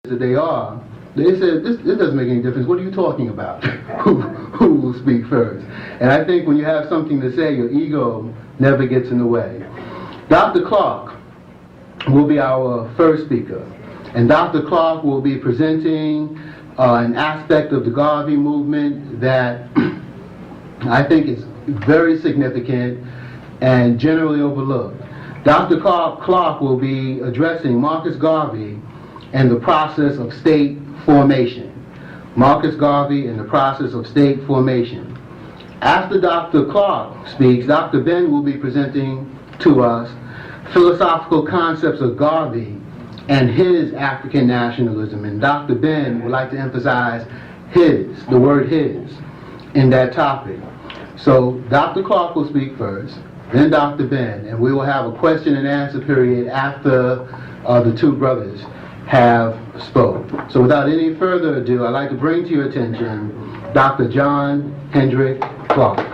that they are, they said, this doesn't make any difference. What are you talking about? Who will speak first? And I think when you have something to say, your ego never gets in the way. Dr. Clarke will be our first speaker. And Dr. Clarke will be presenting an aspect of the Garvey movement that I think is very significant and generally overlooked. Dr. Clarke will be addressing Marcus Garvey and the process of state formation. Marcus Garvey and the process of state formation. After Dr. Clarke speaks, Dr. Ben will be presenting to us philosophical concepts of Garvey and his African nationalism. And Dr. Ben would like to emphasize his, the word his, in that topic. So Dr. Clarke will speak first, then Dr. Ben, and we will have a question and answer period after the two brothers have spoke. So without any further ado, I'd like to bring to your attention Dr. John Henrik Clarke.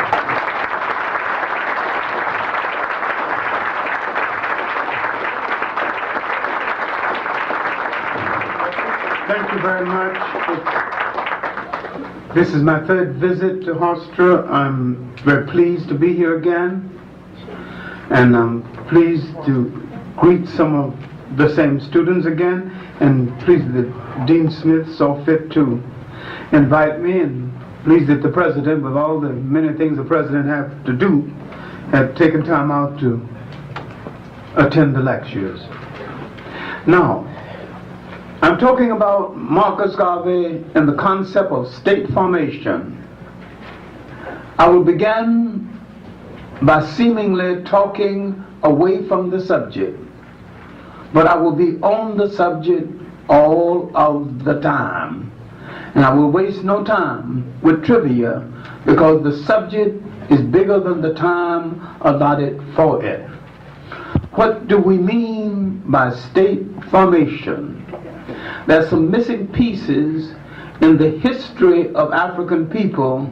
Thank you very much. This is my third visit to Hofstra. I'm very pleased to be here again, and I'm pleased to greet some of the same students again, and pleased that Dean Smith saw fit to invite me, and pleased that the President, with all the many things the President has to do, had taken time out to attend the lectures. Now, I'm talking about Marcus Garvey and the concept of state formation. I will begin by seemingly talking away from the subject, but I will be on the subject all of the time. And I will waste no time with trivia because the subject is bigger than the time allotted for it. What do we mean by state formation? There's some missing pieces in the history of African people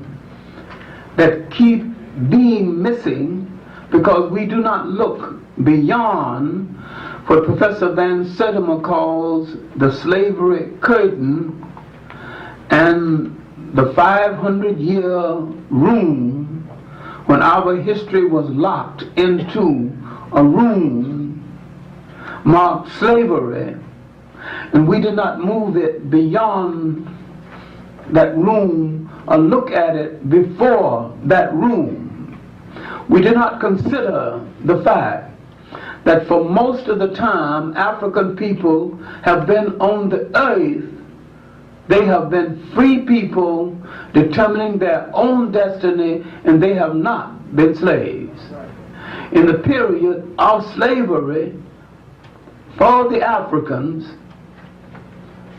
that keep being missing because we do not look beyond what Professor Van Sertima calls the slavery curtain and the 500-year room when our history was locked into a room marked slavery, and we did not move it beyond that room or look at it before that room. We did not consider the fact that for most of the time African people have been on the earth. They have been free people determining their own destiny, and they have not been slaves. In the period of slavery for the Africans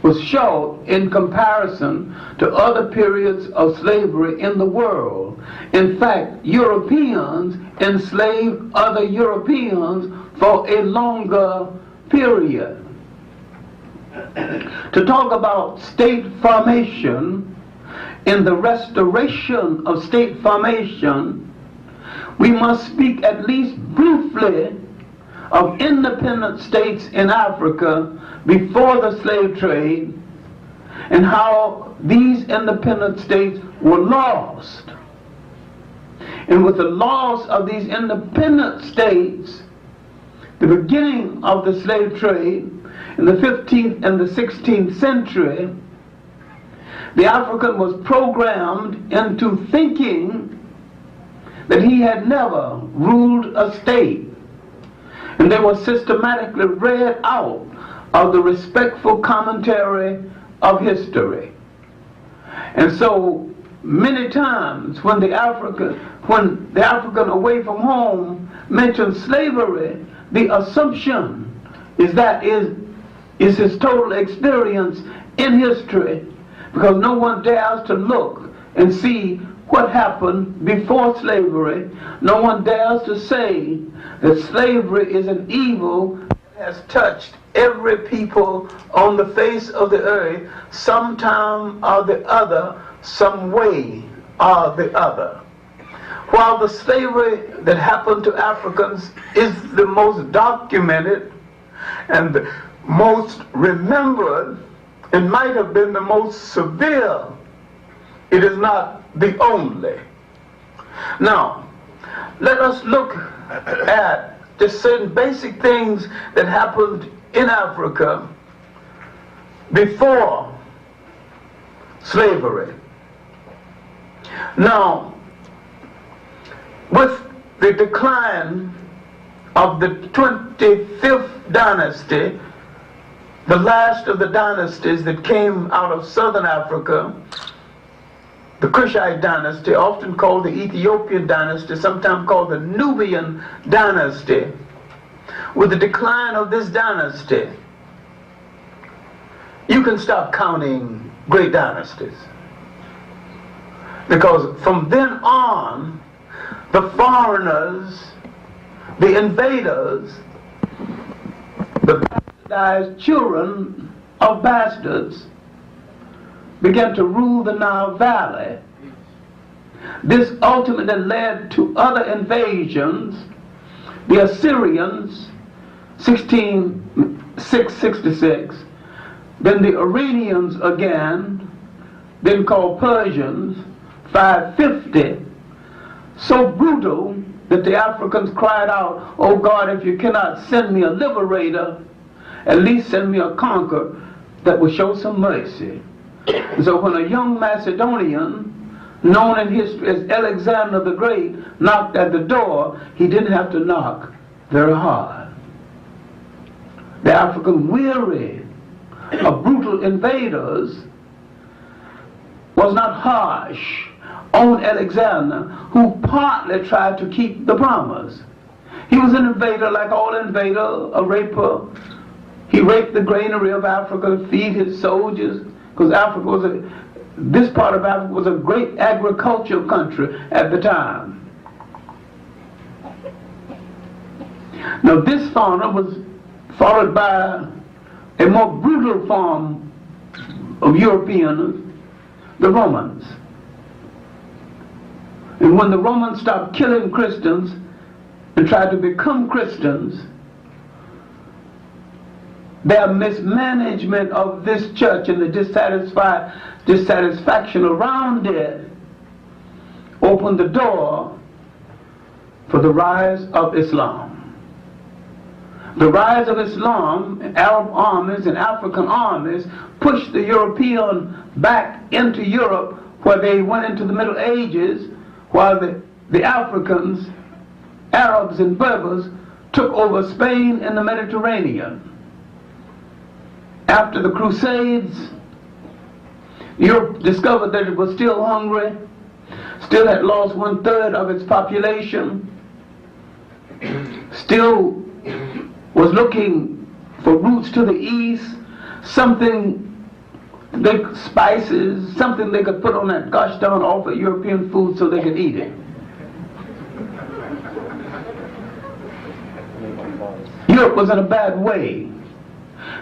was short in comparison to other periods of slavery in the world. In fact, Europeans enslaved other Europeans for a longer period. To talk about state formation, in the restoration of state formation, we must speak at least briefly of independent states in Africa before the slave trade and how these independent states were lost. And with the loss of these independent states, the beginning of the slave trade in the 15th and the 16th century, the African was programmed into thinking that he had never ruled a state. And they were systematically read out of the respectful commentary of history. And so many times when the African away from home mentions slavery, the assumption is that is his total experience in history, because no one dares to look and see what happened before slavery. No one dares to say that slavery is an evil that has touched every people on the face of the earth sometime or the other, some way or the other. While the slavery that happened to Africans is the most documented and the most remembered, and might have been the most severe, it is not the only. Now, let us look at the certain basic things that happened in Africa before slavery. Now, with the decline of the 25th dynasty, the last of the dynasties that came out of southern Africa, the Kushite dynasty, often called the Ethiopian dynasty, sometimes called the Nubian dynasty. With the decline of this dynasty, you can stop counting great dynasties. Because from then on, the foreigners, the invaders, the bastardized children of bastards began to rule the Nile Valley. This ultimately led to other invasions. The Assyrians, 666, then the Iranians again, then called Persians, 550, so brutal that the Africans cried out, "Oh God, if you cannot send me a liberator, at least send me a conqueror that will show some mercy." So when a young Macedonian, known in history as Alexander the Great, knocked at the door, he didn't have to knock very hard. The African, weary of brutal invaders, was not harsh on Alexander, who partly tried to keep the promise. He was an invader like all invaders, a raper. He raped the granary of Africa to feed his soldiers, because Africa was this part of Africa was a great agricultural country at the time. Now this fauna was followed by a more brutal form of Europeans, the Romans. And when the Romans stopped killing Christians and tried to become Christians, their mismanagement of this church and the dissatisfaction around it opened the door for the rise of Islam. The rise of Islam, Arab armies and African armies, pushed the European back into Europe, where they went into the Middle Ages, while the Africans, Arabs and Berbers, took over Spain and the Mediterranean. After the Crusades, Europe discovered that it was still hungry, still had lost 1/3 of its population, still was looking for roots to the east, something, spices, something they could put on that gosh darn awful European food so they could eat it. Europe was in a bad way.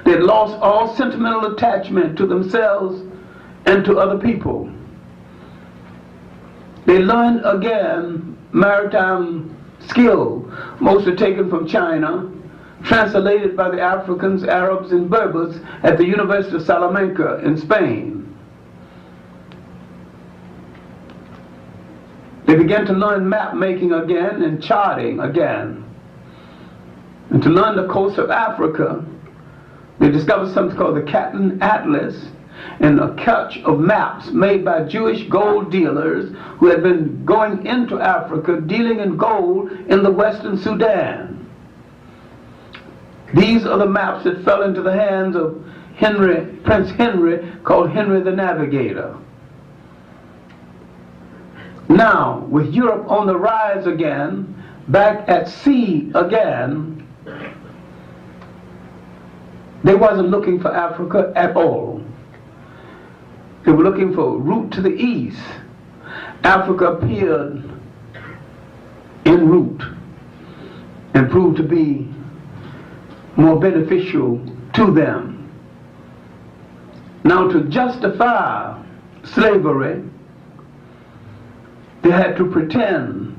They had lost all sentimental attachment to themselves and to other people. They learned again maritime skill, mostly taken from China, translated by the Africans, Arabs, and Berbers at the University of Salamanca in Spain. They began to learn map making again and charting again. And to learn the coast of Africa, they discovered something called the Captain Atlas, and a catch of maps made by Jewish gold dealers who had been going into Africa dealing in gold in the Western Sudan. These are the maps that fell into the hands of Prince Henry, called Henry the Navigator. Now, with Europe on the rise again, back at sea again, they wasn't looking for Africa at all. They were looking for a route to the east. Africa appeared en route and proved to be more beneficial to them. Now, to justify slavery, they had to pretend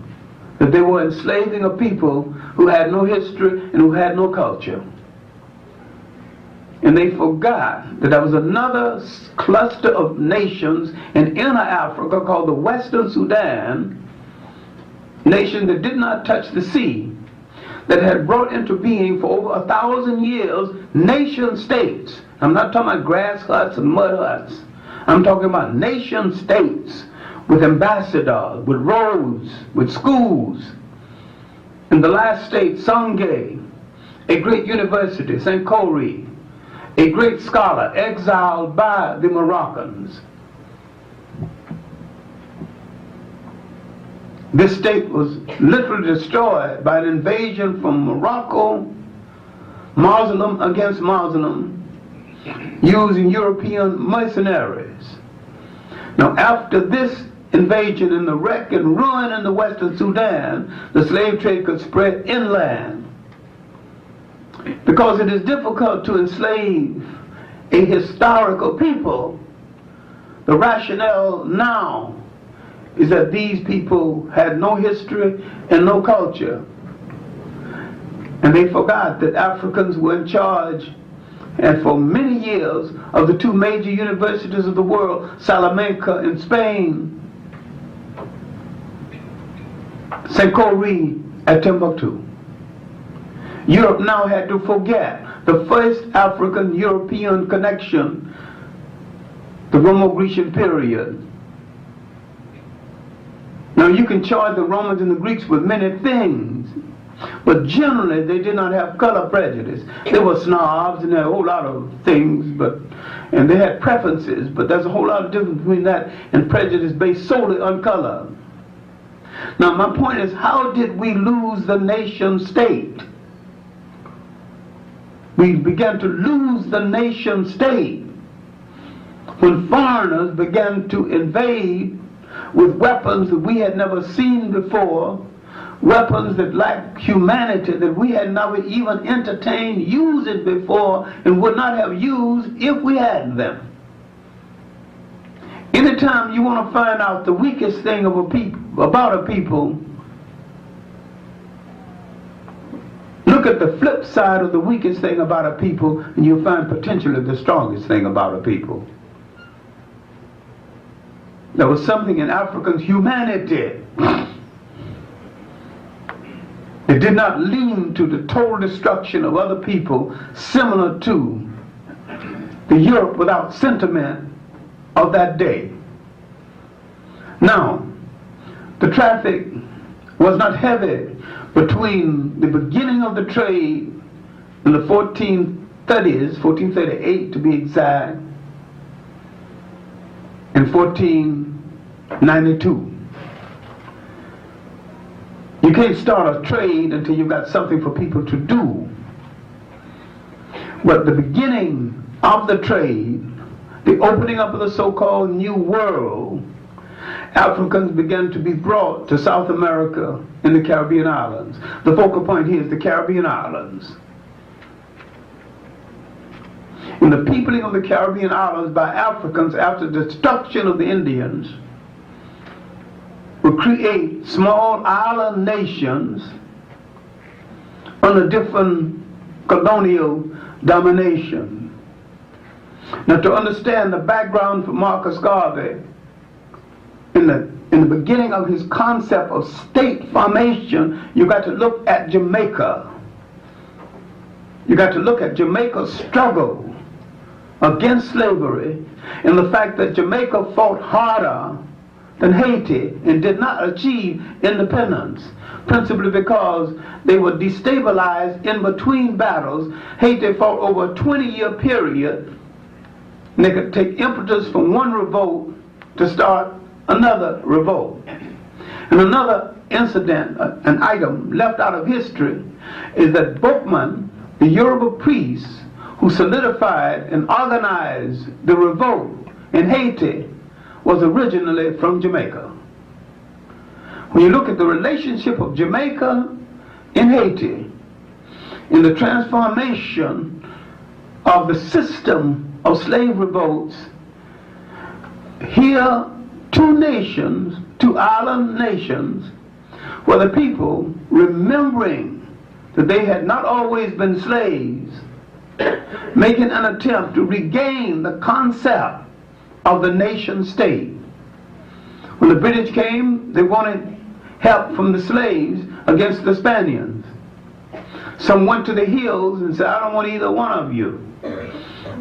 that they were enslaving a people who had no history and who had no culture. And they forgot that there was another cluster of nations in inner Africa called the Western Sudan, nation that did not touch the sea, that had brought into being for over 1,000 years nation states. I'm not talking about grass huts and mud huts. I'm talking about nation states with ambassadors, with roads, with schools. In the last state, Sangay, a great university, St. Khoury, a great scholar exiled by the Moroccans. This state was literally destroyed by an invasion from Morocco, Muslim against Muslim, using European mercenaries. Now, after this invasion and the wreck and ruin in the Western Sudan, the slave trade could spread inland. Because it is difficult to enslave a historical people, the rationale now is that these people had no history and no culture. And they forgot that Africans were in charge, and for many years, of the two major universities of the world, Salamanca in Spain, St. Khoury at Timbuktu. Europe now had to forget the first African-European connection, the Romo-Grecian period. Now you can charge the Romans and the Greeks with many things, but generally they did not have color prejudice. They were snobs and they had a whole lot of things, and they had preferences, but there's a whole lot of difference between that and prejudice based solely on color. Now my point is, how did we lose the nation state? We began to lose the nation state when foreigners began to invade with weapons that we had never seen before, weapons that lacked humanity, that we had never even entertained using before and would not have used if we had them. Anytime you want to find out the weakest thing of about a people, look at the flip side of the weakest thing about a people, and you'll find potentially the strongest thing about a people. There was something in African humanity. It did not lean to the total destruction of other people, similar to the Europe without sentiment of that day. Now, the traffic was not heavy between the beginning of the trade in the 1430s, 1438 to be exact, and 1492. You can't start a trade until you've got something for people to do. But the beginning of the trade, the opening up of the so-called New World, Africans began to be brought to South America and the Caribbean islands. The focal point here is the Caribbean islands. And the peopling of the Caribbean islands by Africans after the destruction of the Indians would create small island nations under different colonial domination. Now, to understand the background for Marcus Garvey, in the beginning of his concept of state formation, you got to look at Jamaica. You got to look at Jamaica's struggle against slavery, and the fact that Jamaica fought harder than Haiti and did not achieve independence, principally because they were destabilized in between battles. Haiti fought over a 20-year period, and they could take impetus from one revolt to start another revolt. And another incident, an item left out of history, is that Boukman, the Yoruba priest who solidified and organized the revolt in Haiti, was originally from Jamaica. When you look at the relationship of Jamaica and Haiti in the transformation of the system of slave revolts, here two nations, two island nations, where the people, remembering that they had not always been slaves, making an attempt to regain the concept of the nation state. When the British came, they wanted help from the slaves against the Spaniards. Some went to the hills and said, I don't want either one of you.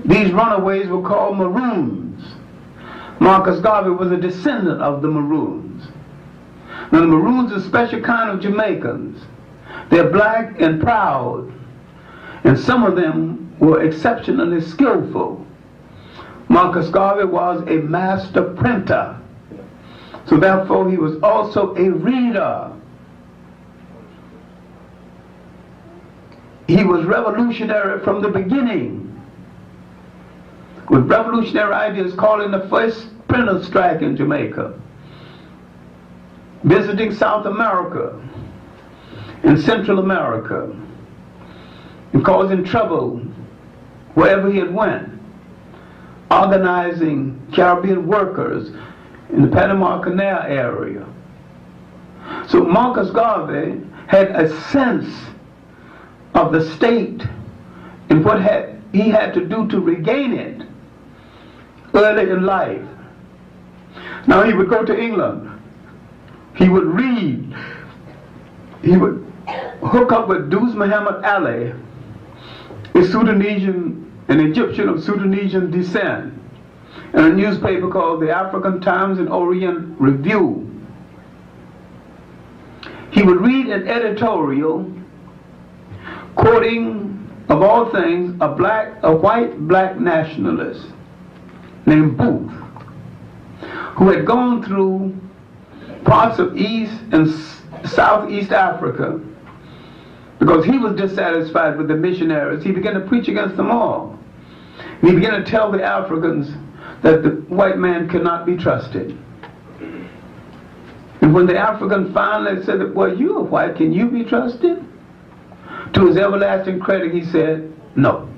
These runaways were called Maroons. Marcus Garvey was a descendant of the Maroons. Now the Maroons are a special kind of Jamaicans. They're black and proud, and some of them were exceptionally skillful. Marcus Garvey was a master printer, so therefore he was also a reader. He was revolutionary from the beginning, with revolutionary ideas, calling the first printers' strike in Jamaica, visiting South America and Central America, and causing trouble wherever he had went, organizing Caribbean workers in the Panama Canal area. So Marcus Garvey had a sense of the state and what he had to do to regain it early in life. Now he would go to England. He would read. He would hook up with Duz Muhammad Ali, a Sudanese, an Egyptian of Sudanese descent, in a newspaper called the African Times and Orient Review. He would read an editorial quoting, of all things, a white black nationalist named Booth, who had gone through parts of East and Southeast Africa. Because he was dissatisfied with the missionaries, he began to preach against them all. And he began to tell the Africans that the white man cannot be trusted. And when the African finally said, well, you're white, can you be trusted? To his everlasting credit, he said, no.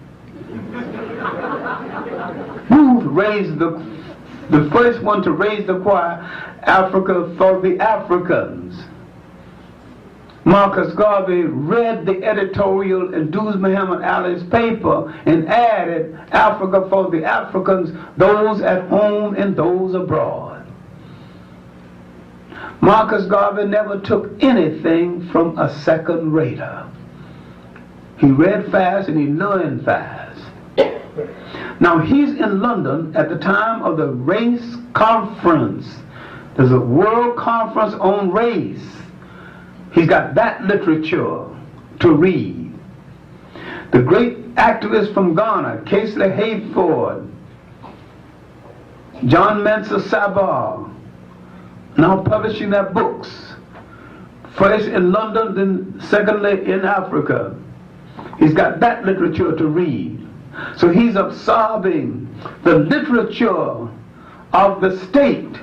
Booth raised the first one to raise the choir, Africa for the Africans. Marcus Garvey read the editorial in Duz Muhammad Ali's paper and added Africa for the Africans, those at home and those abroad. Marcus Garvey never took anything from a second-rater. He read fast and he learned fast. Now he's in London at the time of the race conference. There's a world conference on race. He's got that literature to read. The great activists from Ghana, Casely Hayford, John Mensa Sabah, now publishing their books, first in London, then secondly in Africa. He's got that literature to read. So he's absorbing the literature of the state.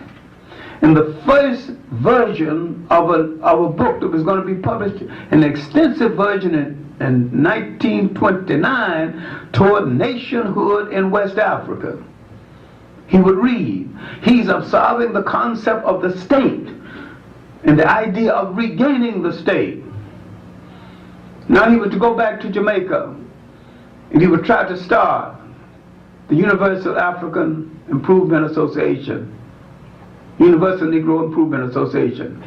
And the first version of a book that was going to be published, an extensive version in 1929, toward nationhood in West Africa. He would read. He's absorbing the concept of the state and the idea of regaining the state. Now he would go back to Jamaica and he would try to start the Universal African Improvement Association, Universal Negro Improvement Association.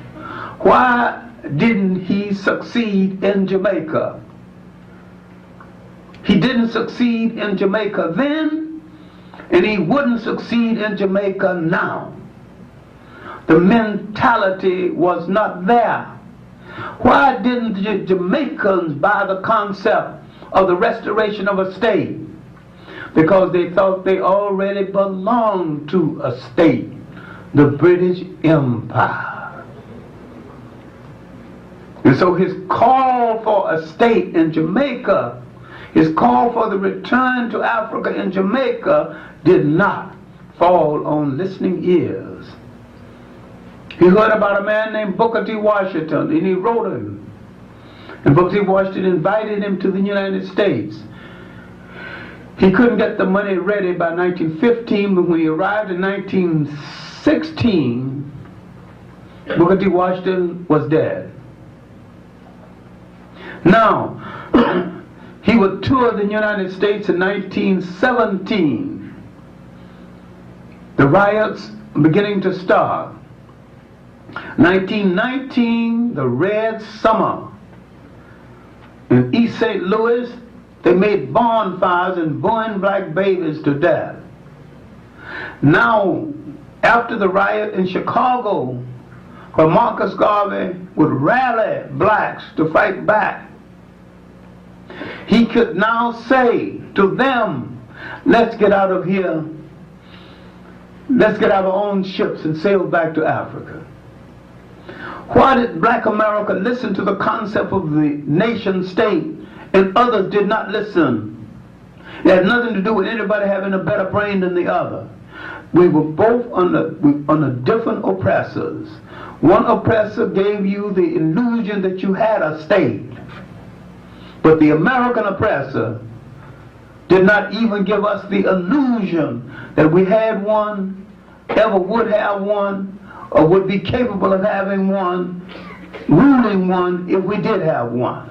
Why didn't he succeed in Jamaica? He didn't succeed in Jamaica then, and he wouldn't succeed in Jamaica now. The mentality was not there. Why didn't the Jamaicans buy the concept of the restoration of a state? Because they thought they already belonged to a state, the British Empire. And so his call for a state in Jamaica, his call for the return to Africa in Jamaica, did not fall on listening ears. He heard about a man named Booker T. Washington, and he wrote him. And Booker T. Washington invited him to the United States. He couldn't get the money ready by 1915, but when he arrived in 1916, Booker T. Washington was dead. Now, He would tour the United States in 1917. The riots beginning to start. 1919, the Red Summer. In East St. Louis, they made bonfires and burned black babies to death. Now, after the riot in Chicago, where Marcus Garvey would rally blacks to fight back, he could now say to them, let's get out of here. Let's get our own ships and sail back to Africa. Why did black America listen to the concept of the nation state and others did not listen? It had nothing to do with anybody having a better brain than the other. We were both under different oppressors. One oppressor gave you the illusion that you had a state. But the American oppressor did not even give us the illusion that we had one, ever would have one, or would be capable of having one, ruling one if we did have one.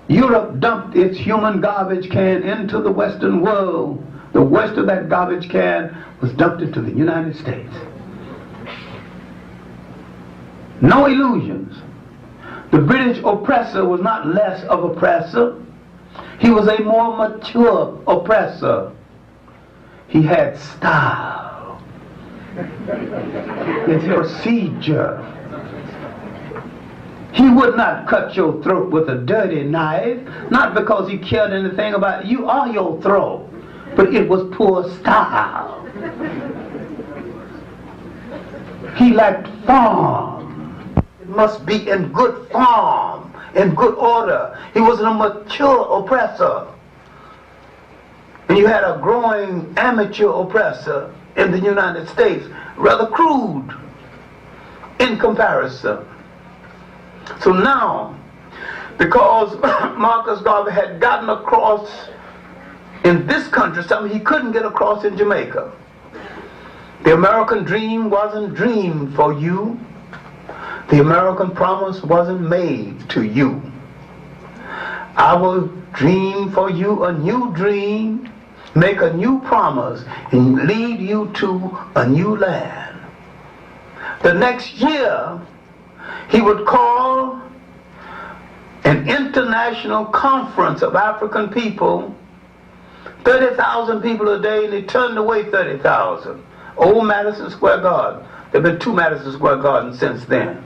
Europe dumped its human garbage can into the Western world. The worst of that garbage can was dumped into the United States. No illusions. The British oppressor was not less of oppressor. He was a more mature oppressor. He had style. It's procedure. He would not cut your throat with a dirty knife, not because he cared anything about you or your throat, but it was poor style. He lacked form. It must be in good form, in good order. He was a mature oppressor. And you had a growing amateur oppressor in the United States, rather crude in comparison. So now, because Marcus Garvey had gotten across in this country something he couldn't get across in Jamaica. The American dream wasn't dreamed for you. The American promise wasn't made to you. I will dream for you a new dream, make a new promise, and lead you to a new land. The next year, he would call an international conference of African people, 30,000 people a day, and he turned away 30,000. Old Madison Square Garden. There have been 2 Madison Square Gardens since then.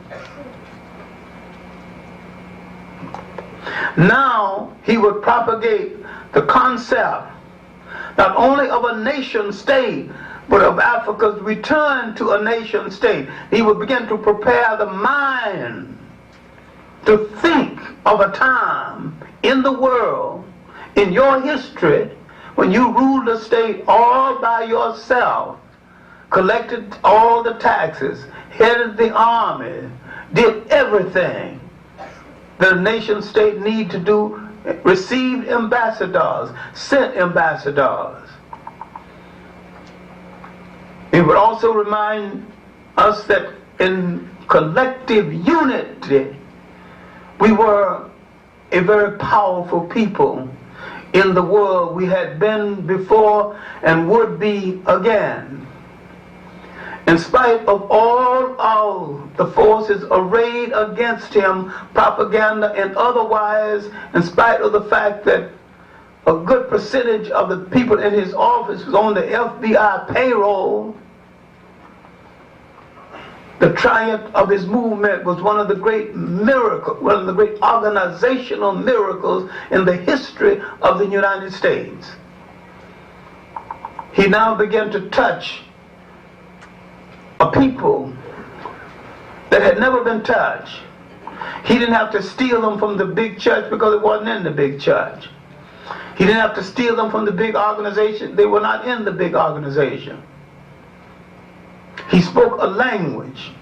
Now he would propagate the concept not only of a nation state, but of Africa's return to a nation state. He would begin to prepare the mind to think of a time in the world, in your history, when you ruled a state all by yourself, collected all the taxes, headed the army, did everything that a nation state need to do, received ambassadors, sent ambassadors. It would also remind us that in collective unity, we were a very powerful people in the world. We had been before and would be again. In spite of all of the forces arrayed against him, propaganda and otherwise, in spite of the fact that a good percentage of the people in his office was on the FBI payroll, the triumph of his movement was one of the great miracles, one of the great organizational miracles in the history of the United States. He now began to touch a people that had never been touched. He didn't have to steal them from the big church because it wasn't in the big church. He didn't have to steal them from the big organization. They were not in the big organization. He spoke a language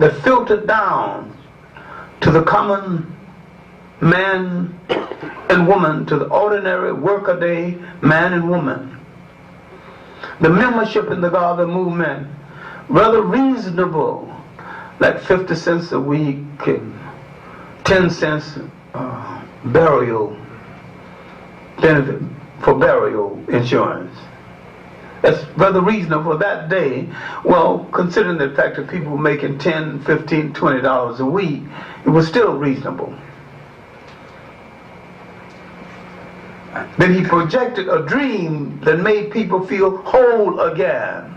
that filtered down to the common man and woman, to the ordinary workaday man and woman. The membership in the Garvey movement, rather reasonable, like 50 cents a week and 10 cents burial benefit for burial insurance. That's rather reasonable for that day. Well, considering the fact that people were making $10, $15, $20 a week, it was still reasonable. Then he projected a dream that made people feel whole again.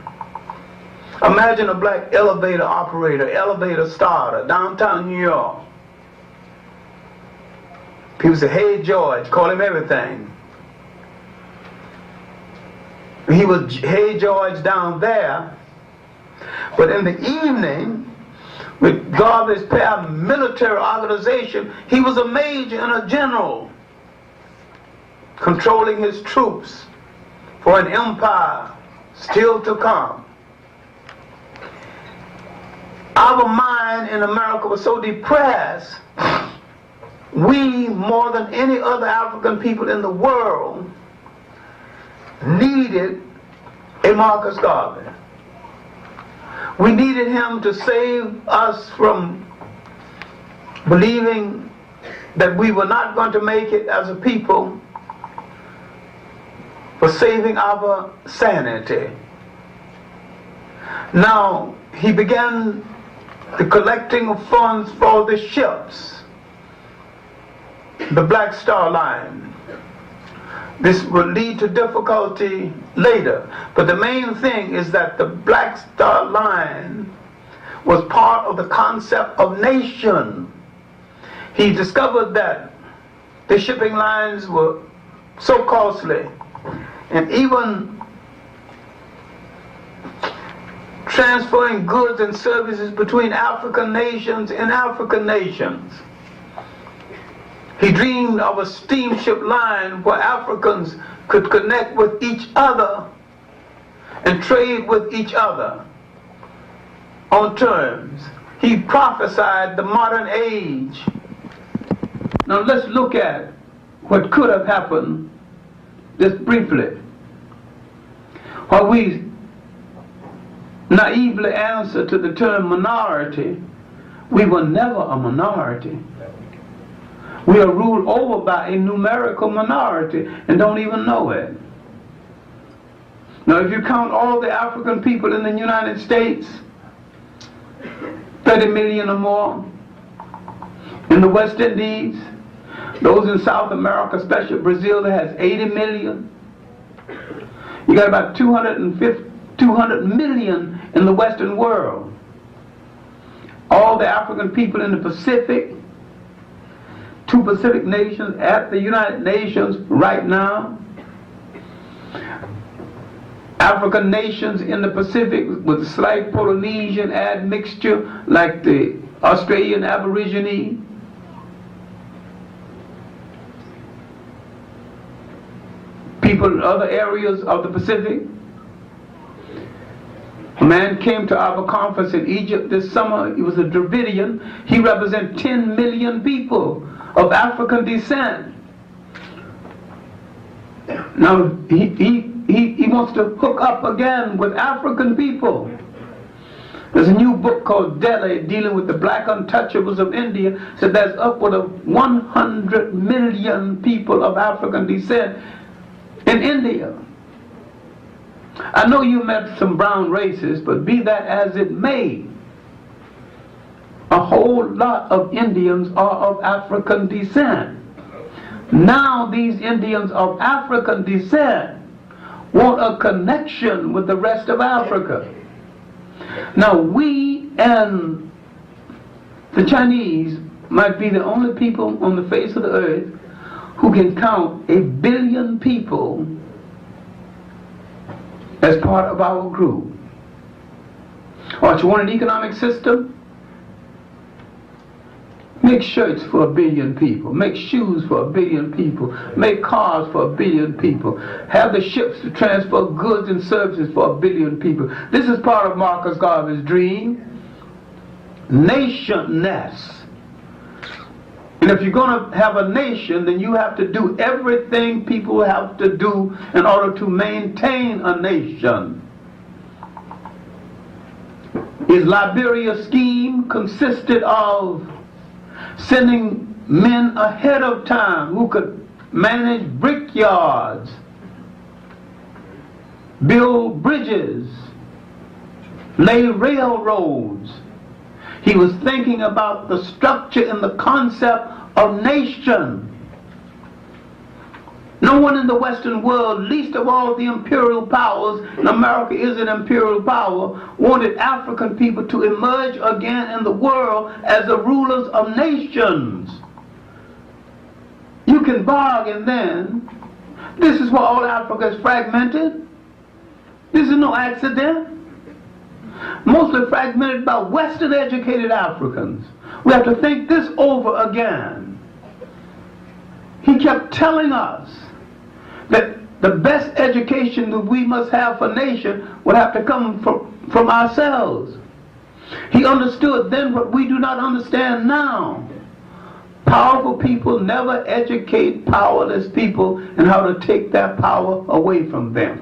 Imagine a black elevator operator, elevator starter, downtown New York. People say, "Hey George," call him everything. He was "Hey George" down there, but in the evening, regardless paramilitary organization, he was a major and a general, controlling his troops for an empire still to come. Our mind in America was so depressed, we, more than any other African people in the world, needed a Marcus Garvey. We needed him to save us from believing that we were not going to make it as a people, for saving our sanity. Now, he began the collecting of funds for the ships, the Black Star Line. This will lead to difficulty later, but the main thing is that the Black Star Line was part of the concept of nation. He discovered that the shipping lines were so costly, and even transferring goods and services between African nations and African nations. He dreamed of a steamship line where Africans could connect with each other and trade with each other on terms. He prophesied the modern age. Now let's look at what could have happened just briefly. While we naively answer to the term minority, we were never a minority. We are ruled over by a numerical minority and don't even know it. Now if you count all the African people in the United States, 30 million or more, in the West Indies, those in South America, especially Brazil, that has 80 million. You got about 200 million in the Western world. All the African people in the Pacific, 2 Pacific nations at the United Nations right now. African nations in the Pacific with slight Polynesian admixture, like the Australian Aborigine. People in other areas of the Pacific. A man came to our conference in Egypt this summer. He was a Dravidian. He represents 10 million people of African descent. Now he wants to hook up again with African people. There's a new book called Delhi, dealing with the black untouchables of India. So there's upward of 100 million people of African descent in India. I know you met some brown races, but be that as it may, a whole lot of Indians are of African descent. Now these Indians of African descent want a connection with the rest of Africa. Now we and the Chinese might be the only people on the face of the earth who can count 1 billion people as part of our group. Or you want an economic system? Make shirts for 1 billion people. Make shoes for 1 billion people. Make cars for 1 billion people. Have the ships to transfer goods and services for 1 billion people. This is part of Marcus Garvey's dream. Nationness. And if you're going to have a nation, then you have to do everything people have to do in order to maintain a nation. His Liberia scheme consisted of sending men ahead of time who could manage brickyards, build bridges, lay railroads. He was thinking about the structure and the concept of nation. No one in the Western world, least of all the imperial powers, and America is an imperial power, wanted African people to emerge again in the world as the rulers of nations. You can bargain then. This is why all Africa is fragmented. This is no accident. Mostly fragmented by Western educated Africans. We have to think this over again. He kept telling us that the best education that we must have for nation would have to come from ourselves. He understood then what we do not understand now. Powerful people never educate powerless people in how to take that power away from them.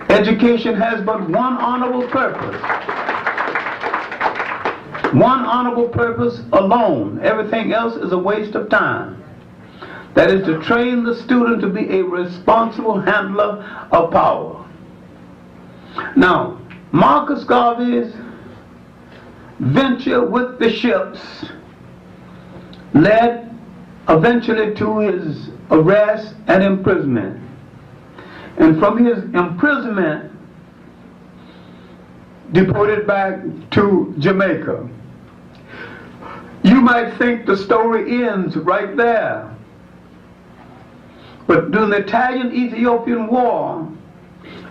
Education has but one honorable purpose. One honorable purpose alone. Everything else is a waste of time. That is to train the student to be a responsible handler of power. Now, Marcus Garvey's venture with the ships led eventually to his arrest and imprisonment. And from his imprisonment, deported back to Jamaica. You might think the story ends right there. But during the Italian-Ethiopian War,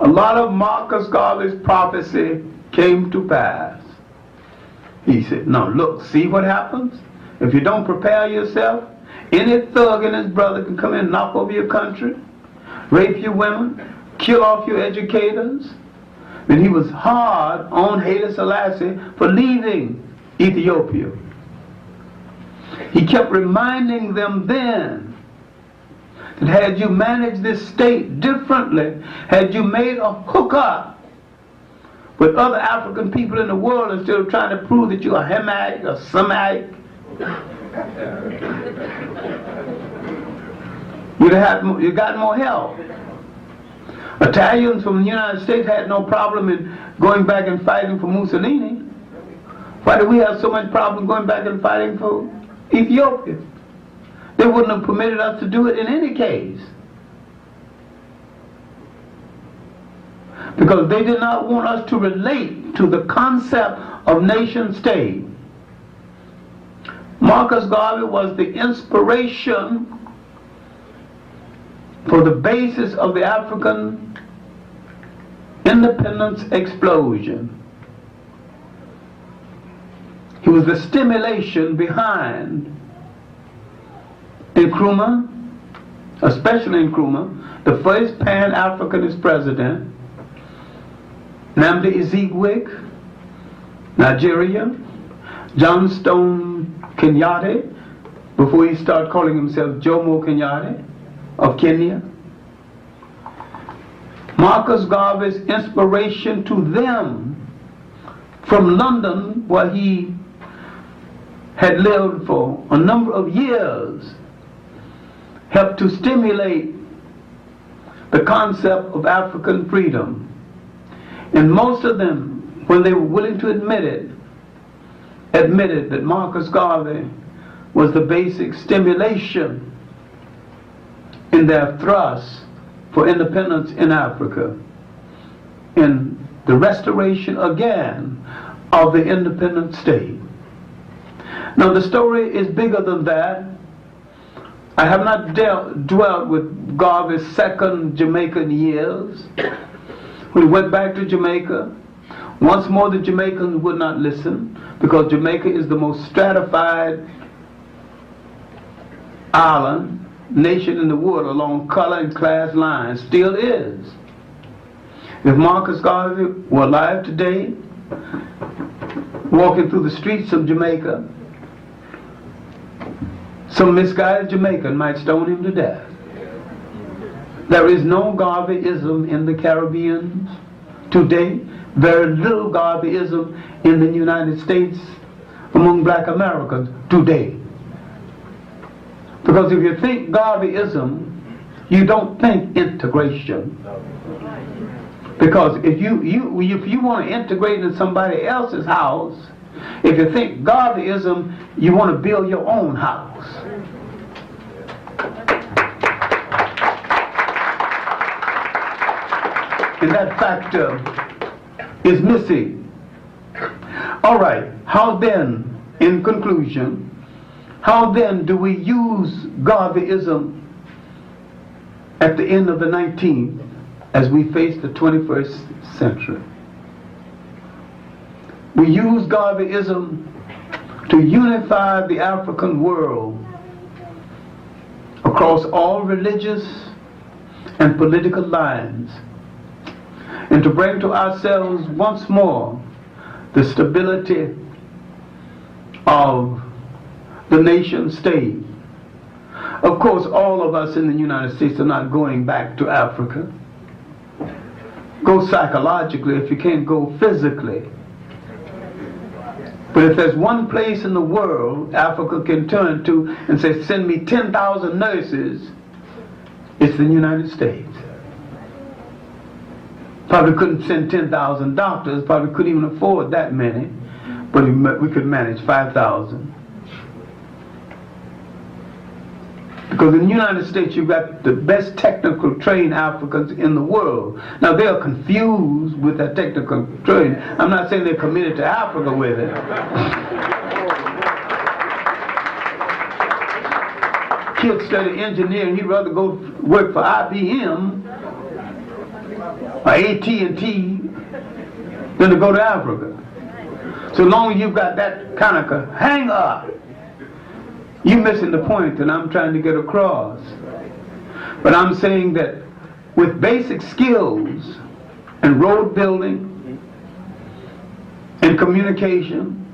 a lot of Marcus Garvey's prophecy came to pass. He said, now look, see what happens? If you don't prepare yourself, any thug and his brother can come in and knock over your country, rape your women, kill off your educators. And he was hard on Haile Selassie for leaving Ethiopia. He kept reminding them then that had you managed this state differently, had you made a hookup with other African people in the world instead of trying to prove that you're a Hamite or Semite, you got more help. Italians from the United States had no problem in going back and fighting for Mussolini. Why do we have so much problem going back and fighting for Ethiopia? They wouldn't have permitted us to do it in any case. Because they did not want us to relate to the concept of nation state. Marcus Garvey was the inspiration for the basis of the African independence explosion. He was the stimulation behind Nkrumah, especially Nkrumah, the first Pan-Africanist president, Nnamdi Ezekwe, Nigeria, Johnstone Kenyatta, before he started calling himself Jomo Kenyatta of Kenya. Marcus Garvey's inspiration to them from London, where he had lived for a number of years, helped to stimulate the concept of African freedom. And most of them, when they were willing to admit it, admitted that Marcus Garvey was the basic stimulation in their thrust for independence in Africa, in the restoration again of the independent state. Now the story is bigger than that. I have not dwelt with Garvey's second Jamaican years. When he went back to Jamaica, once more the Jamaicans would not listen, because Jamaica is the most stratified island, nation in the world along color and class lines, still is. If Marcus Garvey were alive today, walking through the streets of Jamaica, some misguided Jamaican might stone him to death. There is no Garveyism in the Caribbean today, very little Garveyism in the United States among black Americans today. Because if you think Garveyism, you don't think integration. Because if you want to integrate in somebody else's house, if you think Garveyism, you want to build your own house. And that factor is missing. All right, how then, in conclusion, how then do we use Garveyism at the end of the 19th as we face the 21st century? We use Garveyism to unify the African world across all religious and political lines, and to bring to ourselves once more the stability of the nation state. Of course, all of us in the United States are not going back to Africa. Go psychologically if you can't go physically. But if there's one place in the world Africa can turn to and say, send me 10,000 nurses, it's the United States. Probably couldn't send 10,000 doctors, probably couldn't even afford that many, but we could manage 5,000. Because in the United States, you've got the best technical trained Africans in the world. Now, they are confused with that technical training. I'm not saying they're committed to Africa with it. Kid study engineering, he'd rather go work for IBM or AT&T than to go to Africa. So long as you've got that kind of hang up, you're missing the point that I'm trying to get across. But I'm saying that with basic skills and road building and communication,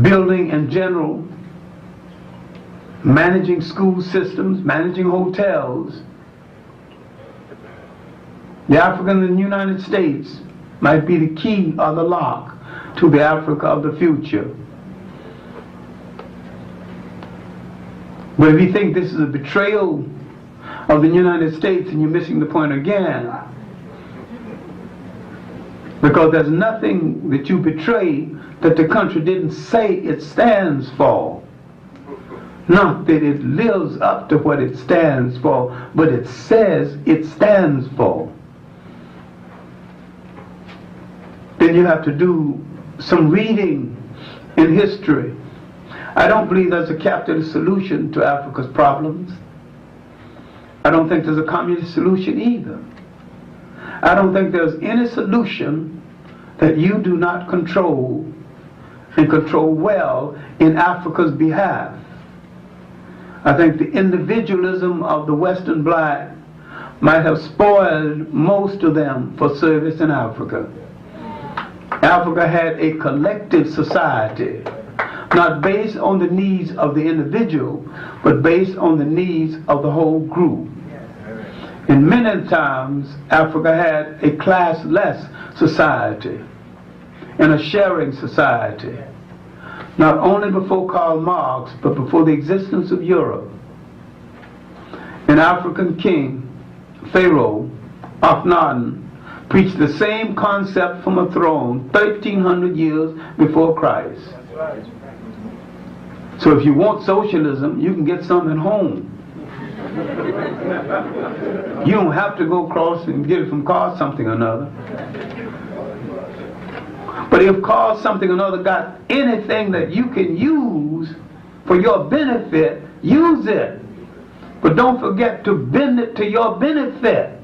building in general, managing school systems, managing hotels, the African in the United States might be the key or the lock to the Africa of the future. But if you think this is a betrayal of the United States, and you're missing the point again. Because there's nothing that you betray that the country didn't say it stands for. Not that it lives up to what it stands for, but it says it stands for. Then you have to do some reading in history. I don't believe there's a capitalist solution to Africa's problems. I don't think there's a communist solution either. I don't think there's any solution that you do not control and control well in Africa's behalf. I think the individualism of the Western black might have spoiled most of them for service in Africa. Africa had a collective society, not based on the needs of the individual, but based on the needs of the whole group. And many times, Africa had a classless society and a sharing society, not only before Karl Marx, but before the existence of Europe. An African king, Pharaoh, Akhenaten, preached the same concept from a throne 1,300 years before Christ. So if you want socialism, you can get some at home. You don't have to go across and get it from Carl something or another. But if Carl something or another got anything that you can use for your benefit, use it. But don't forget to bend it to your benefit.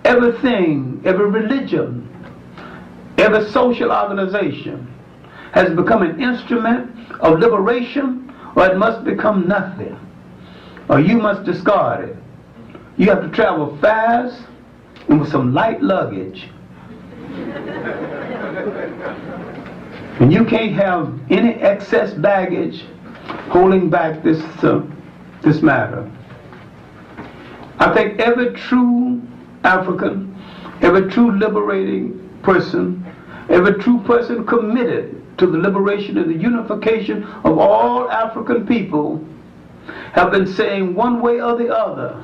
Everything, every religion, every social organization has become an instrument of liberation, or it must become nothing, or you must discard it. You have to travel fast and with some light luggage. And you can't have any excess baggage holding back this matter. I think every true African, every true liberating person, every true person committed to the liberation and the unification of all African people, have been saying one way or the other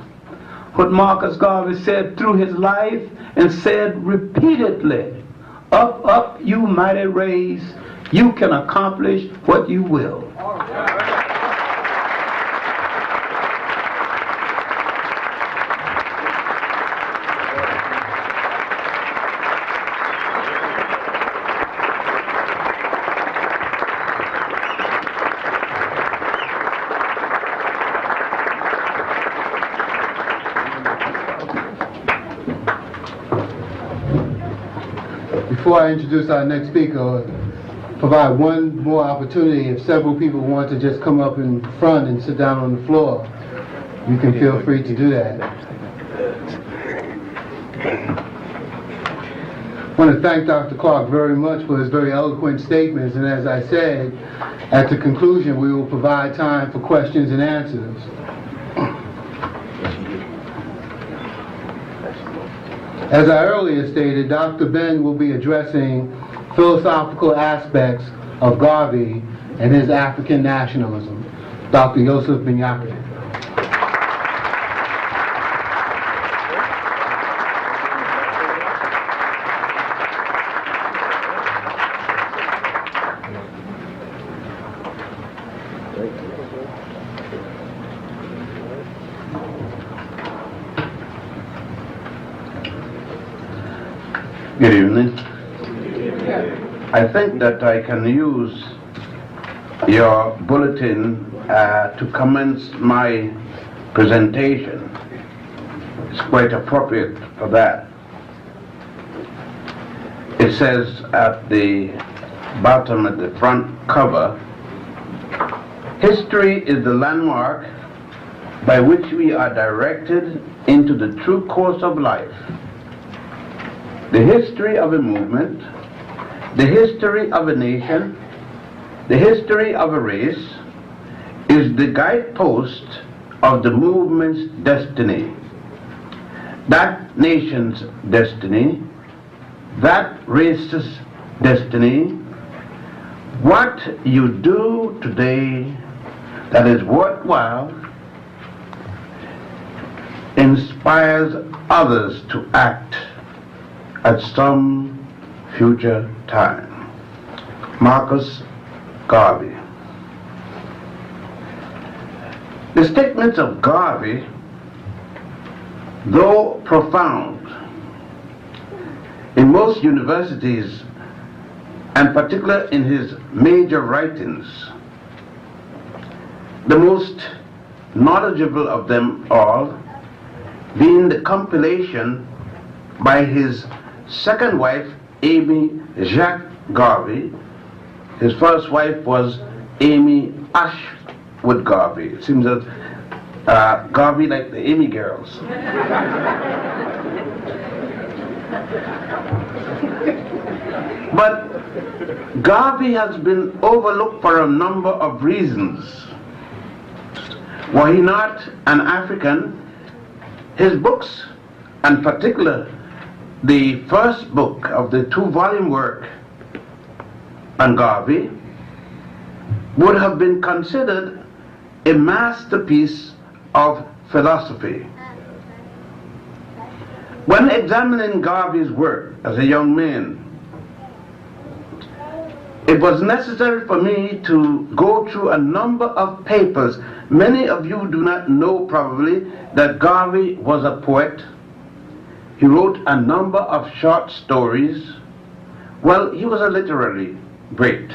what Marcus Garvey said through his life and said repeatedly: up, up, you mighty race, you can accomplish what you will. Before I introduce our next speaker, I'll provide one more opportunity. If several people want to just come up in front and sit down on the floor, you can feel free to do that. I want to thank Dr. Clarke very much for his very eloquent statements, and as I said, at the conclusion we will provide time for questions and answers. As I earlier stated, Dr. Ben will be addressing philosophical aspects of Garvey and his African nationalism. Dr. Yosef Binyaki. Good evening. I think that I can use your bulletin to commence my presentation. It's quite appropriate for that. It says at the bottom of the front cover, history is the landmark by which we are directed into the true course of life. The history of a movement, the history of a nation, the history of a race is the guidepost of the movement's destiny. That nation's destiny, that race's destiny, what you do today that is worthwhile inspires others to act at some future time. Marcus Garvey. The statements of Garvey, though profound, in most universities, and particularly in his major writings, the most knowledgeable of them all being the compilation by his second wife, Amy Jacques Garvey. His first wife was Amy Ashwood Garvey. It seems that Garvey like the Amy girls. But Garvey has been overlooked for a number of reasons. Were he not an African, his books, and particularly the first book of the two-volume work on Garvey, would have been considered a masterpiece of philosophy. When examining Garvey's work as a young man, it was necessary for me to go through a number of papers. Many of you do not know probably that Garvey was a poet. He wrote a number of short stories. Well, he was a literary great.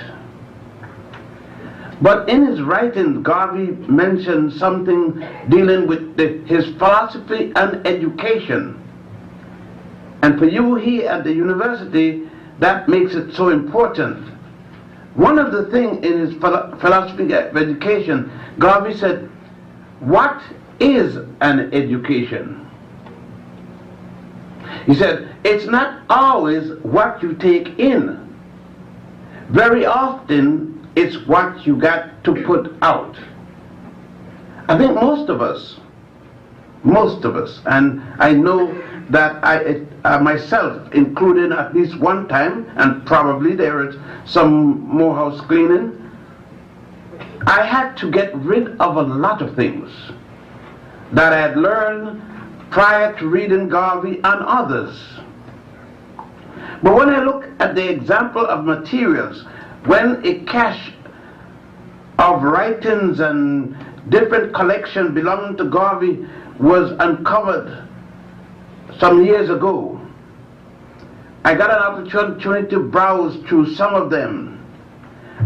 But in his writing, Garvey mentioned something dealing with his philosophy and education. And for you here at the university, that makes it so important. One of the things in his philosophy of education, Garvey said, what is an education? He said, it's not always what you take in. Very often, it's what you got to put out. I think most of us, and I know that I myself included at least one time, and probably there is some more house cleaning, I had to get rid of a lot of things that I had learned prior to reading Garvey and others. But when I look at the example of materials, when a cache of writings and different collections belonging to Garvey was uncovered some years ago, I got an opportunity to browse through some of them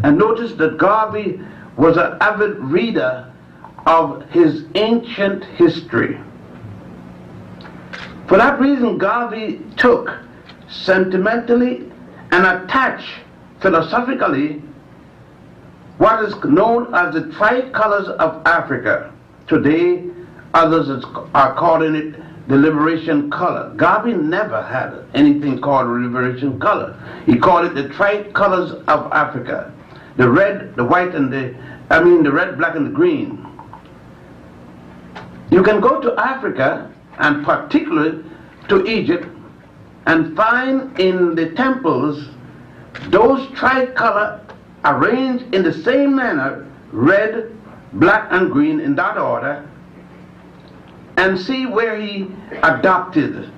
and noticed that Garvey was an avid reader of his ancient history. For that reason, Garvey took sentimentally and attached philosophically what is known as the tricolors of Africa. Today, others are calling it the liberation color. Garvey never had anything called liberation color. He called it the tricolors of Africa. The red, the white, and the red, black, and the green. You can go to Africa, and particularly to Egypt, and find in the temples those tricolor arranged in the same manner, red, black, and green in that order, and see where he adopted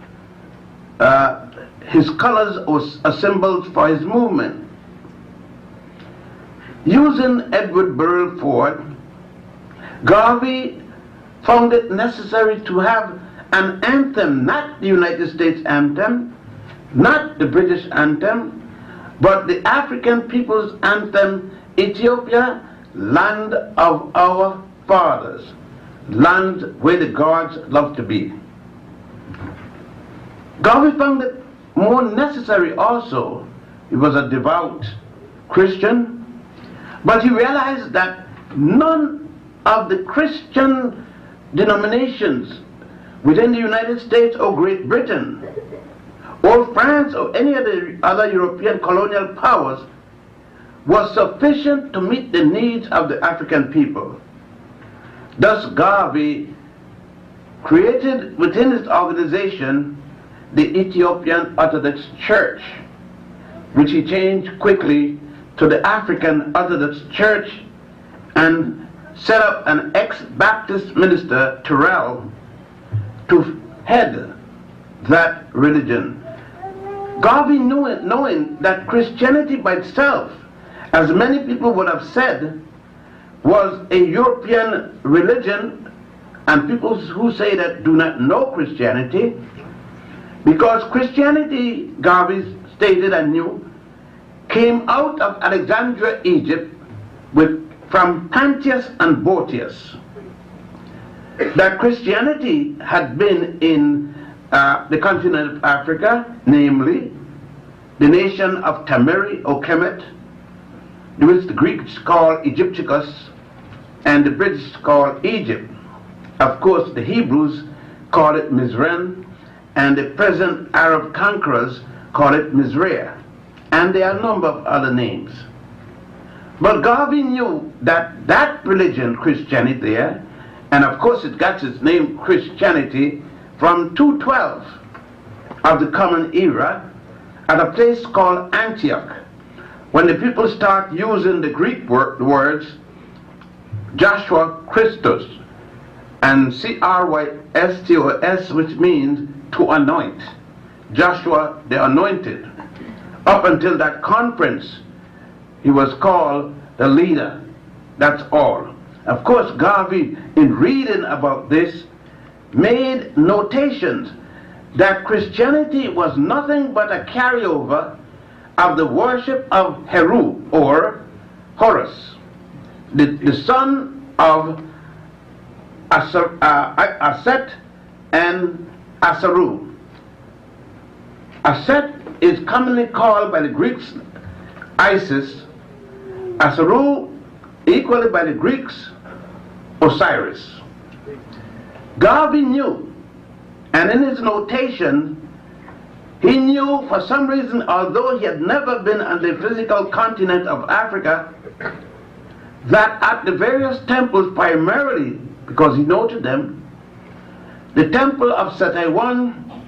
his colors or symbols for his movement. Using Edward Burrell Ford, Garvey found it necessary to have an anthem, not the United States anthem, not the British anthem, but the African people's anthem, Ethiopia, land of our fathers, land where the gods love to be. Garvey found it more necessary also. He was a devout Christian, but he realized that none of the Christian denominations within the United States or Great Britain or France or any of the other European colonial powers was sufficient to meet the needs of the African people. Thus Garvey created within his organization the Ethiopian Orthodox Church, which he changed quickly to the African Orthodox Church and set up an ex-Baptist minister, Terrell, to head that religion. Garvey knew it, knowing that Christianity by itself, as many people would have said, was a European religion, and people who say that do not know Christianity, because Christianity, Garvey stated and knew, came out of Alexandria, Egypt, from Pantius and Boetius. That Christianity had been in the continent of Africa, namely the nation of Tameri or Kemet, which the Greeks call Egypticus and the British call Egypt. Of course, the Hebrews call it Mizraim, and the present Arab conquerors call it Mizraim, and there are a number of other names. But Garvey knew that that religion, Christianity there, and of course it got its name Christianity from 212 of the Common Era at a place called Antioch, when the people start using the Greek words Joshua Christus and Christos, which means to anoint. Joshua the anointed. Up until that conference, he was called the leader. That's all. Of course, Garvey, in reading about this, made notations that Christianity was nothing but a carryover of the worship of Heru, or Horus, the son of Aset and Asaru. Aset is commonly called by the Greeks Isis, Asaru equally by the Greeks Osiris. Garvey knew, and in his notation, he knew for some reason, although he had never been on the physical continent of Africa, that at the various temples, primarily because he noted them, the temple of Set1,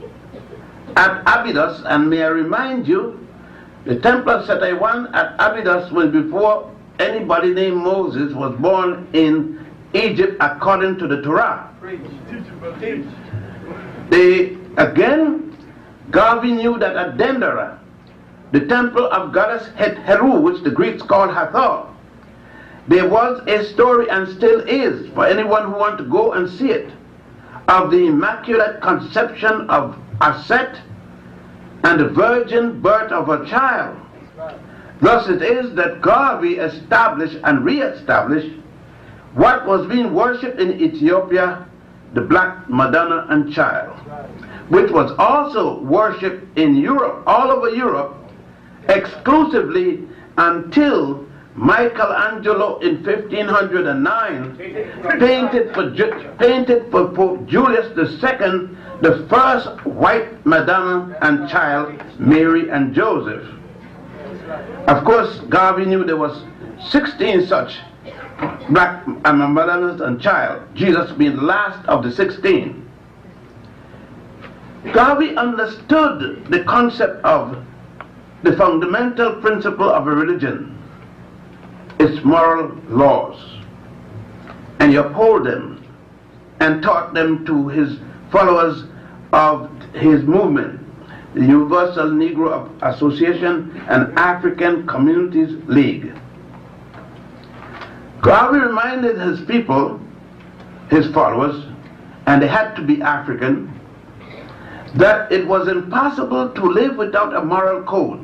at Abydos, and may I remind you, the temple of check1 at Abydos was before anybody named Moses was born in Egypt according to the Torah. Garvey knew that at Dendera, the temple of goddess Heru, which the Greeks called Hathor, there was a story, and still is, for anyone who wants to go and see it, of the immaculate conception of Aset and the virgin birth of a child. Thus it is that Garvey established and re-established what was being worshipped in Ethiopia, the Black Madonna and Child, which was also worshipped in Europe, all over Europe, exclusively until Michelangelo in 1509 painted for Pope Julius II the first white Madonna and Child, Mary and Joseph. Of course, Garvey knew there was 16 such black Madonnas and Child, Jesus being the last of the 16. Garvey understood the concept of the fundamental principle of a religion, its moral laws, and he upheld them and taught them to his followers of his movement, the Universal Negro Association and African Communities League. Garvey reminded his people, his followers, and they had to be African, that it was impossible to live without a moral code.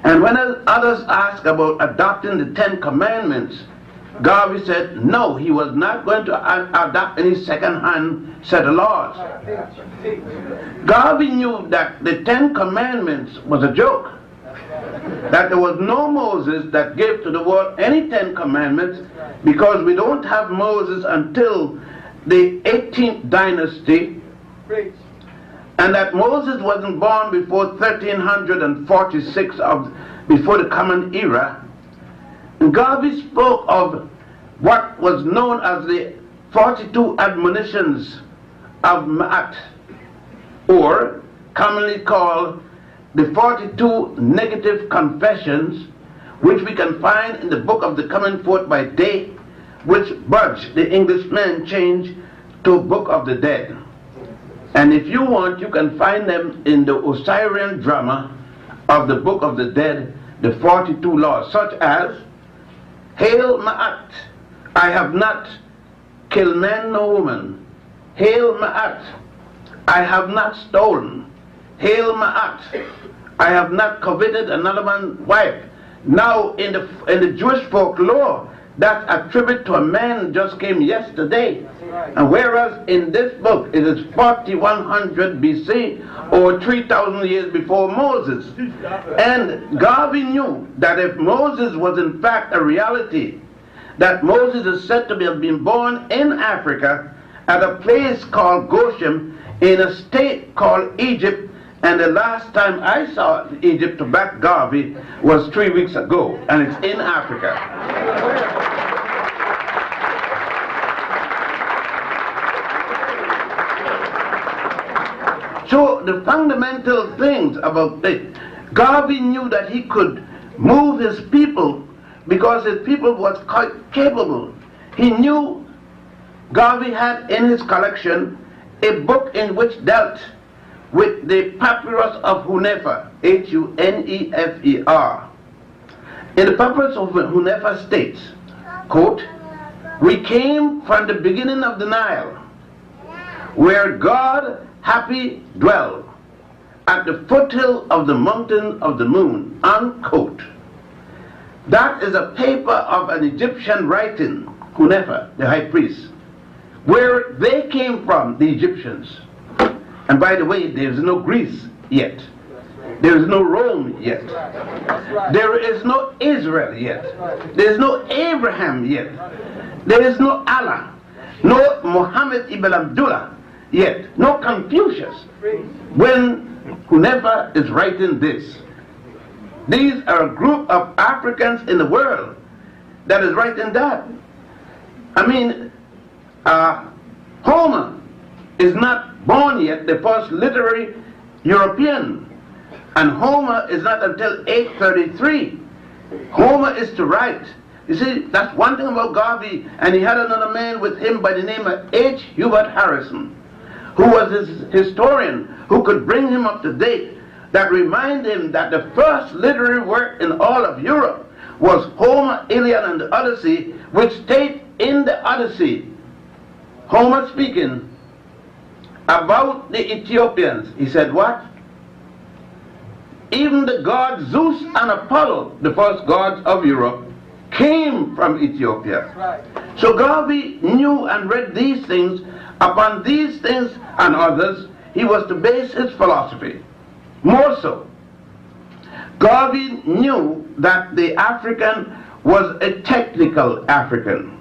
And when others asked about adopting the 10 Commandments, Garvey said no, he was not going to adopt any second-hand set of laws. Garvey knew that the 10 Commandments was a joke, that there was no Moses that gave to the world any 10 Commandments, because we don't have Moses until the 18th dynasty, and that Moses wasn't born before 1346 before the Common Era. And Garvey spoke of what was known as the 42 admonitions of Ma'at, or commonly called the 42 negative confessions, which we can find in the book of the Coming Forth by Day, which Budge, the Englishman, changed to Book of the Dead. And if you want, you can find them in the Osirian drama of the Book of the Dead, the 42 laws, such as, Hail Ma'at, I have not killed man nor woman. Hail Ma'at, I have not stolen. Hail Ma'at, I have not coveted another man's wife. Now in the Jewish folklore, that attribute to a man just came yesterday. And whereas in this book it is 4100 BC, or 3,000 years before Moses. And Garvey knew that if Moses was in fact a reality, that Moses is said to have been born in Africa at a place called Goshen in a state called Egypt, and the last time I saw Egypt to back Garvey was 3 weeks ago, and it's in Africa. So the fundamental things about it, Garvey knew that he could move his people because his people was quite capable. He knew Garvey had in his collection a book in which dealt with the papyrus of Hunefer, Hunefer. In the papyrus of Hunefer states, quote, "We came from the beginning of the Nile, where God happy dwell, at the foothill of the mountain of the moon," unquote. That is a paper of an Egyptian writing, Hunefer, the high priest, where they came from, the Egyptians. And by the way, there is no Greece yet. There is no Rome yet. There is no Israel yet. There is no Abraham yet. There is no Allah, no Muhammad ibn Abdullah yet, no Confucius, when Hunefer is writing this. These are a group of Africans in the world that is writing that. I mean, Homer is not born yet, the first literary European. And Homer is not until 833. Homer is to write. You see, that's one thing about Garvey, and he had another man with him by the name of H. Hubert Harrison, who was his historian, who could bring him up to date, that remind him that the first literary work in all of Europe was Homer, Iliad, and the Odyssey, which state in the Odyssey, Homer speaking about the Ethiopians. He said what? Even the gods Zeus and Apollo, the first gods of Europe, came from Ethiopia. Right. So Garvey knew and read these things. Upon these things and others, he was to base his philosophy. More so, Garvey knew that the African was a technical African.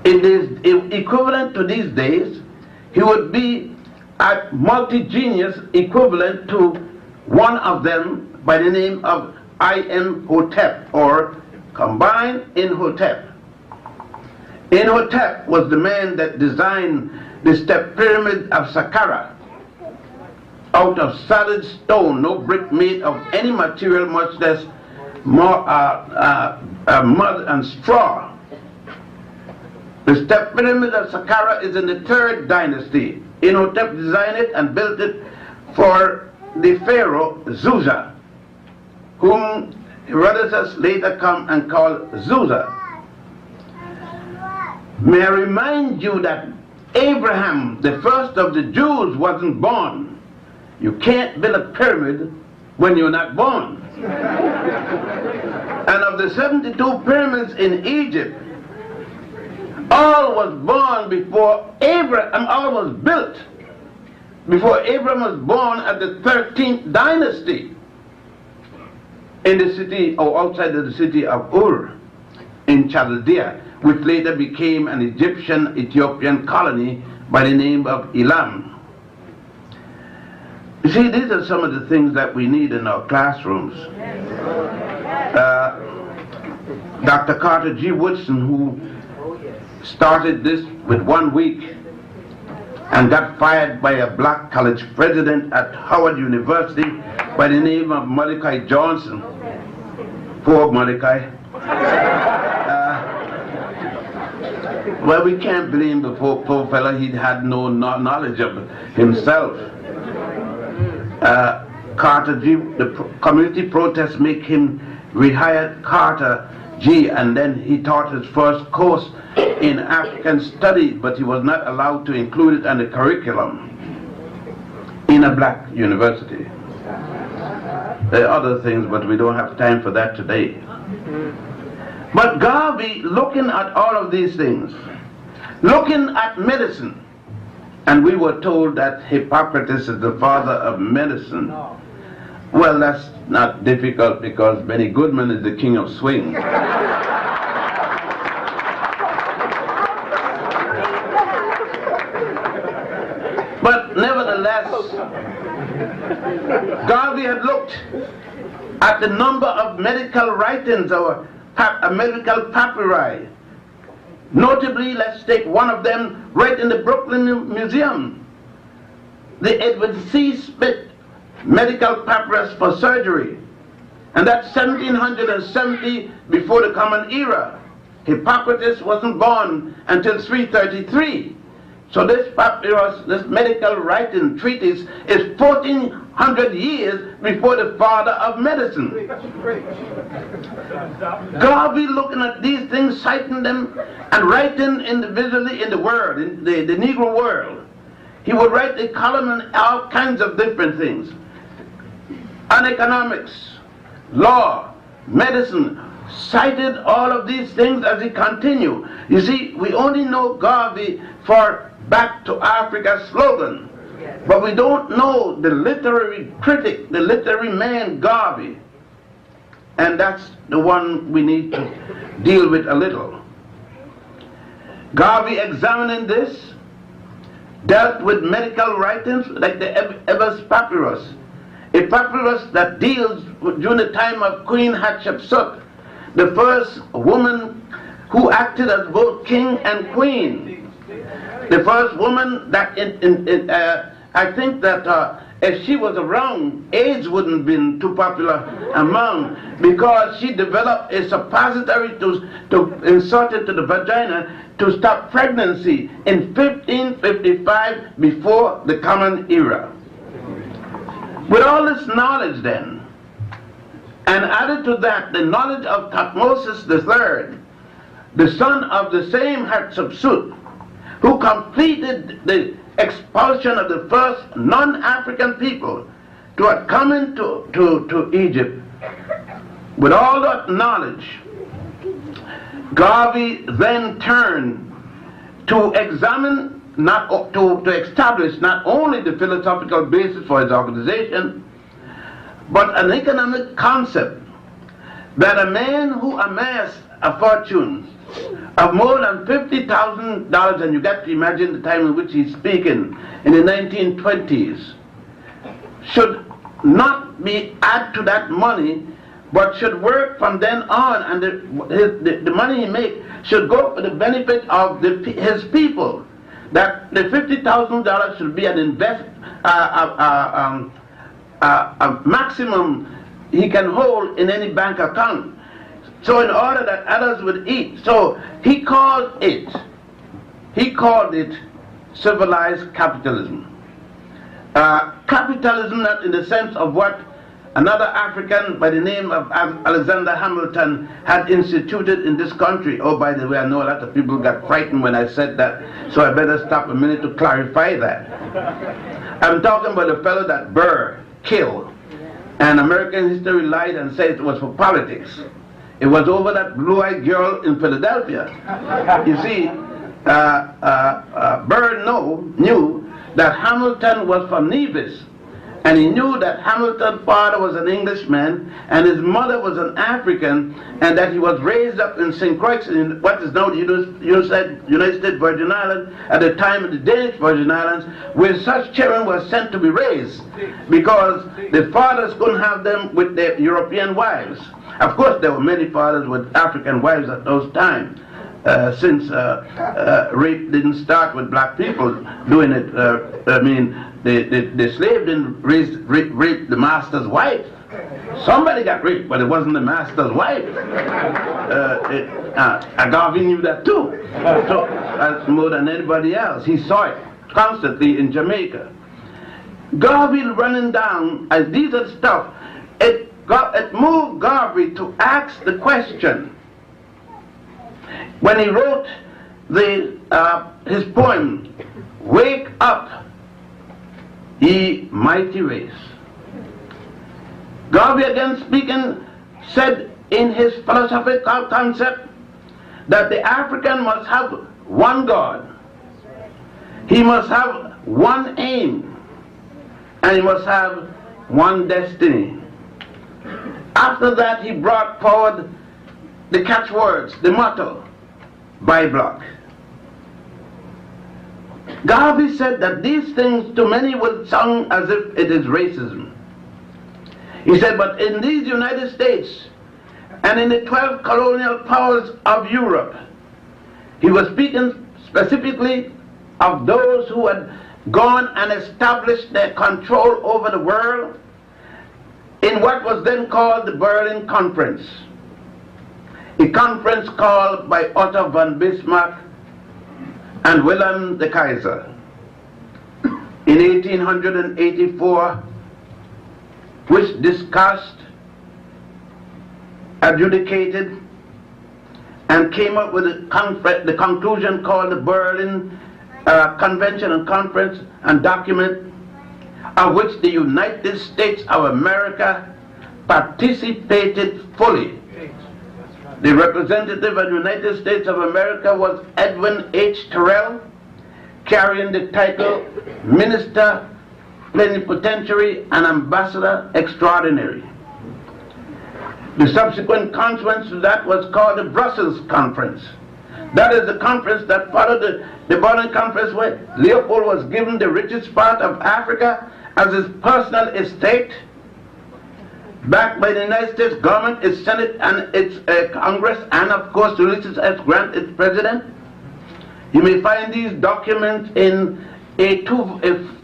It is equivalent to these days. He would be a multi-genius equivalent to one of them by the name of Imhotep, or combined Imhotep. Imhotep was the man that designed the step pyramid of Saqqara out of solid stone, no brick made of any material, much less mud and straw. The step pyramid of Saqqara is in the 3rd dynasty. Imhotep designed it and built it for the pharaoh Zusa, whom Herodotus later come and call Zusa. May I remind you that Abraham, the first of the Jews, wasn't born. You can't build a pyramid when you're not born. And of the 72 pyramids in Egypt, all was born before Abraham, all was built before Abraham was born at the 13th dynasty in the city, or outside of the city of Ur in Chaldea, which later became an Egyptian-Ethiopian colony by the name of Elam. You see, these are some of the things that we need in our classrooms. Dr. Carter G. Woodson, who started this with 1 week and got fired by a black college president at Howard University by the name of Mordecai Johnson. Poor Mordecai. Well, we can't blame the poor fellow. He had no knowledge of himself. Carter G, the community protests make him rehire Carter G, and then he taught his first course in African studies, but he was not allowed to include it in the curriculum in a black university. There are other things, but we don't have time for that today. But Garvey, looking at all of these things, looking at medicine, and we were told that Hippocrates is the father of medicine. Well, that's not difficult because Benny Goodman is the king of swing. But nevertheless, Garvey had looked at the number of medical writings or medical papyri. Notably, let's take one of them right in the Brooklyn Museum, the Edward C. Smith medical papyrus for surgery. And that's 1770 before the Common Era. Hippocrates wasn't born until 333. So this papyrus, this medical writing treatise, is 1400 years before the father of medicine. Garvey looking at these things, citing them, and writing individually in the world, in the Negro world. He would write a column on all kinds of different things. On economics, law, medicine, cited all of these things as he continued. You see, we only know Garvey for Back to Africa slogan, but we don't know the literary critic, the literary man Garvey. And that's the one we need to deal with a little. Garvey, examining this, dealt with medical writings like the Ebers Papyrus, a papyrus that deals with, during the time of Queen Hatshepsut, the first woman who acted as both king and queen, the first woman that I think that if she was around, AIDS wouldn't have been too popular among, because she developed a suppository to insert into the vagina to stop pregnancy in 1555, before the Common Era. With all this knowledge then, and added to that the knowledge of Thutmose III, the son of the same Hatshepsut, who completed the expulsion of the first non-African people to have come into Egypt. With all that knowledge, Garvey then turned to examine, to establish not only the philosophical basis for his organization, but an economic concept that a man who amassed a fortune of more than $50,000, and you got to imagine the time in which he's speaking, in the 1920s, should not be added to that money, but should work from then on, and the money he makes should go for the benefit of his people. That the $50,000 should be an a maximum he can hold in any bank account. So in order that others would eat. So he called it civilized capitalism. Capitalism not in the sense of what another African by the name of Alexander Hamilton had instituted in this country. Oh, by the way, I know a lot of people got frightened when I said that, so I better stop a minute to clarify that. I'm talking about the fellow that Burr killed, and American history lied and said it was for politics. It was over that blue-eyed girl in Philadelphia. You see, Burr knew that Hamilton was from Nevis, and he knew that Hamilton's father was an Englishman and his mother was an African, and that he was raised up in St. Croix, in what is now the United States Virgin Islands, at the time of the Danish Virgin Islands, where such children were sent to be raised, because the fathers couldn't have them with their European wives. Of course, there were many fathers with African wives at those times, since rape didn't start with black people doing it. I mean, the slave didn't rape the master's wife. Somebody got raped, but it wasn't the master's wife. Garvey knew that too. So that's more than anybody else. He saw it constantly in Jamaica. Garvey running down, as these are stuff, it moved Garvey to ask the question. When he wrote his poem, "Wake Up, Ye Mighty Race," Garvey, again speaking, said in his philosophical concept that the African must have one God, he must have one aim, and he must have one destiny. After that, he brought forward the catchwords, the motto, "Buy Block." Garvey said that these things to many would sound as if it is racism. He said, but in these United States and in the 12 colonial powers of Europe, he was speaking specifically of those who had gone and established their control over the world in what was then called the Berlin Conference, a conference called by Otto von Bismarck and Wilhelm the Kaiser in 1884, which discussed, adjudicated, and came up with the conclusion called the Berlin Convention and Conference and document, of which the United States of America participated fully. The representative of the United States of America was Edwin H. Terrell, carrying the title Minister Plenipotentiary and Ambassador Extraordinary. The subsequent conference to that was called the Brussels Conference. That is the conference that followed the Berlin Conference, where Leopold was given the richest part of Africa as his personal estate, backed by the United States government, its Senate and its Congress, and of course Ulysses S. Grant, its president. You may find these documents in a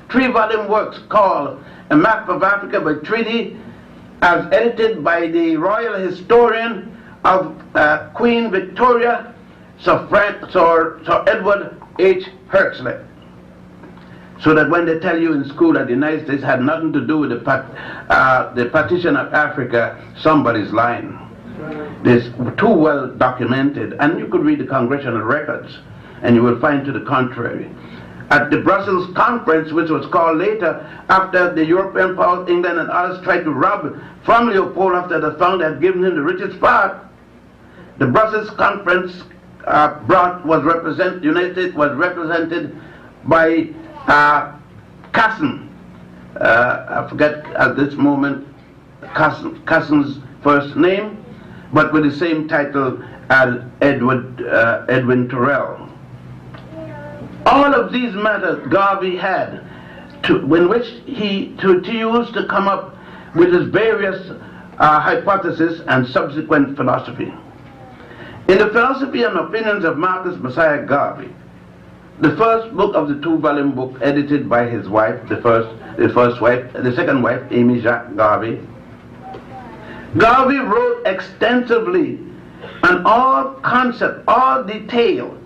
3-volume works called A Map of Africa by Treaty, as edited by the royal historian of Queen Victoria, Sir Edward H. Herxley. So that when they tell you in school that the United States had nothing to do with the partition of Africa, somebody's lying. It's too well documented, and you could read the congressional records, and you will find to the contrary. At the Brussels conference, which was called later, after the European powers, England and others tried to rob from Leopold after the found they had given him the richest part, the Brussels conference United States was represented by Casson. I forget at this moment Casson's first name, but with the same title as Edwin Terrell. All of these matters Garvey had to use to come up with his various hypotheses and subsequent philosophy. In the Philosophy and Opinions of Marcus Messiah Garvey, the first book of the 2-volume book edited by his wife, the second wife, Amy Jacques Garvey, Garvey wrote extensively on all concept, all detail.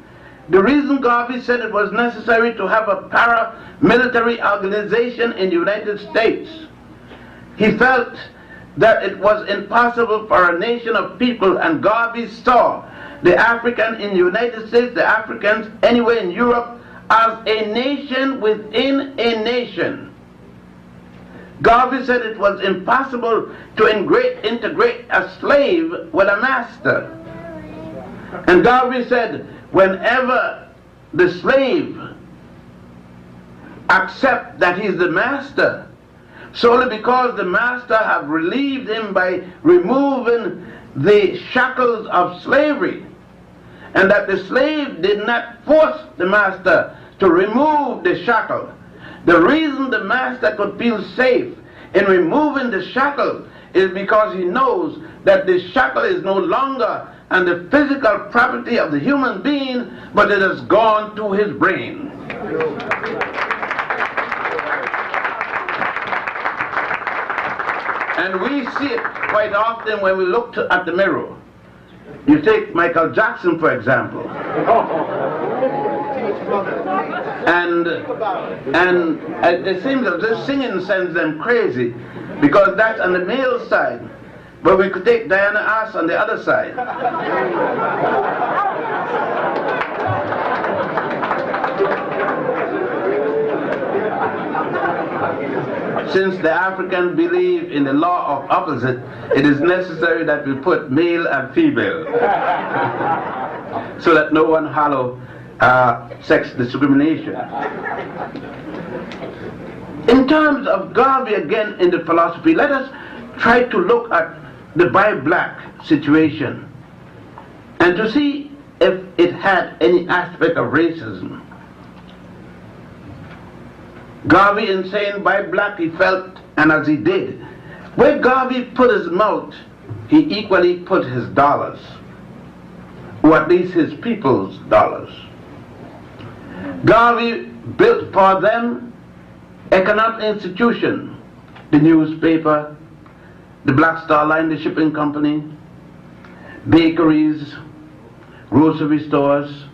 The reason Garvey said it was necessary to have a paramilitary organization in the United States, he felt that it was impossible for a nation of people, and Garvey saw the African in the United States, the Africans anywhere in Europe, as a nation within a nation. Garvey said it was impossible to integrate a slave with a master. And Garvey said, whenever the slave accepts that he's the master, solely because the master have relieved him by removing the shackles of slavery, and that the slave did not force the master to remove the shackle. The reason the master could feel safe in removing the shackle is because he knows that the shackle is no longer and the physical property of the human being, but it has gone to his brain. And we see it quite often when we look at the mirror. You take Michael Jackson, for example. And it seems that this singing sends them crazy, because that's on the male side. But we could take Diana Ross on the other side. Since the Africans believe in the law of opposite, it is necessary that we put male and female so that no one hollow sex discrimination. In terms of Garvey again in the philosophy, let us try to look at the bi-black situation and to see if it had any aspect of racism. Garvey, in saying bi-black, he felt, and as he did, where Garvey put his mouth, he equally put his dollars, or at least his people's dollars. Garvey built for them economic institution, the newspaper, the Black Star Line, the shipping company, bakeries, grocery stores,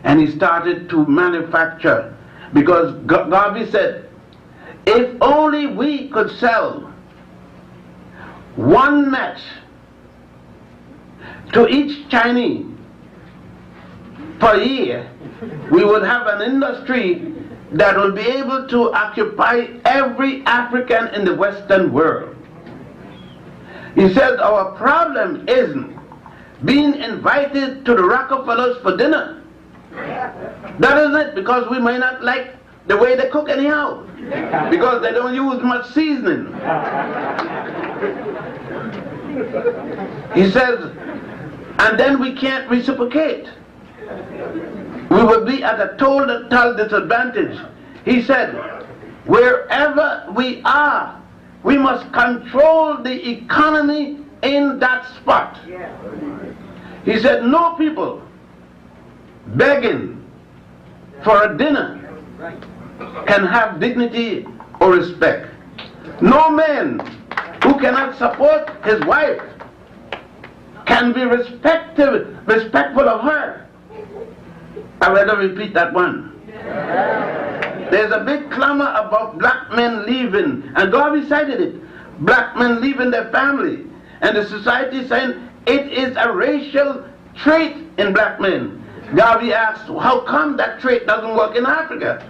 and he started to manufacture, because Garvey said, if only we could sell one match to each Chinese per year, we would have an industry that will be able to occupy every African in the Western world. He said our problem isn't being invited to the Rockefellers for dinner. That is it, because we may not like the way they cook anyhow, because they don't use much seasoning. He says, and then we can't reciprocate. We will be at a total disadvantage. He said, wherever we are, we must control the economy in that spot. He said, no people begging for a dinner can have dignity or respect. No man who cannot support his wife can be respectful of her. I rather repeat that one. There's a big clamor about black men leaving, and Garvey cited it. Black men leaving their family, and the society saying it is a racial trait in black men. Garvey asked, how come that trait doesn't work in Africa?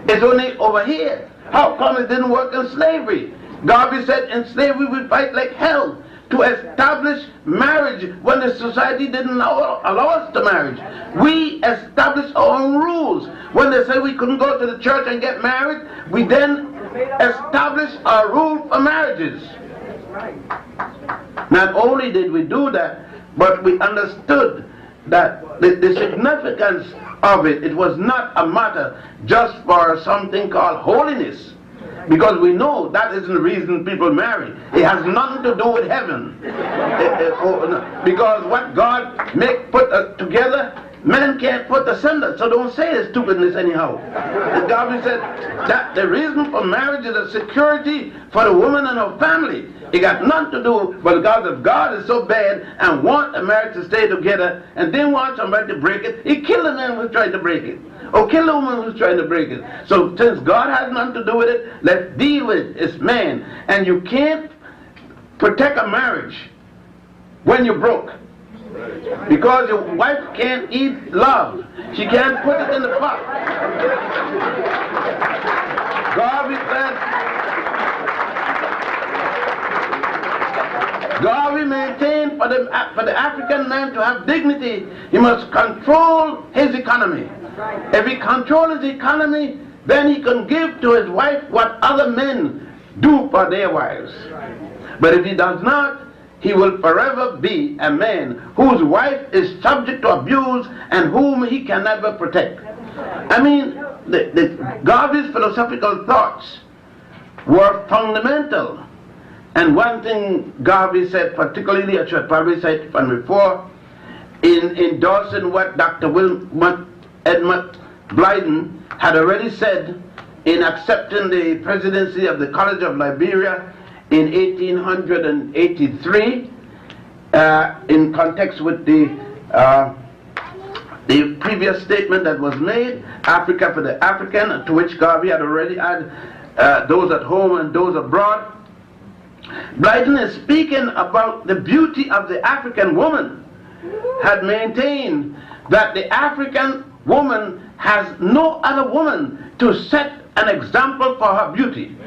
It's only over here. How come it didn't work in slavery? Garvey said in slavery we fight like hell to establish marriage when the society didn't allow us to marry. We established our own rules. When they said we couldn't go to the church and get married, we then established our rule for marriages. Not only did we do that, but we understood that the significance of it, it was not a matter just for something called holiness. Because we know that isn't the reason people marry. It has nothing to do with heaven. Because what God put together, man can't put asunder. So don't say it's stupidness anyhow. Garvey said that the reason for marriage is a security for the woman and her family. It got nothing to do, but because if God is so bad and want a marriage to stay together and then want somebody to break it, he kill the man who's trying to break it. Or kill the woman who's trying to break it. So since God has nothing to do with it, let's deal with it. It's man. And you can't protect a marriage when you're broke. Because your wife can't eat love. She can't put it in the pot. Garvey maintained for the African man to have dignity, he must control his economy. If he controls his economy, then he can give to his wife what other men do for their wives. But if he does not, he will forever be a man whose wife is subject to abuse and whom he can never protect. I mean, Garvey's philosophical thoughts were fundamental. And one thing Garvey said, particularly, I should probably say from before, in endorsing what Dr. Edmund Blyden had already said in accepting the presidency of the College of Liberia in 1883, in context with the previous statement that was made, Africa for the African, to which Garvey had already added those at home and those abroad. Blyden is speaking about the beauty of the African woman, had maintained that the African woman has no other woman to set an example for her beauty.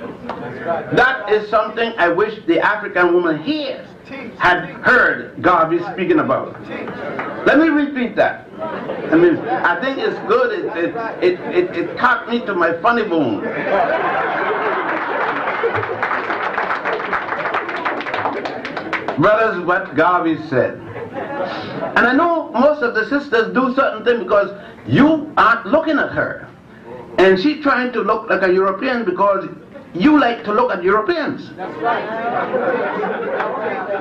That is something I wish the African woman here had heard Garvey speaking about. Let me repeat that. I think it's good. It caught me to my funny bone. Brothers, what Garvey said. And I know most of the sisters do certain things because you aren't looking at her. And she's trying to look like a European because you like to look at Europeans.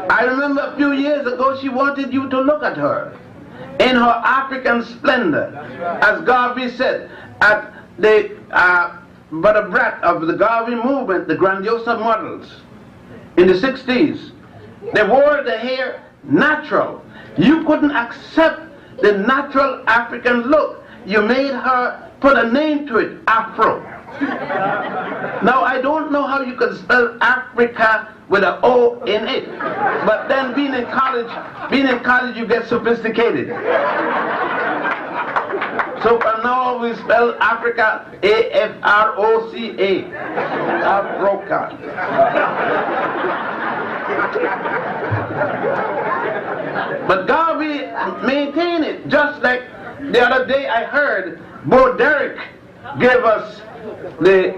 I remember a few years ago she wanted you to look at her in her African splendor. As Garvey said, at the Brother Brat of the Garvey movement, the Grandiosa models, in the 60s, they wore the hair natural. You couldn't accept the natural African look. You made her put a name to it, Afro. Now I don't know how you can spell Africa with an O in it. But then being in college you get sophisticated. So for now we spell Africa A-F-R-O-C-A. Africa. But Garvey maintained it, just like the other day I heard Bo Derek gave us the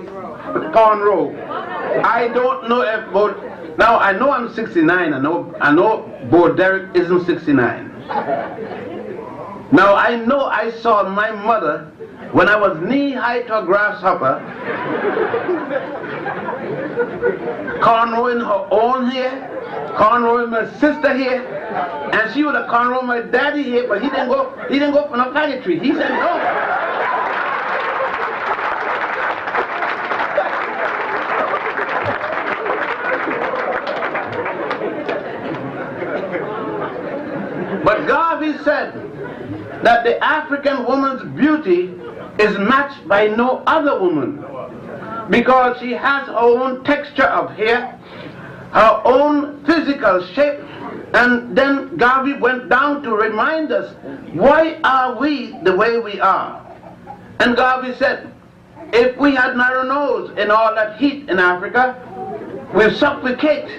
cornrow. I don't know if now I know I'm 69, I know Bo Derek isn't 69. Now I know I saw my mother when I was knee-high to a grasshopper, cornrowing her own hair, cornrowing my sister hair, and she would have cornrowed my daddy hair, but he didn't go for no faggotry. He said no. that the African woman's beauty is matched by no other woman, because she has her own texture of hair, her own physical shape. And then Garvey went down to remind us, why are we the way we are? And Garvey said, if we had narrow nose in all that heat in Africa, we'll suffocate.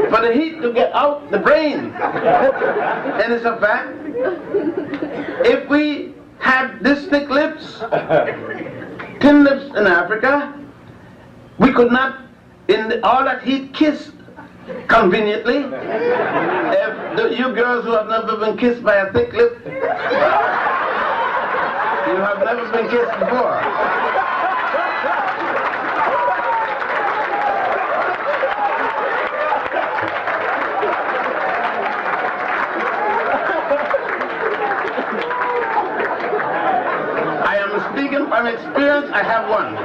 For the heat to get out the brain. And it's a fact. If we had this thick lips, thin lips in Africa, we could not, in all that heat, kiss conveniently. If you girls who have never been kissed by a thick lip, you have never been kissed before. I am speaking from experience. I have one.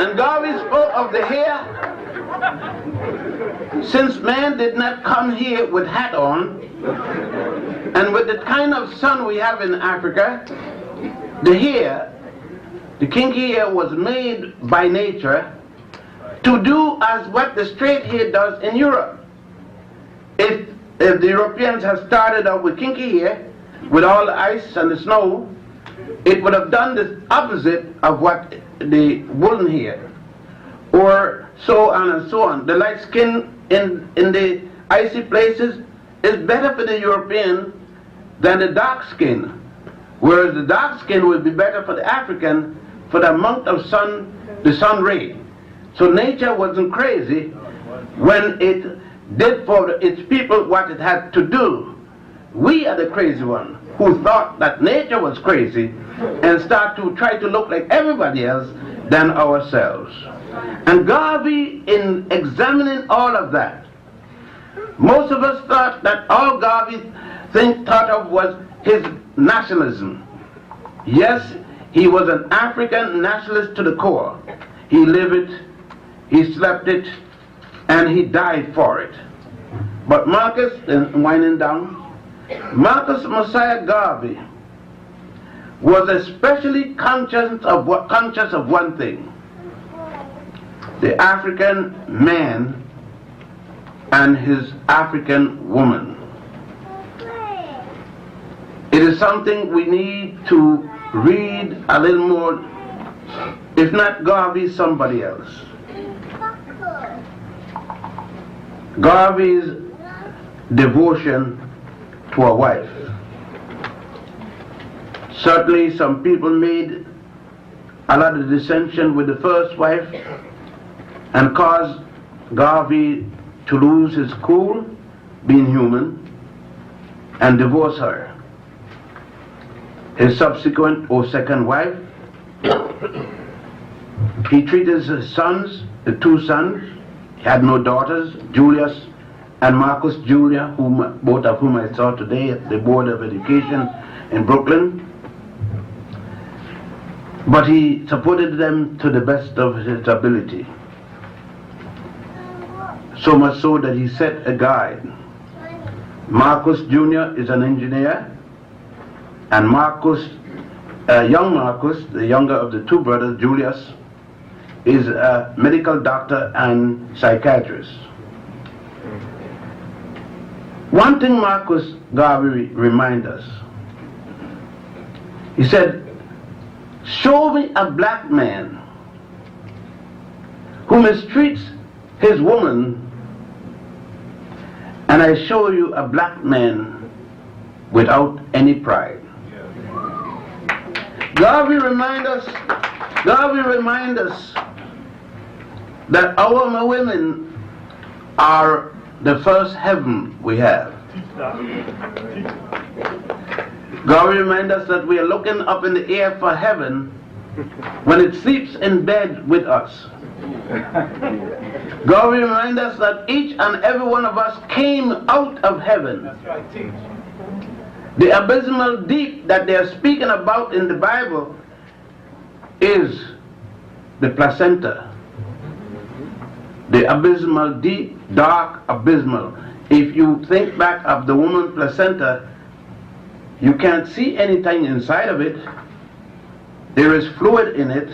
And Garvey spoke of the hair. Since man did not come here with hat on, and with the kind of sun we have in Africa, the hair, the kinky hair, was made by nature to do as what the straight hair does in Europe. If the Europeans had started out with kinky hair, with all the ice and the snow, it would have done the opposite of what the woolen hair, or so on and so on. The light skin in the icy places is better for the European than the dark skin, whereas the dark skin will be better for the African for the amount of sun, the sun ray. So nature wasn't crazy when it did for its people what it had to do. We are the crazy one who thought that nature was crazy and start to try to look like everybody else than ourselves. And Garvey, in examining all of that, most of us thought that all Garvey thought of was his nationalism. Yes, he was an African nationalist to the core. He lived it, he slept it, and he died for it. But Marcus, winding down, Marcus Messiah Garvey was especially conscious of one thing: the African man and his African woman. It is something we need to read a little more, if not Garvey, somebody else. Garvey's devotion to a wife. Certainly some people made a lot of dissension with the first wife and caused Garvey to lose his cool, being human, and divorce her. His subsequent or second wife, he treated his sons, the two sons, he had no daughters, Julius and Marcus Julia, both of whom I saw today at the Board of Education in Brooklyn. But he supported them to the best of his ability. So much so that he set a guide. Marcus Jr. is an engineer, and young Marcus, the younger of the two brothers, Julius, is a medical doctor and psychiatrist. One thing Marcus Garvey reminds us, he said, show me a black man who mistreats his woman, and I show you a black man without any pride. Garvey reminds us that our women are the first heaven we have. Garvey reminds us that we are looking up in the air for heaven when it sleeps in bed with us. Garvey reminds us that each and every one of us came out of heaven. The abysmal deep that they are speaking about in the Bible is the placenta, the the abysmal, deep, dark, abysmal. If you think back of the woman placenta, you can't see anything inside of it. There is fluid in it,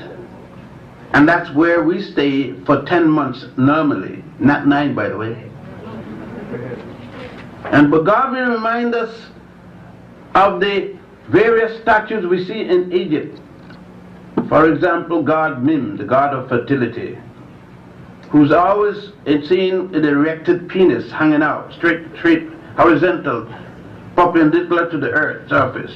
and that's where we stay for 10 months normally, not 9 by the way. But God will remind us of the various statues we see in Egypt. For example, God Mim, the god of fertility, who's always seen an erected penis hanging out, straight, horizontal, perpendicular to the earth surface.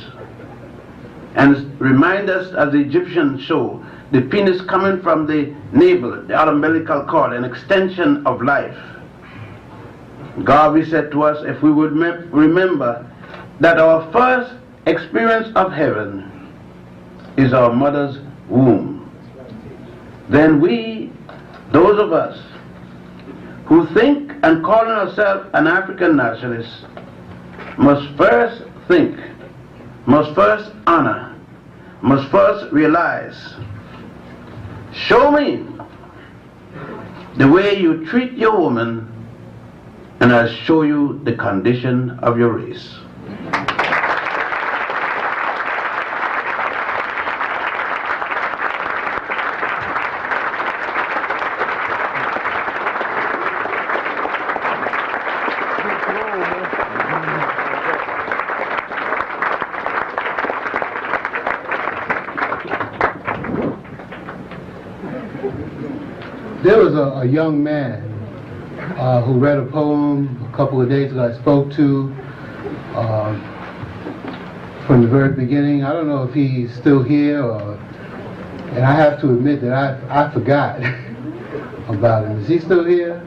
And remind us, as the Egyptians show, the penis coming from the navel, the umbilical cord, an extension of life. God, we said to us, if we would remember that our first experience of heaven is our mother's womb, then we, those of us who think and call ourselves an African nationalist, must first think, must first honor, must first realize, show me the way you treat your woman, and I'll show you the condition of your race. There was a young man who read a poem a couple of days ago I spoke to from the very beginning. I don't know if he's still here, and I have to admit that I forgot about him. Is he still here?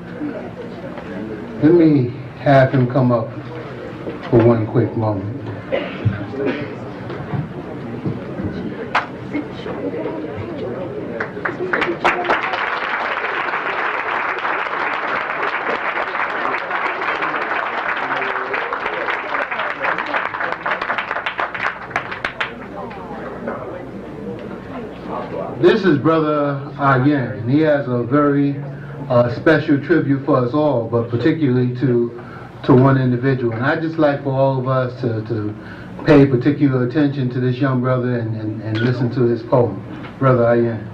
Let me have him come up for one quick moment. This is Brother Yen, and he has a very special tribute for us all, but particularly to one individual. And I'd just like for all of us to pay particular attention to this young brother and listen to his poem. Brother Yen.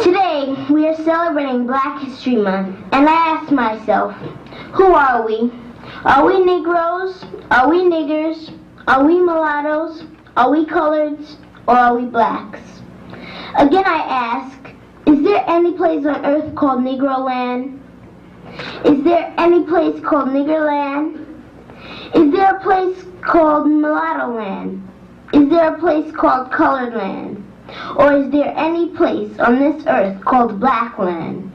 Today, we are celebrating Black History Month, and I asked myself, who are we? Are we Negroes? Are we niggers? Are we mulattoes? Are we coloreds? Or are we blacks? Again I ask, is there any place on earth called Negro land? Is there any place called Nigger land? Is there a place called Mulatto land? Is there a place called Colored land? Or is there any place on this earth called Black land?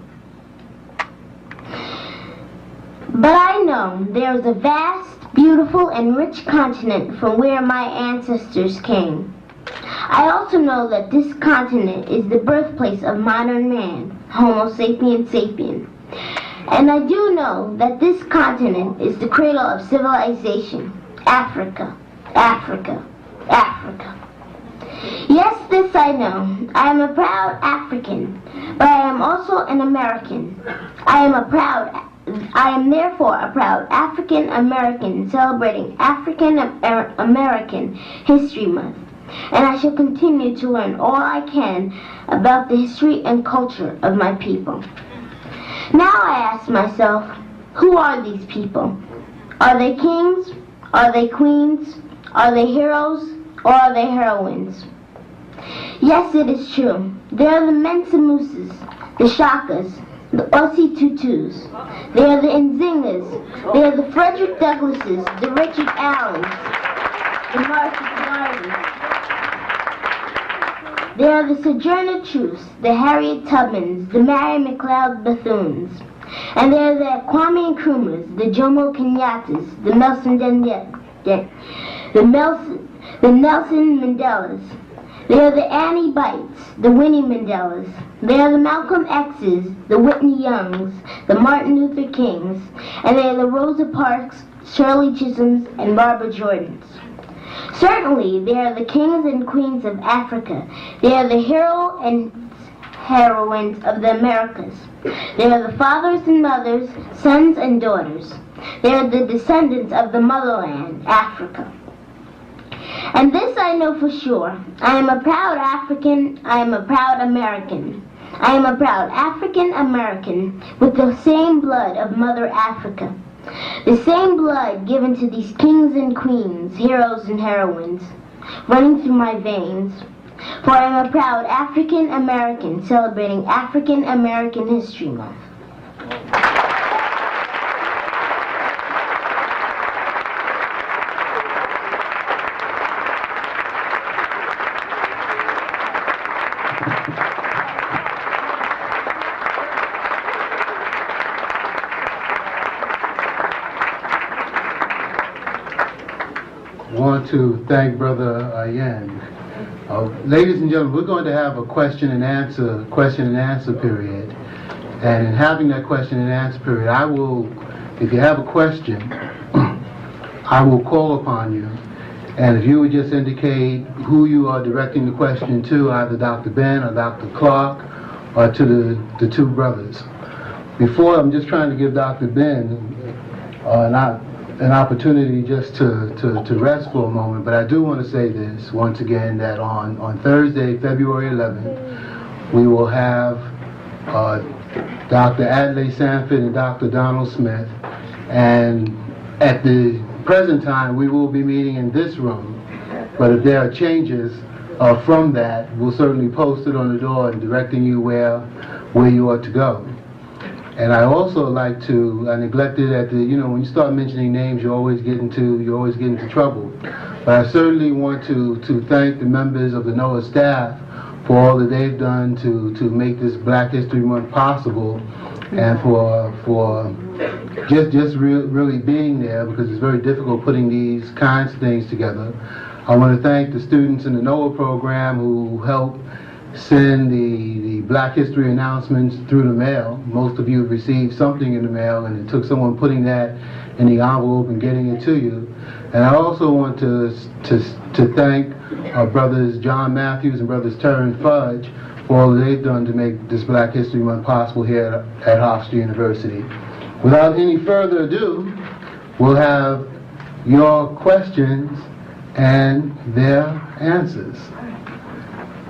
But I know there is a vast, beautiful, and rich continent from where my ancestors came. I also know that this continent is the birthplace of modern man, Homo sapiens sapien. And I do know that this continent is the cradle of civilization, Africa, Africa, Africa. Yes, this I know. I am a proud African, but I am also an American. I am therefore a proud African American celebrating African American History Month. And I shall continue to learn all I can about the history and culture of my people. Now I ask myself, who are these people? Are they kings? Are they queens? Are they heroes? Or are they heroines? Yes, it is true. They are the Mensa Mooses, the Shakas, the Ossie Tutus. They are the Nzingas. They are the Frederick Douglasses, the Richard Allens, the Martha Gardens. They are the Sojourner Truths, the Harriet Tubmans, the Mary McLeod Bethunes. And they are the Kwame Nkrumahs, the Jomo Kenyattas, the the Nelson Mandelas. They are the Annie Bites, the Winnie Mandelas. They are the Malcolm X's, the Whitney Youngs, the Martin Luther Kings. And they are the Rosa Parks, Shirley Chisholms, and Barbara Jordans. Certainly, they are the kings and queens of Africa. They are the hero and heroines of the Americas. They are the fathers and mothers, sons and daughters. They are the descendants of the motherland, Africa. And this I know for sure. I am a proud African. I am a proud American. I am a proud African American with the same blood of Mother Africa. The same blood given to these kings and queens, heroes and heroines, running through my veins. For I am a proud African American celebrating African American History Month. I want to thank Brother Yen. Ladies and gentlemen, we're going to have a question and answer period. And in having that question and answer period, I will, if you have a question, I will call upon you. And if you would just indicate who you are directing the question to, either Dr. Ben or Dr. Clarke, or to the two brothers. Before, I'm just trying to give Dr. Ben an opportunity just to rest for a moment, but I do want to say this once again, that on Thursday, February 11th, we will have Dr. Adlai Sanford and Dr. Donald Smith, and at the present time we will be meeting in this room, but if there are changes from that, we'll certainly post it on the door and directing you where you ought to go. And I also like to, I neglected at the, when you start mentioning names, you always get into trouble. But I certainly want to thank the members of the NOAA staff for all that they've done to make this Black History Month possible, and for just really being there, because it's very difficult putting these kinds of things together. I want to thank the students in the NOAA program who helped send the Black History announcements through the mail. Most of you have received something in the mail, and it took someone putting that in the envelope and getting it to you. And I also want to thank brothers John Matthews and brothers Terry Fudge for all that they've done to make this Black History Month possible here at Hofstra University. Without any further ado, we'll have your questions and their answers.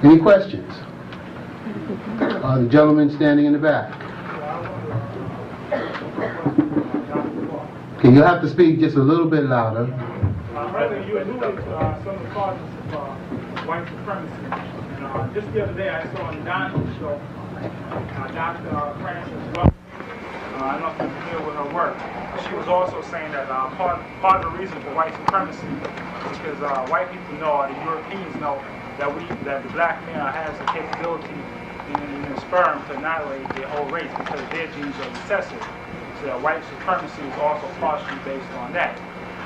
Any questions? The gentleman standing in the back. Okay, you'll have to speak just a little bit louder. Brother, you alluded to some of the causes of white supremacy. And just the other day I saw on the Donald show, Dr. Frances Well. I don't know if you're familiar with her work. She was also saying that part of the reason for white supremacy is because white people know, or the Europeans know, that the black male has the capability in the sperm to annihilate their whole race because their genes are recessive. So that white supremacy is also partially based on that.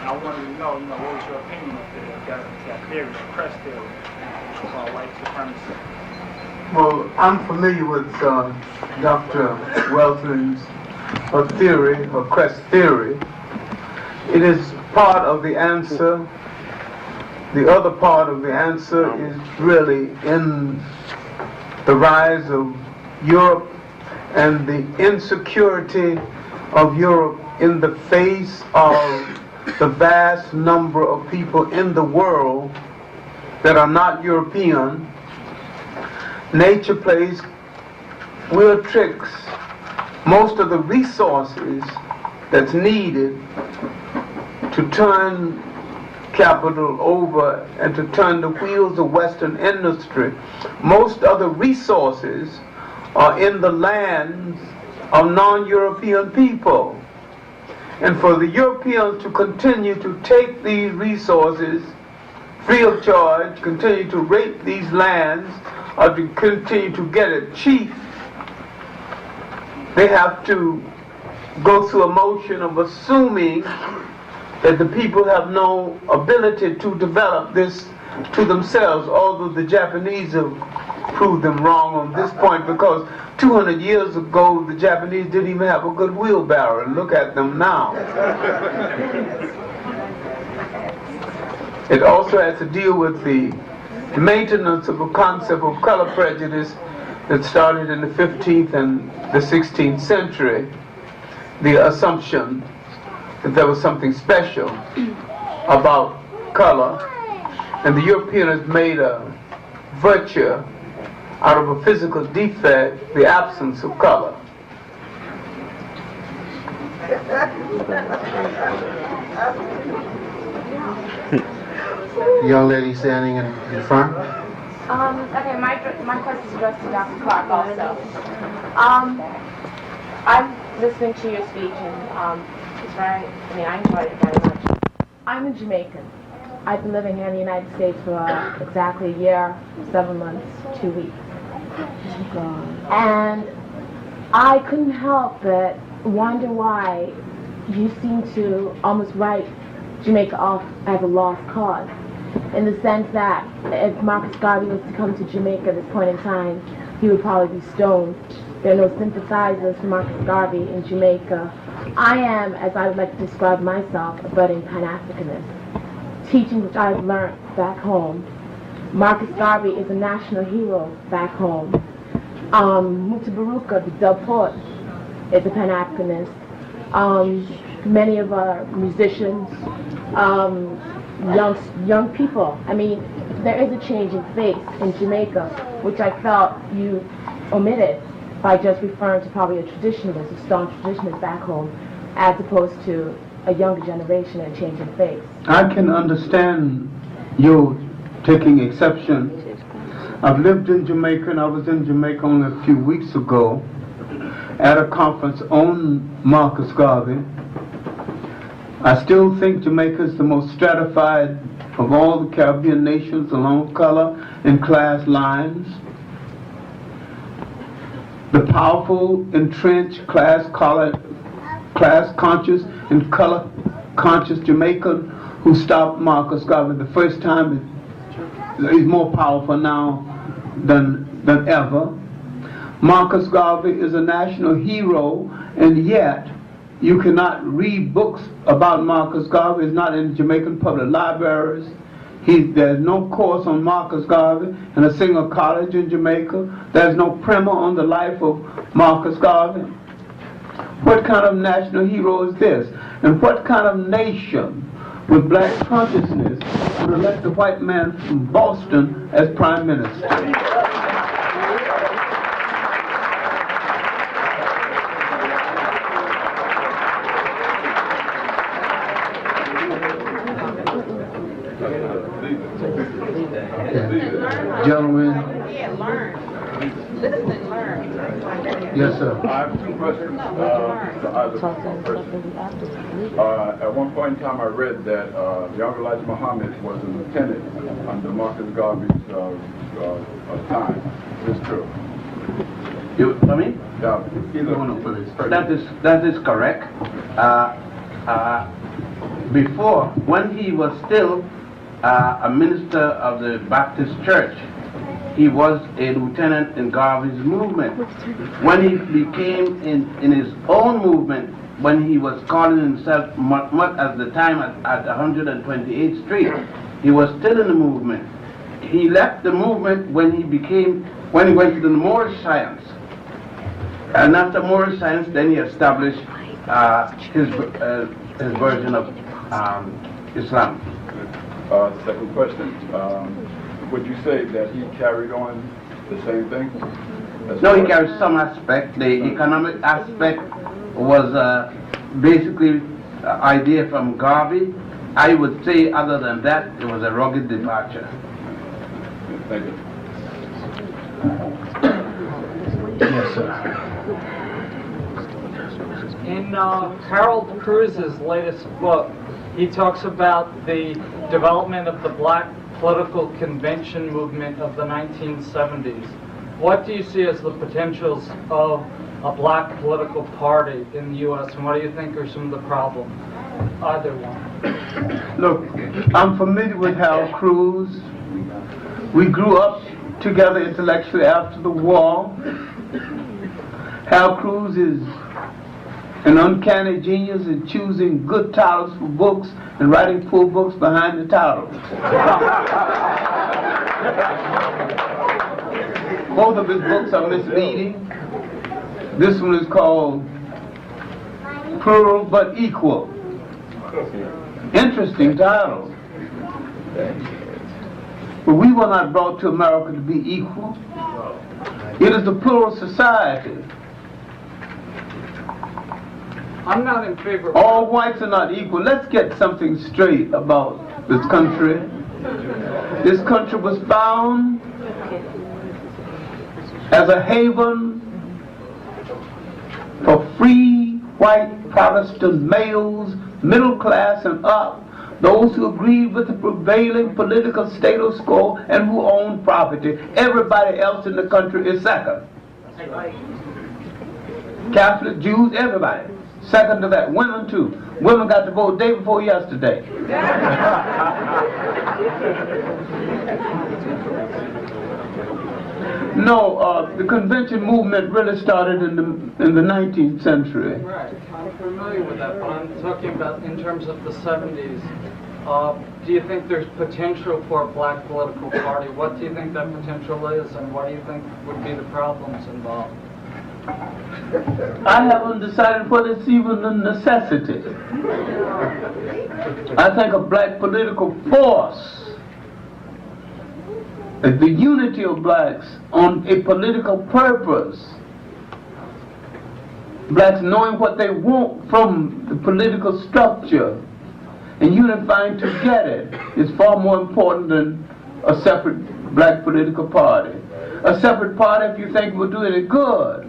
And I wanted to know, what was your opinion of that theory, the crest theory of white supremacy? Well, I'm familiar with Dr. Welton's theory, or crest theory. It is part of the answer. The other part of the answer is really in the rise of Europe and the insecurity of Europe in the face of the vast number of people in the world that are not European. Nature plays weird tricks. Most of the resources that's needed to turn capital over and to turn the wheels of Western industry, most of the resources are in the lands of non-European people. And for the Europeans to continue to take these resources free of charge, continue to rape these lands, or to continue to get it cheap, they have to go through a motion of assuming that the people have no ability to develop this to themselves, although the Japanese have proved them wrong on this point, because 200 years ago the Japanese didn't even have a good wheelbarrow. Look at them now. It also has to deal with the maintenance of a concept of color prejudice that started in the 15th and the 16th century. The assumption that there was something special about color, and the European has made a virtue out of a physical defect, the absence of color. Young lady standing in front. Okay, my question is addressed to Dr. Clarke also. I'm listening to your speech and it's I enjoyed it very much. I'm a Jamaican. I've been living here in the United States for exactly a year, 7 months, 2 weeks. And I couldn't help but wonder why you seem to almost write Jamaica off as a lost cause. In the sense that if Marcus Garvey was to come to Jamaica at this point in time, he would probably be stoned. There are no sympathizers for Marcus Garvey in Jamaica. I am, as I would like to describe myself, a budding Pan-Africanist. Teaching which I've learned back home. Marcus Garvey is a national hero back home. Mutabaruka, the dub poet, is a Pan-Africanist. Many of our musicians, young people. I mean, there is a change in face in Jamaica, which I felt you omitted by just referring to probably a traditionalist, a staunch traditionalist back home, as opposed to a younger generation and a change in face. I can understand you taking exception. I've lived in Jamaica, and I was in Jamaica only a few weeks ago at a conference on Marcus Garvey. I still think Jamaica is the most stratified of all the Caribbean nations along color and class lines. The powerful, entrenched, class conscious and color conscious Jamaican who stopped Marcus Garvey the first time is more powerful now than ever. Marcus Garvey is a national hero, and yet you cannot read books about Marcus Garvey. It's not in Jamaican public libraries. There's no course on Marcus Garvey in a single college in Jamaica. There's no primer on the life of Marcus Garvey. What kind of national hero is this? And what kind of nation with black consciousness would elect a white man from Boston as prime minister? Gentlemen. Yes, sir. I have two questions. At one point in time, I read that the Honorable Elijah Muhammad was a lieutenant under Marcus Garvey's time. Is this true? You, I mean? Yeah. That is correct. Before, when he was still a minister of the Baptist Church, he was a lieutenant in Garvey's movement. When he became in his own movement, when he was calling himself Mut at the time at 128th Street, he was still in the movement. He left the movement when he went to the Moorish Science. And after Moorish Science, then he established his version of Islam. Second question. Would you say that he carried on the same thing? No, he carried some aspect. The economic aspect was basically idea from Garvey. I would say other than that, it was a rugged departure. Thank you. Yes, sir. In Harold Cruz's latest book, he talks about the development of the black political convention movement of the 1970s. What do you see as the potentials of a black political party in the U.S., and what do you think are some of the problems? Either one. Look, I'm familiar with Harold Cruz. We grew up together intellectually after the war. Harold Cruz is an uncanny genius in choosing good titles for books and writing full books behind the titles. Both of his books are misleading. This one is called Plural But Equal. Interesting title. But we were not brought to America to be equal. It is a plural society. I'm not in favor of... All whites are not equal. Let's get something straight about this country. This country was found as a haven for free white Protestant males, middle class and up, those who agreed with the prevailing political status quo and who owned property. Everybody else in the country is second. Catholic, Jews, everybody. Second to that. Women too. Women got to vote day before yesterday. No, the convention movement really started in the 19th century. Right, I'm familiar with that, but I'm talking about in terms of the 70s. Do you think there's potential for a black political party? What do you think that potential is, and what do you think would be the problems involved? I haven't decided whether it's even a necessity. I think a black political force, the unity of blacks on a political purpose, blacks knowing what they want from the political structure and unifying to get it, is far more important than a separate black political party. A separate party, if you think will do any good,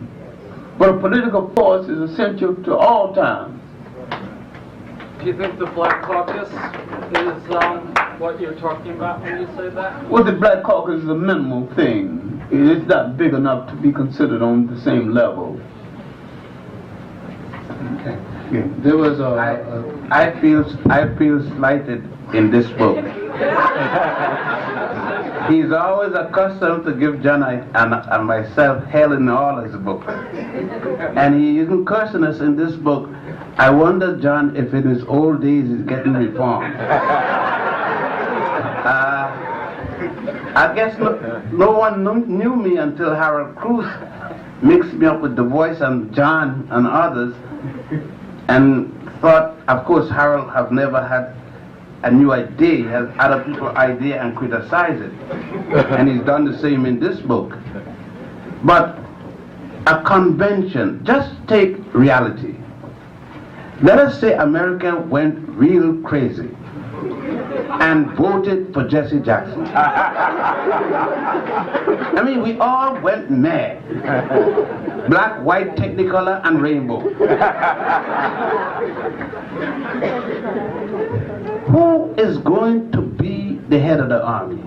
but a political force is essential to all time. Do you think the Black Caucus is what you're talking about when you say that? Well, the Black Caucus is a minimal thing. It's not big enough to be considered on the same level. Okay. Yeah. There was I feel slighted in this book. He's always accustomed to give John and myself hell in all his books. And he isn't cursing us in this book. I wonder, John, if in his old days he's getting reformed. I guess no one knew me until Harold Cruz mixed me up with The Voice and John and others, and thought, of course, Harold have never had a new idea. He has other people's idea and criticize it. And he's done the same in this book. But a convention, just take reality. Let us say America went real crazy and voted for Jesse Jackson. I mean, we all went mad. Black, white, technicolor, and rainbow. Who is going to be the head of the army?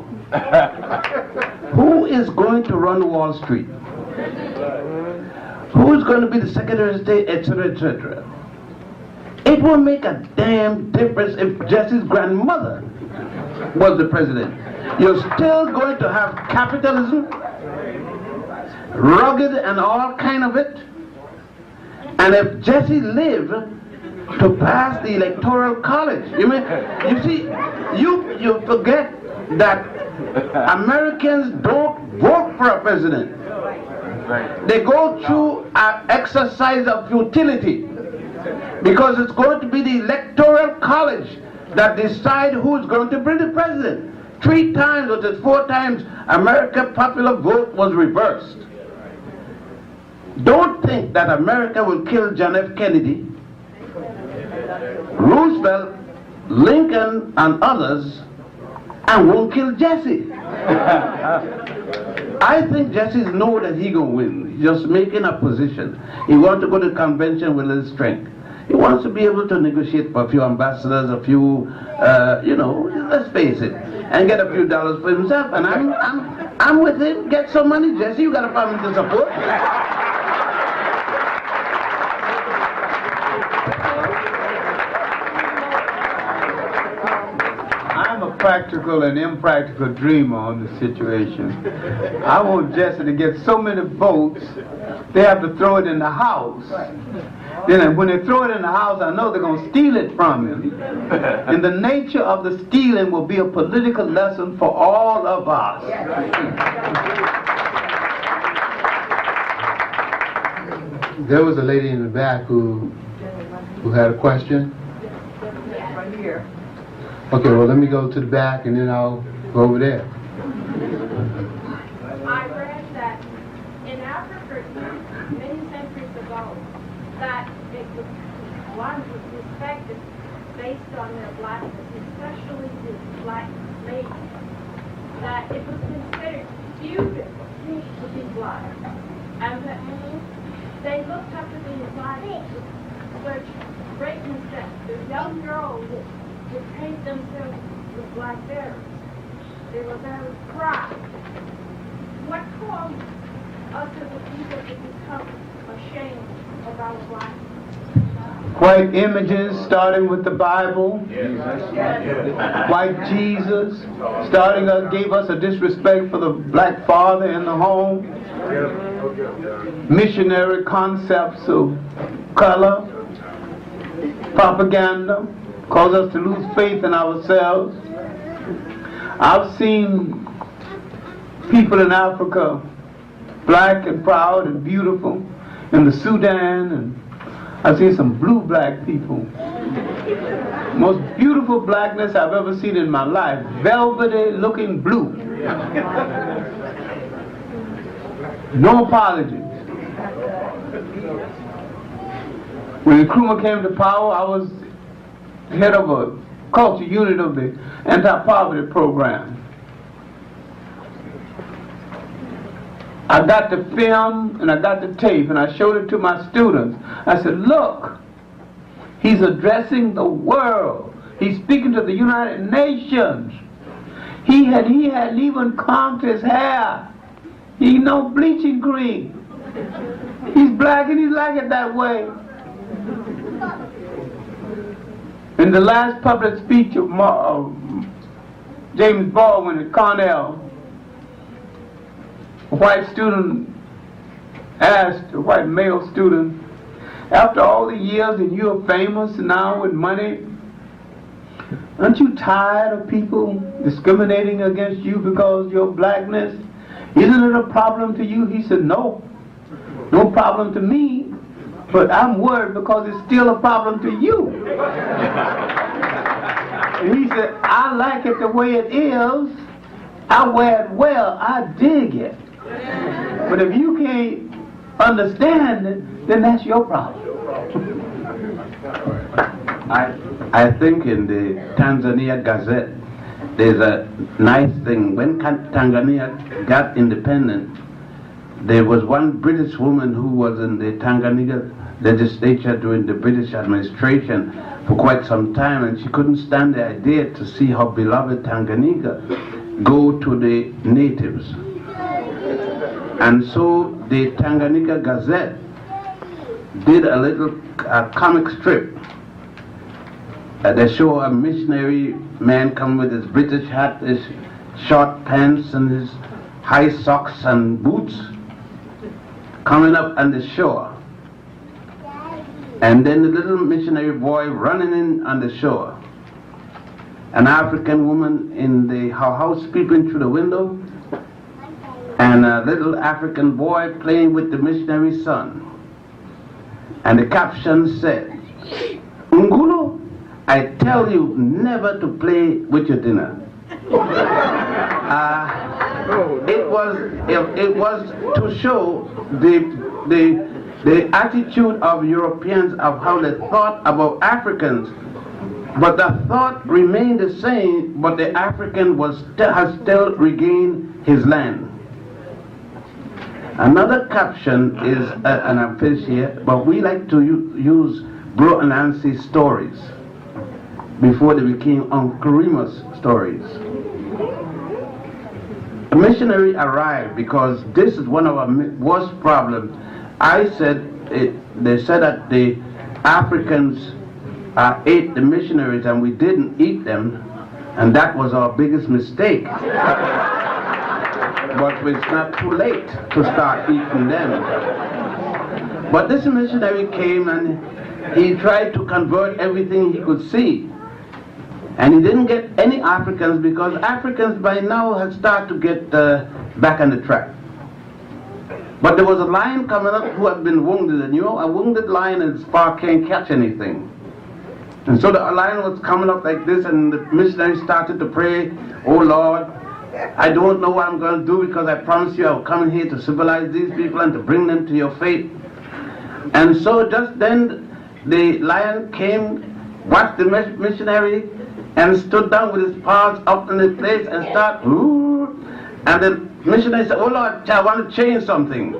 Who is going to run Wall Street? Who is going to be the Secretary of State, etc., etc.? It will make a damn difference if Jesse's grandmother was the president. You're still going to have capitalism, rugged and all kind of it. And if Jesse lived to pass the electoral college, you see, you forget that Americans don't vote for a president. They go through an exercise of futility, because it's going to be the electoral college that decide who's going to be the president. 3 times or just 4 times, American popular vote was reversed. Don't think that America will kill John F. Kennedy, Roosevelt, Lincoln, and others, and won't kill Jesse. I think Jesse knows that he gonna win. He's just making a position. He wants to go to the convention with his strength. He wants to be able to negotiate for a few ambassadors, a few, let's face it, and get a few dollars for himself. And I'm with him. Get some money, Jesse. You got a family to support. I'm a practical and impractical dreamer on the situation. I want Jesse to get so many votes they have to throw it in the house. Then when they throw it in the house, I know they're going to steal it from him. And the nature of the stealing will be a political lesson for all of us. There was a lady in the back who had a question. Right here. Okay, well, let me go to the back and then I'll go over there. I read that in Africa, many centuries ago, that one was respected based on their blackness, especially the black ladies, that it was considered beautiful to be black. And that they looked up to these blacks with such greatness that the young girls would paint themselves with black berries. They were very proud. What caused us as a people to become ashamed of our blackness? White images starting with the Bible. White Jesus gave us a disrespect for the black father in the home. Missionary concepts of color, propaganda, cause us to lose faith in ourselves. I've seen people in Africa, black and proud and beautiful, in the Sudan, and I've seen some blue black people. Most beautiful blackness I've ever seen in my life, velvety looking blue. No apologies. When Nkrumah came to power, I was head of a culture unit of the anti-poverty program. I got the film and I got the tape and I showed it to my students. I said, look, he's addressing the world. He's speaking to the United Nations. He hadn't even combed his hair. He no bleaching cream. He's black and he like it that way. In the last public speech of James Baldwin at Cornell, a white student asked a white male student, after all the years and you're famous now with money, aren't you tired of people discriminating against you because of your blackness? Isn't it a problem to you? He said, no problem to me, but I'm worried because it's still a problem to you. And he said, I like it the way it is. I wear it well. I dig it. But if you can't understand it, then that's your problem. I think in the Tanzania Gazette, there's a nice thing. When Tanzania got independent, there was one British woman who was in the Tanganyika legislature during the British administration for quite some time, and she couldn't stand the idea to see her beloved Tanganyika go to the natives. And so the Tanganyika Gazette did a little comic strip. They show a missionary man come with his British hat, his short pants and his high socks and boots coming up on the shore. And then the little missionary boy running in on the shore. An African woman in her house peeping through the window, and a little African boy playing with the missionary's son. And the caption said, Ngulu, I tell you never to play with your dinner. It was to show the attitude of Europeans of how they thought about Africans, but the thought remained the same, but the African has still regained his land. Another caption is, and I'm finished here, but we like to use Bro and Nancy's stories before they became Uncle Remus stories. A missionary arrived because this is one of our worst problems. They said that the Africans ate the missionaries and we didn't eat them, and that was our biggest mistake. But it's not too late to start eating them. But this missionary came and he tried to convert everything he could see. And he didn't get any Africans, because Africans by now had started to get back on the track. But there was a lion coming up who had been wounded, and you know, a wounded lion in spark can't catch anything. And so the lion was coming up like this, and the missionary started to pray, "Oh Lord, I don't know what I'm going to do, because I promised you I'll come here to civilize these people and to bring them to your faith." And so just then the lion came, watched the missionary, and stood down with his paws up in his place and started, "Ooh." And the missionary said, "Oh Lord, I want to change something.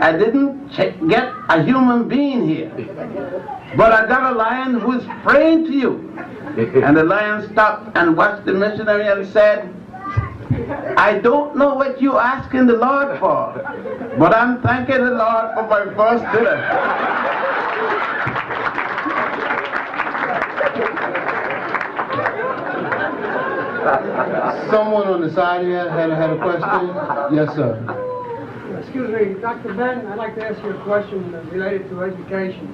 I didn't get a human being here, but I got a lion who is praying to you." And the lion stopped and watched the missionary and said, "I don't know what you're asking the Lord for, but I'm thanking the Lord for my first dinner." Someone on the side here had a question? Yes, sir. Excuse me, Dr. Ben, I'd like to ask you a question related to education.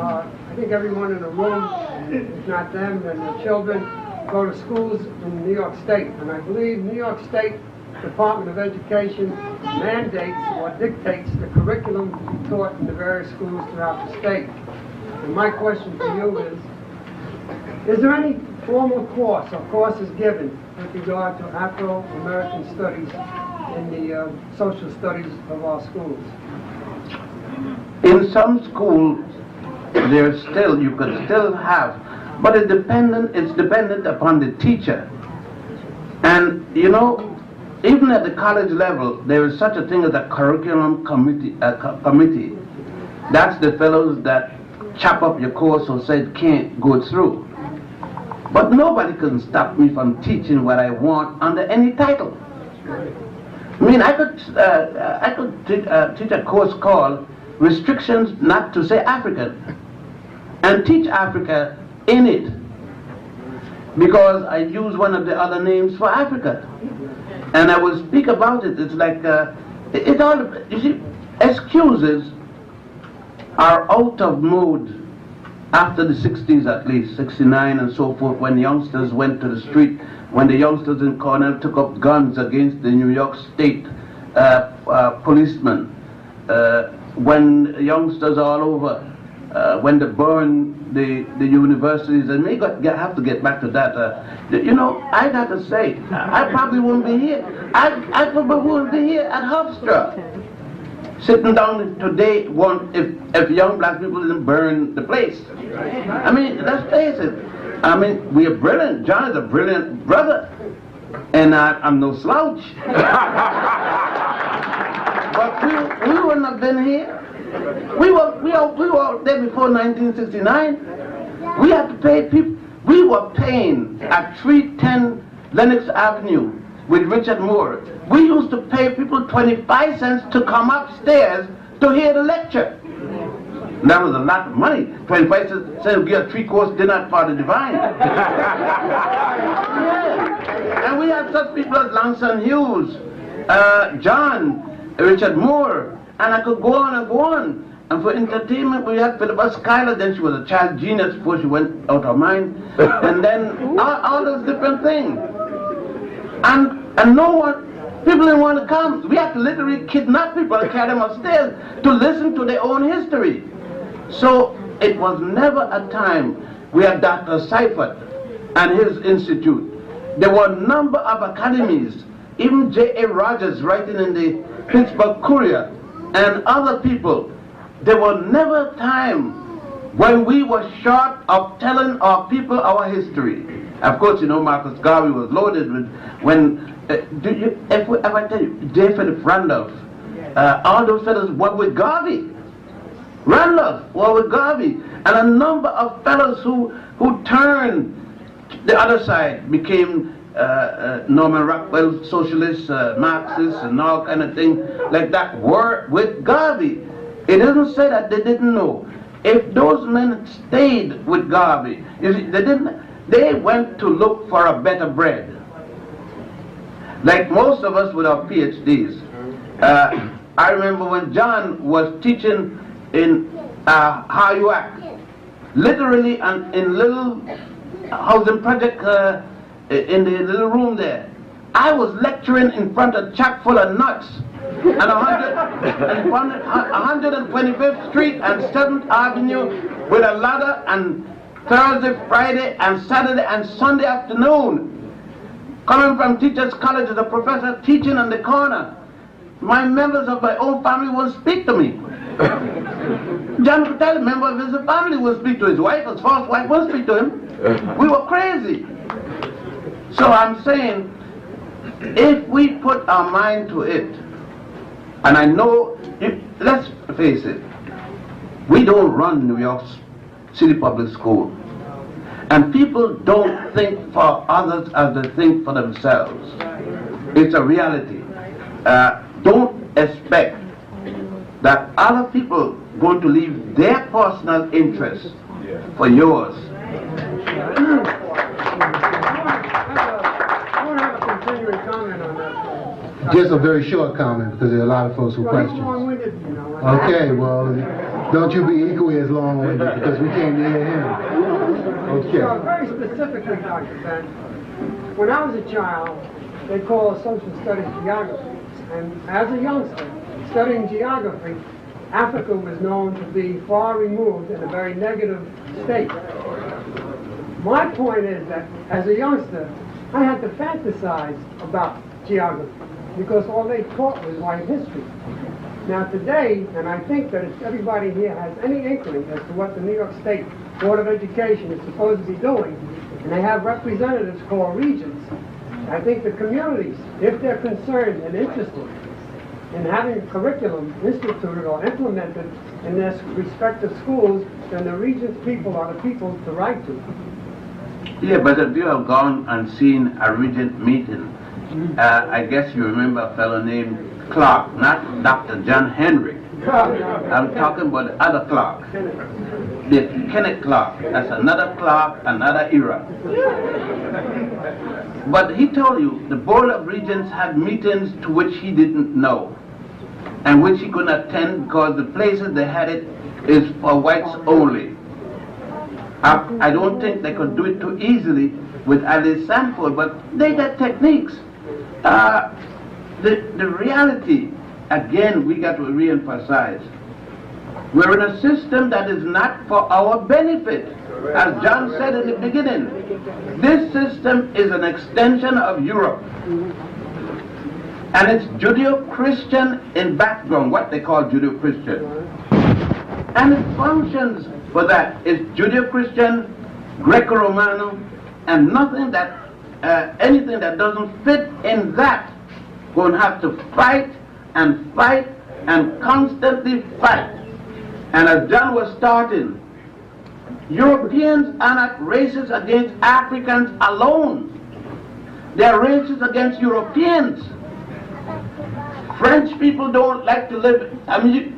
I think everyone in the room, if not them, then their children, go to schools in New York State. And I believe New York State Department of Education mandates or dictates the curriculum to be taught in the various schools throughout the state. And my question to you is there any formal course or courses given with regard to Afro-American studies in the social studies of our schools? In some schools, you could still have, but it's dependent upon the teacher. And you know, even at the college level, there is such a thing as a curriculum committee. That's the fellows that chop up your course or say it can't go through. But nobody can stop me from teaching what I want under any title. I mean, I could teach a course called Restrictions Not to Say African, and teach Africa in it, because I use one of the other names for Africa, and I will speak about it. It's like you see, excuses are out of mode after the 60s, at least 69 and so forth, when youngsters went to the street, when the youngsters in Cornell took up guns against the New York State policemen, when youngsters all over, when they burned the universities, and we have to get back to that. You know, I got to say, I probably wouldn't be here. I probably wouldn't be here at Hofstra, sitting down today, if young black people didn't burn the place. I mean, let's face it. I mean, we are brilliant. John is a brilliant brother, and I'm no slouch. But we wouldn't have been here. We were there before 1969. We had to pay people. We were paying at 310 Lenox Avenue with Richard Moore. We used to pay people 25 cents to come upstairs to hear the lecture. And that was a lot of money. 25 cents to get a 3-course dinner for the divine. Yeah. And we had such people as Langston Hughes, John, Richard Moore, and I could go on and go on. And for entertainment, we had Philippa Schuyler. Then she was a child genius before she went out of mind. And then all those different things. And no one, people didn't want to come. We had to literally kidnap people and carry them upstairs to listen to their own history. So it was never a time. We had Dr. Seifert and his institute. There were a number of academies. Even J.A. Rogers writing in the Pittsburgh Courier and other people. There was never a time when we were short of telling our people our history. Of course, you know, Marcus Garvey was loaded with, when, if I tell you, J. Philip Randolph, all those fellows were with Garvey. Randolph were with Garvey. And a number of fellows who turned the other side, became Norman Rockwell, socialists, Marxists, and all kind of things like that, were with Garvey. It doesn't say that they didn't know. If those men stayed with Garvey, you see, they went to look for a better bread. Like most of us with our PhDs. I remember when John was teaching in how you act. Literally, in little housing project in the little room there, I was lecturing in front of chock full of nuts and 125th Street and 7th Avenue with a ladder, and Thursday, Friday, and Saturday and Sunday afternoon. Coming from teachers' college as a professor teaching on the corner. My members of my own family won't speak to me. John could tell a member of his family will speak to his wife, his first wife won't speak to him. We were crazy. So I'm saying, if we put our mind to it, and I know, let's face it, we don't run New York City Public School. And people don't think for others as they think for themselves. It's a reality. Don't expect that other people going to leave their personal interests for yours. I want to have a continuing comment on that. Just a very short comment, because there are a lot of folks who Well, he's question. long-winded, you know. Okay, well, don't you be equally as long-winded, because we came to hear him. Okay. So, very specifically, Dr. Ben, when I was a child, they called social studies geography. And as a youngster, studying geography, Africa was known to be far removed in a very negative state. My point is that as a youngster, I had to fantasize about geography because all they taught was white history. Now today, and I think that if everybody here has any inkling as to what the New York State Board of Education is supposed to be doing, and they have representatives called regents, I think the communities, if they're concerned and interested in having a curriculum instituted or implemented in their respective schools, then the regents people are the people to write to. Yeah, but if you have gone and seen a regent meeting, I guess you remember a fellow named Clarke, not Dr. John Henrik. I'm talking about the other Clarke. The Kenneth Clarke. That's another Clarke, another era. But he told you the Board of Regents had meetings to which he didn't know, and which he couldn't attend because the places they had it is for whites only. I don't think they could do it too easily with Alice Sanford, but they got techniques. The reality, again, we got to re-emphasize. We're in a system that is not for our benefit. As John said in the beginning, this system is an extension of Europe. And it's Judeo-Christian in background, what they call Judeo-Christian. And it functions for that. It's Judeo-Christian, Greco-Romano, and nothing that, anything that doesn't fit in that, going to have to fight and fight and constantly fight. And as John was starting, Europeans are not racist against Africans alone. They are racist against Europeans. French people don't like to live. I mean,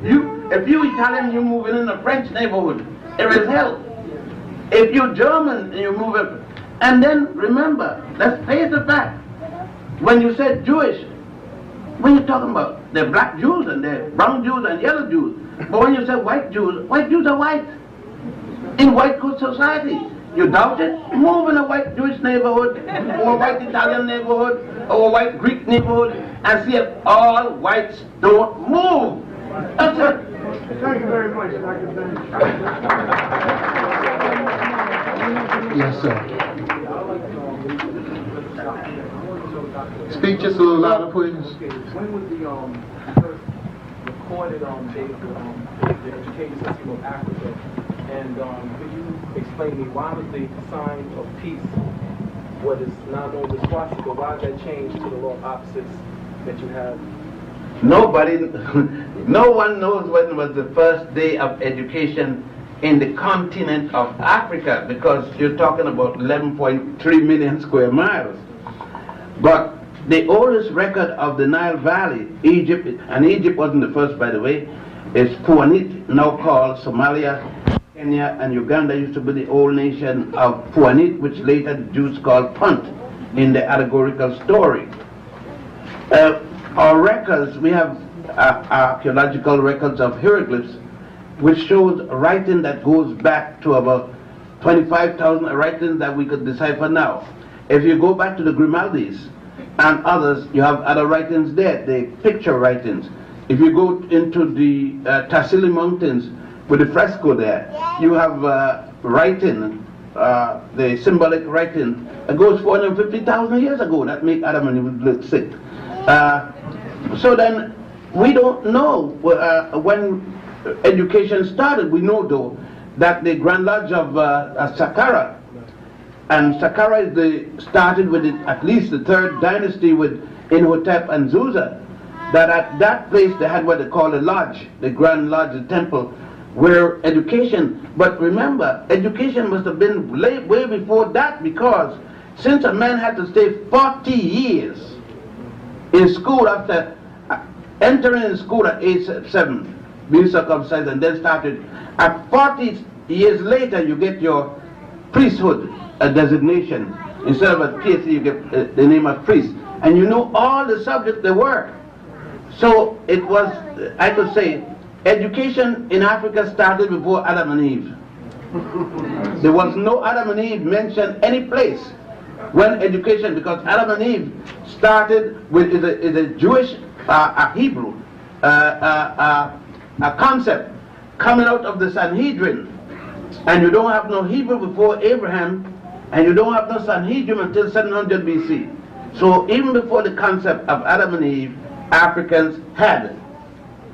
if you Italian, you're moving in a French neighborhood, it is hell. If you're German, you move it. And then remember, let's face the fact. When you said Jewish, what are you talking about? They're black Jews and they're brown Jews and yellow Jews. But when you say white Jews are white. In white good society. You doubt it? Move in a white Jewish neighborhood, or a white Italian neighborhood, or a white Greek neighborhood, and see if all whites don't move. That's it. Thank you very much, Dr. Ben. Yes, sir. Speak just a little louder, please. When was the first recorded date of the education system of Africa? And could you explain to me why was the sign of peace, what is now known as swastika, why did that change to the law of opposites that you have? Nobody, no one knows when was the first day of education in the continent of Africa, because you're talking about 11.3 million square miles. But the oldest record of the Nile Valley, Egypt, and Egypt wasn't the first, by the way, is Puanit, now called Somalia. Kenya and Uganda used to be the old nation of Puanit, which later the Jews called Punt in the allegorical story. Our records, we have archaeological records of hieroglyphs which shows a writing that goes back to about 25,000 writings that we could decipher now. If you go back to the Grimaldis and others, you have other writings there, the picture writings. If you go into the Tassili Mountains with the fresco there, you have writing, the symbolic writing that goes 450,000 years ago that make Adam and Eve look sick. So then, we don't know when education started. We know though that the Grand Lodge of Saqqara, and Saqqara is started with at least the 3rd dynasty with Imhotep and Zusa, that at that place they had what they call a lodge, the Grand Lodge, the temple, where education, but remember, education must have been way before that, because since a man had to stay 40 years in school after entering school at age 7, being circumcised, and then started, at 40 years later you get your priesthood designation. Instead of a PhD you get the name of priest, and you know all the subjects there were. So it was, I could say, education in Africa started before Adam and Eve. There was no Adam and Eve mentioned any place when education, because Adam and Eve started with is a Jewish, a Hebrew, a concept coming out of the Sanhedrin, and you don't have no Hebrew before Abraham, and you don't have no Sanhedrin until 700 BC. So even before the concept of Adam and Eve, Africans had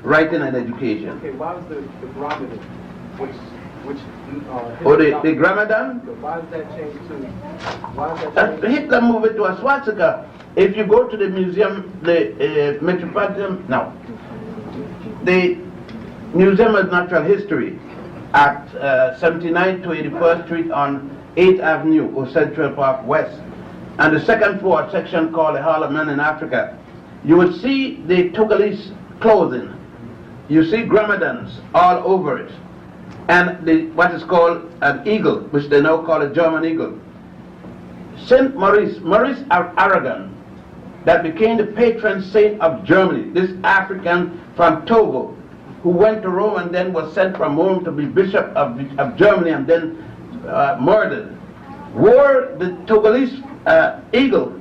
writing and education. Okay, why was the Gramadan, the Gramadan? Why does that change to? Why does that change? Hitler moved it to a swastika. If you go to the museum, the Metropolitan, no, the Museum of Natural History at 79 to 81st Street on 8th Avenue or Central Park West, and the 2nd floor section called the Hall of Men in Africa, you would see the Togolese clothing. You see Gramadans all over it, and what is called an eagle, which they now call a German eagle. Saint Maurice Aragon, that became the patron saint of Germany, this African from Togo, who went to Rome and then was sent from Rome to be bishop of Germany and then murdered, wore the Togolese eagle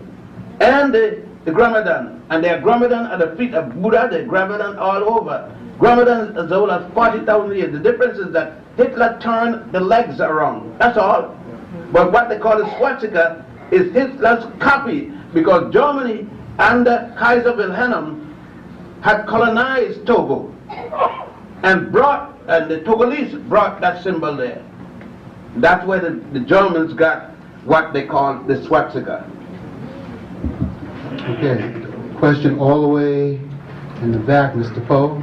and the Gramadan, and their Gramadan at the feet of Buddha, the Gramadan all over. Gramadan is old as 40,000 years. The difference is that Hitler turned the legs around, that's all. But what they call a swastika is Hitler's copy, because Germany under Kaiser Wilhelm had colonized Togo and the Togolese brought that symbol there. That's where the Germans got what they call the swastika. Okay, question all the way in the back, Mr. Poe.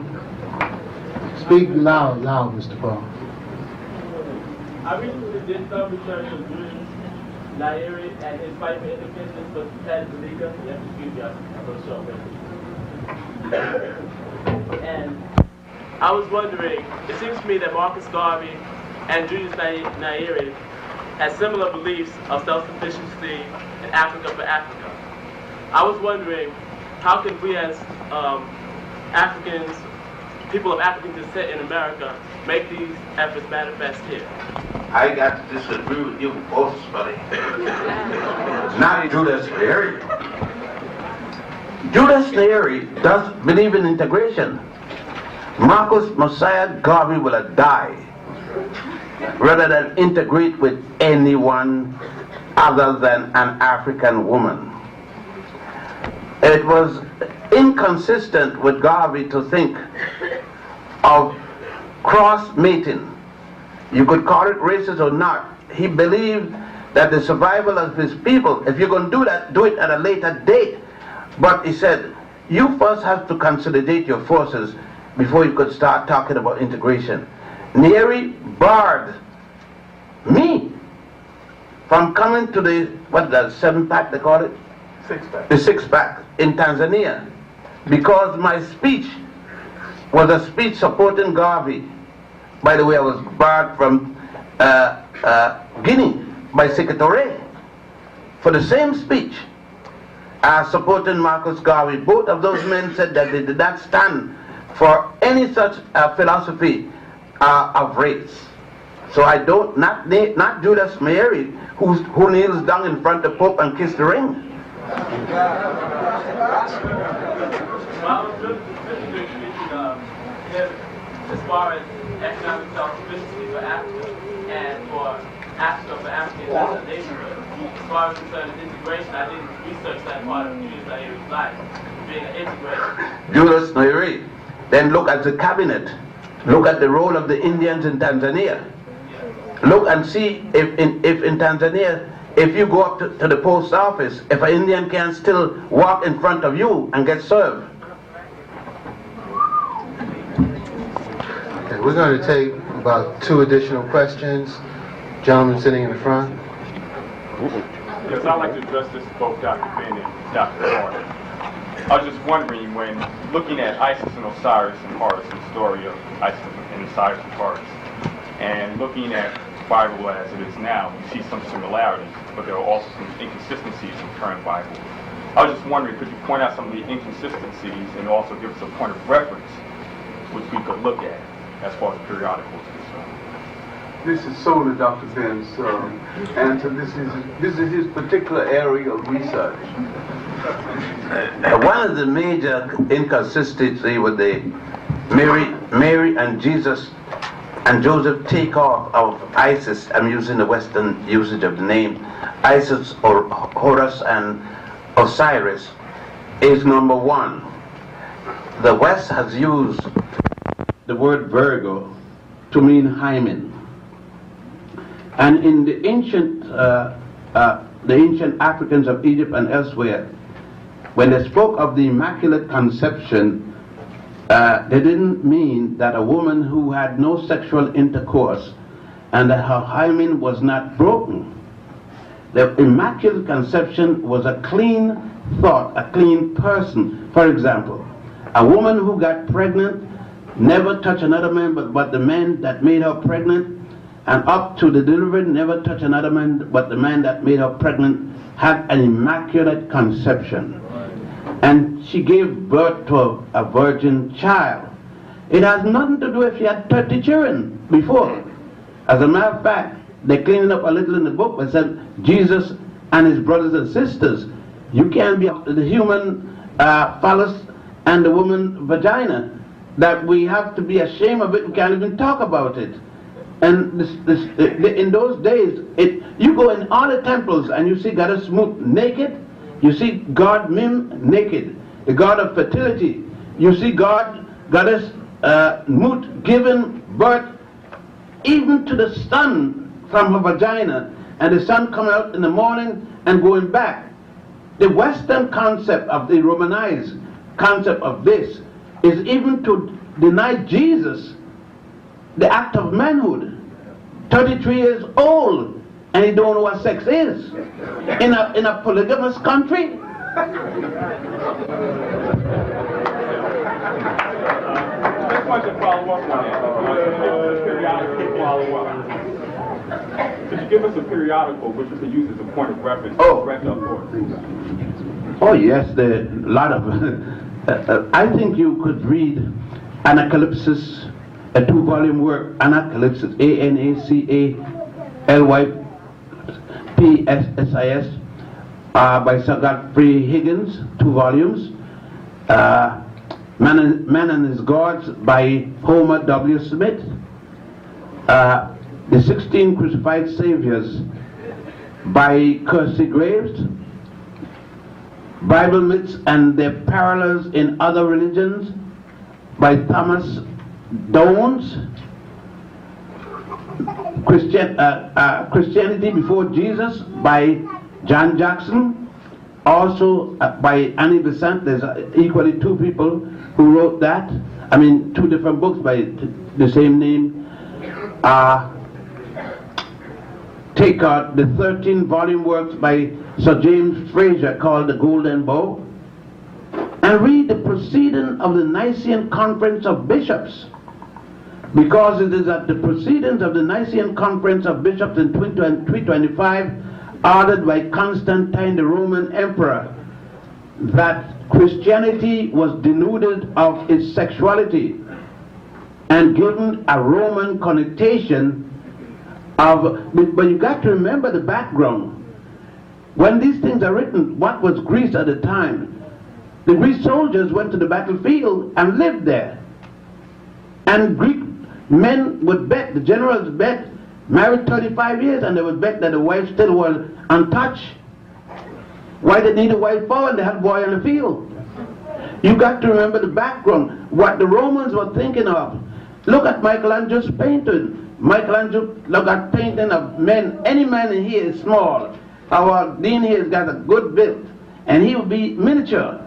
Speak loud, Mr. Poe. I recently did some research on Julius Nyeri and his fight for independence for Tanzania. You have to excuse me, I'm going to show up. And I was wondering, it seems to me that Marcus Garvey and Julius Nyeri had similar beliefs of self-sufficiency in Africa for Africa. I was wondering, how can we as Africans, people of African descent in America, make these efforts manifest here? I got to disagree with you forcefully. Not Julius Nyeri. Julius Nyeri does believe in integration. Marcus Messiah Garvey will have died rather than integrate with anyone other than an African woman. It was inconsistent with Garvey to think of cross-mating. You could call it racist or not. He believed that the survival of his people, if you're going to do that, do it at a later date. But he said, you first have to consolidate your forces before you could start talking about integration. Nyeri barred me from coming to the, what, the 7-pack they call it? 6-pack. The 6-pack in Tanzania, because my speech was a speech supporting Garvey. By the way, I was barred from Guinea by Secretary for the same speech as supporting Marcus Garvey. Both of those men said that they did not stand for any such philosophy of race. So I don't, not Judas Mary, who kneels down in front of the Pope and kiss the ring. As far as economic self-sufficiency for Africa and for Africa for Africans as a neighborhood. As far as concerned integration, I didn't research that part of Julius Nyerere's life, being an integrator. Julius Nyerere. Then look at the cabinet. Look at the role of the Indians in Tanzania. Look and see if in Tanzania, if you go up to the post office, if an Indian can still walk in front of you and get served. Okay, we're going to take about 2 additional questions. Gentleman sitting in the front. Yes, I'd like to address this to both Dr. Ben and Dr. Clarke. I was just wondering, when looking at Isis and Osiris and Horus, the story of Isis and Osiris and Horus, and looking at the Bible as it is now, you see some similarities, but there are also some inconsistencies in the current Bible. I was just wondering, could you point out some of the inconsistencies and also give us a point of reference which we could look at as far as periodicals are concerned? This is solely Dr. Ben's answer. This is his particular area of research. One of the major inconsistencies with the Mary and Jesus and Joseph take off of Isis, I'm using the Western usage of the name, Isis or Horus and Osiris, is number 1. The West has used the word Virgo to mean hymen. And in the ancient Africans of Egypt and elsewhere, when they spoke of the Immaculate Conception, they didn't mean that a woman who had no sexual intercourse and that her hymen was not broken. The Immaculate Conception was a clean thought, a clean person. For example, a woman who got pregnant never touched another man but the man that made her pregnant, and up to the delivery never touched another man but the man that made her pregnant, had an immaculate conception. And she gave birth to a virgin child. It has nothing to do if she had 30 children before. As a matter of fact, they cleaned it up a little in the book, but said Jesus and his brothers and sisters. You can't be the human phallus and the woman vagina. That we have to be ashamed of it, we can't even talk about it. And in those days, you go in all the temples and you see Goddess Mut naked, you see God Mim naked, the god of fertility. You see Goddess Mut giving birth even to the sun from her vagina, and the sun coming out in the morning and going back. The Western concept of the Romanized concept of this is even to deny Jesus the act of manhood. 33 years old, and he don't know what sex is in a polygamous country. Just want to follow up on that. Could you give us a periodical which we could use as a point of reference? Oh yes, there a lot of. I think you could read Anacalypsis, a 2-volume work, Anacalypsis, Anacalypsis, by Sir Godfrey Higgins, 2 volumes. Man and His Gods by Homer W. Smith. The 16 Crucified Saviors by Kersey Graves. Bible Myths and Their Parallels in Other Religions by Thomas Downs. Christianity Before Jesus by John Jackson. Also by Annie Besant. There's equally 2 people who wrote that. I mean, 2 different books by the same name. Take out the 13-volume works by Sir James Fraser called The Golden Bow, and read the proceeding of the Nicene Conference of Bishops, because it is at the proceedings of the Nicene Conference of Bishops in 325, ordered by Constantine the Roman Emperor, that Christianity was denuded of its sexuality. and given a Roman connotation of, but you got to remember the background. When these things are written, what was Greece at the time? The Greek soldiers went to the battlefield and lived there. And Greek men would bet, the generals bet, married 35 years, and they would bet that the wife still was untouched. Why did they need a wife for when they had a boy on the field? You got to remember the background, what the Romans were thinking of. Look at Michelangelo's painting. Michelangelo look at painting of men. Any man in here is small. Our dean here has got a good build, and he will be miniature.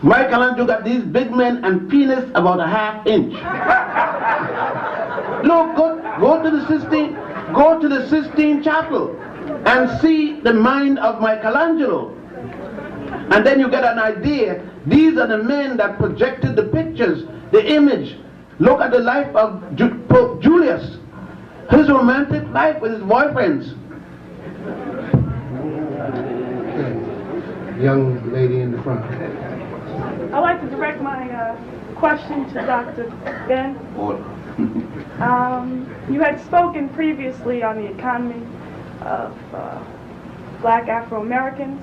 Michelangelo got these big men and penis about a ½ inch. Look, go to the Sistine Chapel and see the mind of Michelangelo. And then you get an idea. These are the men that projected the pictures, the image. Look at the life of Pope Julius. His romantic life with his boyfriends. Young lady in the front. I'd like to direct my question to Dr. Ben. You had spoken previously on the economy of black Afro-Americans.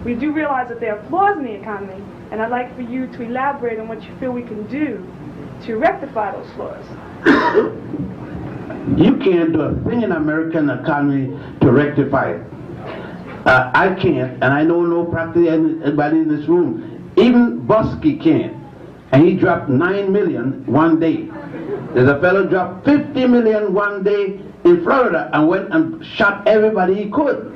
We do realize that there are flaws in the economy, and I'd like for you to elaborate on what you feel we can do to rectify those flaws. You can't do a thing in American economy to rectify it. I can't, and I don't know practically anybody in this room. Even Busky can't. And he dropped 9 million one day. There's a fellow dropped 50 million one day in Florida and went and shot everybody he could.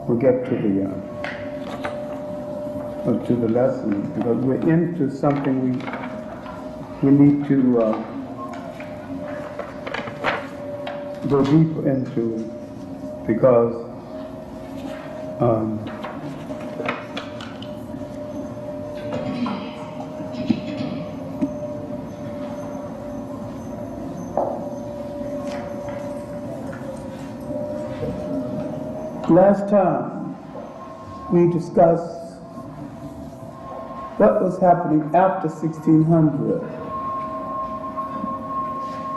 We get to the lesson, because we're into something we need to go deeper into, because last time we discussed what was happening after 1600.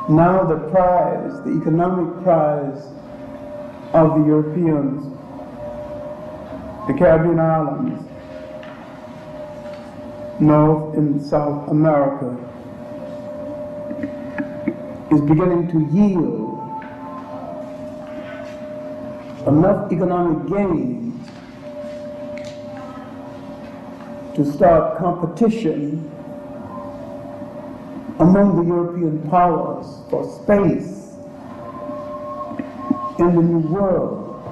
Now the prize, the economic prize of the Europeans, the Caribbean islands, North and South America, is beginning to yield enough economic gains to start competition among the European powers for space in the New World.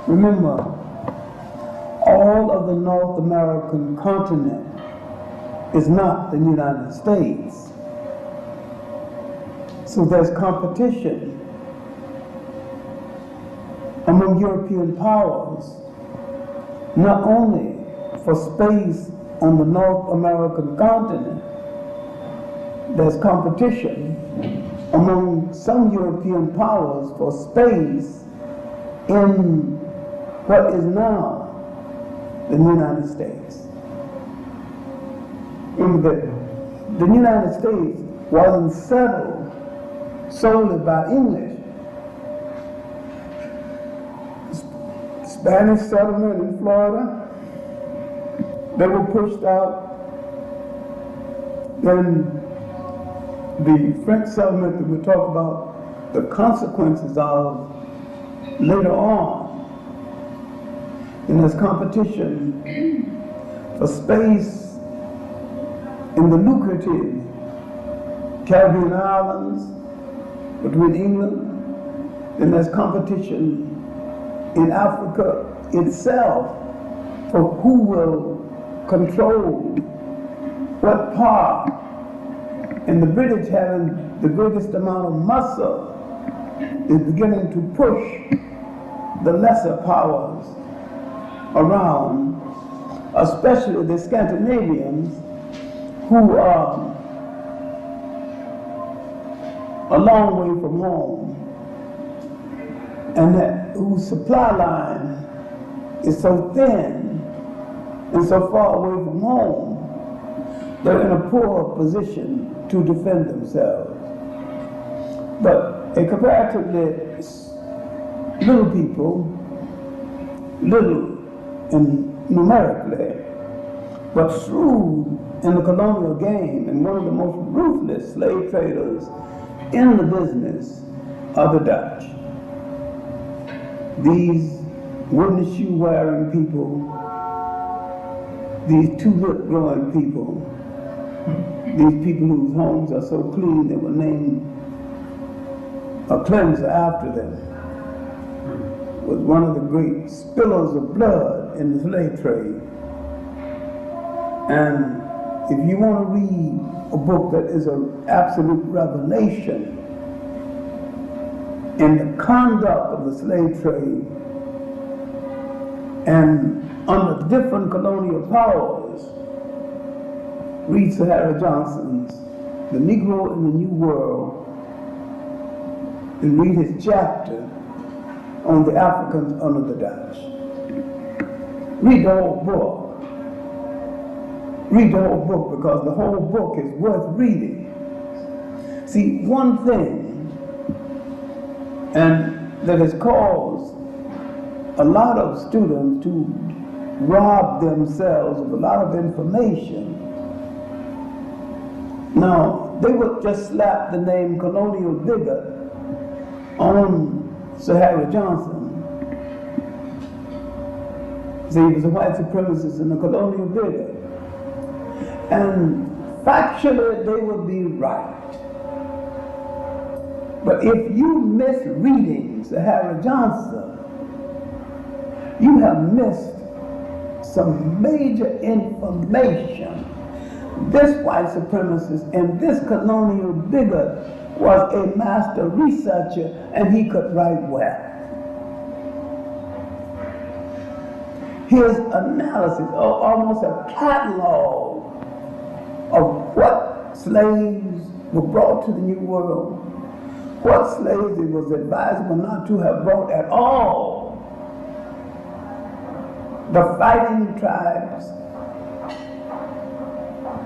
Remember, all of the North American continent is not the United States. So there's competition among European powers, not only for space on the North American continent, there's competition among some European powers for space in what is now the United States. The United States wasn't settled solely by English. Spanish settlement in Florida, they were pushed out then the French settlement that we talk about, the consequences of later on, and there's competition for space in the lucrative Caribbean islands between England, and there's competition in Africa itself for who will control what part, and the British having the greatest amount of muscle is beginning to push the lesser powers around, especially the Scandinavians who are a long way from home and whose supply line is so thin and so far away from home, they're in a poor position to defend themselves. But a comparatively little people, little numerically, but shrewd in the colonial game, and one of the most ruthless slave traders in the business are the Dutch. These wooden shoe wearing people, these tulip growing people, these people whose homes are so clean they were named a cleanser after them, was one of the great spillers of blood in the slave trade. And if you want to read a book that is an absolute revelation in the conduct of the slave trade and under different colonial powers, read Sir Harry Johnson's The Negro in the New World, and read his chapter on the Africans under the Dutch. Read the whole book. Read the whole book, because the whole book is worth reading. See, one thing, and that has caused a lot of students to rob themselves of a lot of information. Now, they would just slap the name colonial bigot on Sir Harry Johnson. See, he was a white supremacist and a colonial bigot. And factually, they would be right. But if you miss reading Sir Harry Johnson, you have missed some major information. This white supremacist and this colonial bigot was a master researcher, and he could write well. His analysis, almost a catalog of what slaves were brought to the New World, what slaves it was advisable not to have brought at all, the fighting tribes,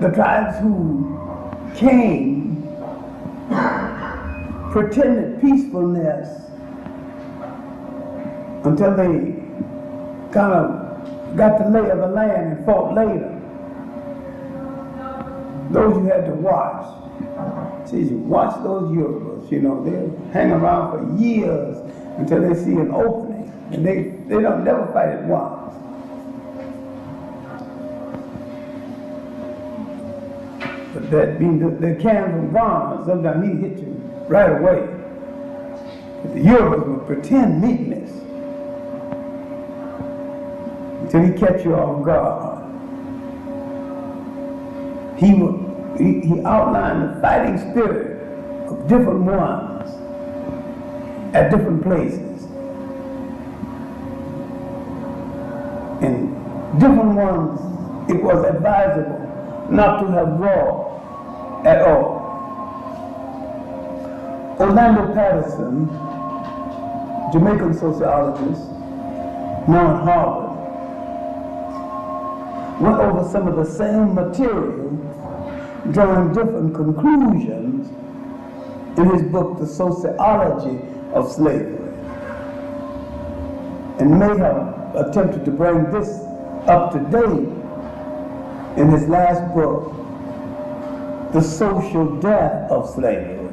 the tribes who came, pretended peacefulness until they kind of got the lay of the land and fought later. Those you had to watch. See, you watch those Yorubas, you know, they'll hang around for years until they see an opening, and they don't never fight at once. But that being the can from Ghana, sometimes he hit you right away. But the Yorubas would pretend meekness until he catch you off guard. He outlined the fighting spirit of different ones at different places. And different ones, it was advisable not to have war at all. Orlando Patterson, Jamaican sociologist, now at Harvard, went over some of the same material, drawing different conclusions in his book, The Sociology of Slavery, and may have attempted to bring this up to date in his last book, the social death of slavery.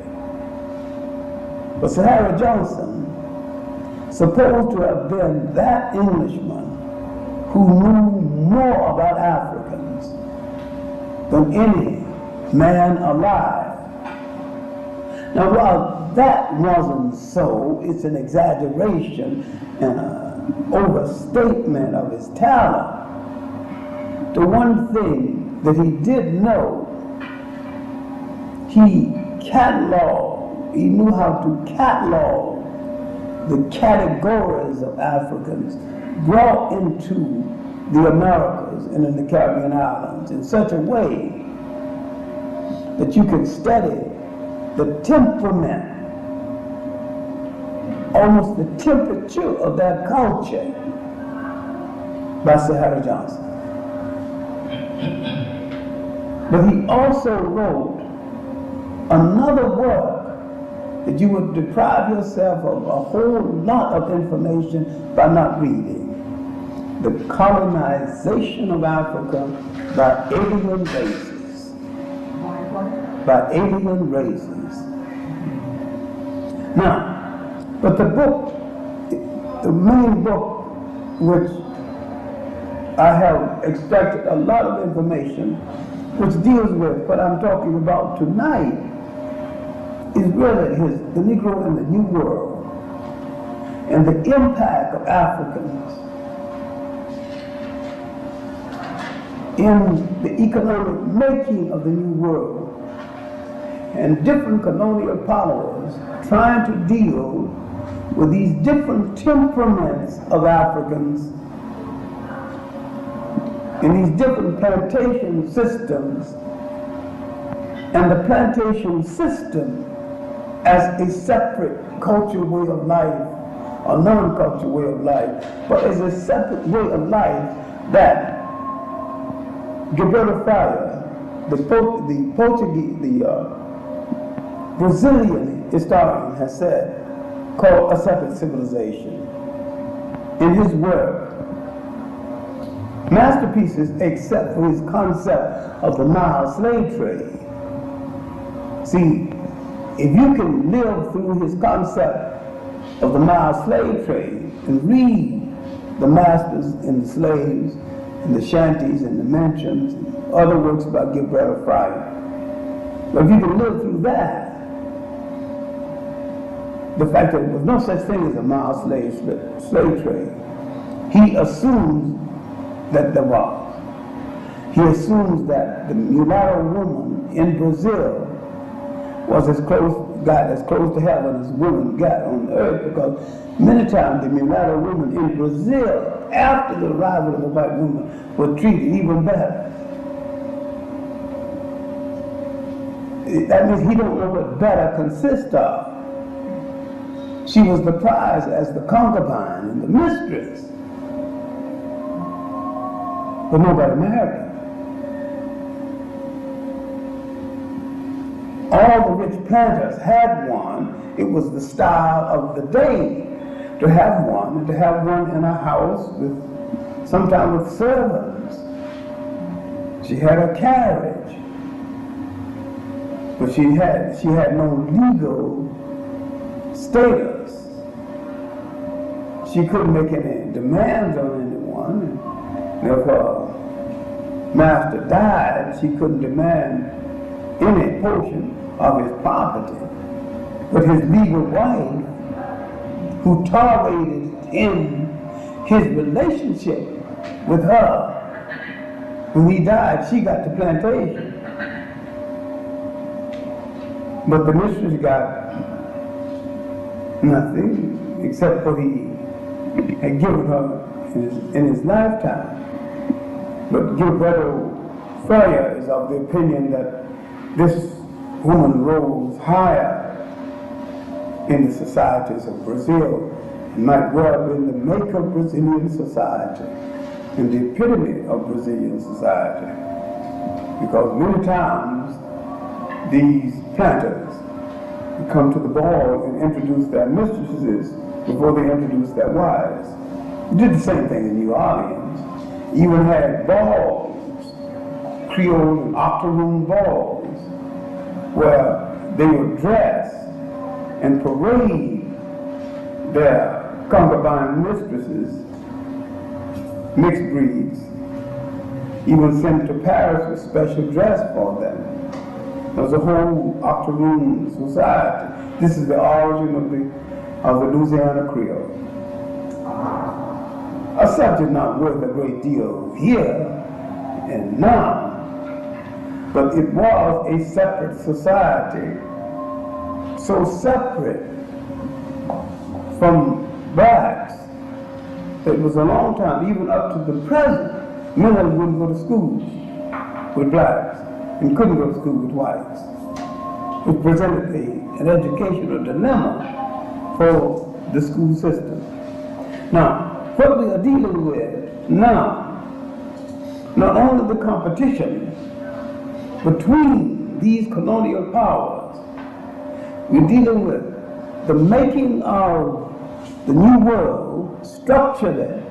But Sahara Johnson, supposed to have been that Englishman who knew more about Africans than any man alive. Now, while that wasn't so, it's an exaggeration and an overstatement of his talent. The one thing that he did know, he cataloged, he knew how to catalog the categories of Africans brought into the Americas and in the Caribbean islands in such a way that you could study the temperament, almost the temperature of that culture by Sahara Johnson. But he also wrote another work that you would deprive yourself of a whole lot of information by not reading. The colonization of Africa by alien races. By alien races. Now, but the book, the main book, which I have extracted a lot of information, which deals with what I'm talking about tonight, is really the Negro in the New World and the impact of Africans in the economic making of the New World, and different colonial powers trying to deal with these different temperaments of Africans in these different plantation systems, and the plantation system as a separate cultural way of life, or non-cultural way of life, but as a separate way of life that Gilberto Freire, the Brazilian historian, has said, called a separate civilization. In his work, masterpieces except for his concept of the Nile slave trade. See, if you can live through his concept of the Nile slave trade and read the masters and the slaves and the shanties and the mentions and other works by Gilberto Freire, but if you can live through that, the fact that there was no such thing as a Nile slave trade, he assumes that there was. He assumes that the mulatto woman in Brazil got as close to heaven as women got on earth, because many times the mulatto woman in Brazil, after the arrival of the white woman, was treated even better. That means he don't know what better consists of. She was the prize as the concubine and the mistress, but nobody married her. All the rich planters had one. It was the style of the day to have one, and to have one in a house with, sometimes with servants. She had a carriage, but she had no legal status. She couldn't make any demands on anyone. And if her master died, she couldn't demand any portion of his property. But his legal wife, who tolerated his relationship with her, when he died, she got the plantation. But the mistress got nothing except what he had given her in his lifetime. But Gilberto Freire is of the opinion that this woman rose higher in the societies of Brazil and might well have been the make of Brazilian society and the epitome of Brazilian society. Because many times these planters would come to the ball and introduce their mistresses before they introduced their wives. We did the same thing in New Orleans. You even had balls, Creole and octoroon balls, where they would dress and parade their concubine mistresses, mixed breeds, even sent to Paris with special dress for them. There was a whole octoroon society. This is the origin of the Louisiana Creole. A subject not worth a great deal here and now, but it was a separate society, so separate from blacks that it was a long time, even up to the present, men wouldn't go to school with blacks and couldn't go to school with whites. It presented an educational dilemma for the school system. Now, what we are dealing with now, not only the competition between these colonial powers, we're dealing with the making of the new world structurally,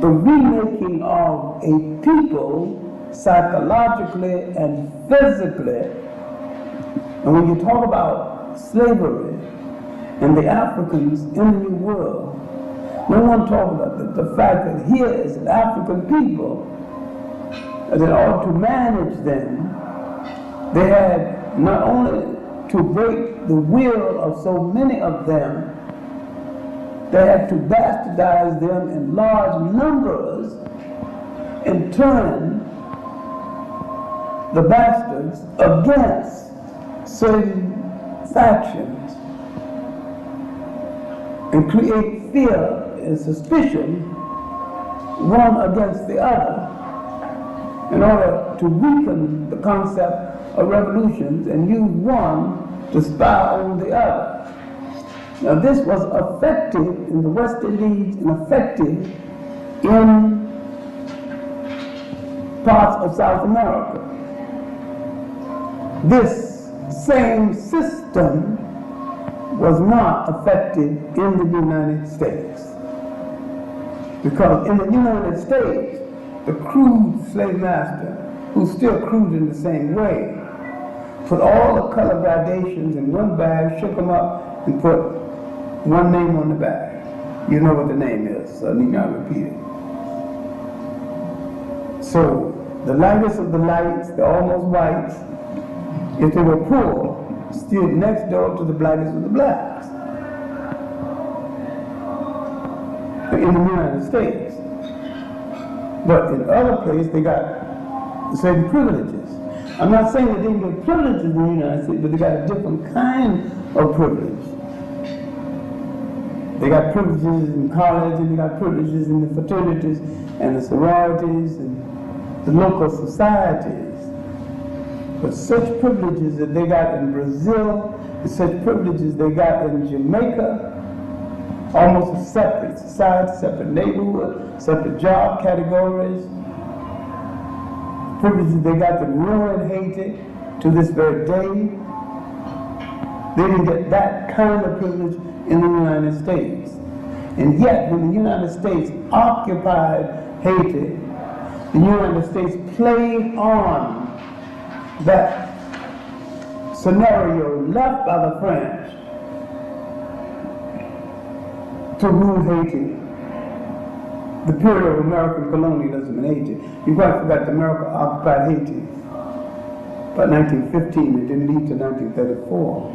the remaking of a people psychologically and physically. And when you talk about slavery and the Africans in the new world, no one talks about the fact that here is an African people, that in order to manage them, they had not only to break the will of so many of them, they had to bastardize them in large numbers and turn the bastards against certain factions and create fear and suspicion one against the other in order to weaken the concept of revolutions and use one to spy on the other. Now this was effective in the West Indies and effective in parts of South America. This same system was not effective in the United States. Because in the United States, the crude slave master, who still crude in the same way, put all the color gradations in one bag, shook them up, and put one name on the bag. You know what the name is, so I need not repeat it. So, the lightest of the lights, the almost whites, if they were poor, stood next door to the blackest of the blacks in the United States. But in other places, they got certain privileges. I'm not saying that they didn't get privileges in the United States, but they got a different kind of privilege. They got privileges in college, and they got privileges in the fraternities and the sororities and the local societies. But such privileges that they got in Brazil, and such privileges they got in Jamaica, almost a separate society, separate neighborhood, separate job categories, privileges they got that ruin Haiti to this very day. They didn't get that kind of privilege in the United States. And yet, when the United States occupied Haiti, the United States played on that scenario left by the French to rule Haiti, the period of American colonialism in Haiti. You quite forgot that America occupied Haiti by 1915. It didn't lead to 1934.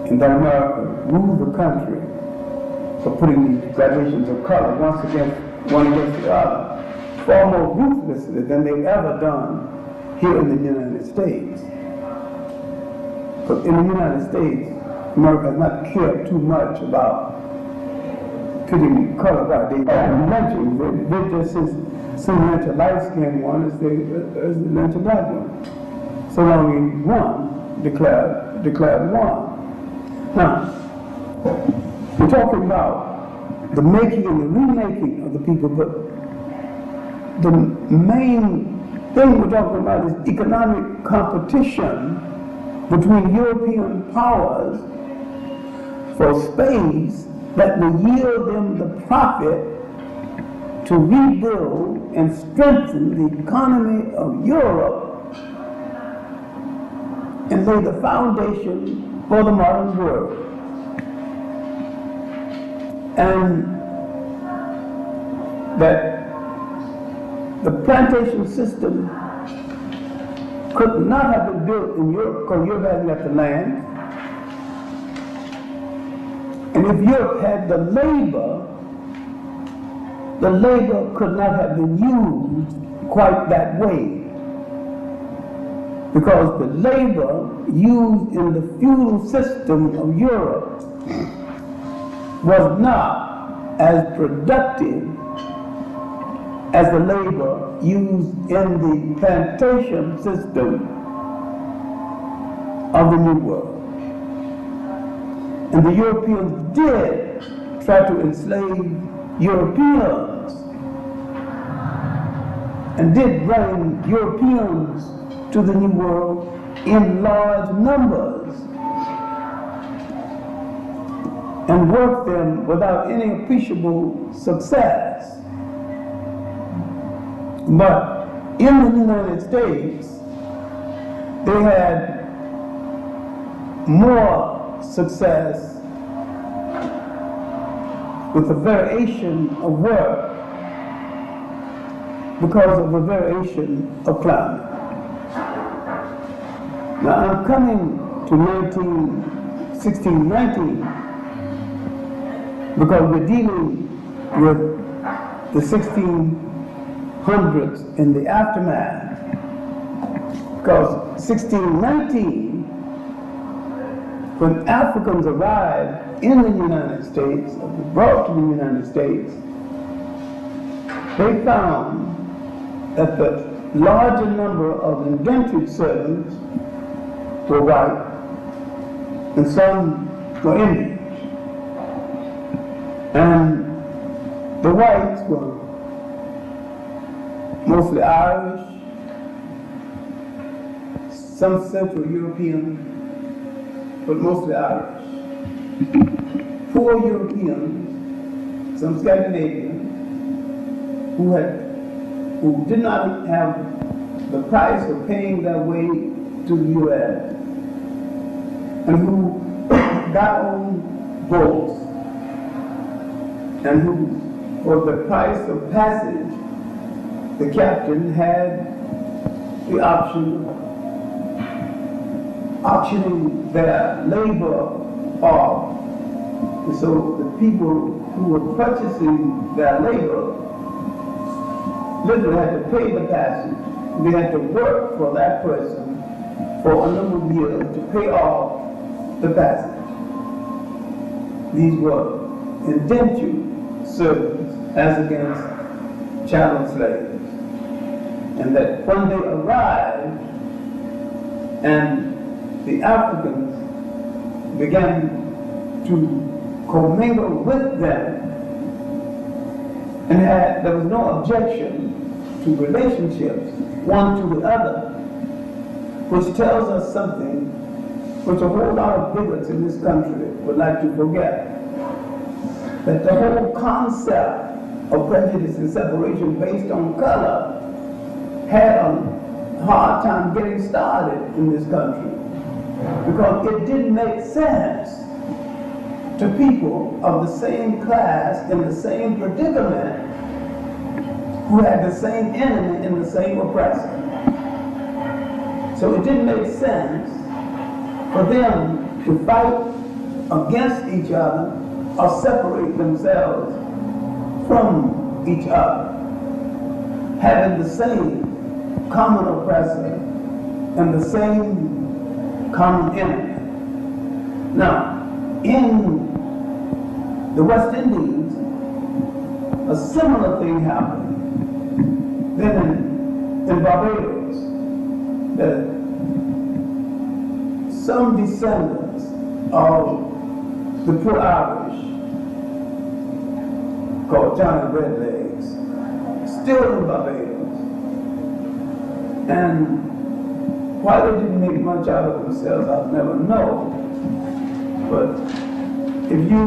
And that America ruled the country for putting these gradations of color one against the other, far more ruthlessly than they've ever done here in the United States. But in the United States, America has not cared too much about putting color gradations. They just some lynch a light-skinned one as they lynch a black one. So long as one declared one. Now, we're talking about the making and the remaking of the people, but the main thing we're talking about is economic competition between European powers for space that will yield them the profit to rebuild and strengthen the economy of Europe and lay the foundation for the modern world. And that the plantation system could not have been built in Europe because Europe hadn't got the land. And if Europe had the labor could not have been used quite that way. Because the labor used in the feudal system of Europe was not as productive as the labor used in the plantation system of the New World. And the Europeans did try to enslave Europeans and did bring Europeans to the New World in large numbers and worked them without any appreciable success. But in the United States, they had more success with a variation of work because of a variation of climate. Now I'm coming to 1619 because we're dealing with the 1600s in the aftermath. Because 1619, when Africans arrived in the United States, or were brought to the United States, they found that the larger number of indentured servants were white and some were Indian. And the whites were mostly Irish, some Central European, but mostly Irish. Poor Europeans, some Scandinavians, who did not have the price of paying their way to the U.S. and who got on boats and who, for the price of passage, the captain had the option of auctioning their labor off. And so the people who were purchasing their labor literally had to pay the passage. They had to work for that person for a number of years to pay off the passage. These were indentured servants as against chattel slaves. And that when they arrived and the Africans began to commingle with them, and there was no objection to relationships one to the other, which tells us something which a whole lot of bigots in this country would like to forget. That the whole concept of prejudice and separation based on color had a hard time getting started in this country because it didn't make sense to people of the same class in the same predicament who had the same enemy and the same oppressor. So it didn't make sense for them to fight against each other or separate themselves from each other, having the same common oppressor and the same common enemy. Now, in the West Indies, a similar thing happened. Then in Barbados, that some descendants of the poor Irish, called Johnny Redlegs, still in Barbados. And why they didn't make much out of themselves, I'll never know. But if you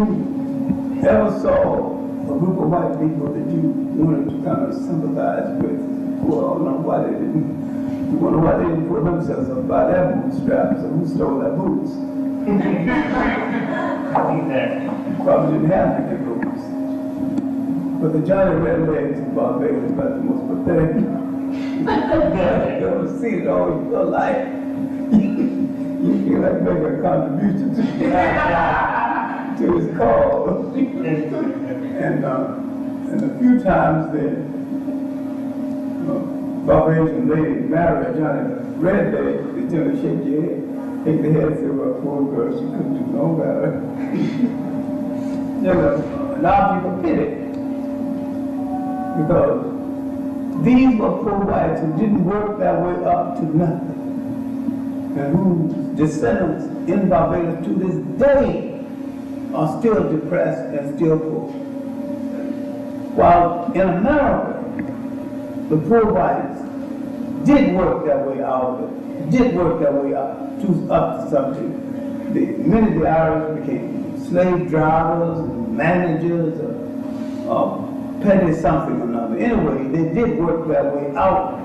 ever saw a group of white people that you wanted to kind of sympathize with. Well, I don't know why they didn't. You wonder why they didn't pull themselves up by their bootstraps, or who stole their boots. Probably didn't have any boots. But the Johnny Red Legs of Barbados about the most pathetic. You ever seen it all your life? You feel like making a contribution to his cause. And a few times that Barbadian ladies marry Johnny Red Leg, they tell her shake your head. Shake the head and say, well, poor girl, she couldn't do no better. A lot of people pity. Because these were poor whites who didn't work their way up to nothing. And whose descendants in Barbados to this day are still depressed and still poor. While in America, the poor whites did work their way out of it, did work their way up to something. Many of the Irish became slave drivers, managers, petty something or another. Anyway, they did work their way out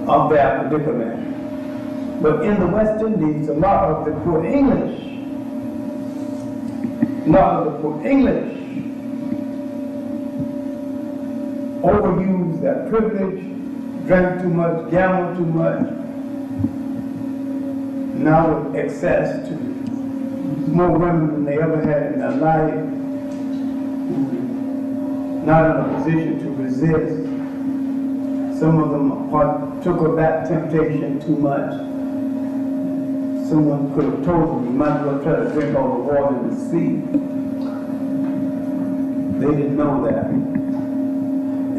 of their predicament. But in the West Indies, a lot of the poor English overused their privilege, drank too much, gambled too much, now with access to more women than they ever had in their life, not in a position to resist. Some of them partook of that temptation too much. Someone could have told them, you might as well try to drink all the water in the sea. They didn't know that.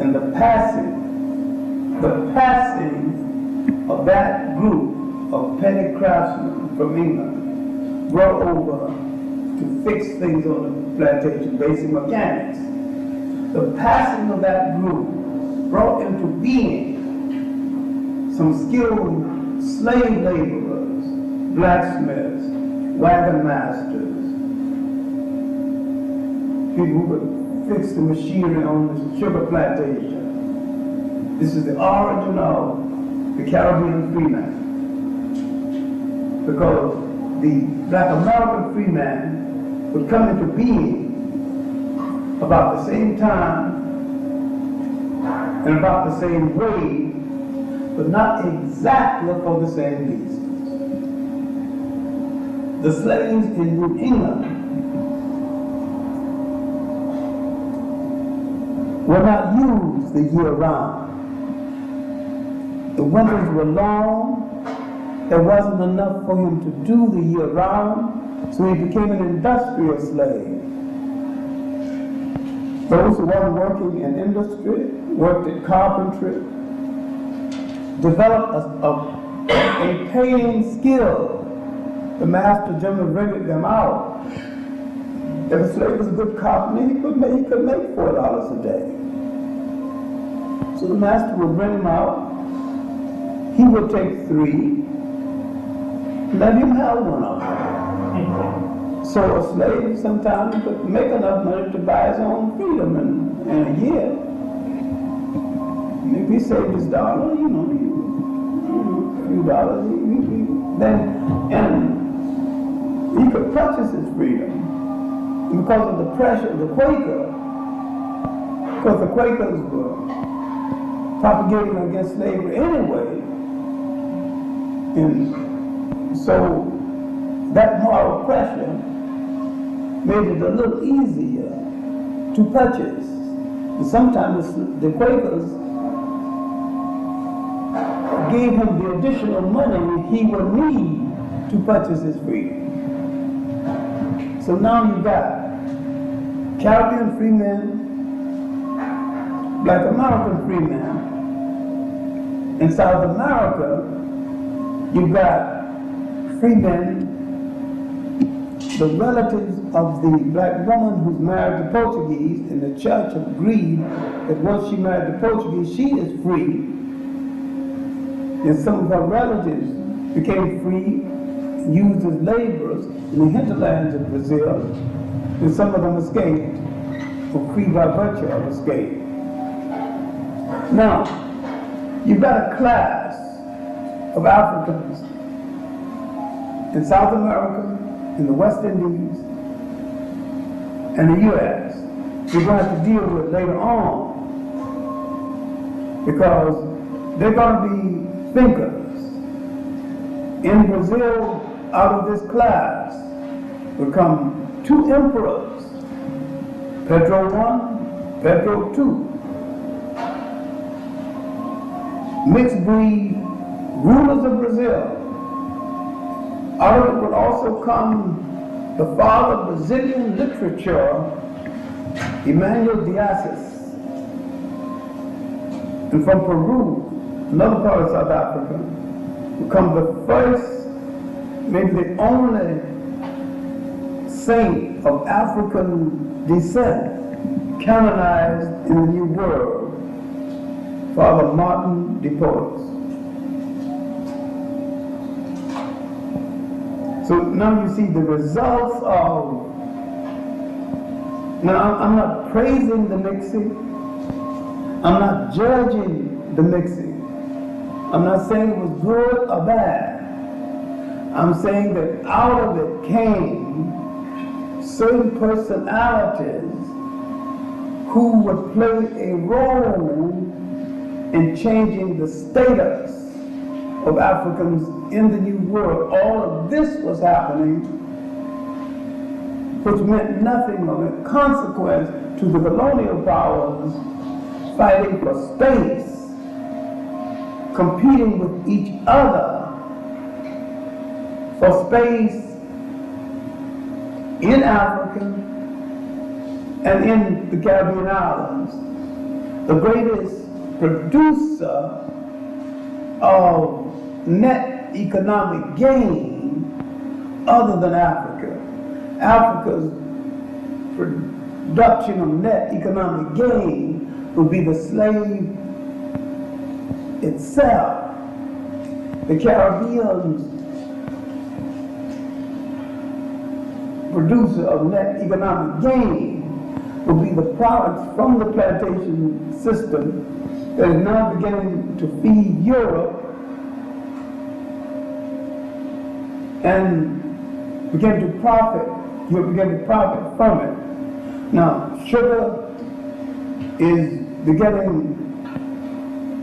And the passing of that group of petty craftsmen from England brought over to fix things on the plantation, basic mechanics. The passing of that group brought into being some skilled slave laborers, blacksmiths, wagon masters, people who could fix the machinery on the sugar plantation. This is the origin of the Caribbean freeman. Because the Black American freeman would come into being about the same time and about the same way, but not exactly for the same reasons. The slaves in New England were not used the year round. The winters were long. There wasn't enough for him to do the year round, so he became an industrial slave. Those who weren't working in industry, worked at carpentry, developed a paying skill. The master generally rented them out. If a slave was a good carpenter, he could make $4 a day. So the master would rent him out. He would take 3, let him have one of them. So a slave sometimes could make enough money to buy his own freedom in a year. Maybe he saved his dollar, a few dollars, and he could purchase his freedom. And because of the pressure of the Quaker, because the Quakers were propagating against slavery anyway, and so that moral pressure made it a little easier to purchase. And sometimes the Quakers gave him the additional money he would need to purchase his freedom. So now you've got Caribbean freemen, Black American freemen. In South America, you've got freemen, the relatives of the black woman who's married to Portuguese, and the church agreed that once she married to Portuguese, she is free. And some of her relatives became free, used as laborers in the hinterlands of Brazil, and some of them escaped were free by virtue of escape. Now, you've got a class of Africans in South America, in the West Indies, and the U.S. we're going to have to deal with later on, because they're going to be thinkers. In Brazil, out of this class will come two emperors, Pedro I, Pedro II, mixed breed rulers of Brazil. Out of it would also come the father of Brazilian literature, Emmanuel Dias. And from Peru, another part of South Africa, will come the first, maybe the only saint of African descent canonized in the New World, Father Martin de Porres. So now you see the results of, now I'm not praising the mixing, I'm not judging the mixing, I'm not saying it was good or bad, I'm saying that out of it came certain personalities who would play a role in changing the status of Africans in the New World. All of this was happening, which meant nothing of a consequence to the colonial powers fighting for space, competing with each other for space in Africa and in the Caribbean islands. The greatest producer of net economic gain other than Africa. Africa's production of net economic gain would be the slave itself. The Caribbean's producer of net economic gain will be the products from the plantation system that is now beginning to feed Europe and begin to profit. You'll begin to profit from it. Now, sugar is beginning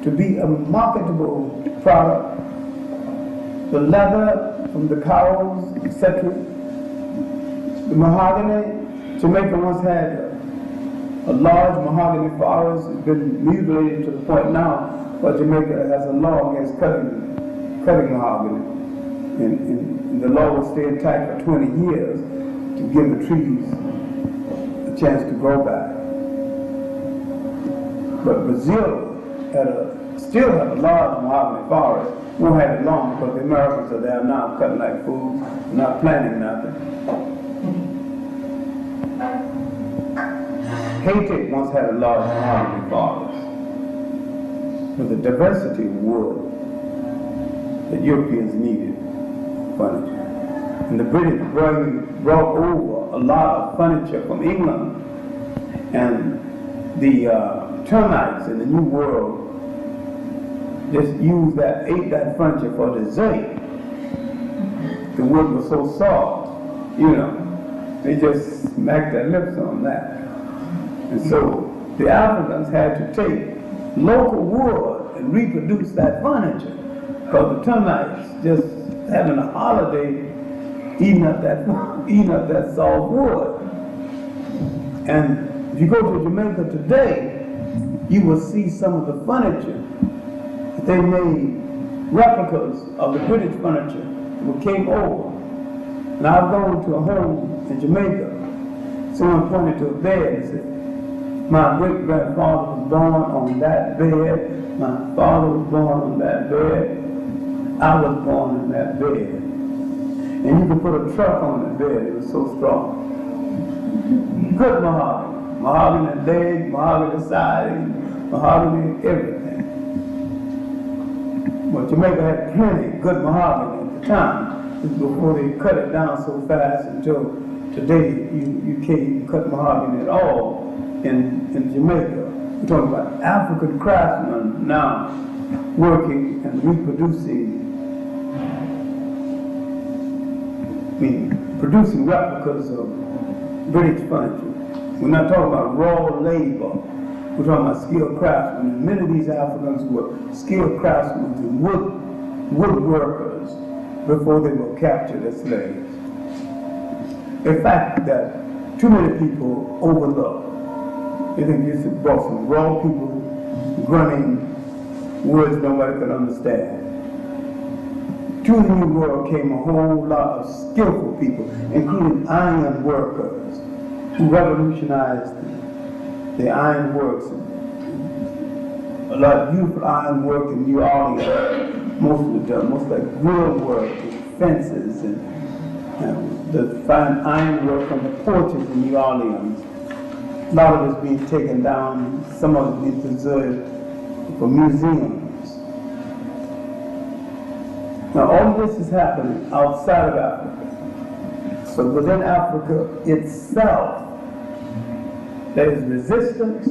to be a marketable product. The leather from the cows, etc. The mahogany, Jamaica once had a large mahogany forest. It's been mutilated to the point now where Jamaica has a law against cutting mahogany. And the law will stay intact for 20 years to give the trees a chance to grow back. But Brazil still have a large mahogany forest. Won't have it long because the Americans are there now cutting like fools, not planting nothing. Haiti once had a large mahogany forest with a diversity of wood that Europeans needed furniture. And the British brought over a lot of furniture from England, and the termites in the New World just ate that furniture for dessert. The wood was so soft, they just smacked their lips on that. And so the Africans had to take local wood and reproduce that furniture, because the termites just having a holiday eating up that soft wood. And if you go to Jamaica today, you will see some of the furniture that they made, replicas of the British furniture that came over. And I've gone to a home in Jamaica. Someone pointed to a bed and said, my great-grandfather was born on that bed, my father was born on that bed, I was born in that bed. And you could put a truck on the bed, it was so strong. Good mahogany. Mahogany leg, mahogany siding, mahogany everything. But Jamaica had plenty good mahogany at the time. This was before they cut it down so fast until today you can't even cut mahogany at all in Jamaica. We're talking about African craftsmen now working and reproducing, producing replicas of British furniture. We're not talking about raw labor. We're talking about skilled craftsmen. And many of these Africans were skilled craftsmen and woodworkers before they were captured as slaves. A fact that too many people overlook. They think you should brought some raw people grunting words nobody could understand. To the New World came a whole lot of skillful people, including iron workers, who revolutionized the iron works. A lot of beautiful iron work in New Orleans, most like grill work, fences, and the fine iron work from the porches in New Orleans. A lot of it's being taken down, some of it being preserved for museums. Now all of this is happening outside of Africa. So within Africa itself, there is resistance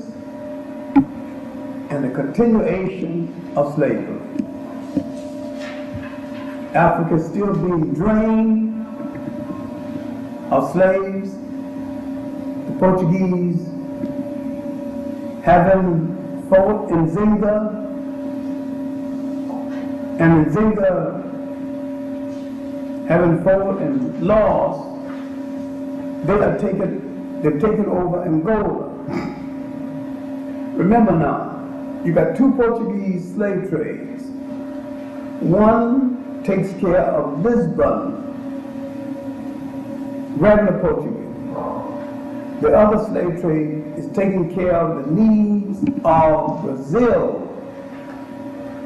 and the continuation of slavery. Africa is still being drained of slaves. The Portuguese having fought in Zinga, and in Zinga having fought and lost, they've taken over Angola. Remember now, you got two Portuguese slave trades. One takes care of Lisbon, regular Portuguese. The other slave trade is taking care of the needs of Brazil,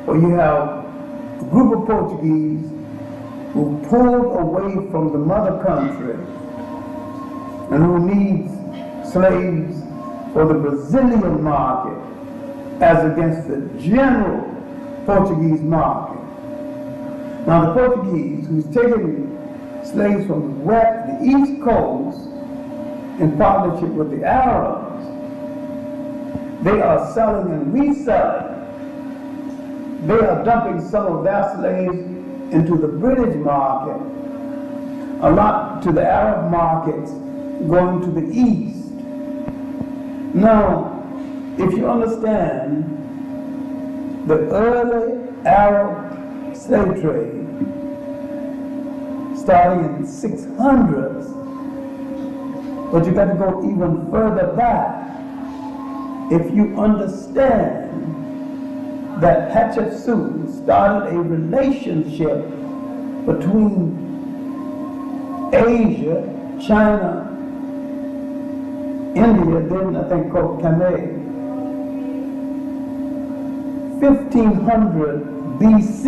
where you have a group of Portuguese who pulled away from the mother country and who needs slaves for the Brazilian market as against the general Portuguese market. Now the Portuguese, who's taking slaves from the East Coast in partnership with the Arabs, they are selling and reselling. They are dumping some of their slaves into the British market, a lot to the Arab markets going to the east. Now, if you understand the early Arab slave trade, starting in the 600s, but you got to go even further back. If you understand that Hatshepsut started a relationship between Asia, China, India, then I think called Canaan, 1500 BC,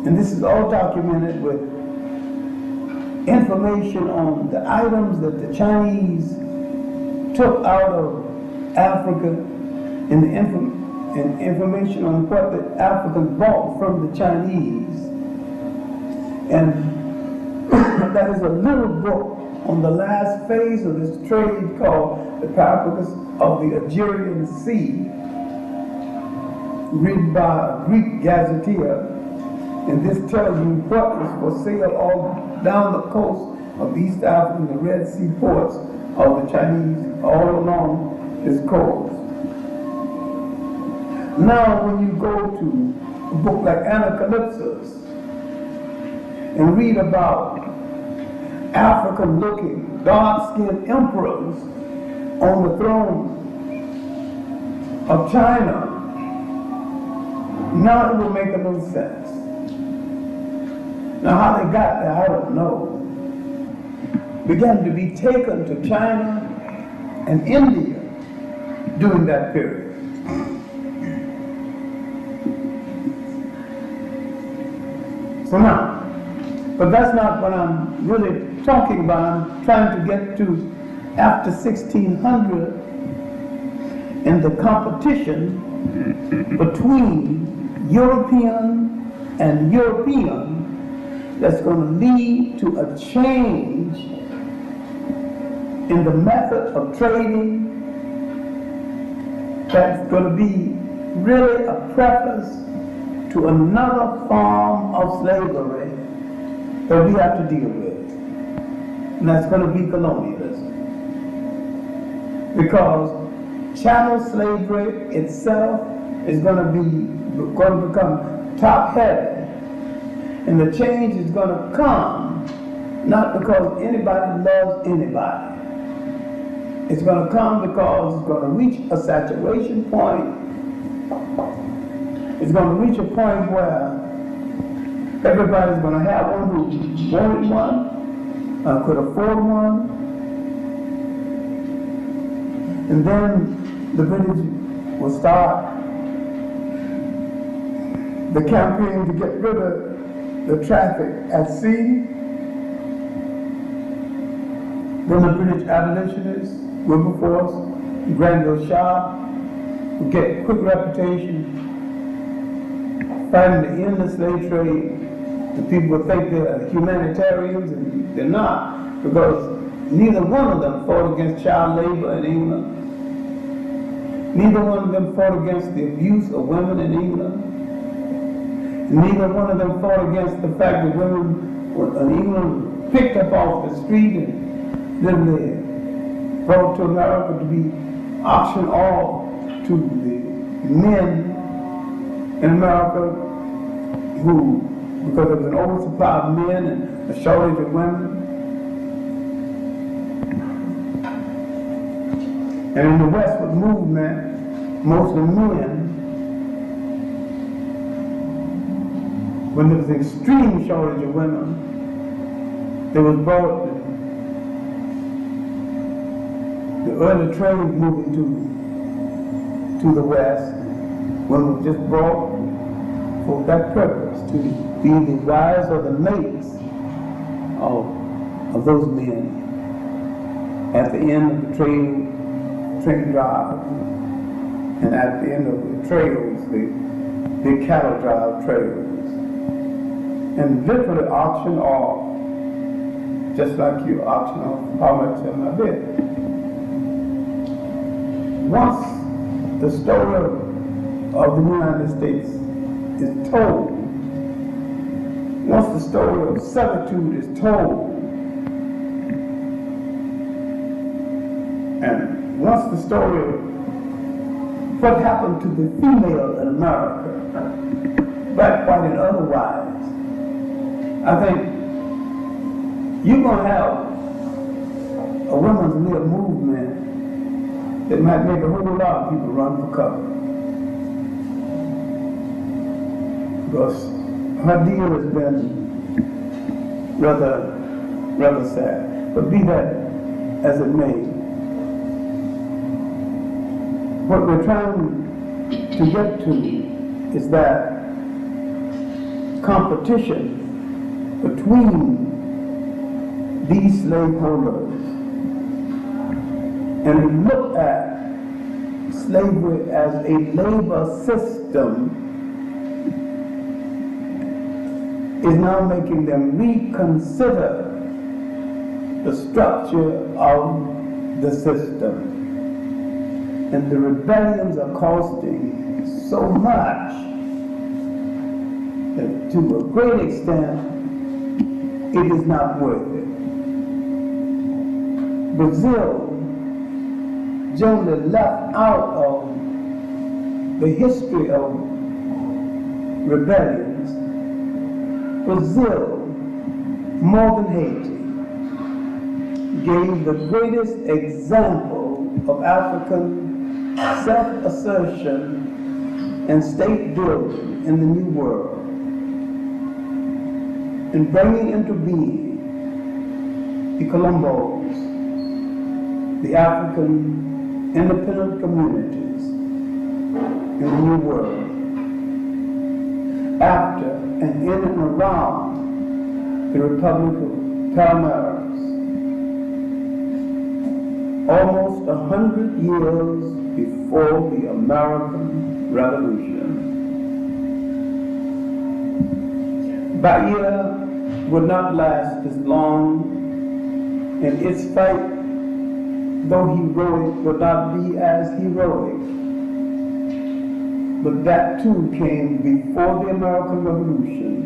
and this is all documented with information on the items that the Chinese took out of Africa and information on what the Africans bought from the Chinese. And that is a little book on the last phase of this trade called The Papyrus of the Algerian Sea, written by a Greek gazetteer. And this tells you what is for sale all down the coast of East Africa and the Red Sea ports of the Chinese all along this coast. Now when you go to a book like Anacalypsis and read about African-looking, dark-skinned emperors on the throne of China, now it will make a little sense. Now how they got there, I don't know. Began to be taken to China and India during that period. So now, but that's not what I'm really talking about. I'm trying to get to after 1600 and the competition between European and European that's going to lead to a change in the method of trading that's going to be really a preface to another form of slavery that we have to deal with. And that's going to be colonialism. Because chattel slavery itself is going to become top-heavy. And the change is going to come not because anybody loves anybody. It's going to come because it's going to reach a saturation point. It's going to reach a point where everybody's going to have one who wanted one, could afford one. And then the British will start the campaign to get rid of the traffic at sea. Then the British abolitionists, Wilberforce, Granville Sharp, will get a quick reputation fighting to end the slave trade. The people will think they're humanitarians, and they're not, because neither one of them fought against child labor in England. Neither one of them fought against the abuse of women in England. Neither one of them fought against the fact that women in England were picked up off the street and literally brought to America to be auctioned off to the men in America who, because there was an oversupply of men and a shortage of women. And in the westward movement, mostly men, when there was an extreme shortage of women, there was brought the early trains moving to the west, when it was just brought for that purpose, to be the wives or the mates of those men at the end of the train drive, and at the end of the trails, the cattle drive trails, and literally auction off, just like you auction off how much am I bid. Once the story of the United States is told, once the story of servitude is told, and once the story of what happened to the female in America, black, white, and otherwise, I think you're going to have a women's lib movement that might make a whole lot of people run for cover. Because her deal has been rather sad. But be that as it may, what we're trying to get to is that competition between these slaveholders, and we look at slavery as a labor system, is now making them reconsider the structure of the system. And the rebellions are costing so much that to a great extent, it is not worth it. Brazil generally left out of the history of rebellions. Brazil, more than Haiti, gave the greatest example of African self-assertion and state building in the New World, in bringing into being the Colombos, the African independent communities in the New World. After and in and around the Republic of Palmares, almost 100 years before the American Revolution. Bahia would not last as long in its fight though heroic, would not be as heroic. But that too came before the American Revolution.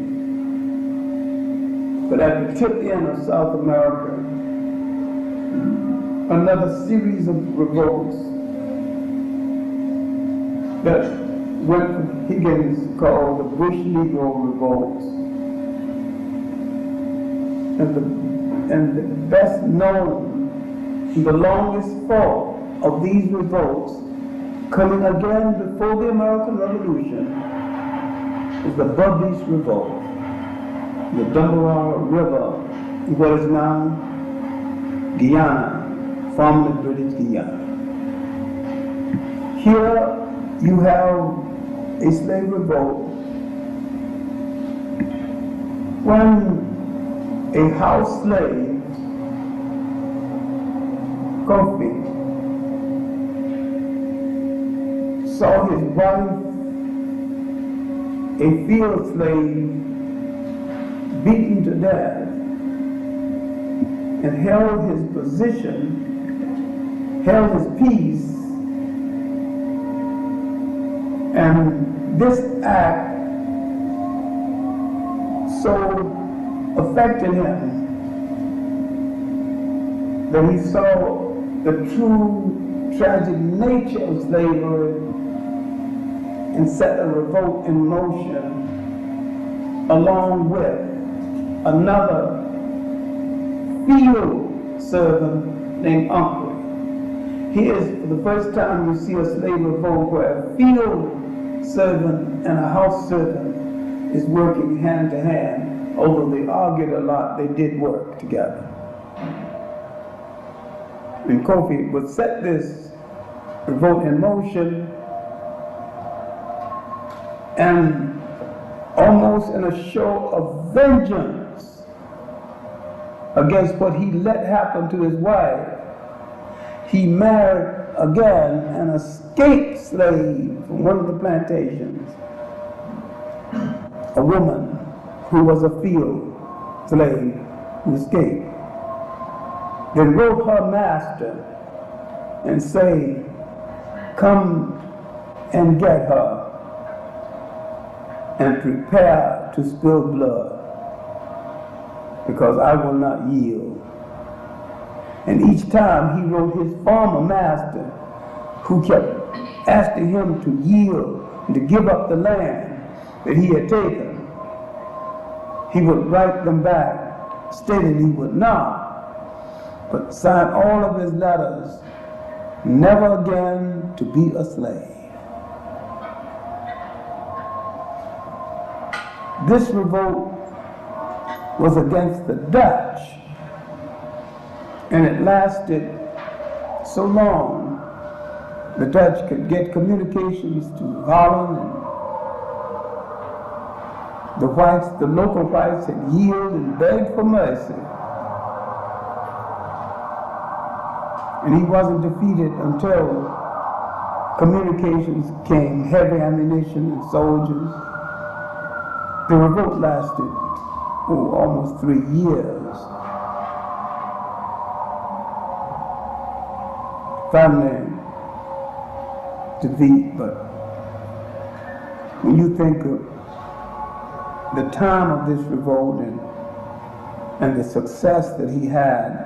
But at the tip end of South America, another series of revolts that went from Higgins called the Bush Negro Revolts. And the best known, the longest fought of these revolts, coming again before the American Revolution, is the Berbice Revolt. The Dumbarton River, what is now Guyana, formerly British Guyana. Here you have a slave revolt when a house slave, Kofi, saw his wife, a field slave, beaten to death, and held his position, held his peace, and this act so affected him that he saw the true tragic nature of slavery and set a revolt in motion along with another field servant named Uncle. Here is for the first time you see a slave revolt where a field servant and a house servant is working hand to hand. Although they argued a lot, they did work together. And Kofi would set this revolt in motion, and almost in a show of vengeance against what he let happen to his wife, he married again an escaped slave from one of the plantations, a woman who was a field slave who escaped. Then wrote her master and say, "Come and get her and prepare to spill blood, because I will not yield." And each time he wrote his former master, who kept asking him to yield and to give up the land that he had taken, he would write them back, stating he would not, but sign all of his letters, never again to be a slave. This revolt was against the Dutch, and it lasted so long the Dutch could get communications to Holland, and the whites, the local whites, had yielded and begged for mercy. And he wasn't defeated until communications came, heavy ammunition and soldiers. The revolt lasted almost 3 years. Finally defeat, but when you think of the time of this revolt and the success that he had,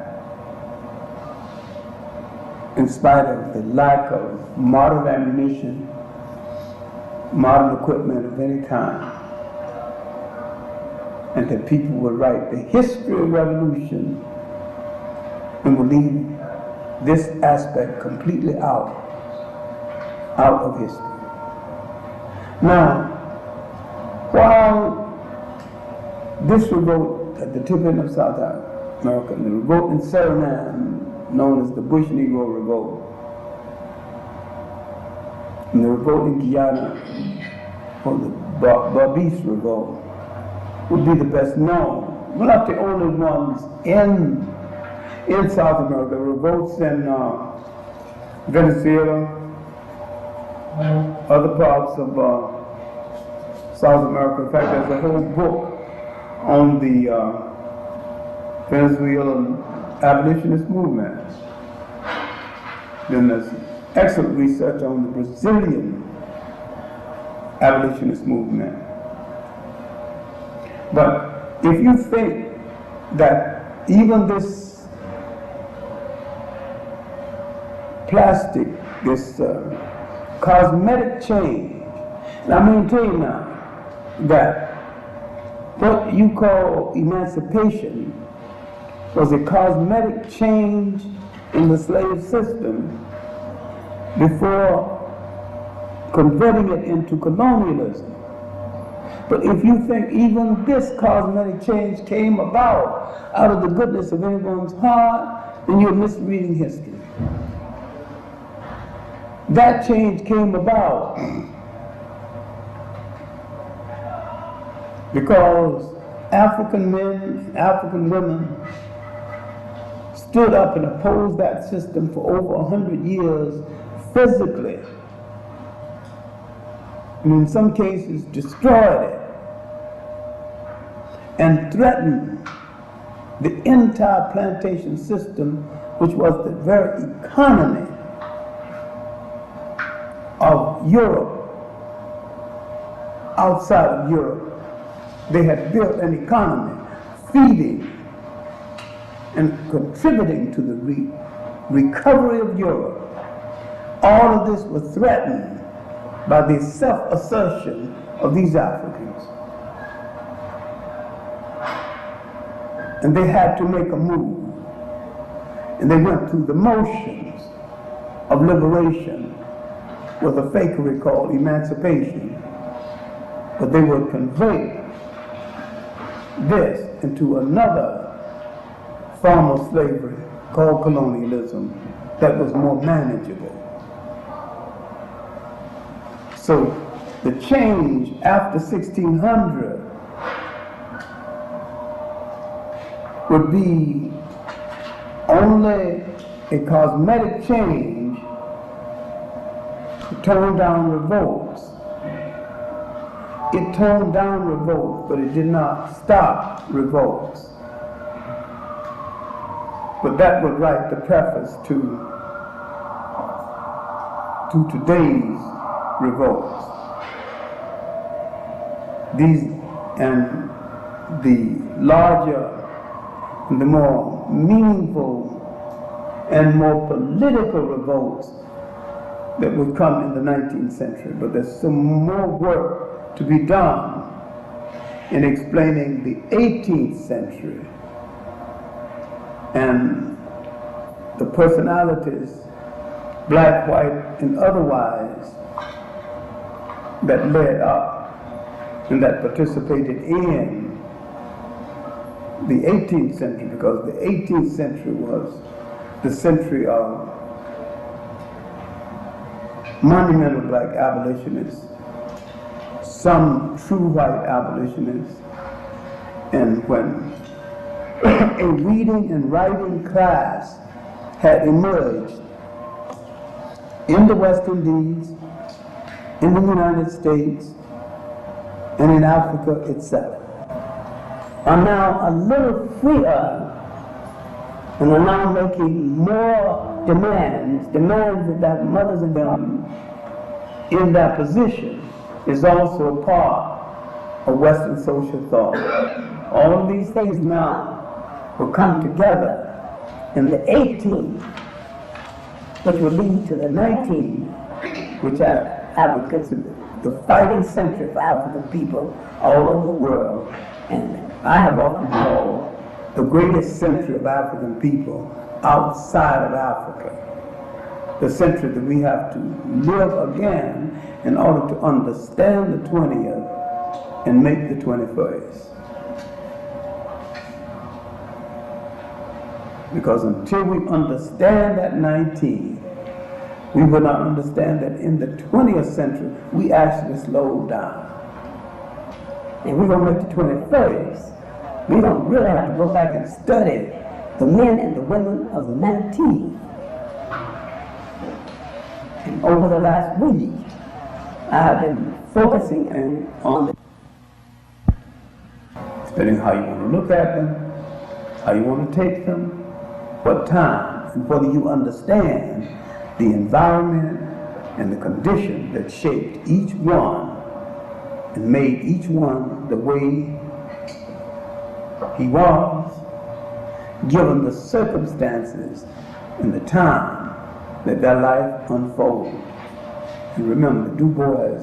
in spite of the lack of modern ammunition, modern equipment of any kind, and that people would write the history of revolution and would leave this aspect completely out of history. Now, while this revolt at the tip end of South America, the revolt in Suriname, known as the Bush Negro Revolt, and the revolt in Guyana, or the Berbice Revolt, would be the best known. We're not the only ones in South America. Revolts in Venezuela, other parts of South America. In fact, there's a whole book on the Venezuelan abolitionist movement. Then there's excellent research on the Brazilian abolitionist movement. But if you think that even this plastic, this cosmetic change, and I maintain now that what you call emancipation was a cosmetic change in the slave system before converting it into colonialism. But if you think even this cosmetic change came about out of the goodness of anyone's heart, then you're misreading history. That change came about because African men, African women stood up and opposed that system for over 100 years physically, and in some cases destroyed it and threatened the entire plantation system, which was the very economy of Europe. Outside of Europe, they had built an economy feeding and contributing to the recovery of Europe. All of this was threatened by the self-assertion of these Africans. And they had to make a move. And they went through the motions of liberation with a fakery called emancipation. But they would convert this into another form of slavery called colonialism that was more manageable. So the change after 1600 would be only a cosmetic change to tone down revolts. It toned down revolts, but it did not stop revolts. But that would write the preface to today's revolts. These and the larger and the more meaningful and more political revolts that would come in the 19th century. But there's some more work to be done in explaining the 18th century and the personalities, black, white, and otherwise, that led up and that participated in the 18th century, because the 18th century was the century of monumental black abolitionists, some true white abolitionists, and when a reading and writing class had emerged in the West Indies, in the United States, and in Africa itself, are now a little freer and are now making more demands that mothers and them in that position is also a part of Western social thought. All of these things now will come together in the 18th, which will lead to the 19th, which are Africans, the fighting century for African people all over the world. And I have often called the greatest century of African people outside of Africa, the century that we have to live again in order to understand the 20th and make the 21st. Because until we understand that 19th, we will not understand that in the 20th century, we actually slowed down. And we're going to make the 21st. We don't really have to go back and study the men and the women of the 19th. And over the last week, I have been focusing on studying how you want to look at them, how you want to take them, what time, and whether you understand the environment and the condition that shaped each one and made each one the way he was, given the circumstances and the time that their life unfolded. And remember, Du Bois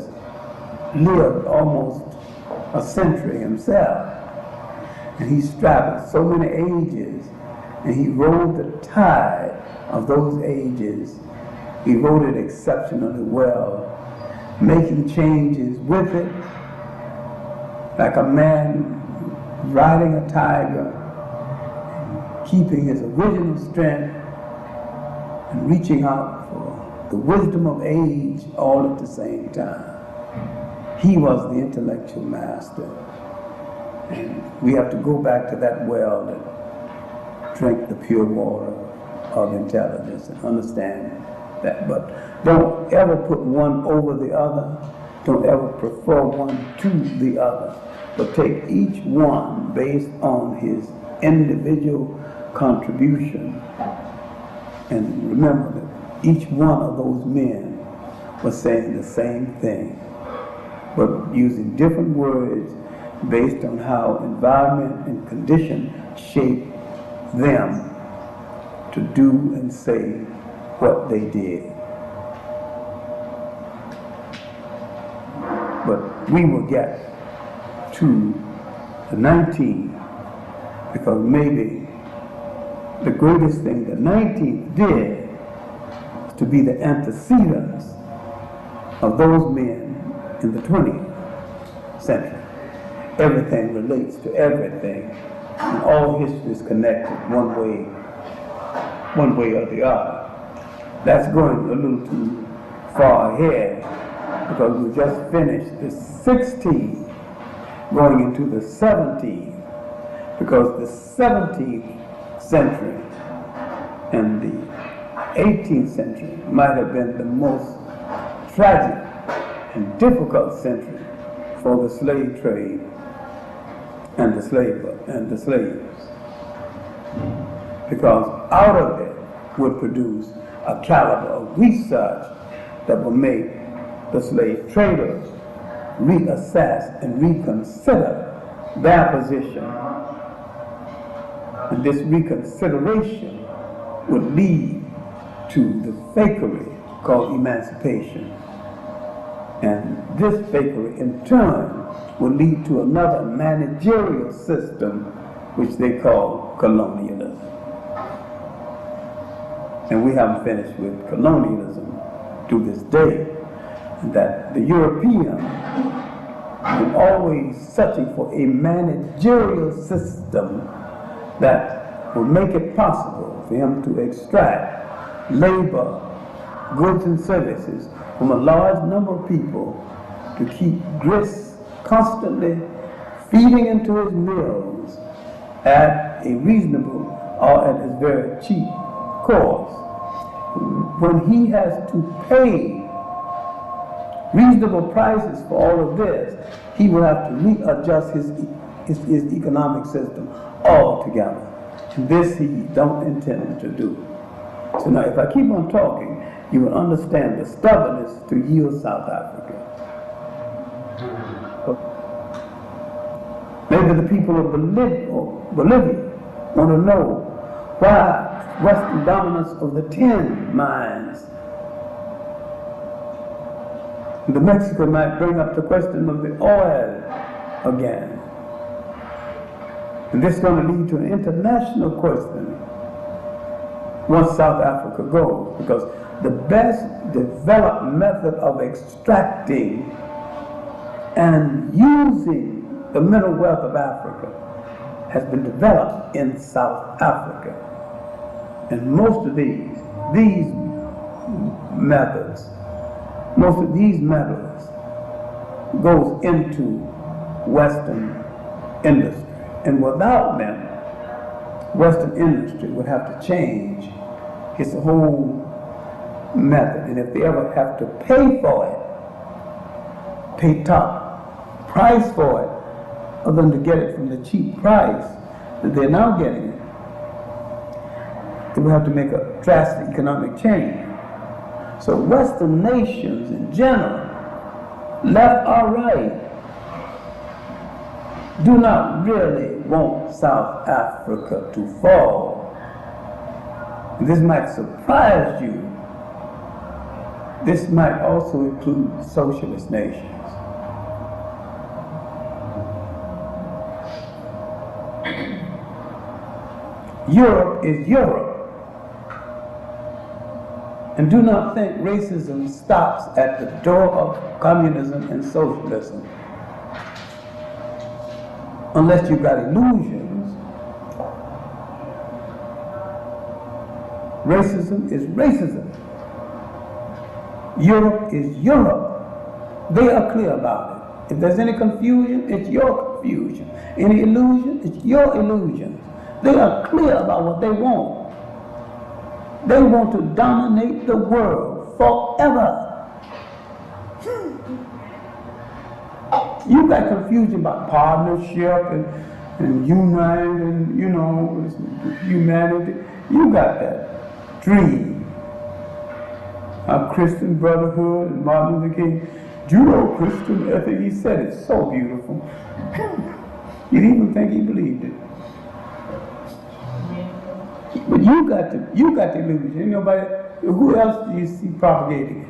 lived almost a century himself, and he straddled so many ages, and he rode the tide of those ages. He rode it exceptionally well, making changes with it, like a man riding a tiger, keeping his original strength and reaching out for the wisdom of age all at the same time. He was the intellectual master. And we have to go back to that well and drink the pure water of intelligence and understand that. But don't ever put one over the other. Don't ever prefer one to the other. But take each one based on his individual contribution. And remember that each one of those men was saying the same thing, but using different words based on how environment and condition shaped them to do and say what they did. But we will get to the 19th, because maybe the greatest thing the 19th did was to be the antecedents of those men in the 20th century. Everything relates to everything, and all history is connected one way or the other. That's going a little too far ahead, because we just finished the 16th, going into the 17th, because the 17th century and the 18th century might have been the most tragic and difficult century for the slave trade and the slaves, because out of it would produce a caliber of research that will make the slave traders reassess and reconsider their position. And this reconsideration would lead to the fakery called emancipation. And this fakery in turn would lead to another managerial system which they call colonialism. And we haven't finished with colonialism to this day. That the European is always searching for a managerial system that will make it possible for him to extract labor, goods and services from a large number of people, to keep grist constantly feeding into his mills at a reasonable or at a very cheap cost. When he has to pay reasonable prices for all of this, he will have to readjust his economic system altogether. And this he don't intend to do. So now if I keep on talking, you will understand the stubbornness to yield South Africa. Maybe the people of Bolivia want to know why Western dominance of the tin mines. The Mexico might bring up the question of the oil again. And this is going to lead to an international question once South Africa goes, because the best developed method of extracting and using the mineral wealth of Africa has been developed in South Africa. And most of these methods goes into Western industry. And without them, Western industry would have to change its whole method. And if they ever have to pay for it, pay top price for it, other than to get it from the cheap price that they're now getting it, they will have to make a drastic economic change. So Western nations in general, left or right, do not really want South Africa to fall. This might surprise you. This might also include socialist nations. Europe is Europe. And do not think racism stops at the door of communism and socialism. Unless you've got illusions. Racism is racism. Europe is Europe. They are clear about it. If there's any confusion, it's your confusion. Any illusion, it's your illusion. They are clear about what they want. They want to dominate the world forever. You got confusion about partnership and unite and, you know, humanity. You got that dream of Christian brotherhood and Martin Luther King. Judeo-Christian ethic, he said it so beautiful. You didn't even think he believed it. But you got the illusion. Ain't nobody, who else do you see propagating it?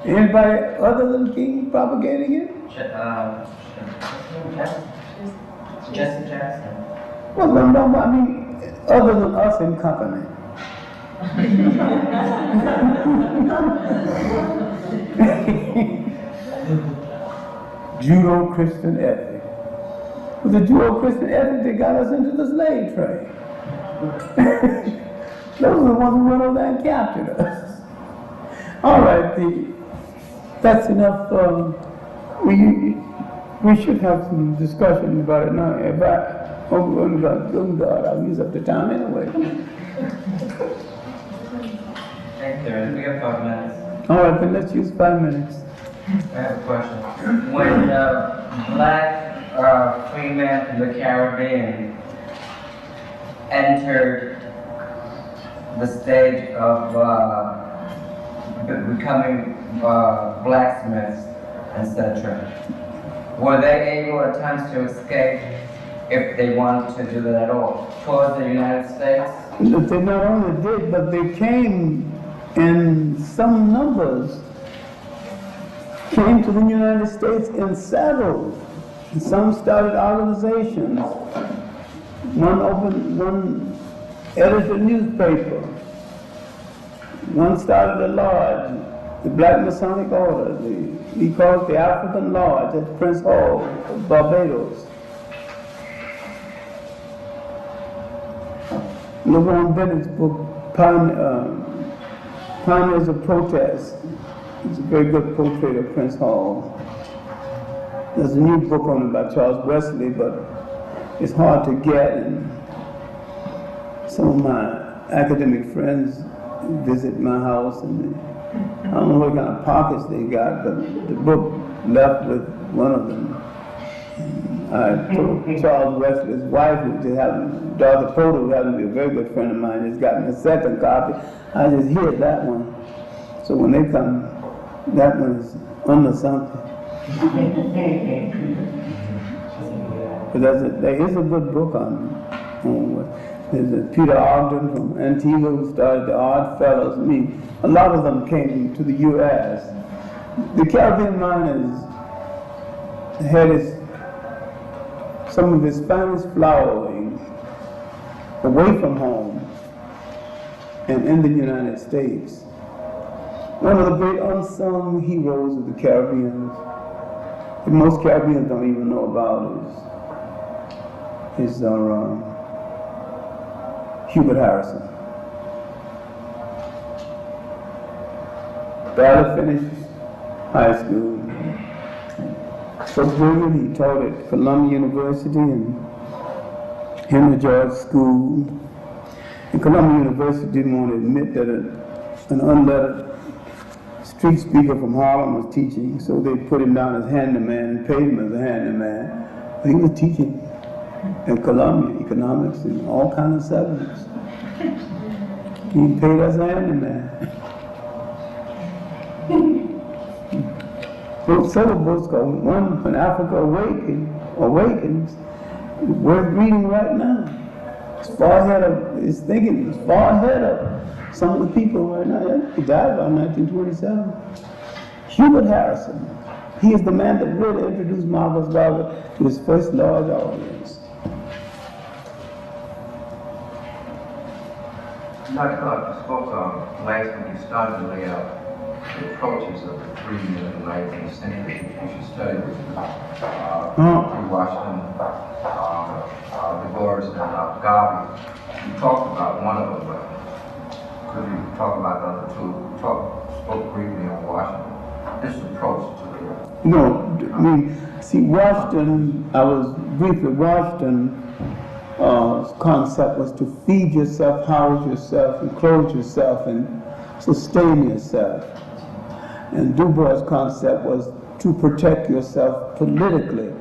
Anybody other than King propagating it? Jesse Jackson. Well, no, I mean, other than us in company. Judeo-Christian ethic. It was the Judeo-Christian ethic that got us into the slave trade. Those are the ones who went over there and captured us. All right, that's enough. We should have some discussion about it now. Oh God, I'll use up the time anyway. Thank you. We got 5 minutes. All right, then let's use 5 minutes. I have a question. When black free men from the Caribbean entered the stage of becoming blacksmiths, etc., were they able at times to escape, if they wanted to do that at all, towards the United States? They not only did, but they came in some numbers, came to the United States and settled. And some started organizations. One edited a newspaper. One started a lodge, the Black Masonic Order. He called it the African Lodge at Prince Hall of Barbados. LeVon Bennett's book, Pioneers of Protest. It's a very good portrait of Prince Hall. There's a new book on it by Charles Wesley, but it's hard to get, and some of my academic friends visit my house, and I don't know what kind of pockets they got, but the book left with one of them. I told Charles Wesley's wife, Dorothy Porter, who happens to be a very good friend of mine, has gotten a second copy. I just hid that one. So when they come, that one is under something. But there is a good book on there's Peter Ogden from Antigua who started the Odd Fellows. I mean, a lot of them came to the U.S. The Caribbean miners had some of his finest flowering away from home and in the United States. One of the great unsung heroes of the Caribbean, that most Caribbeans don't even know about, is Hubert Harrison. Barely finished high school. So brilliant, he taught at Columbia University and Henry George School. And Columbia University didn't want to admit that an unlettered street speaker from Harlem was teaching, so they put him down as handyman and paid him as a handyman. But he was teaching at Columbia, economics and all kinds of subjects. He paid us handyman. Wrote several books called one, When Africa Awakens, worth reading right now. It's far ahead of his thinking. It's far ahead of some of the people right now. He died about 1927. Hubert Harrison. He is the man that really introduced Marcus Garvey to his first large audience. Dr. Clarke, you spoke last when you started to lay out the approaches of the three in the 19th century. You should study Washington, Du Bois, and Garvey. You talked about one of them, but could you talk about the other two? Spoke briefly on Washington. This approach to the... No, I mean, see, Washington, Washington's concept was to feed yourself, house yourself, and clothe yourself, and sustain yourself. And Du Bois' concept was to protect yourself politically,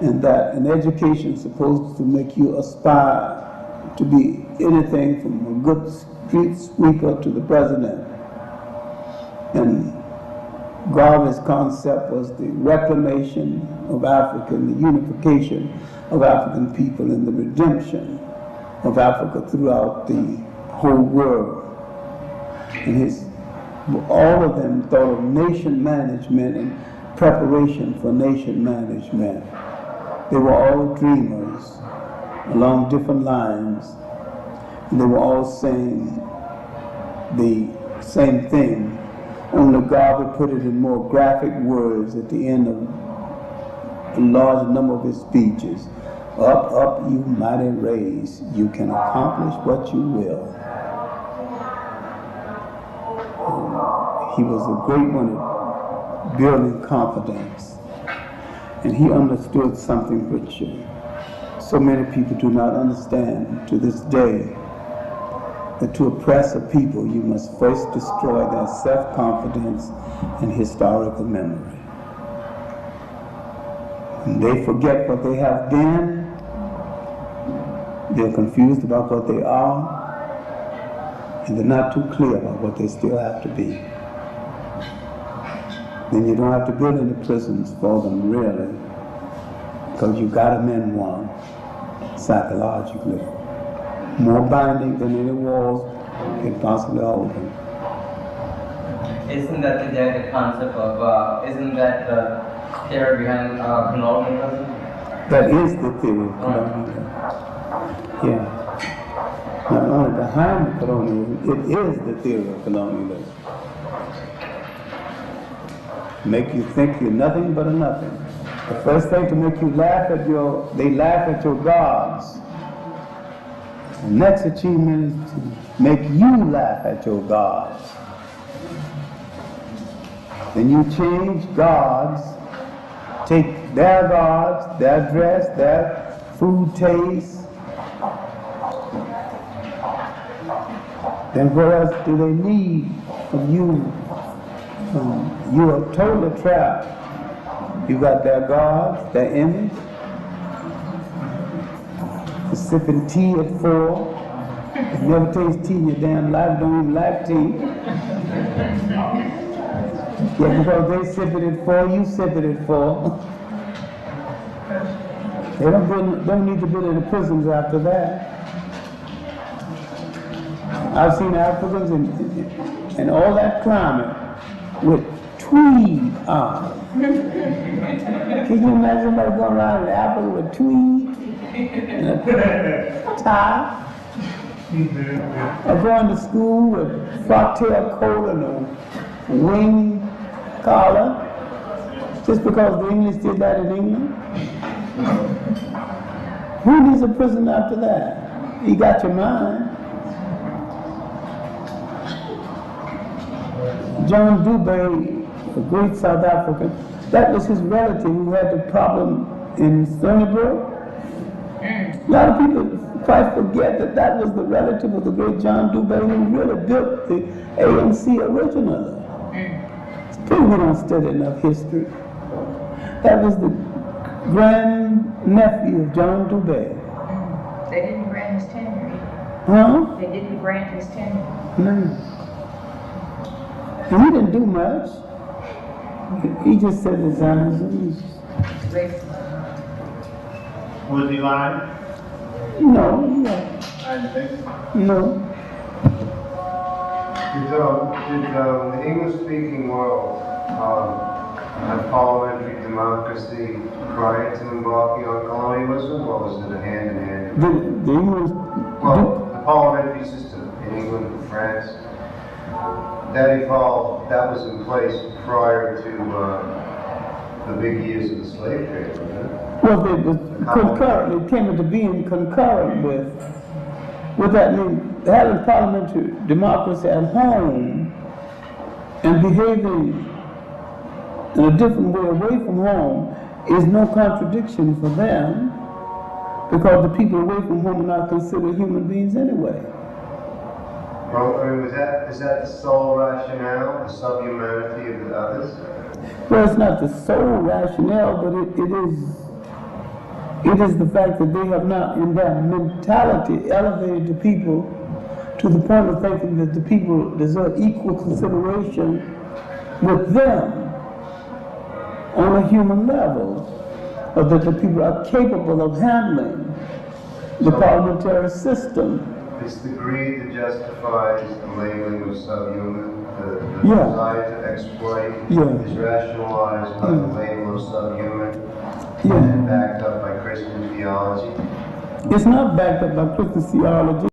and that an education is supposed to make you aspire to be anything from a good street sweeper to the president. And Garvey's concept was the reclamation of Africa and the unification of African people and the redemption of Africa throughout the whole world. And all of them thought of nation management and preparation for nation management. They were all dreamers along different lines, and they were all saying the same thing. Only Garvey put it in more graphic words at the end of a large number of his speeches. Up, up, you mighty race, you can accomplish what you will. He was a great one at building confidence. And he understood something which so many people do not understand to this day. That to oppress a people, you must first destroy their self-confidence and historical memory. When they forget what they have been, they're confused about what they are, and they're not too clear about what they still have to be. Then you don't have to build any prisons for them, really, because you got them in one, psychologically. More binding than any walls can possibly hold them. Isn't that the concept of, isn't that the theory behind colonialism? That is the theory of colonialism. Yeah. Not only behind the colonialism, it is the theory of colonialism. Make you think you're nothing but a nothing. The first thing to make you laugh at they laugh at your gods. The next achievement is to make you laugh at your gods. Then you change gods, take their gods, their dress, their food taste. Then what else do they need from you? You are totally trapped. You got their gods, their image. For sipping tea at 4. You never taste tea in your damn life, don't even like tea. Yeah, because they sip it at 4, you sip it at 4. They don't need to build any prisons after that. I've seen Africans in all that climate with tweed on. Can you imagine somebody going around in Africa with tweed and a tie? Or going to school with frock-tail coat and a wing collar, just because the English did that in England? Who needs a prison after that? You got your mind. John Dubé, a great South African, that was his relative who had the problem in Stony Brook. A lot of people quite forget that was the relative of the great John Dubé who really built the ANC originally. It's pity we don't study enough history. That was the grand-nephew of John Dubé. They didn't grant his tenure. Huh? They didn't grant his tenure. No. And he didn't do much. He just said the Zionism. Was he lying? No, no. I didn't think so. No. Did the English-speaking world have parliamentary democracy prior to embarking on colonialism, or was it a hand-in-hand? The English... Well, the parliamentary system in England and France, that evolved, that was in place prior to the big years of the slave trade, wasn't it? Well, it was concurrent. It came into being concurrent with that. I mean, having parliamentary democracy at home and behaving in a different way away from home is no contradiction for them, because the people away from home are not considered human beings anyway. Well, I mean, is that the sole rationale, the subhumanity of the others? Well, it's not the sole rationale, but it is the fact that they have not, in their mentality, elevated the people to the point of thinking that the people deserve equal consideration with them on a human level, or that the people are capable of handling the parliamentary system. It's the greed that justifies the labeling of subhuman, the desire to exploit is rationalized by the label of subhuman, and backed up by Christian theology. It's not backed up by Christian theology.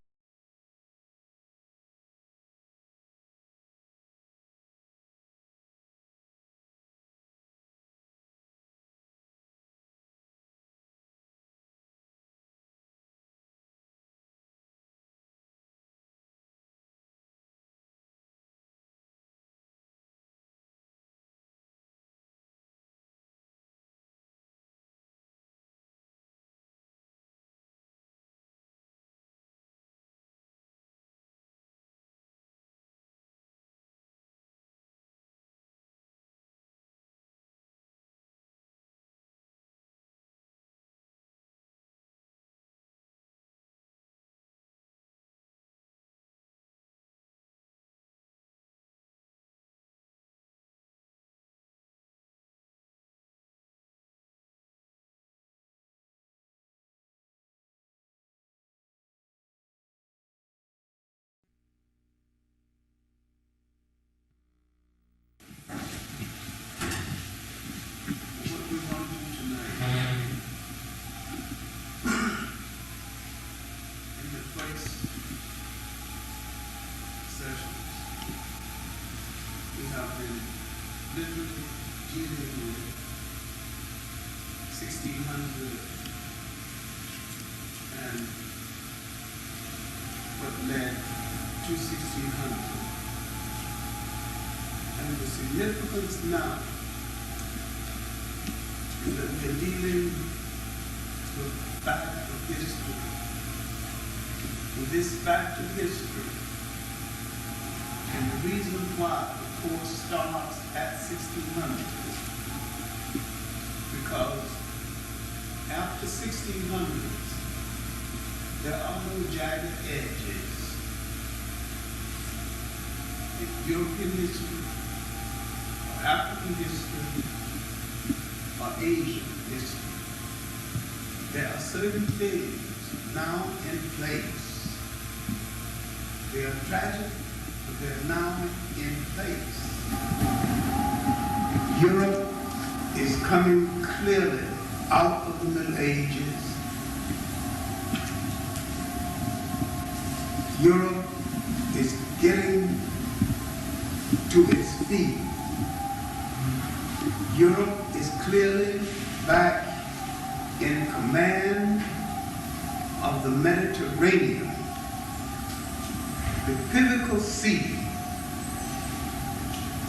literally dealing with 1600 and what led to 1600. And the significance now is that we're dealing with fact of history. With this fact of history, and the reason why the course starts at 1600 because after 1600s, there are no jagged edges in European history, or African history, or Asian history. There are certain things now in place. They are tragic, but they're now in place. Europe is coming clearly out of the Middle Ages. Europe is getting to its feet. Europe is clearly back in command of the Mediterranean, the pivotal seat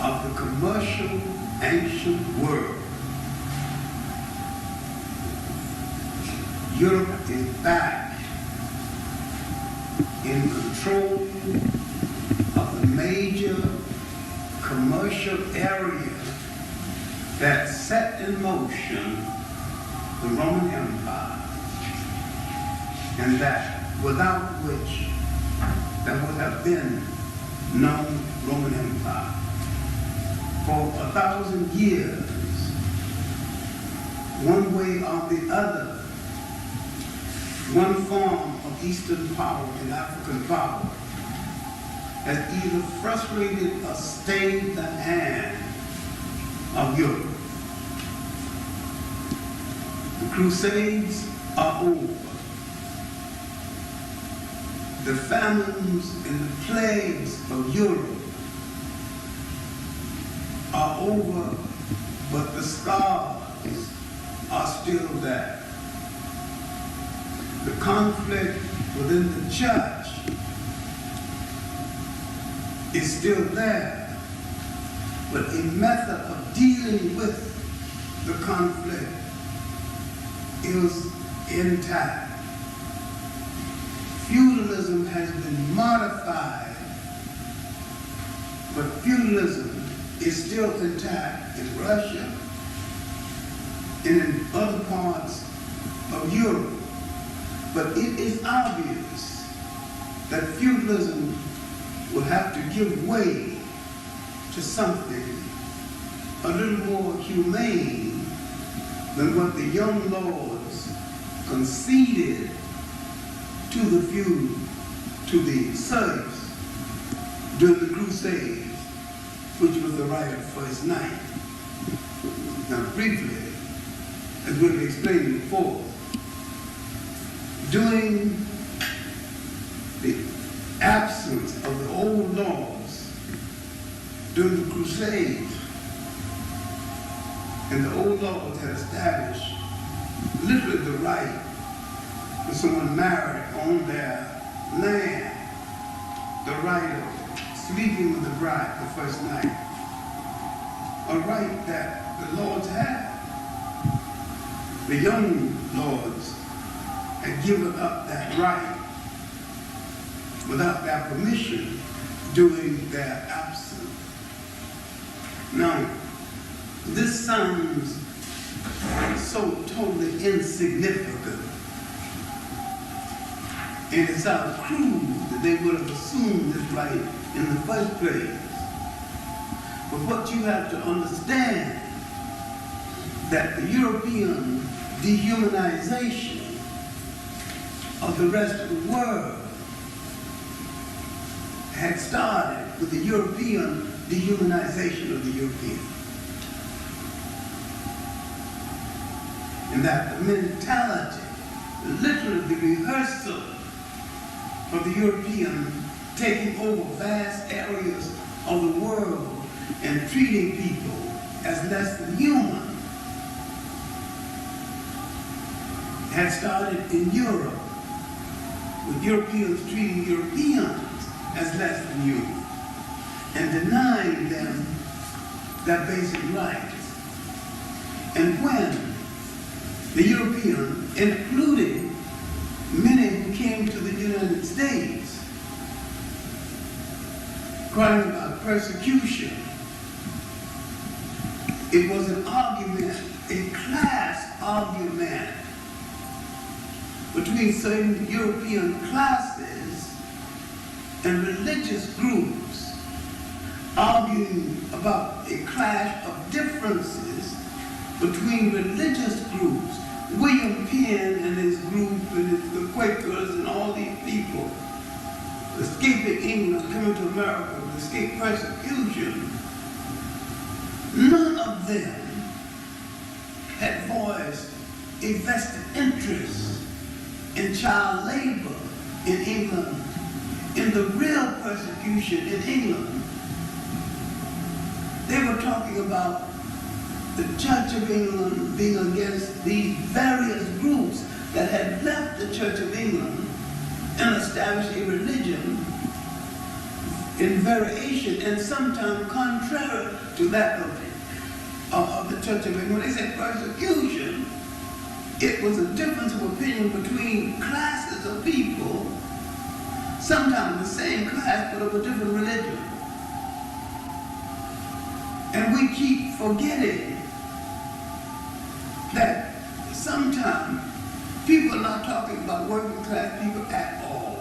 of the commercial ancient world. Europe is back in control of the major commercial area that set in motion the Roman Empire, and that without which there would have been known Roman Empire. For 1,000 years, one way or the other, one form of Eastern power and African power has either frustrated or stayed the hand of Europe. The Crusades are over. The famines and the plagues of Europe are over, but the scars are still there. The conflict within the church is still there, but a method of dealing with the conflict is intact. Feudalism has been modified, but feudalism is still intact in Russia and in other parts of Europe. But it is obvious that feudalism will have to give way to something a little more humane than what the young lords conceded to the serfs during the Crusades, which was the right of first night. Now briefly, as we've explained before, during the absence of the old laws during the Crusades, and the old laws had established literally the right when someone married on their land, the right of sleeping with the bride the first night, a right that the lords had. The young lords had given up that right without their permission during their absence. Now, this sounds so totally insignificant, and it sounds cruel that they would have assumed this right in the first place. But what you have to understand, that the European dehumanization of the rest of the world had started with the European dehumanization of the European. And that the mentality, literally the rehearsal of the European taking over vast areas of the world and treating people as less than human, had started in Europe, with Europeans treating Europeans as less than human and denying them their basic rights. And when the Europeans, including many who came to the United States, crying about persecution, it was an argument, a class argument between certain European classes and religious groups, arguing about a clash of differences between religious groups. William Penn and his group and the Quakers and all these people escaping England, coming to America to escape persecution, none of them had voiced a vested interest in child labor in England, in the real persecution in England. They were talking about the Church of England being against these various groups that had left the Church of England and established a religion in variation and sometimes contrary to that of the Church of England. When they said persecution, it was a difference of opinion between classes of people, sometimes the same class but of a different religion. And we keep forgetting that sometimes people are not talking about working class people at all.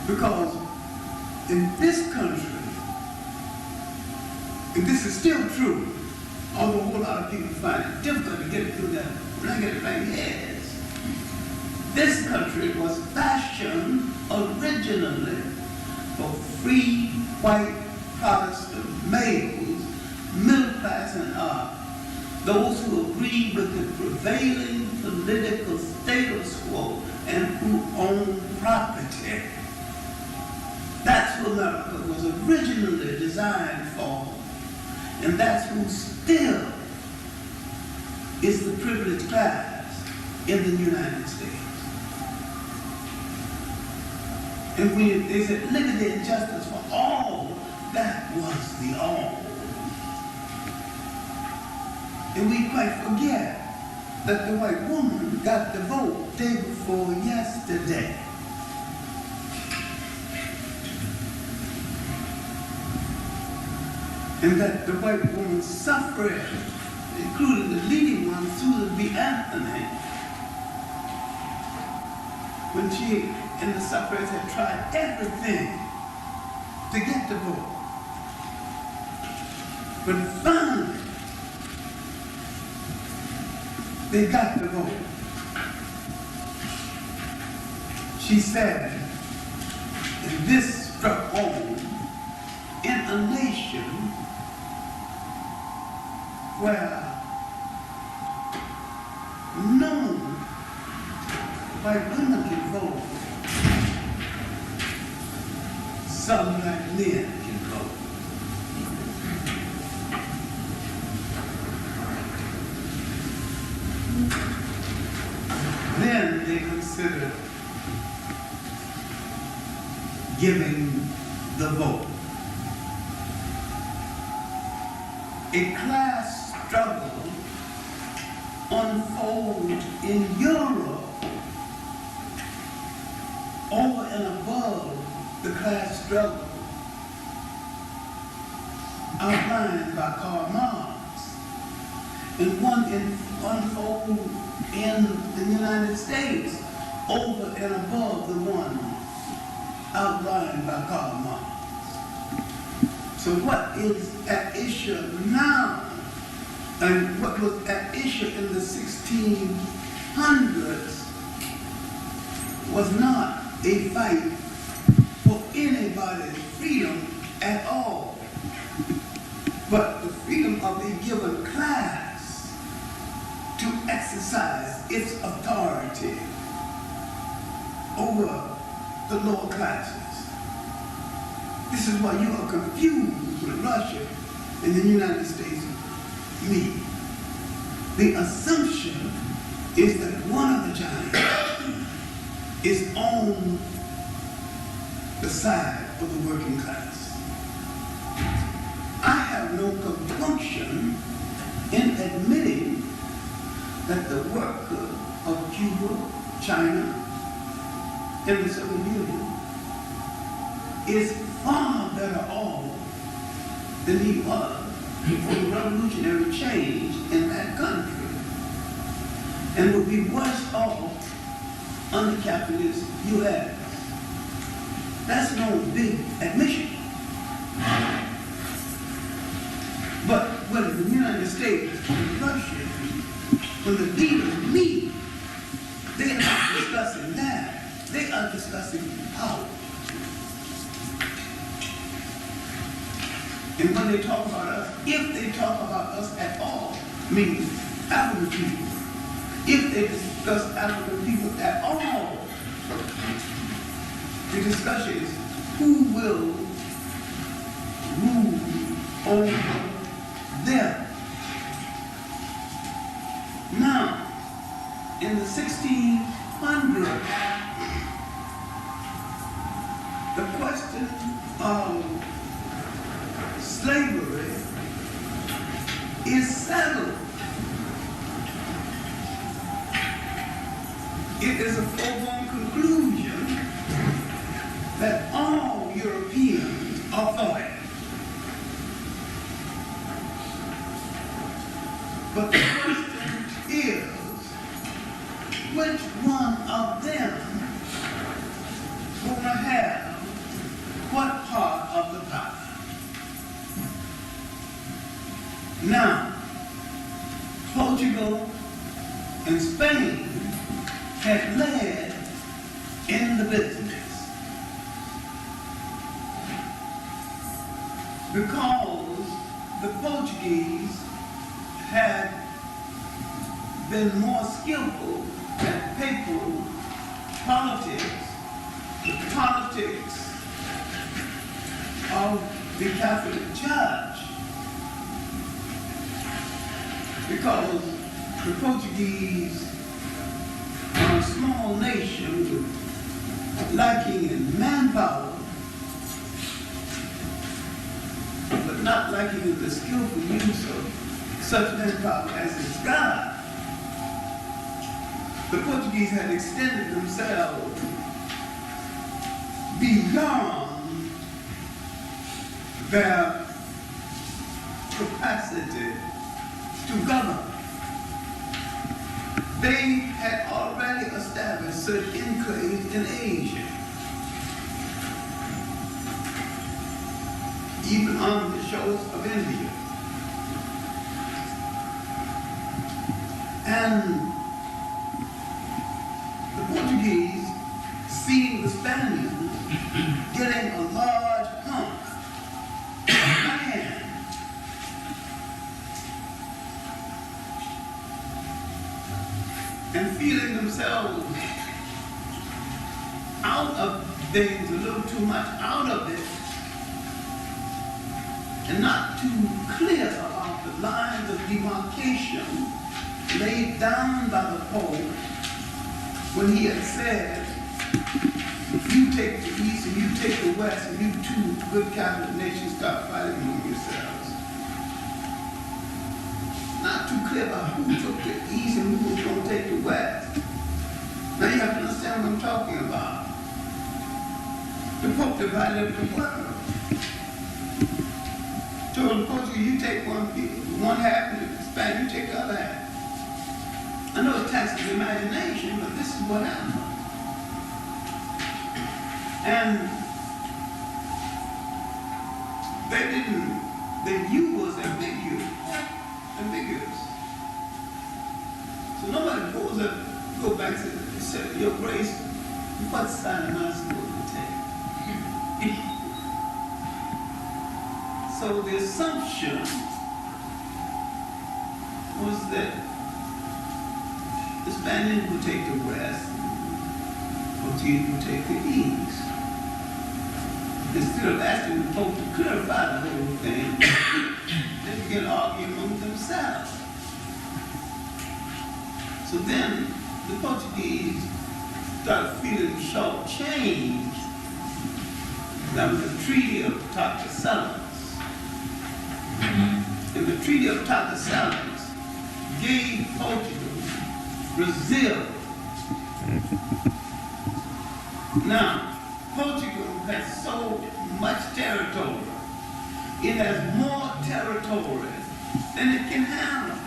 Because in this country, and this is still true, although a whole lot of people find it difficult to get through that blanket thing, yes. This country was fashioned originally for free white Protestant males, middle class and up, those who agreed with the prevailing political status quo and who owned property. That's who America was originally designed for, and that's who still is the privileged class in the United States. And when they said liberty and justice for all, that was the all. And we quite forget that the white woman got the vote day before yesterday. And that the white woman suffered, including the leading one, Susan B. Anthony, when she and the suffragettes had tried everything to get the vote. But finally, they got the vote. She said, and this struck home, in a nation where no white women can vote, some black men can vote. Then they considered giving the vote. A class struggle unfolds in Europe over and above the class struggle outlined by Karl Marx, and one unfolds in the United States over and above the one outlined by Karl Marx. So what is at issue now, and what was at issue in the 1600s, was not a fight for anybody's freedom at all, but the freedom of a given class to exercise its authority over the lower classes. This is why you are confused with Russia and the United States meet. The assumption is that one of the giants is on the side of the working class. I have no compunction in admitting that the worker of Cuba, China, and the Soviet Union is far better off than he was before the revolutionary change in that country, and would be worse off under capitalist U.S. That's no big admission. But when the United States and Russia, when the leaders meet, they are not discussing that. They are discussing power. And when they talk about us, if they talk about us at all, meaning African people, if they discuss African people at all, the discussion is who will rule over them. Now, in the 1600s, the question of slavery is settled. It is a foregone conclusion that all Europeans are for it. But the question is, which one of them will have Now, Portugal and Spain had led in the business because the Portuguese had been more skillful at papal politics, the politics of the Catholic Church, because the Portuguese are a small nation lacking in manpower, but not lacking in the skillful use of such manpower as is God. The Portuguese had extended themselves beyond their capacity to govern. They had already established such enclaves in Asia, even on the shores of India. And the Portuguese, seeing the Spaniards getting a large hunk of land, and feeling themselves out of things, a little too much out of it, and not too clear about the lines of demarcation laid down by the Pope when he had said, you take the East and you take the West, and you two good Catholic nations start fighting among yourselves. Not too clear about who took the East and who was going to take the West. Now you have to understand what I'm talking about. The Pope divided the world. Told the Portuguese, you take one half, and the Spanish, you take the other half. I know it's taxing the imagination, but this is what happened. And they didn't, the view was ambiguous. So nobody goes up, go back to say, Your Grace, what side am I supposed to take? So the assumption was that the Spaniards would take the West, Portuguese would take the East. Instead of asking the Pope to clarify the whole thing, they began arguing among themselves. So then the Portuguese started feeling short-changed. That was the Treaty of Tordesillas. And the Treaty of Tordesillas gave Portugal Brazil. Now, Portugal has so much territory. It has more territory than it can handle.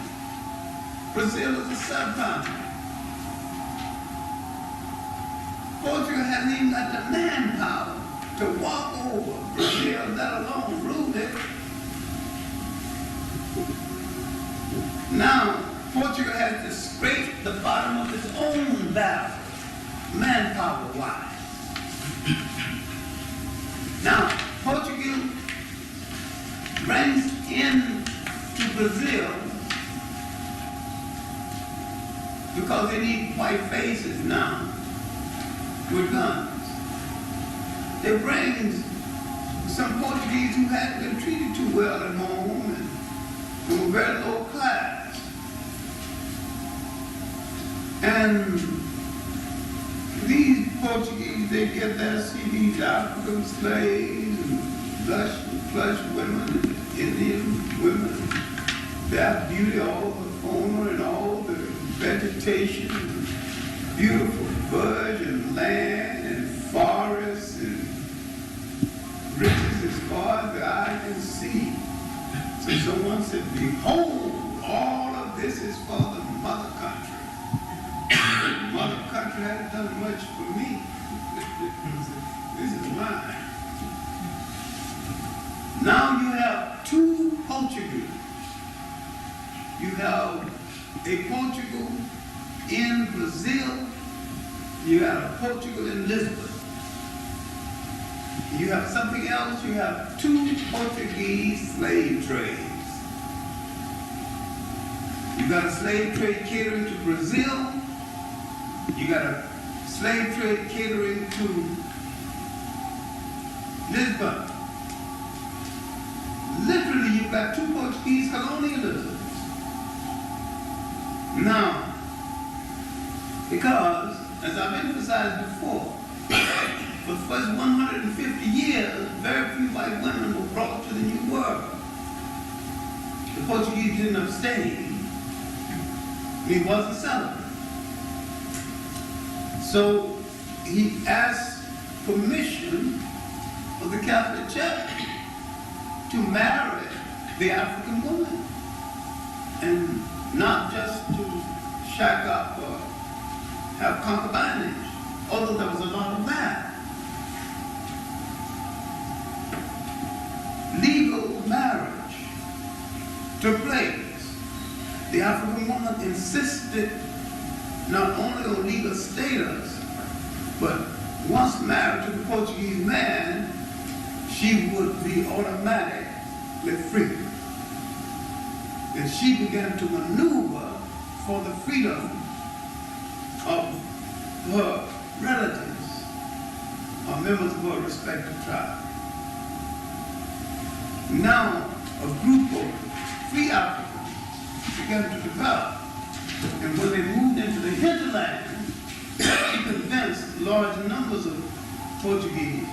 Brazil is a subcontinent. Portugal hasn't even got the manpower to walk over Brazil, let alone rule it. Now, Portugal has to scrape the bottom of its own barrel, manpower-wise. Now, Portugal brings in to Brazil because they need white faces now with guns. They bring some Portuguese who hadn't been treated too well at home and who were very low class. And these Portuguese, they get there, see these African slaves and flush women, and Indian women, their beauty, all the fauna and all the vegetation, beautiful virgin land and forests and riches as far as the eye can see. So someone said, behold, all of this is for the mother country. The mother country hasn't done much for me. This is mine. Now you have two Portuguese have a Portugal in Brazil, you have a Portugal in Lisbon. You have something else, you have 2 Portuguese slave trades. You got a slave trade catering to Brazil, you got a slave trade catering to Lisbon. Literally, you've got 2 Portuguese colonialisms. Now, because, as I've emphasized before, for the first 150 years, very few white women were brought to the New World. The Portuguese didn't abstain. He wasn't celebrated. So he asked permission of the Catholic Church to marry the African woman, and not just to shack up or have concubinage, although there was a lot of that. Legal marriage took place. The African woman insisted not only on legal status, but once married to the Portuguese man, she would be automatically free. And she began to maneuver for the freedom of her relatives or members of her respective tribe. Now, a group of free Africans began to develop, and when they moved into the hinterland, they convinced large numbers of Portuguese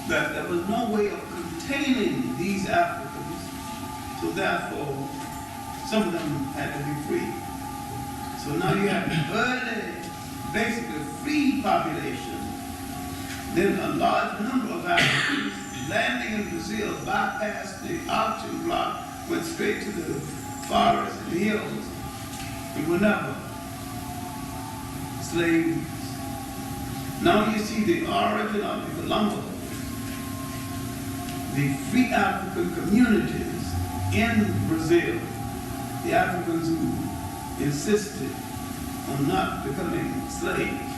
that there was no way of containing these Africans, so therefore some of them had to be free. So now you have an early, basically free population, then a large number of Africans landing in Brazil, bypassed the auction block, went straight to the forests and hills, and were never slaves. Now you see the origin of the Colombo, the free African communities in Brazil, the Africans who insisted on not becoming slaves.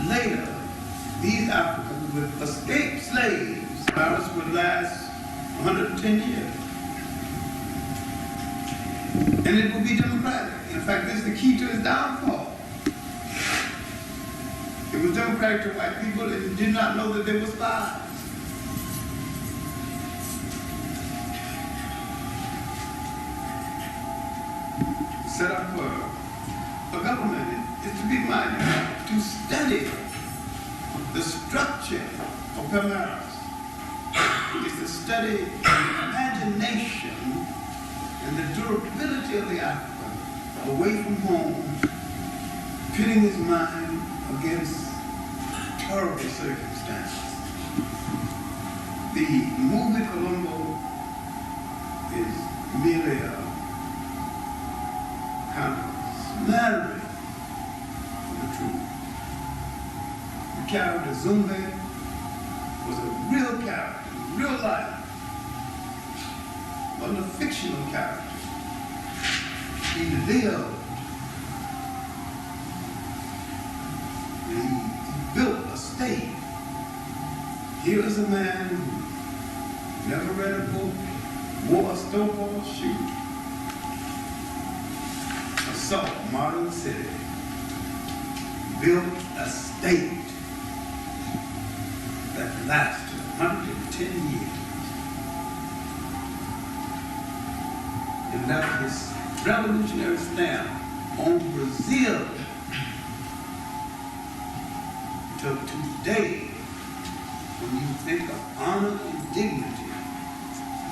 Later, these Africans would escape slaves. Ours would last 110 years. And it will be democratic. In fact, this is the key to its downfall. It was democratic to white people and did not know that they were spies. Set up for a government is to be minded to study the structure of Palmares. It's to study the imagination and the durability of the African away from home, pitting his mind against terrible circumstances. The movie Colombo is merely a kind of smattering of the truth. The character Zumbe was a real character, real life. Wasn't a fictional character. He lived. He built a state. Here is a man who never read a book, wore a Stonewall shoe, saw a modern city, built a state that lasted 110 years. And left his revolutionary stamp on Brazil till today. When you think of honor and dignity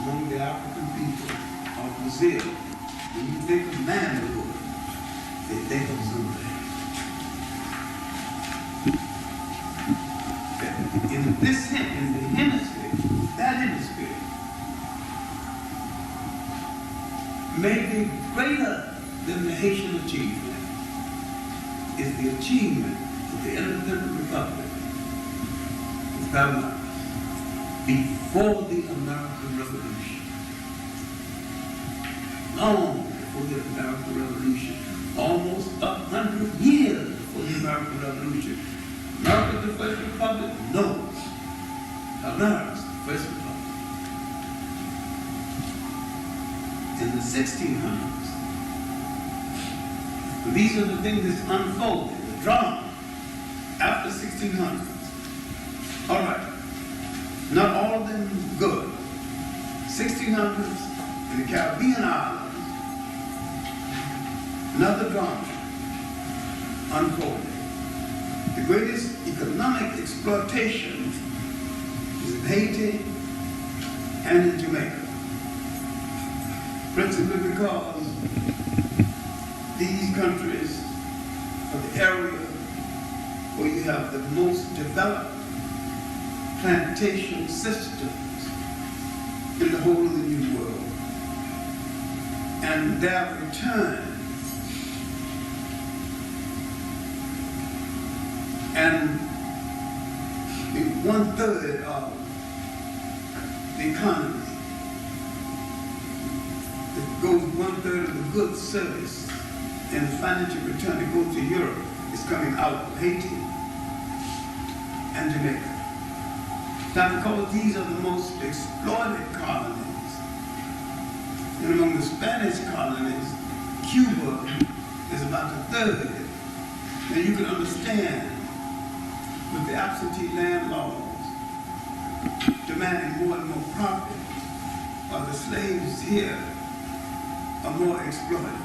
among the African people of Brazil, when you think of manhood, they think of Zumba. In this in the hemisphere, that hemisphere, maybe greater than the Haitian achievement is the achievement of the independent republic of Panama before the American Revolution. Long before the American Revolution, almost 100 years before the American Revolution. America the first republic? No. America's the first republic. In the 1600s. These are the things that unfolded, the drama, after 1600s. All right. Not all of them good. 1600s in the Caribbean islands, another drama unfolded. The greatest economic exploitation is in Haiti and in Jamaica. Principally because these countries are the area where you have the most developed plantation systems in the whole of the New World. And their return and 1/3 of the economy, it goes 1/3 of the goods, service, and the financial return that goes to Europe is coming out of Haiti and Jamaica. Now, because these are the most exploited colonies, and among the Spanish colonies, Cuba is about 1/3. Now you can understand with the absentee land laws demanding more and more profit, while the slaves here are more exploited.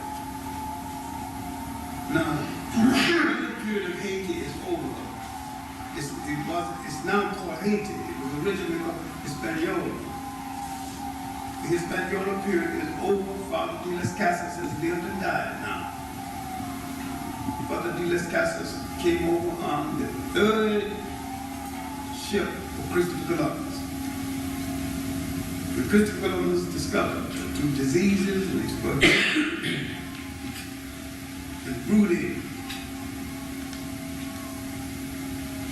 Now, when the period of Haiti is over, it's now called Haiti. It was originally called Hispaniola. The Hispaniola period is over. Father de las Casas has lived and died now. Father de las Casas came over on the 3rd ship of Christopher Columbus. When Christopher Columbus discovered through diseases and exploitation and brooding,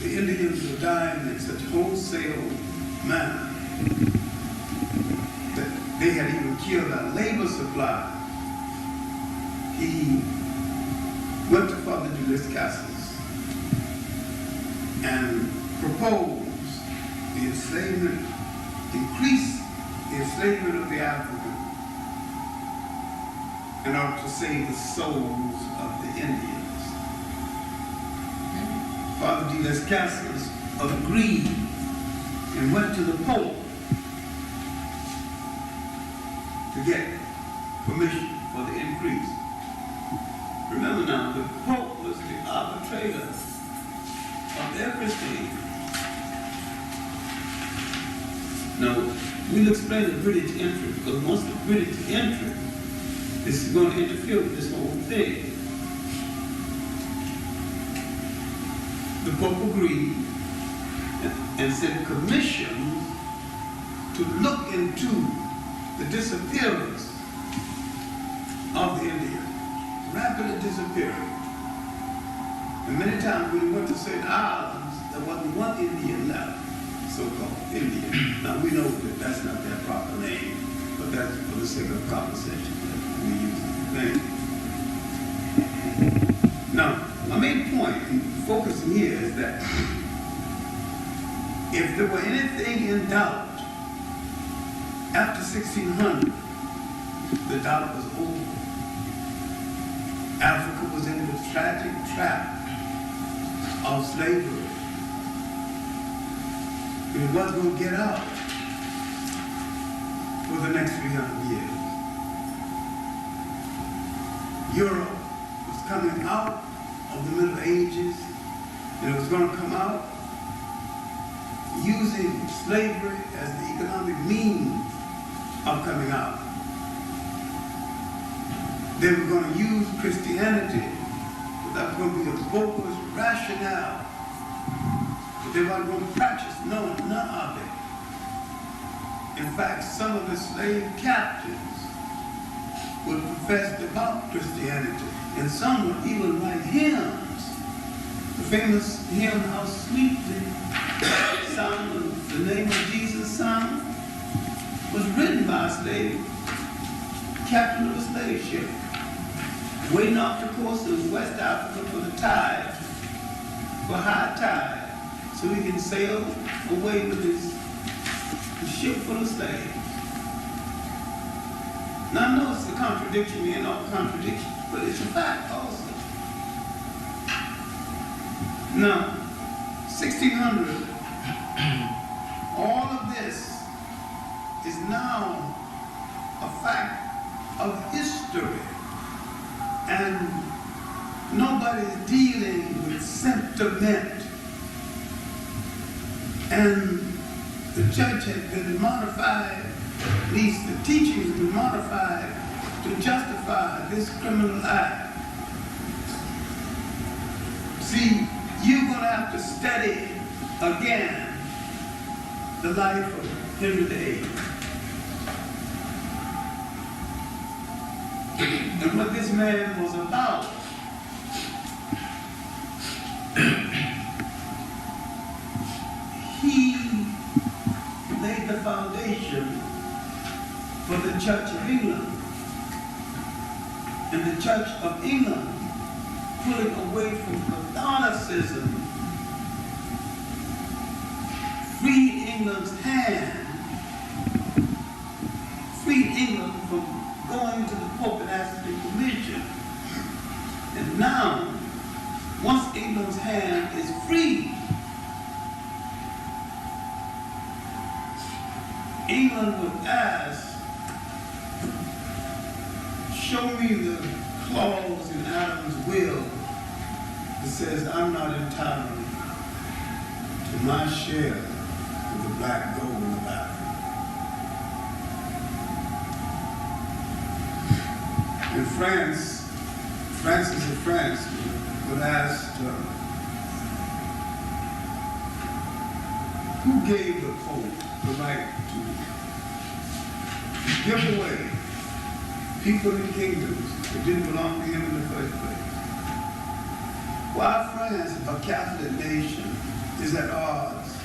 the Indians were dying in such wholesale manner that they had even killed our labor supply. He went to Father de las Casas and proposed the enslavement, increase the enslavement of the African in order to save the souls of the Indians. Father de las Casas agreed and went to the Pope to get permission for the increase. Remember now, the Pope was the arbitrator of everything. Now, we'll explain the British entry, because once the British enter, this is going to interfere with this whole thing. The Pope agreed and sent commissions to look into the disappearance of the Indians, rapidly disappearing. And many times when we went to certain islands, there wasn't one Indian left, so-called Indian. Now we know that that's not their proper name, but that's for the sake of conversation that we use the name. Now, my main point in focusing here is that if there were anything in doubt after 1600, the doubt was over. Africa was in the tragic trap of slavery. It wasn't going to get out for the next 300 years. Europe was coming out of the Middle Ages, and it was going to come out using slavery as the economic means of coming out. They were going to use Christianity, but that was going to be a bogus rationale. But they weren't going to practice none of it. In fact, some of the slave captives would profess devout Christianity, and some would even write hymns. The famous hymn, How Sweet the Sound of the Name of Jesus Sound, was written by a slave captain of a slave ship. waiting off the coast of West Africa for the tide, for high tide, so he can sail away with his ship full of slaves. Now I know it's a contradiction in all contradiction, but it's a fact also. Now, 1600, all of this is now a fact of history, and nobody's dealing with sentiment. And the church has been modified, at least the teaching has been modified to justify this criminal act. See, you're going to have to study again the life of Henry VIII. And what this man was about. He laid the foundation for the Church of England. And the Church of England, pulling away from Catholicism, freed England's hand, freed England from going to the Pope and asking permission. And now, once England's hand is free, England would ask, show me the clause in Adam's will that says I'm not entitled to my share of the black gold of Africa. In France, Francis of France would ask, who gave the Pope the right to give away people and kingdoms that didn't belong to him in the first place? Why France, a Catholic nation, is at odds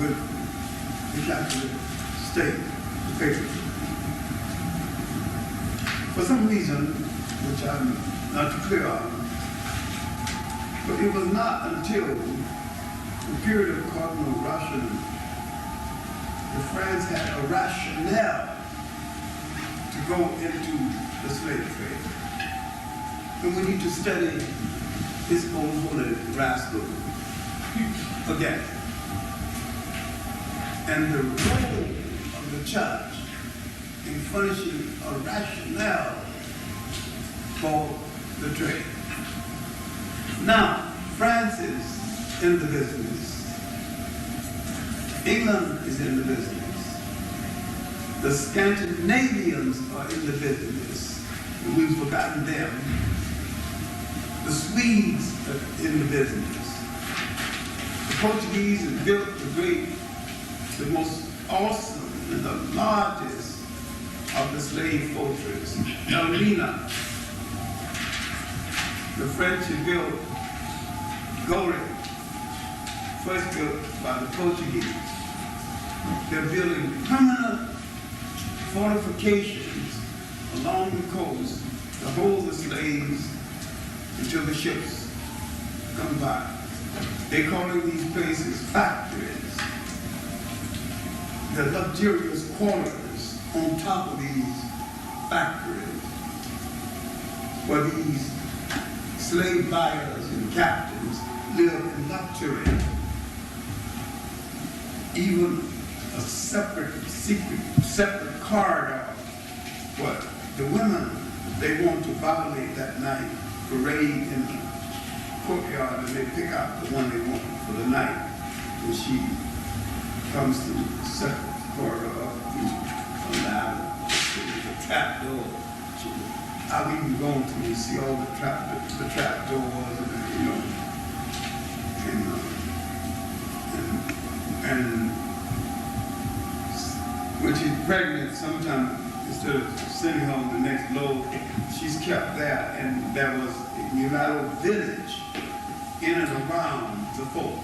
with the Catholic state, the faith. For some reason, which I'm not clear on, but it was not until the period of Cardinal Russian that France had a rationale to go into the slave trade. And we need to study this old holy rascal again. And the role of the church in furnishing a rationale for the trade. Now, France is in the business. England is in the business. The Scandinavians are in the business, and we've forgotten them. The Swedes are in the business. The Portuguese have built the most awesome and the largest of the slave fortress, Elmina. The French have built Gorée, first built by the Portuguese. They're building permanent fortifications along the coast to hold the slaves until the ships come by. They call these places factories. The luxurious quarters on top of these factories where these slave buyers and captains live in luxury. Even a separate corridor where the women they want to violate that night parade in the courtyard and they pick out the one they want for the night. And she comes to the separate corridor up the ladder, the trap door. I've even gone through and see all the trap doors and when she's pregnant, sometimes instead of sending her on the next load, she's kept there, and there was a mulatto village in and around the fort.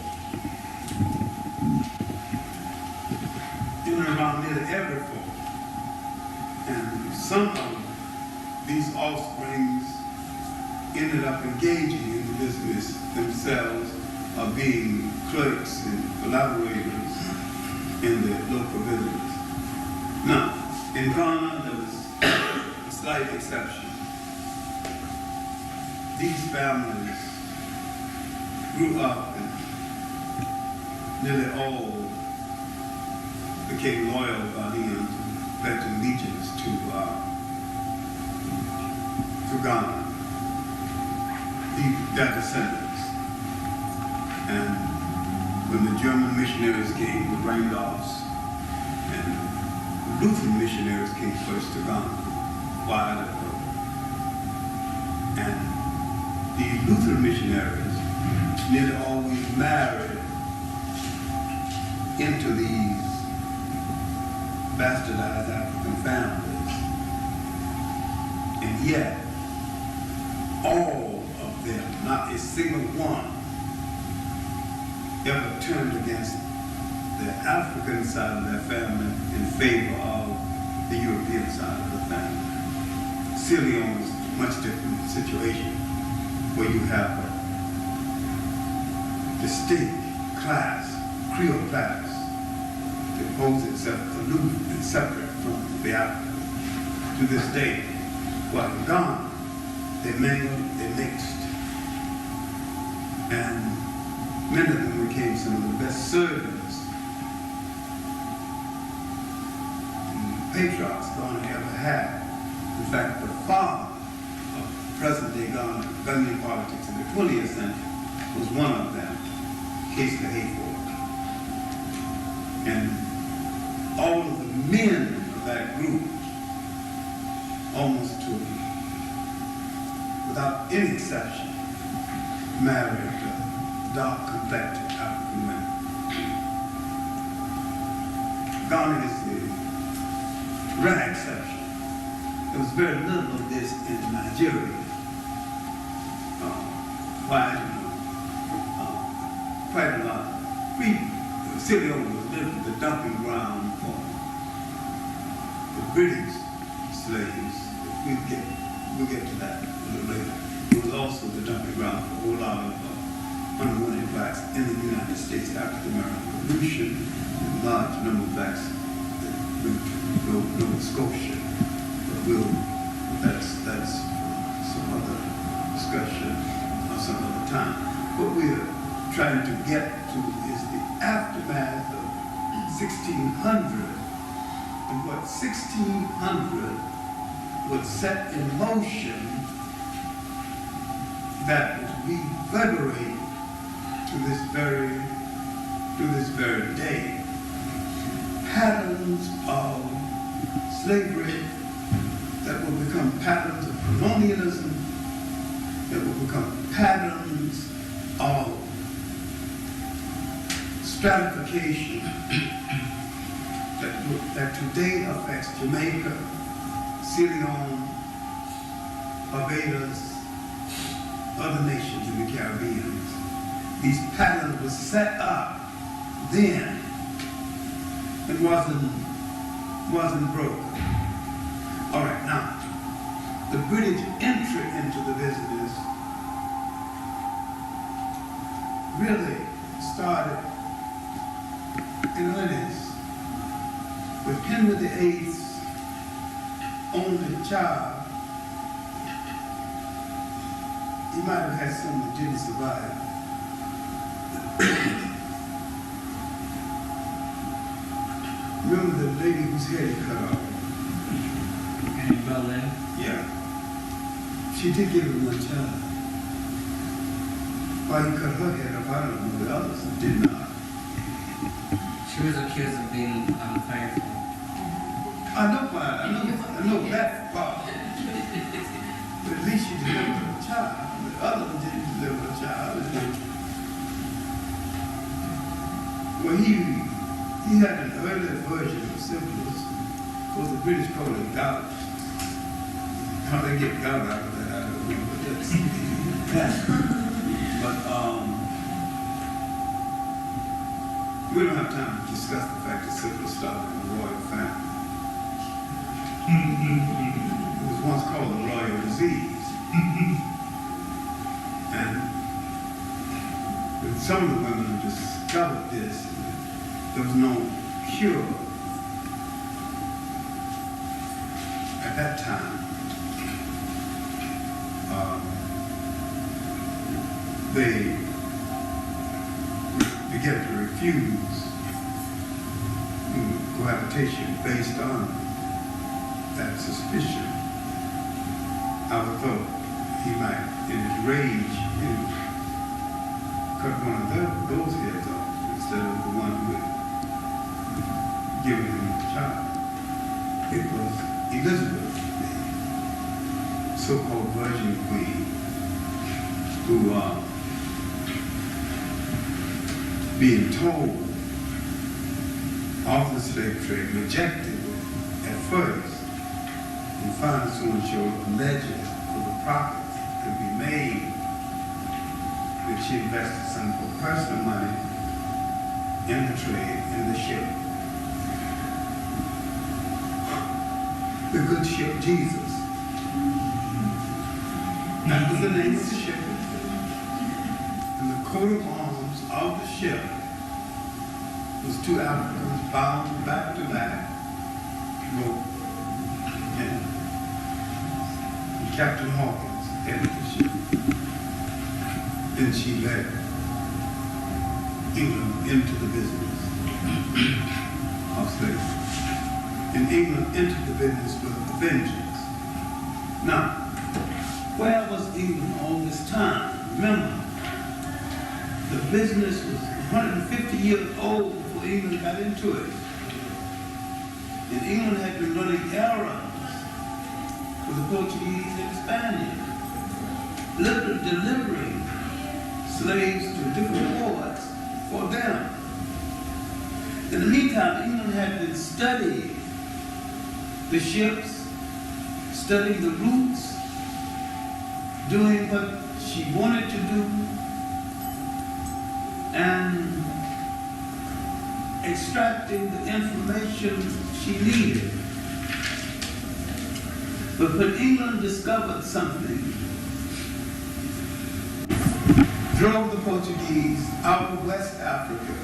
In and around nearly every fort. And some of these offsprings ended up engaging in the business themselves of being clerks and collaborators in the local business. Now, in Ghana, there was a slight exception. These families grew up and nearly all became loyal Ghanaians, pledged allegiance to Ghana, their descendants. And when the German missionaries came, the Randolphs, and the Lutheran missionaries came first to Ghana, while ago. And the Lutheran missionaries nearly always married into these bastardized African families. And yet, all of them, not a single one, ever turned against the African side of their family in favor of the European side of the family. Sierra Leone is a much different situation, where you have a distinct class, Creole class, that holds itself aloof and separate from the Africans. To this day, while in Ghana, they mingled, they mixed, and many of them became some of the best servants and patriarchs Ghana ever had. In fact, the father of present-day Ghanaian politics in the 20th century was one of them, Case the Hayford. And all of the men of that group, almost without any exception, married dark-complected African women. Ghana is the rare exception. There was very little of this in Nigeria. Quite a lot. Sierra Leone was literally the dumping ground for the British slaves. We'll get to that a little later. It was also the dumping ground for a whole lot of unwanted blacks in the United States after the American Revolution, and a large number of blacks that went to Nova Scotia. But that's some other discussion or some other time. What we're trying to get to is the aftermath of 1600, and what 1600 would set in motion that would reverberate to this very day. Patterns of slavery that will become patterns of colonialism, that will become patterns of stratification that today affects Jamaica, Sierra Leone, Barbados, other nations in the Caribbean. These patterns were set up then and wasn't broken. All right, now, the British entry into the business really started in earnest with Henry VIII's only child. He might have had some that didn't survive. Remember the lady whose head he cut off? Annie Boleyn? Yeah. She did give him one child. Why he cut her head off, I don't know. The others did not. She was accused of being unfaithful. I know that part. But at least she delivered a child. The other one didn't deliver a child. Well, he had an earlier version of syphilis. Of course, the British call it gout. How they get gout out of that, I don't know. But that's but we don't have time to discuss the fact that syphilis started in the royal family. It was once called the royal disease. some of the women discovered this, there was no cure at that time. They began to refuse cohabitation based on that suspicion. I would thought he might, in his rage, cut one of those heads off instead of the one who had given him the child. It was Elizabeth, the so-called Virgin Queen, who being told off the slave trade, rejected at first, and finally someone showed a legend for the profits that could be made, that she invested some of her personal money in the trade, in the ship. The good ship Jesus. That was the name of the ship. And the coat of arms of the ship was two Africans bound back to back, rope, and Captain Hawkins headed the ship. Then she led England into the business of slavery. And England entered the business with a vengeance. Now, where was England all this time? Remember, the business was 150 years old before England got into it. And England had been running errands for the Portuguese and Spaniards, literally delivering slaves to different ports for them. In the meantime, England had been studying the ships, studying the routes, doing what she wanted to do, and extracting the information she needed. But when England discovered something, drove the Portuguese out of West Africa,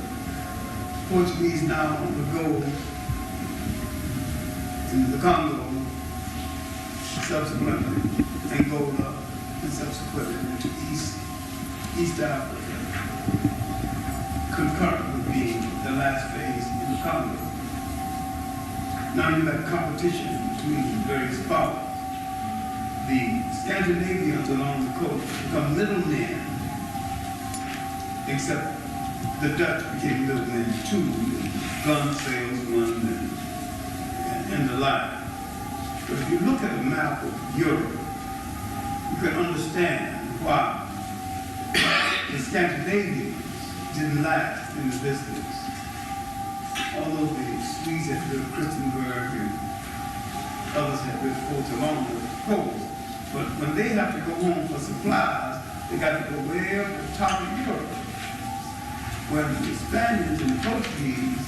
Portuguese now would go in the Congo, subsequently Angola, and subsequently into East Africa, concurrent with being the last phase in the Congo. Now you have competition between various powers. The Scandinavians along the coast become middlemen, except the Dutch became middlemen too, gun salesmen and the like. But if you look at a map of Europe, you can understand why the Scandinavians didn't last in the business. Although the Swedes had built Christiansburg and others had built forts along the coast, but when they have to go home for supplies, they got to go way up the top of Europe. When the Spaniards and the Portuguese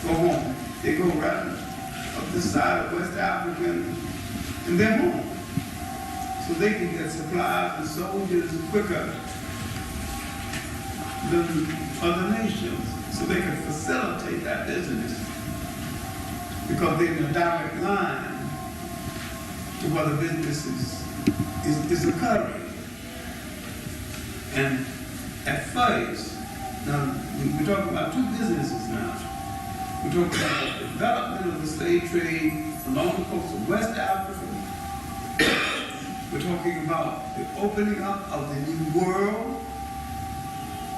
go home, they go right up the side of West Africa and they're home. So they can get supplies and soldiers quicker than other nations. So they can facilitate that business because they're in a direct line to where the business is occurring. And at first, now we're talking about two businesses now. We're talking about the development of the slave trade along the coast of West Africa. We're talking about the opening up of the new world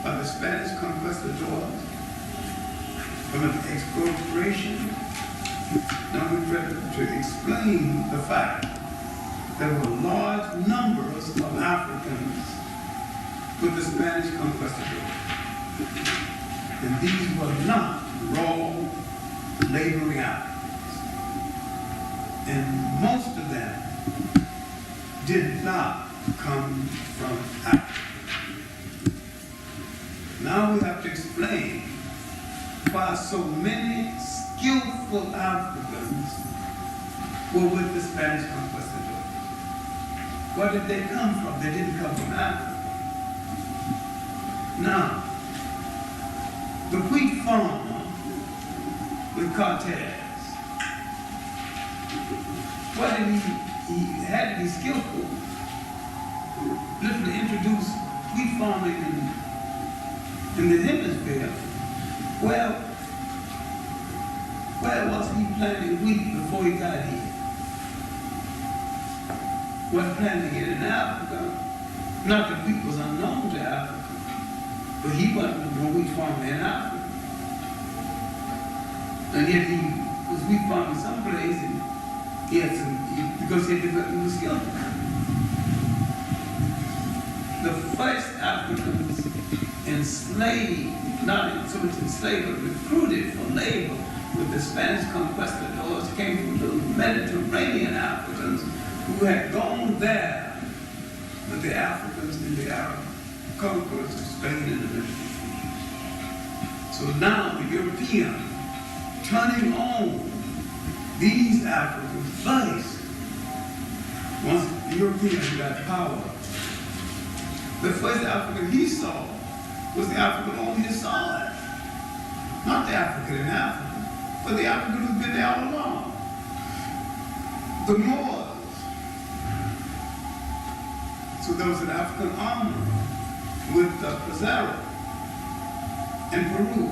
by the Spanish conquistadors from an expropriation. Now we're trying to explain the fact there were large numbers of Africans with the Spanish conquistadors. And these were not raw laboring Africans. And most of them did not come from Africa. Now we have to explain why so many skillful Africans were with the Spanish conquistadors. Where did they come from? They didn't come from Africa. Now, the wheat farmer with Cortez, what did he had to be skillful, literally introduce wheat farming in the hemisphere. Well, where was he planting wheat before he got here? Wasn't planting it in Africa. Not that wheat was unknown to Africa, but he wasn't a wheat farmer in Africa. And yet he was wheat farming someplace, and he had because he had developed the skill. The first Africans enslaved, not so much enslaved, but recruited for labor with the Spanish conquistadors came from the Mediterranean Africans who had gone there with the Africans and the Arab conquerors of Spain and the Mediterranean. So now the European turning on these Africans first. Once the Europeans got power, the first African he saw was the African on his side. Not the African in Africa, but the African who's been there all along. The Moors. So there was an African army with Pizarro in Peru.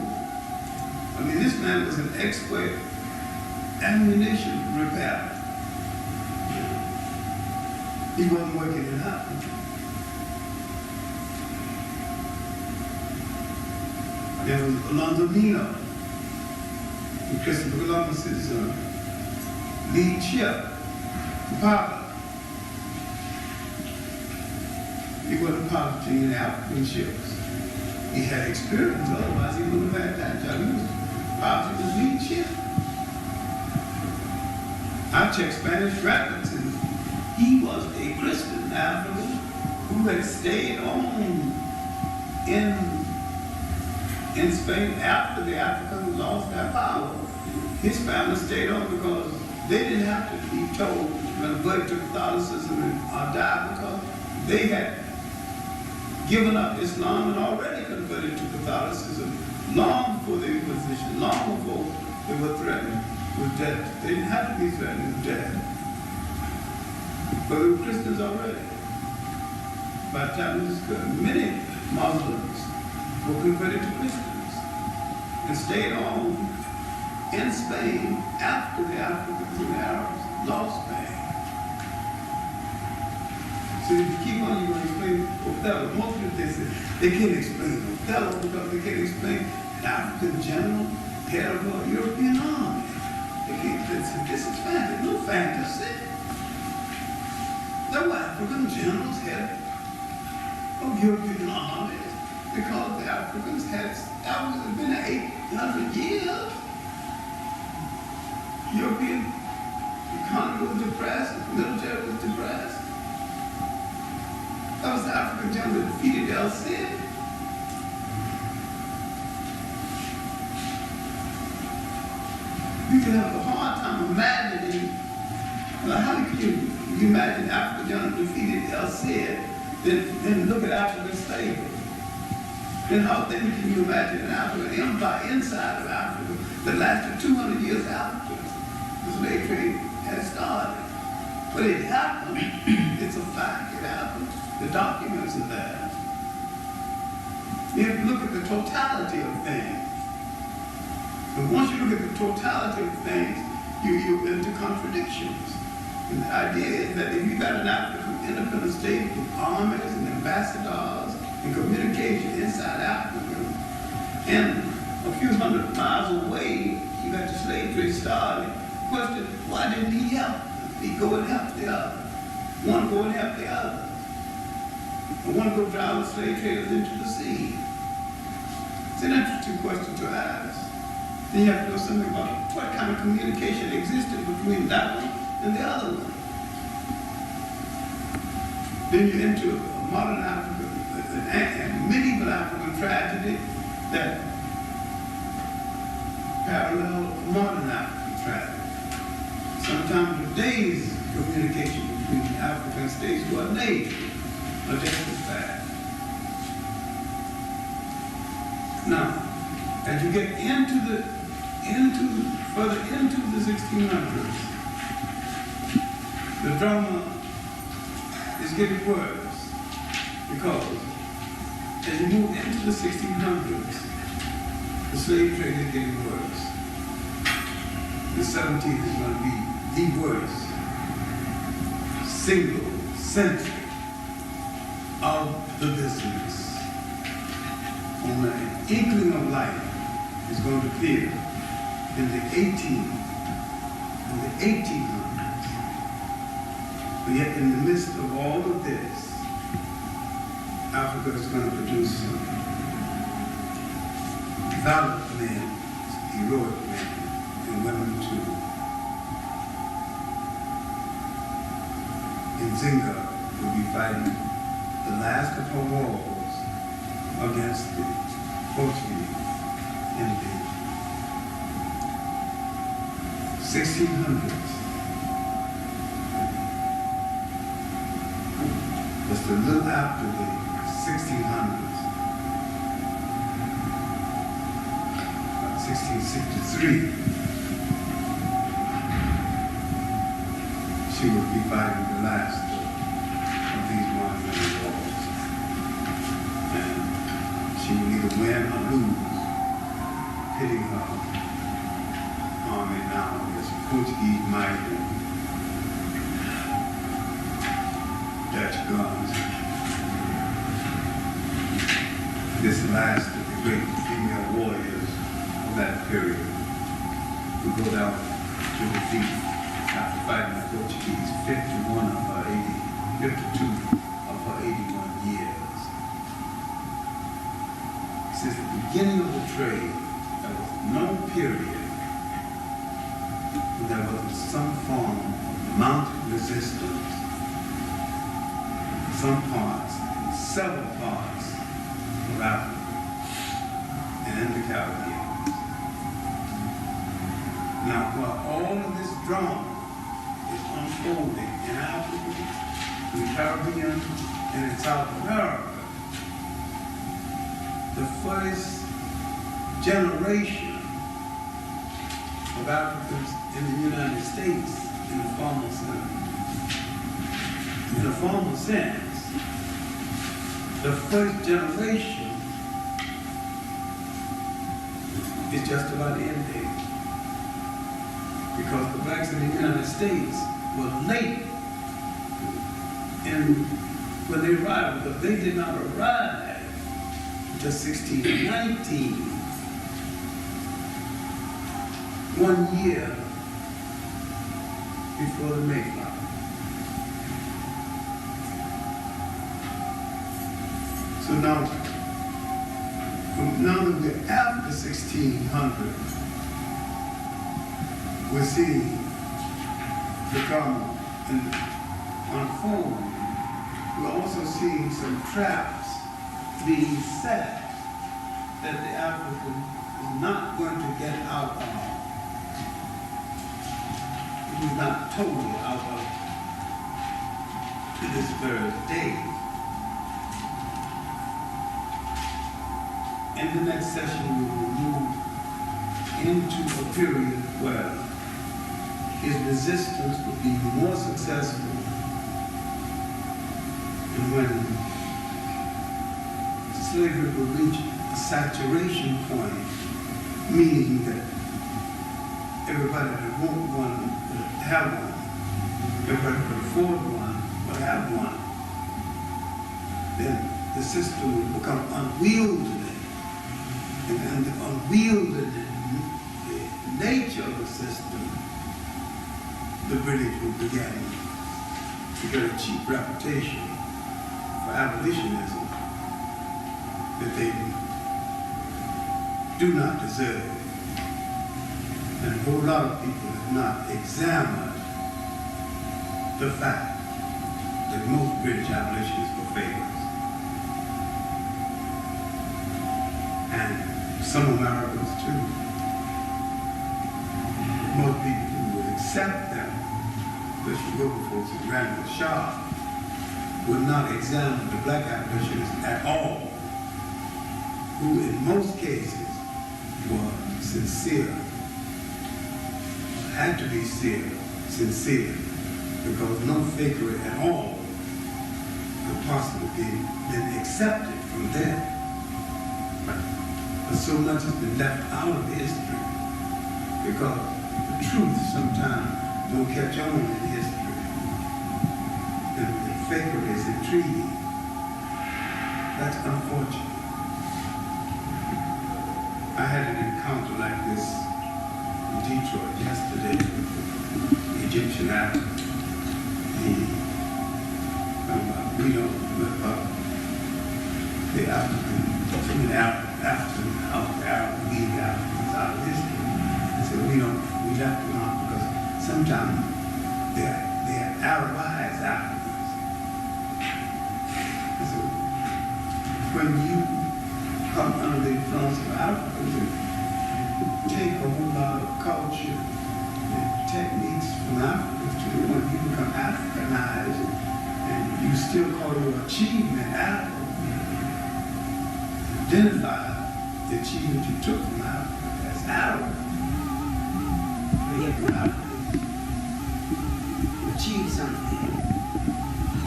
I mean, this man was an expert ammunition repairer. He wasn't working in Africa. There was Alonzo Nino, and Christopher Columbus's lead ship, Papa. He wasn't piloting in African ships. He had experience, otherwise he wouldn't have had that job. He was piloting his lead ship. I checked Spanish records, and he was a Christian African who had stayed on in Spain after the Africans lost their power. His family stayed on because they didn't have to be told to convert to Catholicism or die, because they had given up Islam and already converted to Catholicism long before the Inquisition, long before they were threatened with death. They didn't have to be threatened with death, but they were Christians already. By the time this occurred, many Muslims were converted to Christians and stayed on in Spain after the Africans and the Arabs lost Spain. So if you keep on, you're going to explain Othello. Most people, they say they can't explain Othello because they can't explain an African general, head of a European army. They can't, this is fantasy, no fantasy. There were African generals, head of European armies, because the Africans had been 800 years. European economy was depressed, the military was depressed. That was the African general that defeated El Cid. You can have a hard time imagining, how can you imagine African general defeated El Cid, then look at African slavery? Then how then can you imagine an African empire inside of Africa that lasted 200 years after the slave trade had started? But it happened. It's a fact. It happened. The documents are there. You have to look at the totality of things. But once you look at the totality of things, you're into contradictions. And the idea is that if you got an African independent state with armies and ambassadors and communication inside Africa, and a few hundred miles away, you got the slave trade started. Question, why didn't he help? He go and help the other. One go and help the other. And one go drive the slave traders into the sea. It's an interesting question to ask. Then you have to know something about what kind of communication existed between that one and the other one. Then you're into a modern Africa, and medieval African tragedy that parallel modern African tragedy. Sometimes today's communication between African states who are native are just as bad. Now, as you get further into the 1600s, the drama is getting worse because as you move into the 1600s, the slave trade is getting worse. The 17th is going to be the worst single century of the business. Only an inkling of light is going to appear in the 1800s. But yet in the midst of all of this, Africa is going to produce some valiant men, heroic men, and women too. In Zinga, we'll be fighting the last of her wars against the Portuguese in the 1600s. Just a little after the 1600s, 1663, she would be fighting the last of these monumental wars. And she would either win or lose, pitting her army now against Portuguese might and Dutch guns. This last of the great female warriors of that period would go down to defeat after fighting the Portuguese 52 of her 81 years. Since the beginning of the trade, there was no period when there was some form of mounted resistance in some parts, in several parts of Africa and in the Caribbean. Now, while all of this drama is unfolding in Africa, in the Caribbean, and in South America, the first generation of Africans in the United States, in a formal sense, the first generation is just about ending. Because the blacks in the United States were late when they arrived, because they did not arrive until 1619, 1 year before the Mayflower. So now that we're after 1600, we're seeing the drama unfold. We're also seeing some traps being set that the African is not going to get out of. He's not totally out of to this very day. In the next session, we will move into a period where his resistance would be more successful, and when slavery would reach a saturation point, meaning that everybody that want one would have one, everybody that could afford one would have one, then the system would become unwieldy, and the unwieldy nature of the system, the British will begin to get a cheap reputation for abolitionism that they do not deserve. And a whole lot of people have not examined the fact that most British abolitionists were failures. And some Americans too. Most people who would accept them, especially Wilberforce and Randall Shaw, would not examine the black abolitionists at all. who in most cases were sincere, had to be sincere, because no fakery at all could possibly been accepted from them. But so much has been left out of history because the truth sometimes don't catch on in history. And the fakery is intriguing. That's unfortunate. I had an encounter like this in Detroit yesterday with the Egyptian actor. The African, some of the African, Arab League Africans out of history. I said, we left them out because sometimes they're Arabized Africans. I said, when you come under the influence of Africans and take a whole lot of culture and techniques from Africans to the point you become Africanized, and you still call your achievement African. Identify the achievement you took from Africa as Arab. From Africa, achieve something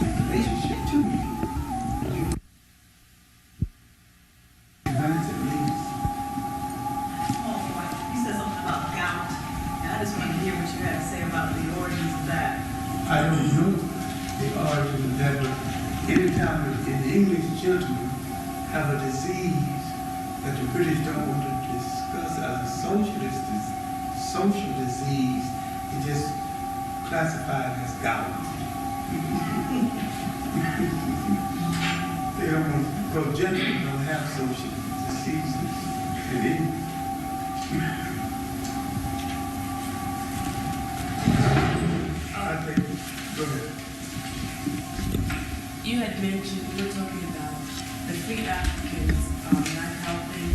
in relationship to you. You said something about gout, and I just wanted to hear what you had to say about the origins of that. I don't know the origin of that, but anytime an English gentleman have a disease that the British don't want to discuss as a social disease, it just classified as gout. They don't want, because gentlemen don't have social diseases in England. I think, go ahead. You had mentioned, we were talking about the free Africans not helping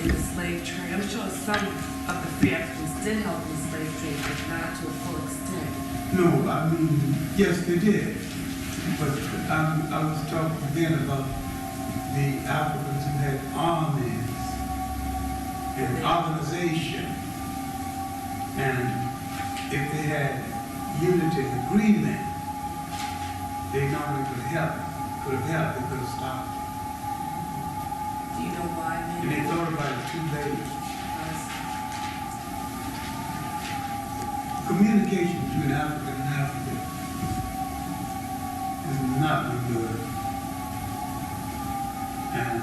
in the slave trade. I'm sure some of the free Africans did help in the slave trade, but not to a full extent. No, I mean, yes, they did. But I was talking then about the Africans who had armies and organization. And if they had unity and agreement, they not only could have helped, they could have stopped it. Do you know why? And they thought about it too late. Communication between Africa and Africa is not good. And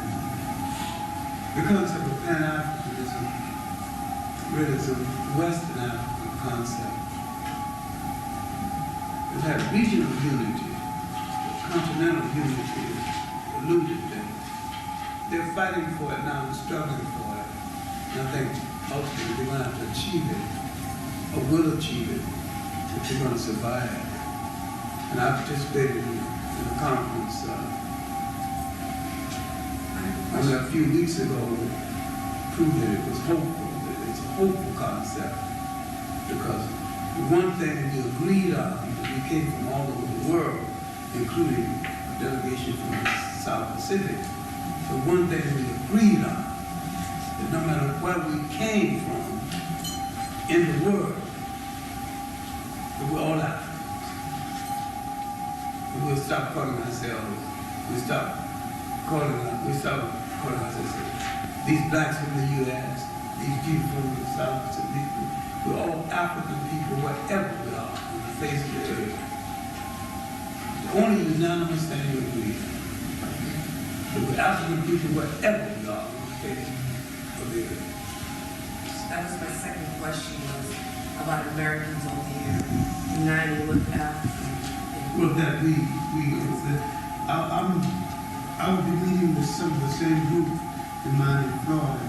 the concept of Pan-Africanism really is a Western African concept. It had regional unity, continental unity is eluded them. They're fighting for it now and struggling for it. And I think ultimately they're going to have to achieve it, or will achieve it, if they're going to survive. And I participated in a conference only a few weeks ago, proved that it was hopeful, that it's a hopeful concept. Because the one thing that we agreed on, that we came from all over the world, including a delegation from the South Pacific, the one thing we agreed on, that no matter where we came from in the world, that we're all Africans. And we'll stop calling ourselves, we stop calling ourselves these blacks from the U.S., these people from the South Pacific. We're all African people, wherever we are on the face of the earth. The only unanimous thing we agree on. We're African people wherever we are on the face of the earth. That was my second question, was about Americans over here uniting with Africa. Well, that I will be meeting with some of the same group in mine in Florida,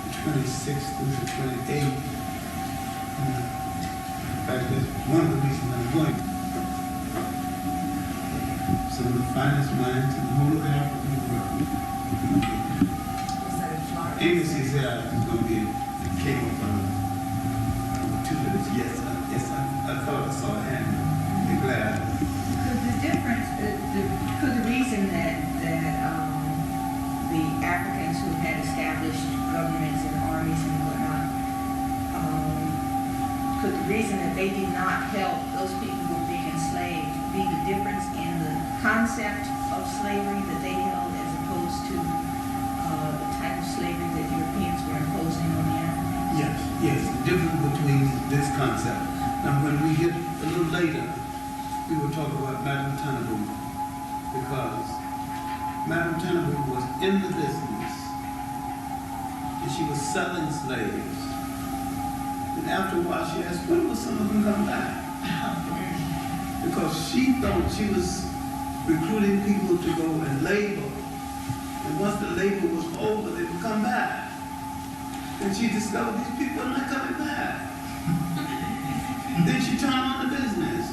the 26th through the 28th. In fact, that's one of the reasons I'm going. Some of the finest minds in the whole of African world. Embassy said I was going to be, it came up on 2 minutes. Yes, I thought I saw a hand. I'm glad. The difference, the reason that the that they did not help those people who were being enslaved be the difference in the concept of slavery that they held as opposed to the type of slavery that Europeans were imposing on the Africans? Yes, yes, the difference between this concept. Now, when we get a little later, we will talk about Madame Tanabu, because Madame Tanabu was in the business, and she was selling slaves. And after a while, she asked, when will some of them come back? Because she thought she was recruiting people to go and labor. And once the labor was over, they would come back. And she discovered these people are not coming back. Then she turned on the business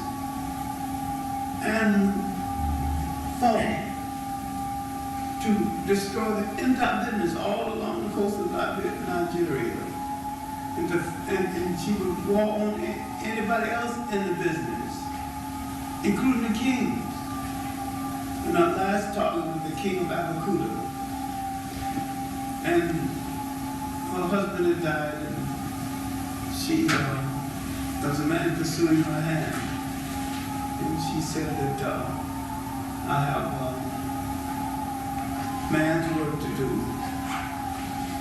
and fought to destroy the entire business all along the coast of Nigeria. And she would war on anybody else in the business, including the kings. And our last talk was the king of Abakuta. And her husband had died, and she, there was a man pursuing her hand. And she said that I have man's work to do,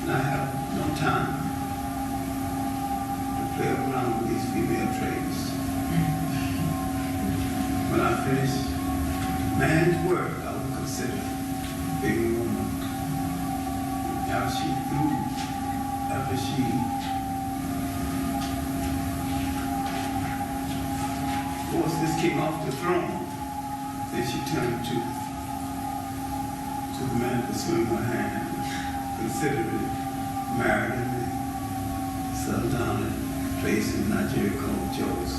and I have no time to play around with these female traits. When I finish man's work, I will consider being a woman. After she forced this king off the throne, then she turned to the man pursuing her hand, considered it, married him, and settled down at a place in Nigeria called Jos.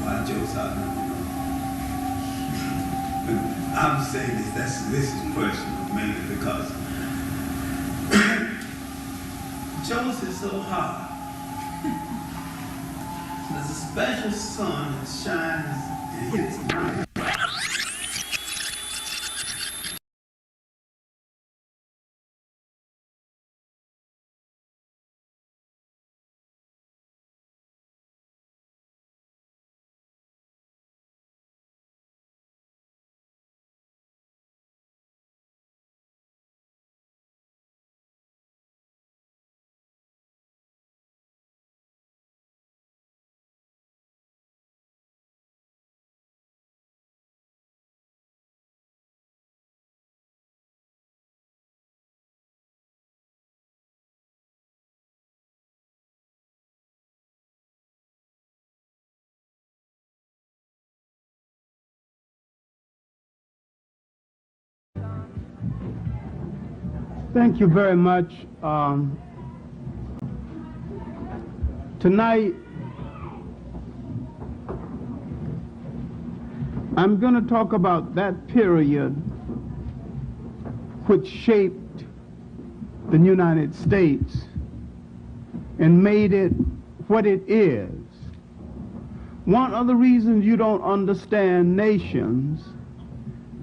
Why Jos, I don't know. But I'm saying this is personal, mainly because Jos is so hot. There's a special sun that shines and hits me. Thank you very much. Tonight, I'm going to talk about that period which shaped the United States and made it what it is. One of the reasons you don't understand nations,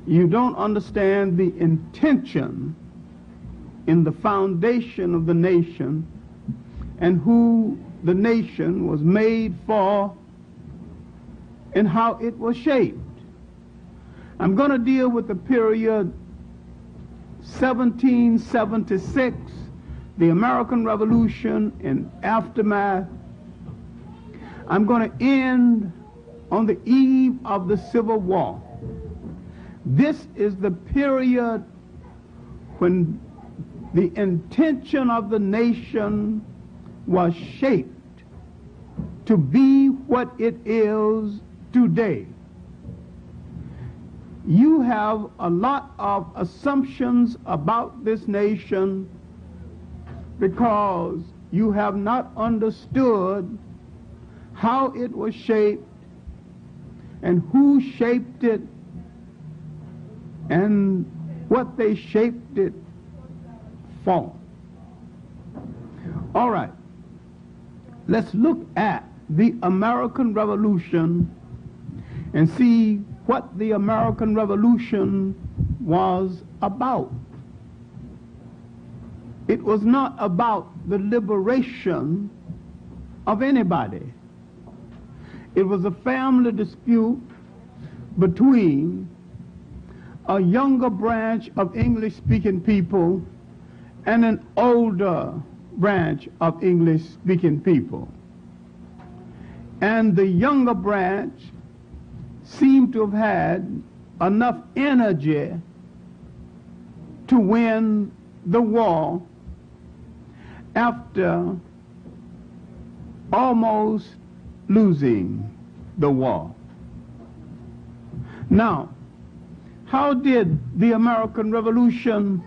you don't understand the intention in the foundation of the nation and who the nation was made for and how it was shaped. I'm going to deal with the period 1776, the American Revolution and aftermath. I'm going to end on the eve of the Civil War. This is the period when the intention of the nation was shaped to be what it is today. You have a lot of assumptions about this nation because you have not understood how it was shaped and who shaped it and what they shaped it for. All right, let's look at the American Revolution and see what the American Revolution was about. It was not about the liberation of anybody. It was a family dispute between a younger branch of English-speaking people and an older branch of English-speaking people. And the younger branch seemed to have had enough energy to win the war after almost losing the war. Now, how did the American Revolution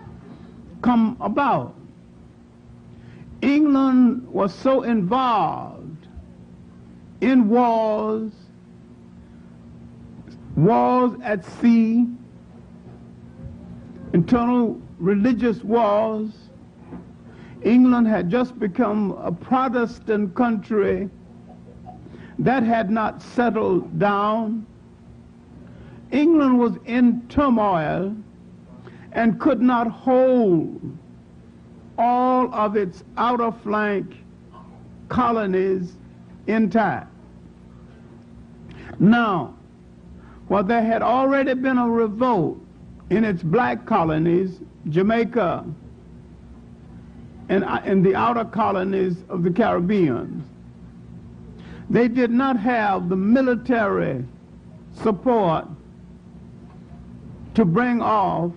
come about? England was so involved in wars at sea, internal religious wars. England had just become a Protestant country that had not settled down. England was in turmoil and could not hold all of its outer flank colonies intact. Now, while there had already been a revolt in its black colonies, Jamaica, and in the outer colonies of the Caribbean, they did not have the military support to bring off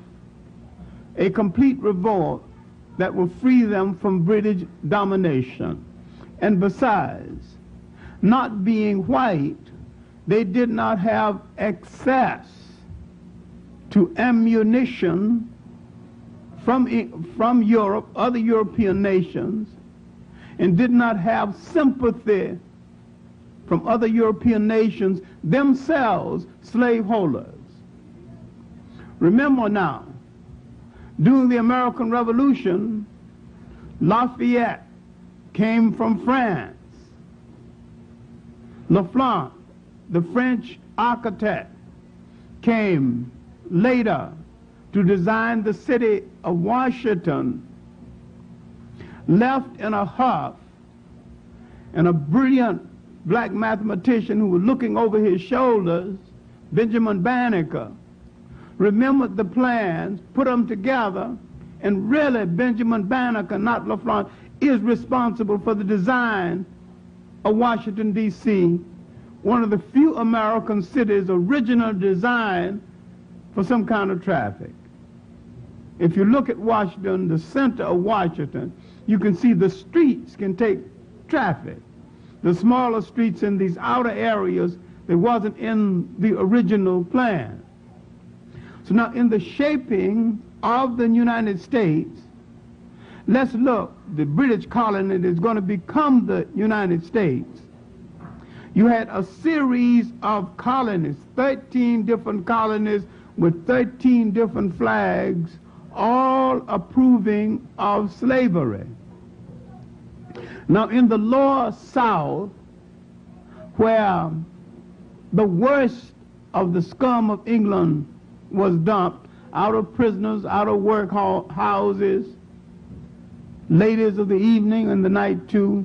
a complete revolt that will free them from British domination. And besides, not being white, they did not have access to ammunition from Europe, other European nations, and did not have sympathy from other European nations, themselves slaveholders. Remember now, during the American Revolution, Lafayette came from France. Laflante, the French architect, came later to design the city of Washington, left in a huff, and a brilliant black mathematician who was looking over his shoulders, Benjamin Banneker, remembered the plans, put them together, and really Benjamin Banneker, not Laflante, is responsible for the design of Washington, D.C., one of the few American cities original design for some kind of traffic. If you look at Washington, the center of Washington, you can see the streets can take traffic. The smaller streets in these outer areas that wasn't in the original plan. So now in the shaping of the United States, let's look, the British colony that is going to become the United States. You had a series of colonies, 13 different colonies with 13 different flags, all approving of slavery. Now in the lower South, where the worst of the scum of England was dumped, out of prisoners, out of workhouses, ladies of the evening and the night too,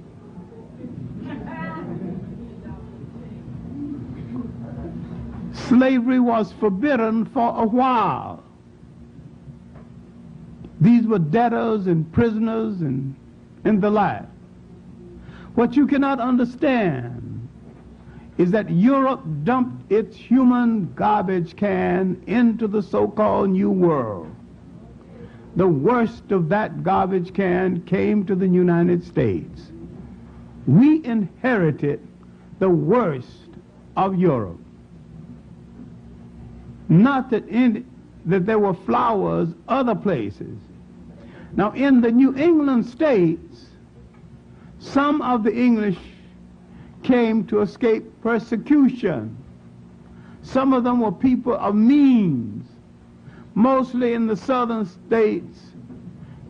slavery was forbidden for a while. These were debtors and prisoners and the like. What you cannot understand is that Europe dumped its human garbage can into the so-called New World. The worst of that garbage can came to the United States. We inherited the worst of Europe. Not that there were flowers other places. Now in the New England states, some of the English came to escape persecution. Some of them were people of means. Mostly in the southern states,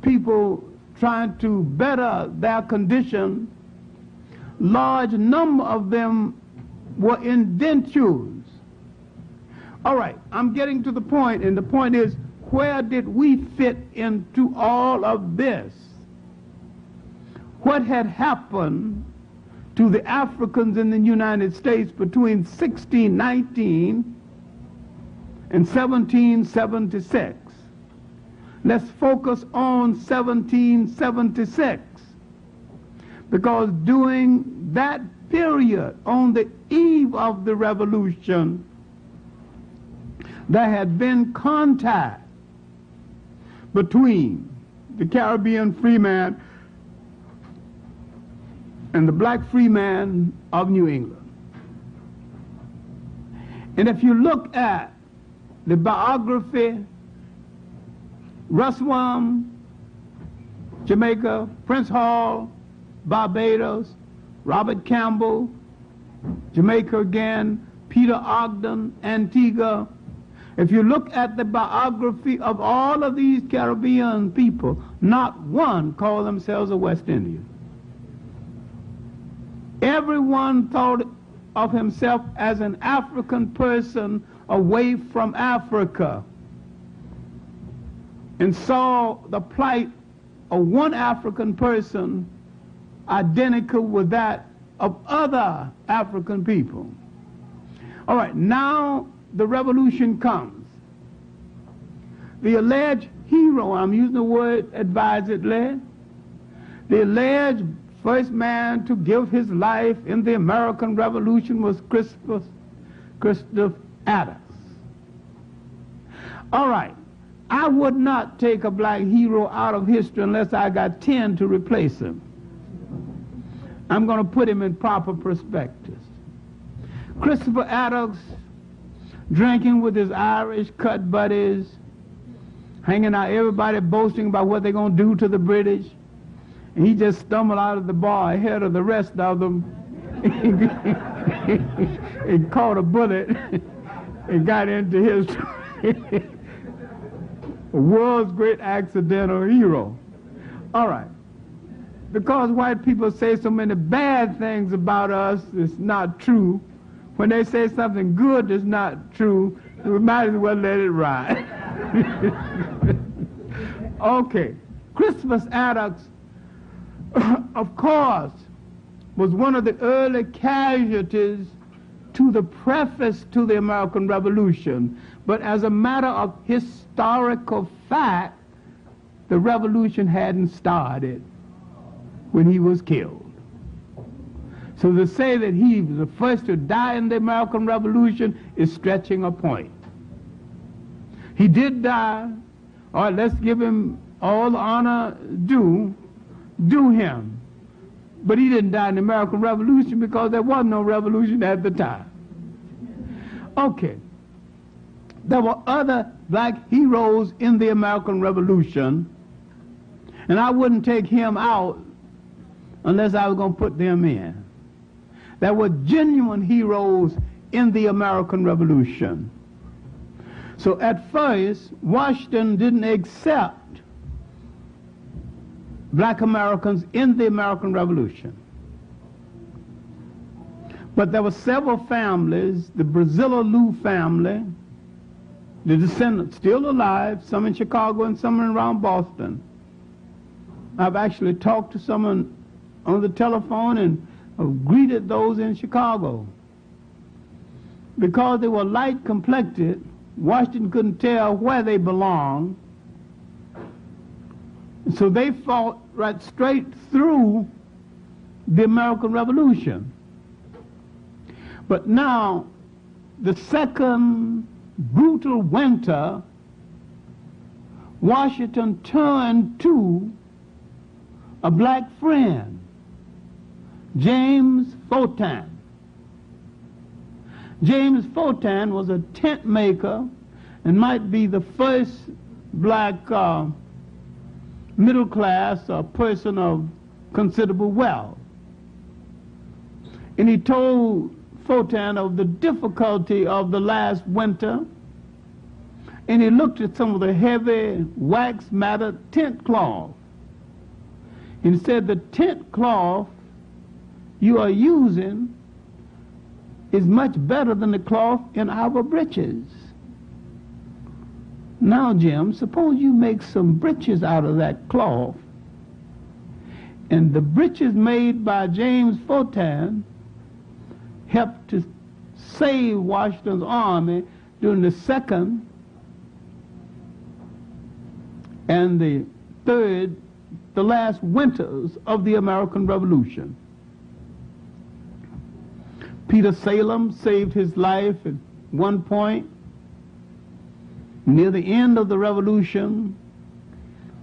people trying to better their condition. Large number of them were indentures. All right, I'm getting to the point, and the point is, where did we fit into all of this? What had happened to the Africans in the United States between 1619 and 1776. Let's focus on 1776, because during that period, on the eve of the revolution, there had been contact between the Caribbean freeman and the black freeman of New England. And if you look at the biography, Russwell, Jamaica, Prince Hall, Barbados, Robert Campbell, Jamaica again, Peter Ogden, Antigua. If you look at the biography of all of these Caribbean people, not one called themselves a West Indian. Everyone thought of himself as an African person away from Africa, and saw the plight of one African person identical with that of other African people. All right, now the revolution comes. The alleged hero, I'm using the word advisedly, the alleged first man to give his life in the American Revolution was Christopher Adams. All right, I would not take a black hero out of history unless I got 10 to replace him. I'm going to put him in proper perspective. Christopher Adams, drinking with his Irish cut buddies, hanging out, everybody boasting about what they're going to do to the British, and he just stumbled out of the bar ahead of the rest of them and caught a bullet and got into history. World's great accidental hero. All right. Because white people say so many bad things about us, it's not true. When they say something good that's not true, we might as well let it ride. Okay. Christopher Adams, of course, was one of the early casualties to the preface to the American Revolution. But as a matter of historical fact, the revolution hadn't started when he was killed. So to say that he was the first to die in the American Revolution is stretching a point. He did die. All right, let's give him all the honor due him. But he didn't die in the American Revolution because there was no revolution at the time. Okay. There were other black heroes in the American Revolution, and I wouldn't take him out unless I was going to put them in. There were genuine heroes in the American Revolution. So at first, Washington didn't accept black Americans in the American Revolution. But there were several families, the Brazillo family, the descendants still alive, some in Chicago and some around Boston. I've actually talked to someone on the telephone and greeted those in Chicago. Because they were light complected, Washington couldn't tell where they belonged. So they fought right straight through the American Revolution. But now, the second brutal winter, Washington turned to a black friend, James Fortan. James Fortan was a tent maker and might be the first black middle class person of considerable wealth. And he told Fortan of the difficulty of the last winter, and he looked at some of the heavy wax matted tent cloth. And he said, the tent cloth you are using is much better than the cloth in our breeches. Now, Jim, suppose you make some breeches out of that cloth, And the breeches made by James Fortan helped to save Washington's army during the second and the third, the last winters of the American Revolution. Peter Salem saved his life at one point near the end of the Revolution.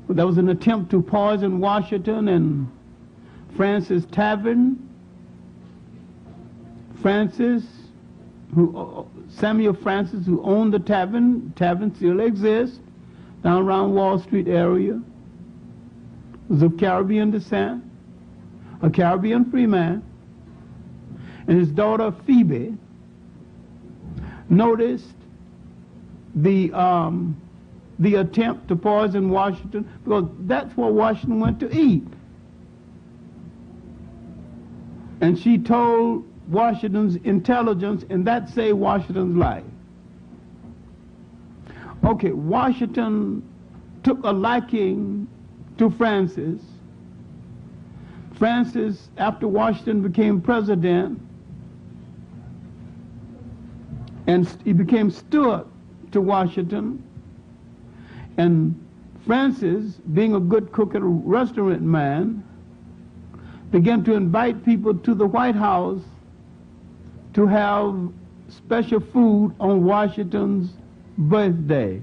There was an attempt to poison Washington, and Francis Tavern, Samuel Francis, who owned the tavern still exists down around Wall Street area, was of Caribbean descent, a Caribbean free man, and his daughter Phoebe noticed the attempt to poison Washington, because that's where Washington went to eat. And she told Washington's intelligence, and that saved Washington's life. Okay, Washington took a liking to Francis. Francis, after Washington became president, and he became steward to Washington, and Francis, being a good cook and a restaurant man, began to invite people to the White House to have special food on Washington's birthday.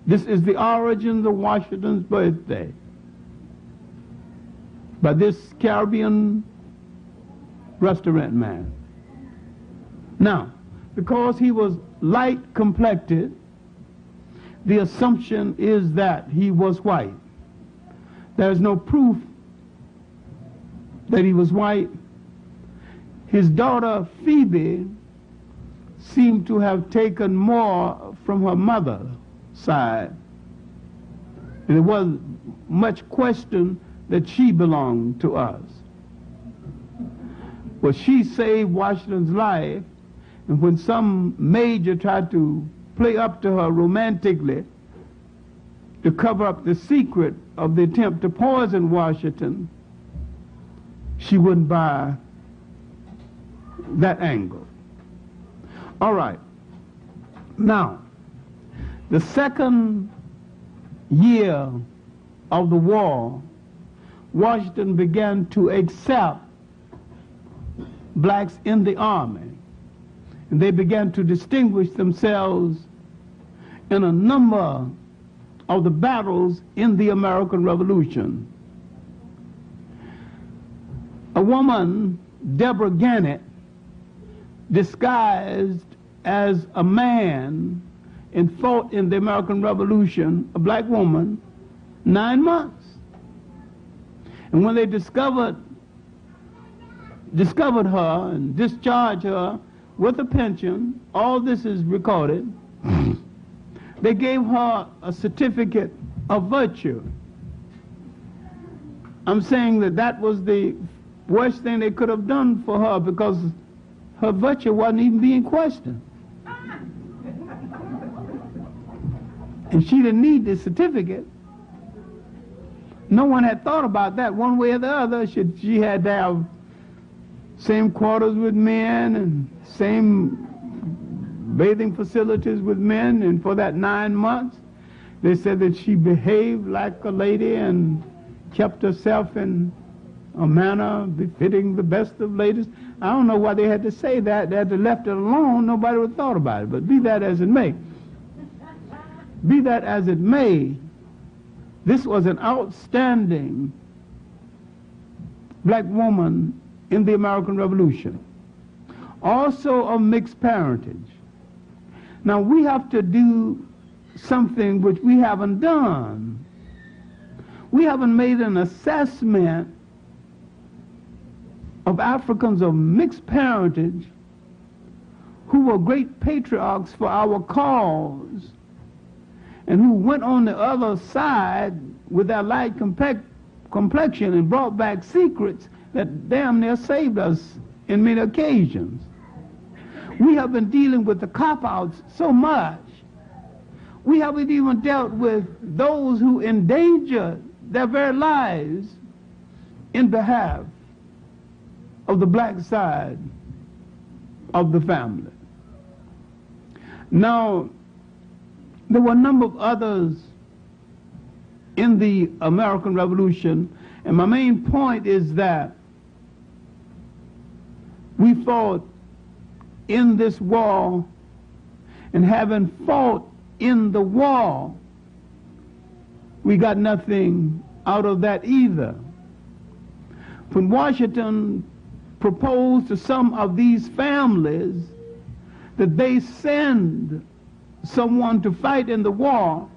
This is the origin of Washington's birthday, by this Caribbean restaurant man. Now, because he was light complected, the assumption is that he was white. There's no proof that he was white. His daughter Phoebe seemed to have taken more from her mother's side. And there was much question that she belonged to us. Well, she saved Washington's life, and when some major tried to play up to her romantically to cover up the secret of the attempt to poison Washington, she wouldn't buy that angle. All right. Now, the second year of the war, Washington began to accept blacks in the army. And they began to distinguish themselves in a number of the battles in the American Revolution. A woman, Deborah Gannett, disguised as a man and fought in the American Revolution, a black woman, 9 months. And when they discovered her and discharged her with a pension, all this is recorded, they gave her a certificate of virtue. I'm saying that that was the worst thing they could have done for her, because her virtue wasn't even being questioned. And she didn't need the certificate. No one had thought about that one way or the other. She had to have same quarters with men and same bathing facilities with men, and for that 9 months, they said that she behaved like a lady and kept herself in a manner befitting the best of ladies. I don't know why they had to say that. They had to left it alone. Nobody would have thought about it. But be that as it may. Be that as it may, this was an outstanding black woman in the American Revolution. Also of mixed parentage. Now we have to do something which we haven't done. We haven't made an assessment of Africans of mixed parentage who were great patriarchs for our cause and who went on the other side with their light complexion and brought back secrets that damn near saved us in many occasions. We have been dealing with the cop-outs so much. We haven't even dealt with those who endangered their very lives in behalf of the black side of the family. Now, there were a number of others in the American Revolution, and my main point is that we fought in this war, and having fought in the war, we got nothing out of that either. When Washington proposed to some of these families that they send someone to fight in the war,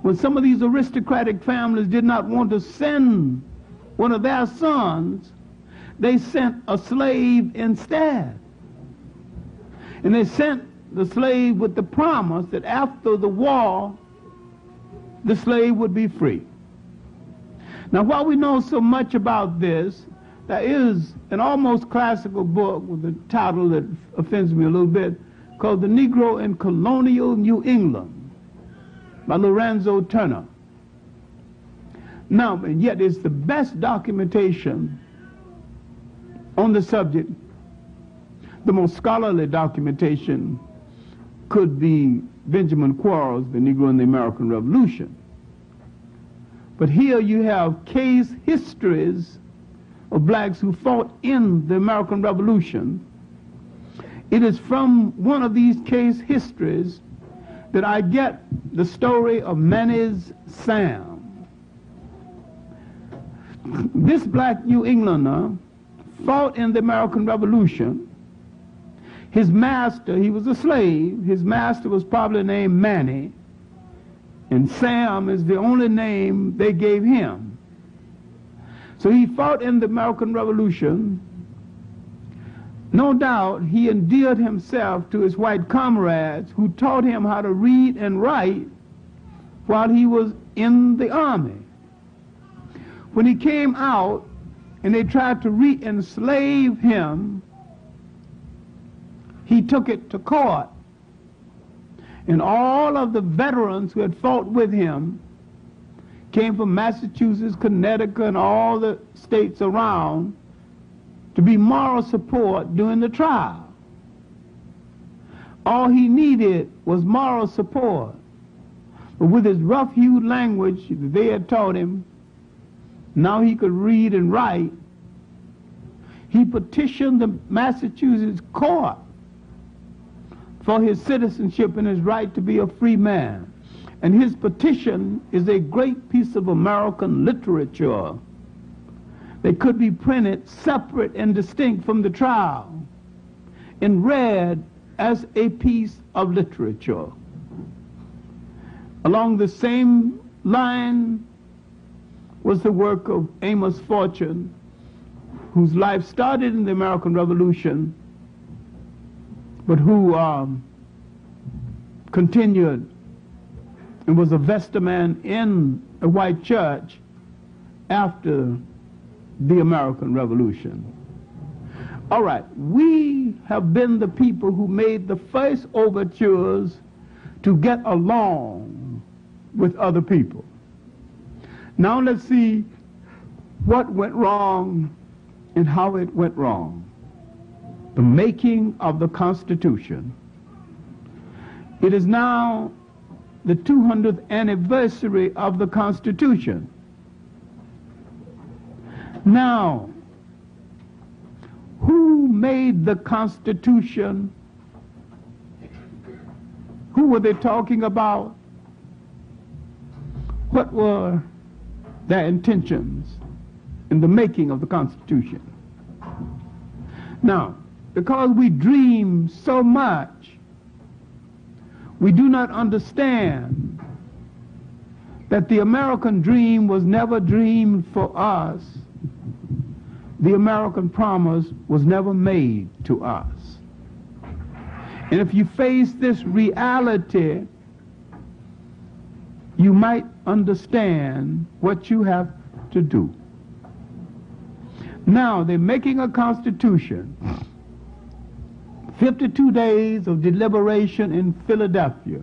when some of these aristocratic families did not want to send one of their sons, they sent a slave instead. And they sent the slave with the promise that after the war, the slave would be free. Now, while we know so much about this, there is an almost classical book with a title that offends me a little bit called The Negro in Colonial New England by Lorenzo Turner. Now, and yet it's the best documentation on the subject. The most scholarly documentation could be Benjamin Quarles' The Negro in the American Revolution. But here you have case histories of blacks who fought in the American Revolution. It is from one of these case histories that I get the story of Manny's Sam. This black New Englander fought in the American Revolution. His master, he was a slave, his master was probably named Manny, and Sam is the only name they gave him. So he fought in the American Revolution. No doubt he endeared himself to his white comrades who taught him how to read and write while he was in the army. When he came out and they tried to re-enslave him, he took it to court. And all of the veterans who had fought with him came from Massachusetts, Connecticut, and all the states around to be moral support during the trial. All he needed was moral support. But with his rough-hewed language that they had taught him, now he could read and write. He petitioned the Massachusetts court for his citizenship and his right to be a free man. And his petition is a great piece of American literature. They could be printed separate and distinct from the trial and read as a piece of literature. Along the same line was the work of Amos Fortune, whose life started in the American Revolution, but who continued and was a vestryman in a white church after the American Revolution. All right, we have been the people who made the first overtures to get along with other people. Now let's see what went wrong and how it went wrong. The making of the Constitution. It is now the 200th anniversary of the Constitution. Now, who made the Constitution? Who were they talking about? What were their intentions in the making of the Constitution? Now, because we dream so much, we do not understand that the American dream was never dreamed for us. The American promise was never made to us. And if you face this reality, you might understand what you have to do. Now, they're making a constitution. 52 days of deliberation in Philadelphia.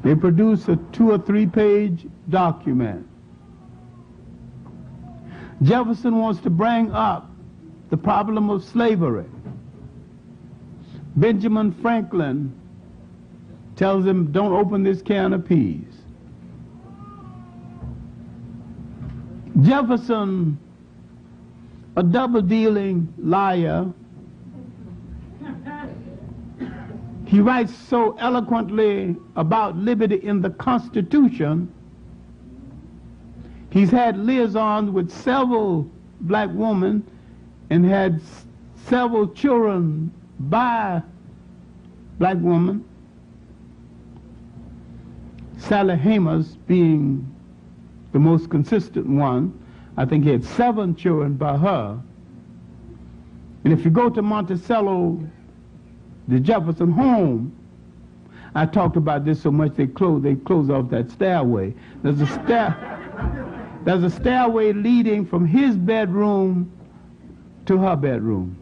They produce a 2 or 3 page document. Jefferson wants to bring up the problem of slavery. Benjamin Franklin tells him, don't open this can of peas. Jefferson, a double-dealing liar, he writes so eloquently about liberty in the Constitution. He's had liaisons with several black women and had several children by black women, Sally Hammers being the most consistent one. I think he had 7 children by her. And if you go to Monticello, the Jefferson home, I talked about this so much they close off that stairway. There's a stairway leading from his bedroom to her bedroom.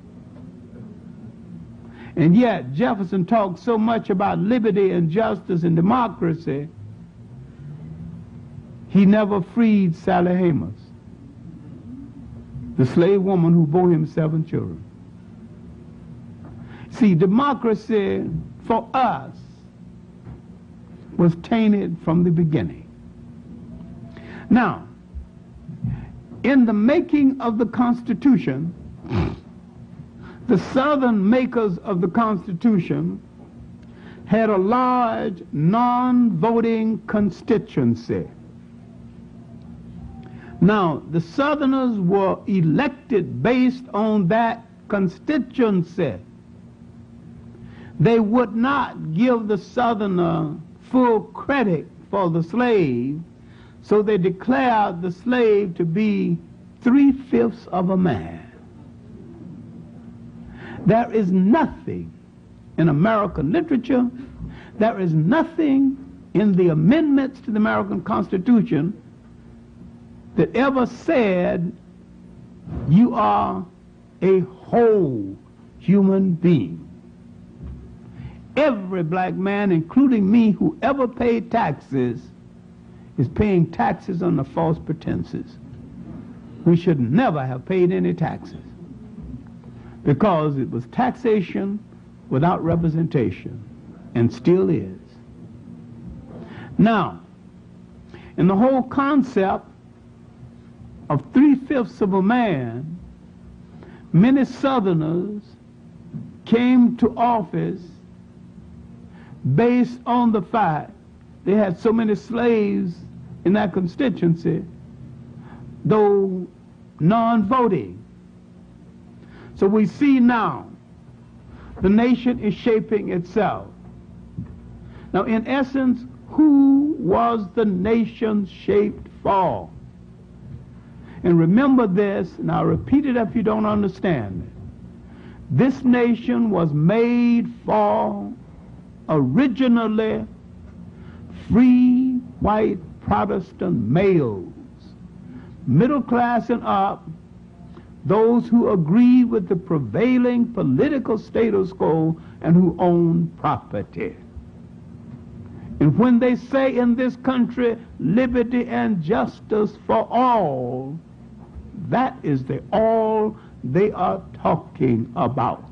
And yet Jefferson talked so much about liberty and justice and democracy, he never freed Sally Hammers, the slave woman who bore him 7 children. See, democracy for us was tainted from the beginning. Now, in the making of the Constitution, the Southern makers of the Constitution had a large non-voting constituency. Now, the Southerners were elected based on that constituency. They would not give the Southerner full credit for the slave, so they declared the slave to be 3/5 of a man. There is nothing in American literature, there is nothing in the amendments to the American Constitution that ever said you are a whole human being. Every black man, including me, who ever paid taxes, is paying taxes under false pretenses. We should never have paid any taxes, because it was taxation without representation, and still is. Now, in the whole concept of 3/5 of a man, many Southerners came to office based on the fact they had so many slaves in that constituency, though non-voting. So we see now the nation is shaping itself. Now, in essence, who was the nation shaped for? And remember this, and I'll repeat it if you don't understand it. This nation was made for originally free white Protestant males, middle class and up, those who agree with the prevailing political status quo and who own property. And when they say in this country, liberty and justice for all, that is the all they are talking about.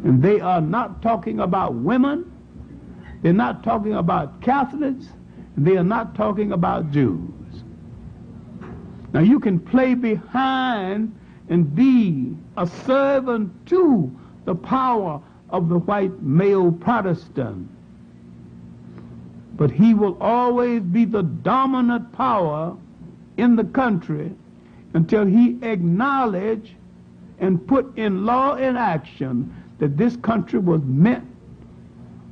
And they are not talking about women, they're not talking about Catholics, and they are not talking about Jews. Now you can play behind and be a servant to the power of the white male Protestant, but he will always be the dominant power in the country until he acknowledge and put in law and action that this country was meant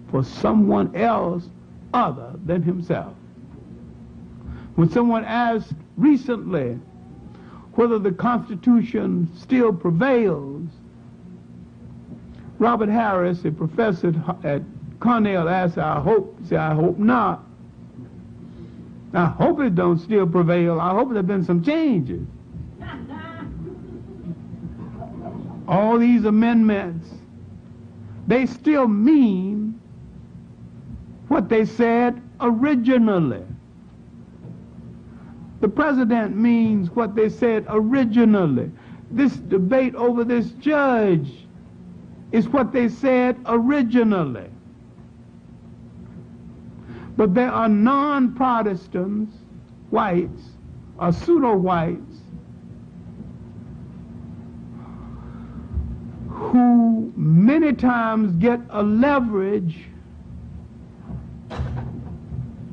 for someone else other than himself. When someone asked recently whether the Constitution still prevails, Robert Harris, a professor at Cornell, asked, I hope not. I hope it don't still prevail. I hope there have been some changes. All these amendments, they still mean what they said originally. The president means what they said originally. This debate over this judge is what they said originally. But there are non-Protestants, whites, or pseudo-whites, who many times get a leverage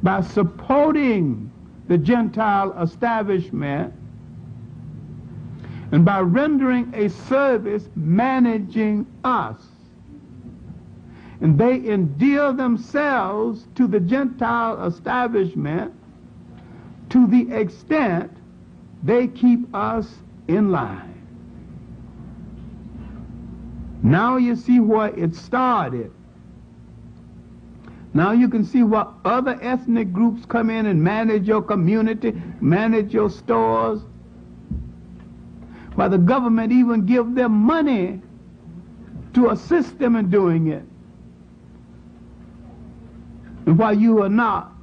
by supporting the Gentile establishment and by rendering a service managing us. And they endear themselves to the Gentile establishment to the extent they keep us in line. Now you see where it started. Now you can see what other ethnic groups come in and manage your community, manage your stores. Why the government even give them money to assist them in doing it. And why you are not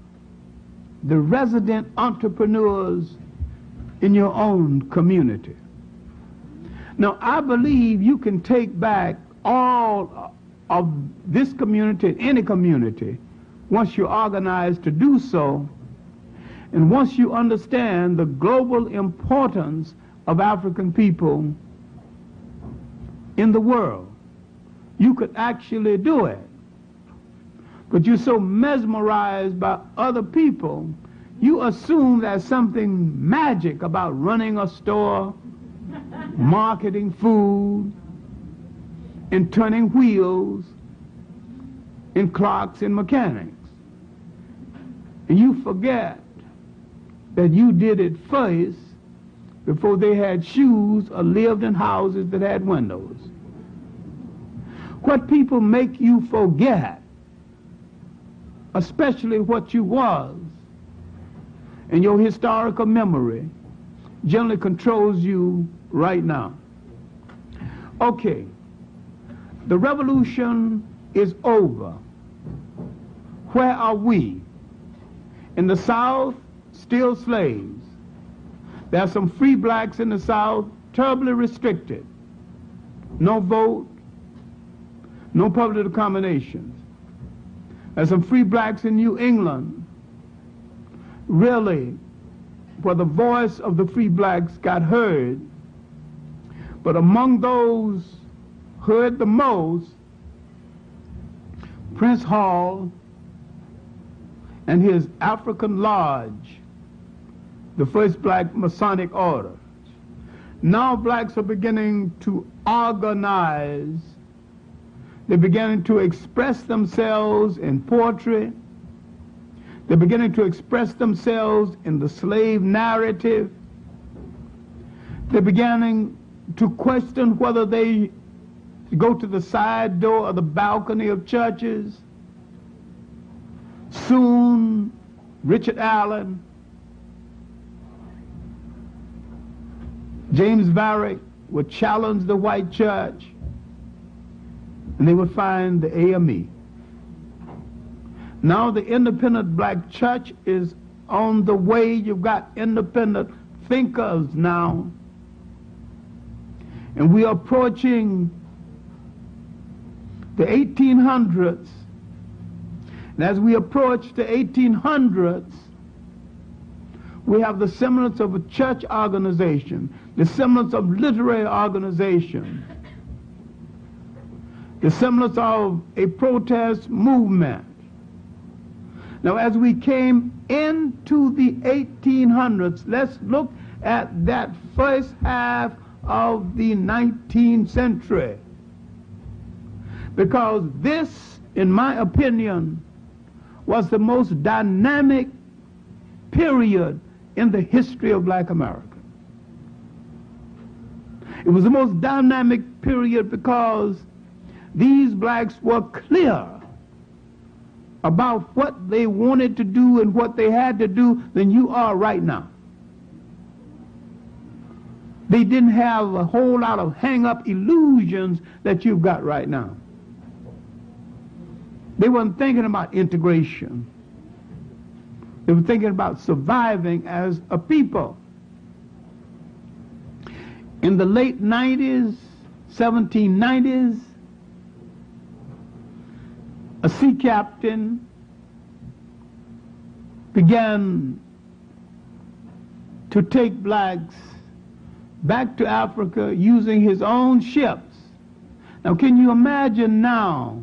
the resident entrepreneurs in your own community. Now, I believe you can take back all of this community, any community, once you're organized to do so, and once you understand the global importance of African people in the world. You could actually do it. But you're so mesmerized by other people, you assume there's something magic about running a store, marketing food, and turning wheels in clocks and mechanics. And you forget that you did it first before they had shoes or lived in houses that had windows. What people make you forget, especially what you was, and your historical memory generally controls you right now. Okay, the revolution is over. Where are we? In the South, still slaves. There are some free blacks in the South, terribly restricted. No vote, no public accommodations. There's some free blacks in New England, really, where the voice of the free blacks got heard. But among those heard the most, Prince Hall and his African Lodge, the first black Masonic order. Now blacks are beginning to organize. They're beginning to express themselves in poetry. They're beginning to express themselves in the slave narrative. They're beginning to question whether they go to the side door or the balcony of churches. Soon, Richard Allen, James Varick would challenge the white church, and they would find the AME. Now the independent black church is on the way. You've got independent thinkers now. And we are approaching the 1800s. And as we approach the 1800s, we have the semblance of a church organization, the semblance of literary organization, the semblance of a protest movement. Now, as we came into the 1800s, let's look at that first half of the 19th century. Because this, in my opinion, was the most dynamic period in the history of black America. It was the most dynamic period because these blacks were clear about what they wanted to do and what they had to do than you are right now. They didn't have a whole lot of hang-up illusions that you've got right now. They weren't thinking about integration. They were thinking about surviving as a people. In the late 90s, 1790s, a sea captain began to take blacks back to Africa using his own ships. Now, can you imagine now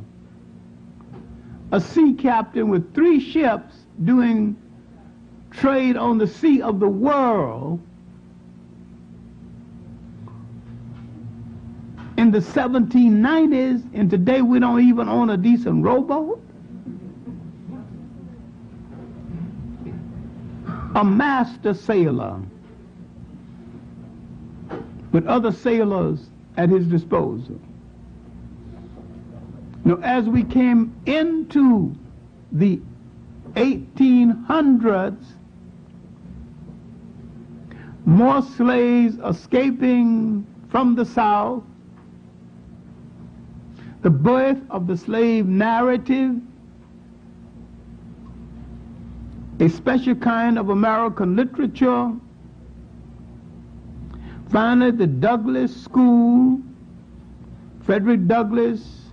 a sea captain with 3 ships doing trade on the sea of the world in the 1790s, and today we don't even own a decent rowboat? A master sailor with other sailors at his disposal. Now, as we came into the 1800s, more slaves escaping from the South, the birth of the slave narrative, a special kind of American literature. Finally, the Douglass School, Frederick Douglass,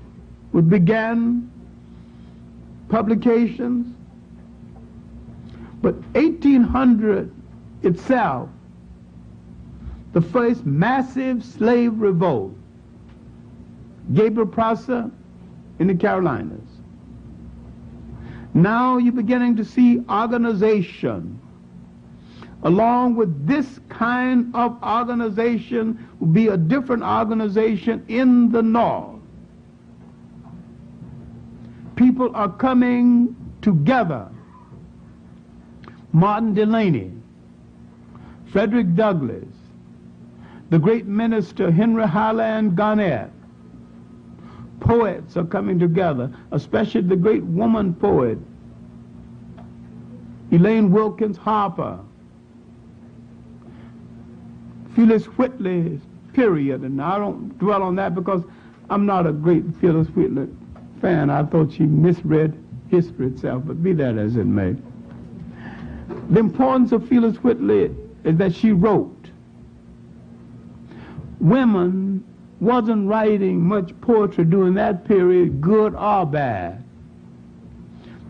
would begin publications. But 1800 itself, the first massive slave revolt, Gabriel Prosser in the Carolinas. Now you're beginning to see organization. Along with this kind of organization will be a different organization in the North. People are coming together. Martin Delany, Frederick Douglass, the great minister Henry Highland Garnett. Poets are coming together, especially the great woman poet Elaine Wilkins Harper, Phyllis Whitley's period, and I don't dwell on that because I'm not a great Phyllis Whitley fan. I thought she misread history itself, but be that as it may. The importance of Phyllis Whitley is that she wrote. Women wasn't writing much poetry during that period, good or bad.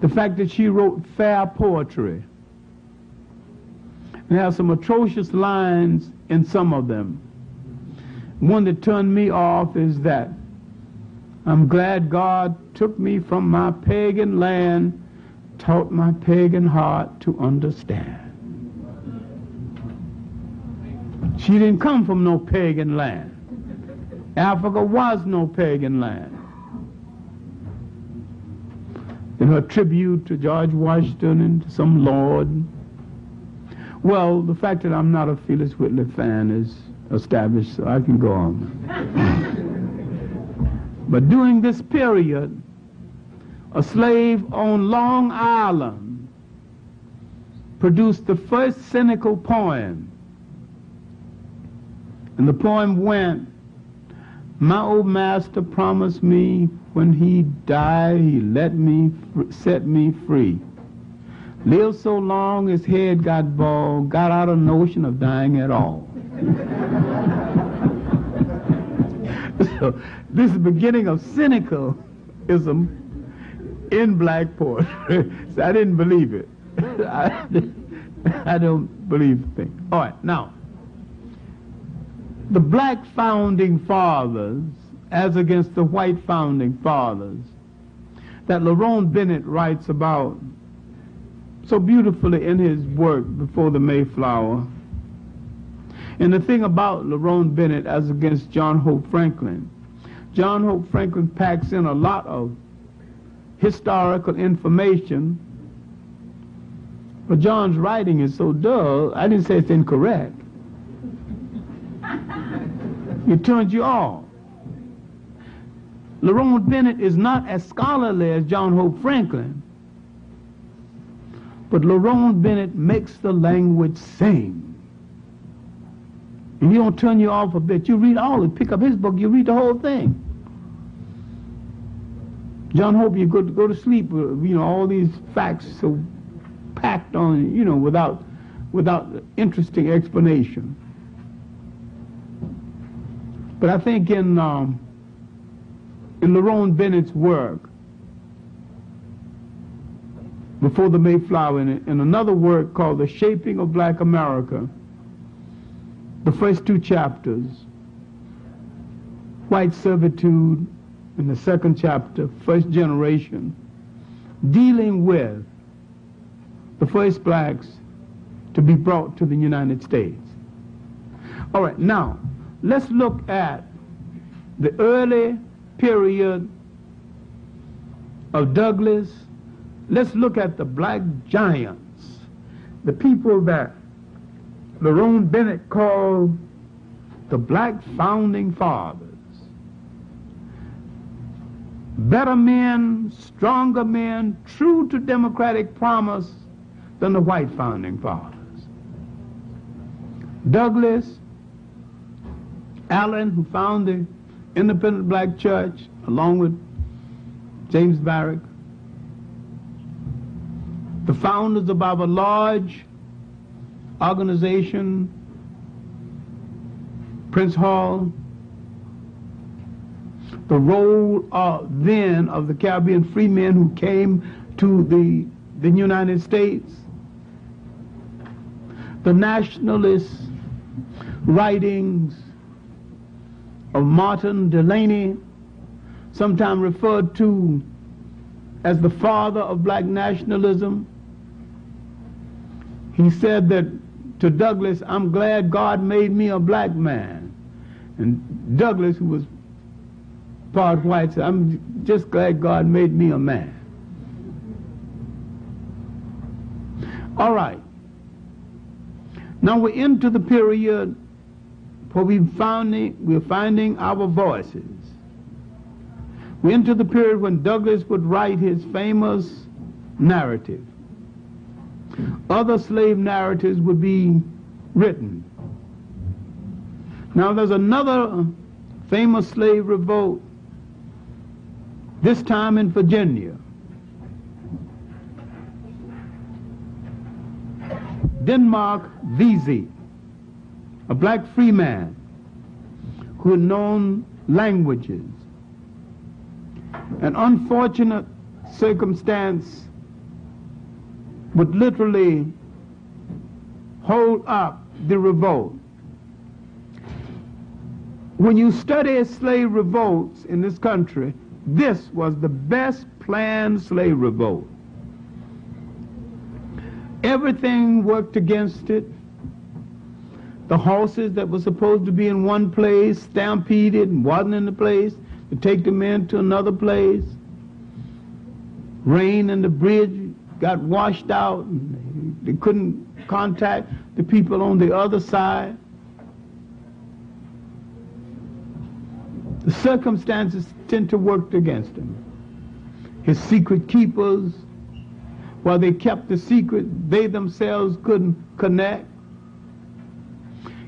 The fact that she wrote fair poetry. And there are some atrocious lines in some of them. One that turned me off is that, I'm glad God took me from my pagan land, taught my pagan heart to understand. She didn't come from no pagan land. Africa was no pagan land. In her tribute to George Washington and to some lord. Well, the fact that I'm not a Phyllis Whitley fan is established, so I can go on. But during this period, a slave on Long Island produced the first cynical poem. And the poem went, my old master promised me when he died, he set me free. Lived so long his head got bald, got out of notion of dying at all. So this is the beginning of cynicalism in black poetry. So I didn't believe it. I don't believe the thing. All right, now, the black founding fathers as against the white founding fathers that Lerone Bennett writes about so beautifully in his work Before the Mayflower. And the thing about Lerone Bennett as against John Hope Franklin packs in a lot of historical information, but John's writing is so dull, I didn't say it's incorrect. It turns you off. Lerone Bennett is not as scholarly as John Hope Franklin, but Lerone Bennett makes the language sing. And he don't turn you off a bit. You read all it, pick up his book, you read the whole thing. John Hope, you go to sleep, all these facts so packed on, you know, without interesting explanation. But I think in Lerone Bennett's work, Before the Mayflower, in another work called The Shaping of Black America, the first two chapters, White Servitude, in the second chapter, First Generation, dealing with the first blacks to be brought to the United States. All right, now, let's look at the early period of Douglass. Let's look at the black giants, the people that Lerone Bennett called the black founding fathers. Better men, stronger men, true to democratic promise than the white founding fathers. Douglass, Allen, who founded the Independent Black Church, along with James Barrack, the founders of our large organization, Prince Hall, the role then of the Caribbean free men who came to the United States, the nationalist writings of Martin Delany, sometimes referred to as the father of black nationalism. He said that to Douglass, "I'm glad God made me a black man." And Douglass, who was part white, said, "I'm just glad God made me a man." All right. Now we're into the period where we're finding our voices. We're into the period when Douglass would write his famous narrative. Other slave narratives would be written. Now there's another famous slave revolt, this time in Virginia. Denmark Vesey, a black free man who had known languages. An unfortunate circumstance would literally hold up the revolt. When you study slave revolts in this country, this was the best planned slave revolt. Everything worked against it. The horses that were supposed to be in one place stampeded and wasn't in the place to take the men to another place. Rain and the bridge got washed out. And they couldn't contact the people on the other side. The circumstances tend to work against him. His secret keepers, while they kept the secret, they themselves couldn't connect.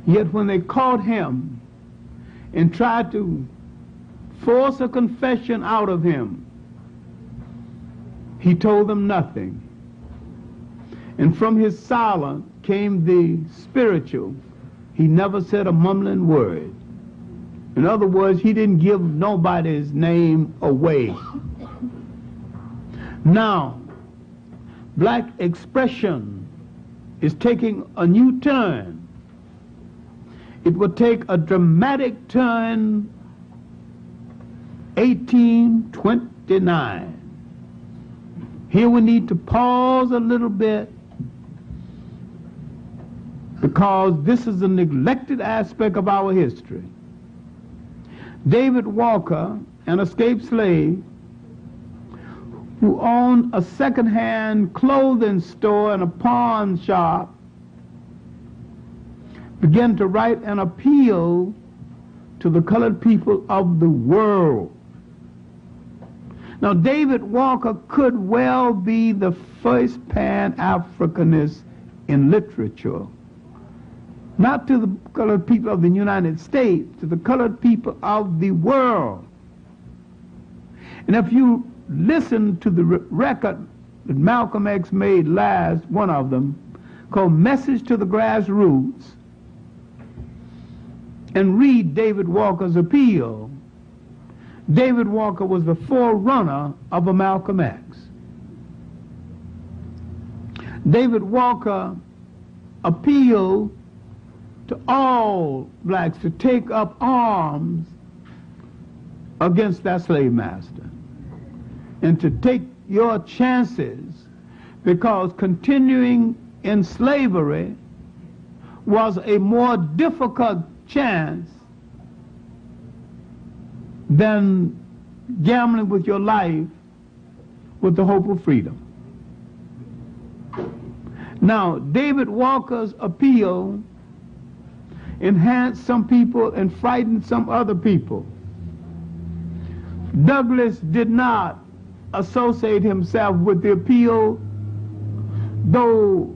Yet when they caught him and tried to force a confession out of him, he told them nothing. And from his silence came the spiritual. He never said a mumbling word. In other words, he didn't give nobody's name away. Now, black expression is taking a new turn. It will take a dramatic turn 1829. Here we need to pause a little bit because this is a neglected aspect of our history. David Walker, an escaped slave who owned a second-hand clothing store and a pawn shop, began to write an appeal to the colored people of the world. Now, David Walker could well be the first Pan-Africanist in literature. Not to the colored people of the United States, to the colored people of the world. And if you listen to the record that Malcolm X made last, one of them, called Message to the Grassroots, and read David Walker's appeal. David Walker was the forerunner of a Malcolm X. David Walker appealed to all blacks to take up arms against their slave master and to take your chances, because continuing in slavery was a more difficult chance than gambling with your life with the hope of freedom. Now, David Walker's appeal enhanced some people and frightened some other people. Douglass did not associate himself with the appeal, though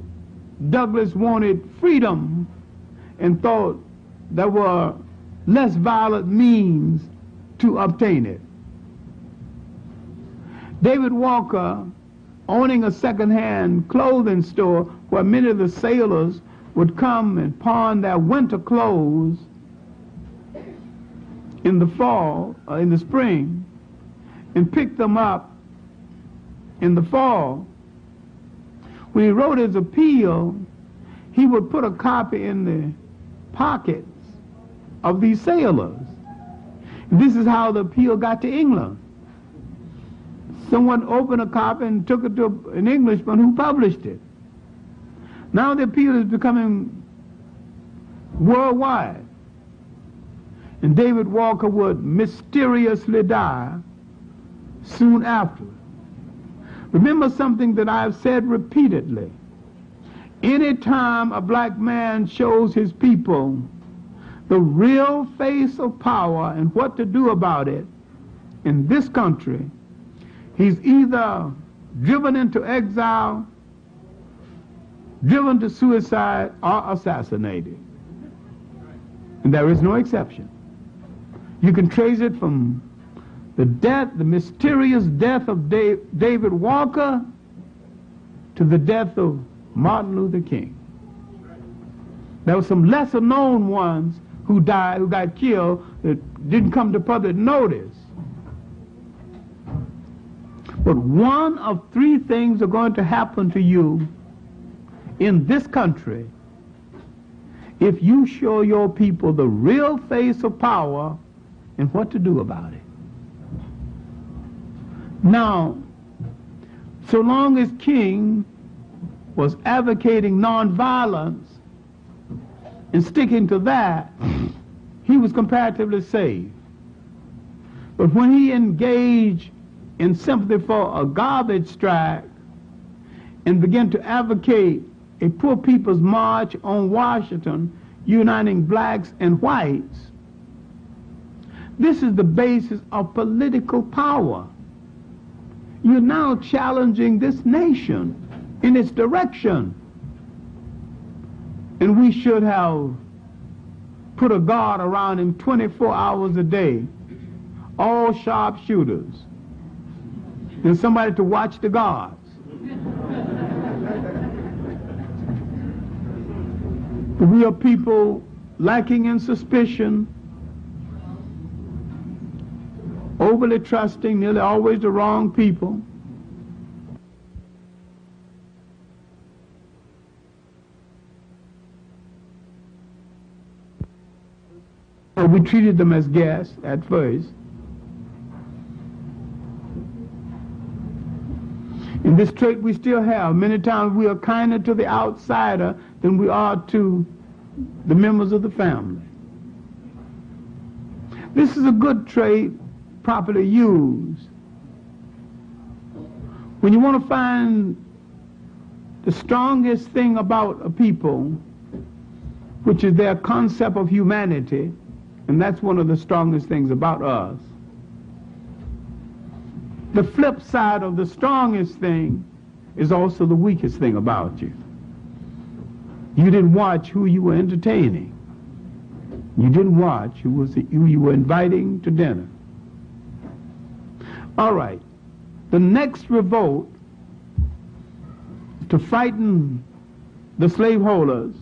Douglass wanted freedom and thought there were less violent means to obtain it. David Walker, owning a second-hand clothing store where many of the sailors would come and pawn their winter clothes in the fall, or in the spring, and pick them up in the fall. When he wrote his appeal, he would put a copy in the pockets of these sailors. This is how the appeal got to England. Someone opened a copy and took it to an Englishman who published it. Now the appeal is becoming worldwide. And David Walker would mysteriously die soon after. Remember something that I've said repeatedly. Anytime a black man shows his people the real face of power and what to do about it in this country, he's either driven into exile, driven to suicide, or assassinated. And there is no exception. You can trace it from the death, the mysterious death of David Walker, to the death of Martin Luther King. There were some lesser known ones who died, who got killed, that didn't come to public notice. But one of three things are going to happen to you in this country if you show your people the real face of power and what to do about it. Now, so long as King was advocating nonviolence and sticking to that, he was comparatively safe. But when he engaged in sympathy for a garbage strike and began to advocate a poor people's march on Washington, uniting blacks and whites, this is the basis of political power. You're now challenging this nation in its direction. And we should have put a guard around him 24 hours a day, all sharpshooters, and somebody to watch the guards. We are people lacking in suspicion, overly trusting, nearly always the wrong people. We treated them as guests at first. And this trait we still have. Many times we are kinder to the outsider than we are to the members of the family. This is a good trait properly used. When you want to find the strongest thing about a people, which is their concept of humanity, and that's one of the strongest things about us. The flip side of the strongest thing is also the weakest thing about you. You didn't watch who you were entertaining. You didn't watch who you were inviting to dinner. All right. The next revolt to frighten the slaveholders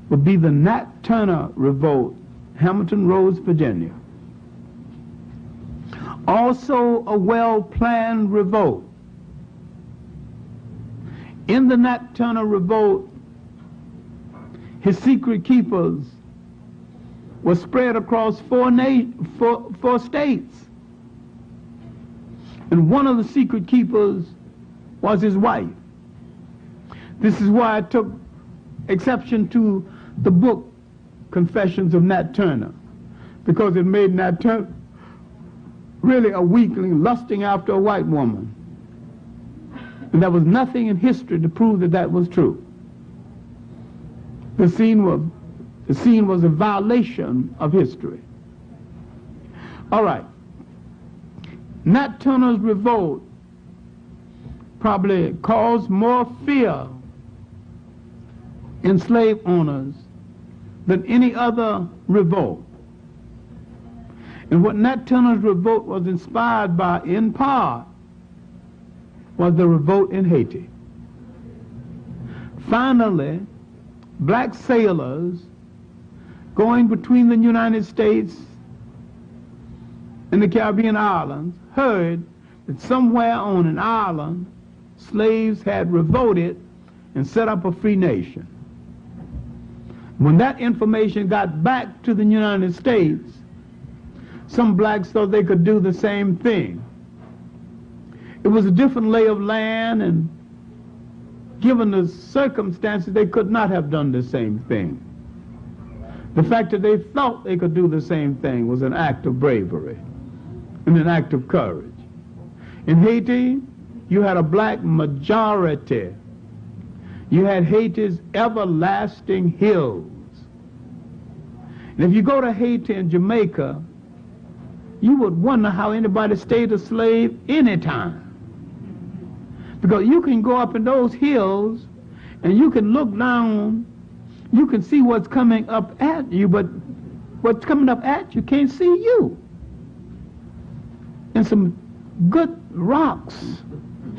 would be the Nat Turner Revolt, Hamilton Roads, Virginia. Also a well-planned revolt. In the Nat Turner Revolt, his secret keepers were spread across four states. And one of the secret keepers was his wife. This is why I took exception to the book Confessions of Nat Turner, because it made Nat Turner really a weakling lusting after a white woman. And there was nothing in history to prove that that was true. The scene was a violation of history. All right. Nat Turner's revolt probably caused more fear in slave owners than any other revolt. And what Nat Turner's revolt was inspired by, in part, was the revolt in Haiti. Finally, black sailors going between the United States and the Caribbean islands heard that somewhere on an island, slaves had revolted and set up a free nation. When that information got back to the United States, some blacks thought they could do the same thing. It was a different lay of land, and given the circumstances, they could not have done the same thing. The fact that they thought they could do the same thing was an act of bravery and an act of courage. In Haiti, you had a black majority. You had Haiti's everlasting hills. And if you go to Haiti and Jamaica, you would wonder how anybody stayed a slave anytime. Because you can go up in those hills and you can look down, you can see what's coming up at you, but what's coming up at you can't see you. And some good rocks,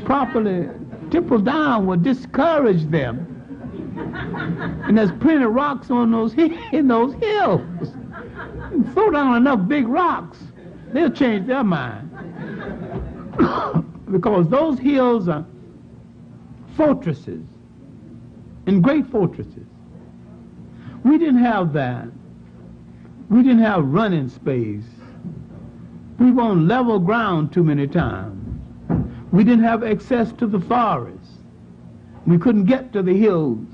properly tippled down, will discourage them. And there's plenty of rocks on those in those hills. And throw down enough big rocks, they'll change their mind. Because those hills are fortresses, and great fortresses. We didn't have that. We didn't have running space. We were on level ground too many times. We didn't have access to the forest. We couldn't get to the hills,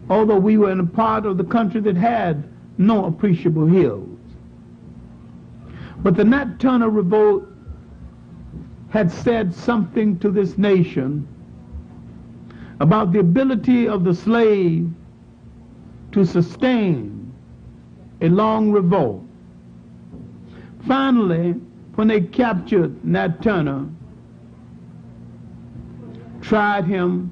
although we were in a part of the country that had no appreciable hills. But the Nat Turner Revolt had said something to this nation about the ability of the slave to sustain a long revolt. Finally, when they captured Nat Turner, tried him,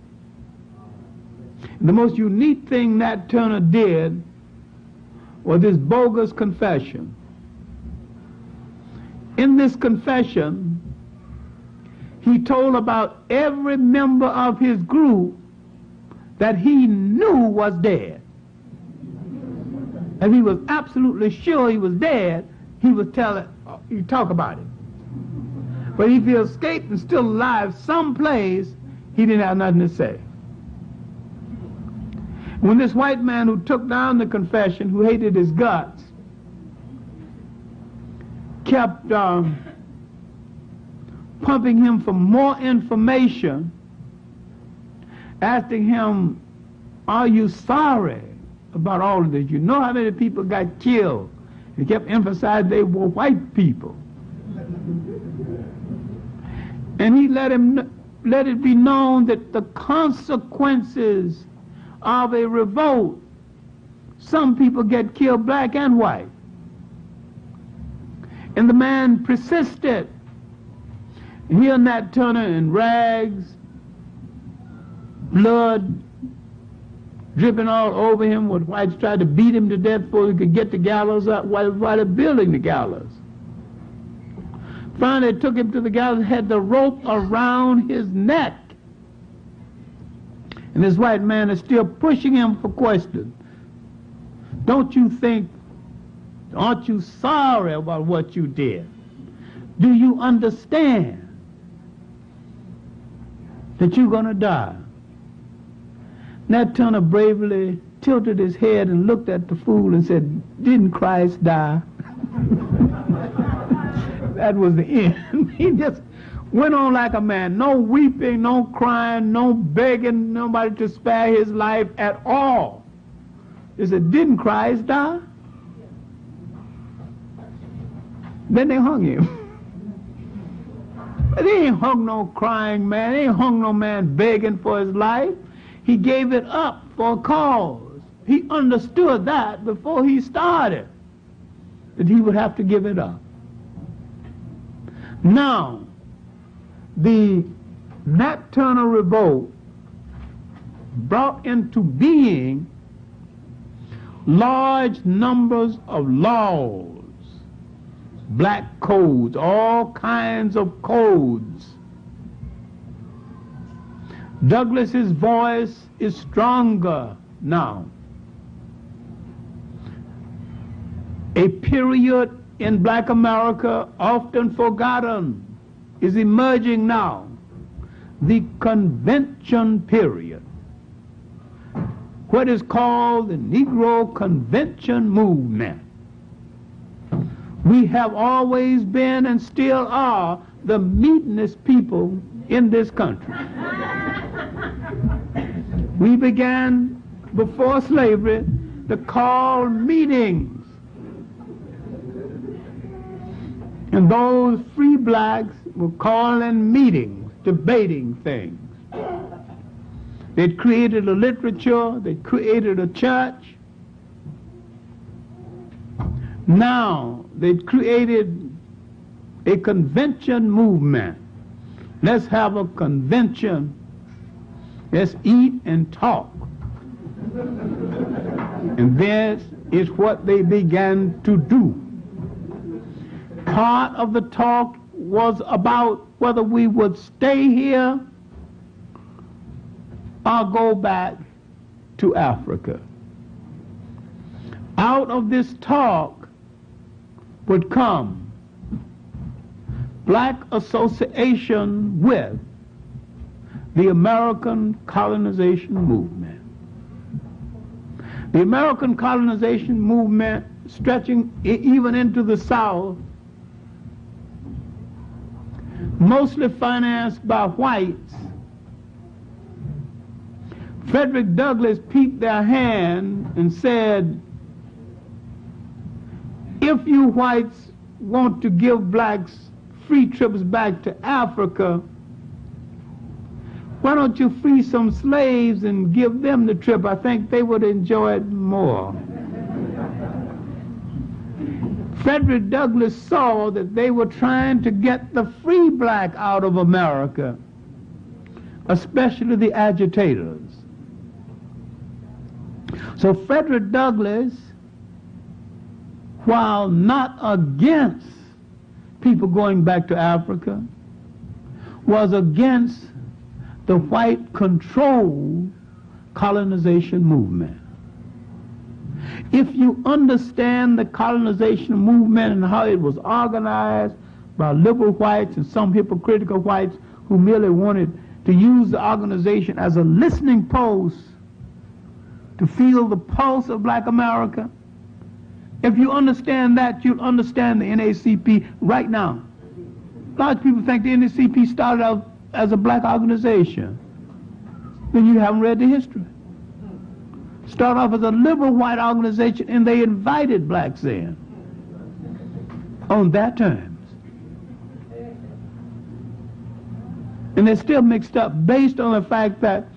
the most unique thing Nat Turner did was this bogus confession. In this confession, he told about every member of his group that he knew was dead. If he was absolutely sure he was dead, he would he'd talk about it. But if he escaped and still alive someplace, he didn't have nothing to say. When this white man who took down the confession, who hated his guts, kept pumping him for more information, asking him, are you sorry about all of this? You know how many people got killed? He kept emphasizing they were white people. And he let it be known that the consequences of a revolt, some people get killed, black and white. And the man persisted. Here Nat Turner in rags, blood dripping all over him, when whites tried to beat him to death before he could get the gallows up while they're building the gallows. Finally, they took him to the gallows, had the rope around his neck. And this white man is still pushing him for questions. Don't you think, aren't you sorry about what you did? Do you understand that you're going to die? Nat Turner bravely tilted his head and looked at the fool and said, didn't Christ die? That was the end. He just went on like a man. No weeping, no crying, no begging nobody to spare his life at all. He said, didn't Christ die? Then they hung him. But they ain't hung no crying man. They ain't hung no man begging for his life. He gave it up for a cause. He understood that before he started, that he would have to give it up. Now, the Nat Turner Revolt brought into being large numbers of laws, black codes, all kinds of codes. Douglas's voice is stronger now. A period in black America often forgotten is emerging now, the convention period, what is called the Negro Convention Movement. We have always been and still are the meetingest people in this country. We began before slavery to call meetings. And those free blacks were calling meetings, debating things. They'd created a literature, they created a church. Now they've created a convention movement. Let's have a convention. Let's eat and talk. And this is what they began to do. Part of the talk was about whether we would stay here or go back to Africa. Out of this talk would come black association with the American colonization movement. The American colonization movement, stretching even into the South, mostly financed by whites. Frederick Douglass peeped their hand and said, if you whites want to give blacks free trips back to Africa, why don't you free some slaves and give them the trip? I think they would enjoy it more. Frederick Douglass saw that they were trying to get the free black out of America, especially the agitators. So Frederick Douglass, while not against people going back to Africa, was against the white controlled colonization movement. If you understand the colonization movement and how it was organized by liberal whites and some hypocritical whites who merely wanted to use the organization as a listening post to feel the pulse of black America, if you understand that, you'll understand the NAACP right now. A lot of people think the NAACP started out as a black organization. Then you haven't read the history. Started off as a liberal white organization, and they invited blacks in on their terms. And they're still mixed up based on the fact that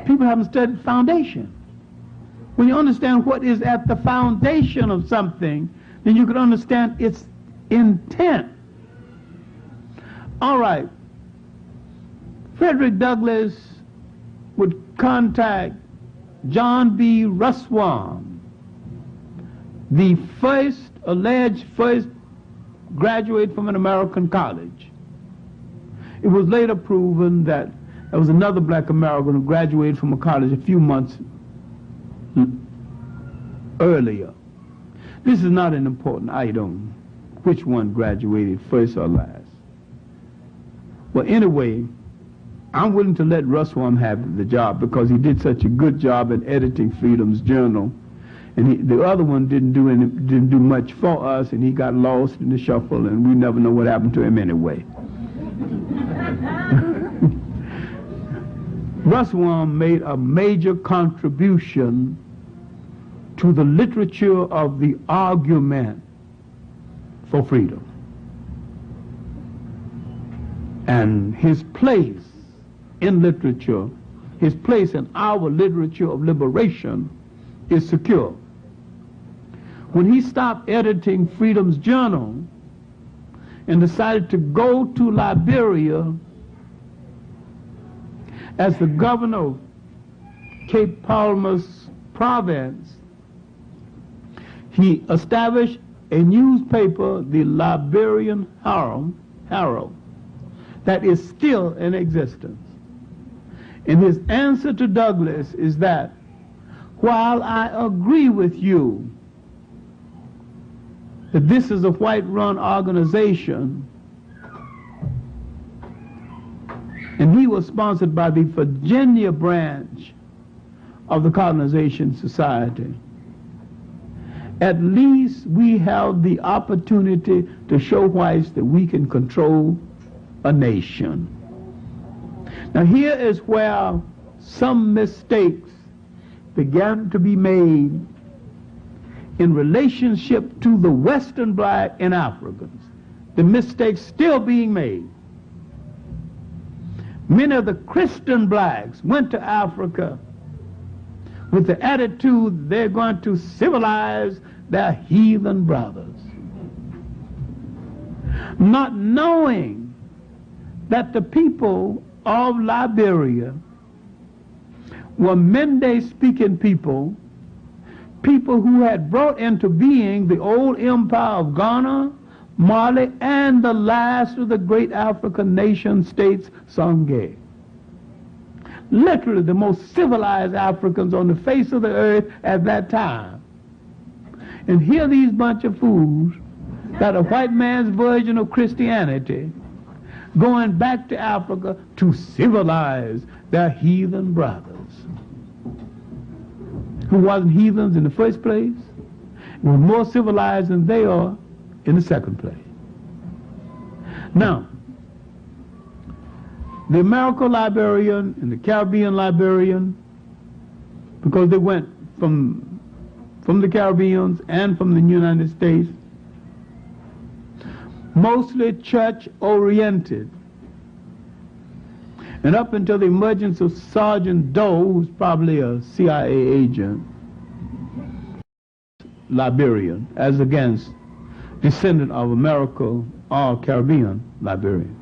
people haven't studied foundation. When you understand what is at the foundation of something, then you can understand its intent. All right. Frederick Douglass would contact John B. Russwurm, the alleged first graduate from an American college. It was later proven that There was another black American who graduated from a college a few months earlier. This is not an important item, which one graduated first or last. Well, anyway, I'm willing to let Russwurm have the job because he did such a good job in editing Freedom's Journal, and the other one didn't do much for us, and he got lost in the shuffle, and we never know what happened to him anyway. Russwurm made a major contribution to the literature of the argument for freedom. And his place in literature, his place in our literature of liberation is secure. When he stopped editing Freedom's Journal and decided to go to Liberia as the governor of Cape Palmas province, he established a newspaper, the Liberian Herald, that is still in existence. And his answer to Douglas is that while I agree with you that this is a white-run organization, and he was sponsored by the Virginia branch of the Colonization Society, at least we have the opportunity to show whites that we can control a nation. Now here is where some mistakes began to be made in relationship to the Western black and Africans. The mistakes still being made. Many of the Christian blacks went to Africa with the attitude they're going to civilize their heathen brothers, not knowing that the people of Liberia were Mende-speaking people who had brought into being the old empire of Ghana, Mali, and the last of the great African nation states, Sangay. Literally the most civilized Africans on the face of the earth at that time. And here these bunch of fools that are white man's version of Christianity going back to Africa to civilize their heathen brothers who wasn't heathens in the first place, were more civilized than they are in the second place. Now, the American Liberian and the Caribbean Liberian, because they went from the Caribbeans and from the United States, mostly church-oriented. And up until the emergence of Sergeant Doe, who's probably a CIA agent, Liberian, as against descendant of America or Caribbean Liberian.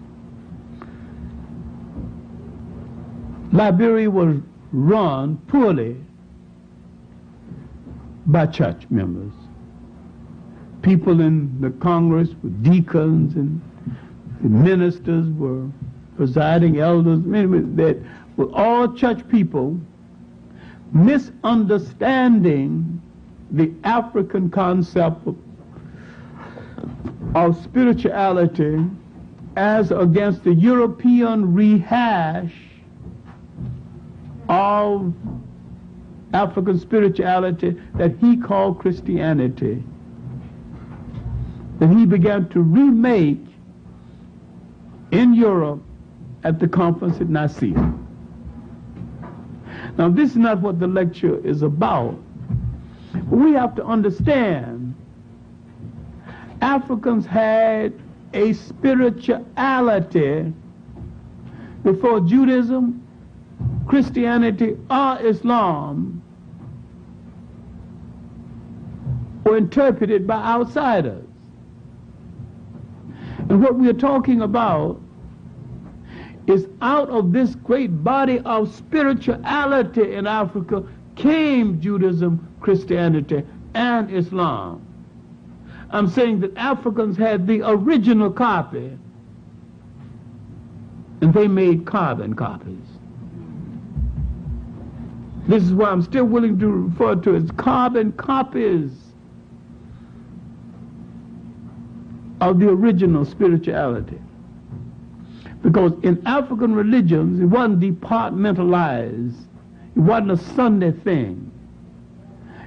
Liberia was run poorly by church members. People in the Congress were deacons, and the ministers were presiding elders, that were all church people misunderstanding the African concept of spirituality as against the European rehash of African spirituality that he called Christianity, that he began to remake in Europe at the conference at Nicaea. Now, this is not what the lecture is about. But we have to understand Africans had a spirituality before Judaism, Christianity, or Islam were interpreted by outsiders. And what we are talking about is out of this great body of spirituality in Africa came Judaism, Christianity, and Islam. I'm saying that Africans had the original copy, and they made carbon copies. This is why I'm still willing to refer to as carbon copies of the original spirituality. Because in African religions, it wasn't departmentalized. It wasn't a Sunday thing.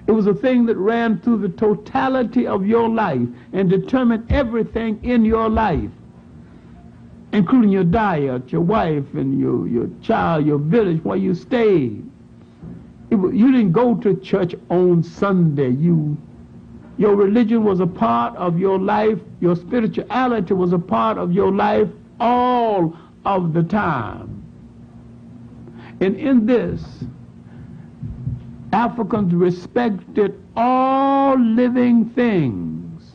It was a thing that ran through the totality of your life and determined everything in your life, including your diet, your wife, and your child, your village, where you stayed. You didn't go to church on Sunday. Your religion was a part of your life. Your spirituality was a part of your life all of the time. And in this, Africans respected all living things.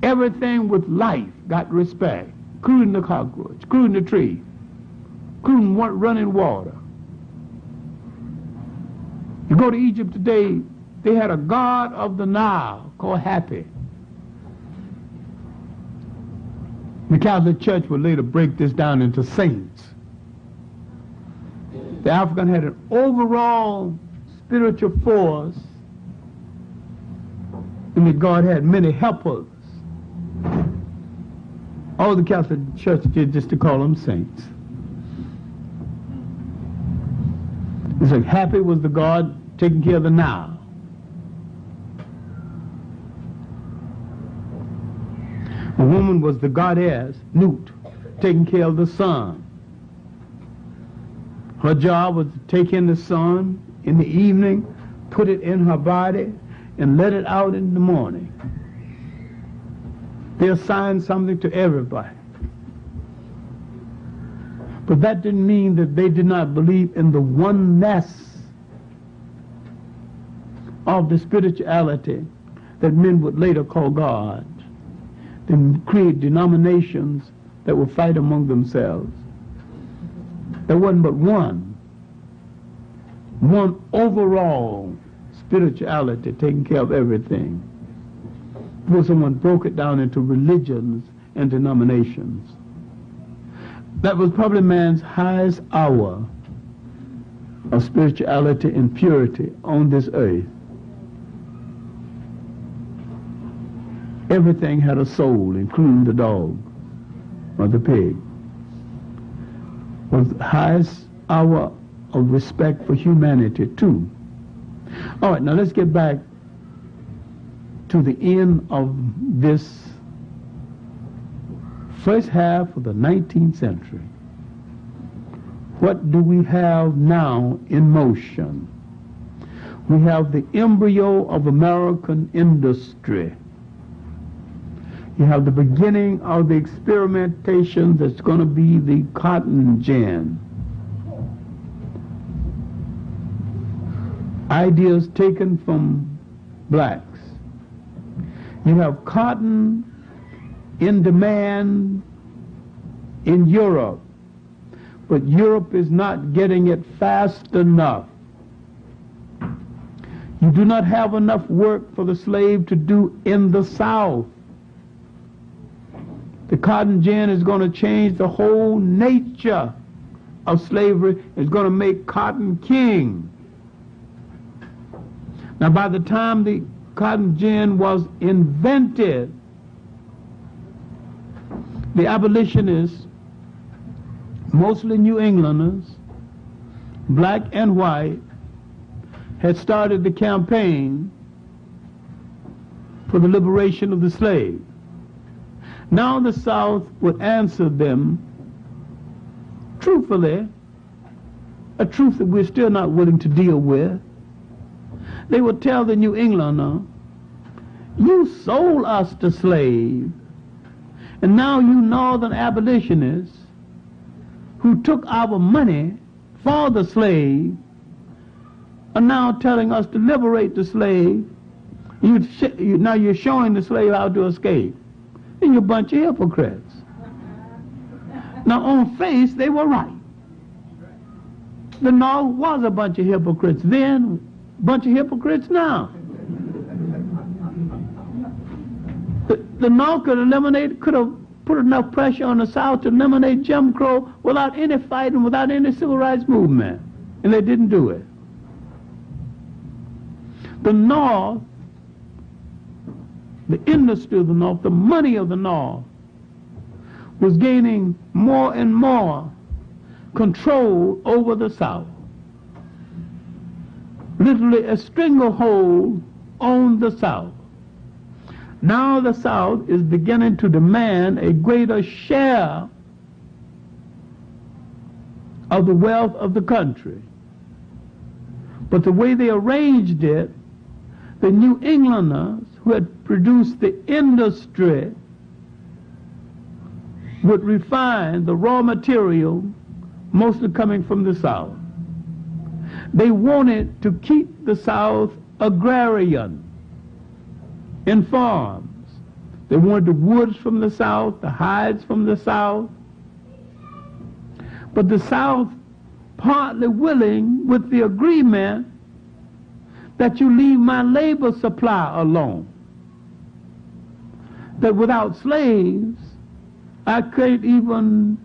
Everything with life got respect, including the cockroach, including the tree, including running water. You go to Egypt today, they had a god of the Nile called Happy. The Catholic Church would later break this down into saints. The African had an overall spiritual force, and that God had many helpers. All the Catholic Church did just to call them saints. It's like Happy was the God taking care of the Nile. The woman was the goddess, Nut, taking care of the sun. Her job was to take in the sun in the evening, put it in her body, and let it out in the morning. They assigned something to everybody. But that didn't mean that they did not believe in the oneness of the spirituality that men would later call God, then create denominations that would fight among themselves. There wasn't but one overall spirituality taking care of everything. Before someone broke it down into religions and denominations. That was probably man's highest hour of spirituality and purity on this earth. Everything had a soul, including the dog or the pig. Was the highest hour of respect for humanity too. All right, now let's get back to the end of this first half of the 19th century. What do we have now in motion? We have the embryo of American industry. You have the beginning of the experimentation that's going to be the cotton gin. Ideas taken from blacks. You have cotton in demand in Europe, but Europe is not getting it fast enough. You do not have enough work for the slave to do in the South. The cotton gin is going to change the whole nature of slavery. It's going to make cotton king. Now, by the time the cotton gin was invented, the abolitionists, mostly New Englanders, black and white, had started the campaign for the liberation of the slave. Now the South would answer them truthfully, a truth that we're still not willing to deal with. They would tell the New Englander, you sold us the slave, and now you northern abolitionists who took our money for the slave are now telling us to liberate the slave. Now you're showing the slave how to escape. And you're a bunch of hypocrites. Now on face, they were right. The North was a bunch of hypocrites then, a bunch of hypocrites now. The North could have put enough pressure on the South to eliminate Jim Crow without any fighting, without any civil rights movement. and they didn't do it. The North, the industry of the North, the money of the North, was gaining more and more control over the South. Literally a stranglehold on the South. Now the South is beginning to demand a greater share of the wealth of the country. But the way they arranged it, the New Englanders who had produced the industry would refine the raw material, mostly coming from the South. They wanted to keep the South agrarian in farms. They wanted the woods from the South, the hides from the South. But the South partly willing with the agreement that you leave my labor supply alone. That without slaves, I can't even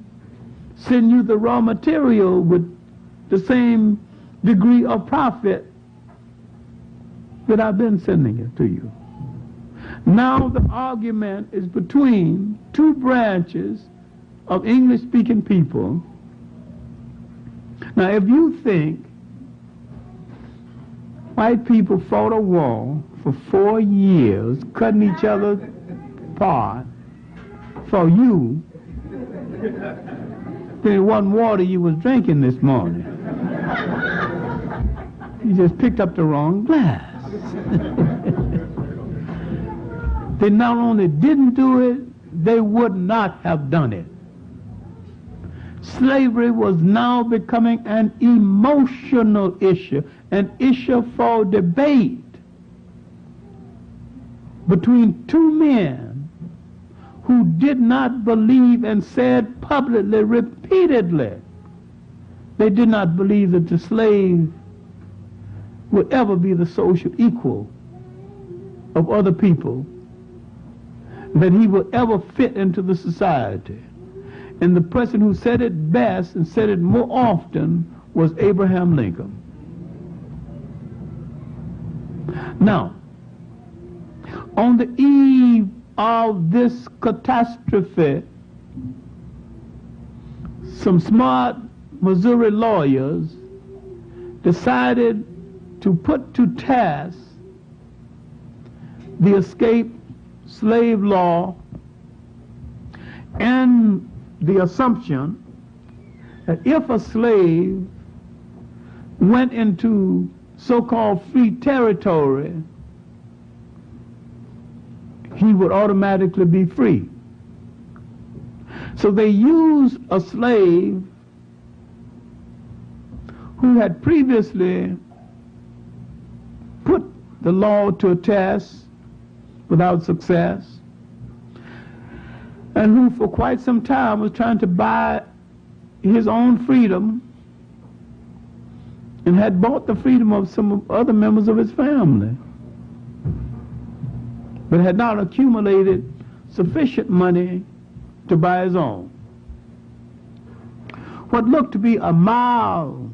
send you the raw material with the same degree of profit that I've been sending it to you. Now the argument is between two branches of English-speaking people. Now if you think white people fought a war for 4 years, cutting each other apart for you, then it wasn't water you was drinking this morning. You just picked up the wrong glass. They not only didn't do it, they would not have done it. Slavery was now becoming an emotional issue, an issue for debate between two men who did not believe and said publicly, repeatedly, they did not believe that the slave would ever be the social equal of other people, that he would ever fit into the society. And the person who said it best and said it more often was Abraham Lincoln. Now, on the eve of this catastrophe, some smart Missouri lawyers decided to put to task the escape slave law and the assumption that if a slave went into so-called free territory, he would automatically be free. So they used a slave who had previously put the law to a test without success, and who for quite some time was trying to buy his own freedom and had bought the freedom of some other members of his family, but had not accumulated sufficient money to buy his own. What looked to be a mild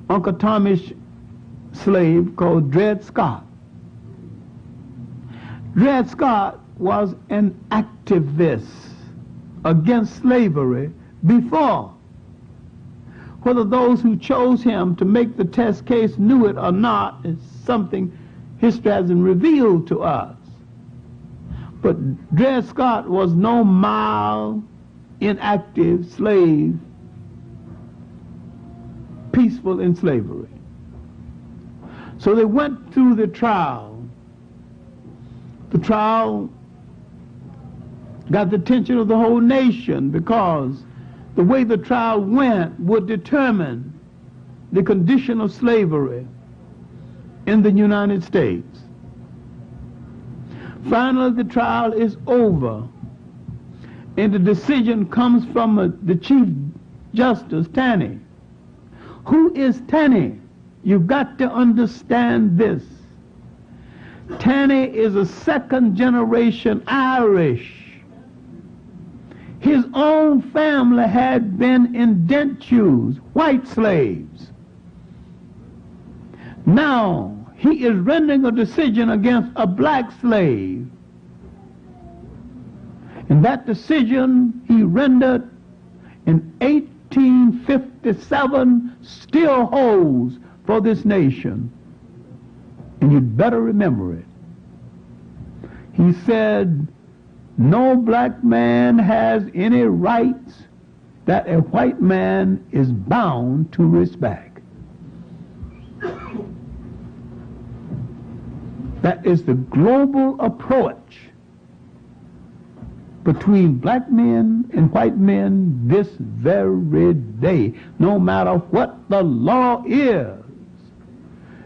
Uncle Tomish slave called Dred Scott. Dred Scott was an activist against slavery before. Whether those who chose him to make the test case knew it or not is something history hasn't revealed to us. But Dred Scott was no mild, inactive slave, peaceful in slavery. So they went through the trial. The trial got the attention of the whole nation because the way the trial went would determine the condition of slavery in the United States. Finally, the trial is over, and the decision comes from the Chief Justice, Taney. Who is Taney? You've got to understand this. Taney is a second-generation Irish. His own family had been indentures, white slaves. Now he is rendering a decision against a black slave. And that decision he rendered in 1857 still holds for this nation. And you'd better remember it. He said, no black man has any rights that a white man is bound to respect. That is the global approach between black men and white men this very day. No matter what the law is,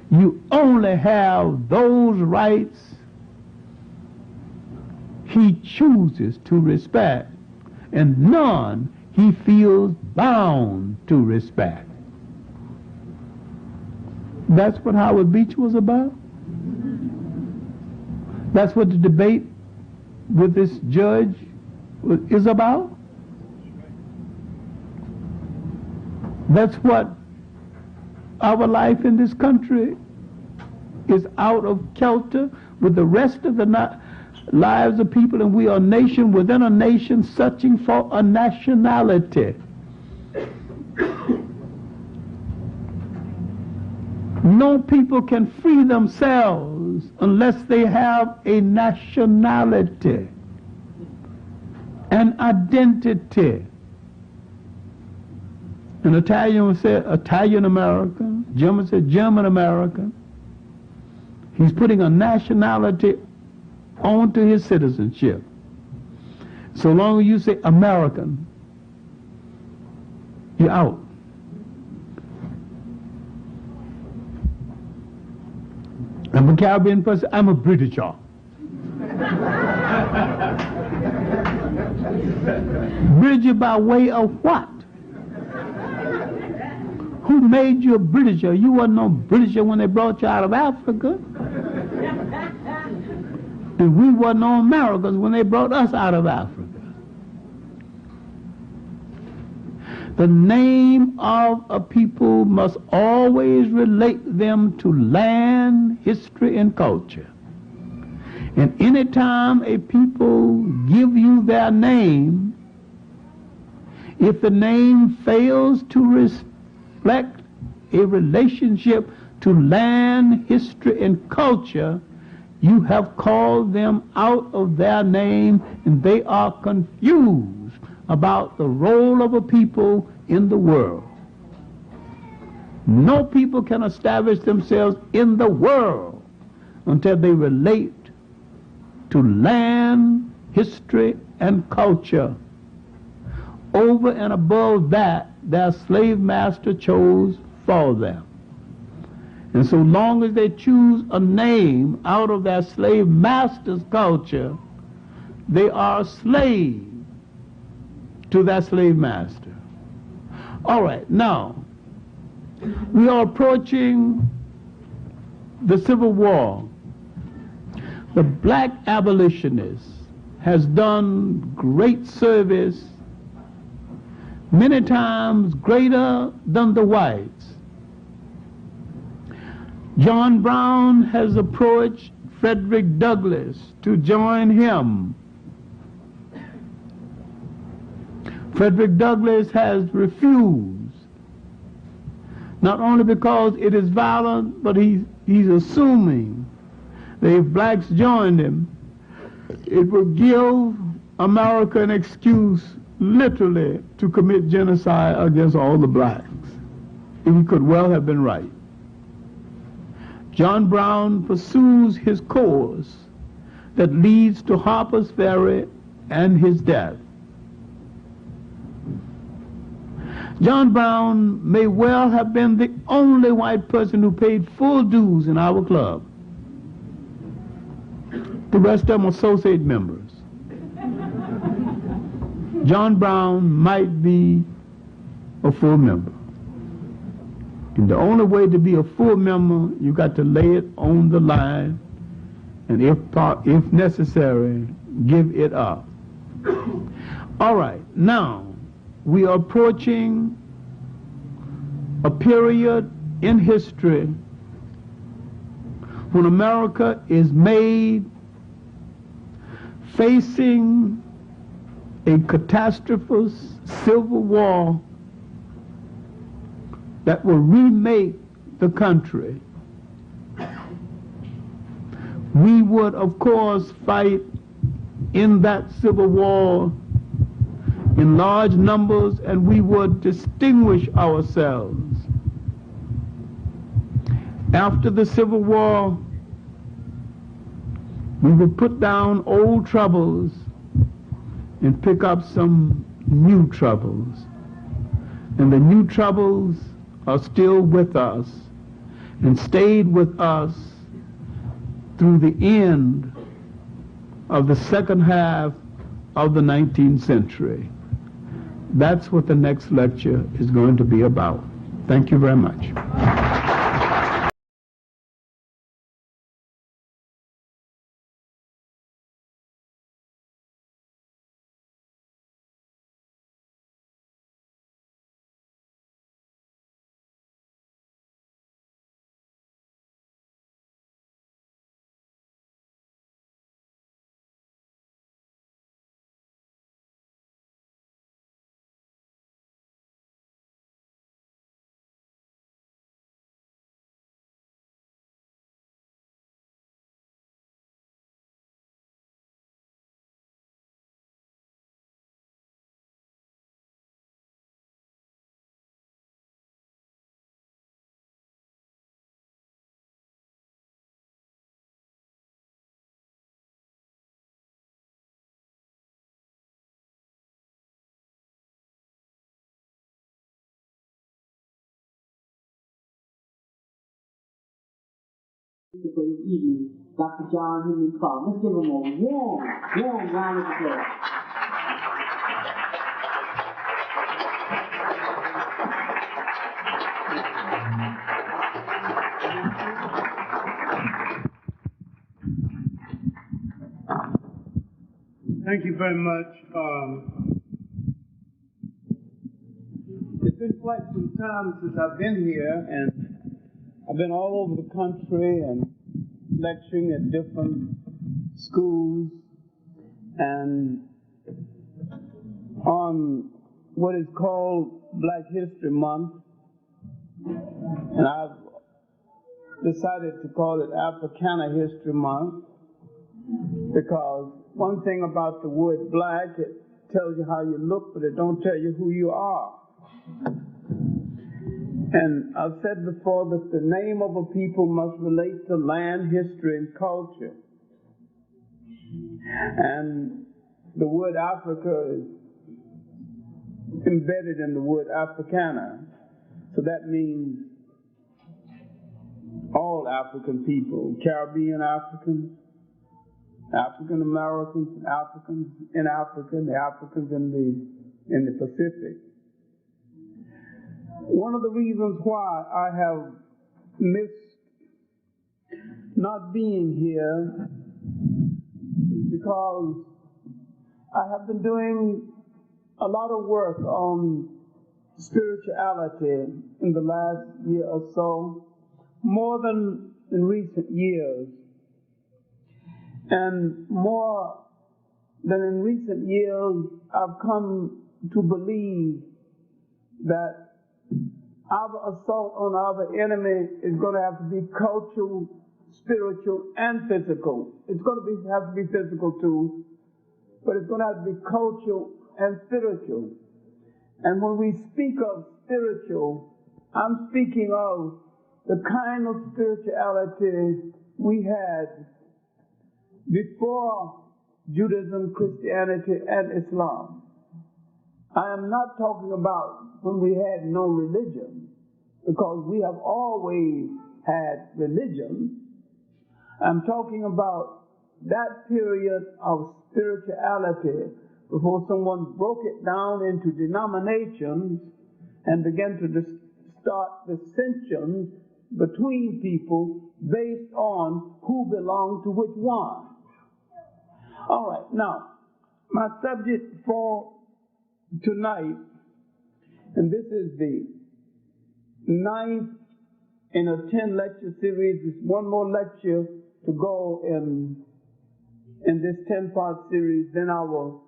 you only have those rights he chooses to respect, and none he feels bound to respect. That's what Howard Beach was about. That's what the debate with this judge is about. That's what our life in this country is out of kilter with the rest of the lives of people, and we are a nation within a nation searching for a nationality. No people can free themselves unless they have a nationality, an identity. An Italian would say Italian American, German said German American. He's putting a nationality onto his citizenship. So long as you say American, you're out. I'm a Caribbean person, I'm a Britisher. Britisher by way of what? Who made you a Britisher? You wasn't no Britisher when they brought you out of Africa. And we wasn't no Americans when they brought us out of Africa. The name of a people must always relate them to land, history, and culture. And anytime a people give you their name, if the name fails to reflect a relationship to land, history, and culture, you have called them out of their name, and they are confused about the role of a people in the world. No people can establish themselves in the world until they relate to land, history, and culture. Over and above that, their slave master chose for them. And so long as they choose a name out of their slave master's culture, they are slaves to that slave master. All right, now, we are approaching the Civil War. The black abolitionist has done great service, many times greater than the whites. John Brown has approached Frederick Douglass to join him. Frederick Douglass has refused, not only because it is violent, but he's assuming that if blacks joined him, it would give America an excuse literally to commit genocide against all the blacks. And he could well have been right. John Brown pursues his course that leads to Harper's Ferry and his death. John Brown may well have been the only white person who paid full dues in our club. The rest of them are associate members. John Brown might be a full member. And the only way to be a full member, you got to lay it on the line, and if necessary, give it up. All right, now we are approaching a period in history when America is made facing a catastrophic civil war that will remake the country. We would, of course, fight in that civil war in large numbers, and we would distinguish ourselves. After the Civil War, we would put down old troubles and pick up some new troubles. And the new troubles are still with us and stayed with us through the end of the second half of the 19th century. That's what the next lecture is going to be about. Thank you very much. For this evening, Dr. John Henrik Clarke. Let's give him a warm round of applause. Thank you very much. It's been quite some time since I've been here, and I've been all over the country and lecturing at different schools and on what is called Black History Month. And I've decided to call it Africana History Month because one thing about the word black, it tells you how you look, but it don't tell you who you are. And I've said before that the name of a people must relate to land, history, and culture. And the word Africa is embedded in the word Africana. So that means all African people, Caribbean Africans, African Americans, Africans in Africa, and the Africans in the Pacific. One of the reasons why I have missed not being here is because I have been doing a lot of work on spirituality in the last year or so, more than in recent years. And more than in recent years, I've come to believe that our assault on our enemy is going to have to be cultural, spiritual, and physical. It's going to have to be physical too, but it's going to have to be cultural and spiritual. And when we speak of spiritual, I'm speaking of the kind of spirituality we had before Judaism, Christianity, and Islam. I am not talking about when we had no religion, because we have always had religion. I'm talking about that period of spirituality before someone broke it down into denominations and began to start dissensions between people based on who belonged to which one. All right, now, my subject for tonight, and this is the 9th in a 10-lecture series. It's one more lecture to go in this 10-part series. Then I will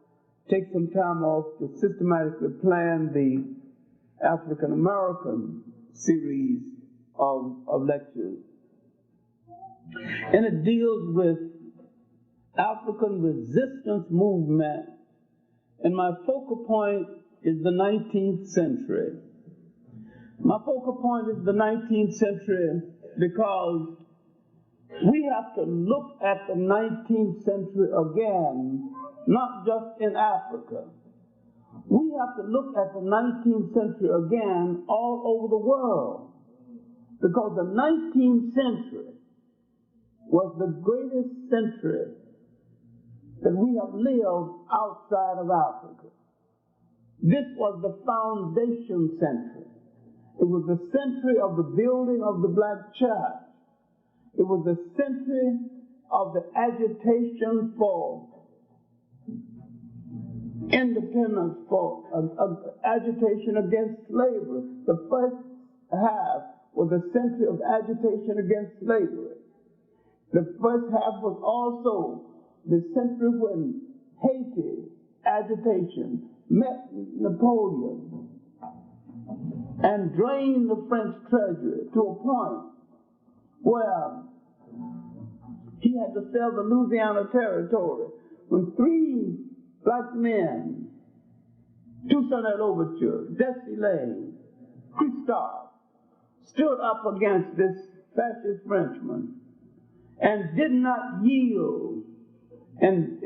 take some time off to systematically plan the African American series of lectures. And it deals with African resistance movement, and my focal point is the 19th century. My focal point is the 19th century because we have to look at the 19th century again, not just in Africa. We have to look at the 19th century again all over the world, because the 19th century was the greatest century that we have lived outside of Africa. This was the foundation century. It was the century of the building of the black church. It was the century of the agitation for independence, for agitation against slavery. The first half was the century of agitation against slavery. The first half was also the century when Haiti agitation met Napoleon and drained the French treasury to a point where he had to sell the Louisiana territory when 3 black men, Toussaint Louverture, Desi Lane, Christophe, stood up against this fascist Frenchman and did not yield and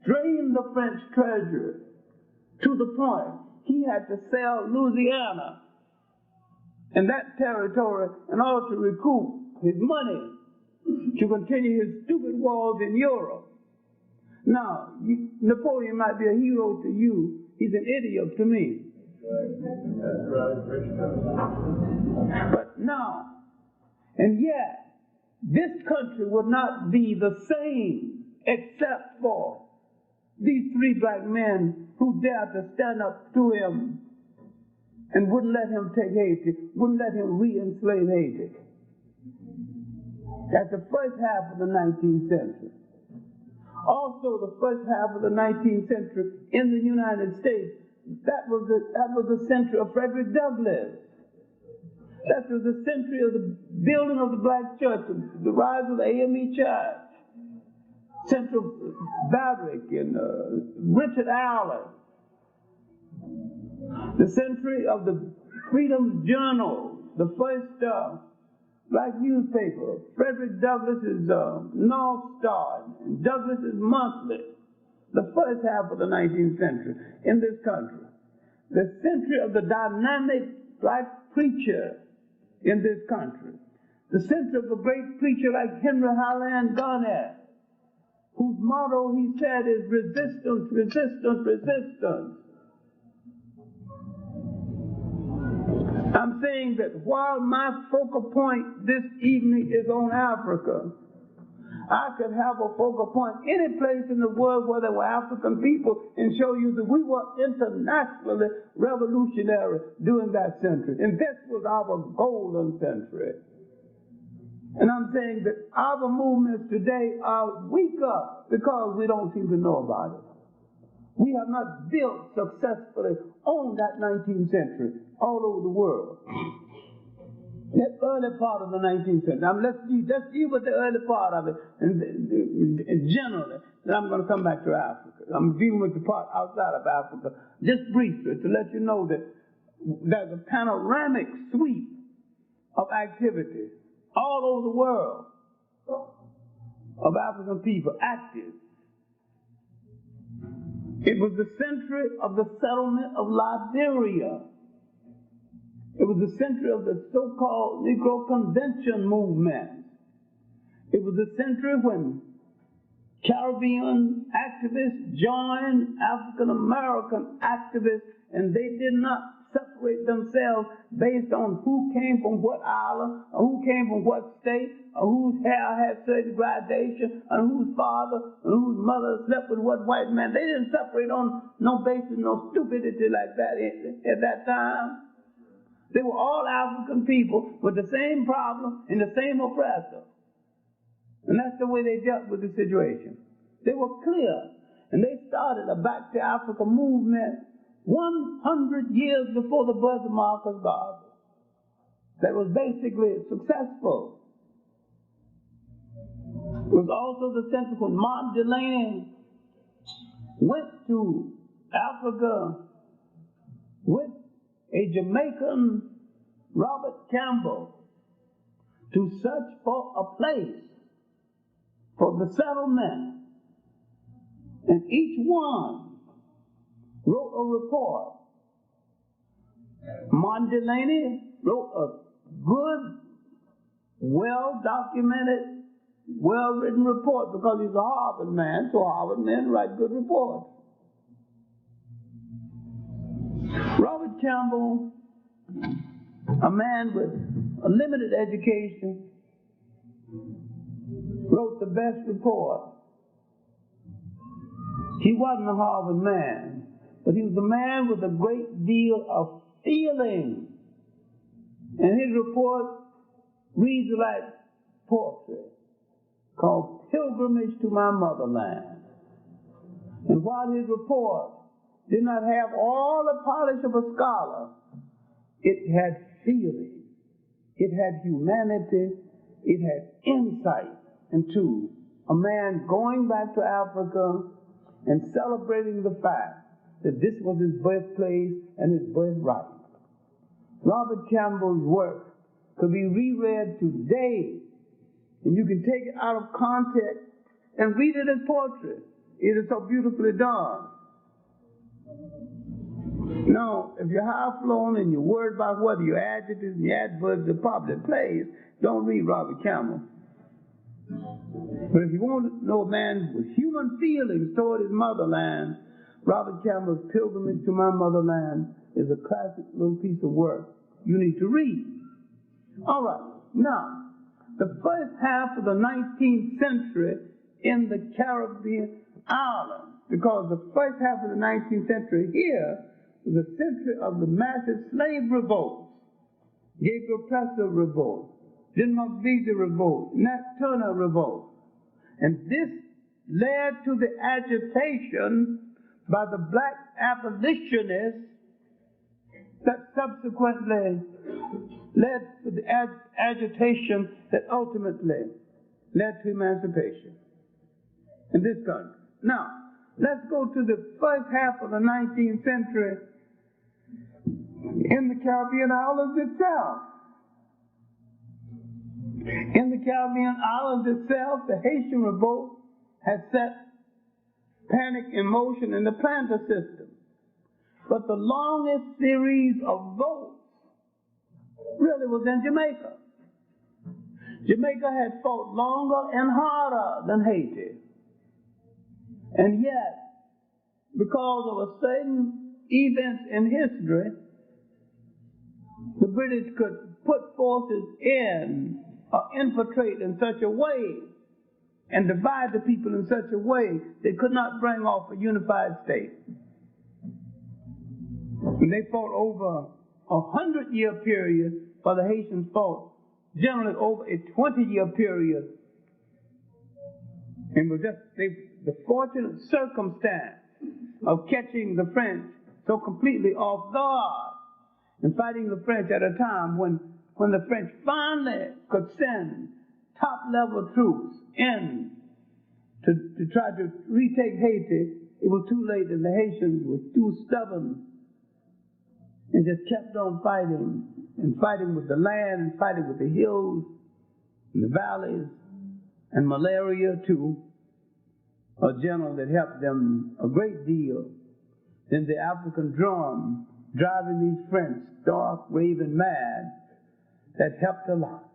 drained the French treasury to the point he had to sell Louisiana and that territory in order to recoup his money to continue his stupid wars in Europe. Now, Napoleon might be a hero to you, he's an idiot to me. That's right. But now, and yet, this country would not be the same except for these 3 black men who dared to stand up to him and wouldn't let him take Haiti, wouldn't let him re-enslave Haiti. That's the first half of the 19th century. Also, the first half of the 19th century in the United States, that was the century of Frederick Douglass. That was the century of the building of the black church, the rise of the AME Church, Central Badrick and Richard Allen. The century of the Freedom Journal, the first black newspaper, Frederick Douglass's North Star, Douglass's Monthly, the first half of the 19th century in this country. The century of the dynamic black preacher in this country. The century of a great preacher like Henry Highland Garnett, whose motto, he said, is resistance, resistance, resistance. I'm saying that while my focal point this evening is on Africa, I could have a focal point any place in the world where there were African people and show you that we were internationally revolutionary during that century. And this was our golden century. And I'm saying that our movements today are weaker because we don't seem to know about it. We have not built successfully on that 19th century all over the world. That early part of the 19th century. Now let's deal with the early part of it and generally. Then I'm going to come back to Africa. I'm dealing with the part outside of Africa just briefly to let you know that there's a panoramic sweep of activity all over the world of African people active. It was the century of the settlement of Liberia. It was the century of the so-called Negro Convention movement. It was the century when Caribbean activists joined African American activists, and they did not separate separate themselves based on who came from what island, or who came from what state, or whose hair had certain gradation, and whose father and whose mother slept with what white man. They didn't separate on no basis, no stupidity like that at that time. They were all African people with the same problem and the same oppressor. And that's the way they dealt with the situation. They were clear. And they started a Back to Africa movement 100 years before the birth of Marcus Garvey. That was basically successful. It was also the center when Martin Delaney went to Africa with a Jamaican, Robert Campbell, to search for a place for the settlement. And each one wrote a report. Martin Delaney wrote a good, well-documented, well-written report because he's a Harvard man, so Harvard men write good reports. Robert Campbell, a man with a limited education, wrote the best report. He wasn't a Harvard man, but he was a man with a great deal of feeling. And his report reads like poetry, called Pilgrimage to My Motherland. And while his report did not have all the polish of a scholar, it had feeling, it had humanity, it had insight into a man going back to Africa and celebrating the fact that this was his birthplace and his birthright. Robert Campbell's work could be reread today, and you can take it out of context and read it as poetry. It is so beautifully done. Now, if you're high-flown and you're worried about whether your adjectives and your adverbs are properly placed, don't read Robert Campbell. But if you want to know a man with human feelings toward his motherland, Robert Campbell's Pilgrimage to My Motherland is a classic little piece of work you need to read. All right, now, the first half of the 19th century in the Caribbean islands, because the first half of the 19th century here was a century of the massive slave revolts, Gabriel Presser revolt, Jim McVitie revolt, Nat Turner revolt. And this led to the agitation by the black abolitionists that subsequently led to the agitation that ultimately led to emancipation in this country. Now, let's go to the first half of the 19th century in the Caribbean islands itself. In the Caribbean islands itself, the Haitian revolt had set panic in motion in the planter system. But the longest series of votes really was in Jamaica. Jamaica had fought longer and harder than Haiti. And yet, because of a certain events in history, the British could put forces in or infiltrate in such a way and divide the people in such a way they could not bring off a unified state. And they fought over a 100-year period, while the Haitians fought generally over a 20-year period. And was just the fortunate circumstance of catching the French so completely off guard and fighting the French at a time when the French finally could send top-level troops in to try to retake Haiti. It was too late, and the Haitians were too stubborn and just kept on fighting, and fighting with the land, and fighting with the hills and the valleys, and malaria too, a general that helped them a great deal. Then the African drum driving these French stark, raving mad, that helped a lot.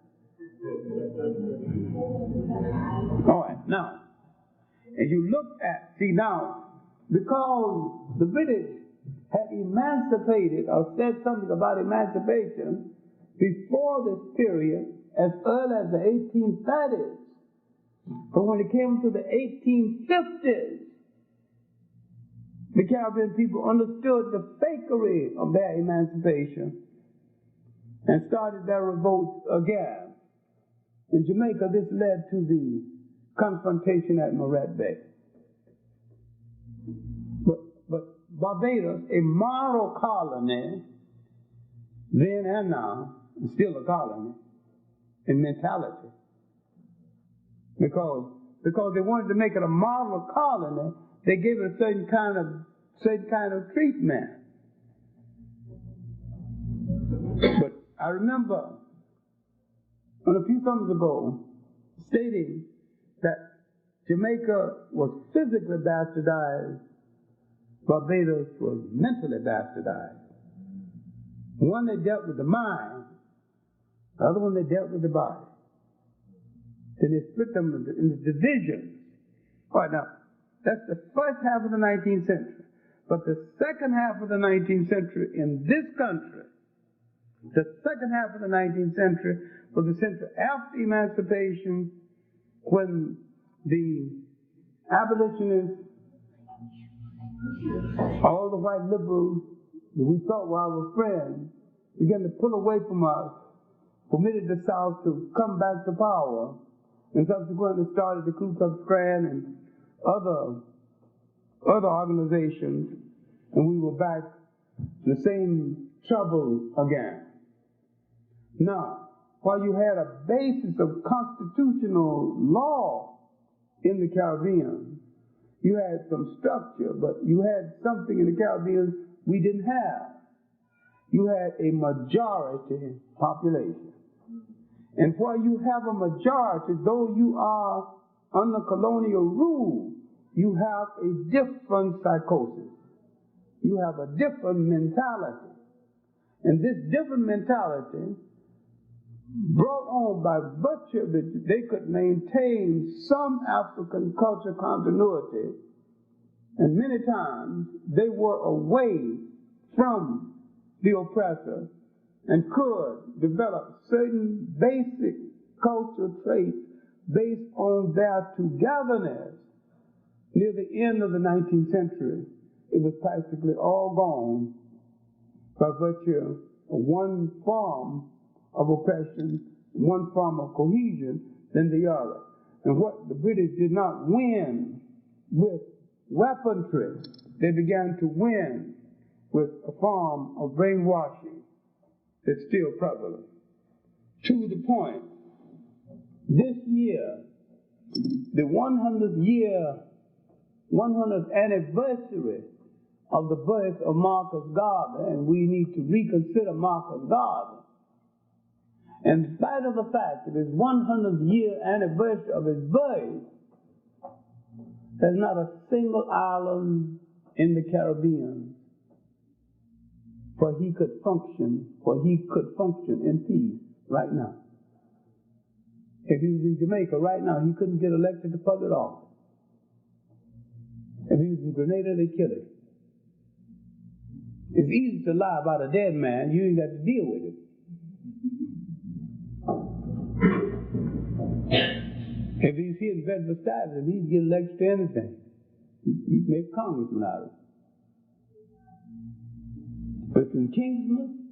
All right, now, as you look at, see now, because the British had emancipated or said something about emancipation before this period as early as the 1830s. But when it came to the 1850s, the Caribbean people understood the fakery of their emancipation and started their revolts again. In Jamaica, this led to the confrontation at Moret Bay. But Barbados, a model colony, then and now, is still a colony in mentality. Because they wanted to make it a model colony, they gave it a certain kind of treatment. But I remember a few summers ago stating that Jamaica was physically bastardized, Barbados was mentally bastardized. One, they dealt with the mind, the other one, they dealt with the body. Then they split them into divisions. All right, now, that's the first half of the 19th century. But the second half of the 19th century in this country, the second half of the 19th century was the century after emancipation, when the abolitionists, all the white liberals that we thought were our friends, began to pull away from us, permitted the South to come back to power, and subsequently started the Ku Klux Klan and other organizations, and we were back to the same trouble again. Now, while you had a basis of constitutional law in the Caribbean, you had some structure, but you had something in the Caribbean we didn't have. You had a majority population. And while you have a majority, though you are under colonial rule, you have a different psychosis. You have a different mentality. And this different mentality, brought on by virtue that they could maintain some African culture continuity, and many times they were away from the oppressor and could develop certain basic cultural traits based on their togetherness. Near the end of the 19th century, it was practically all gone by virtue of one form of oppression, one form of cohesion than the other. And what the British did not win with weaponry, they began to win with a form of brainwashing that's still prevalent. To the point, this year, the 100th anniversary of the birth of Marcus Garvey, and we need to reconsider Marcus Garvey. In spite of the fact that his 100th year anniversary of his birth, there's not a single island in the Caribbean where he could function in peace right now. If he was in Jamaica right now, he couldn't get elected to public office. If he was in Grenada, they kill him. It's easy to lie about a dead man. You ain't got to deal with it. If he's here in Bedford-Stuyvesant, he'd get elected to anything. He'd make congressman out of it. But in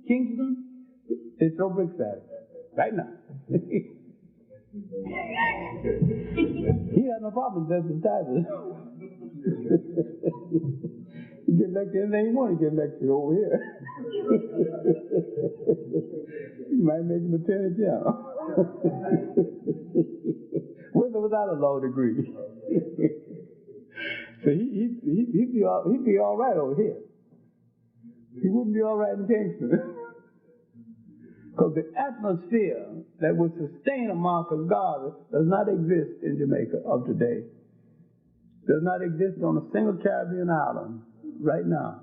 Kingston, they throw bricks at it. Right now. He had no problem in Bedford-Stuyvesant. You get elected to anything you want to get elected over here. You might make him lieutenant general. With or without a law degree. So he'd be all right over here. He wouldn't be all right in Kingston. Because the atmosphere that would sustain a Marcus Garvey does not exist in Jamaica of today. Does not exist on a single Caribbean island right now.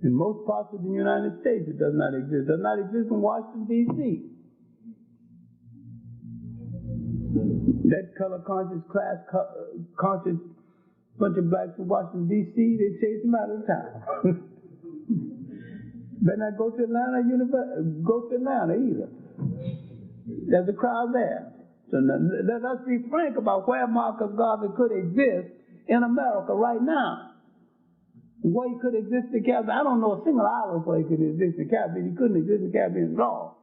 In most parts of the United States, it does not exist. It does not exist in Washington, D.C. That color-conscious, class-conscious bunch of blacks in Washington, D.C., they chase them out of town. Better not go to Atlanta either. There's a crowd there. So let us be frank about where Marcus Garvey could exist in America right now. Where he could exist in Caribbean. I don't know a single island where he could exist in Caribbean. He couldn't exist in Caribbean at all.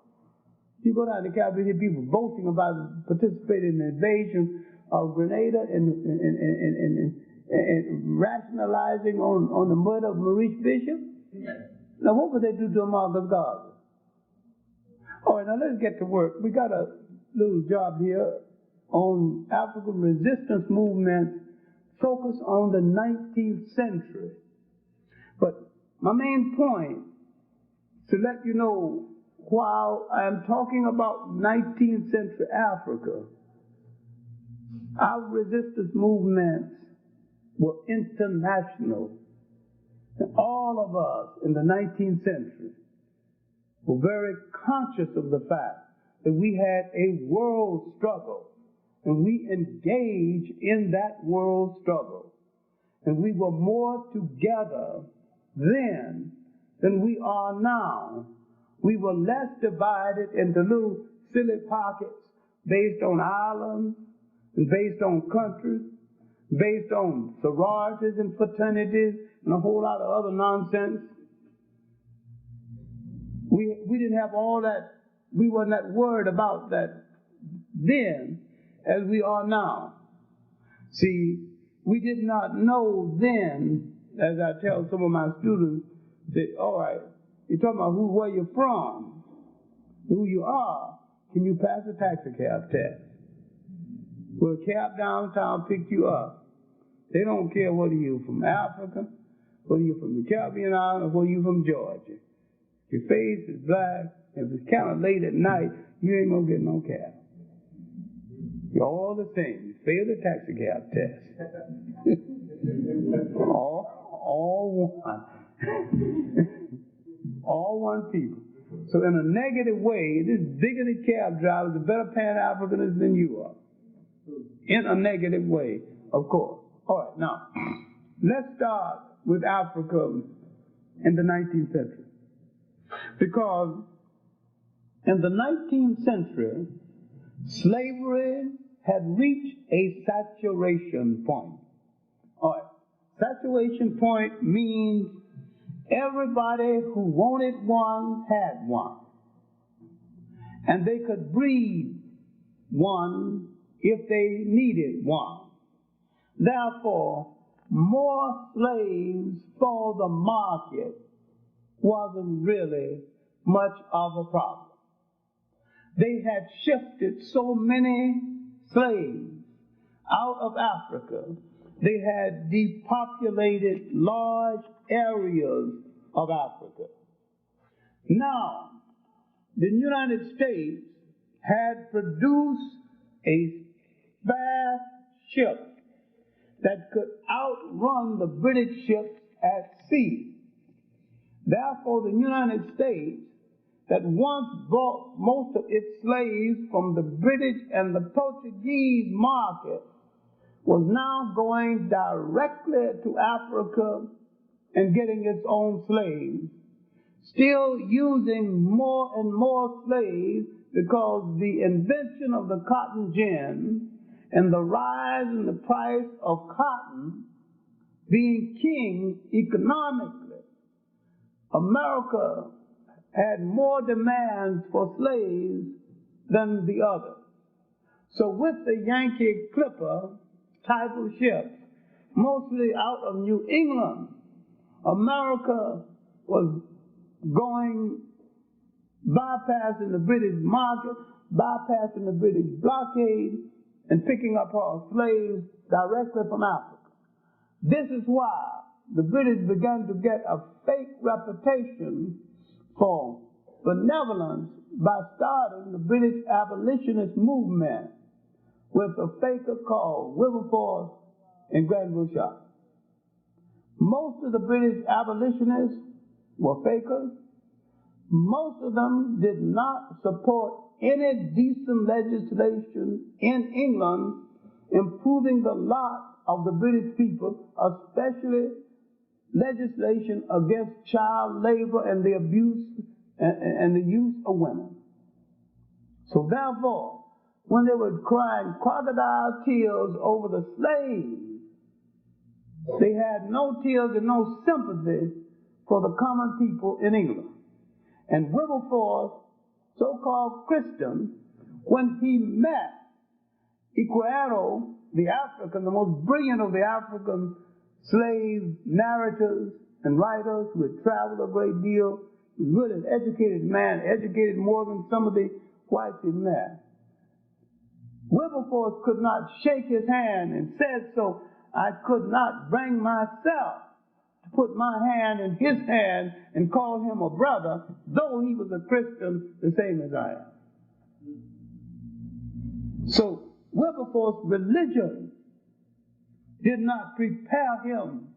You go down to Caribbean, you hear people boasting about participating in the invasion of Grenada and rationalizing on the murder of Maurice Bishop. Now, what would they do to Marcus Garvey? All right, now let's get to work. We got a little job here on African resistance movements focused on the 19th century. But my main point, to let you know, while I'm talking about 19th century Africa, our resistance movements were international. And all of us in the 19th century were very conscious of the fact that we had a world struggle, and we engaged in that world struggle. And we were more together then than we are now. We were less divided into little silly pockets based on islands and based on countries, based on sororities and fraternities and a whole lot of other nonsense. We didn't have all that. We weren't that worried about that then as we are now. See, we did not know then, as I tell some of my students, that, all right, you're talking about where you're from, who you are. Can you pass a taxi cab test? Will a cab downtown pick you up? They don't care whether you're from Africa, whether you're from the Caribbean island, or whether you're from Georgia. Your face is black. If it's kind of late at night, you ain't gonna get no cab. You're all the same. You fail the taxi cab test. all one. All one people. So in a negative way, this bigoted cab driver is a better Pan-Africanist than you are. In a negative way, of course. All right, now, let's start with Africa in the 19th century. Because in the 19th century, slavery had reached a saturation point. All right, saturation point means everybody who wanted one had one. And they could breed one if they needed one. Therefore, more slaves for the market wasn't really much of a problem. They had shifted so many slaves out of Africa. They had depopulated large areas of Africa. Now, the United States had produced a fast ship that could outrun the British ships at sea. Therefore, the United States, that once brought most of its slaves from the British and the Portuguese market, was now going directly to Africa and getting its own slaves, still using more and more slaves because the invention of the cotton gin and the rise in the price of cotton being king economically, America had more demands for slaves than the other. So with the Yankee Clipper type of ships, mostly out of New England, America was going, bypassing the British market, bypassing the British blockade, and picking up our slaves directly from Africa. This is why the British began to get a fake reputation for benevolence by starting the British abolitionist movement with a faker called Wilberforce and Granville Sharp. Most of the British abolitionists were fakers. Most of them did not support any decent legislation in England improving the lot of the British people, especially legislation against child labor and the abuse and the use of women. So therefore, when they were crying crocodile tears over the slaves, they had no tears and no sympathy for the common people in England. And Wilberforce, so-called Christian, when he met Equiano, the African, the most brilliant of the African slave narrators and writers who had traveled a great deal, he was really an educated man, educated more than some of the whites he met. Wilberforce could not shake his hand and said so, I could not bring myself to put my hand in his hand and call him a brother, though he was a Christian the same as I am. So Wilberforce's religion did not prepare him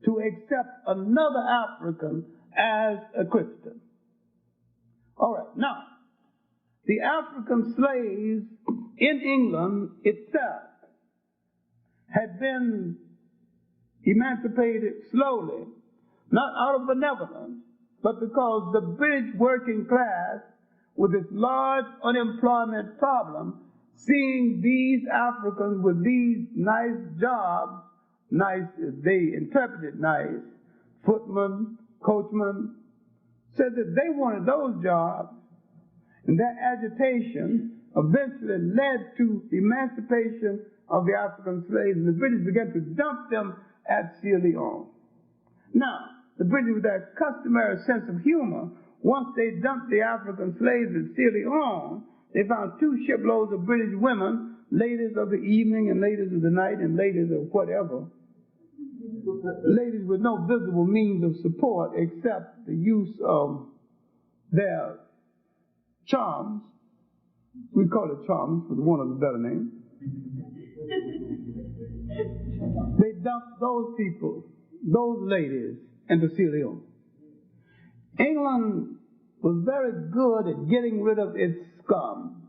to accept another African as a Christian. All right, now, the African slaves in England itself had been emancipated slowly, not out of benevolence, but because the British working class, with its large unemployment problem, seeing these Africans with these nice jobs, nice, they interpreted nice, footmen, coachmen, said that they wanted those jobs, and that agitation eventually led to the emancipation of the African slaves, and the British began to dump them at Sierra Leone. Now, the British, with their customary sense of humor, once they dumped the African slaves at Sierra Leone, they found 2 shiploads of British women, ladies of the evening and ladies of the night and ladies of whatever, ladies with no visible means of support except the use of their charms. We call it charms for the want of a better name. They dumped those people, those ladies, into Sierra Leone. England was very good at getting rid of its scum.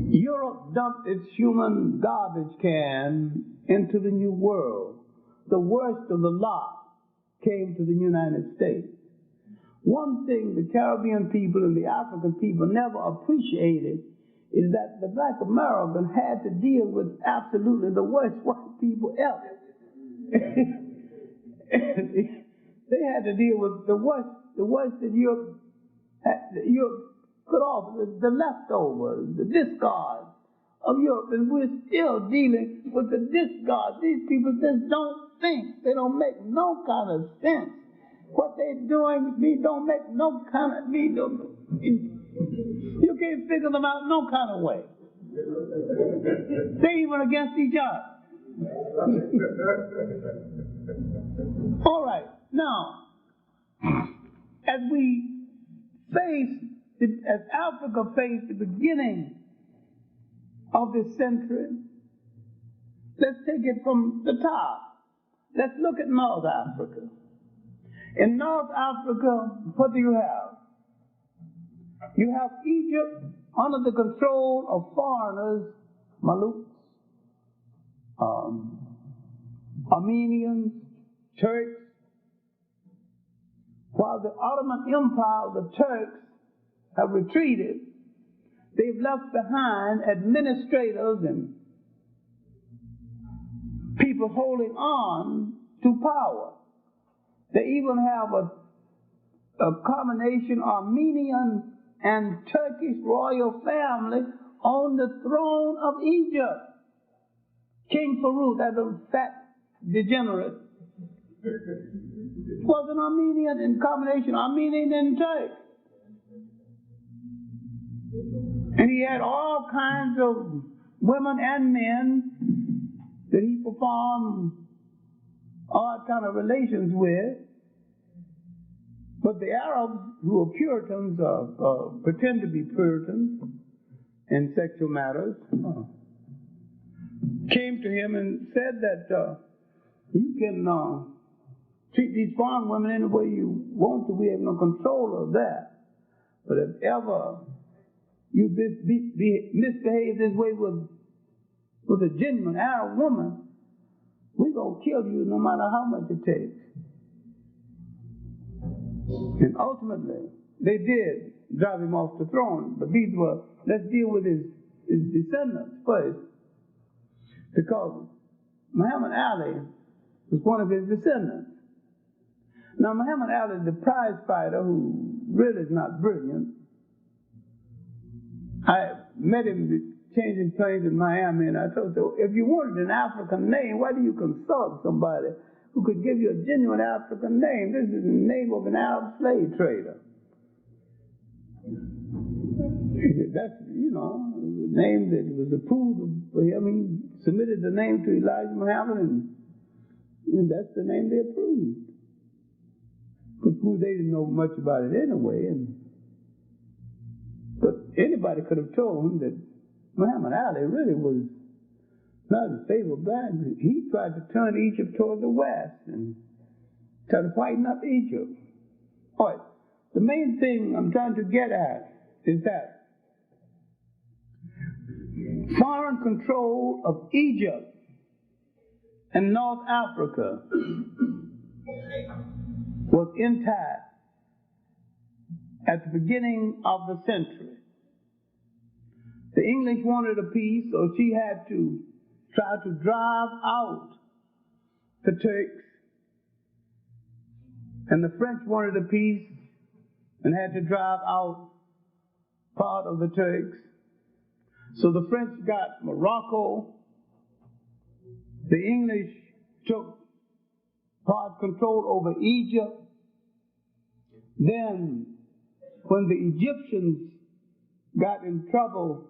Europe dumped its human garbage can into the New World. The worst of the lot came to the United States. One thing the Caribbean people and the African people never appreciated is that the black American had to deal with absolutely the worst white people ever. They had to deal with the worst that Europe could offer, the leftovers, the discards of Europe, and we're still dealing with the discards. These people just don't think. They don't make no kind of sense. What they're doing, they don't make no kind of, you can't figure them out no kind of way. They're even against each other. All right, now, as Africa faced the beginning of this century, let's take it from the top. Let's look at North Africa. In North Africa, what do you have? You have Egypt under the control of foreigners, Maluks, Armenians, Turks. While the Ottoman Empire, the Turks, have retreated, they've left behind administrators and people holding on to power. They even have a combination Armenian and Turkish royal family on the throne of Egypt. King Farouk, that little fat degenerate, was an Armenian in combination Armenian and Turk. And he had all kinds of women and men that he performed all kind of relations with. But the Arabs, who are Puritans, pretend to be Puritans in sexual matters, came to him and said that you can treat these foreign women any way you want to. We have no control of that. But if ever you misbehave this way with a genuine Arab woman, we're going to kill you no matter how much it takes. And ultimately, they did drive him off the throne, but these were, let's deal with his descendants first, because Muhammad Ali was one of his descendants. Now, Muhammad Ali is the prize fighter who really is not brilliant. I met him changing planes in Miami, and I told him, if you wanted an African name, why do you consult somebody who could give you a genuine African name? This is the name of an Arab slave trader. That's, you know, the name that was approved for him. He submitted the name to Elijah Muhammad, and that's the name they approved. Because they didn't know much about it anyway. But anybody could have told him that Muhammad Ali really was not a favorable black. He tried to turn Egypt toward the west and try to whiten up Egypt. All right, the main thing I'm trying to get at is that foreign control of Egypt and North Africa was intact at the beginning of the century. The English wanted a peace, so she had to try to drive out the Turks. And the French wanted a peace and had to drive out part of the Turks. So the French got Morocco. The English took part control over Egypt. Then, when the Egyptians got in trouble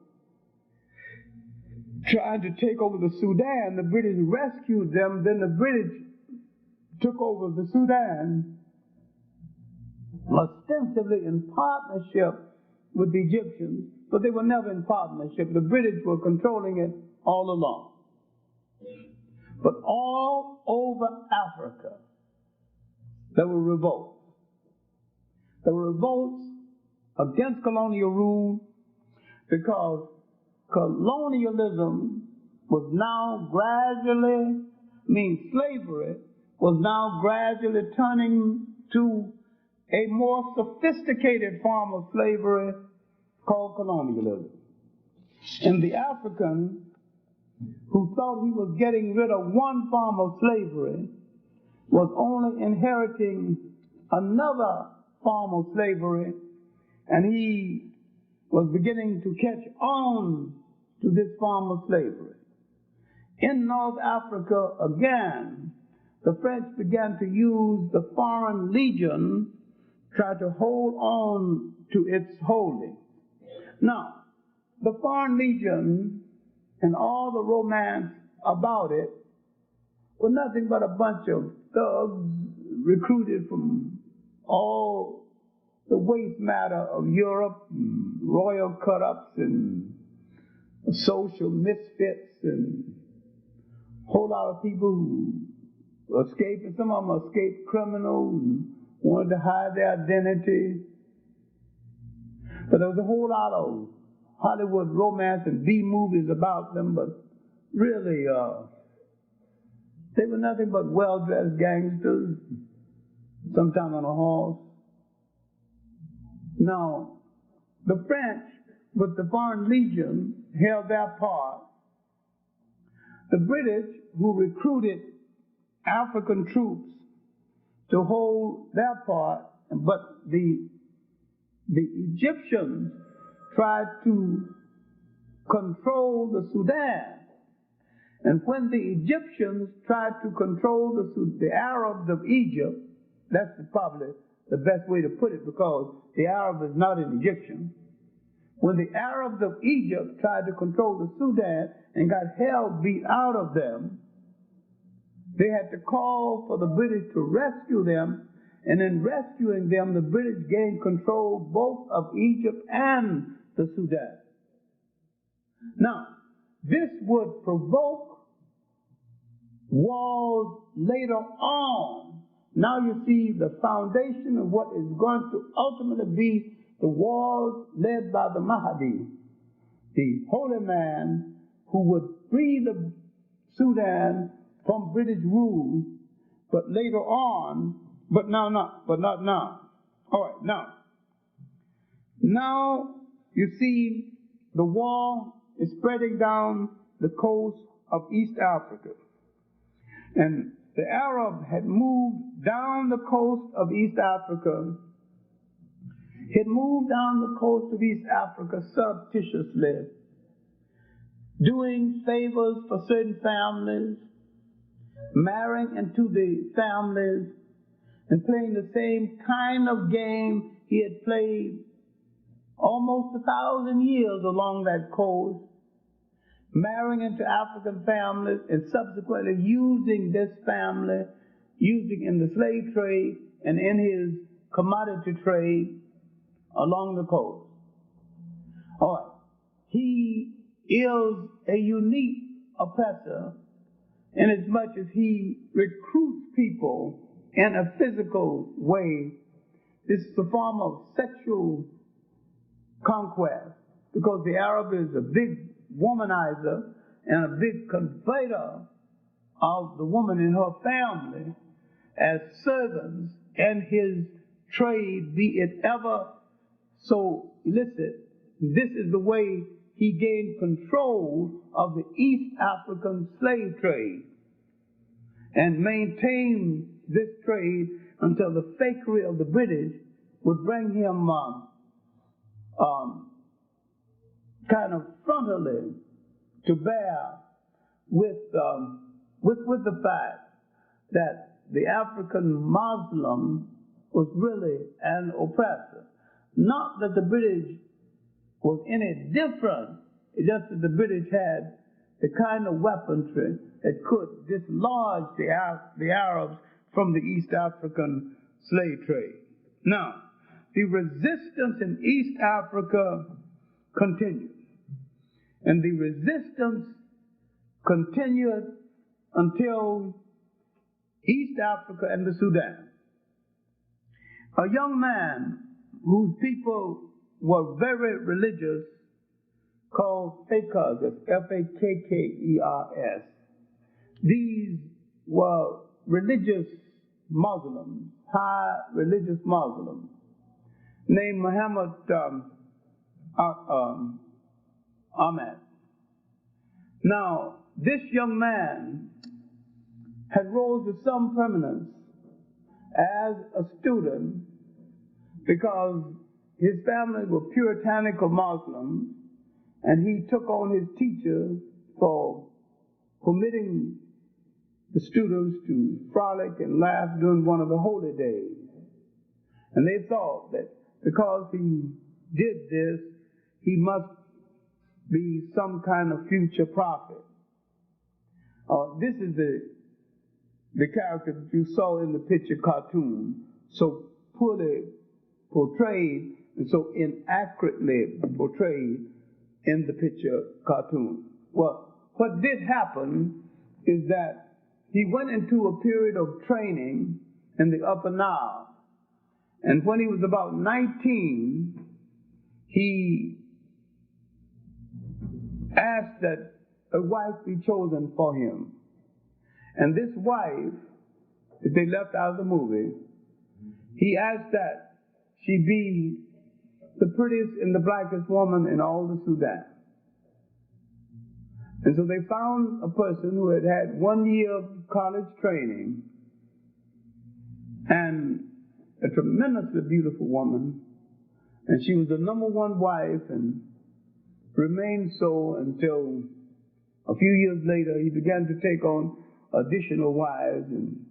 trying to take over the Sudan, the British rescued them. Then the British took over the Sudan, ostensibly in partnership with the Egyptians, but they were never in partnership. The British were controlling it all along. But all over Africa, there were revolts. There were revolts against colonial rule because colonialism was now gradually, slavery was now gradually turning to a more sophisticated form of slavery called colonialism. And the African who thought he was getting rid of one form of slavery was only inheriting another form of slavery, and he was beginning to catch on to this form of slavery. In North Africa, again, the French began to use the Foreign Legion, try to hold on to its holding. Now, the Foreign Legion and all the romance about it were nothing but a bunch of thugs recruited from all the waste matter of Europe, royal cut-ups and social misfits, and a whole lot of people who escaped, and some of them escaped criminals and wanted to hide their identity. But there was a whole lot of Hollywood romance and B-movies about them, but really, they were nothing but well-dressed gangsters, sometimes on a horse. Now, the French, with the Foreign Legion, held their part. The British, who recruited African troops to hold their part, but the Egyptians tried to control the Sudan. And when the Egyptians tried to control the Arabs of Egypt, that's probably the best way to put it, because the Arab is not an Egyptian. When the Arabs of Egypt tried to control the Sudan and got hell beat out of them, they had to call for the British to rescue them, and in rescuing them, the British gained control both of Egypt and the Sudan. Now, this would provoke wars later on. Now you see the foundation of what is going to ultimately be the wars led by the Mahdi, the holy man who would free the Sudan from British rule, but later on, but not now. All right, now you see the war is spreading down the coast of East Africa. And the Arab had moved down the coast of East Africa. Had moved down the coast of East Africa surreptitiously, doing favors for certain families, marrying into the families, and playing the same kind of game he had played almost 1,000 years along that coast, marrying into African families and subsequently using this family, using in the slave trade and in his commodity trade along the coast. All right. He is a unique oppressor inasmuch as he recruits people in a physical way. This is a form of sexual conquest, because the Arab is a big womanizer and a big converter of the woman in her family as servants in his trade, be it ever so illicit. This is the way he gained control of the East African slave trade and maintained this trade until the fakery of the British would bring him kind of frontally to bear with the fact that the African Muslim was really an oppressor. Not that the British was any different, it's just that the British had the kind of weaponry that could dislodge the Arabs from the East African slave trade. Now, the resistance in East Africa continued. And the resistance continued until East Africa and the Sudan. A young man whose people were very religious, called Fakkers, Fakkers. These were religious Muslims, high religious Muslims, named Muhammad Ahmed. Now, this young man had rose to some prominence as a student because his family were puritanical Muslims, and he took on his teacher for permitting the students to frolic and laugh during one of the holy days. And they thought that because he did this, he must be some kind of future prophet. This is the character that you saw in the picture cartoon, so poorly portrayed and so inaccurately portrayed in the picture cartoon. Well, what did happen is that he went into a period of training in the Upper Nile, and when he was about 19, he asked that a wife be chosen for him. And this wife, that they left out of the movie, he asked that she be the prettiest and the blackest woman in all the Sudan. And so they found a person who had had 1 year of college training and a tremendously beautiful woman, and she was the #1 wife and remained so until a few years later he began to take on additional wives, and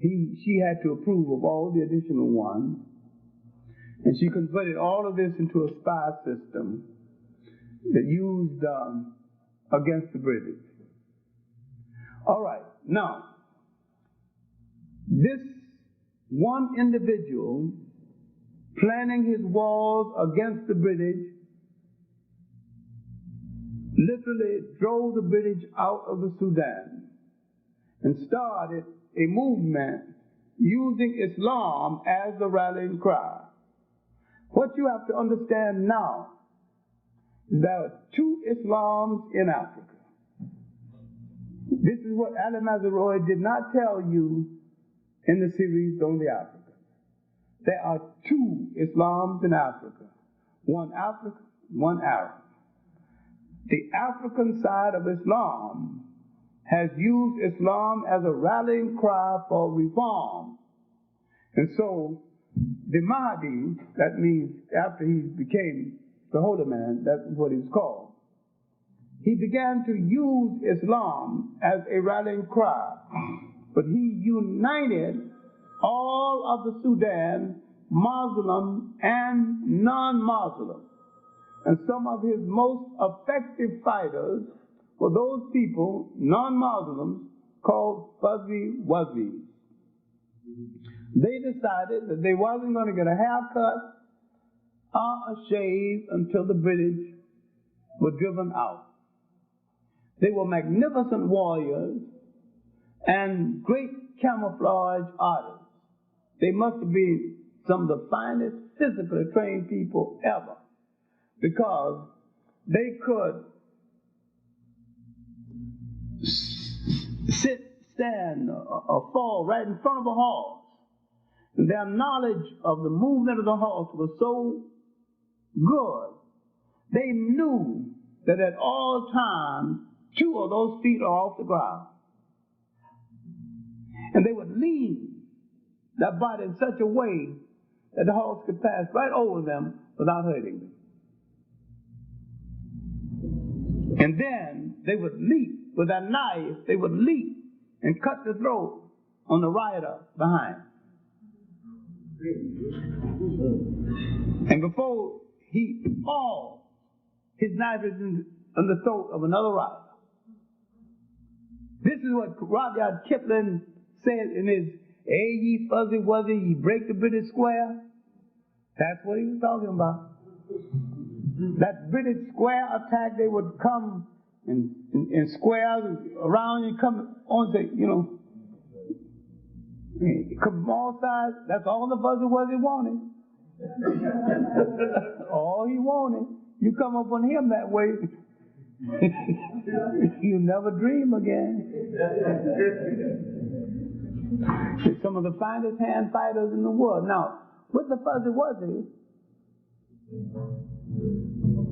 she had to approve of all the additional ones. And she converted all of this into a spy system that used against the British. All right, now, this one individual planning his wars against the British literally drove the British out of the Sudan and started a movement using Islam as the rallying cry. What you have to understand now, there are 2 Islams in Africa. This is what Ali Mazaroi did not tell you in the series on the Africa. There are two Islams in Africa. One African, one Arab. The African side of Islam has used Islam as a rallying cry for reform. And so the Mahdi, that means after he became the holy man, that's what he's called, he began to use Islam as a rallying cry. But he united all of the Sudan, Muslim and non-Muslim. And some of his most effective fighters were those people, non-Muslims, called Fuzzy Wuzzies. They decided that they wasn't going to get a haircut or a shave until the British were driven out. They were magnificent warriors and great camouflage artists. They must have been some of the finest physically trained people ever, because they could stand, or fall right in front of a horse. And their knowledge of the movement of the horse was so good, they knew that at all times, two of those feet are off the ground. And they would lean their body in such a way that the horse could pass right over them without hurting them. And then they would leap with a knife, they would leap and cut the throat on the rider behind. And before he falls, his knife is in the throat of another rider. This is what Rudyard Kipling said in his "Hey, ye fuzzy wuzzy, ye break the British square." That's what he was talking about. That British square attack, they would come in squares around you, come on, say, you know, come from all sides. That's all the fuzzy wuzzy wanted. All he wanted. You come up on him that way, you never dream again. Some of the finest hand fighters in the world. Now, with the fuzzy wuzzy,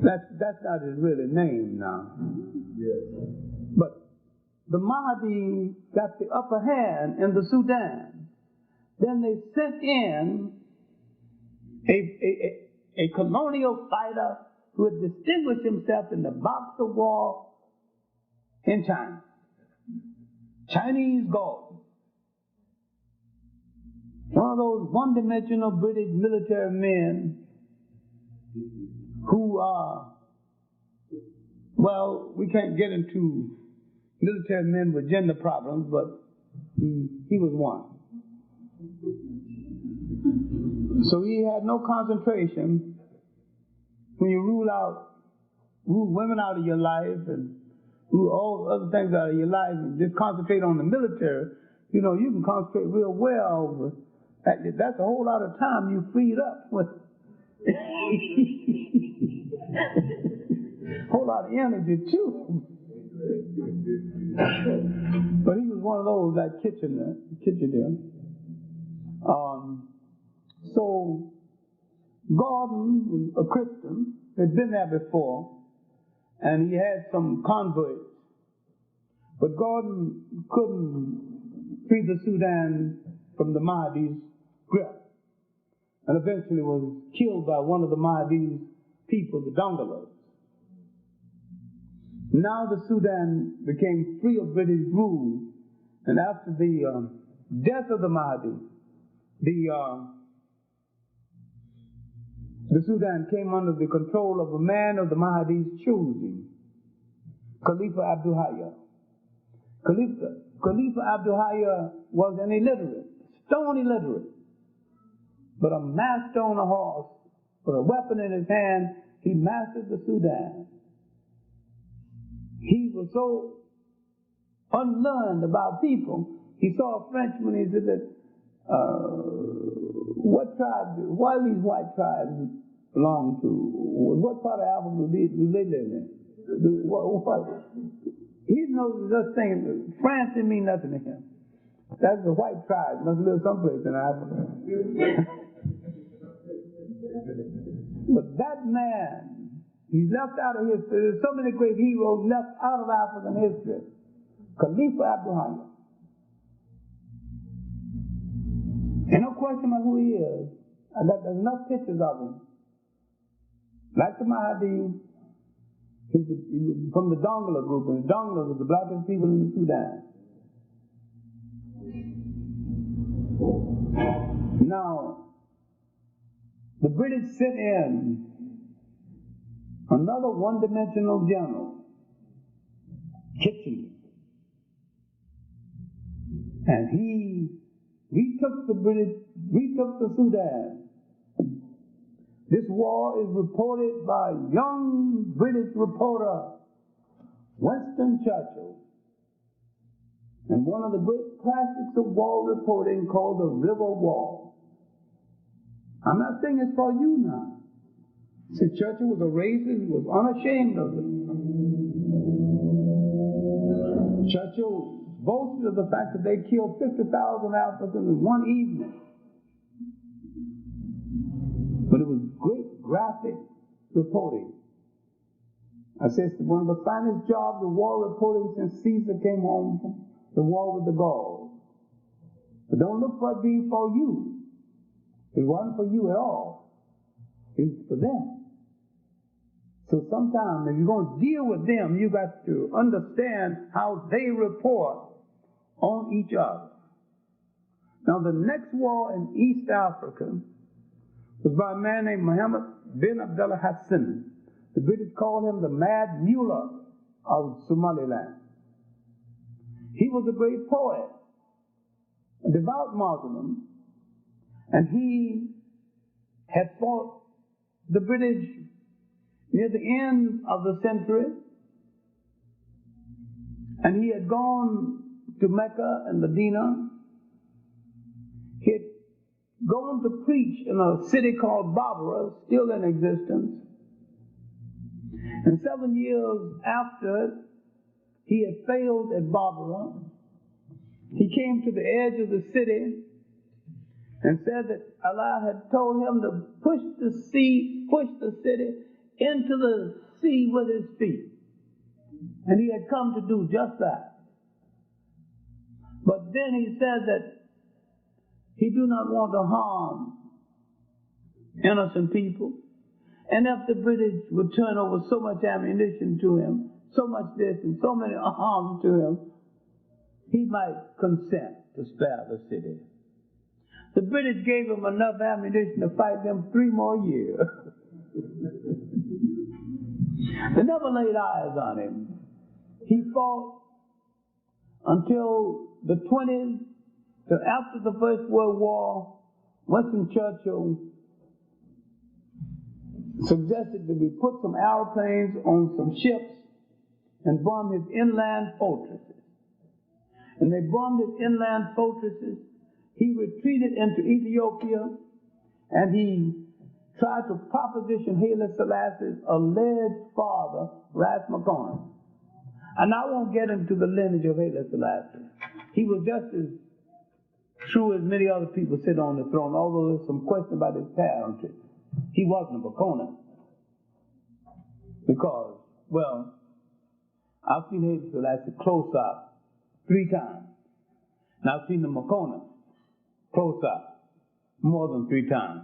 that's not his really name now. Yes. But the Mahdi got the upper hand in the Sudan. Then they sent in a colonial fighter who had distinguished himself in the Boxer War in China. Chinese Gordon. One of those one-dimensional British military men who are, well, we can't get into military men with gender problems, but he was one. So he had no concentration. When you rule women out of your life and rule all other things out of your life and just concentrate on the military, you know, you can concentrate real well. That's a whole lot of time you freed up with. Whole lot of energy too. But he was one of those like Kitchener. So Gordon was a Christian, had been there before, and he had some converts. But Gordon couldn't free the Sudan from the Mahdi's grip, and eventually was killed by one of the Mahdi's people, the Dongolas. Now the Sudan became free of British rule, and after the death of the Mahdi, the Sudan came under the control of a man of the Mahdi's choosing, Khalifa Abdul Hayya. Khalifa Abdul Hayya was an illiterate, stone illiterate, but a master on a horse, with a weapon in his hand, he mastered the Sudan. He was so unlearned about people. He saw a Frenchman, he said that, what do these white tribes belong to? What part of Africa do they live in? He knows such thing. France didn't mean nothing to him. That's the white tribe. Must live someplace in Africa. But that man, he's left out of history. There's so many great heroes left out of African history. Khalifa Abdul. Ain't no question about who he is. There's enough pictures of him. Like the Mahdi, he was from the Dongala group, and the Dongalas were the blackest people in Sudan. Now, the British sent in another one-dimensional general, Kitchener, and he retook the Sudan. This war is reported by young British reporter Winston Churchill, and one of the great classics of war reporting called The River War. I'm not saying it's for you now. See, Churchill was a racist, he was unashamed of it. Churchill boasted of the fact that they killed 50,000 Africans in one evening. But it was great graphic reporting. I said it's one of the finest jobs of war reporting since Caesar came home from the war with the Gauls. But don't look for it being for you. It wasn't for you at all. It was for them. So sometimes if you're going to deal with them, you got to understand how they report on each other. Now the next war in East Africa was by a man named Muhammad bin Abdullah Hassan. The British called him the Mad Mullah of Somaliland. He was a great poet, a devout Muslim, and he had fought the British near the end of the century, and he had gone to Mecca and Medina. He had gone to preach in a city called Barbara, still in existence. And 7 years after he had failed at Barbara, he came to the edge of the city and said that Allah had told him to push the city into the sea with his feet. And he had come to do just that. But then he said that he do not want to harm innocent people. And if the British would turn over so much ammunition to him, so much this and so many arms to him, he might consent to spare the city. The British gave him enough ammunition to fight them 3 more years. They never laid eyes on him. He fought until the 20s, till after the First World War. Winston Churchill suggested that we put some airplanes on some ships and bomb his inland fortresses. And they bombed his inland fortresses. He retreated into Ethiopia, and he tried to proposition Haile Selassie's alleged father, Ras McConnell. And I won't get into the lineage of Haile Selassie. He was just as true as many other people sit on the throne, although there's some question about his parentage. He wasn't a McConnell. Because, well, I've seen Haile Selassie close up 3 times. And I've seen the McConnell close up more than 3 times.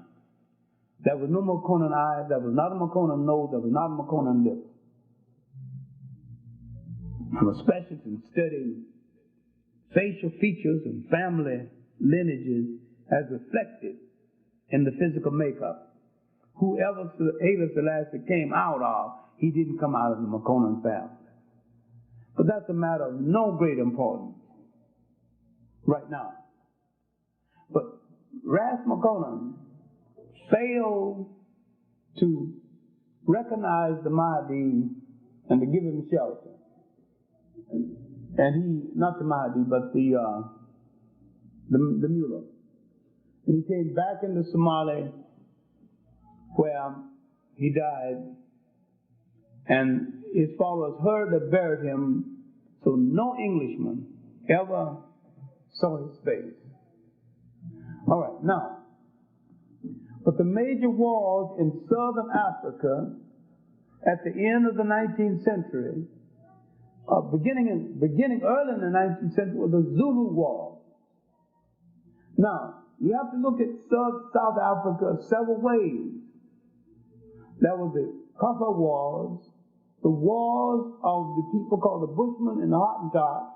There was no McConnell eyes, there was not a McConnell nose, there was not a McConnell lips. I'm a specialist in studying facial features and family lineages as reflected in the physical makeup. Whoever Haile Selassie came out of, he didn't come out of the McConnell family. But that's a matter of no great importance right now. But Ras McConnell failed to recognize the Mahdi and to give him shelter. And he, not the Mahdi, but the mullah. And he came back into Somalia, where he died, and his followers heard that buried him So no Englishman ever saw his face. All right, now, but the major wars in southern Africa at the end of the 19th century, beginning early in the 19th century, was the Zulu War. Now, you have to look at South Africa several ways. There was the Kaffir Wars, the wars of the people called the Bushmen and the Hottentots.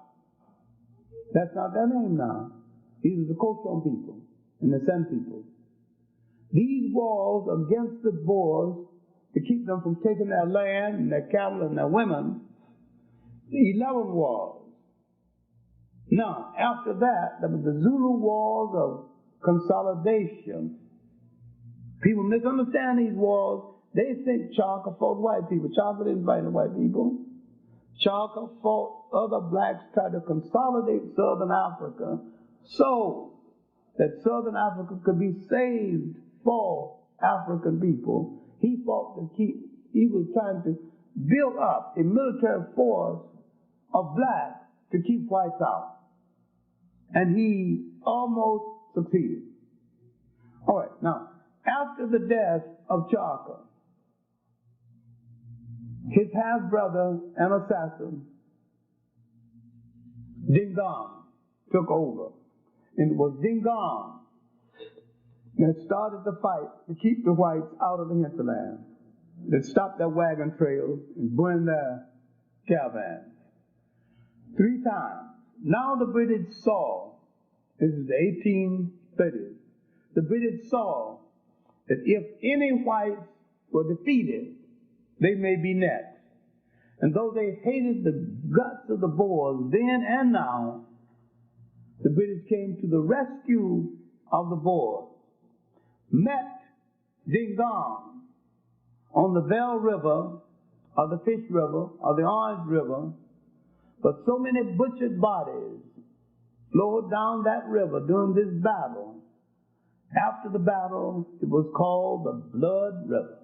That's not their name now. These are the Coastone people and the San people. These wars against the Boers to keep them from taking their land and their cattle and their women, the 11 wars. Now, after that, there was the Zulu Wars of consolidation. People misunderstand these wars. They think Chaka fought white people. Chaka didn't fight the white people. Chaka fought other blacks, tried to consolidate Southern Africa so that Southern Africa could be saved for African people. He was trying to build up a military force of blacks to keep whites out. And he almost succeeded. All right, now, after the death of Chaka, his half-brother and assassin, Dingaan, took over. And it was Dingaan that started the fight to keep the whites out of the hinterland, that stopped their wagon trails and burned their caravans. 3 times. Now the British saw, this is the 1830s, the British saw that if any whites were defeated, they may be next. And though they hated the guts of the Boers then and now, the British came to the rescue of the Boers, met Dingaan on the Vel River, or the Fish River, or the Orange River, but so many butchered bodies flowed down that river during this battle. After the battle, it was called the Blood River.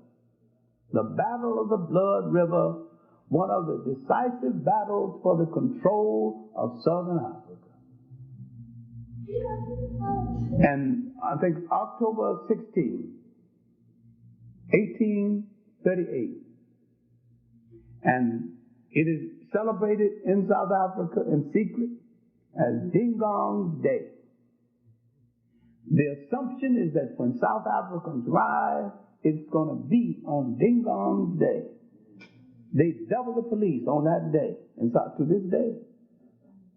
The Battle of the Blood River, one of the decisive battles for the control of Southern Africa. And I think October 16, 1838. And it is celebrated in South Africa in secret as Dingaan's Day. The assumption is that when South Africans rise, it's going to be on Dingaan's Day. They double the police on that day, and to this day,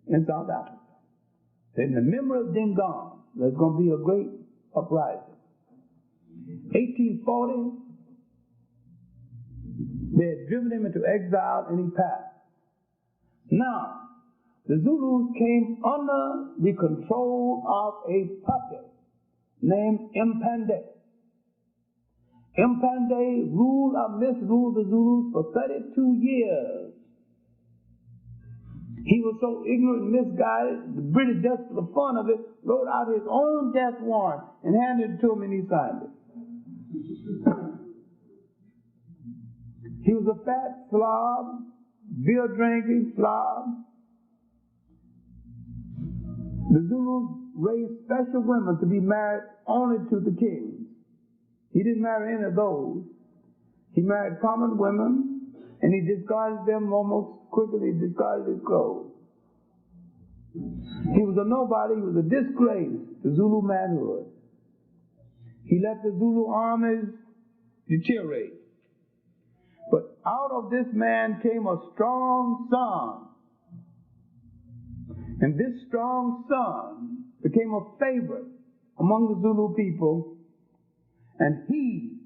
in South Africa. In the memory of Dingaan, there's going to be a great uprising. 1840, they had driven him into exile, and he passed. Now, the Zulus came under the control of a puppet named Mpande. Mpande ruled or misruled the Zulus for 32 years. He was so ignorant and misguided, the British, just for the fun of it, wrote out his own death warrant and handed it to him, and he signed it. He was a fat slob, beer-drinking slob. The Zulus raised special women to be married only to the kings. He didn't marry any of those. He married common women, and he discarded them almost quickly. He discarded his clothes. He was a nobody. He was a disgrace to Zulu manhood. He let the Zulu armies deteriorate. But out of this man came a strong son. And this strong son became a favorite among the Zulu people, and he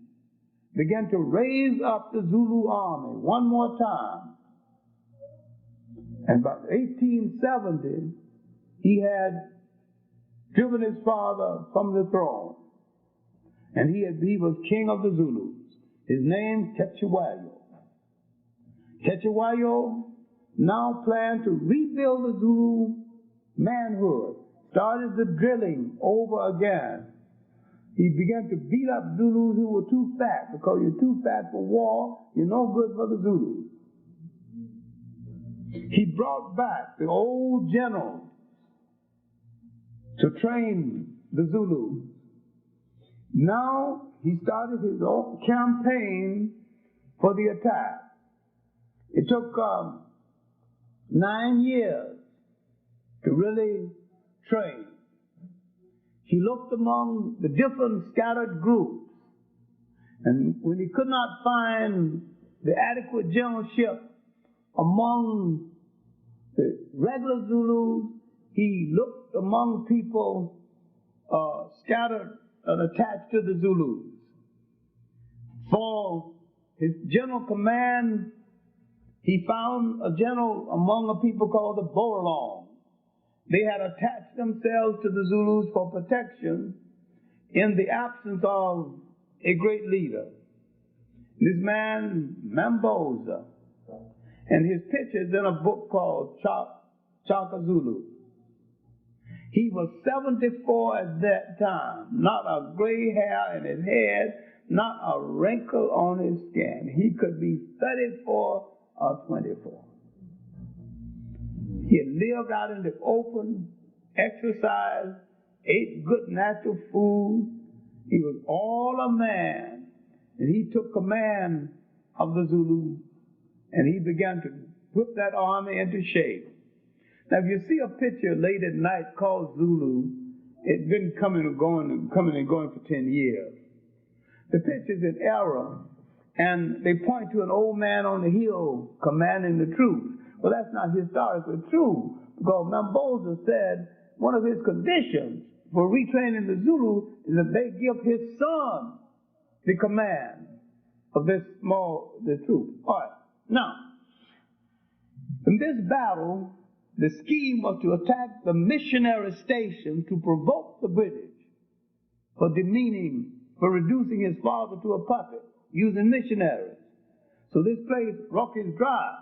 began to raise up the Zulu army one more time. And by 1870, he had driven his father from the throne, and he was king of the Zulus. His name, Cetshwayo. Cetshwayo now planned to rebuild the Zulu manhood, started the drilling over again. He began to beat up Zulus who were too fat, because you're too fat for war, you're no good for the Zulus. He brought back the old generals to train the Zulus. Now he started his own campaign for the attack. It took 9 years to really train. He looked among the different scattered groups, and when he could not find the adequate generalship among the regular Zulus, he looked among people scattered and attached to the Zulus. For his general command, he found a general among a people called the BrotherRonn. They had attached themselves to the Zulus for protection in the absence of a great leader. This man, Mamboza, and his pictures in a book called Chaka Zulu. He was 74 at that time, not a gray hair in his head, not a wrinkle on his skin. He could be 34 or 24. He had lived out in the open, exercised, ate good natural food. He was all a man, and he took command of the Zulus, and he began to put that army into shape. Now, if you see a picture late at night called Zulu, it's been coming and going for 10 years. The picture's in error, and they point to an old man on the hill commanding the troops. Well, that's not historically true, because Mamboza said one of his conditions for retraining the Zulu is that they give his son the command of the troops. All right. Now, in this battle, the scheme was to attack the missionary station to provoke the British for reducing his father to a puppet, using missionaries. So this place, Rockers Drive,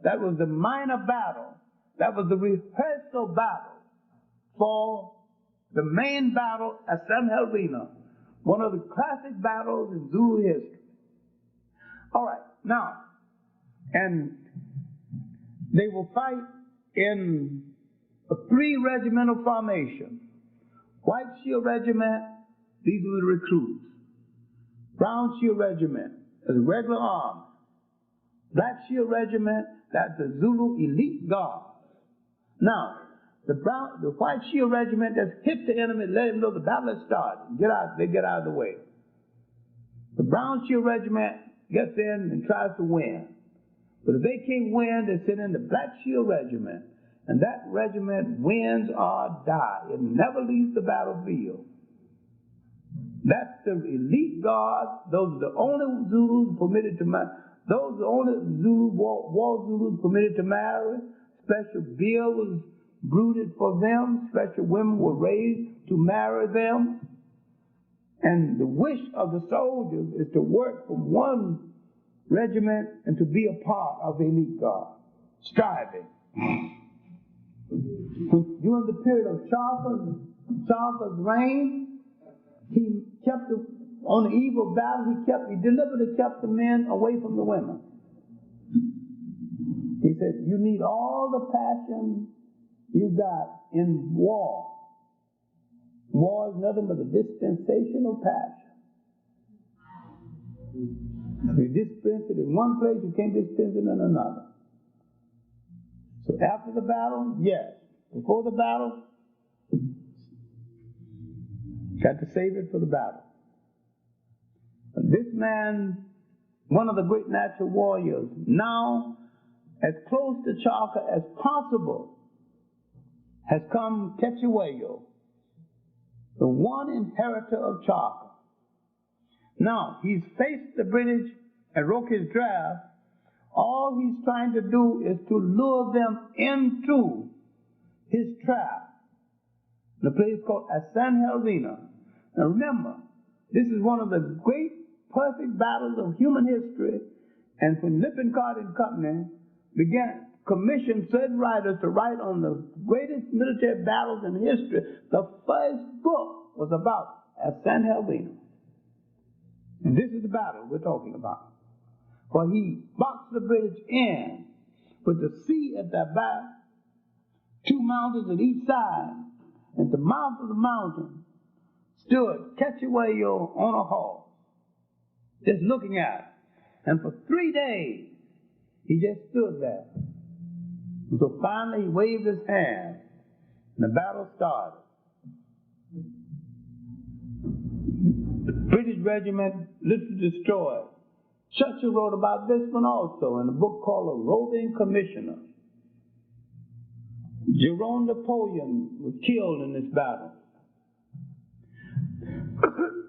that was the minor battle. That was the rehearsal battle for the main battle at San Helena, one of the classic battles in Zulu history. All right, now, and they will fight in a 3-regimental formation. White Shield Regiment, these were the recruits. Brown Shield Regiment, the regular army. Black Shield Regiment, that's the Zulu elite guard. Now, the White Shield Regiment just hit the enemy, let him know the battle has started. They get out of the way. The Brown Shield Regiment gets in and tries to win. But if they can't win, they send in the Black Shield Regiment. And that regiment wins or dies. It never leaves the battlefield. That's the elite guard. Those are the only Zulus permitted to marry. Those are the only war Zulus permitted to marry. Special beer was brewed for them. Special women were raised to marry them. And the wish of the soldiers is to work from one regiment and to be a part of the elite guard. Striving. During the period of Charles' reign, he kept on the eve of battle, he deliberately kept the men away from the women. He said, you need all the passion you got in war. War is nothing but a dispensation of passion. If you dispense it in one place, you can't dispense it in another. So after the battle, yes. Before the battle, got to save it for the battle. But this man, one of the great natural warriors, now as close to Chaka as possible, has come Techiwayo, the one inheritor of Chaka. Now, he's faced the British at Rockers Drive. All he's trying to do is to lure them into his trap. The place called San Helena. Now remember, this is one of the great perfect battles of human history. And when Lippincott and Company commissioned certain writers to write on the greatest military battles in history, the first book was about San Helena. And this is the battle we're talking about. For he boxed the British in with the sea at their back, 2 mountains at each side. At the mouth of the mountain stood Check1 on a horse, just looking at it. And for 3 days, he just stood there. And so finally he waved his hand, and the battle started. The British regiment literally destroyed. Churchill wrote about this one also in a book called A Roving Commissioner. Jerome Napoleon was killed in this battle.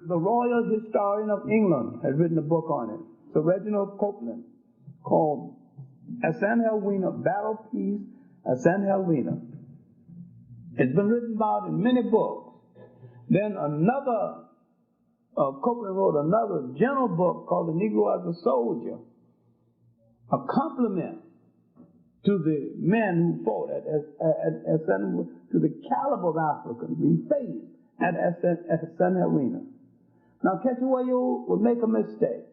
The Royal Historian of England has written a book on it. Sir Reginald Copeland, called at St. Helena, Battle Peace at St. Helena. It's been written about in many books. Then another, Copeland wrote another general book called The Negro as a Soldier, a compliment to the men who fought to the caliber of Africans we faced at St. Helena. Now, Check1 would make a mistake.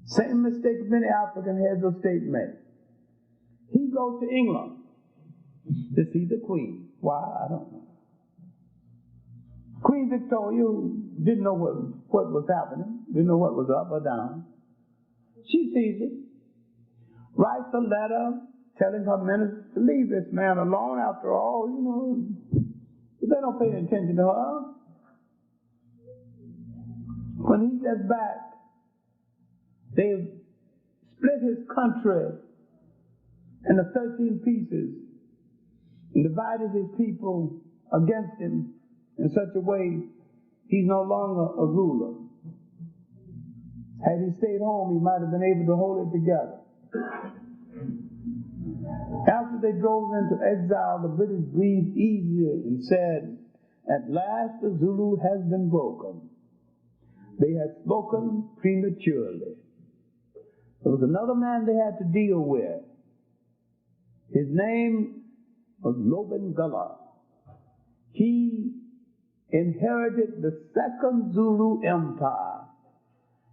Same mistake many African heads of state make. He goes to England to see the Queen. Why? I don't know. Queen Victoria didn't know what was happening, didn't know what was up or down. She sees it, writes a letter telling her minister to leave this man alone. After all, but they don't pay any attention to her. When he gets back, they split his country into 13 pieces and divided his people against him in such a way he's no longer a ruler. Had he stayed home, he might have been able to hold it together. After they drove him into exile, the British breathed easier and said, "At last the Zulu has been broken." They had spoken prematurely. There was another man they had to deal with. His name was Lobengula. He inherited the second Zulu Empire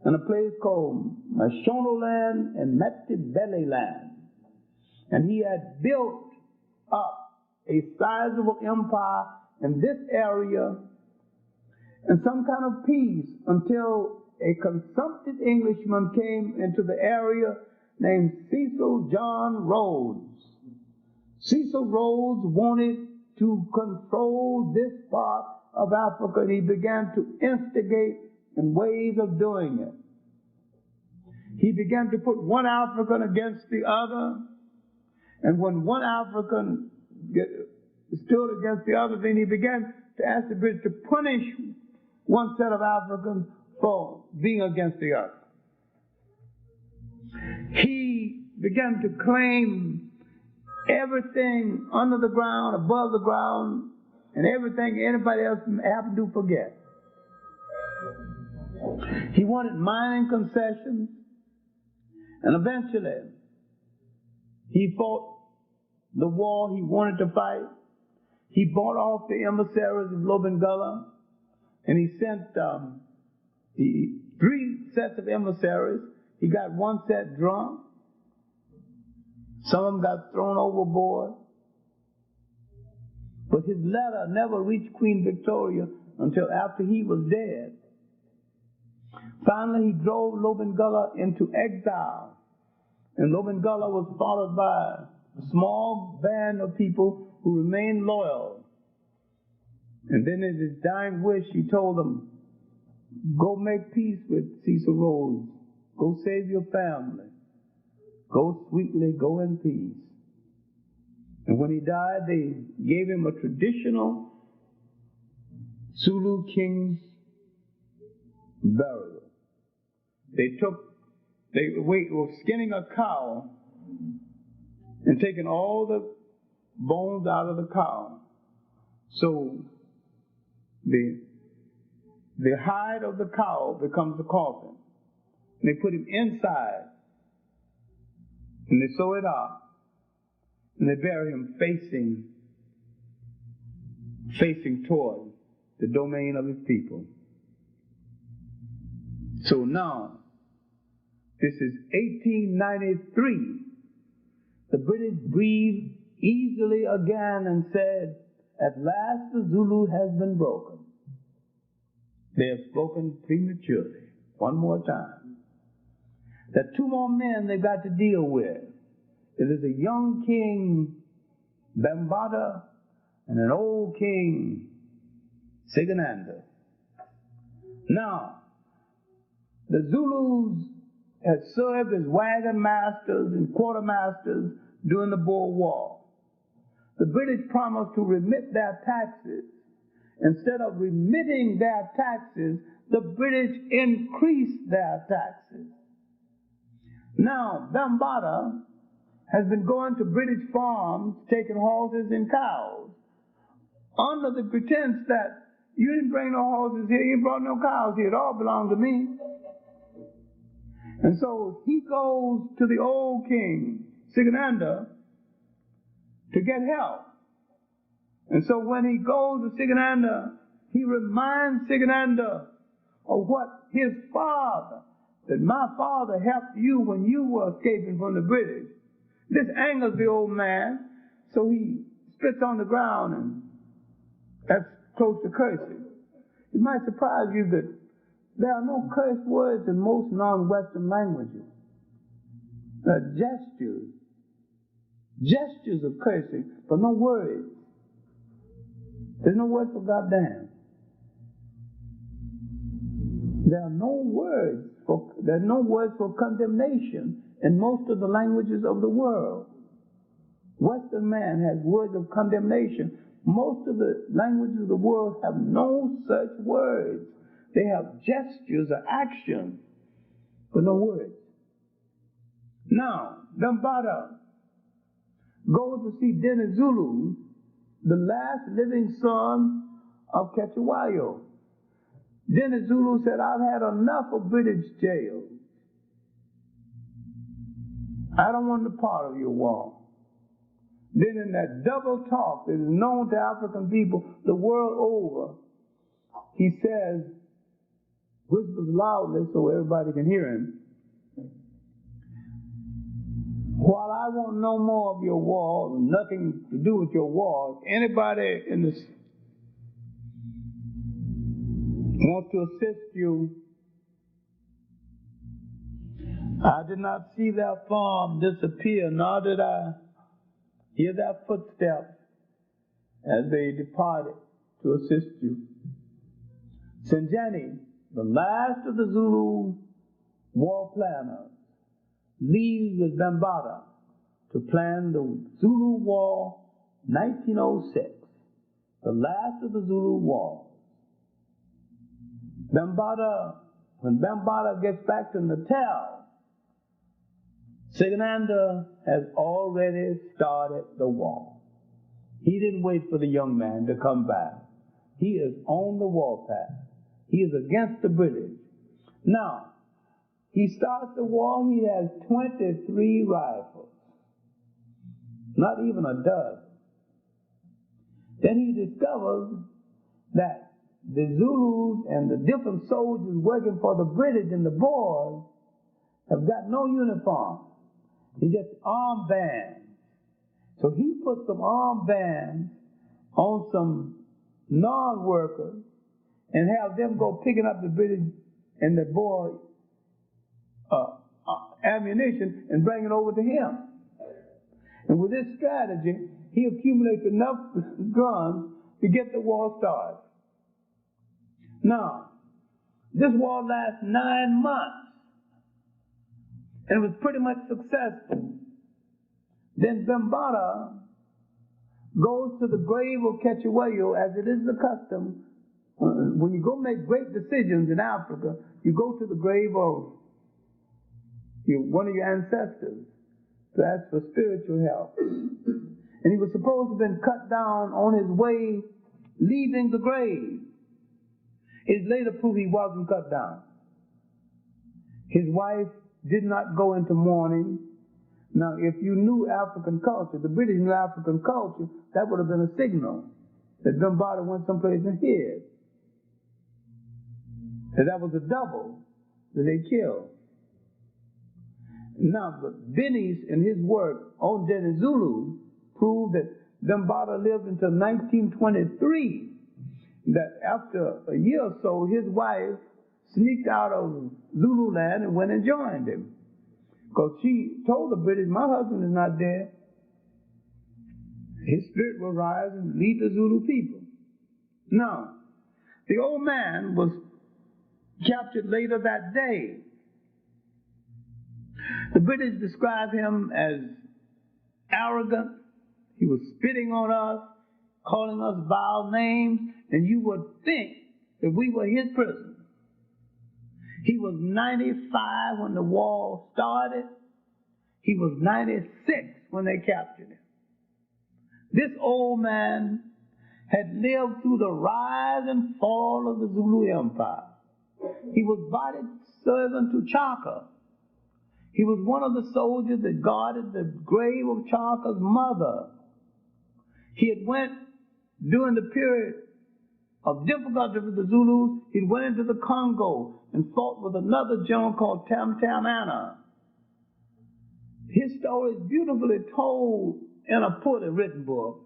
in a place called Mashonaland and Matabeleland. And he had built up a sizable empire in this area in some kind of peace until a consumptive Englishman came into the area named Cecil John Rhodes. Cecil Rhodes wanted to control this part of Africa, and he began to instigate in ways of doing it. He began to put one African against the other, and when one African stood against the other, then he began to ask the British to punish one set of Africans for being against the other. He began to claim everything under the ground, above the ground, and everything anybody else happened to forget. He wanted mining concessions, and eventually he fought the war he wanted to fight. He bought off the emissaries of Lobengula, and he sent 3 sets of emissaries. He got one set drunk. Some of them got thrown overboard. But his letter never reached Queen Victoria until after he was dead. Finally, he drove Lobengula into exile. And Lobengula was followed by a small band of people who remained loyal. And then in his dying wish, he told them, "Go make peace with Cecil Rhodes. Go save your family. Go sweetly, go in peace." And when he died, they gave him a traditional Zulu king's burial. They were skinning a cow and taking all the bones out of the cow. So the hide of the cow becomes the coffin. And they put him inside, and they sew it up, and they bury him facing toward the domain of his people. So now, this is 1893, the British breathed easily again and said, "At last the Zulu has been broken." They have spoken prematurely. One more time. There are two more men they've got to deal with. It is a young king, Bambata, and an old king, Sigananda. Now, the Zulus had served as wagon masters and quartermasters during the Boer War. The British promised to remit their taxes. Instead of remitting their taxes, the British increased their taxes. Now, Bambata has been going to British farms, taking horses and cows, under the pretense that you didn't bring no horses here, you brought no cows here, it all belonged to me. And so he goes to the old king, Sigananda, to get help. And so when he goes to Sigananda, he reminds Sigananda of what his father, that my father helped you when you were escaping from the British. This angers the old man, so he spits on the ground, and that's close to cursing. It might surprise you that there are no curse words in most non-Western languages. There are gestures. Gestures of cursing, but no words. There's no word for goddamn. There are no words for condemnation in most of the languages of the world. Western man has words of condemnation. Most of the languages of the world have no such words. They have gestures or actions, but no words. Now, Bambata goes to see Dinizulu, the last living son of Cetewayo. Dinizulu said, "I've had enough of British jails. I don't want to be part of your war." Then in that double talk that is known to African people the world over, he says, whispers loudly so everybody can hear him, "While I want no more of your war, nothing to do with your war, anybody in this want to assist you, I did not see their farm disappear, nor did I hear their footsteps as they departed to assist you." Sinjani, the last of the Zulu war planners, leaves with Bambata to plan the Zulu War 1906, the last of the Zulu wars. When Bambata gets back to Natal, Sigananda has already started the war. He didn't wait for the young man to come back. He is on the warpath. He is against the British. Now, he starts the war, he has 23 rifles. Not even a dozen. Then he discovers that the Zulus and the different soldiers working for the British and the Boers have got no uniform. It's just armbands. So he put some armbands on some non-workers and have them go picking up the British and the Boer ammunition and bring it over to him. And with this strategy, he accumulates enough guns to get the war started. Now, this war lasts 9 months, and it was pretty much successful. Then Bambata goes to the grave of Cetewayo, as it is the custom. When you go make great decisions in Africa, you go to the grave of one of your ancestors to ask for spiritual help. And he was supposed to have been cut down on his way leaving the grave. It later proved he wasn't cut down. His wife did not go into mourning. Now, if you knew African culture, the British knew African culture, that would have been a signal that Bambata went someplace and hid. And that was a double that they killed. Now, but Benny's in his work on Deni Zulu proved that Dambada lived until 1923. That after a year or so, his wife sneaked out of Zululand and went and joined him. Because she told the British, my husband is not dead. His spirit will rise and lead the Zulu people. Now, the old man was captured later that day. The British described him as arrogant. He was spitting on us, calling us vile names, and you would think that we were his prisoners. He was 95 when the war started. He was 96 when they captured him. This old man had lived through the rise and fall of the Zulu Empire. He was body servant to Chaka. He was one of the soldiers that guarded the grave of Chaka's mother. He had went during the period of difficulty with the Zulus. He went into the Congo and fought with another general called Tam Tam Anna. His story is beautifully told in a poorly written book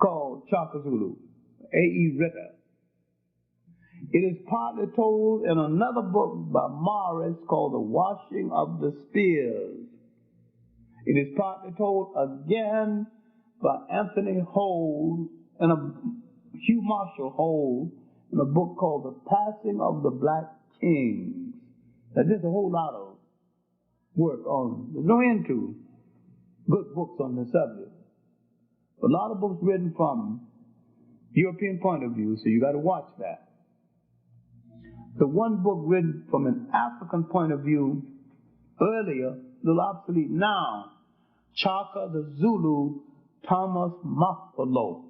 called Chaka Zulu, A.E. Ritter. It is partly told in another book by Morris called The Washing of the Spears. It is partly told again by Anthony Hole and Hugh Marshall Hole in a book called The Passing of the Black Kings. Now, there's a whole lot of work on, there's no end to good books on the subject. A lot of books written from European point of view, so you got to watch that. The one book written from an African point of view earlier, a little obsolete now, Chaka the Zulu, Thomas Mafolo.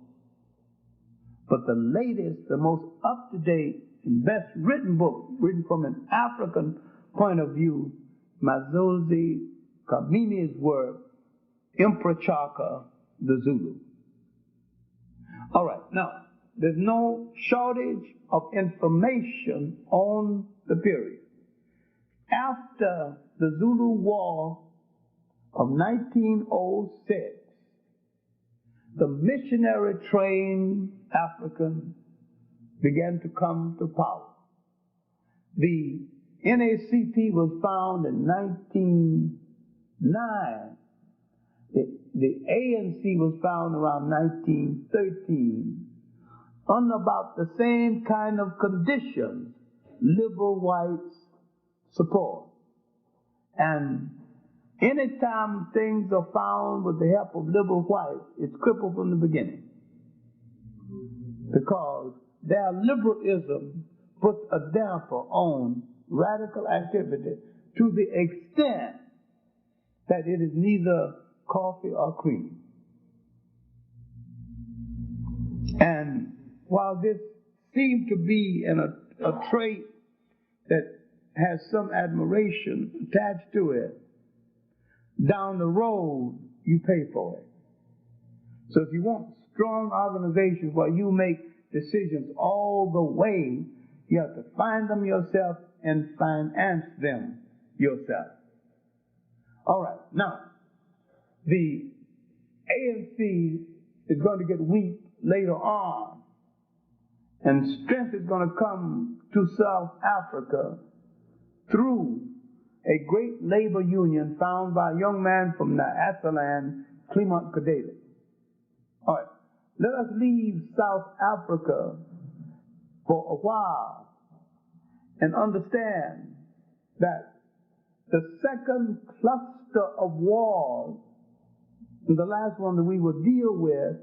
But the latest, the most up-to-date and best written book written from an African point of view, Mazozi Kamini's work, Emperor Chaka the Zulu. All right, now, there's no shortage of information on the period. After the Zulu War of 1906, the missionary-trained African began to come to power. The NACP was found in 1909. The ANC was found around 1913 under about the same kind of conditions, liberal whites support. And anytime things are found with the help of liberal whites, it's crippled from the beginning. Because their liberalism puts a damper on radical activity to the extent that it is neither coffee or cream. And while this seemed to be a trait that has some admiration attached to it, down the road you pay for it. So if you want strong organizations where you make decisions all the way, you have to find them yourself and finance them yourself. All right, now, the ANC is going to get weak later on, and strength is going to come to South Africa through a great labor union found by a young man from Nyasaland, Clement Kadele. All right, let us leave South Africa for a while and understand that the second cluster of wars, and the last one that we will deal with,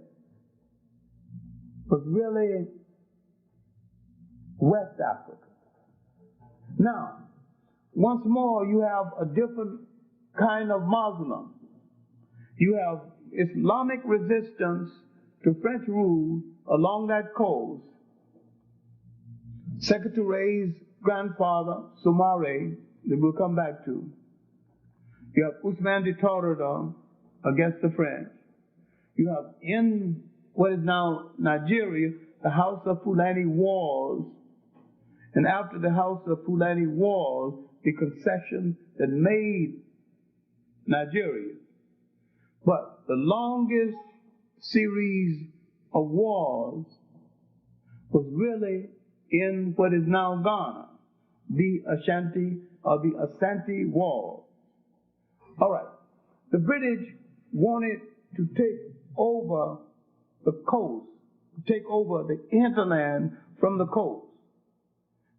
was really West Africa. Now, once more, you have a different kind of Muslim. You have Islamic resistance to French rule along that coast. Secretary Ray's grandfather, Soumare, that we'll come back to. You have Ousmane de Tourada against the French. You have in what is now Nigeria, the House of Fulani Wars. And after the House of Fulani Wars, the concession that made Nigeria. But the longest series of wars was really in what is now Ghana, the Ashanti or the Asante War. All right, the British wanted to take over the coast, take over the hinterland from the coast.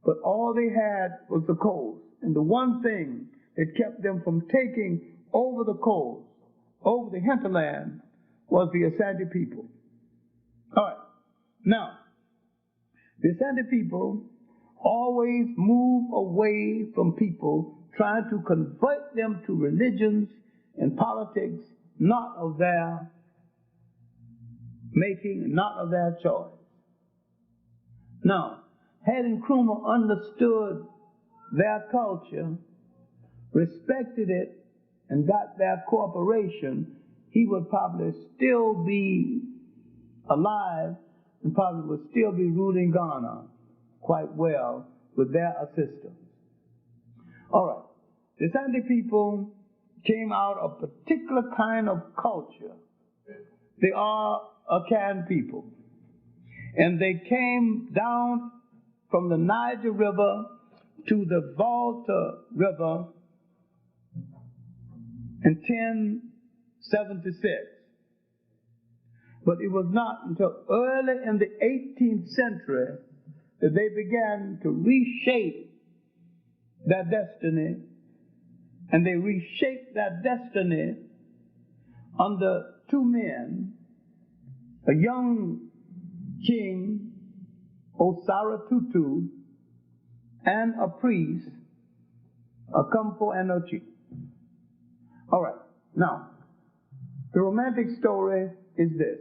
But all they had was the coast. And the one thing that kept them from taking over the coast, over the hinterland, was the Asante people. All right. Now, the Asante people always move away from people trying to convert them to religions and politics not of their making, not of their choice. Now, had Nkrumah understood their culture, respected it, and got their cooperation, he would probably still be alive and probably would still be ruling Ghana quite well with their assistance. All right. The Asante people came out of a particular kind of culture. They are Akan people. And they came down from the Niger River to the Volta River in 1076. But it was not until early in the 18th century that they began to reshape their destiny, and they reshaped that destiny under two men, a young king, Osara Tutu, and a priest, Akamfo Anochi. All right, now, the romantic story is this.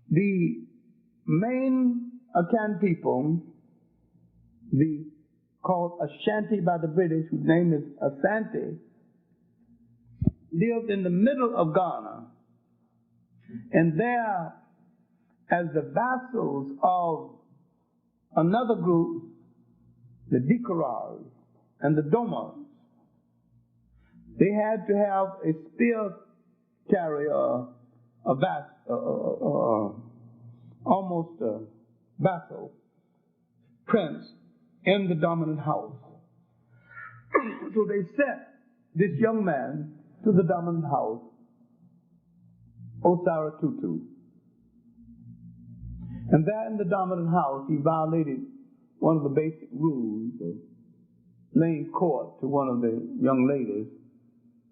The main Akan people, called Ashanti by the British, whose name is Asante, lived in the middle of Ghana, and there, as the vassals of another group, the Dikaras and the Domas, they had to have a spear carrier, almost a vassal prince in the dominant house. So they sent this young man to the dominant house, Osara Tutu. And there in the dominant house, he violated one of the basic rules of laying court to one of the young ladies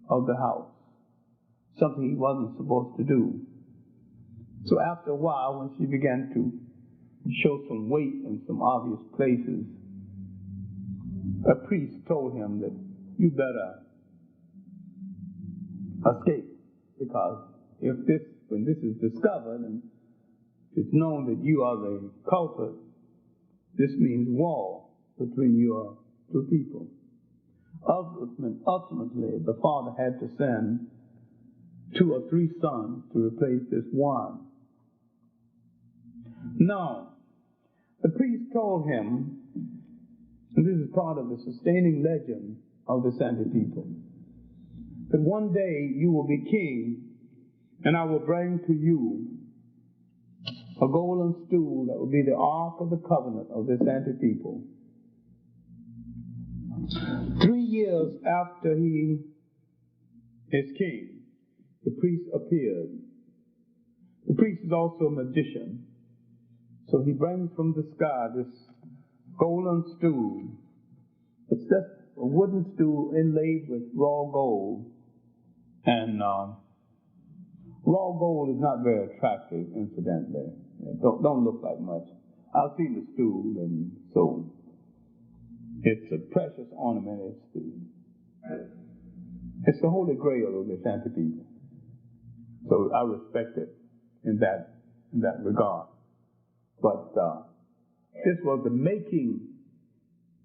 of the house, something he wasn't supposed to do. So after a while, when she began to show some weight in some obvious places, a priest told him that you better escape, because when this is discovered and it's known that you are the culprit, this means war between your two people. Ultimately, the father had to send 2 or 3 sons to replace this one. Now, the priest told him, and this is part of the sustaining legend of the Asante people, that one day you will be king, and I will bring to you a golden stool that will be the Ark of the Covenant of the Asante people. 3 years after he is king, the priest appeared. The priest is also a magician. So he brings from the sky this golden stool. It's just a wooden stool inlaid with raw gold. And raw gold is not very attractive, incidentally. Don't look like much. I've seen the stool, and so it's a precious ornament. It's the holy grail of the Asante people. So I respect it in that regard. But this was the making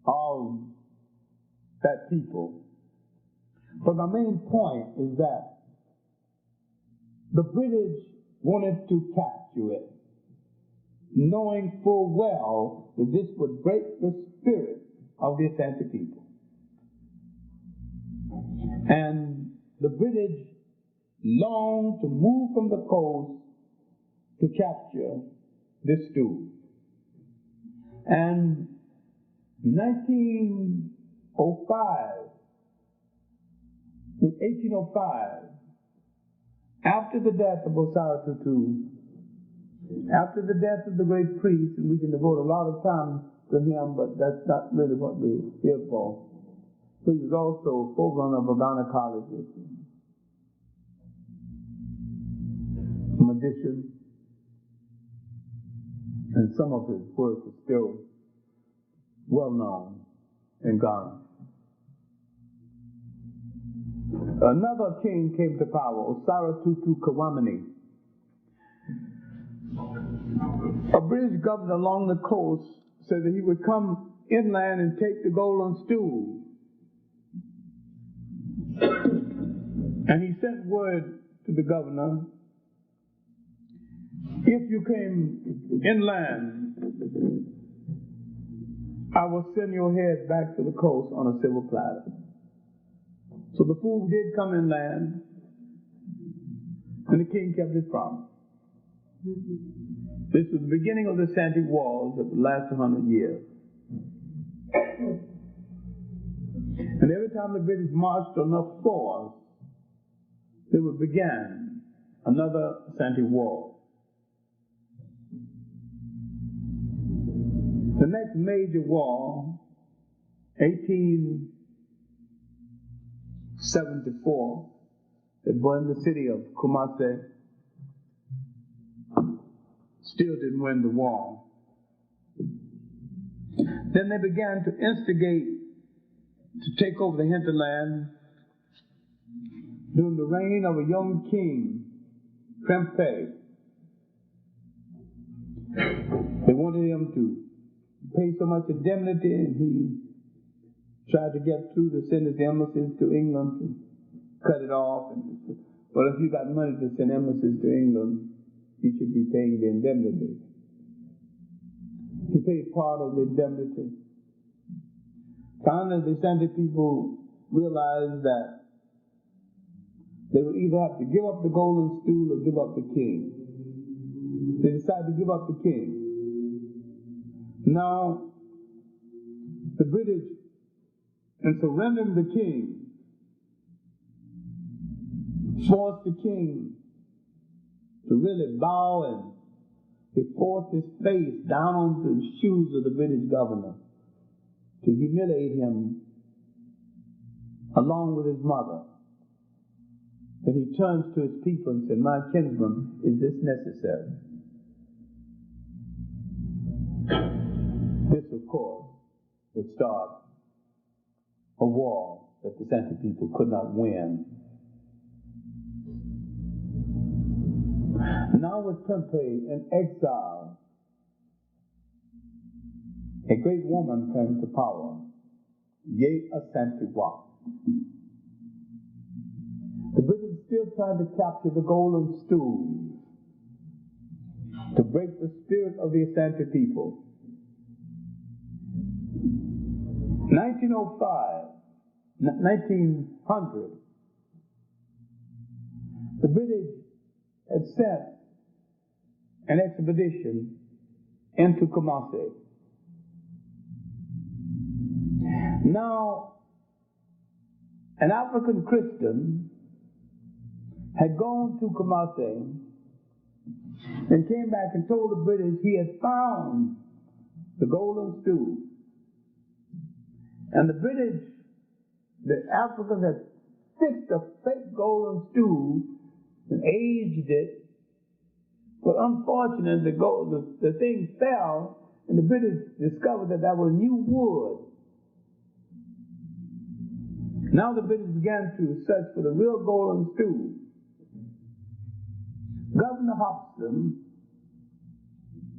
of that people. But my main point is that the British wanted to capture it, knowing full well that this would break the spirit of the Asante people. And the British longed to move from the coast to capture this stew. And 1805, after the death of Osara Tutu, after the death of the great priest, and we can devote a lot of time to him, but that's not really what we're here for. He was also forerunner of Urbana College, a magician, and some of his work is still well known in Ghana. Another king came to power, Osara Tutu Kawamani, a British governor along the coast, said that he would come inland and take the golden stool. And he sent word to the governor, if you came inland, I will send your head back to the coast on a silver platter. So the fool did come inland, and the king kept his promise. This was the beginning of the Santee Wars that would last 100 years. And every time the British marched enough force, they would begin another Santee War. The next major war, 1874, that burned the city of Kumasi, still didn't win the war. Then they began to instigate to take over the hinterland during the reign of a young king, Prempeh. They wanted him to pay so much indemnity, and he tried to get through to send his embassies to England to cut it off. And said, well, if you got money to send embassies to England, you should be paying the indemnity. He paid part of the indemnity. Finally, the Santee people realized that they would either have to give up the golden stool or give up the king. They decided to give up the king. Now, the British, in surrendering the king, forced the king to really bow, and they forced his face down onto the shoes of the British governor to humiliate him along with his mother. Then he turns to his people and said, my kinsmen, is this necessary? This, of course, would start a war that the Santee people could not win. Now with Prempeh in exile, a great woman came to power, Ye Asantewaa. The British still tried to capture the golden stool, to break the spirit of the Asante people. 1900, the British had sent an expedition into Kumasi. Now, an African Christian had gone to Kumasi and came back and told the British he had found the golden stool. And the British, the Africans had fixed a fake golden stool and aged it. But unfortunately, the thing fell, and the British discovered that was new wood. Now the British began to search for the real golden stool. Governor Hobson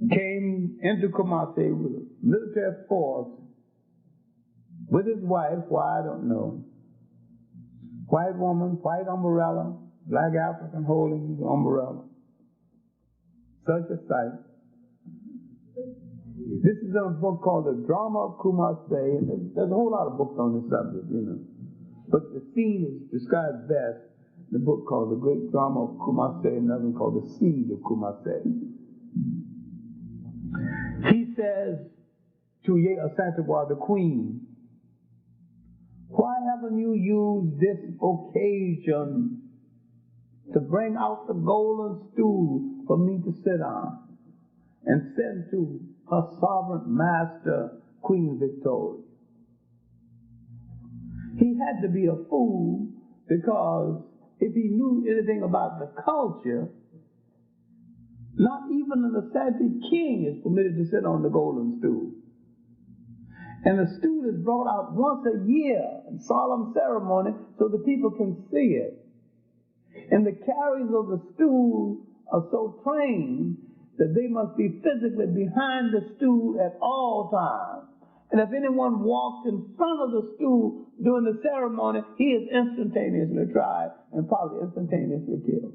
came into Kumasi with a military force with his wife, why I don't know. White woman, white umbrella, black African holding the umbrella. Such a sight. This is a book called The Drama of Kumasi, and there's a whole lot of books on this subject, you know. But the scene is described best in the book called The Great Drama of Kumasi, another one called The Siege of Kumasi. He says to Ye Asantewaa, the queen, why haven't you used this occasion to bring out the golden stool for me to sit on and send to her sovereign master, Queen Victoria? He had to be a fool, because if he knew anything about the culture, not even an Asante king is permitted to sit on the golden stool. And the stool is brought out once a year in solemn ceremony so the people can see it. And the carriers of the stool are so trained that they must be physically behind the stool at all times. And if anyone walks in front of the stool during the ceremony, he is instantaneously tried and probably instantaneously killed.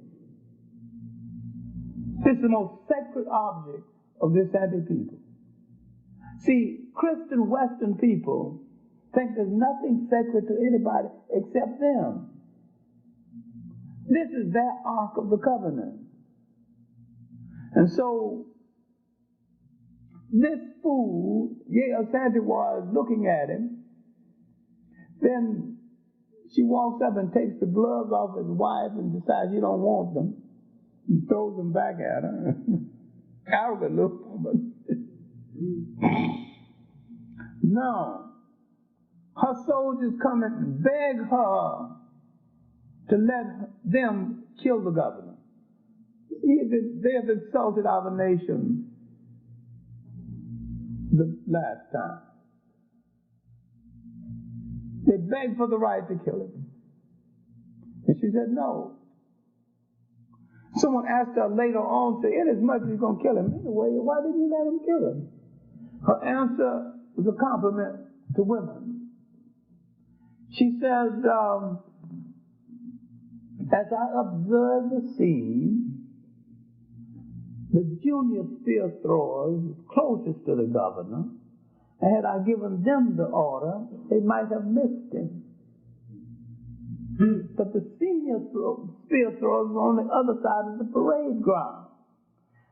This is the most sacred object of the Asante people. See, Christian Western people think there's nothing sacred to anybody except them. This is their Ark of the Covenant. And so, this fool, Ye Asantewaa, is looking at him. Then she walks up and takes the gloves off his wife and decides she don't want them. And throws them back at her. Arrogant little woman. No. Her soldiers come and beg her to let them kill the governor. They have insulted our nation the last time. They begged for the right to kill him. And she said no. Someone asked her later on, say, inasmuch as you're going to kill him anyway, why didn't you let him kill him? Her answer was a compliment to women. She says, as I observed the scene, the junior spear throwers closest to the governor, and had I given them the order, they might have missed him. But the senior spear throwers were on the other side of the parade ground.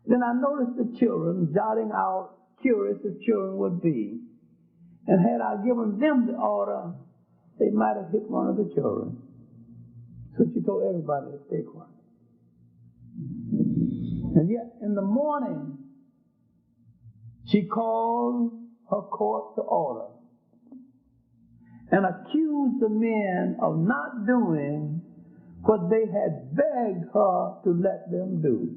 Then I noticed the children jotting out, curious as children would be, and had I given them the order, they might have hit one of the children. So she told everybody to stay quiet. And yet, in the morning, she called her court to order and accused the men of not doing what they had begged her to let them do.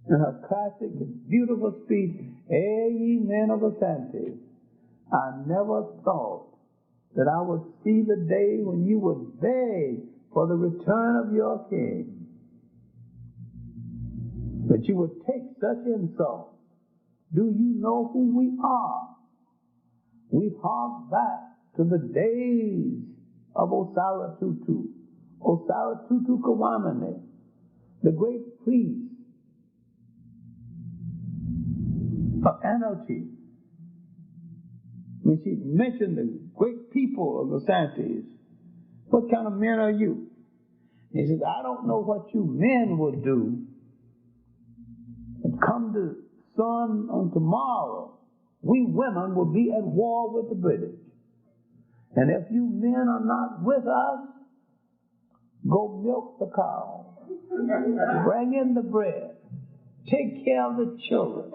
In her classic and beautiful speech, "Hey, ye men of Asante, I never thought that I would see the day when you would beg for the return of your king, that you would take such insult. Do you know who we are? We hark back to the days of Osara Tutu Kawamane, the great priest of anarchy." When she mentioned the great people of the Santis, what kind of men are you? He says, I don't know what you men would do, but come the sun on tomorrow, we women will be at war with the British. And if you men are not with us, go milk the cow, bring in the bread, take care of the children,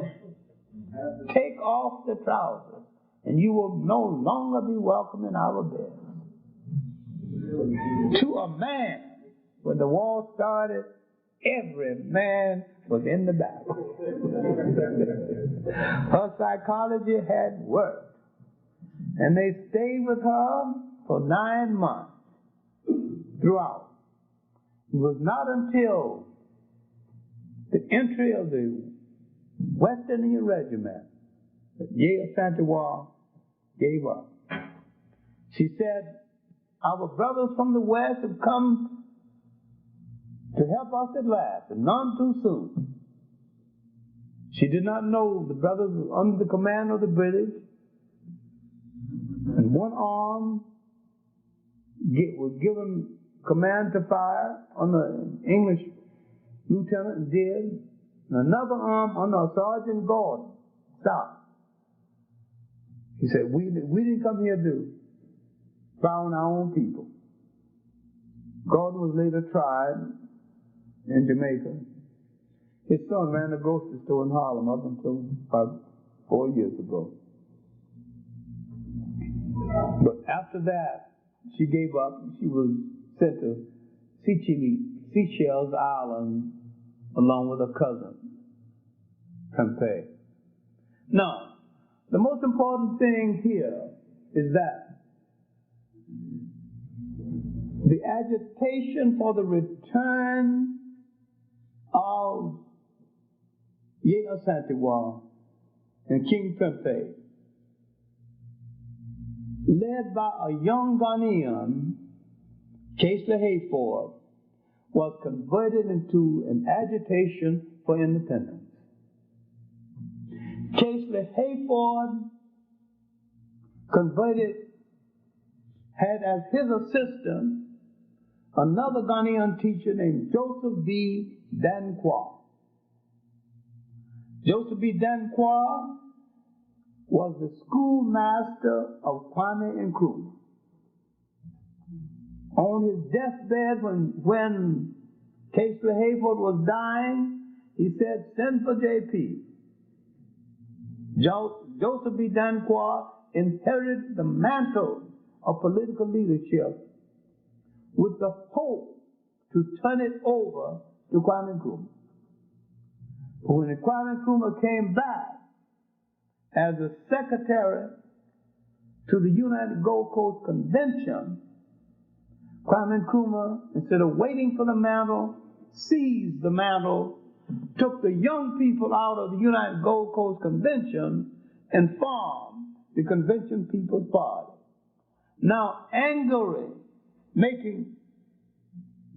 take off the trousers, and you will no longer be welcome in our beds. To a man, when the war started, every man was in the battle. Her psychology had worked, and they stayed with her for 9 months throughout. It was not until the entry of the West India Regiment that Ye Asantewaa gave up. She said, our brothers from the West have come to help us at last, and none too soon. She did not know the brothers were under the command of the British, and one arm was given command to fire on the English lieutenant and did. And another arm under Sergeant Gordon stopped. He said, we didn't come here to fire on our own people. Gordon was later tried in Jamaica. His son ran a grocery store in Harlem up until about 4 years ago. But after that, she gave up. She was sent to Seychelles Island along with her cousin, Pompey. Now, the most important thing here is that the agitation for the return of Ye Asantewaa and King Pompey, led by a young Ghanaian, Casely Hayford, was converted into an agitation for independence. Casely Hayford had as his assistant another Ghanaian teacher named Joseph B. Danquah. Joseph B. Danquah was the schoolmaster of Kwame Nkrumah. On his deathbed, when Casely Hayford was dying, he said, "Send for J.P." Joseph B. Danquah inherited the mantle of political leadership with the hope to turn it over to Kwame Nkrumah. But when Kwame Nkrumah came back as a secretary to the United Gold Coast Convention, Kwame Nkrumah, instead of waiting for the mantle, seized the mantle, took the young people out of the United Gold Coast Convention, and formed the Convention People's Party. Now, making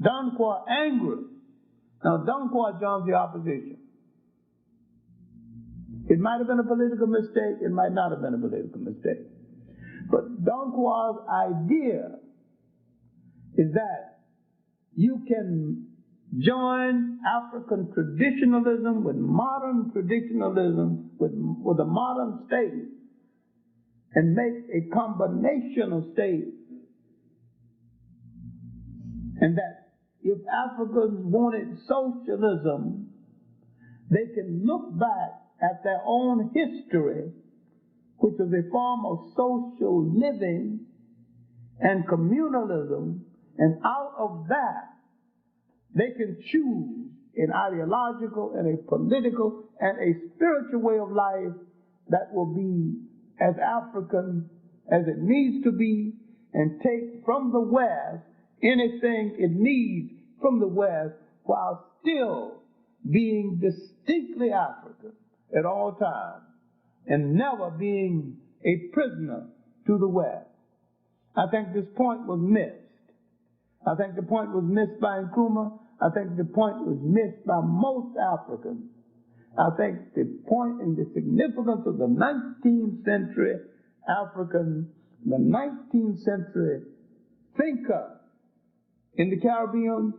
Danquah angry. Now, Danquah joins the opposition. It might have been a political mistake, it might not have been a political mistake. But Danquah's idea is that you can join African traditionalism with modern traditionalism, with a modern state, and make a combination of states. And that if Africans wanted socialism, they can look back at their own history, which was a form of social living and communalism, and out of that, they can choose an ideological and a political and a spiritual way of life that will be as African as it needs to be, and take from the West anything it needs from the West, while still being distinctly African at all times, and never being a prisoner to the West. I think this point was missed. I think the point was missed by Nkrumah. I think the point was missed by most Africans. I think the point and the significance of the 19th century African, the 19th century thinker in the Caribbean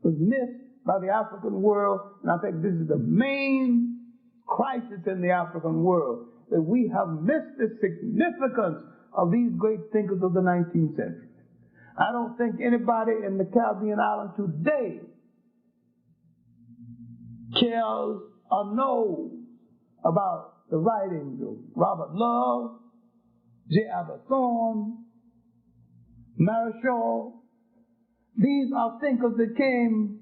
was missed by the African world, and I think this is the main crisis in the African world, that we have missed the significance of these great thinkers of the 19th century. I don't think anybody in the Caribbean island today cares or knows about the writings of Robert Love, J. Albert Thorne, Marischal. These are thinkers that came,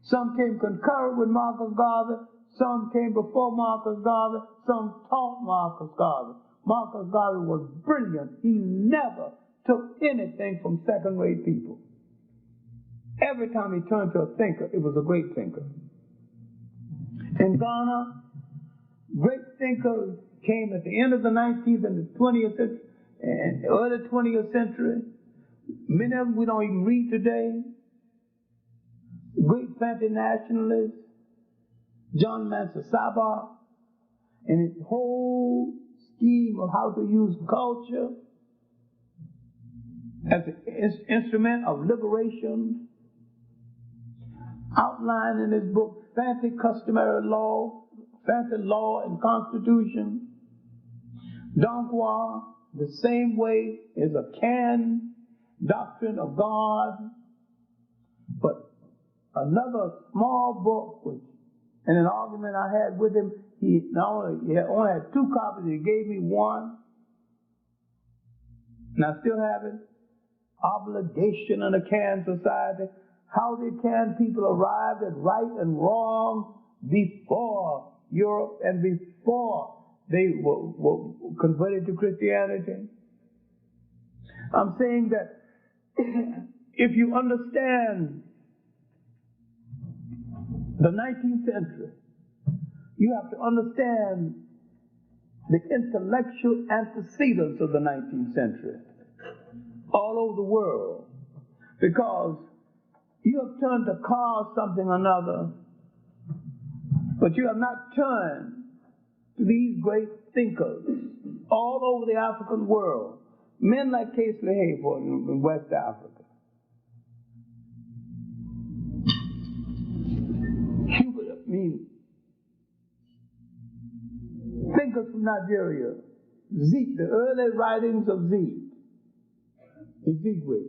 some came concurrent with Marcus Garvey, some came before Marcus Garvey, some taught Marcus Garvey. Marcus Garvey was brilliant. He never took anything from second-rate people. Every time he turned to a thinker, it was a great thinker. In Ghana, great thinkers came at the end of the 19th and the 20th century, and early 20th century. Many of them we don't even read today. Great anti-nationalist, John Mansa Saba, and his whole scheme of how to use culture as an instrument of liberation, outlined in his book, Fancy Customary Law, Fancy Law and Constitution. Donquois, the same way, is a canned doctrine of God. But another small book, which in an argument I had with him, he only had 2 copies, he gave me one, and I still have it. Obligation in a Canned Society. How the Canned people arrived at right and wrong before Europe and before they were converted to Christianity. I'm saying that if you understand the 19th century, you have to understand the intellectual antecedents of the 19th century all over the world, because you have turned to cause something or another, but you have not turned to these great thinkers all over the African world. Men like Casely Hayford in West Africa. Thinkers from Nigeria. Zeke, the early writings of Zeke. Ezekwe.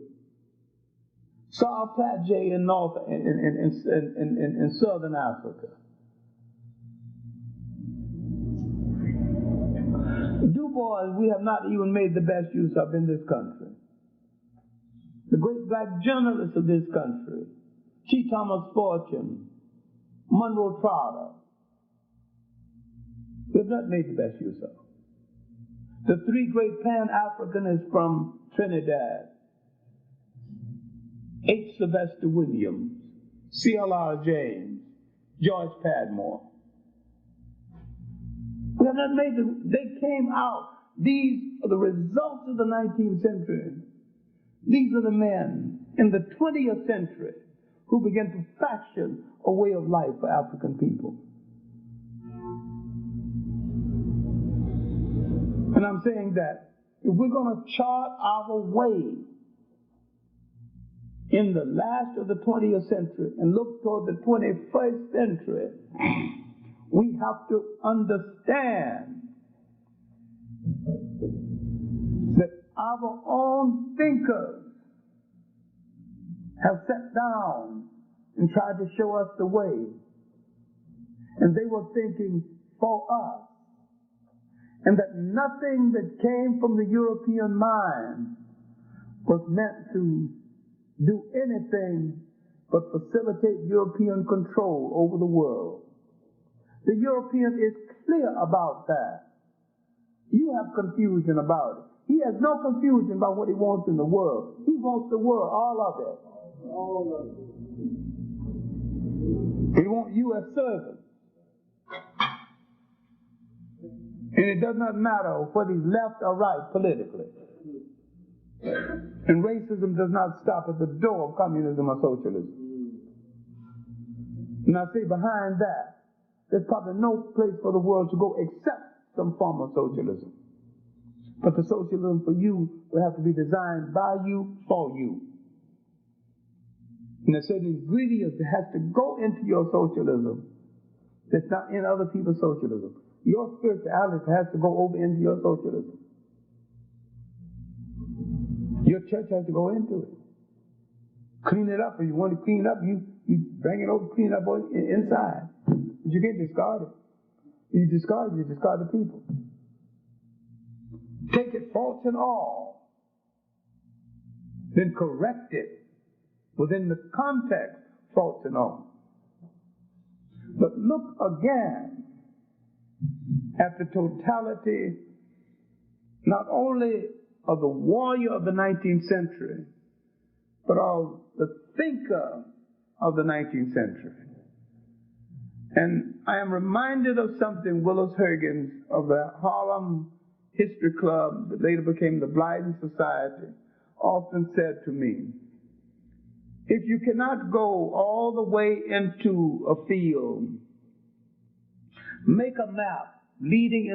Saul Platje in Southern Africa. Du Bois, we have not even made the best use of in this country. The great black journalists of this country, T. Thomas Fortune, Monroe Trotter, we have not made the best use of. The 3 great Pan-Africanists from Trinidad, H. Sylvester Williams, C.L.R. James, George Padmore. We have not made them. They came out. These are the results of the 19th century. These are the men in the 20th century who began to fashion a way of life for African people. And I'm saying that if we're going to chart our way in the last of the 20th century and look toward the 21st century, we have to understand that our own thinkers have sat down and tried to show us the way. And they were thinking for us. And that nothing that came from the European mind was meant to do anything but facilitate European control over the world. The European is clear about that. You have confusion about it. He has no confusion about what he wants in the world. He wants the world, all of it. All of it. He wants you as servants. And it does not matter whether he's left or right politically. And racism does not stop at the door of communism or socialism. And I say behind that, there's probably no place for the world to go except some form of socialism. But the socialism for you will have to be designed by you, for you. And there's certain ingredients that has to go into your socialism that's not in other people's socialism. Your spirituality has to go over into your socialism. Your church has to go into it. Clean it up. If you want to clean it up, you bring it over, clean it up inside. But you can't discard it. If you discard the people. Take it, faults and all. Then correct it within the context, faults and all. But look again at the totality, not only of the warrior of the 19th century, but of the thinker of the 19th century. And I am reminded of something Willis Huggins of the Harlem History Club, that later became the Blyden Society, often said to me, if you cannot go all the way into a field, make a map leading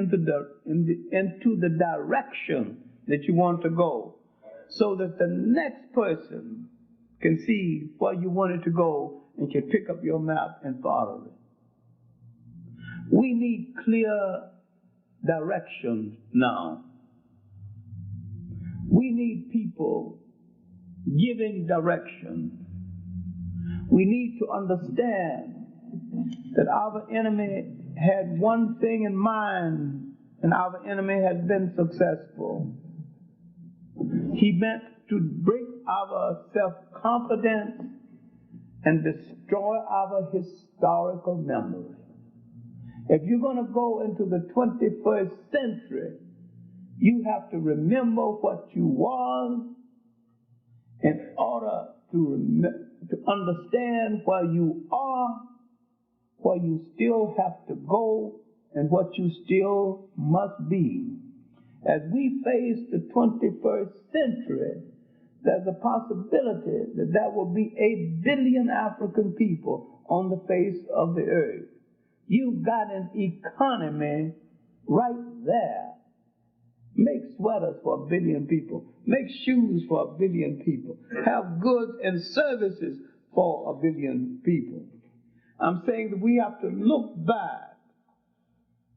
into the direction that you want to go. so that the next person can see where you wanted to go and can pick up your map and follow it. We need clear directions now. We need people giving direction. We need to understand that our enemy had one thing in mind, and our enemy has been successful. He meant to break our self-confidence and destroy our historical memory. If you're going to go into the 21st century, you have to remember what you was in order to understand where you are, where you still have to go, and what you still must be. As we face the 21st century, there's a possibility that there will be 8 billion African people on the face of the earth. You've got an economy right there. Make sweaters for 1 billion people. Make shoes for 1 billion people. Have goods and services for 1 billion people. I'm saying that we have to look back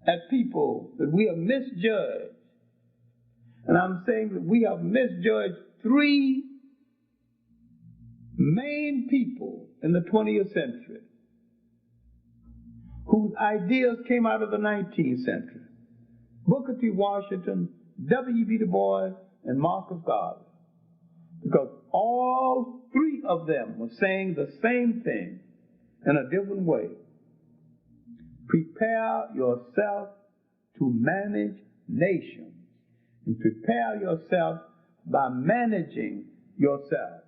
at people that we have misjudged. And I'm saying that we have misjudged 3 main people in the 20th century whose ideas came out of the 19th century. Booker T. Washington, W.B. Du Bois, and Marcus Garvey. Because all 3 of them were saying the same thing in a different way. Prepare yourself to manage nations. And prepare yourself by managing yourself.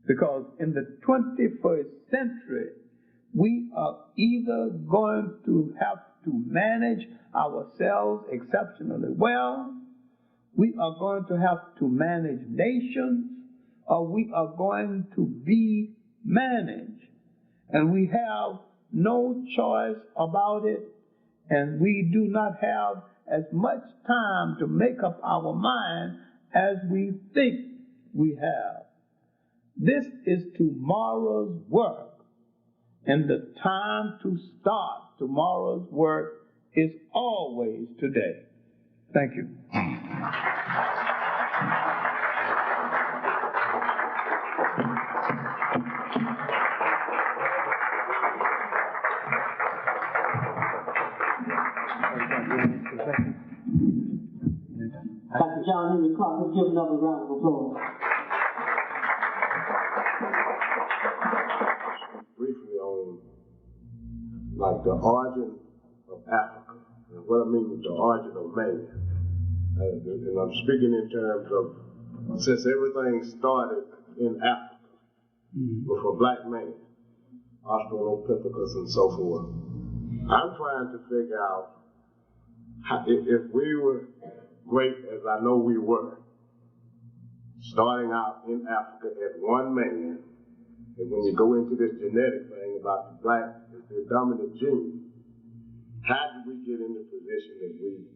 Because in the 21st century, we are either going to have to manage ourselves exceptionally well, we are going to have to manage nations, or we are going to be managed. And we have no choice about it, and we do not have as much time to make up our mind as we think we have. This is tomorrow's work, and the time to start tomorrow's work is always today. Thank you. Dr. John Henrik Clarke, let's give another round of applause. Briefly on like the origin of Africa, and what I mean with the origin of man. And I'm speaking in terms of since everything started in Africa with a black man, Australopithecus and so forth. I'm trying to figure out how, if we were great as I know we were, starting out in Africa as one man, and when you go into this genetic thing about the black as the dominant gene, how did we get in the position that we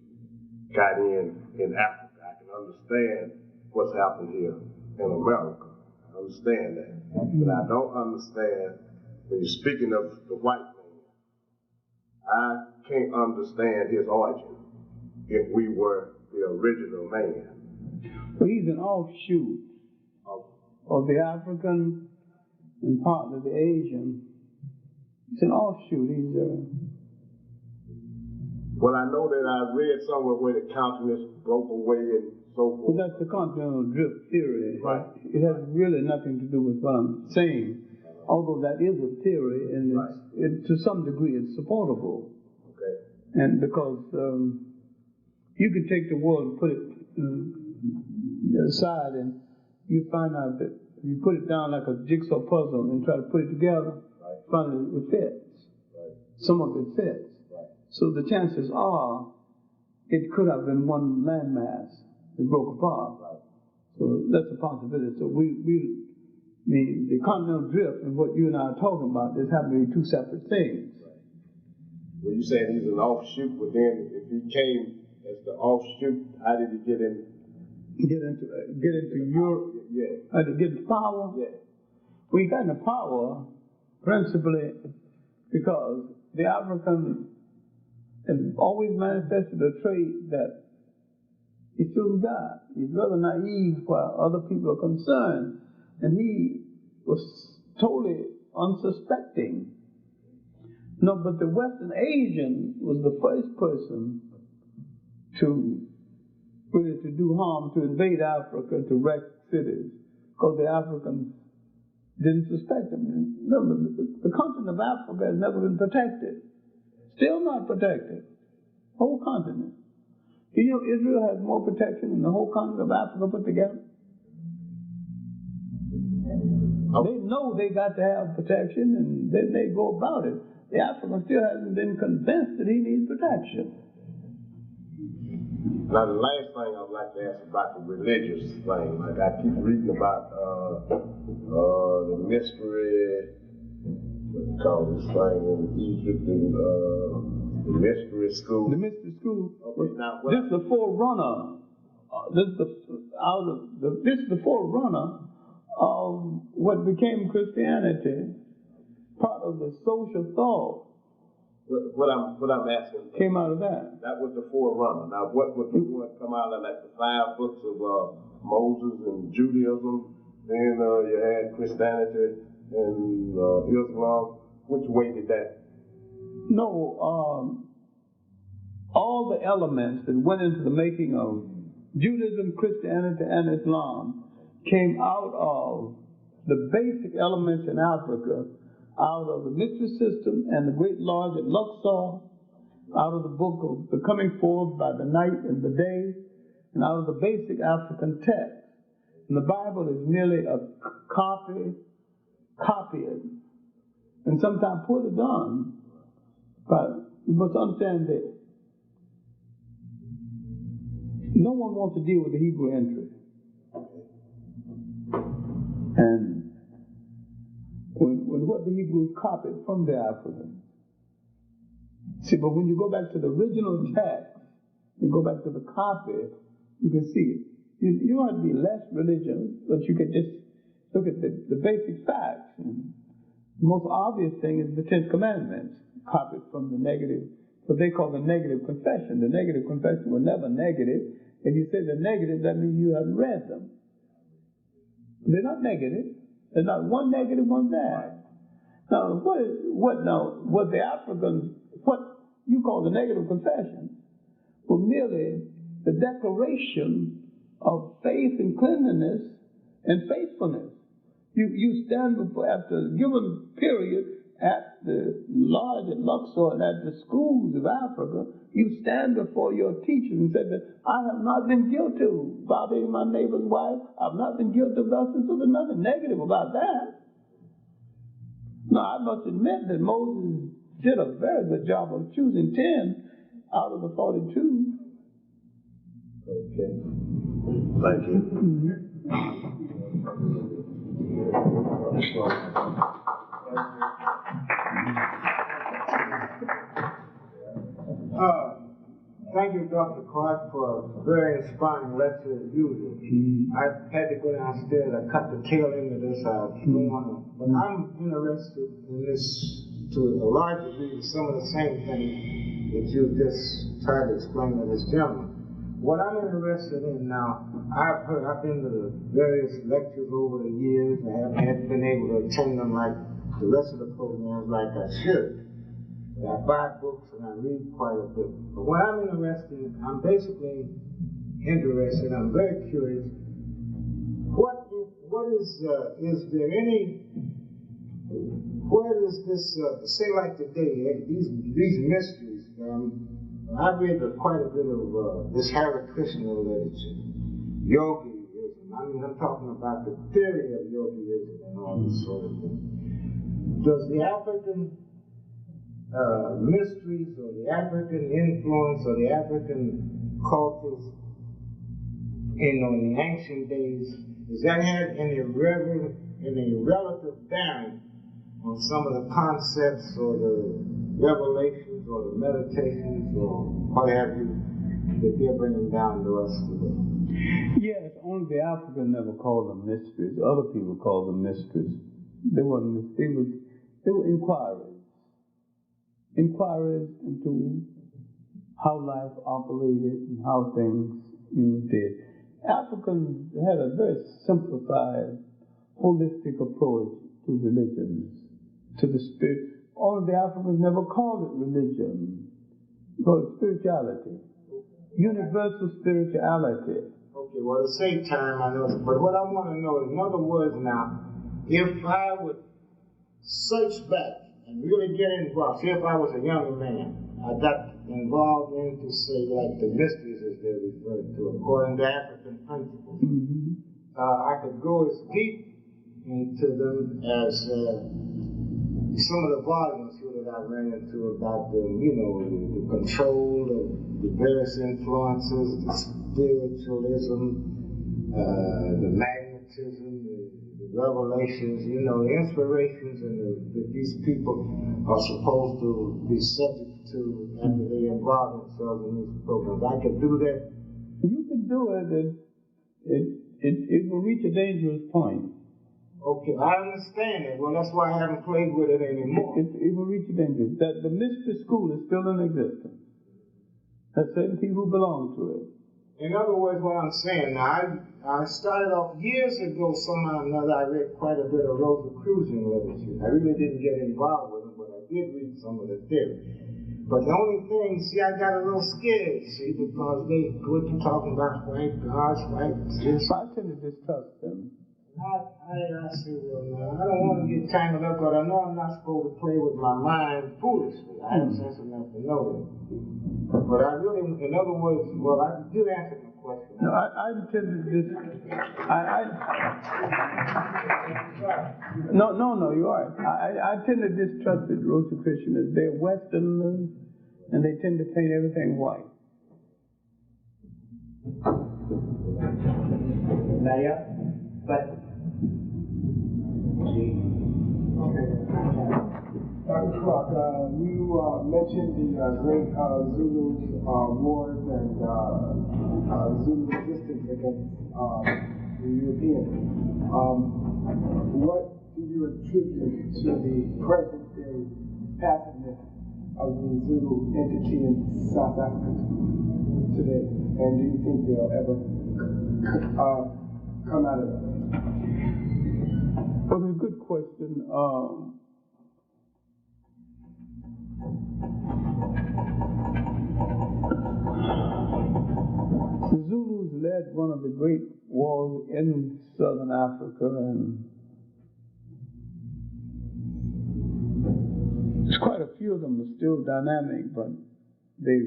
got in Africa? I can understand what's happened here in America. I understand that. But I don't understand, when you're speaking of the white man, I can't understand his origin if we were the original man. Well, he's an offshoot of the African and partly the Asian. It's an offshoot. Well, I know that I read somewhere where the continents broke away and so forth. Well, that's the continental drift theory. Right. It has really nothing to do with what I'm saying, although that is a theory, and to some degree it's supportable. Okay. And because you could take the world and put it aside, and you find out that you put it down like a jigsaw puzzle and try to put it together, finally it fits. Some of it fits. So the chances are it could have been one landmass that broke apart. So that's a possibility. So the continental drift and what you and I are talking about, this happen to be 2 separate things. Well, you saying he's an offshoot, but then if he came as the offshoot, how did he get in get into Europe, to get into power. We got into power principally because the African has always manifested a trait that he still God. He's rather naive while other people are concerned, and he was totally unsuspecting. No, but the Western Asian was the first person to really to do harm, to invade Africa, to wreck cities, because the Africans didn't suspect them. Remember, the continent of Africa has never been protected. Still not protected. Whole continent. Do you know Israel has more protection than the whole continent of Africa put together? They know they got to have protection, and then they go about it. The African still hasn't been convinced that he needs protection. Now, the last thing I'd like to ask about the religious thing, like I keep reading about the mystery, what do you call this thing in Egypt, and the mystery school. The mystery school. Okay, now this is the forerunner. This is the forerunner of what became Christianity. Part of the social thought. What I'm asking came out of that. That was the forerunner. Now, what would you want to come out of, like the 5 books of Moses and Judaism? Then you had Christianity and Islam. Which way did that? No, all the elements that went into the making of Judaism, Christianity, and Islam came out of the basic elements in Africa, out of the mystery system and the great lodge at Luxor, out of the book of the coming forth by the night and the day, and out of the basic African text. And the Bible is merely a copied, and sometimes poorly done. But you must understand that no one wants to deal with the Hebrew entry. And when what the Hebrews copied from the Africans. See, but when you go back to the original text, and go back to the copy, you can see it. You don't have to be less religious, but you can just look at the basic facts. And the most obvious thing is the 10 Commandments, copied from the negative, what they call the negative confession. The negative confession was never negative. If you say they're negative, that means you haven't read them. They're not negative. There's not one negative, one bad. Now, what the Africans, what you call the negative confession, was merely the declaration of faith and cleanliness and faithfulness. You stand before, after a given period, at the lodge at Luxor and at the schools of Africa, you stand before your teachers and say that I have not been guilty of violating my neighbor's wife. I've not been guilty of thus and so. There's nothing negative about that. Now, I must admit that Moses did a very good job of choosing 10 out of the 42. Okay. Thank you. Thank you, Dr. Clarke, for a very inspiring lecture as usual. I had to go downstairs. I cut the tail end of this. I don't want to, but I'm interested in this to a large degree, some of the same things that you just tried to explain to this gentleman. What I'm interested in now, I've been to the various lectures over the years. I haven't been able to attend them like the rest of the programs like I should. I buy books and I read quite a bit. But what I'm interested in, I'm basically interested, I'm very curious, is there any, where does this, say like today, these mysteries, I've read quite a bit of this Hare Krishna literature, yogiism. I mean, I'm talking about the theory of yogiism and all this sort of thing. Does the African mysteries or the African influence or the African cultures in the ancient days, does that have any relative bearing on some of the concepts or the revelations or the meditations or what have you that they're bringing down to us today? Yes, only the African never called them mysteries. Other people called them mysteries. They weren't. They were inquiries. Inquiries into how life operated and how things did. Africans had a very simplified, holistic approach to religions, to the spirit. Only the Africans never called it religion, but spirituality, universal spirituality. Okay, well, at the same time, I know, but what I want to know is, in other words now, if I would search back and really get involved, say if I was a younger man, I got involved into, say, like the mysteries as they're referred to, according to African principles. I could go as deep into them as some of the volumes here that I ran into about the, the control of the various influences, the spiritualism, the magnetism, the revelations, the inspirations, and that these people are supposed to be subject to after they involve themselves in these programs. I could do that. You can do it. It will reach a dangerous point. Okay, I understand it. Well, that's why I haven't played with it anymore. It will reach a dangerous. That the mystery school is still in existence. There's certain people who belong to it. In other words, what I'm saying now, I started off years ago. Somehow or another, I read quite a bit of Rosicrucian literature. I really didn't get involved with it, but I did read some of the theory. But the only thing, see, I got a little scared, see, because they were talking about white gods, white this. I tend to distrust them. I see, well, now, I don't want to get tangled up, but I know I'm not supposed to play with my mind foolishly. I have sense enough to know that. But I really, in other words, well, I did answer my question. No, I tend to No, you're right. I tend to distrust the Rosicrucians. They're Westerners, and they tend to paint everything white. Naya? But okay. Dr. Clarke, you mentioned the great Zulu wars and Zulu resistance against the Europeans. What do you attribute to the present day passiveness of the Zulu entity in South Africa today? And do you think they'll ever come out of it? Well, it's a good question. The Zulus led one of the great wars in Southern Africa, and there's quite a few of them are still dynamic, but their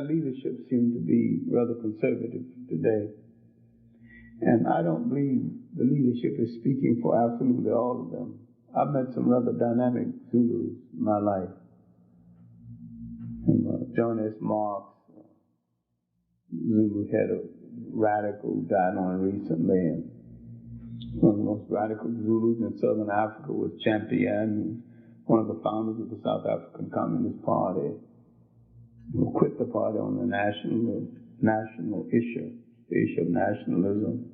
leadership seems to be rather conservative today. And I don't believe the leadership is speaking for absolutely all of them. I've met some rather dynamic Zulus in my life. John S. Marks, Zulu head of radical, died on recently. And one of the most radical Zulus in Southern Africa was Champion, one of the founders of the South African Communist Party, who quit the party on the national issue. The issue of nationalism.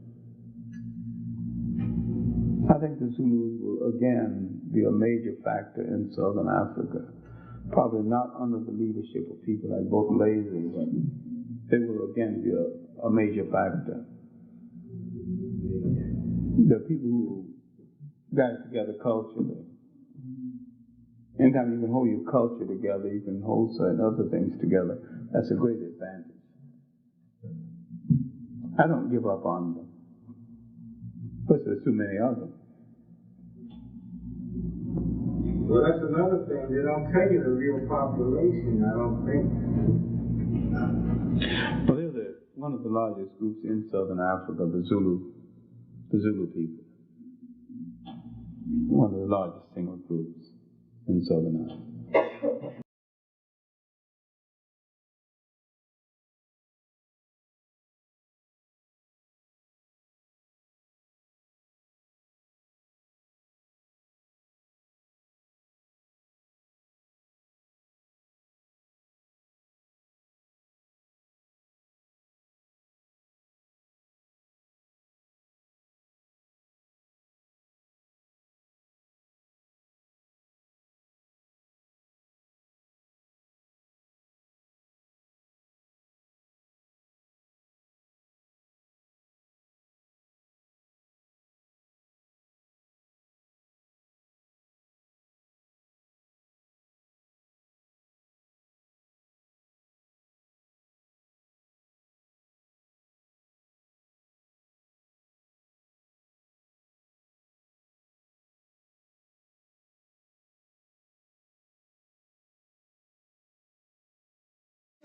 I think the Zulus will again be a major factor in Southern Africa. Probably not under the leadership of people like Buthelezi, but they will again be a major factor. The people who got it together culturally. Anytime you can hold your culture together, you can hold certain other things together. That's a great advantage. I don't give up on them. Plus, there's too many of them. Well, that's another thing. They don't tell you the real population, I don't think. Well, they're one of the largest groups in Southern Africa, the Zulu people. One of the largest single groups in Southern Africa.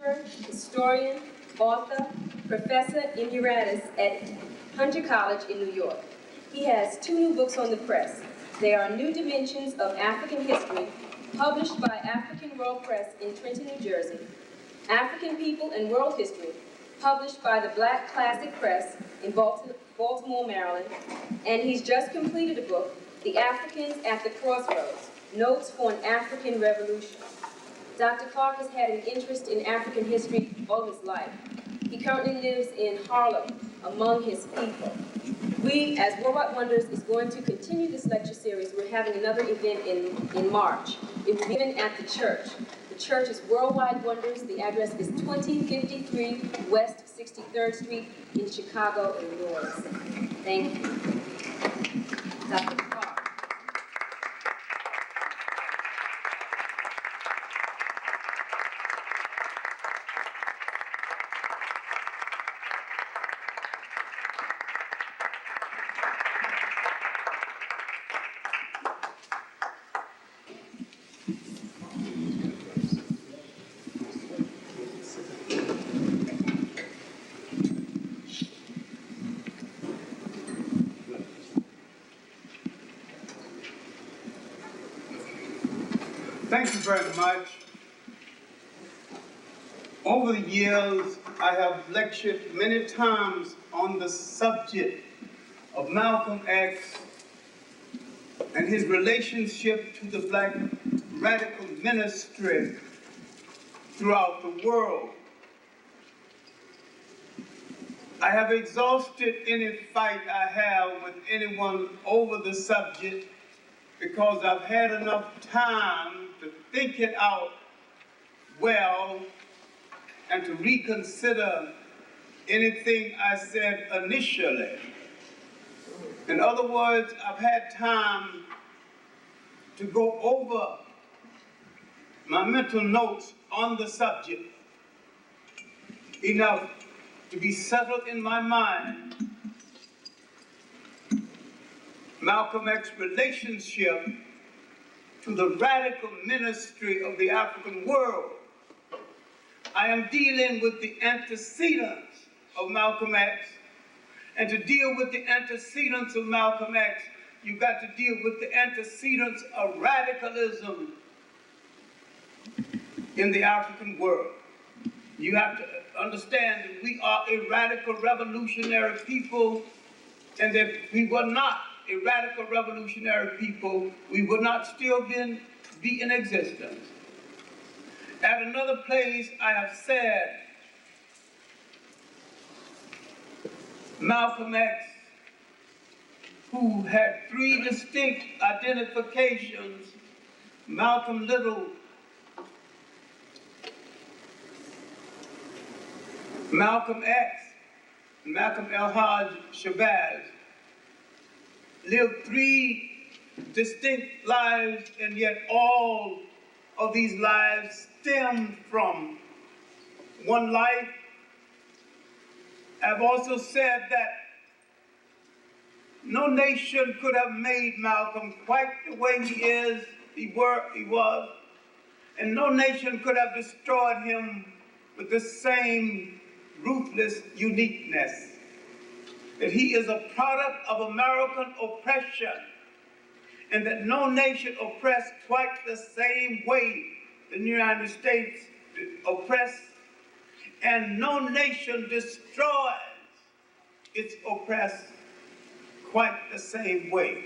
Historian, author, professor emeritus at Hunter College in New York. He has 2 new books on the press. They are New Dimensions of African History, published by African World Press in Trenton, New Jersey. African People and World History, published by the Black Classic Press in Baltimore, Maryland. And he's just completed a book, The Africans at the Crossroads, Notes for an African Revolution. Dr. Clarke has had an interest in African history all his life. He currently lives in Harlem, among his people. We, as Worldwide Wonders, is going to continue this lecture series. We're having another event in March. It will be given at the church. The church is Worldwide Wonders. The address is 2053 West 63rd Street in Chicago, Illinois. Thank you. Dr. Clarke. Thank you very much. Over the years, I have lectured many times on the subject of Malcolm X and his relationship to the Black radical ministry throughout the world. I have exhausted any fight I have with anyone over the subject because I've had enough time to think it out well and to reconsider anything I said initially. In other words, I've had time to go over my mental notes on the subject enough to be settled in my mind Malcolm X's relationship to the radical ministry of the African world. I am dealing with the antecedents of Malcolm X, and to deal with the antecedents of Malcolm X, you've got to deal with the antecedents of radicalism in the African world. You have to understand that we are a radical revolutionary people, and that if we were not a radical revolutionary people, we would not still be in existence. At another place, I have said, Malcolm X, who had 3 distinct identifications, Malcolm Little, Malcolm X, Malcolm El-Hajj Shabazz, lived 3 distinct lives, and yet all of these lives stem from one life. I've also said that no nation could have made Malcolm quite the way he was, and no nation could have destroyed him with the same ruthless uniqueness. That he is a product of American oppression, and that no nation oppressed quite the same way the United States oppressed, and no nation destroys its oppressed quite the same way.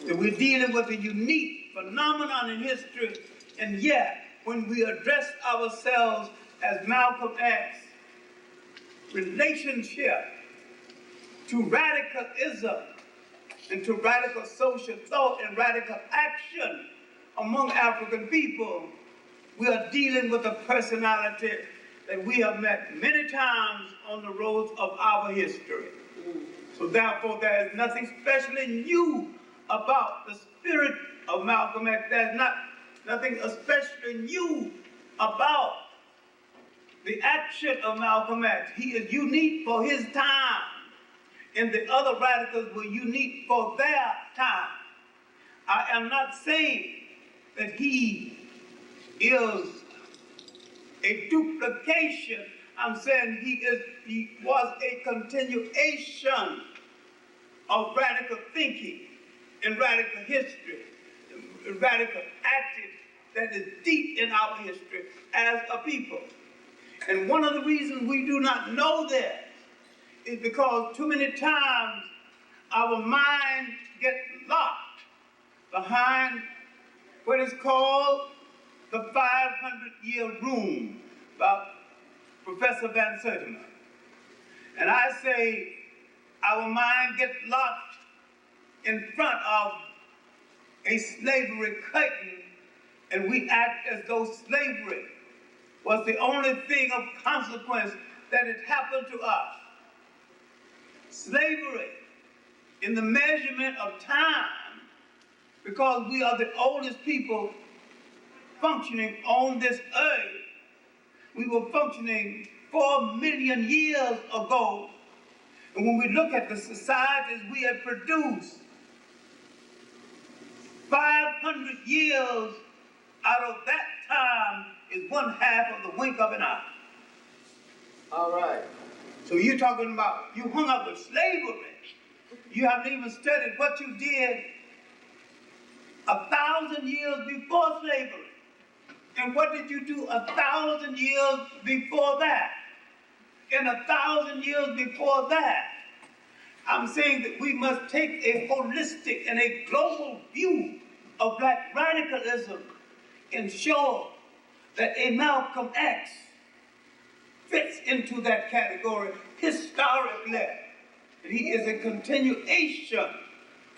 That we're dealing with a unique phenomenon in history, and yet when we address ourselves as Malcolm X, relationship to radicalism and to radical social thought and radical action among African people, we are dealing with a personality that we have met many times on the roads of our history. So therefore, there is nothing especially new about the spirit of Malcolm X. There's nothing especially new about the action of Malcolm X. He is unique for his time, and the other radicals were unique for their time. I am not saying that he is a duplication. I'm saying he was a continuation of radical thinking and radical history, radical active that is deep in our history as a people. And one of the reasons we do not know this is because too many times our mind gets locked behind what is called the 500-year room by Professor Van Sertima. And I say our mind gets locked in front of a slavery curtain, and we act as though slavery was the only thing of consequence that had happened to us. Slavery, in the measurement of time, because we are the oldest people functioning on this earth, we were functioning 4 million years ago. And when we look at the societies we have produced, 500 years out of that time is 1/2 of the wink of an eye. All right. So you're talking about, you hung up with slavery. You haven't even studied what you did 1,000 years before slavery. And what did you do 1,000 years before that? And 1,000 years before that? I'm saying that we must take a holistic and a global view of black radicalism and show that a Malcolm X fits into that category historically. And he is a continuation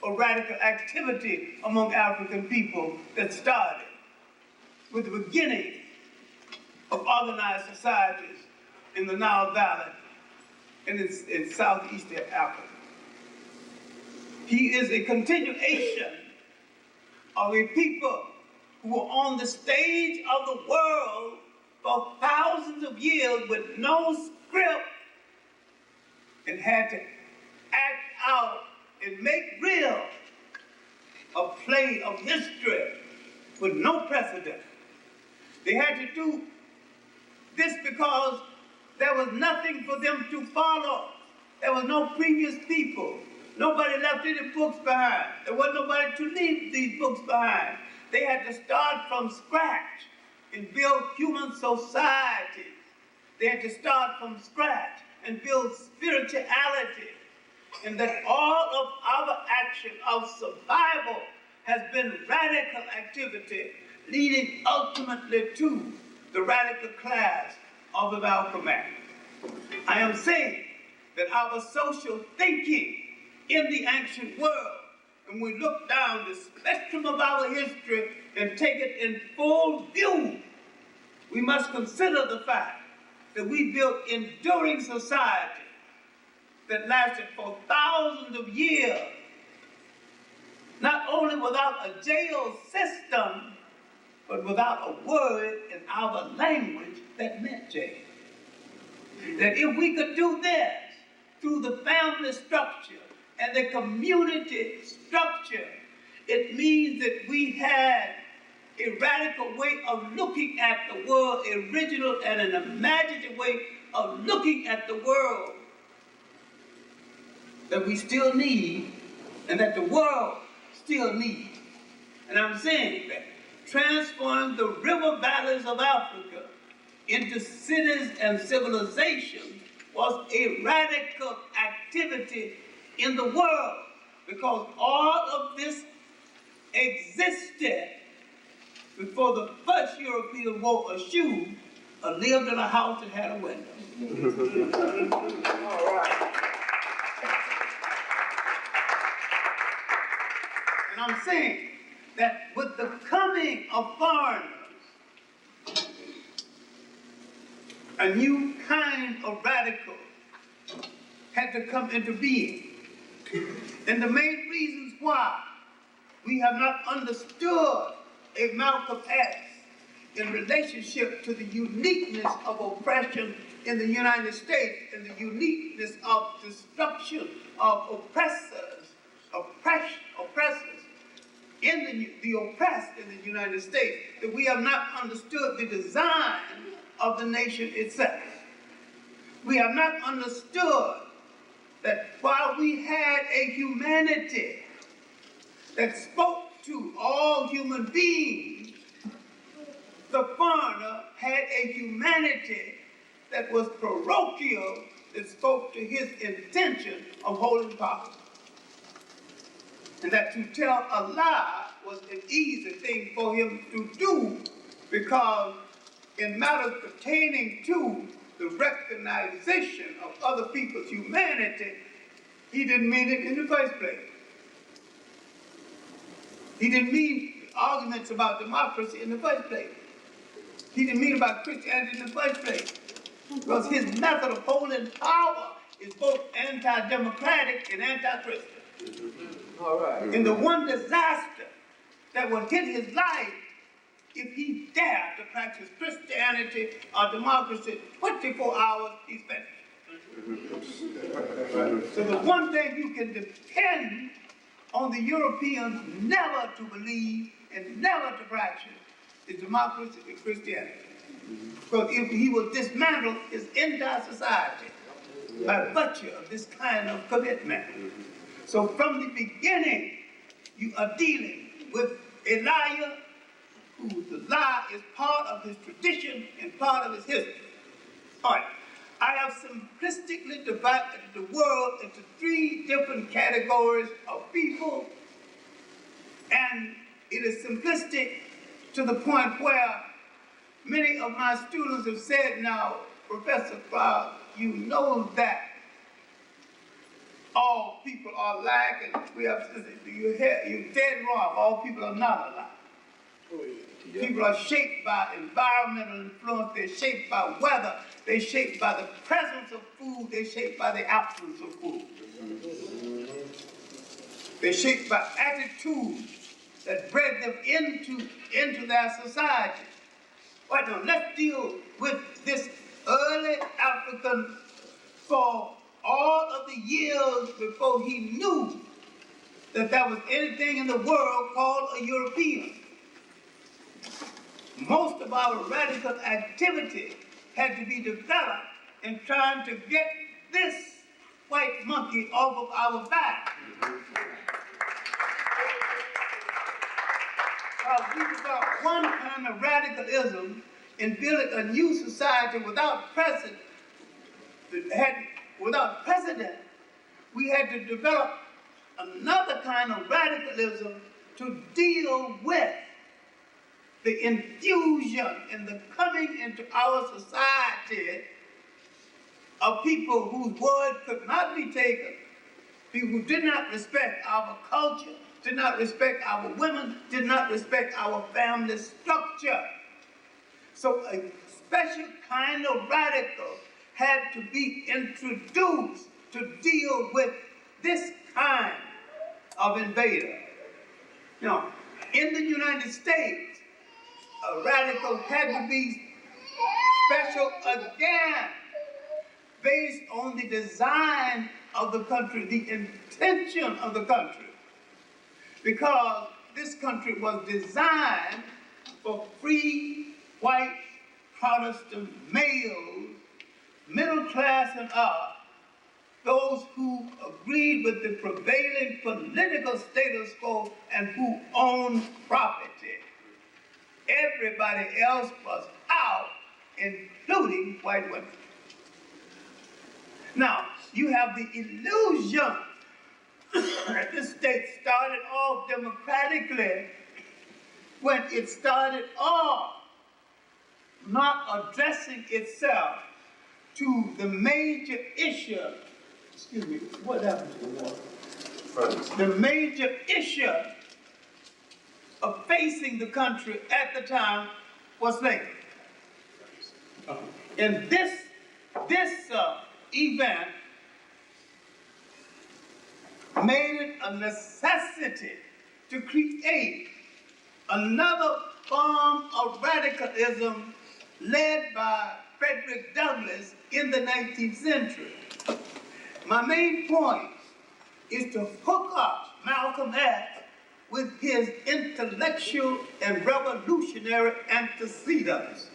of radical activity among African people that started with the beginning of organized societies in the Nile Valley and in southeastern Africa. He is a continuation of a people who were on the stage of the world for thousands of years with no script and had to act out and make real a play of history with no precedent. They had to do this because there was nothing for them to follow. There was no previous people. Nobody left any books behind. There wasn't nobody to leave these books behind. They had to start from scratch and build human societies. They had to start from scratch and build spirituality. And that all of our action of survival has been radical activity, leading ultimately to the radical class of the Malcolm X. I am saying that our social thinking in the ancient world, and we look down the spectrum of our history and take it in full view, we must consider the fact that we built enduring society that lasted for thousands of years, not only without a jail system, but without a word in our language that meant jail. That if we could do this through the family structure and the community structure, it means that we had a radical way of looking at the world, original and an imaginative way of looking at the world that we still need and that the world still needs. And I'm saying that transforming the river valleys of Africa into cities and civilizations was a radical activity in the world, because all of this existed before the first European wore a shoe or lived in a house that had a window. All right. And I'm saying that with the coming of foreigners, a new kind of radical had to come into being. And the main reasons why we have not understood a Malcolm X in relationship to the uniqueness of oppression in the United States and the uniqueness of destruction of oppressors in the oppressed in the United States, that we have not understood the design of the nation itself. We have not understood that while we had a humanity that spoke to all human beings, the foreigner had a humanity that was parochial, that spoke to his intention of holding power. And that to tell a lie was an easy thing for him to do, because in matters pertaining to the recognition of other people's humanity, he didn't mean it in the first place. He didn't mean arguments about democracy in the first place. He didn't mean about Christianity in the first place. Because his method of holding power is both anti-democratic and anti-Christian. All right. And the one disaster that will hit his life if he dared to practice Christianity or democracy 24 hours, he's finished. So the one thing you can depend on the Europeans never to believe and never to practice is democracy and Christianity. Because if he will dismantle his entire society by virtue of this kind of commitment. So from the beginning, you are dealing with a liar who the lie is part of his tradition and part of his history. All right. I have simplistically divided the world into 3 different categories of people, and it is simplistic to the point where many of my students have said, now, Professor Clarke, you know that all people are alike, and you're dead wrong, all people are not alike. People are shaped by environmental influence, they're shaped by weather, they're shaped by the presence of food, they're shaped by the absence of food. They're shaped by attitudes that bred them into their society. Right now, let's deal with this early African for all of the years before he knew that there was anything in the world called a European. Most of our radical activity had to be developed in trying to get this white monkey off of our back. We developed one kind of radicalism in building a new society without precedent. We had to develop another kind of radicalism to deal with the infusion and the coming into our society of people whose word could not be taken, people who did not respect our culture, did not respect our women, did not respect our family structure. So a special kind of radical had to be introduced to deal with this kind of invader. Now, in the United States, a radical had to be special again, based on the design of the country, the intention of the country. Because this country was designed for free, white, Protestant males, middle class and up, those who agreed with the prevailing political status quo and who owned property. Everybody else was out, including white women. Now, you have the illusion that this state started off democratically when it started off not addressing itself to the major issue. Excuse me, what happened to the water? The major issue of facing the country at the time was slavery. And this event made it a necessity to create another form of radicalism led by Frederick Douglass in the 19th century. My main point is to hook up Malcolm X with his intellectual and revolutionary antecedents.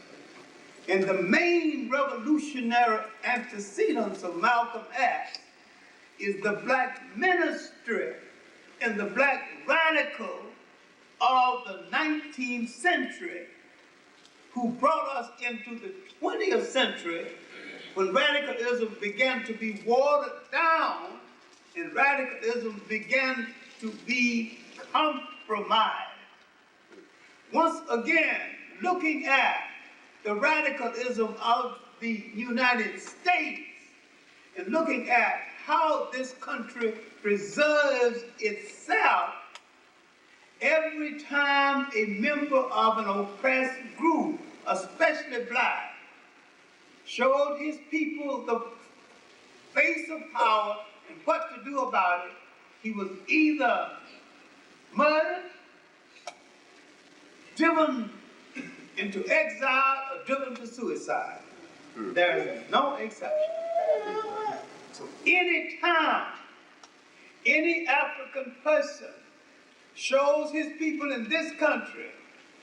And the main revolutionary antecedents of Malcolm X is the black ministry and the black radical of the 19th century who brought us into the 20th century when radicalism began to be watered down and radicalism began to be compromised. Once again, looking at the radicalism of the United States and looking at how this country preserves itself, every time a member of an oppressed group, especially black, showed his people the face of power and what to do about it, he was either murdered, driven into exile, or driven to suicide. There is no exception. So any time any African person shows his people in this country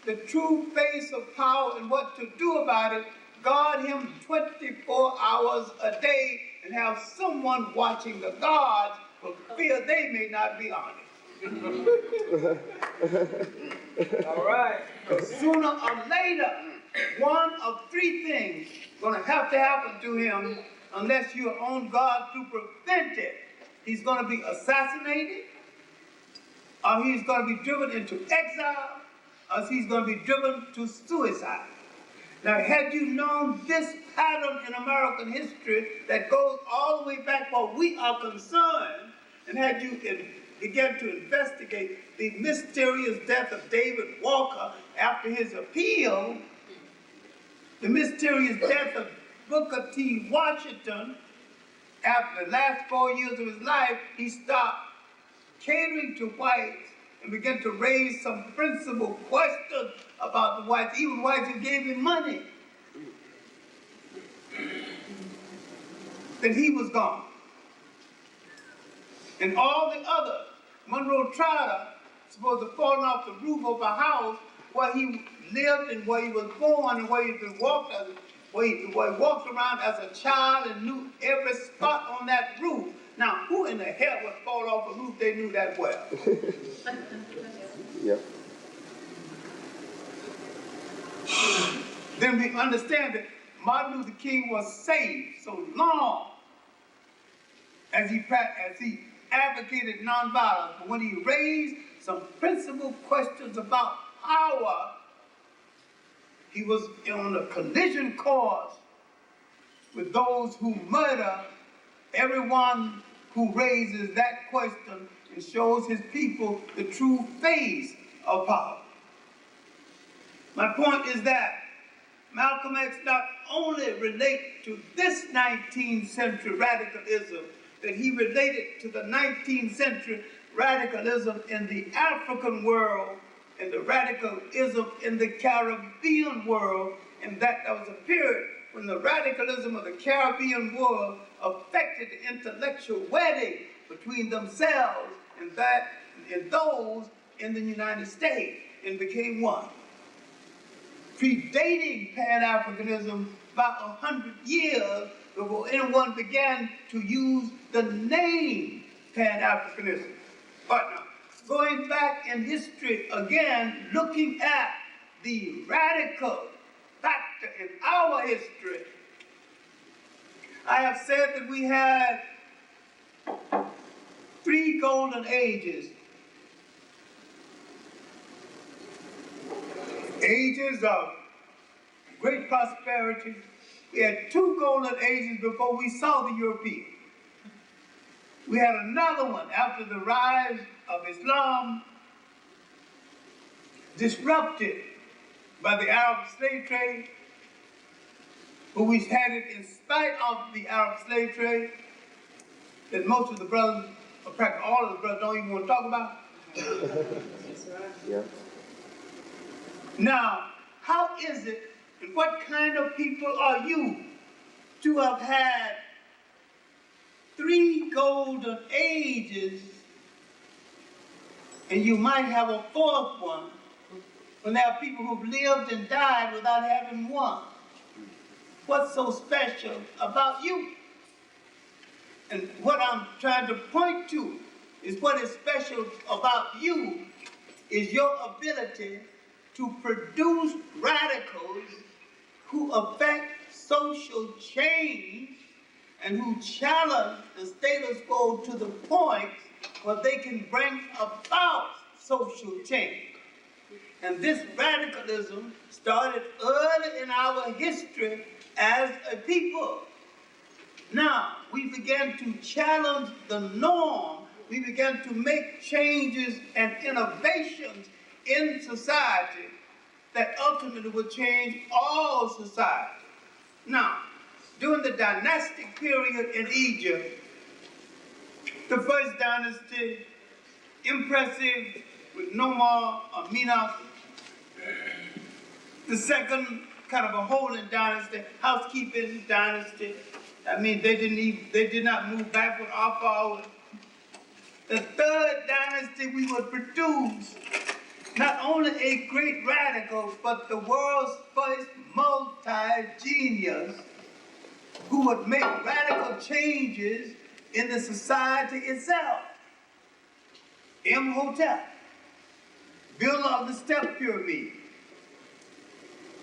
the true face of power and what to do about it, guard him 24 hours a day and have someone watching the guards for fear they may not be honest. All right. Because sooner or later, one of three things is going to have to happen to him unless you're on guard to prevent it. He's going to be assassinated, or he's going to be driven into exile, or he's going to be driven to suicide. Now, had you known this pattern in American history that goes all the way back where we are concerned, and had you began to investigate the mysterious death of David Walker after his appeal, the mysterious death of Booker T. Washington, after the last 4 years of his life, he stopped catering to whites and began to raise some principal questions about the whites, even whites who gave him money. Then he was gone. And all the others, Monroe Trotter, supposed to have fallen off the roof of a house where he lived and where he was born and where he walked around as a child and knew every spot on that roof. Now, who in the hell would fall off a roof they knew that well? Yep. Then we understand that Martin Luther King was saved so long as he advocated nonviolence. But when he raised some principal questions about power, he was on a collision course with those who murder everyone who raises that question and shows his people the true face of power. My point is that Malcolm X not only related to this 19th century radicalism, that he related to the 19th century radicalism in the African world and the radicalism in the Caribbean world, and that there was a period when the radicalism of the Caribbean world affected the intellectual wedding between themselves and those in the United States and became one. Predating Pan-Africanism about 100 years before anyone began to use the name Pan-Africanism. But now, going back in history again, looking at the radical factor in our history, I have said that we had 3 golden ages. Ages of great prosperity. We had 2 golden ages before we saw the Europeans. We had another one after the rise of Islam, disrupted by the Arab slave trade, but we had it in spite of the Arab slave trade that most of the brothers, or practically all of the brothers, don't even want to talk about. That's right. Yeah. Now, how is it, and what kind of people are you to have had 3 golden ages, and you might have a 4th one, when there are people who've lived and died without having one? what's so special about you? And what I'm trying to point to is what is special about you is your ability to produce radicals who affect social change and who challenge the status quo to the point where they can bring about social change. And this radicalism started early in our history as a people. Now, we began to challenge the norm. We began to make changes and innovations in society that ultimately would change all society. Now, during the dynastic period in Egypt, the first dynasty, impressive with Nomar or Minos. The second, kind of a holding dynasty, housekeeping dynasty. I mean, they did not move backward or forward. The third dynasty, we would produce not only a great radical, but the world's first multi-genius who would make radical changes in the society itself. Imhotep, builder of the step pyramid.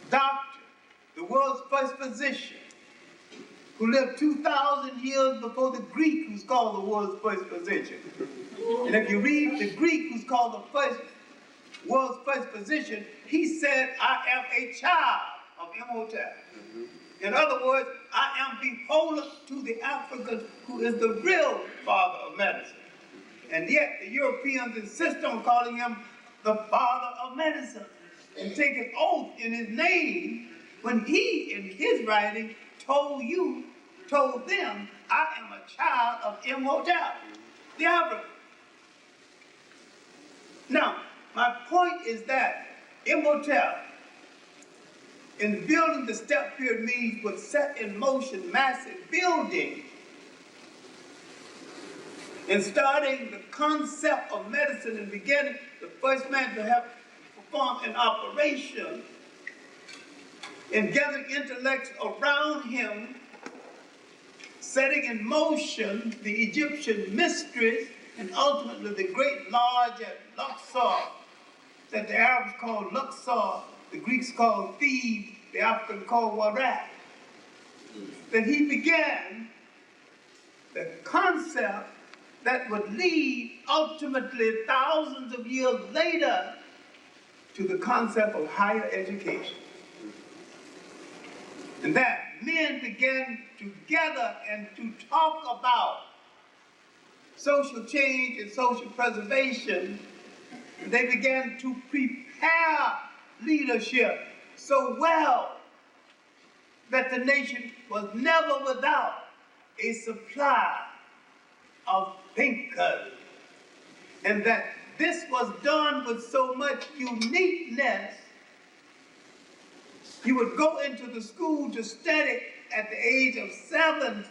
Doctor, the world's first physician, who lived 2,000 years before the Greek who's called the world's first physician. And if you read the Greek who's called the world's first physician, he said, I am a child of Imhotep. In other words, I am beholden to the African who is the real father of medicine. And yet the Europeans insist on calling him the father of medicine and take an oath in his name when he, in his writing, told them, I am a child of Imhotep, the African. Now, my point is that Imhotep, in building the step pyramids, would set in motion massive building. In starting the concept of medicine and beginning, the first man to have performed an operation and gathering intellects around him, setting in motion the Egyptian mysteries and ultimately the great lodge at Luxor that the Arabs called Luxor, the Greeks called Thebes, the Africans called Warat. That he began the concept that would lead ultimately thousands of years later to the concept of higher education. And that men began to gather and to talk about social change and social preservation. And they began to prepare leadership so well that the nation was never without a supply of thinkers, and that this was done with so much uniqueness. You would go into the school to study at the age of seven,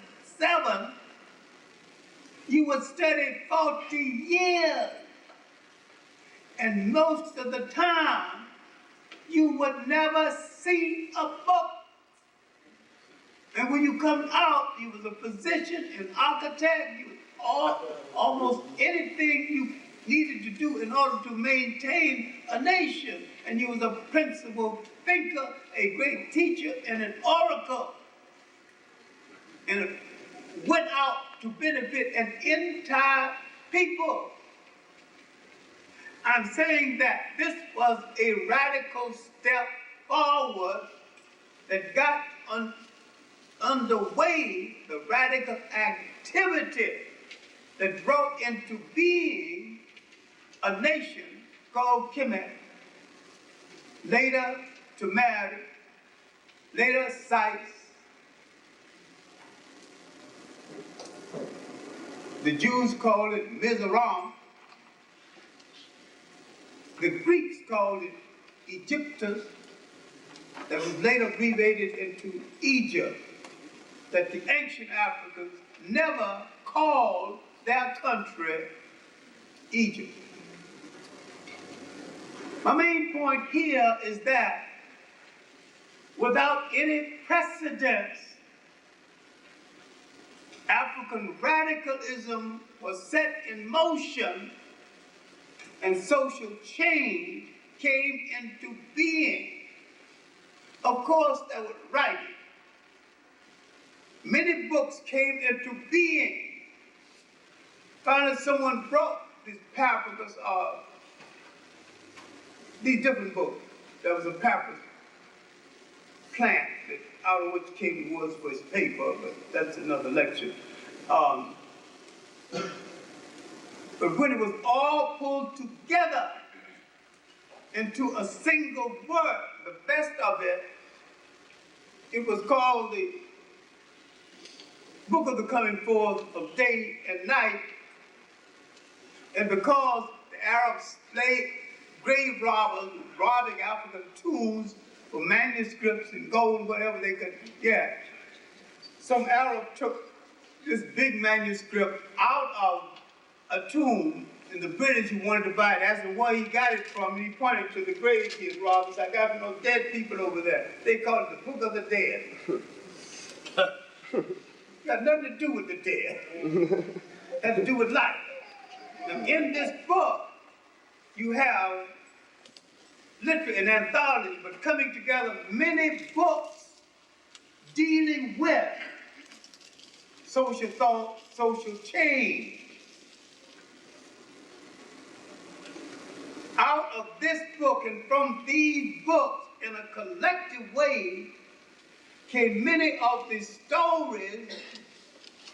you would study 40 years, and most of the time you would never see a book. And when you come out, you was a physician, an architect, you almost anything you needed to do in order to maintain a nation. And you was a principled thinker, a great teacher, and an oracle. And it went out to benefit an entire people. I'm saying that this was a radical step forward that got underway the radical activity that brought into being a nation called Kemet, later to marry, later Sais. The Jews called it BrotherRonn. The Greeks called it Egyptus, that was later abbreviated into Egypt, that the ancient Africans never called their country Egypt. My main point here is that without any precedence, African radicalism was set in motion and social change came into being. Of course, there was writing. Many books came into being. Finally, someone brought these papyrus, these different books. There was a papyrus plant that, out of which came the woods for his paper, but that's another lecture. But when it was all pulled together into a single work, the best of it, it was called the Book of the Coming Forth of Day and Night. And because the Arab grave robbers were robbing African tombs for manuscripts and gold, whatever they could get, some Arab took this big manuscript out of a tomb, and the British who wanted to buy it asked him where he got it from, and he pointed to the grave he had robbed. He said, I got from those dead people over there. They call it the Book of the Dead. Got nothing to do with the dead. It had to do with life. Now, in this book, you have literally an anthology, but coming together many books dealing with social thought, social change. Out of this book and from these books, in a collective way, came many of the stories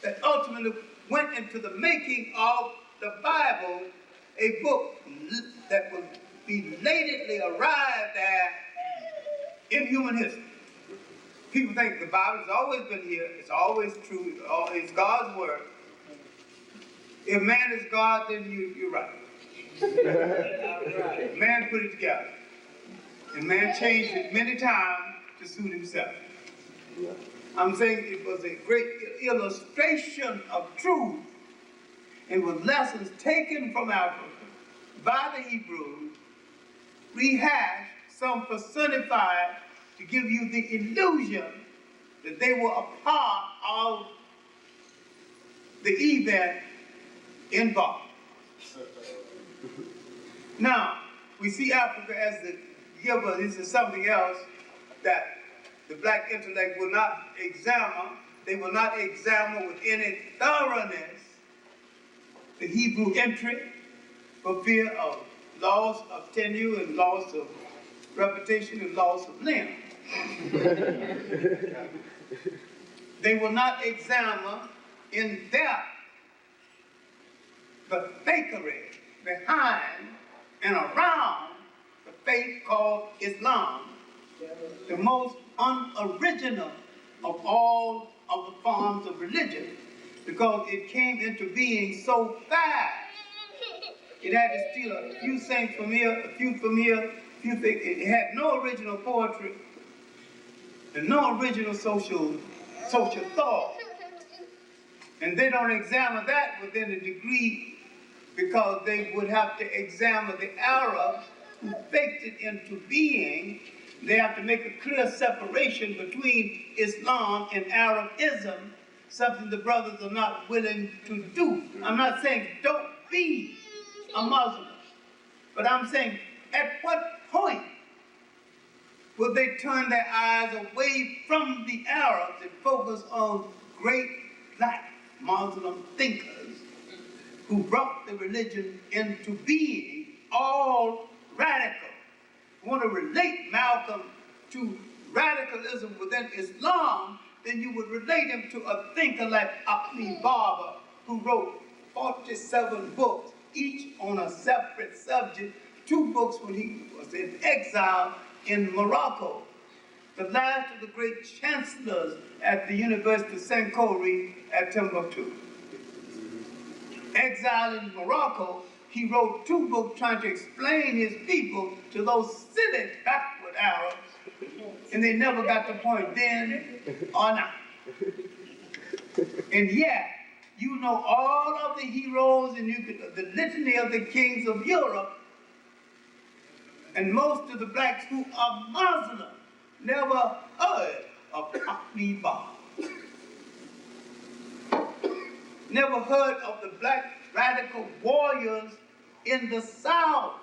that ultimately went into the making of the Bible, a book that will belatedly arrived at in human history. People think the Bible has always been here, it's always true, it's God's word. If man is God, then you're right. Man put it together. And man changed it many times to suit himself. I'm saying it was a great illustration of truth. It was lessons taken from Africa by the Hebrews, rehashed, some personified, to give you the illusion that they were a part of the event involved. Now, we see Africa as the giver. This is something else that the black intellect will not examine. They will not examine with any thoroughness the Hebrew entry for fear of loss of tenure and loss of reputation and loss of limb. They will not examine in depth the fakery behind and around the faith called Islam, the most unoriginal of all of the forms of religion, because it came into being so fast. It had to steal a few saints from here, a few from here, a few things. It had no original poetry and no original social thought. And they don't examine that within a degree, because they would have to examine the Arabs who faked it into being. They have to make a clear separation between Islam and Arabism, something the brothers are not willing to do. I'm not saying don't be a Muslim, but I'm saying at what point will they turn their eyes away from the Arabs and focus on great black Muslim thinkers who brought the religion into being, all radical? You want to relate Malcolm to radicalism within Islam, then you would relate him to a thinker like Ahmed Barber, who wrote 47 books, each on a separate subject, 2 books when he was in exile in Morocco. The last of the great chancellors at the University of Sankore at Timbuktu. Exile in Morocco, he wrote 2 books trying to explain his people to those silly backward Arabs, and they never got the point then or now. And yet, you know all of the heroes and the litany of the kings of Europe, and most of the blacks who are Muslim never heard of Cockney Bar. Never heard of the black radical warriors in the South.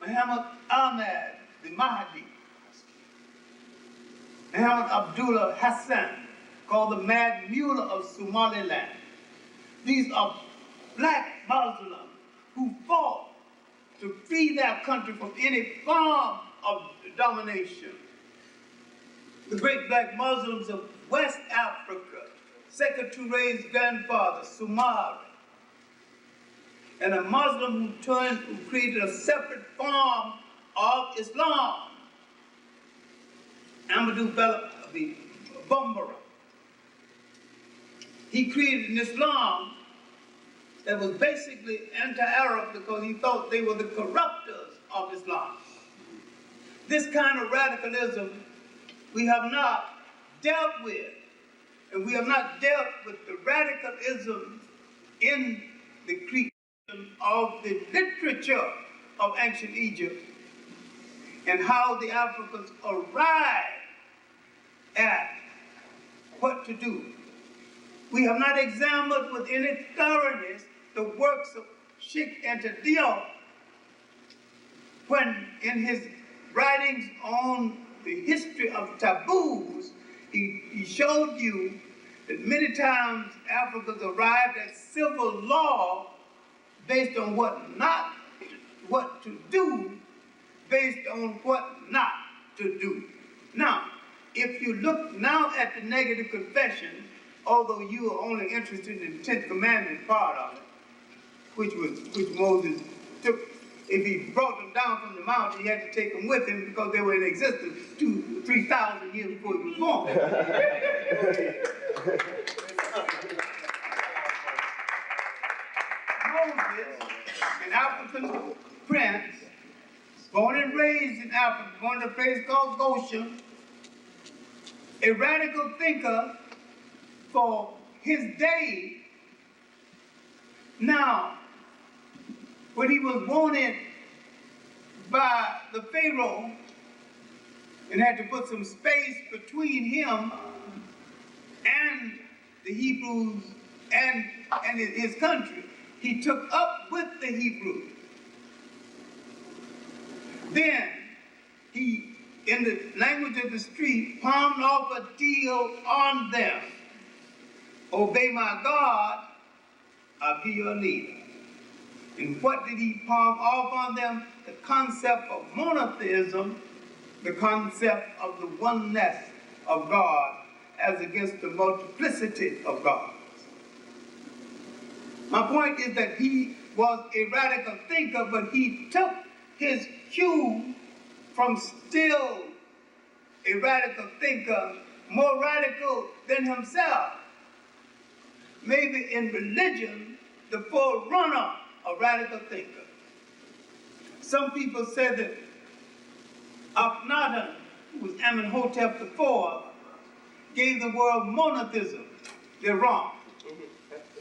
Muhammad Ahmad, the Mahdi. Muhammad Abdullah Hassan, called the Mad Mullah of Somaliland. These are black Muslims who fought to free their country from any form of domination. The great black Muslims of West Africa, Sekou Touré's grandfather, Soumari, and a Muslim who created a separate form of Islam, Amadou Bambara. He created an Islam that was basically anti-Arab because he thought they were the corruptors of Islam. This kind of radicalism we have not dealt with, and we have not dealt with the radicalism in the creation of the literature of ancient Egypt and how the Africans arrived at what to do. We have not examined with any thoroughness the works of Cheikh Anta Diop when in his writings on the history of taboos, he showed you that many times Africans arrived at civil law based on what to do, based on what not to do. Now, if you look now at the negative confession, although you are only interested in the 10th commandment part of it, which Moses took, if he brought them down from the mountain, he had to take them with him because they were in existence 2,000 to 3,000 years before he was born. Moses, an African prince, born and raised in Africa, born in a place called Goshen, a radical thinker for his day. Now, when he was wanted by the Pharaoh and had to put some space between him and the Hebrews and his country, he took up with the Hebrews. Then he, in the language of the street, palmed off a deal on them. Obey my God, I'll be your leader. And what did he palm off on them? The concept of monotheism, the concept of the oneness of God as against the multiplicity of gods. My point is that he was a radical thinker, but he took his cue from still a radical thinker, more radical than himself. Maybe in religion, the forerunner of radical thinker. Some people said that Akhenaten, who was Amenhotep IV, gave the world monotheism. They're wrong.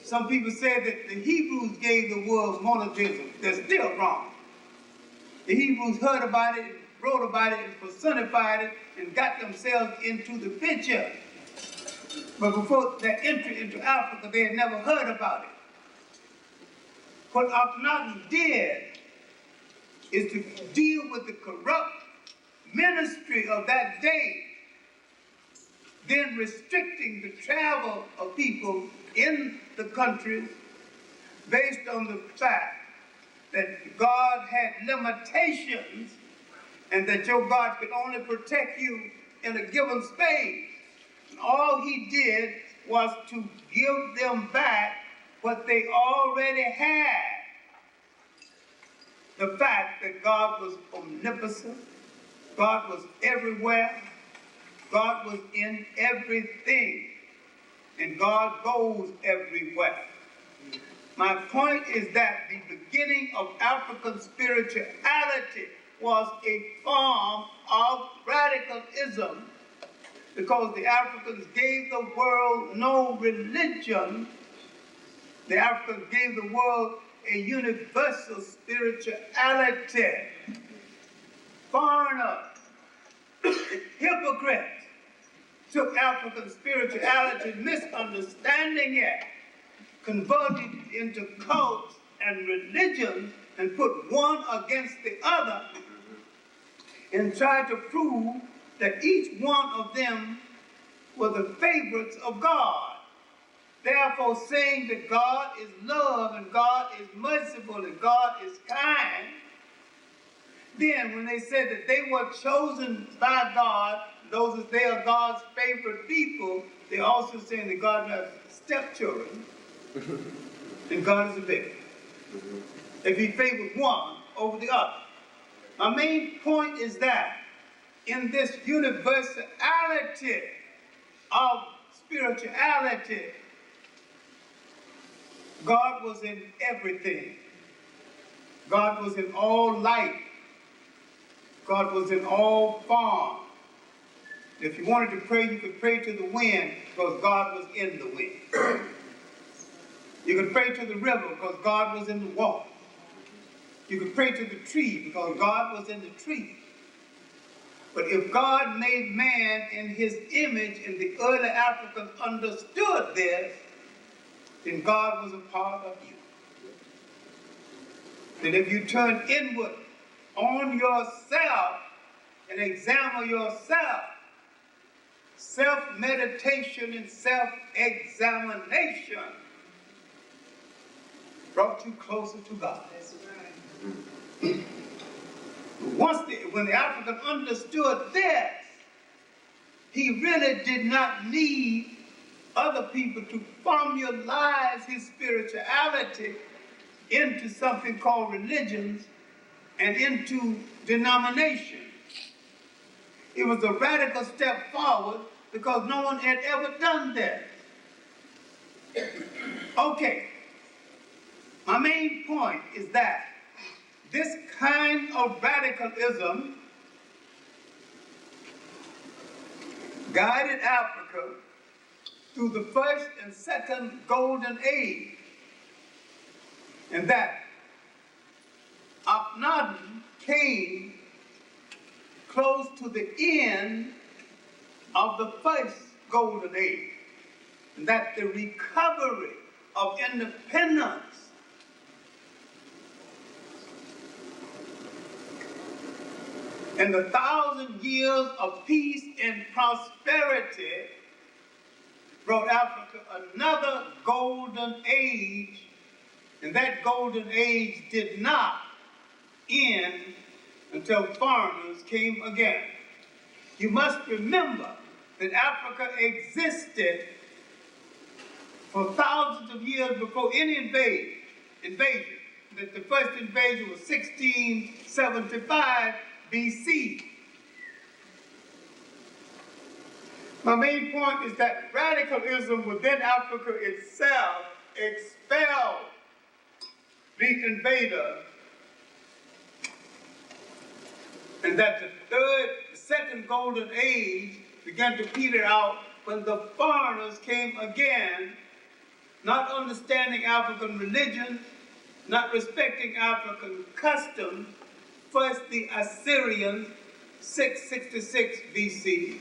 Some people said that the Hebrews gave the world monotheism. They're still wrong. The Hebrews heard about it, wrote about it, and personified it, and got themselves into the picture. But before their entry into Africa, they had never heard about it. What Akhenaten did is to deal with the corrupt ministry of that day, then restricting the travel of people in the countries based on the fact that God had limitations and that your God could only protect you in a given space. And all he did was to give them back what they already had. The fact that God was omnipotent, God was everywhere, God was in everything, and God goes everywhere. My point is that the beginning of African spirituality was a form of radicalism because the Africans gave the world no religion. The Africans gave the world a universal spirituality. Foreigners hypocrites took African spirituality, misunderstanding it, converted it into cults and religions, and put one against the other, and tried to prove that each one of them were the favorites of God. Therefore, saying that God is love, and God is merciful, and God is kind. Then, when they said that they were chosen by God, those as they are God's favorite people, they also saying that God has stepchildren, and God is a baby. If he favored one over the other. My main point is that in this universality of spirituality, God was in everything. God was in all light. God was in all form. If you wanted to pray, you could pray to the wind because God was in the wind. You could pray to the river because God was in the water. You could pray to the tree because God was in the tree. But if God made man in his image, and the early Africans understood this, then God was a part of you. That if you turn inward on yourself and examine yourself, self-meditation and self-examination brought you closer to God. That's right. When the African understood this, he really did not need other people to formalize his spirituality into something called religions and into denominations. It was a radical step forward because no one had ever done that. Okay, my main point is that this kind of radicalism guided Africa through the first and second golden age, and that Akhenaten came close to the end of the first golden age, and that the recovery of independence and the 1,000 years of peace and prosperity brought Africa another golden age, and that golden age did not end until foreigners came again. You must remember that Africa existed for thousands of years before any invasion. That the first invasion was 1675 BC. My main point is that radicalism within Africa itself expelled the invader, and that the second golden age began to peter out when the foreigners came again, not understanding African religion, not respecting African customs. First the Assyrians, 666 BC,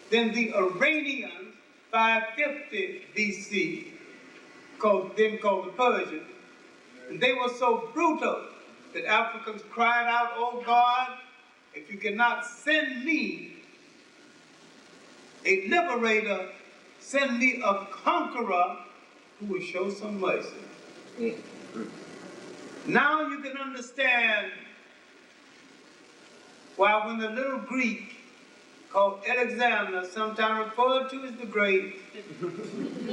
then the Iranians, 550 BC, called the Persians. And they were so brutal that Africans cried out, "Oh God, if you cannot send me a liberator, send me a conqueror who will show some mercy." Now you can understand why when the little Greek called Alexander, sometimes referred to as the Great,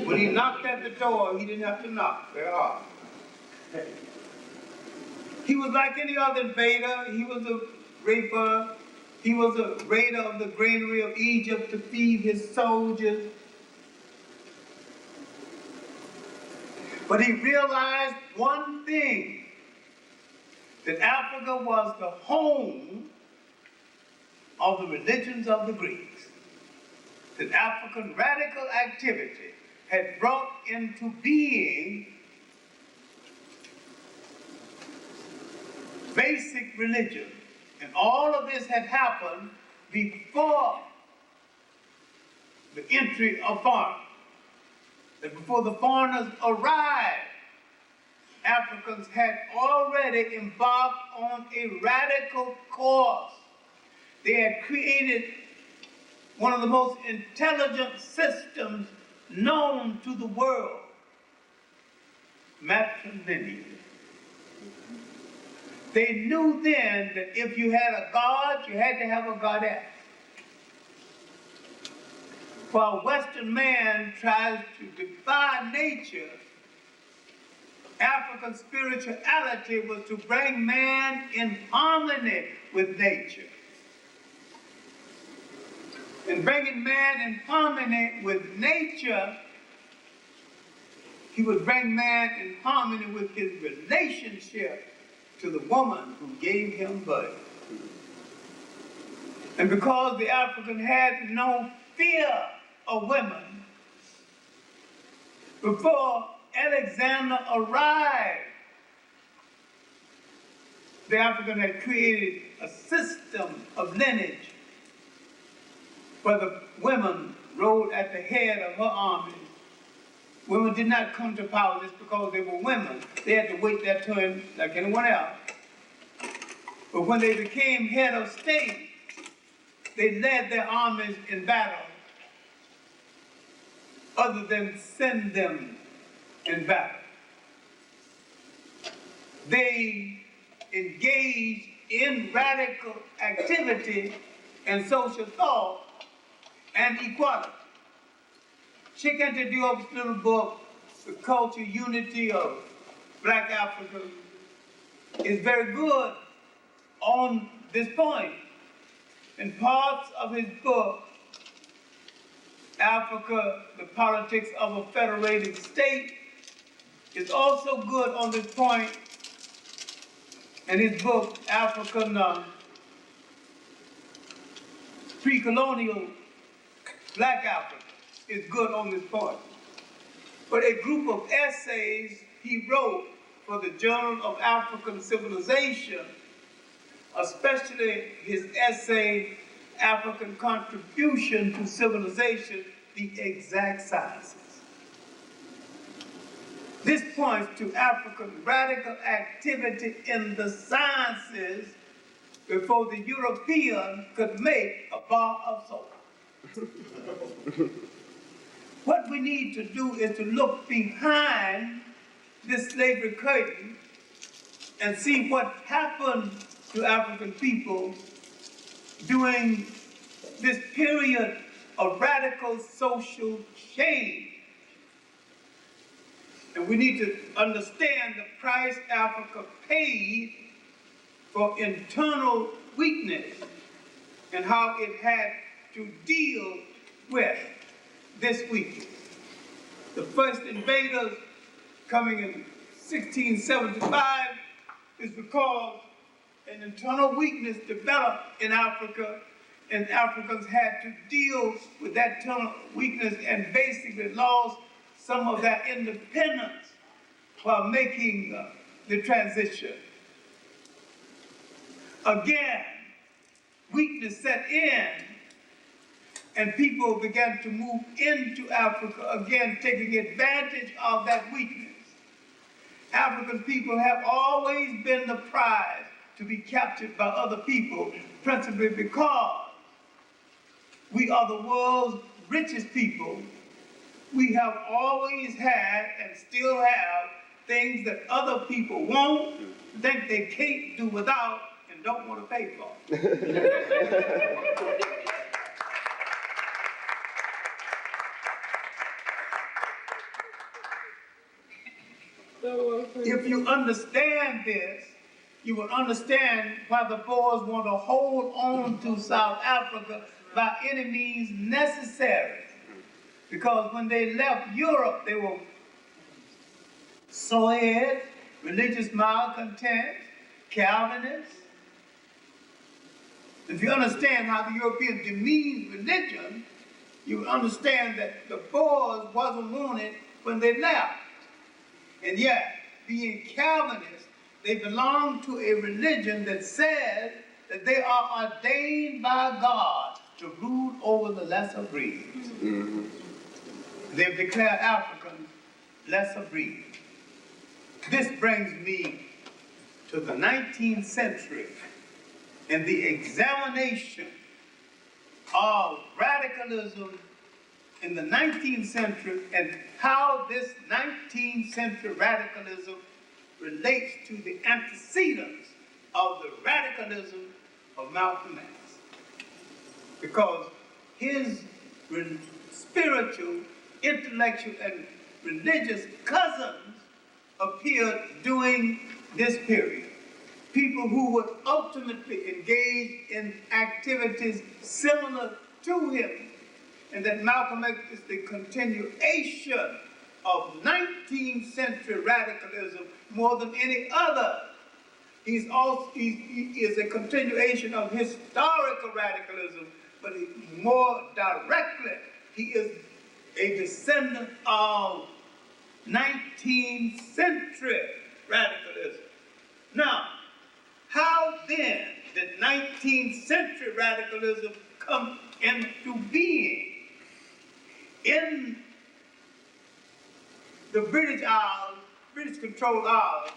when he knocked at the door, he didn't have to knock very hard. He was like any other invader. He was a raper. He was a raider of the granary of Egypt to feed his soldiers. But he realized one thing, that Africa was the home of the religions of the Greeks. That African radical activity had brought into being basic religion. And all of this had happened before the entry of foreigners, that before the foreigners arrived, Africans had already embarked on a radical course. They had created one of the most intelligent systems known to the world, matrilineal. They knew then that if you had a god, you had to have a goddess. While Western man tries to defy nature, African spirituality was to bring man in harmony with nature. In bringing man in harmony with nature, he would bring man in harmony with his relationship to the woman who gave him birth. And because the African had no fear of women, before Alexander arrived, the African had created a system of lineage where the women rode at the head of her army. Women did not come to power just because they were women. They had to wait their turn like anyone else. But when they became head of state, they led their armies in battle, other than send them in battle. They engaged in radical activity and social thought and equality. Check1 Diop's little book, The Culture Unity of Black Africa, is very good on this point. In parts of his book, Africa, the Politics of a Federated State, is also good on this point. And his book, African Pre-Colonial Black Africa, is good on this point. But a group of essays he wrote for the Journal of African Civilization, especially his essay, African Contribution to Civilization, the Exact Sciences. This points to African radical activity in the sciences before the European could make a bar of soap. What we need to do is to look behind this slavery curtain and see what happened to African people during this period of radical social change. And we need to understand the price Africa paid for internal weakness and how it had to deal with this weakness. The first invaders coming in 1675 is because an internal weakness developed in Africa, and Africans had to deal with that internal weakness and basically lost some of their independence while making the transition. Again, weakness set in, and people began to move into Africa, again taking advantage of that weakness. African people have always been the prize to be captured by other people, principally because we are the world's richest people. We have always had and still have things that other people want, think they can't do without, and don't want to pay for. If you understand this, you will understand why the Boers want to hold on to South Africa by any means necessary. Because when they left Europe, they were Soviet, religious malcontents, Calvinists. If you understand how the Europeans demeaned religion, you will understand that the Boers wasn't wanted when they left. And yet, being Calvinists, they belonged to a religion that said that they are ordained by God to rule over the lesser breeds. They've declared Africans lesser breeds. This brings me to the 19th century and the examination of radicalism in the 19th century and how this 19th century radicalism relates to the antecedents of the radicalism of Malcolm X. Because his spiritual, intellectual, and religious cousins appeared during this period. People who would ultimately engage in activities similar to him, and that Malcolm X is the continuation of 19th century radicalism more than any other. He is a continuation of historical radicalism, but more directly, he is a descendant of 19th century radicalism. Now, how then did 19th century radicalism come into being? In the British Isles, British-controlled Isles,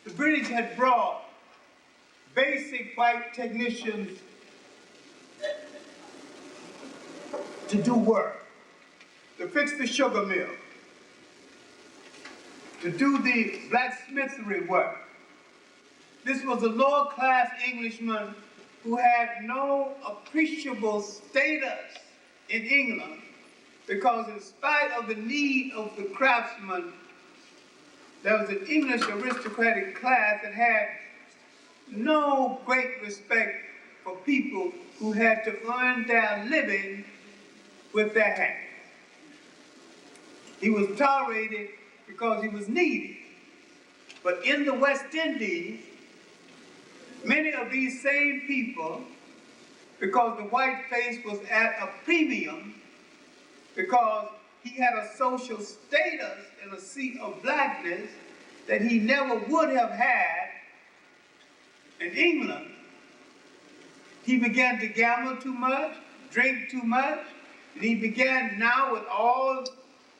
the British had brought basic white technicians to do work, to fix the sugar mill, to do the blacksmithery work. This was a lower-class Englishman who had no appreciable status in England, because in spite of the need of the craftsmen, there was an English aristocratic class that had no great respect for people who had to earn their living with their hands. He was tolerated because he was needed. But in the West Indies, many of these same people, because the white face was at a premium, because he had a social status in a sea of blackness that he never would have had in England, he began to gamble too much, drink too much, and he began now with all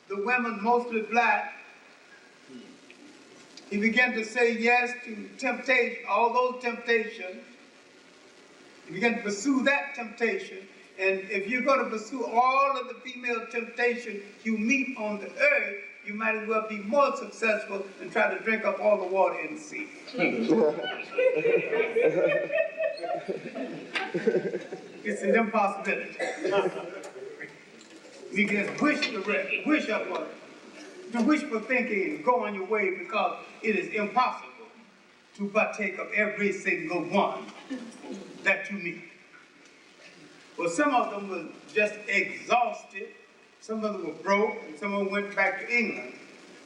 the women, mostly black, he began to say yes to temptation, all those temptations. He began to pursue that temptation. And if you're going to pursue all of the female temptation you meet on the earth, you might as well be more successful than try to drink up all the water in the sea. It's an impossibility. You can wish the rest, wish upward, to wishful thinking and go on your way, because it is impossible to partake of every single one that you meet. Well, some of them were just exhausted, some of them were broke, and some of them went back to England.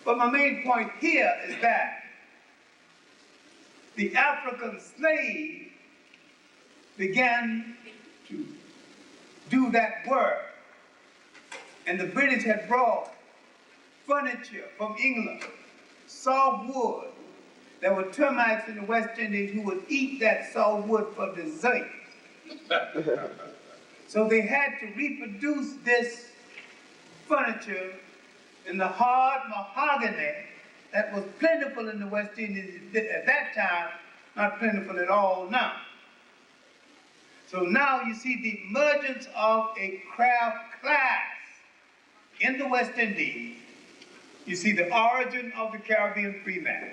But my main point here is that the African slave began to do that work, and the British had brought furniture from England, soft wood. There were termites in the West Indies who would eat that soft wood for dessert. So they had to reproduce this furniture in the hard mahogany that was plentiful in the West Indies at that time, not plentiful at all now. So now you see the emergence of a craft class in the West Indies. You see the origin of the Caribbean free man.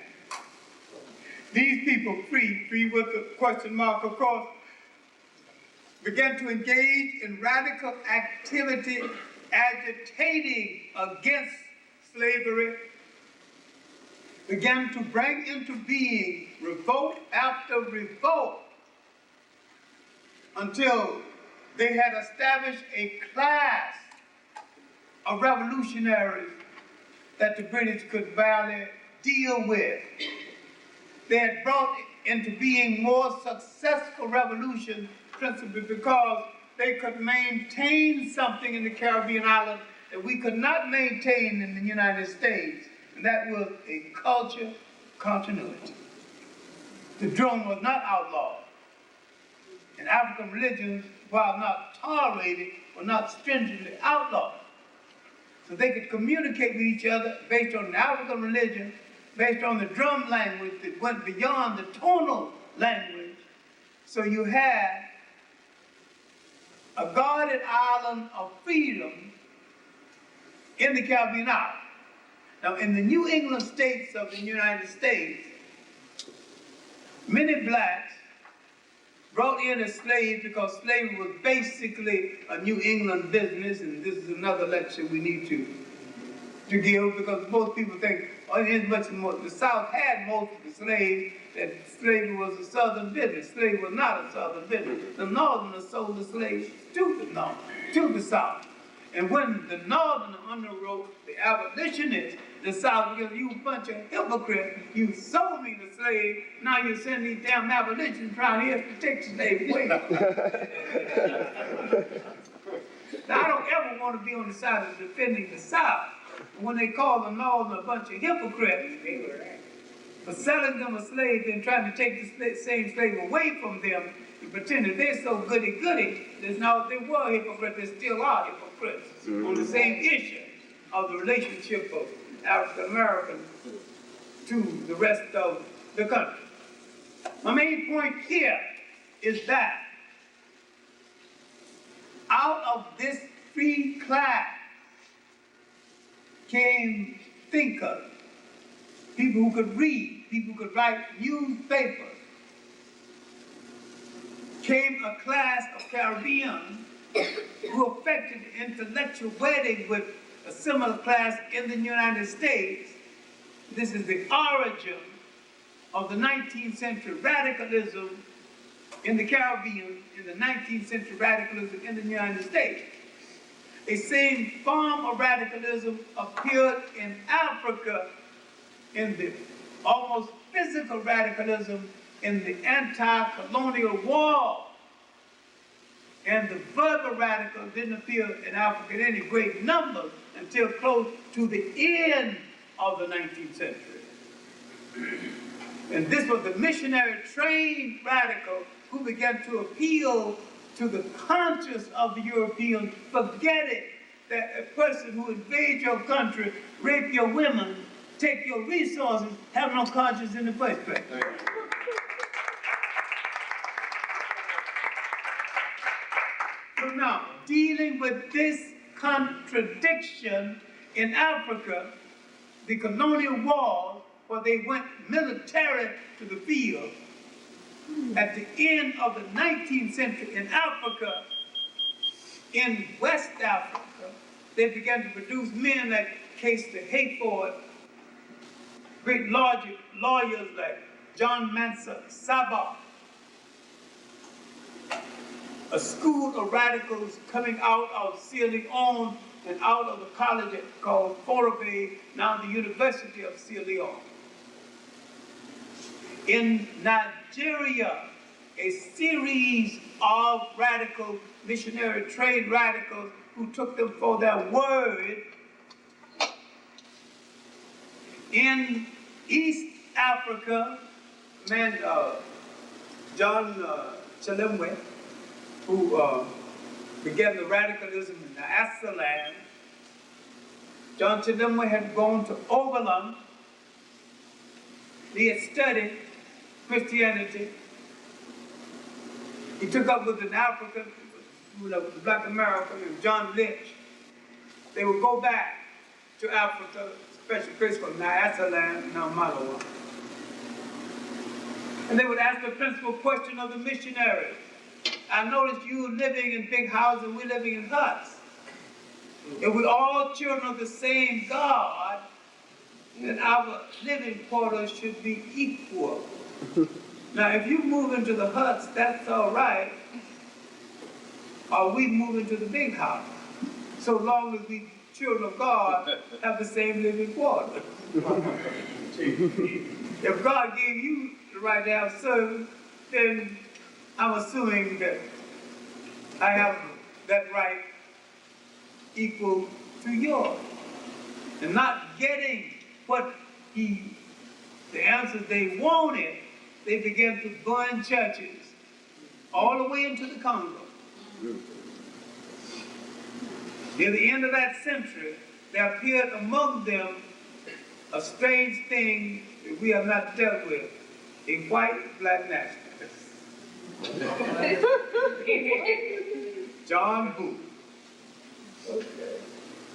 These people, free with a question mark, of course, began to engage in radical activity, agitating against slavery, began to bring into being revolt after revolt, until they had established a class of revolutionaries that the British could barely deal with. They had brought into being more successful revolutions principally because they could maintain something in the Caribbean islands that we could not maintain in the United States, and that was a culture continuity. The drone was not outlawed. and African religions, while not tolerated, were not stringently outlawed. So they could communicate with each other based on the African religion, based on the drum language that went beyond the tonal language. So you had a guarded island of freedom in the Caribbean islands. Now, in the New England states of the United States, many blacks brought in as slaves because slavery was basically a New England business, and this is another lecture we need to give, because most people think, oh, the South had most of the slaves, that slavery was a Southern business. Slavery was not a Southern business. The Northerners sold the slaves to the North, to the South. And when the Northerners underwrote the abolitionists, the South, because you bunch of hypocrites, you sold me the slave, now you're sending these damn abolitionists around here to take the slave away. Now, I don't ever want to be on the side of defending the South. When they call the Northern a bunch of hypocrites for selling them a slave and trying to take the same slave away from them, and pretend that they're so goody-goody, they were hypocrites, they still are hypocrites on the same issue of the relationship of African Americans to the rest of the country. My main point here is that out of this free class came thinkers, people who could read, people who could write newspapers. Came a class of Caribbeans who affected the intellectual wedding with a similar class in the United States. This is the origin of the 19th century radicalism in the Caribbean, in the 19th century radicalism in the United States. A same form of radicalism appeared in Africa in the almost physical radicalism in the anti-colonial war. And the verbal radical didn't appear in Africa in any great numbers until close to the end of the 19th century. And this was the missionary-trained radical who began to appeal to the conscience of the Europeans, forgetting that a person who invades your country, rape your women, take your resources, have no conscience in the first place. So now, dealing with this contradiction in Africa, the colonial wars, where they went military to the field, at the end of the 19th century in Africa, in West Africa, they began to produce men like Case the Hayford, great lawyers like John Mansa Saba, a school of radicals coming out of Sierra Leone and out of the college called Forobe, now the University of Sierra Leone. In Nigeria, a series of radical missionary trained radicals who took them for their word. In East Africa, man, John Chilemwe, who began the radicalism in Nyasaland land. John Chilemwe had gone to Oberlin. He had studied Christianity. He took up with an African, with a black American named John Lynch. They would go back to Africa, special place called Nyasaland, now Malawi. And they would ask the principal question of the missionaries. I noticed you living in big houses and we're living in huts. If we're all children of the same God, then our living quarters should be equal. Now, if you move into the huts, that's all right. Or we move into the big house, so long as we children of God have the same living quarters. If God gave you the right to have service, then I'm assuming that I have that right equal to yours. And not getting what the answers they wanted, they began to burn churches all the way into the Congo. Near the end of that century, there appeared among them a strange thing that we have not dealt with, a white black nationalist. John Booth.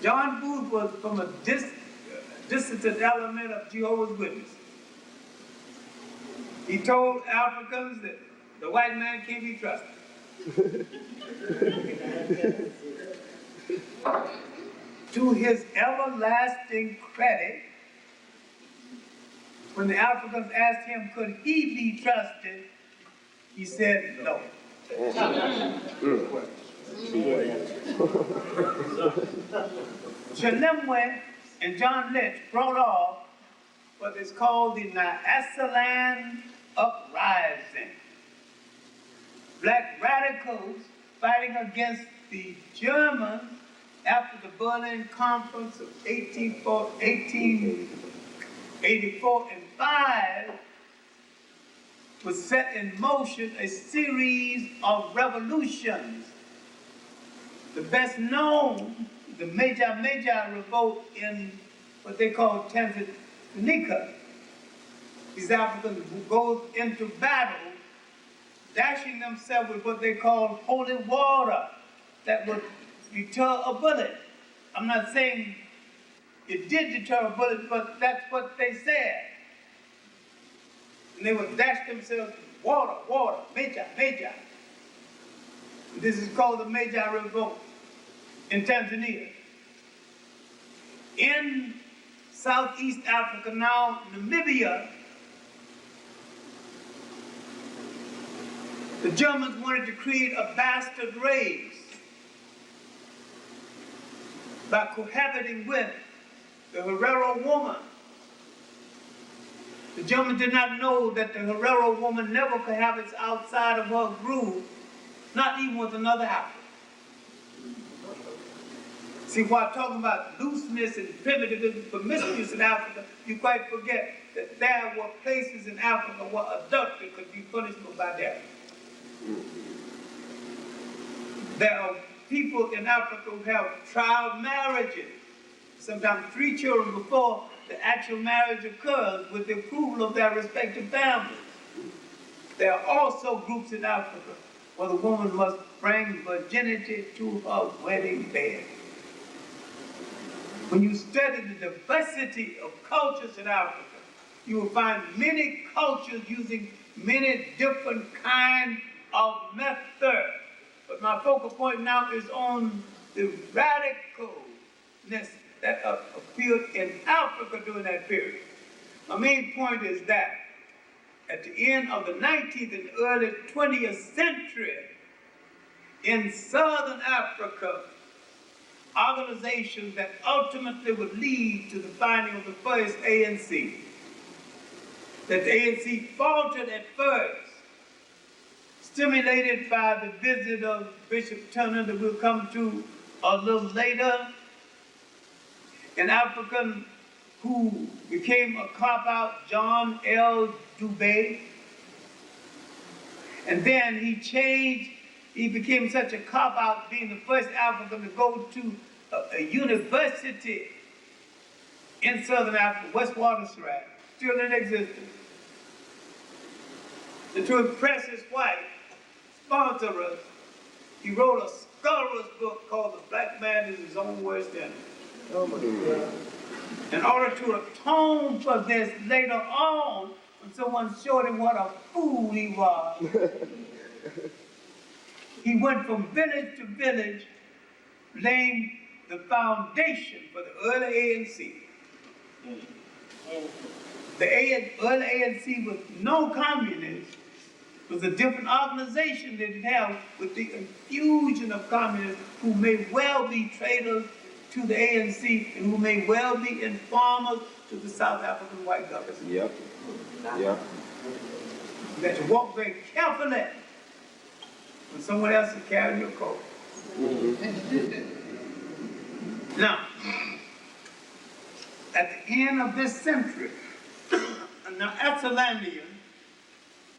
John Booth was from a dissident element of Jehovah's Witnesses. He told Africans that the white man can't be trusted. To his everlasting credit, when the Africans asked him, could he be trusted, he said no. Chilemwe and John Lynch brought off what is called the Nyasaland Uprising. Black radicals fighting against the Germans after the Berlin Conference of 1884 and 5 was set in motion a series of revolutions. The best known, the Meja revolt in what they call Tanzania. These Africans who go into battle, dashing themselves with what they call holy water that would deter a bullet. I'm not saying it did deter a bullet, but that's what they said. And they would dash themselves with water, Meja. This is called the Meja revolt in Tanzania. In Southeast Africa now, Namibia, the Germans wanted to create a bastard race by cohabiting with the Herero woman. The Germans did not know that the Herero woman never cohabits outside of her group, not even with another African. See, while talking about looseness and primitivism, promiscuous in Africa, you quite forget that there were places in Africa where adultery could be punishable by death. There are people in Africa who have child marriages, sometimes 3 children before the actual marriage occurs with the approval of their respective families. There are also groups in Africa where the woman must bring virginity to her wedding bed. When you study the diversity of cultures in Africa, you will find many cultures using many different kinds of methods. But my focal point now is on the radicalness that appeared in Africa during that period. My main point is that at the end of the 19th and early 20th century, in Southern Africa, organizations that ultimately would lead to the finding of the first ANC. That the ANC faltered at first, stimulated by the visit of Bishop Turner that we'll come to a little later, an African who became a cop-out, John L. Dubé. And then he changed, he became such a cop-out, being the first African to go to a university in Southern Africa, Westwatersrand, still in existence. And to impress his wife, sponsor us, he wrote a scurrilous book called The Black Man is His Own Worst Enemy. Oh my God. In order to atone for this later on, when someone showed him what a fool he was, he went from village to village, laying the foundation for the early ANC. The early ANC with no communists was a different organization that it had with the infusion of communists who may well be traitors to the ANC and who may well be informers to the South African white government. Yep. Yep. You got to walk very carefully when someone else is carrying your coat. Now, at the end of this century, an Atlantean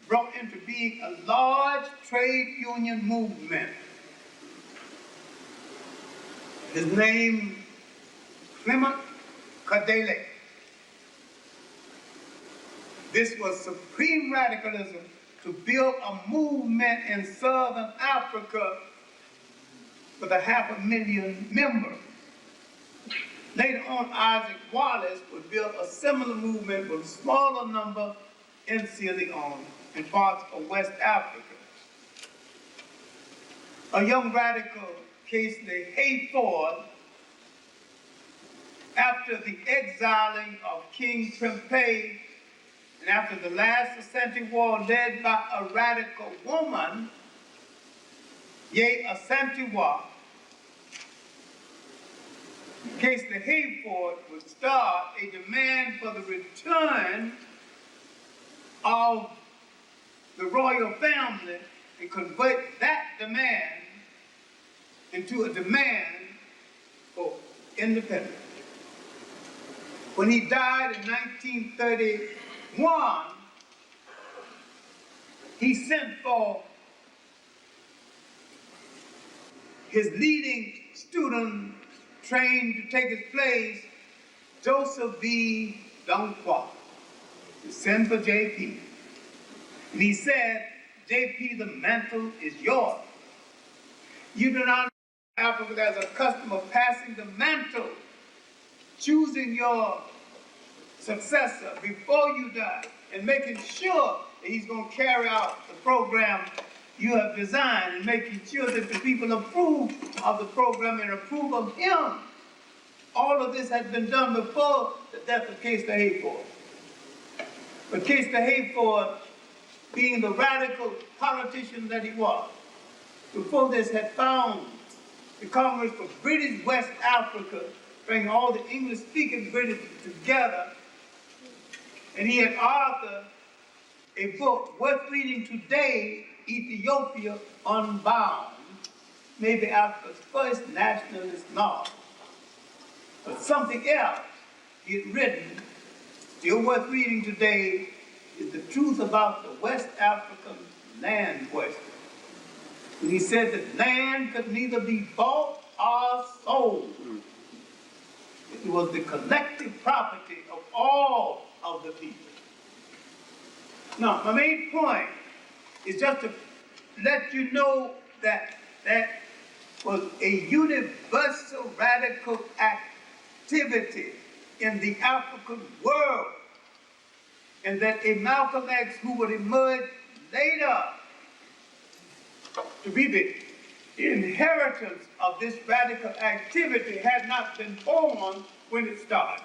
brought into being a large trade union movement. His name, Clement Cadele. This was supreme radicalism to build a movement in Southern Africa with 500,000 members. Later on, Isaac Wallace would build a similar movement with a smaller number in Sierra Leone and parts of West Africa. A young radical, Casey Hayford, after the exiling of King Prempeh and after the last Asante War led by a radical woman, Ye Asantewa, Casey Hayford would start a demand for the return of the royal family and convert that demand into a demand for independence. When he died in 1931, he sent for his leading student trained to take his place, Joseph V. Dunkwa, to send for J.P. And he said, J.P., the mantle is yours. You do not know Africa, there's a custom of passing the mantle, choosing your successor before you die, and making sure that he's going to carry out the program you have designed, and making sure that the people approve of the program and approve of him. All of this had been done before the death of Casey Hayford. But Casey Hayford, being the radical politician that he was, before this had found the Congress for British West Africa, bringing all the English-speaking British together, and he had authored a book worth reading today, Ethiopia Unbound, maybe Africa's first nationalist novel. But something else he had written, still worth reading today, is the truth about the West African land question. And he said that land could neither be bought or sold. It was the collective property of all of the people. Now, my main point is just to let you know that that was a universal radical activity in the African world, and that a Malcolm X who would emerge later to be the inheritance of this radical activity had not been born when it started.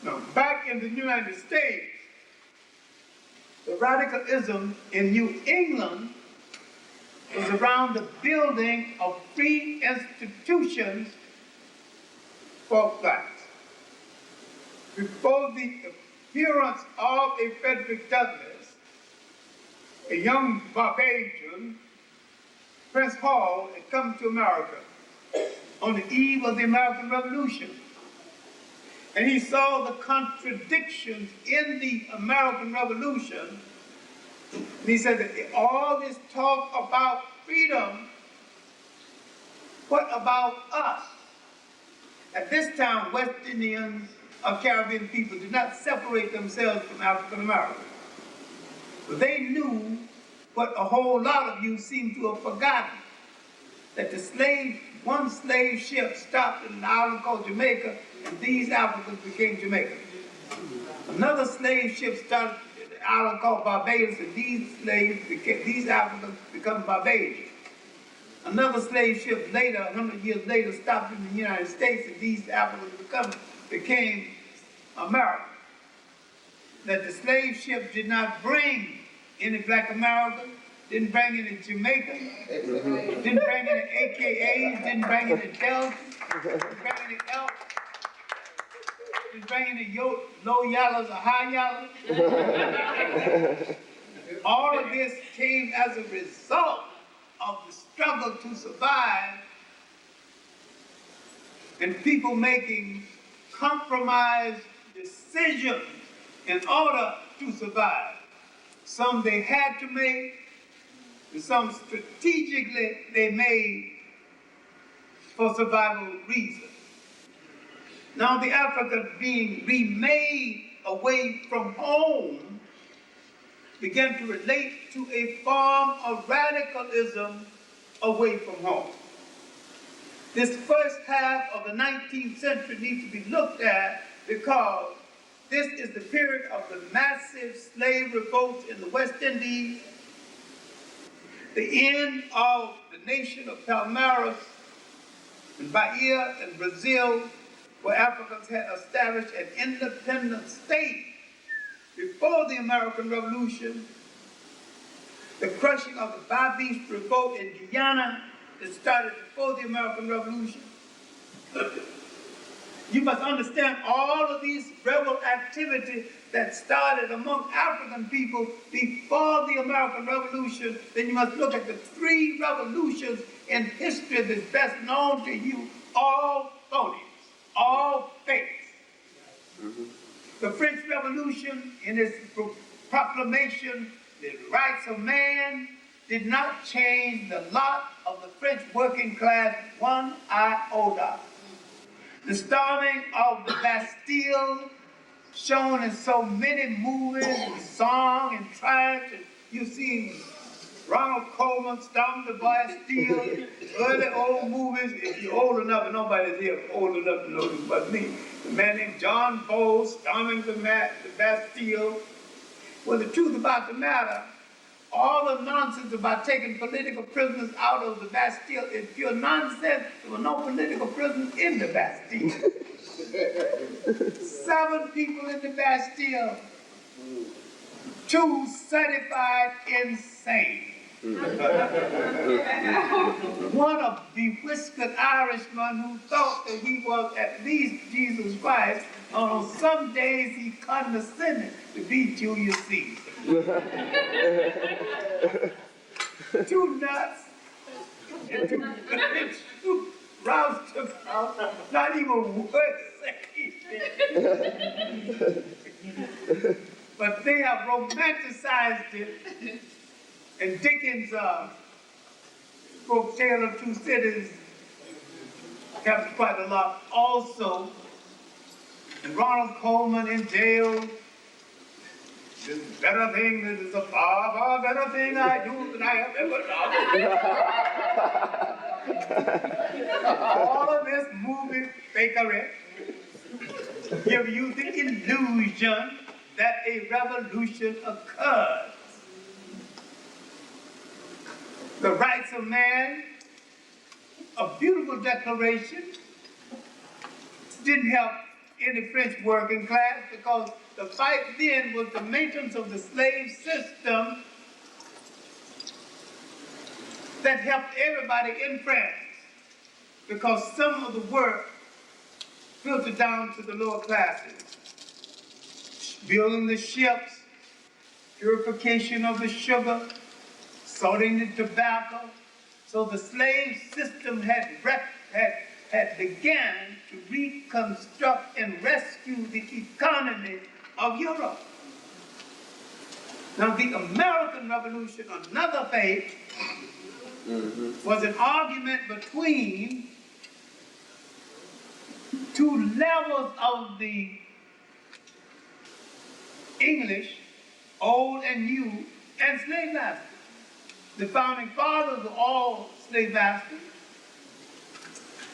Now, back in the United States, the radicalism in New England was around the building of free institutions for blacks. Before the appearance of a Frederick Douglass, a young Barbadian, Prince Hall, had come to America on the eve of the American Revolution. And he saw the contradictions in the American Revolution. And he said that all this talk about freedom, what about us? At this time, West Indians or Caribbean people did not separate themselves from African Americans. But they knew what a whole lot of you seem to have forgotten, that one slave ship stopped in an island called Jamaica, and these Africans became Jamaicans. Another slave ship started in an island called Barbados, and these Africans become Barbadians. Another slave ship later, 100 years later, stopped in the United States, and these Africans became Americans. That the slave ship did not bring any black Americans, didn't bring any Jamaicans, didn't bring any AKAs, didn't bring any Deltas, didn't bring any Elks, didn't bring any low yellows or high yellows. All of this came as a result of the struggle to survive and people making compromised decisions in order to survive. Some they had to make, and some strategically they made for survival reasons. Now the Africans being remade away from home began to relate to a form of radicalism away from home. This first half of the 19th century needs to be looked at because this is the period of the massive slave revolts in the West Indies, the end of the nation of Palmares and Bahia in Brazil, where Africans had established an independent state before the American Revolution, the crushing of the Babis revolt in Guyana that started before the American Revolution. You must understand all of these rebel activity that started among African people before the American Revolution. Then you must look at the 3 revolutions in history that's best known to you, all phonies, all fakes. The French Revolution, in its proclamation, the rights of man, did not change the lot of the French working class one iota. The storming of the Bastille, shown in so many movies and song and triumphs, and you see Ronald Colman storm the Bastille, early old movies. If you're old enough, and nobody's here old enough to know this but me, the man named John Bowles storming the Bastille. Well, the truth about the matter, all the nonsense about taking political prisoners out of the Bastille is pure nonsense. There were no political prisoners in the Bastille. 7 people in the Bastille, 2 certified insane. One a bewhiskered Irishman who thought that he was at least Jesus Christ, and on some days he condescended to be Julius Caesar. 2 nuts and 2 roustabouts, not even worth saying. But they have romanticized it, and Dickens' folk Tale of Two Cities captured quite a lot also. And Ronald Colman in jail. This better thing, this is a far, far better thing I do than I have ever done. All of this movie fakery give you the illusion that a revolution occurred. The rights of man, a beautiful declaration, didn't help any French working class because the fight then was the maintenance of the slave system that helped everybody in France because some of the work filtered down to the lower classes. Building the ships, purification of the sugar, sorting the tobacco. So the slave system had began to reconstruct and rescue the economy of Europe. Now the American Revolution, another phase, was an argument between 2 levels of the English, old and new, and slave masters. The founding fathers were all slave masters.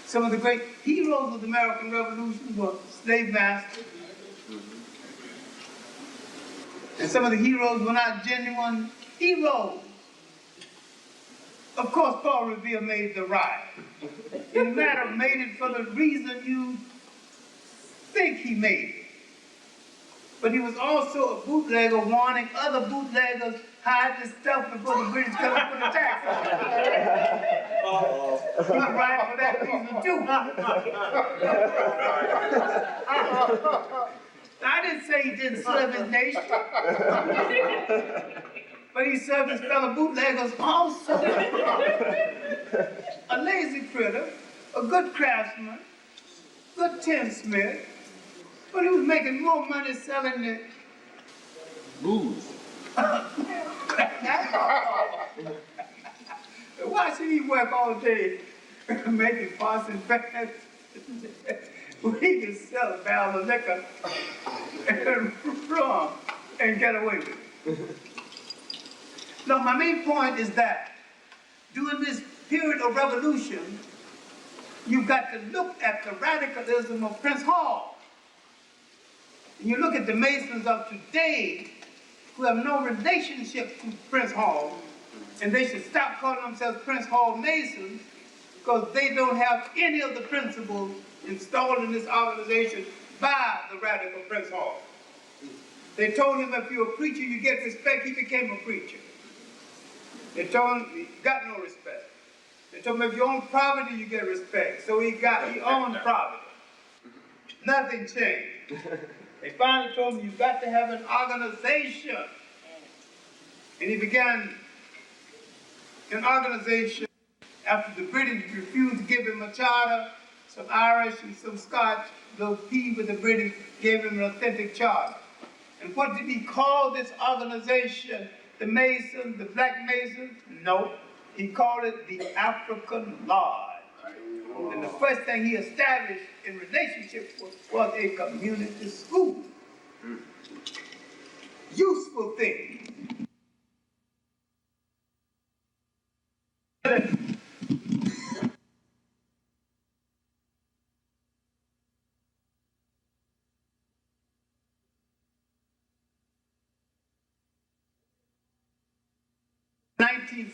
Some of the great heroes of the American Revolution were slave masters. And some of the heroes were not genuine heroes. Of course, Paul Revere made the right. In the matter, made it for the reason you think he made it. But he was also a bootlegger warning other bootleggers, hide this stuff before the British come and put a tax on it. He was right for that reason too. I didn't say he didn't serve his nation. But he served his fellow bootleggers also. A lazy critter, a good craftsman, good tinsmith, but he was making more money selling the booze Why should he work all day making pots and pans? We can sell a barrel of liquor and rum and get away with it. No, my main point is that during this period of revolution, you've got to look at the radicalism of Prince Hall. And you look at the Masons of today who have no relationship to Prince Hall, and they should stop calling themselves Prince Hall Masons because they don't have any of the principles installed in this organization by the radical Prince Hall. They told him if you're a preacher, you get respect. He became a preacher. They told him he got no respect. They told him if you own property, you get respect. So he owned property. Nothing changed. They finally told him you've got to have an organization. And he began an organization after the British refused to give him a charter. Some Irish and some Scotch, those peeved with the British, gave him an authentic charter. And what did he call this organization? The Masons, the Black Masons? No, he called it the African Lodge. And the first thing he established in relationship was a community school. Useful thing.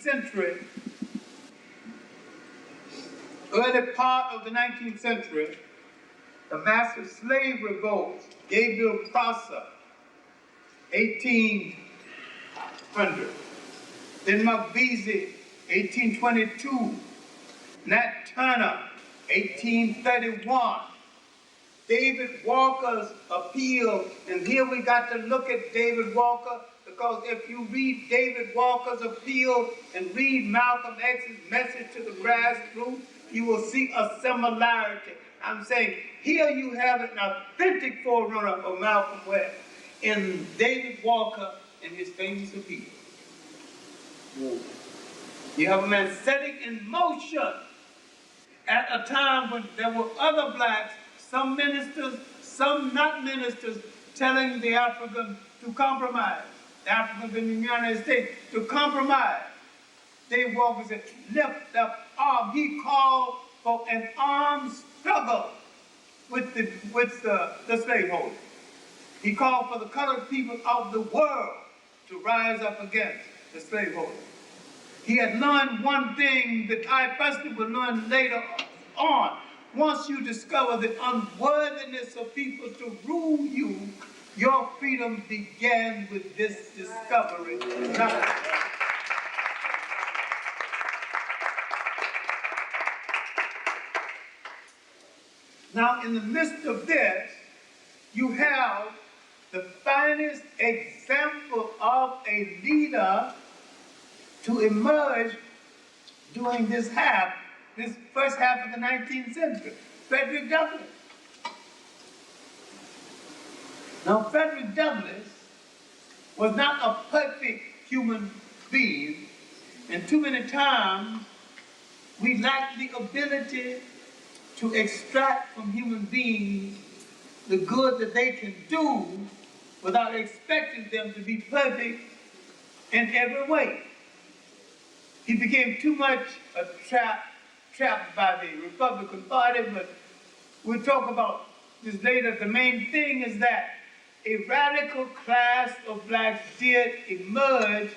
Century, early part of the 19th century, the massive slave revolt, Gabriel Prosser, 1800, then McVeasy, 1822, Nat Turner, 1831, David Walker's appeal, and here we got to look at David Walker, because if you read David Walker's appeal and read Malcolm X's message to the grassroots, you will see a similarity. I'm saying here you have an authentic forerunner of Malcolm X in David Walker and his famous appeal. You have a man setting in motion at a time when there were other blacks, some ministers, some not ministers, telling the Africans to compromise. The Africans in the United States to compromise. David Walker said, lift up arm. He called for an armed struggle with the slaveholders. He called for the colored people of the world to rise up against the slaveholders. He had learned one thing that I personally will learn later on. Once you discover the unworthiness of people to rule you, your freedom began with this discovery. Now, in the midst of this, you have the finest example of a leader to emerge during this first half of the 19th century, Frederick Douglass. Now, Frederick Douglass was not a perfect human being, and too many times we lack the ability to extract from human beings the good that they can do without expecting them to be perfect in every way. He became too much trapped by the Republican Party, but we'll talk about this later. The main thing is that a radical class of blacks did emerge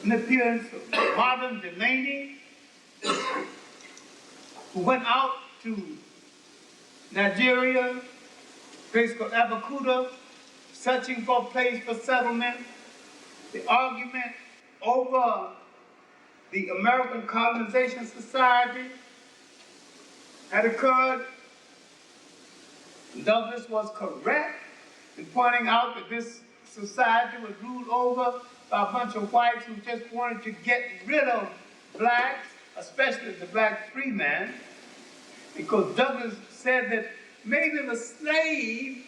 in the appearance of Martin Delany, who went out to Nigeria, a place called Abeokuta, searching for a place for settlement. The argument over the American Colonization Society had occurred. Douglass was correct in pointing out that this society was ruled over by a bunch of whites who just wanted to get rid of blacks, especially the black free man, because Douglass said that maybe the slave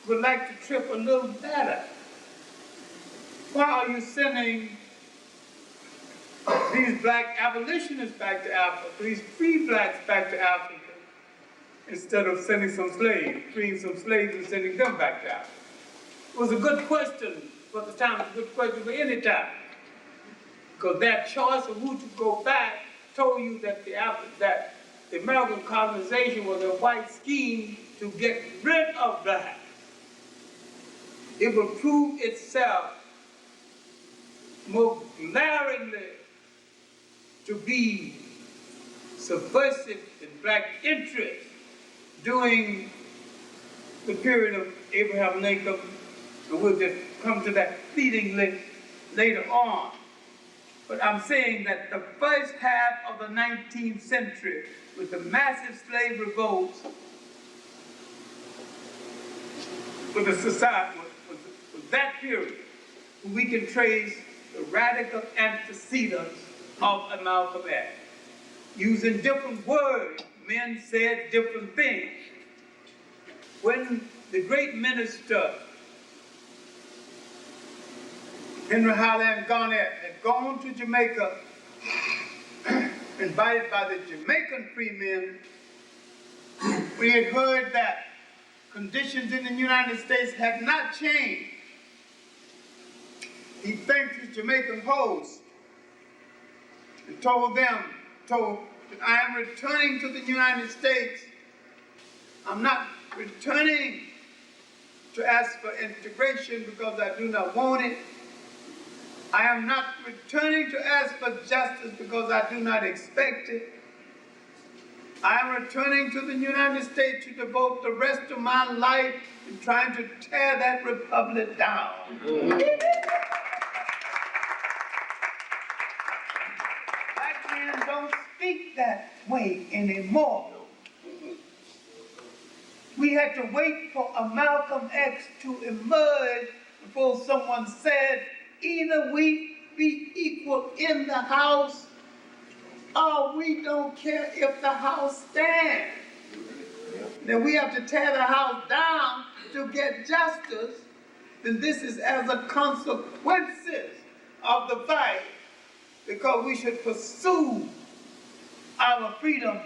would like to trip a little better. Why are you sending these black abolitionists back to Africa, these free blacks back to Africa, instead of sending some slaves, freeing some slaves and sending them back to Africa? It was a good question for the time, it's a good question for any time. Because that choice of who to go back told you that the American colonization was a white scheme to get rid of blacks. It will prove itself more glaringly to be subversive in black interest during the period of Abraham Lincoln, and we'll just come to that fleetingly later on. But I'm saying that the first half of the 19th century, with the massive slave revolts, with the society, with that period, we can trace the radical antecedents of Malcolm X. Using different words, men said different things. When the great minister, Henry Highland Garnett, had gone to Jamaica, invited by the Jamaican free men, we had heard that conditions in the United States had not changed. He thanked his Jamaican host and told them, I am returning to the United States. I'm not returning to ask for integration because I do not want it. I am not returning to ask for justice because I do not expect it. I am returning to the United States to devote the rest of my life in trying to tear that republic down. Black men don't speak that way anymore. We had to wait for a Malcolm X to emerge before someone said, either we be equal in the House or we don't care if the House stands. Now we have to tear the House down to get justice, then this is as a consequences of the fight, because we should pursue our freedom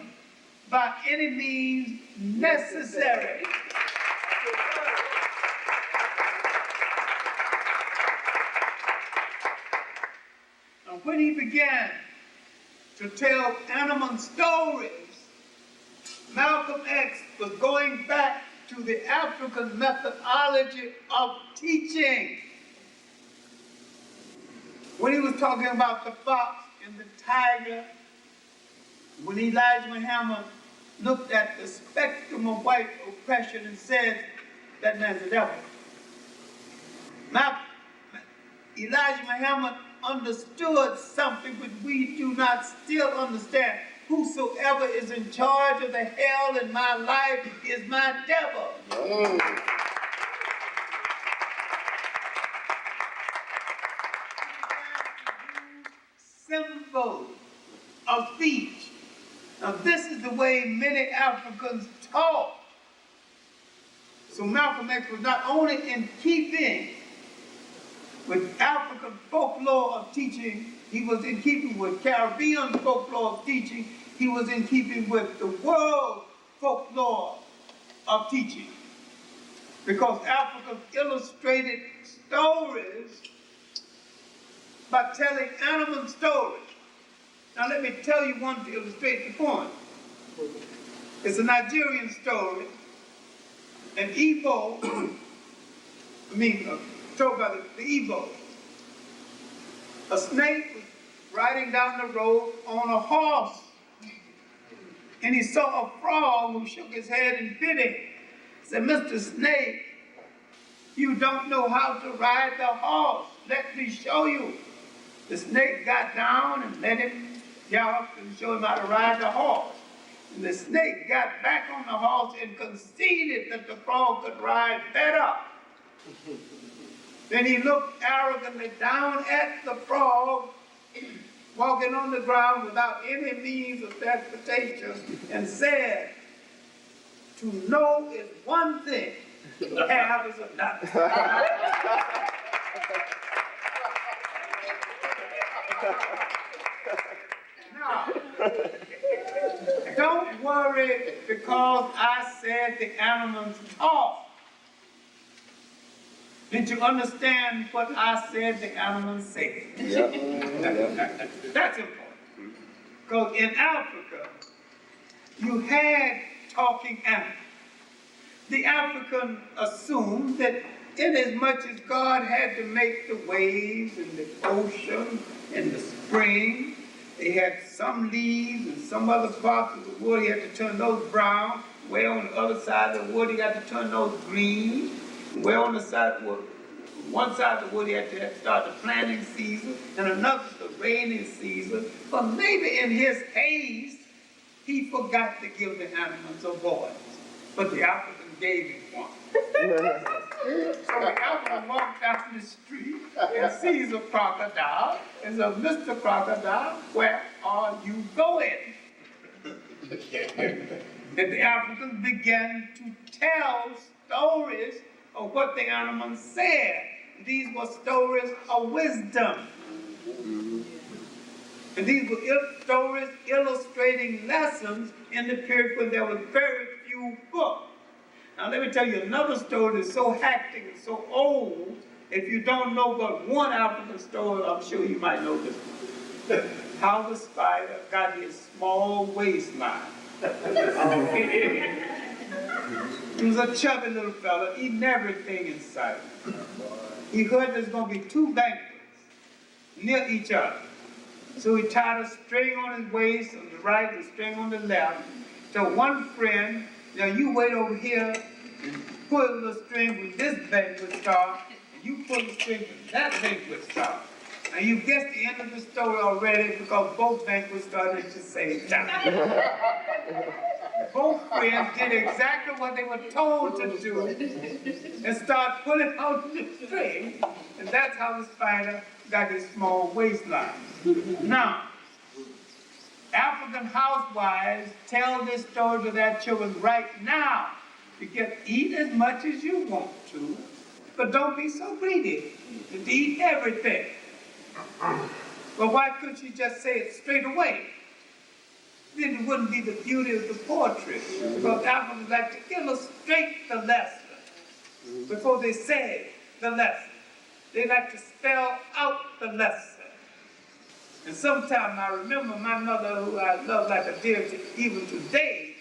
by any means necessary. And when he began to tell animal stories, Malcolm X was going back to the African methodology of teaching. When he was talking about the fox and the tiger, when Elijah Muhammad looked at the spectrum of white oppression and said, that man's a devil. Now, Elijah Muhammad understood something which we do not still understand. Whosoever is in charge of the hell in my life is my devil. Symbol of speech. Now this is the way many Africans talk. So Malcolm X was not only in keeping with African folklore of teaching, he was in keeping with Caribbean folklore of teaching, he was in keeping with the world folklore of teaching. Because Africans illustrated stories by telling animal stories. Now let me tell you one to illustrate the point. It's a Nigerian story. An Igbo, told by the Igbo. A snake was riding down the road on a horse, and he saw a frog who shook his head and bit him. He said, Mr. Snake, you don't know how to ride the horse. Let me show you. The snake got down and let him gallop and show him how to ride the horse. And the snake got back on the horse and conceded that the frog could ride better. Then he looked arrogantly down at the frog, walking on the ground without any means of transportation, and said, to know is one thing, to have is another. Now, don't worry because I said the animals talk. Did you understand what I said the animals said? That's important. Because in Africa, you had talking animals. The African assumed that inasmuch as God had to make the waves and the ocean and the spring, they had some leaves and some other parts of the wood, he had to turn those brown. Way on the other side of the wood, he had to turn those green. Way on the side of the wood, one side of the wood, he had to start the planting season, and another the rainy season. But maybe in his haste, he forgot to give the animals a voice. But the African gave him one. So the African walked down the street and sees a crocodile and says, Mr. Crocodile, where are you going? And the Africans began to tell stories of what the animals said. These were stories of wisdom. And these were stories illustrating lessons in the period when there were very few books. Now let me tell you another story that's so hectic and so old, if you don't know but one African story, I'm sure you might know this one. How the spider got his small waistline. He was a chubby little fella, eating everything in sight. He heard there's going to be two banquets near each other. So he tied a string on his waist on the right, a string on the left. So one friend, now you wait over here and pull the string when this banquet starts, and you pull the string when that banquet starts. Now you've guessed the end of the story already because both banquets started at the same time. Both friends did exactly what they were told to do and start pulling out the string, and that's how the spider got his small waistline. Now, African housewives tell this story to their children right now. You can eat as much as you want to, but don't be so greedy to eat everything. But why couldn't you just say it straight away? Then it wouldn't be the beauty of the poetry. Because Africans like to illustrate the lesson before they say the lesson. They like to spell out the lesson. And sometimes I remember my mother, who I love like a deer even today,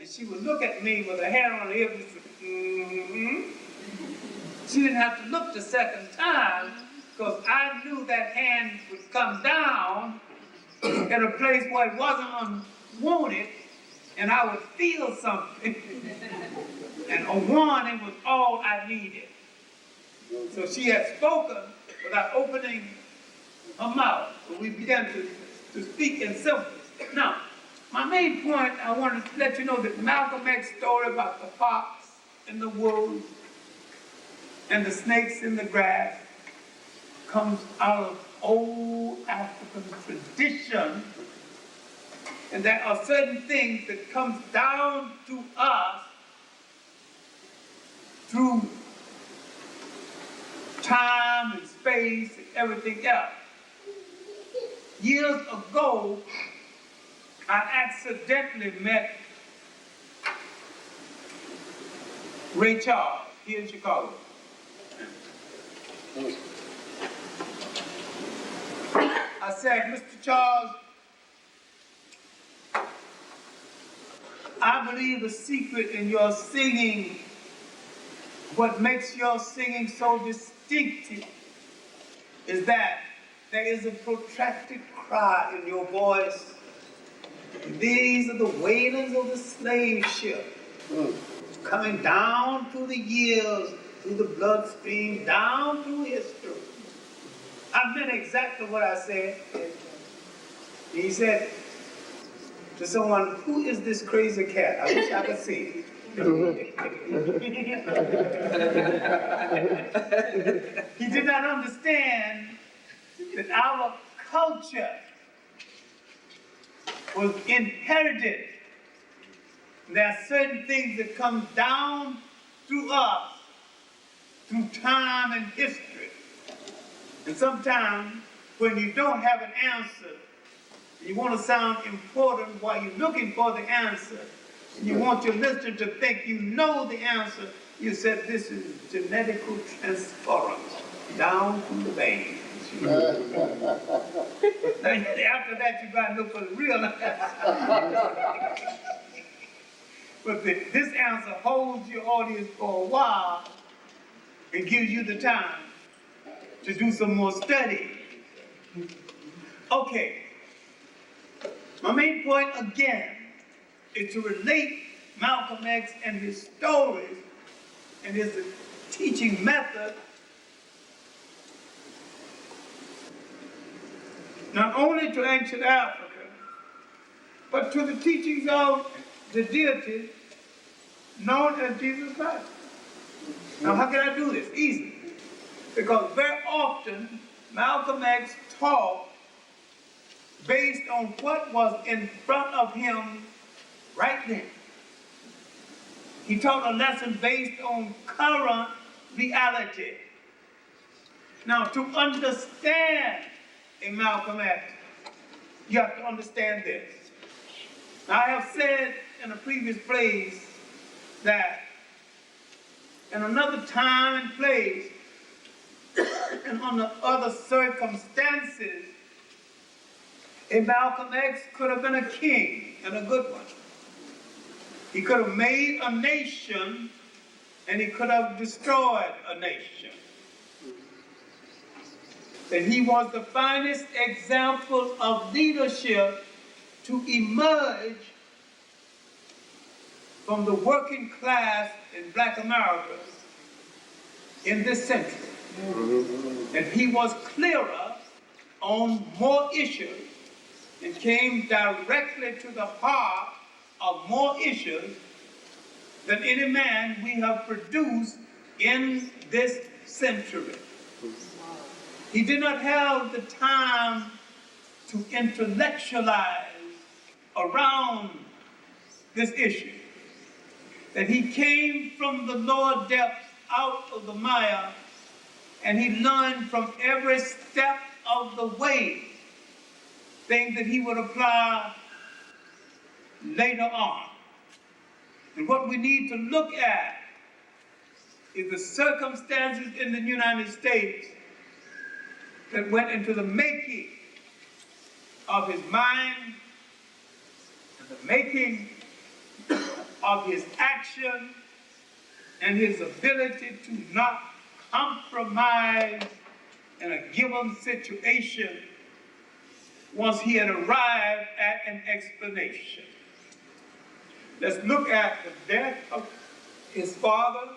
and she would look at me with her hand on her hip and say, She didn't have to look the second time because I knew that hand would come down in a place where it wasn't unwanted, and I would feel something. And a warning was all I needed. So she had spoken without opening her mouth. So we began to speak in symbols. Now, my main point, I wanted to let you know that Malcolm X's story about the fox and the wolves and the snakes in the grass comes out of old African tradition. And there are certain things that comes down to us through time and space and everything else. Years ago, I accidentally met Ray Charles here in Chicago. I said, Mr. Charles, I believe the secret in your singing, what makes your singing so distinctive, is that there is a protracted cry in your voice. These are the wailings of the slave ship, coming down through the years, through the bloodstream, down through history. I meant exactly what I said. He said to someone, who is this crazy cat? I wish I could see it. He did not understand that our culture was inherited. There are certain things that come down through us, through time and history. And sometimes when you don't have an answer, you want to sound important while you're looking for the answer, and you want your listener to think you know the answer, you said this is genetical transference down through the veins. After that, you got to look for the real answer. But this answer holds your audience for a while and gives you the time to do some more study. Okay. My main point again is to relate Malcolm X and his stories and his teaching method not only to ancient Africa, but to the teachings of the deity known as Jesus Christ. Now, how can I do this? Easy. Because very often, Malcolm X taught based on what was in front of him right then. He taught a lesson based on current reality. Now, to understand a Malcolm X, you have to understand this. I have said in a previous place that in another time and place and under other circumstances, a Malcolm X could have been a king, and a good one. He could have made a nation, and he could have destroyed a nation. That he was the finest example of leadership to emerge from the working class in Black America in this century. And he was clearer on more issues and came directly to the heart of more issues than any man we have produced in this century. He did not have the time to intellectualize around this issue. That he came from the lower depths out of the mire, and he learned from every step of the way things that he would apply later on. And what we need to look at is the circumstances in the United States that went into the making of his mind and the making of his action and his ability to not compromise in a given situation once he had arrived at an explanation. Let's look at the death of his father.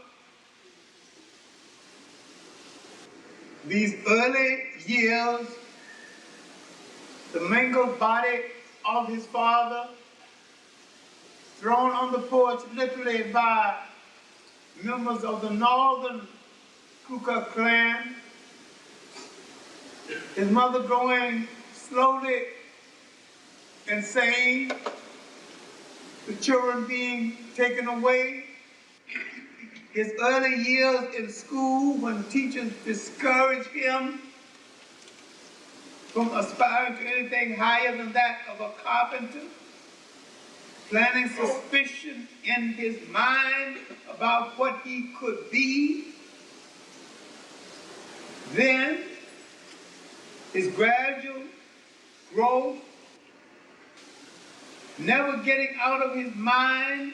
These early years, the mangled body of his father, thrown on the porch literally by members of the Northern Ku Klux Klan. His mother growing slowly insane. The children being taken away. His early years in school when teachers discouraged him from aspiring to anything higher than that of a carpenter. Planting suspicion in his mind about what he could be. Then, his gradual growth, never getting out of his mind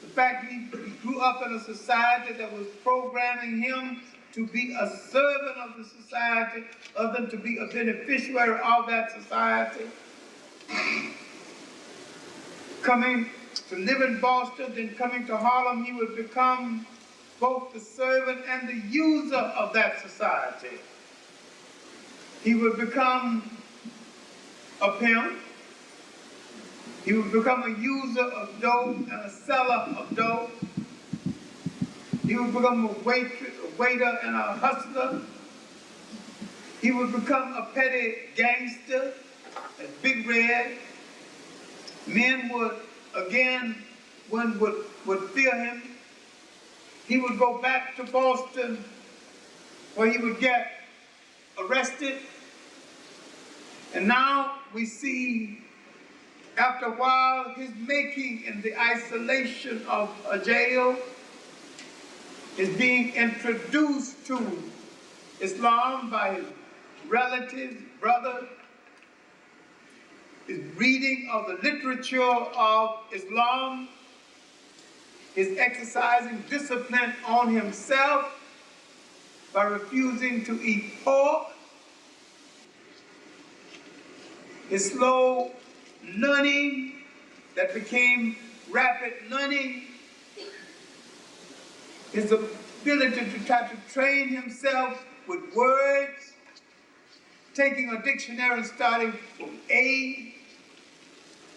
the fact that he grew up in a society that was programming him to be a servant of the society other than to be a beneficiary of that society. Coming to live in Boston, then coming to Harlem, he would become both the servant and the user of that society. He would become a pimp. He would become a user of dope and a seller of dope. He would become a waiter and a hustler. He would become a petty gangster, a Big Red. Men would, again, one would fear him. He would go back to Boston where he would get arrested And now we see, after a while, his making in the isolation of a jail is being introduced to Islam by his relatives, brother, his reading of the literature of Islam, his exercising discipline on himself by refusing to eat pork, his slow learning that became rapid learning, his ability to try to train himself with words, taking a dictionary and starting from A,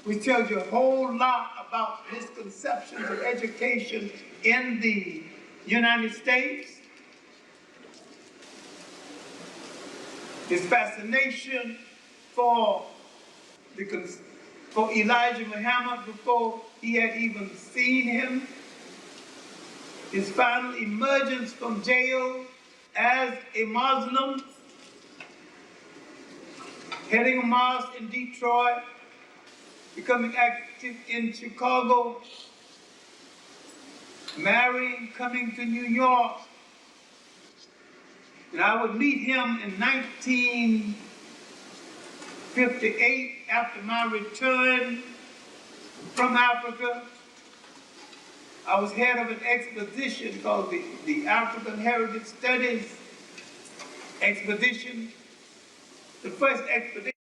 which tells you a whole lot about misconceptions of education in the United States. His fascination for Elijah Muhammad before he had even seen him. His final emergence from jail as a Muslim, heading a mosque in Detroit, becoming active in Chicago, marrying, coming to New York. And I would meet him in 1958 after my return from Africa. I was head of an expedition called the African Heritage Studies Expedition, the first expedition.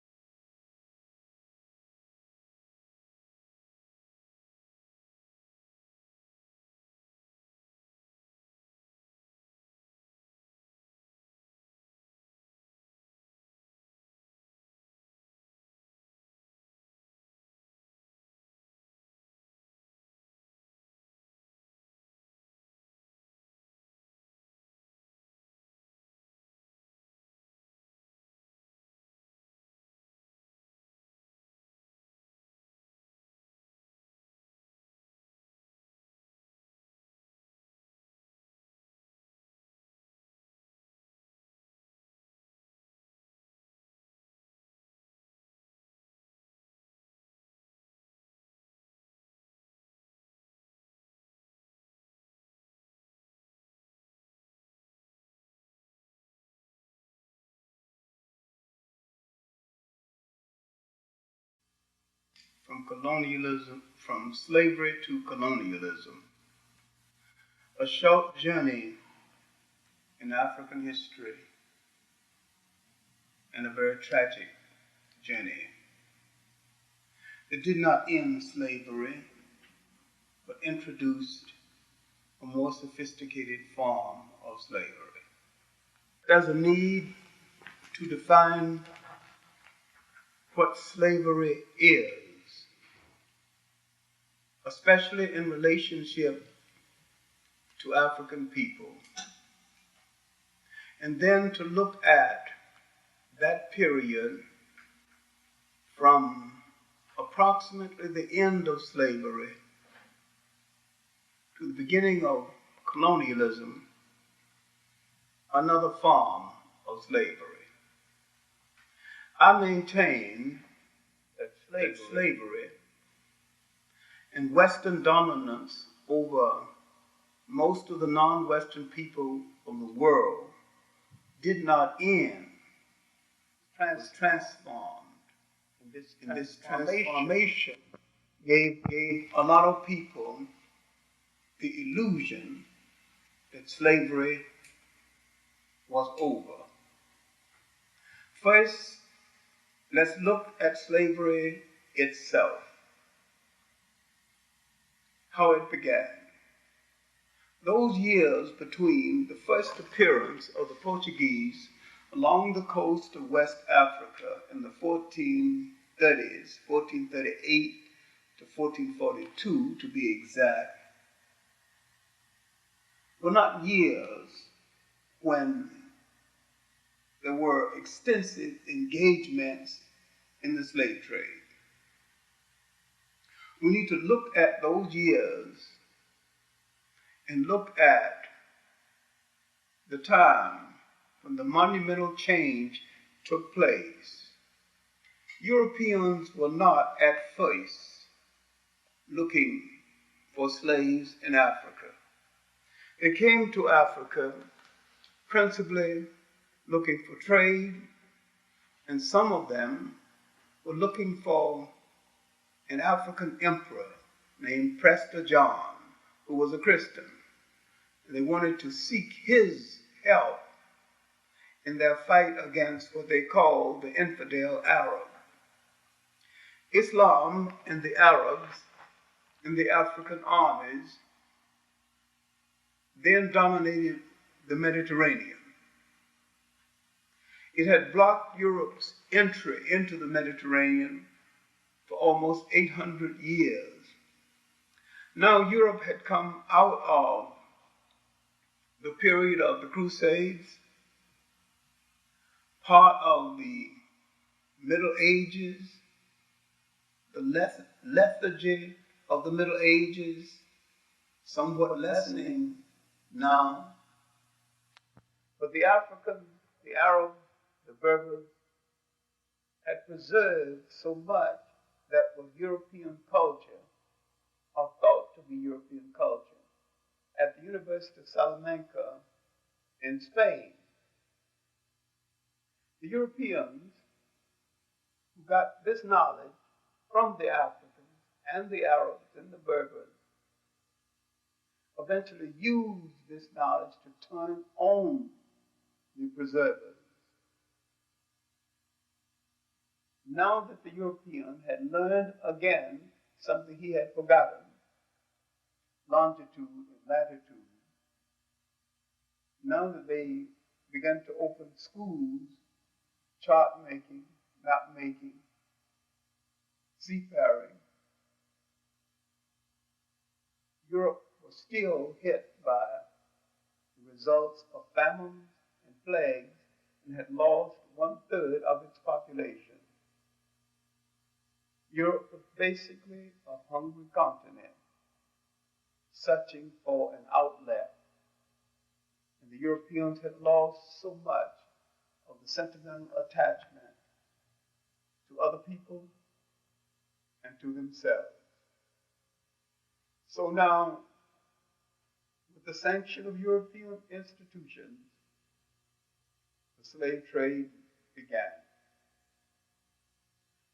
From slavery to colonialism. A short journey in African history and a very tragic journey. It did not end slavery, but introduced a more sophisticated form of slavery. There's a need to define what slavery is, especially in relationship to African people, and then to look at that period from approximately the end of slavery to the beginning of colonialism, another form of slavery. I maintain that slavery and Western dominance over most of the non-Western people of the world did not end, was transformed. And this transformation gave a lot of people the illusion that slavery was over. First, let's look at slavery itself, how it began. Those years between the first appearance of the Portuguese along the coast of West Africa in the 1430s, 1438 to 1442 to be exact, were not years when there were extensive engagements in the slave trade. We need to look at those years and look at the time when the monumental change took place Europeans were not at first looking for slaves in Africa. They came to Africa principally looking for trade, and some of them were looking for an African emperor named Prester John, who was a Christian. They wanted to seek his help in their fight against what they called the infidel Arab. Islam and the Arabs and the African armies then dominated the Mediterranean. It had blocked Europe's entry into the Mediterranean for almost 800 years. Now Europe had come out of the period of the Crusades, part of the Middle Ages, the lethargy of the Middle Ages, somewhat lessening now. But the Africans, the Arabs, the Berbers had preserved so much that was European culture, or thought to be European culture, at the University of Salamanca in Spain. The Europeans who got this knowledge from the Africans and the Arabs and the Berbers eventually used this knowledge to turn on the preservers. Now that the European had learned again something he had forgotten, longitude and latitude, now that they began to open schools, chart making, map making, seafaring, Europe was still hit by the results of famines and plagues and had lost 1/3 of its population. Europe was basically a hungry continent, searching for an outlet. And the Europeans had lost so much of the sentimental attachment to other people and to themselves. So now, with the sanction of European institutions, the slave trade began.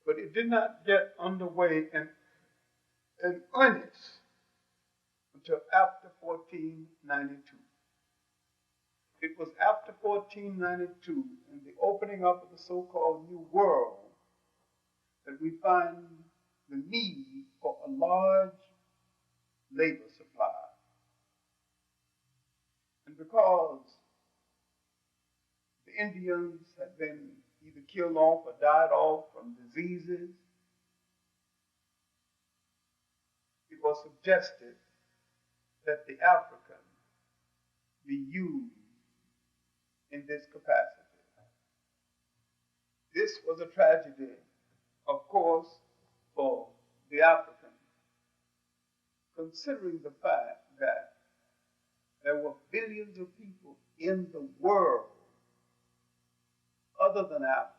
But it did not get underway in earnest until after 1492. It was after 1492, in the opening up of the so-called New World, that we find the need for a large labor supply. And because the Indians had been either killed off or died off from diseases, it was suggested that the African be used in this capacity. This was a tragedy, of course, for the Africans, considering the fact that there were billions of people in the world other than Africans.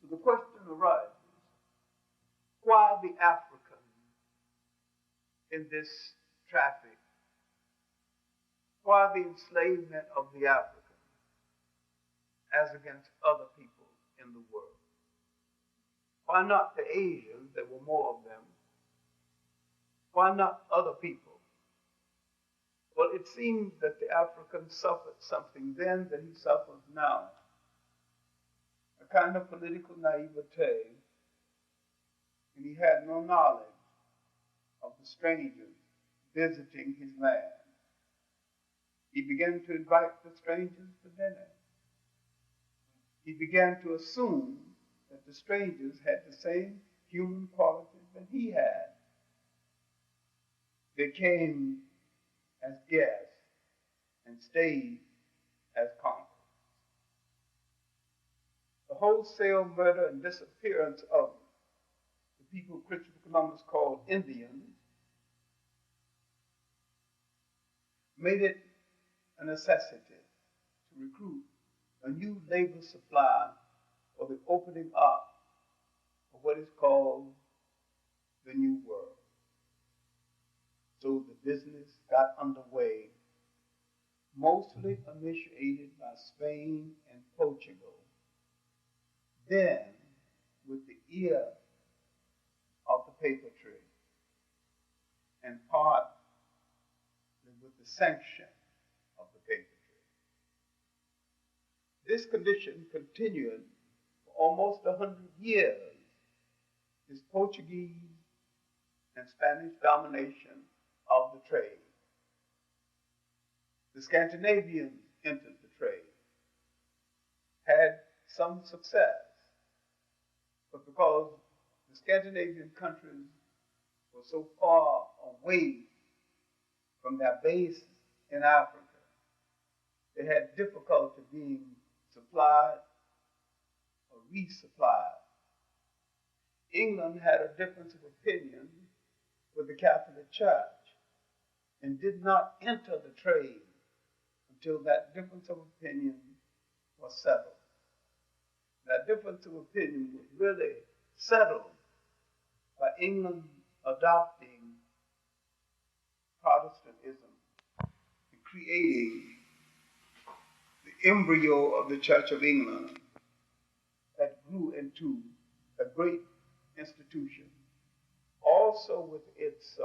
So the question arises, why the Africans in this traffic? Why the enslavement of the Africans as against other people in the world? Why not the Asians? There were more of them. Why not other people? Well, it seems that the African suffered something then that he suffers now. A kind of political naivete, and he had no knowledge of the strangers visiting his land. He began to invite the strangers to dinner. He began to assume that the strangers had the same human qualities that he had. They came as guests and stayed as conquerors. The wholesale murder and disappearance of the people Christopher Columbus called Indians made it a necessity to recruit a new labor supply for the opening up of what is called the New World. So the business got underway, mostly initiated by Spain and Portugal. Then, with the ear of the paper trade, and partly with the sanction of the paper trade. This condition continued for almost 100 years, this Portuguese and Spanish domination of the trade. The Scandinavians entered the trade, had some success, but because the Scandinavian countries were so far away from their base in Africa, they had difficulty being supplied or resupplied. England had a difference of opinion with the Catholic Church and did not enter the trade until that difference of opinion was settled. That difference of opinion was really settled by England adopting Protestantism and creating the embryo of the Church of England that grew into a great institution, also with its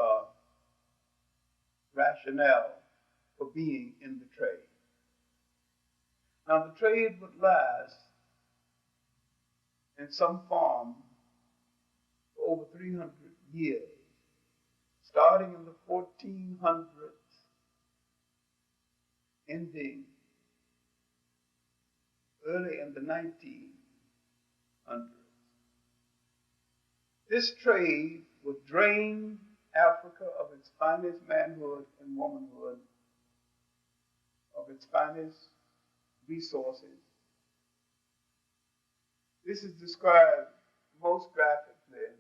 rationale for being in the trade. Now, the trade would last in some form for over 300 years, starting in the 1400s, ending early in the 1900s. This trade would drain Africa of its finest manhood and womanhood, of its finest resources. This is described most graphically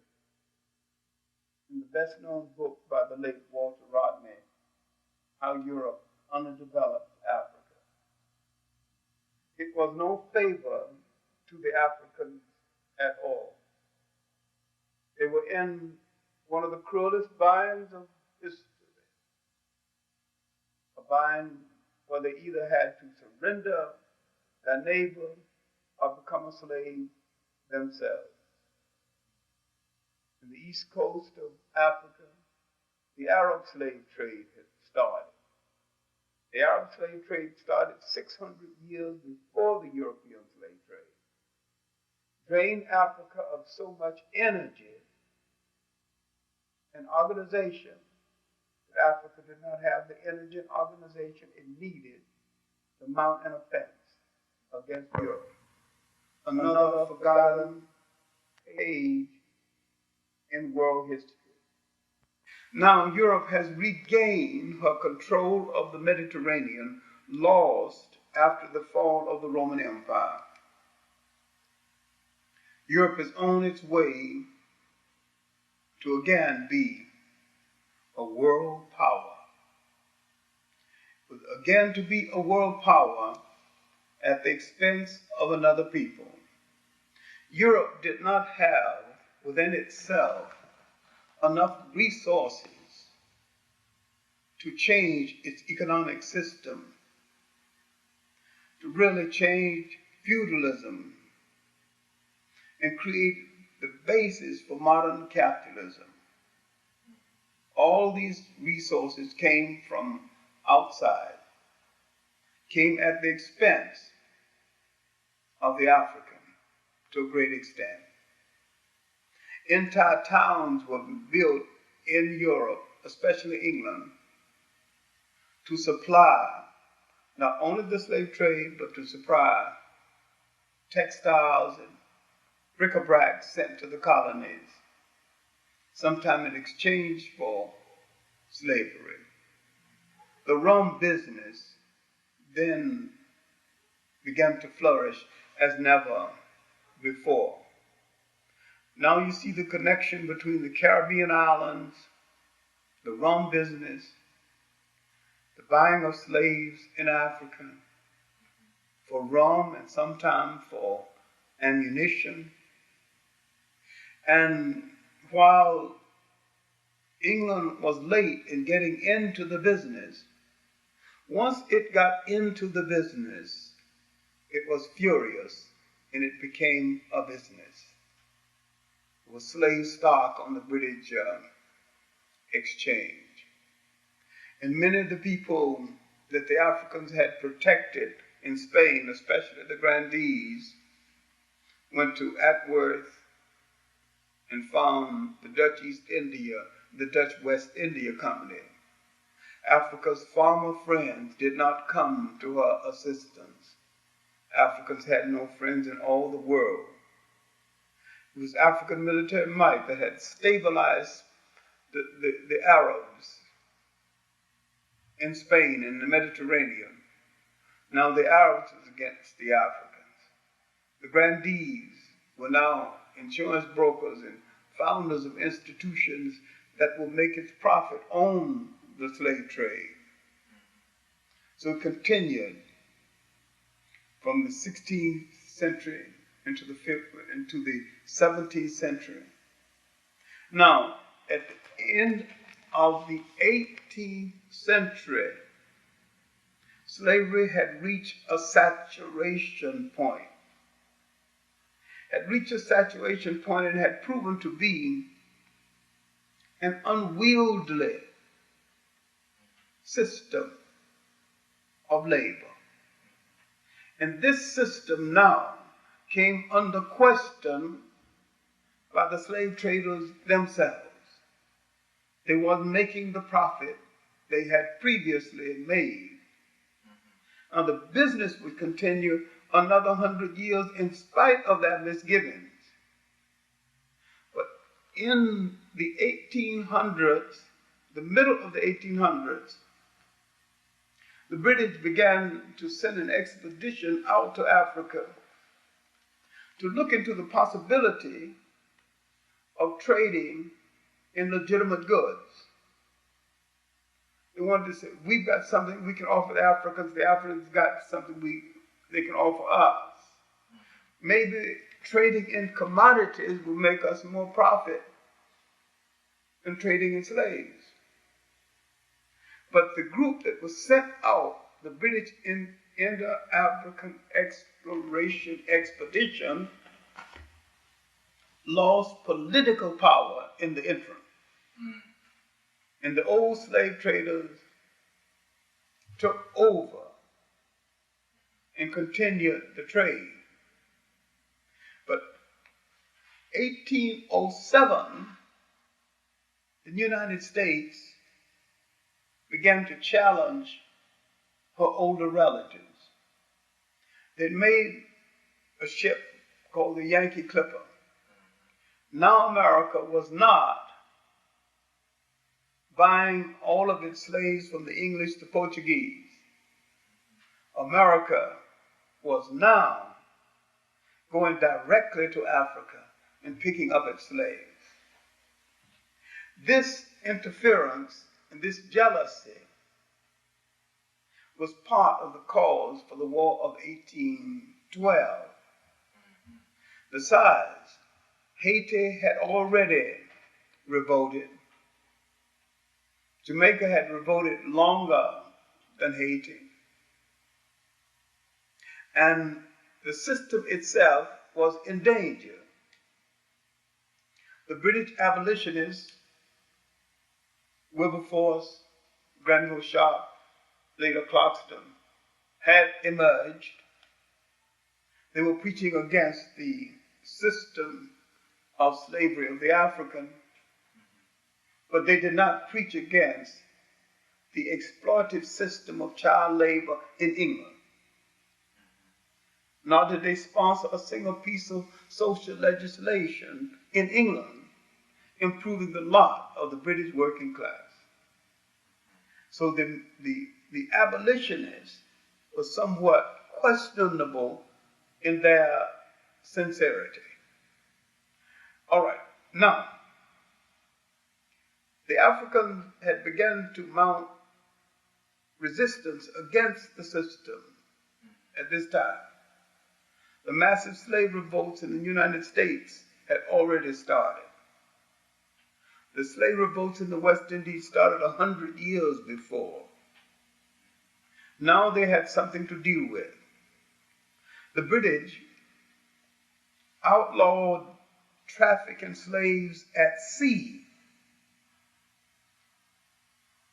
in the best-known book by the late Walter Rodney, How Europe Underdeveloped Africa. It was no favor to the Africans at all. They were in one of the cruelest binds of history, a bind where they either had to surrender their neighbor or become a slave themselves. In the east coast of Africa, the Arab slave trade had started. The Arab slave trade started 600 years before the European slave trade. Drained Africa of so much energy and organization that Africa did not have the energy and organization it needed to mount an offense against Europe. Another forgotten page in world history. Now Europe has regained her control of the Mediterranean, lost after the fall of the Roman Empire. Europe is on its way to again be a world power. Again to be a world power at the expense of another people. Europe did not have within itself enough resources to change its economic system, to really change feudalism and create the basis for modern capitalism. All these resources came from outside, came at the expense of the African to a great extent. Entire towns were built in Europe, especially England, to supply not only the slave trade, but to supply textiles and bric-a-brac sent to the colonies, sometimes in exchange for slavery. The rum business then began to flourish as never before. Now you see the connection between the Caribbean islands, the rum business, the buying of slaves in Africa for rum and sometimes for ammunition. And while England was late in getting into the business, once it got into the business, it was furious and it became a business. It was slave stock on the British exchange. And many of the people that the Africans had protected in Spain, especially the grandees, went to Atworth and found the Dutch East India, the Dutch West India Company. Africa's former friends did not come to her assistance. Africans had no friends in all the world. It was African military might that had stabilized the Arabs in Spain and the Mediterranean. Now the Arabs was against the Africans. The grandees were now insurance brokers and founders of institutions that will make its profit on the slave trade. So it continued from the 16th century into the 17th century. Now, at the end of the 18th century, slavery had reached a saturation point. Had reached a saturation point and had proven to be an unwieldy system of labor. And this system now came under question by the slave traders themselves. They weren't making the profit they had previously made. Now the business would continue another 100 years in spite of their misgivings. But in the 1800s, the middle of the 1800s, the British began to send an expedition out to Africa to look into the possibility of trading in legitimate goods. They wanted to say, we've got something we can offer the Africans got something they can offer us. Maybe trading in commodities will make us more profit than trading in slaves. But the group that was sent out, the British Indo-African Exploration Expedition, lost political power in the interim. And the old slave traders took over and continued the trade. But 1807, the United States began to challenge her older relatives. They made a ship called the Yankee Clipper. Now America was not buying all of its slaves from the English, the Portuguese. America was now going directly to Africa and picking up its slaves. This interference and this jealousy was part of the cause for the War of 1812. Besides, Haiti had already revolted. Jamaica had revolted longer than Haiti. And the system itself was in danger. The British abolitionists, Wilberforce, Granville Sharp, later Clarkston, had emerged. They were preaching against the system of slavery of the African, but they did not preach against the exploitative system of child labor in England. Nor did they sponsor a single piece of social legislation in England improving the lot of the British working class. So the abolitionists were somewhat questionable in their sincerity. All right, now, the Africans had begun to mount resistance against the system at this time. The massive slave revolts in the United States had already started. The slave revolts in the West Indies started 100 years before. Now they had something to deal with. The British outlawed traffic in slaves at sea,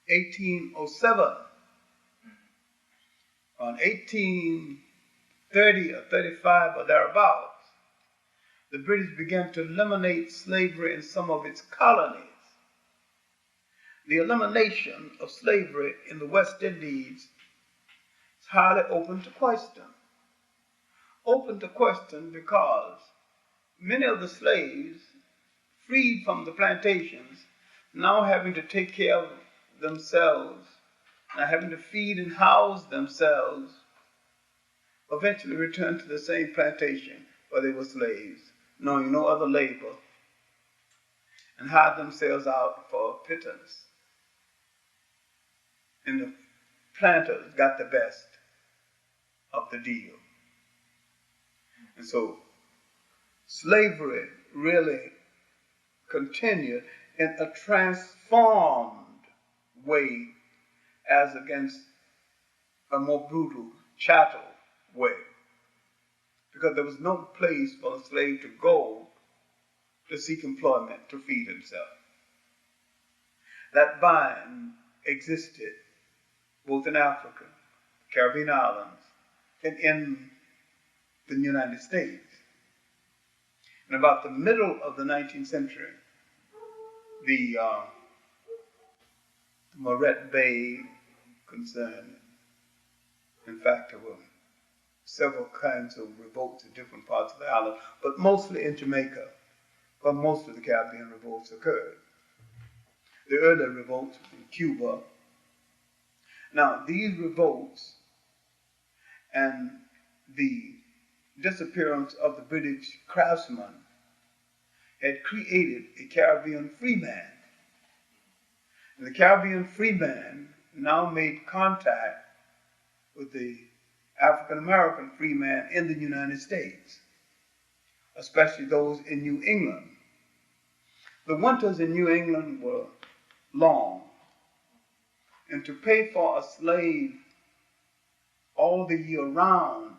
1807. On 1830 or 35 or thereabouts, the British began to eliminate slavery in some of its colonies. The elimination of slavery in the West Indies is highly open to question. Open to question because many of the slaves freed from the plantations, now having to take care of themselves, now having to feed and house themselves, eventually returned to the same plantation where they were slaves, knowing no other labor, and hired themselves out for a pittance. And the planters got the best of the deal. And so slavery really continued in a transformed way as against a more brutal chattel way. Because there was no place for a slave to go to seek employment to feed himself. That bind existed both in Africa, Caribbean islands, and in the United States. In about the middle of the 19th century, the Moret Bay concern, in fact, there were several kinds of revolts in different parts of the island, but mostly in Jamaica, where most of the Caribbean revolts occurred. The earlier revolts in Cuba. Now, these revolts and the disappearance of the British craftsman had created a Caribbean free man. And the Caribbean free man now made contact with the African American free man in the United States, especially those in New England. The winters in New England were long, and to pay for a slave all the year round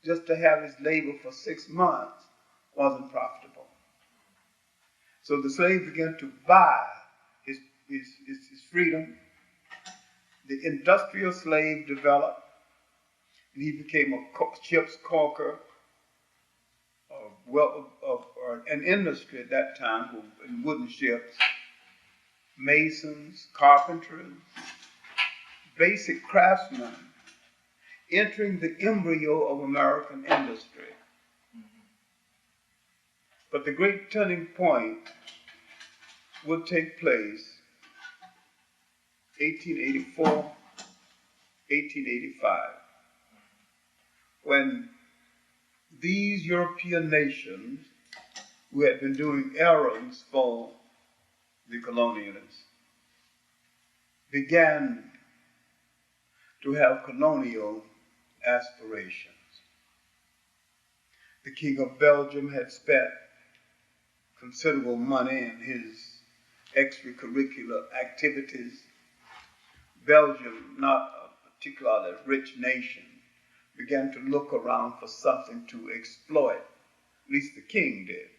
just to have his labor for 6 months wasn't profitable. So the slave began to buy his freedom. The industrial slave developed, and he became a ship's caulker, or an industry at that time in wooden ships, masons, carpenters, basic craftsmen, entering the embryo of American industry. But the great turning point would take place 1884, 1885, when these European nations who had been doing errands for the colonialists began to have colonial aspirations. The King of Belgium had spent considerable money in his extracurricular activities. Belgium, not a particularly rich nation, began to look around for something to exploit. At least the king did.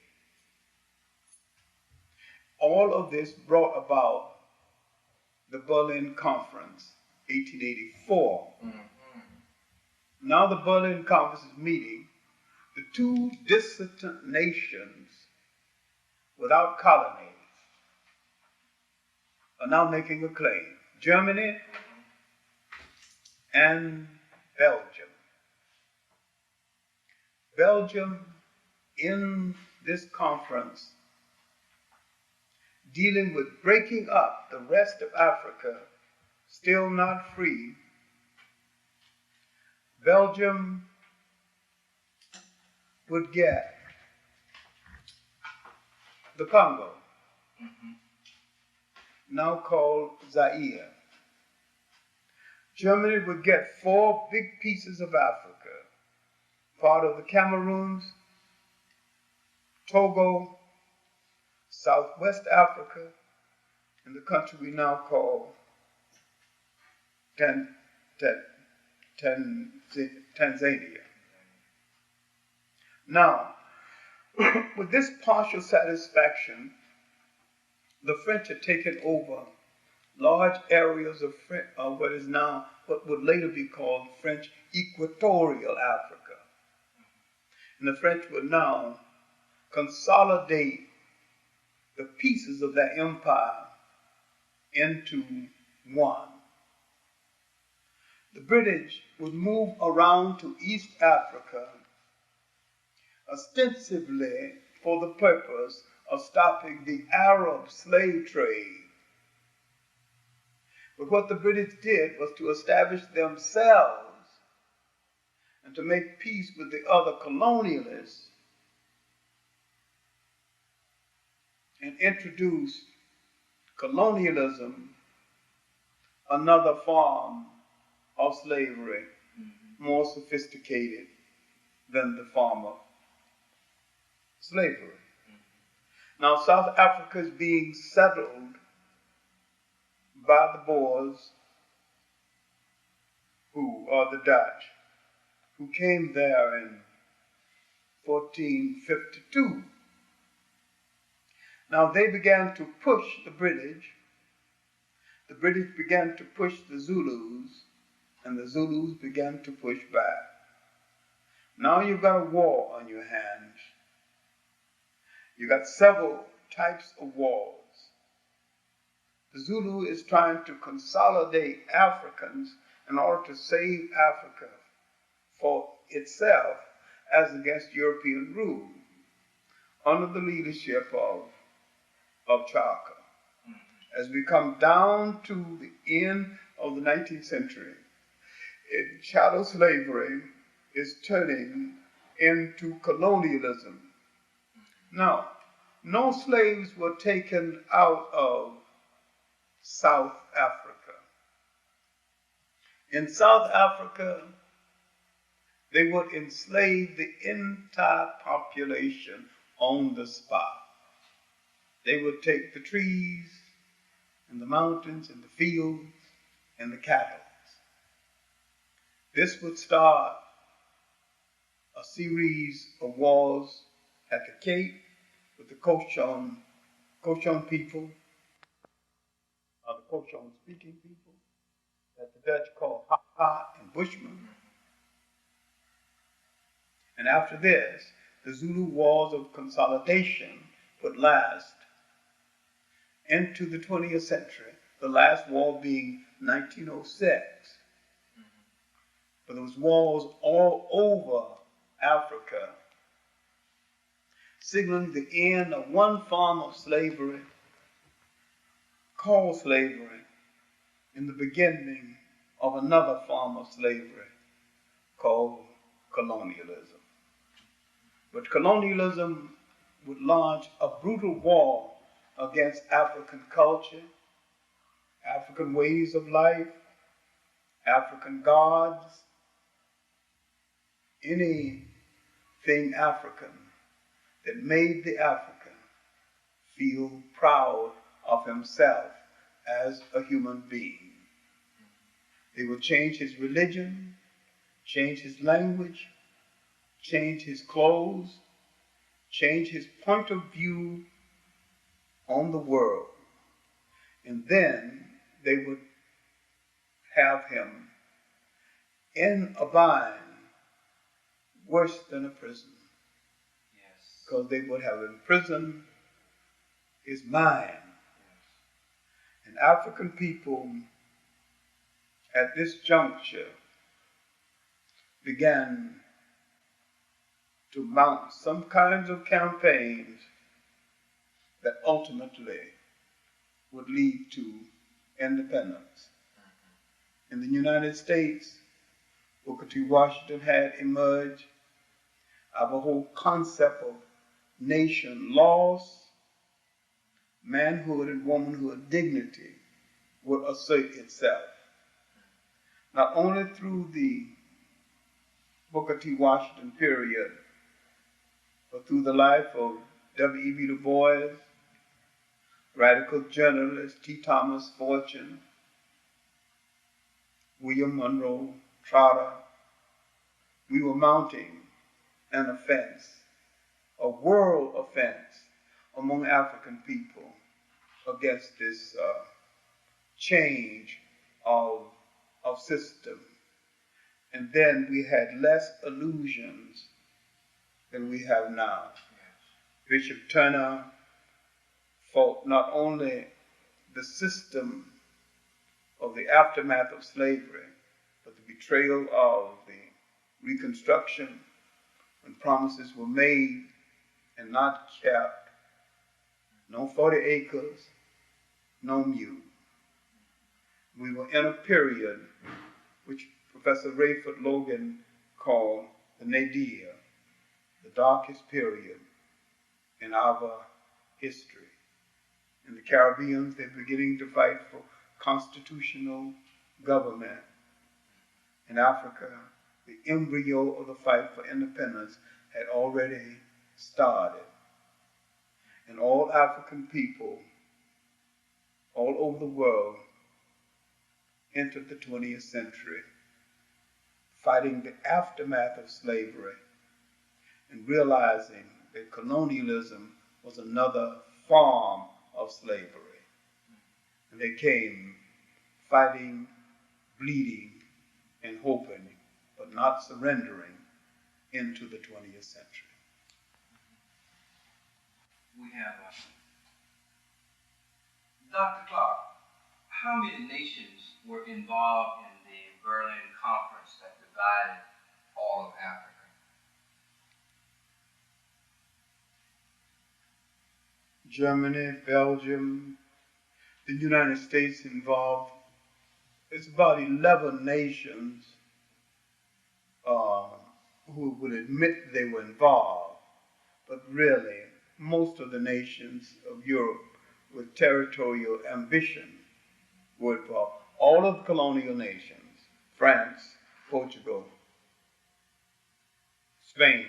All of this brought about the Berlin Conference, 1884. Now the Berlin Conference is meeting the two dissident nations without colonies are now making a claim. Germany and Belgium. Belgium in this conference dealing with breaking up the rest of Africa, still not free. Belgium would get the Congo, now called Zaire. Germany would get 4 big pieces of Africa, part of the Cameroons, Togo, Southwest Africa, and the country we now call Tanzania. Now, with this partial satisfaction, the French had taken over large areas of what would later be called French Equatorial Africa. And the French would now consolidate the pieces of that empire into one. The British would move around to East Africa ostensibly for the purpose of stopping the Arab slave trade. But what the British did was to establish themselves and to make peace with the other colonialists and introduce colonialism, another form of slavery, more sophisticated than the former slavery. Now, South Africa is being settled by the Boers, who are the Dutch, who came there in 1452. Now, they began to push the British began to push the Zulus, and the Zulus began to push back. Now you've got a war on your hands. You've got several types of wars. The Zulu is trying to consolidate Africans in order to save Africa for itself as against European rule under the leadership of Clarke. As we come down to the end of the 19th century, chattel slavery is turning into colonialism. Now, no slaves were taken out of South Africa. In South Africa, they would enslave the entire population on the spot. They would take the trees and the mountains and the fields and the cattle. This would start a series of wars at the Cape with the Cochon people, or the Cochon-speaking people, that the Dutch call Ha and Bushmen. And after this, the Zulu wars of consolidation would last into the 20th century, the last war being 1906. But there was wars all over Africa, signaling the end of one form of slavery called slavery and the beginning of another form of slavery called colonialism. But colonialism would launch a brutal war against African culture, African ways of life, African gods, anything African that made the African feel proud of himself as a human being. They would change his religion, change his language, change his clothes, change his point of view on the world. And then they would have him in a bind worse than a prison. Yes. Because they would have imprisoned his mind. Yes. And African people at this juncture began to mount some kinds of campaigns that ultimately would lead to independence. In the United States, Booker T. Washington had emerged of a whole concept of nation loss, manhood and womanhood dignity would assert itself, not only through Booker T. Washington period, but through the life of W.E.B. Du Bois, radical journalist T. Thomas Fortune, William Monroe Trotter, we were mounting an offense, a world offense among African people against this change of system. And then we had less illusions than we have now. Bishop Turner fought not only the system of the aftermath of slavery, but the betrayal of the Reconstruction, when promises were made and not kept. No 40 acres, no mule. We were in a period which Professor Rayford Logan called the nadir, the darkest period in our history. In the Caribbean, they're beginning to fight for constitutional government. In Africa, the embryo of the fight for independence had already started. And all African people all over the world entered the 20th century fighting the aftermath of slavery and realizing that colonialism was another form of slavery. And they came fighting, bleeding, and hoping, but not surrendering into the 20th century. We have Dr. Clarke, how many nations were involved in the Berlin Conference that divided all of Africa? Germany, Belgium, the United States involved. It's about 11 nations who would admit they were involved, but really most of the nations of Europe with territorial ambition were involved. All of the colonial nations, France, Portugal, Spain,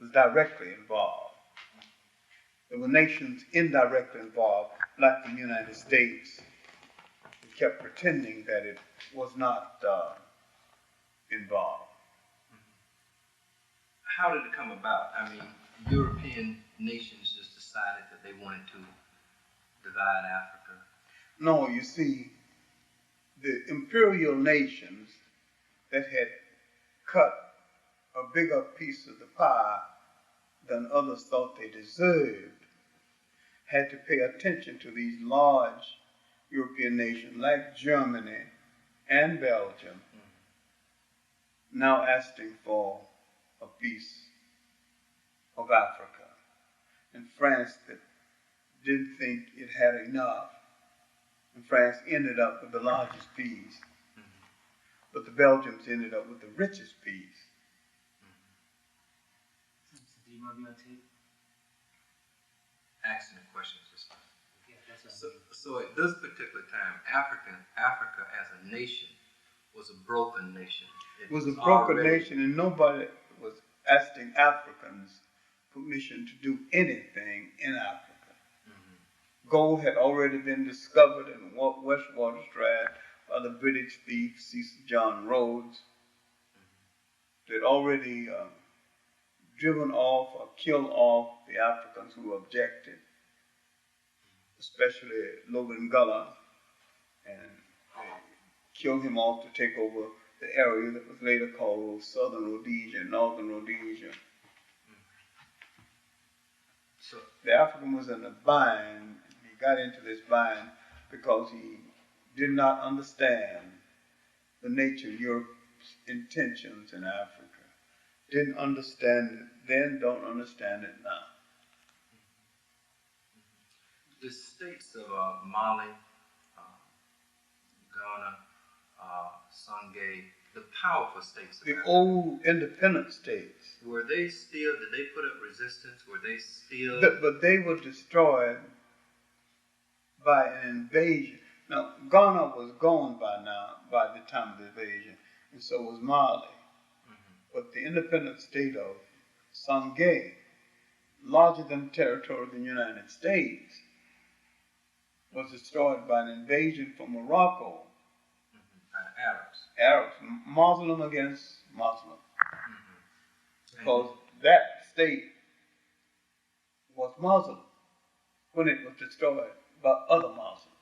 was directly involved. There were nations indirectly involved, like the United States, who kept pretending that it was not involved. How did it come about? I mean, European nations just decided that they wanted to divide Africa. No, you see, the imperial nations that had cut a bigger piece of the pie than others thought they deserved had to pay attention to these large European nations like Germany and Belgium, now asking for a piece of Africa. And France that didn't think it had enough, and France ended up with the largest piece, but the Belgians ended up with the richest piece. Do you want to be on tape? Asking the questions this time. So at this particular time, Africa as a nation was a broken nation. It was a broken nation, and nobody was asking Africans permission to do anything in Africa. Gold had already been discovered in West Waterstream by the British thief Cecil John Rhodes. They'd already driven off or killed off the Africans who objected, especially Logan Gullah, and they killed him off to take over the area that was later called Southern Rhodesia, Northern Rhodesia. So the African was in a bind. He got into this bind because he did not understand the nature of Europe's intentions in Africa. Didn't understand it then, don't understand it now. The states of Mali, Ghana, Sangay, the powerful states. The old independent states. Were they still, did they put up resistance? Were they still? But they were destroyed by an invasion. Now, Ghana was gone by now, by the time of the invasion, and so was Mali. but the independent state of Sangay, larger than the territory of the United States, was destroyed by an invasion from Morocco. Arabs, Muslim against Muslim. Because that state was Muslim when it was destroyed by other Muslims.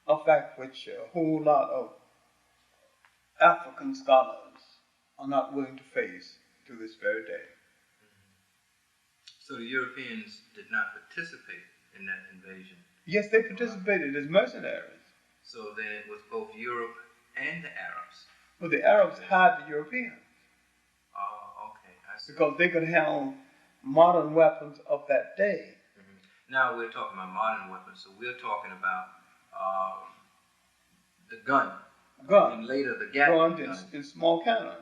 A fact which a whole lot of African scholars are not willing to face to this very day. So the Europeans did not participate in that invasion? Yes, they participated as mercenaries. So then it was both Europe and the Arabs? Well, the Arabs hired the Europeans. Oh, okay, I see. Because they could handle modern weapons of that day. Now we're talking about modern weapons, so we're talking about the gun. And later the Gatling gun. And small cannons.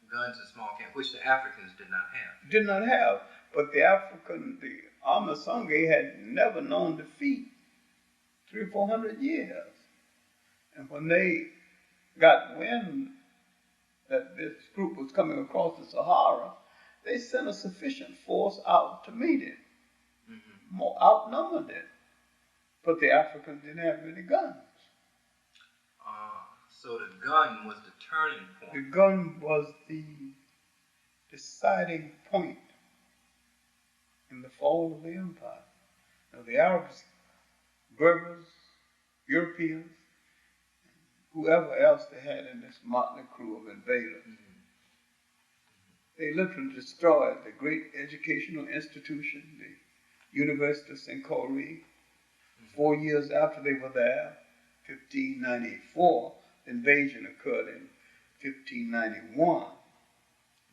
Guns and small cannons, which the Africans did not have. Did not have. But the army of Sangay had never known defeat 300 or 400 years. And when they got wind that this group was coming across the Sahara, they sent a sufficient force out to meet it. More outnumbered it. But the Africans didn't have any guns. So the gun was the turning point. The gun was the deciding point in the fall of the empire. Now the Arabs, Berbers, Europeans, whoever else they had in this motley crew of invaders, they literally destroyed the great educational institution, the University of Sankore. 4 years after they were there, 1594, the invasion occurred in 1591.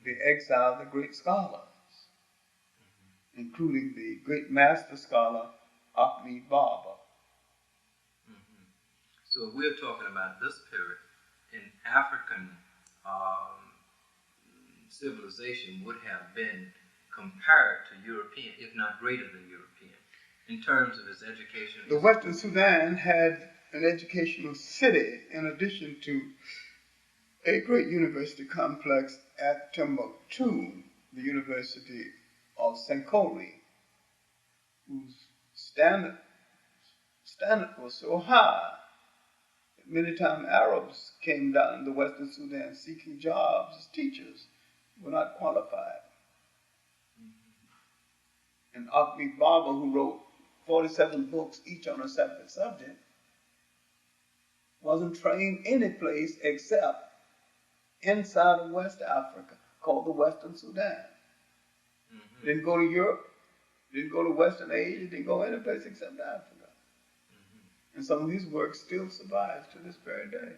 They exiled the great scholars, including the great master scholar, Ahmed Baba. So if we're talking about this period, in African civilization would have been compared to European, if not greater than European, in terms of its education. The Western Sudan had an educational city in addition to a great university complex at Timbuktu, the University of Sankore, whose standard was so high that many times Arabs came down in the Western Sudan seeking jobs as teachers, were not qualified. And Ahmed Baba, who wrote 47 books, each on a separate subject, wasn't trained any place except inside of West Africa, called the Western Sudan. Didn't go to Europe, didn't go to Western Asia, didn't go any place except Africa. And some of his work still survives to this very day.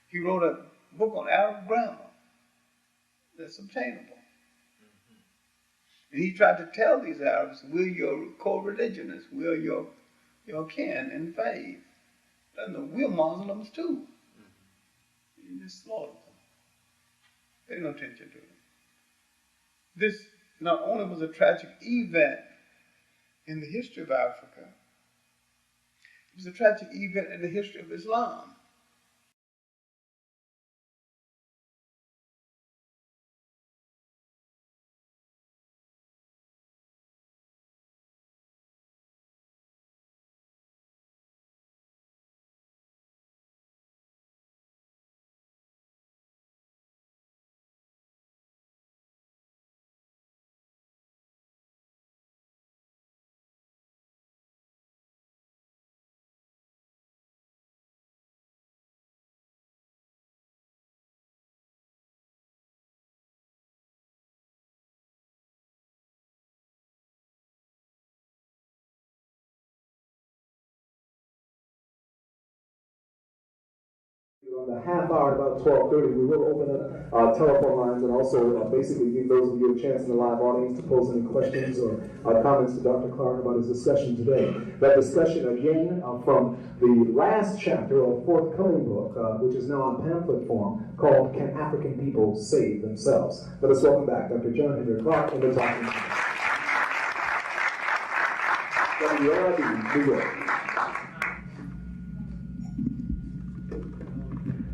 He wrote a book on Arab grammar that's obtainable. And he tried to tell these Arabs, we're your co-religionists, we're your kin and faith. And we're Muslims too. You just slaughter them. Pay no attention to them. This not only was a tragic event in the history of Africa, it was a tragic event in the history of Islam. On the half hour at about 12:30, we will open up telephone lines and also basically give those of you a chance in the live audience to pose any questions or comments to Dr. Clarke about his discussion today. That discussion, again, from the last chapter of a forthcoming book, which is now on pamphlet form, called Can African People Save Themselves? Let us welcome back Dr. John Henrik Clarke and the talking WRIB, New York.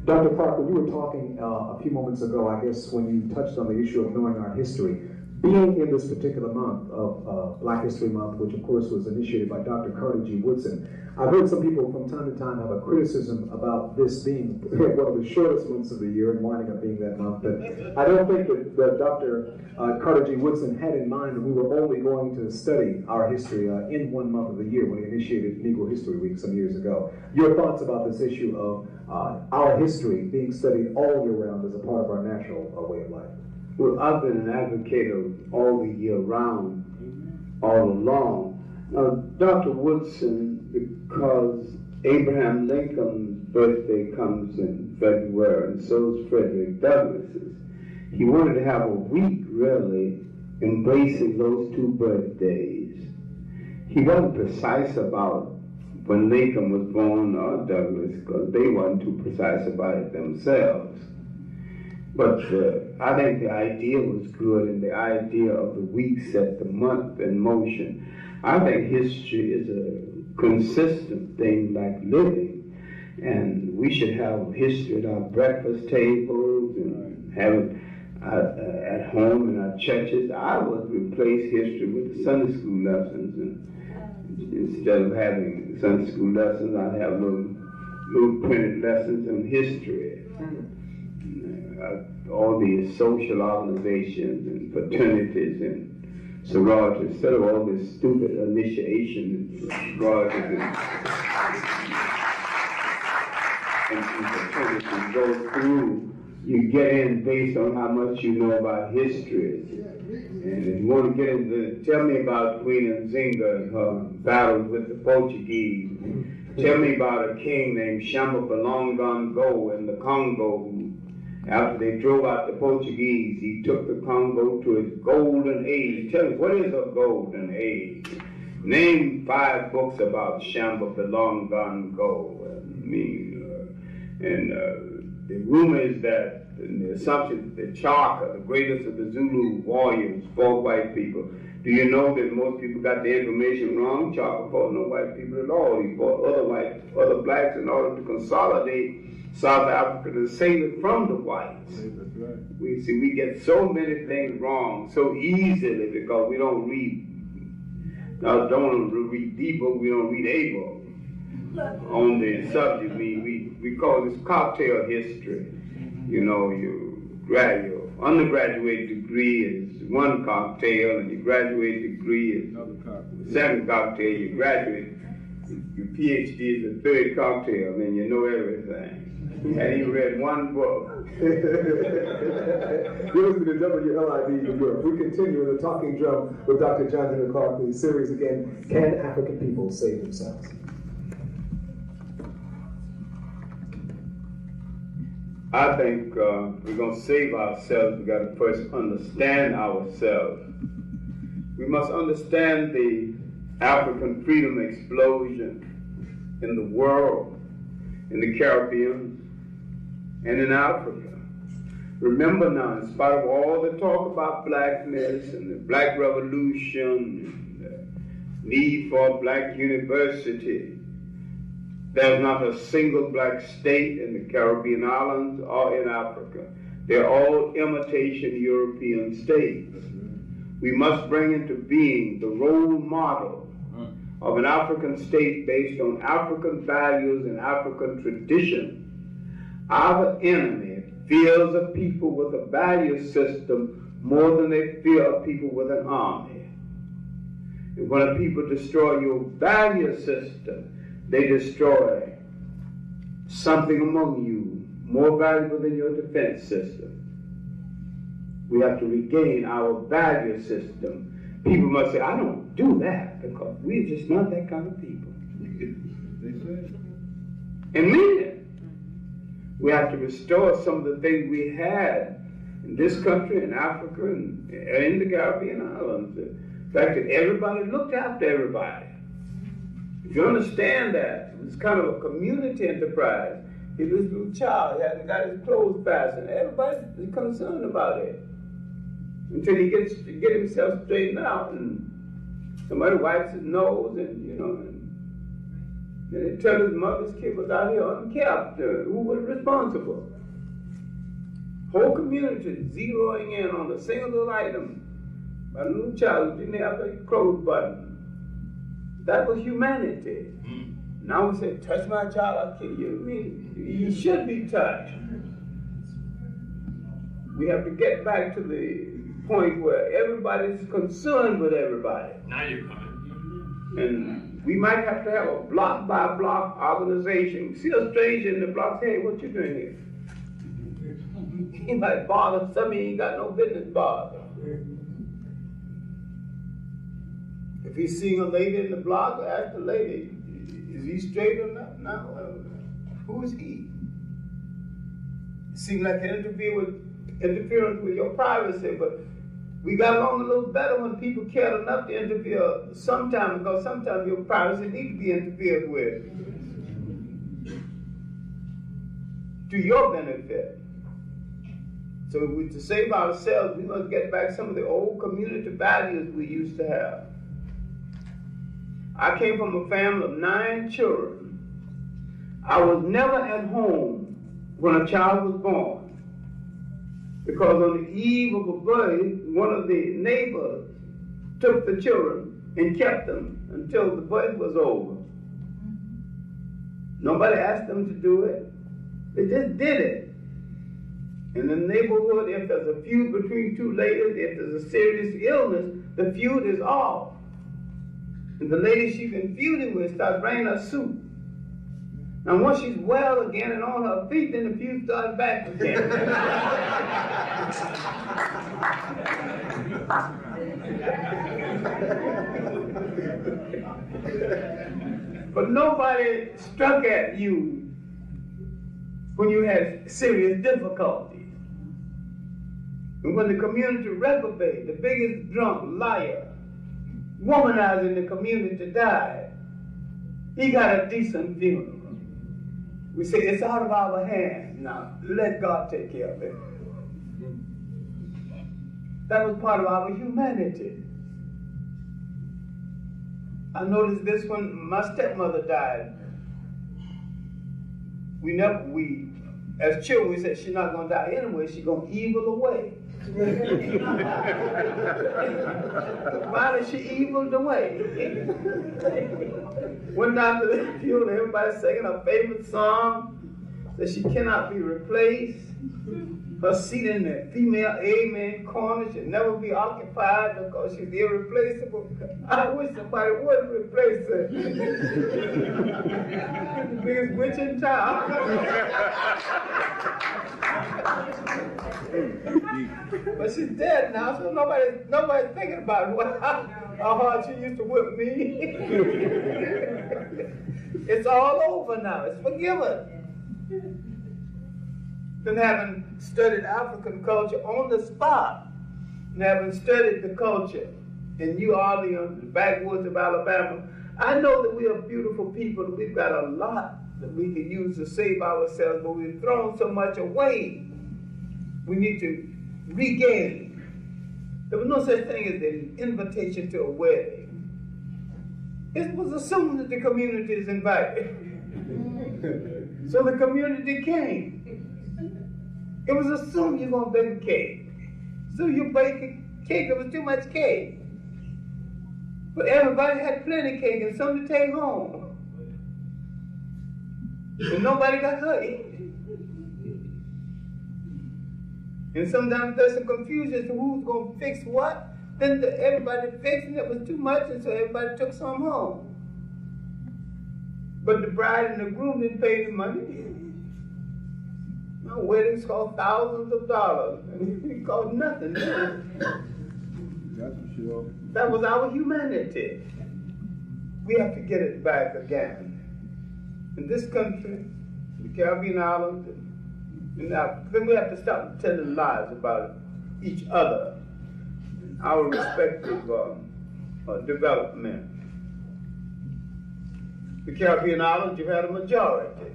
Dr. Clarke, when you were talking a few moments ago, I guess when you touched on the issue of knowing our history, being in this particular month of Black History Month, which of course was initiated by Dr. Carter G. Woodson, I've heard some people from time to time have a criticism about this being one of the shortest months of the year and winding up being that month. But I don't think that Dr. Carter G. Woodson had in mind that we were only going to study our history in 1 month of the year when he initiated Negro History Week some years ago. Your thoughts about this issue of our history being studied all year round as a part of our natural way of life? Well, I've been an advocate of all the year round, all along. Now, Dr. Woodson, because Abraham Lincoln's birthday comes in February, and so is Frederick Douglass's, he wanted to have a week, really, embracing those two birthdays. He wasn't precise about when Lincoln was born or Douglas, because they weren't too precise about it themselves. But I think the idea was good, and the idea of the week set the month in motion. I think history is a consistent thing like living, and we should have history at our breakfast tables and have it at home in our churches. I would replace history with the Sunday school lessons, and instead of having Sunday school lessons, I'd have little printed lessons on history. All these social organizations and fraternities and sororities, instead of all this stupid initiation and sororities and fraternities go through, you get in based on how much you know about history. And if you want to get into, tell me about Queen Nzinga and her battles with the Portuguese. Tell me about a king named Shamba Balongongo in the Congo. After they drove out the Portuguese, he took the Congo to its golden age. Tell me, what is a golden age? Name 5 books about Shamba Balongongo. The rumor is that, and the assumption that Chaka, the greatest of the Zulu warriors, fought white people. Do you know that most people got the information wrong? Chaka fought no white people at all. He fought other blacks in order to consolidate South Africa to save it from the whites. That's right. We get so many things wrong so easily because we don't read. Now, don't read D book, we don't read A book. On the subject, we call this cocktail history. You know, your undergraduate degree is one cocktail, and your graduate degree is the second cocktail. You graduate, your PhD is the third cocktail, and then you know everything. And he read one book. You're listening to WLID New York. We continue in the Talking Drum with Dr. John Henrik Clarke. The series again, Can African People Save Themselves? I think we're going to save ourselves. We've got to first understand ourselves. We must understand the African freedom explosion in the world, in the Caribbean, and in Africa. Remember now, in spite of all the talk about blackness and the black revolution, and the need for a black university, there's not a single black state in the Caribbean islands or in Africa. They're all imitation European states. We must bring into being the role model of an African state based on African values and African tradition. Our enemy fears a people with a value system more than they fear a people with an army. And when a people destroy your value system, they destroy something among you more valuable than your defense system. We have to regain our value system. People must say, I don't do that because we're just not that kind of people. They say. And mean it. We have to restore some of the things we had in this country, in Africa, and in the Caribbean islands. The fact that everybody looked after everybody. If you understand that, it's kind of a community enterprise. If this little child hasn't got his clothes fastened, everybody's concerned about it. Until he gets to get himself straightened out and somebody wipes his nose and, And they tell his mother's kid was out here unkept. Who was responsible? Whole community zeroing in on a single little item. A little child who didn't have a clothes button. That was humanity. Now we say, touch my child, I'll kill you. I mean, he should be touched. We have to get back to the point where everybody's concerned with everybody. Now you're coming. And we might have to have a block by block organization. See a stranger in the block, hey, what you doing here? He might bother some, he ain't got no business bother. If he's seeing a lady in the block, ask the lady, is he straight or not? No. Who is he? It seems like interference with your privacy, but we got along a little better when people cared enough to interfere sometime, because sometimes your privacy needs to be interfered with to your benefit. So to save ourselves, we must get back some of the old community values we used to have. I came from a family of 9 children. I was never at home when a child was born, because on the eve of a birth, one of the neighbors took the children and kept them until the birth was over. Nobody asked them to do it. They just did it. In the neighborhood, if there's a feud between 2 ladies, if there's a serious illness, the feud is off. And the lady she's been feuding with starts bringing her soup. Now once she's well again and on her feet, then the feud starts back again. But nobody struck at you when you had serious difficulties. And when the community reprobate, the biggest drunk, liar, womanizing the community died, he got a decent funeral. We say, it's out of our hands now. Let God take care of it. That was part of our humanity. I noticed this when my stepmother died. As children, we said, she's not going to die anyway, she's going to evil away. Why did she evil away? Went down to the funeral, everybody singing her favorite song, that she cannot be replaced. Her seat in the female amen corner should never be occupied because she's irreplaceable. I wish somebody would replace her. The biggest witch in town. But she's dead now, so nobody's thinking about how hard she used to whip me. It's all over now. It's forgiven. Then having studied African culture on the spot, and having studied the culture in New Orleans, the backwoods of Alabama, I know that we are beautiful people, and we've got a lot that we can use to save ourselves, but we've thrown so much away. We need to regain. There was no such thing as an invitation to a wedding. It was assumed that the community is invited. So the community came. It was assumed you're going to bake a cake. So you bake a cake, there was too much cake. But everybody had plenty of cake and some to take home. And nobody got hurt. And sometimes there's some confusion as to who's going to fix what. Then everybody fixed and it was too much, and so everybody took some home. But the bride and the groom didn't pay the money. Our weddings cost thousands of dollars, and it cost nothing. That was our humanity. We have to get it back again. In this country, the Caribbean islands, then we have to stop telling lies about each other, our respective development. The Caribbean islands, you had a majority.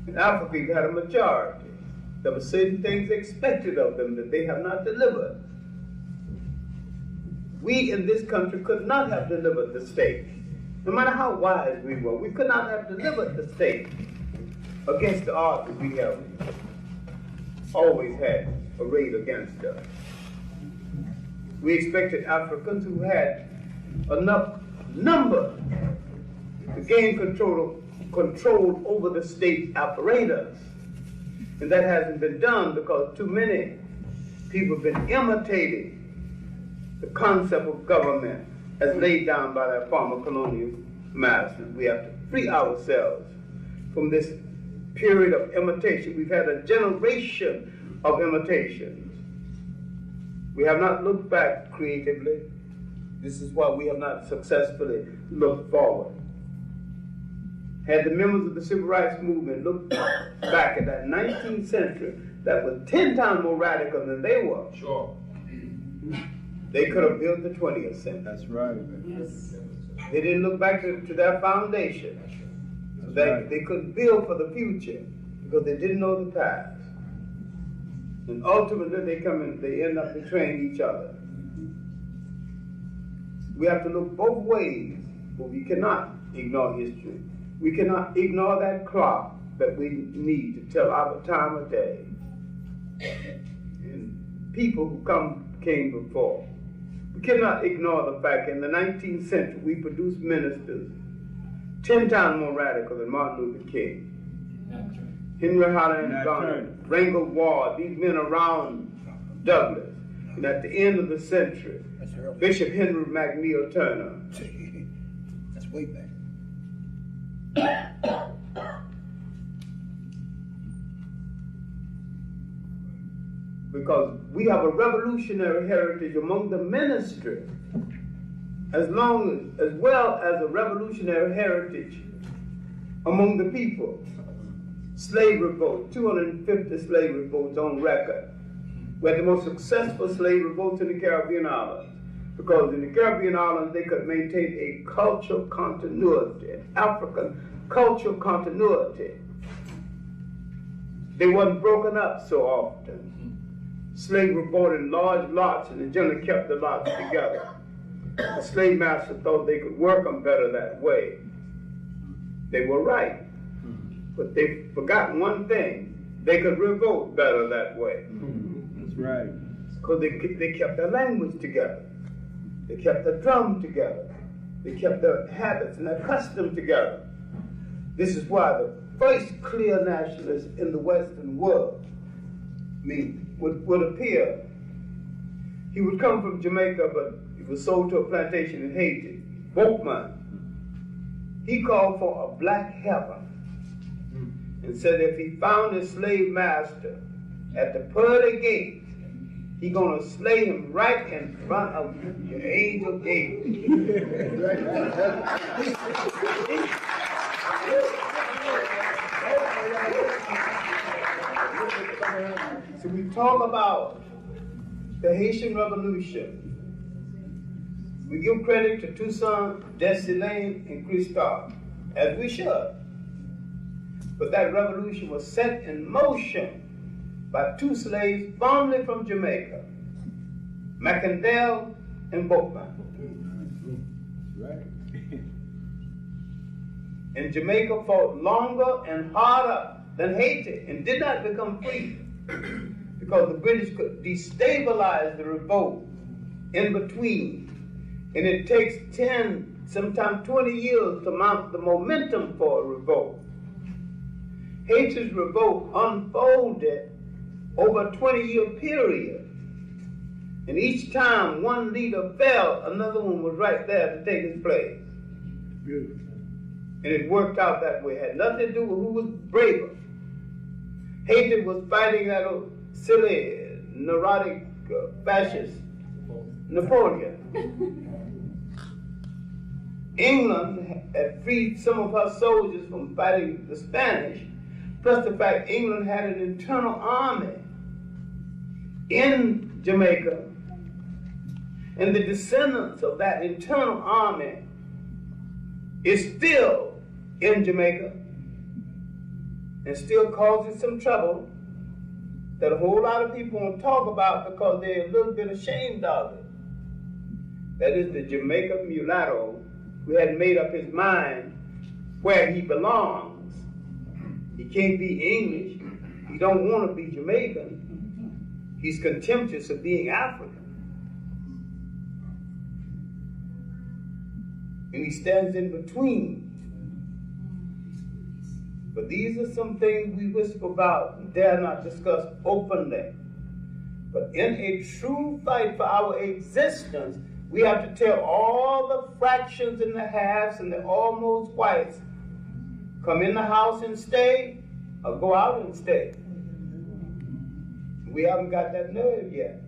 In Africa, you had a majority. There were certain things expected of them that they have not delivered. We in this country could not have delivered the state. No matter how wise we were, we could not have delivered the state against the odds that we have always had arrayed against us. We expected Africans who had enough number to gain control over the state apparatus. And that hasn't been done because too many people have been imitating the concept of government as laid down by their former colonial masters. We have to free ourselves from this period of imitation. We've had a generation of imitations. We have not looked back creatively. This is why we have not successfully looked forward. Had the members of the civil rights movement looked back at that 19th century, that was 10 times more radical than they were. Sure. They could have built the 20th century. That's right. Yes. They didn't look back to their foundation. They couldn't build for the future because they didn't know the past. And ultimately they end up betraying each other. We have to look both ways, but we cannot ignore history. We cannot ignore that clock that we need to tell our time of day. And people who came before. We cannot ignore the fact in the 19th century we produced ministers 10 times more radical than Martin Luther King. Henry Holland Garner, Rangel Ward, these men around Douglas. And at the end of the century, Bishop Henry McNeil Turner. That's way back. Because we have a revolutionary heritage among the ministry, as well as a revolutionary heritage among the people. Slave revolt, 250 slave revolts on record. We had the most successful slave revolts in the Caribbean islands, because in the Caribbean islands they could maintain a cultural continuity, an African cultural continuity. They wasn't broken up so often. Slaves were bought in large lots, and they generally kept the lots together. The slave masters thought they could work them better that way. They were right, but they forgot one thing: they could revolt better that way. That's right. Because they kept their language together. They kept their drum together. They kept their habits and their customs together. This is why the first clear nationalist in the Western world would appear. He would come from Jamaica, but he was sold to a plantation in Haiti. Boatman. He called for a black heaven and said if he found a slave master at the pearly gate, he gonna slay him right in front of the angel gate. So we talk about the Haitian Revolution. We give credit to Toussaint, Dessalines, and Christophe, as we should. But that revolution was set in motion by two slaves formerly from Jamaica, Macandel and Boatman. Right. And Jamaica fought longer and harder than Haiti and did not become free because the British could destabilize the revolt in between. And it takes 10, sometimes 20 years to mount the momentum for a revolt. Haiti's revolt unfolded over a 20-year period. And each time one leader fell, another one was right there to take his place. Beautiful. And it worked out that way. It had nothing to do with who was braver. Haiti was fighting that old silly, neurotic, fascist Napoleon. England had freed some of her soldiers from fighting the Spanish, plus the fact England had an internal army in Jamaica, and the descendants of that internal army is still in Jamaica and still causing some trouble that a whole lot of people won't talk about because they're a little bit ashamed of it. That is the Jamaica mulatto who hadn't made up his mind where he belongs. He can't be English. He don't want to be Jamaican. He's contemptuous of being African. And he stands in between. But these are some things we whisper about and dare not discuss openly. But in a true fight for our existence, we have to tell all the fractions and the halves and the almost whites, come in the house and stay, or go out and stay. We haven't got that nerve yet.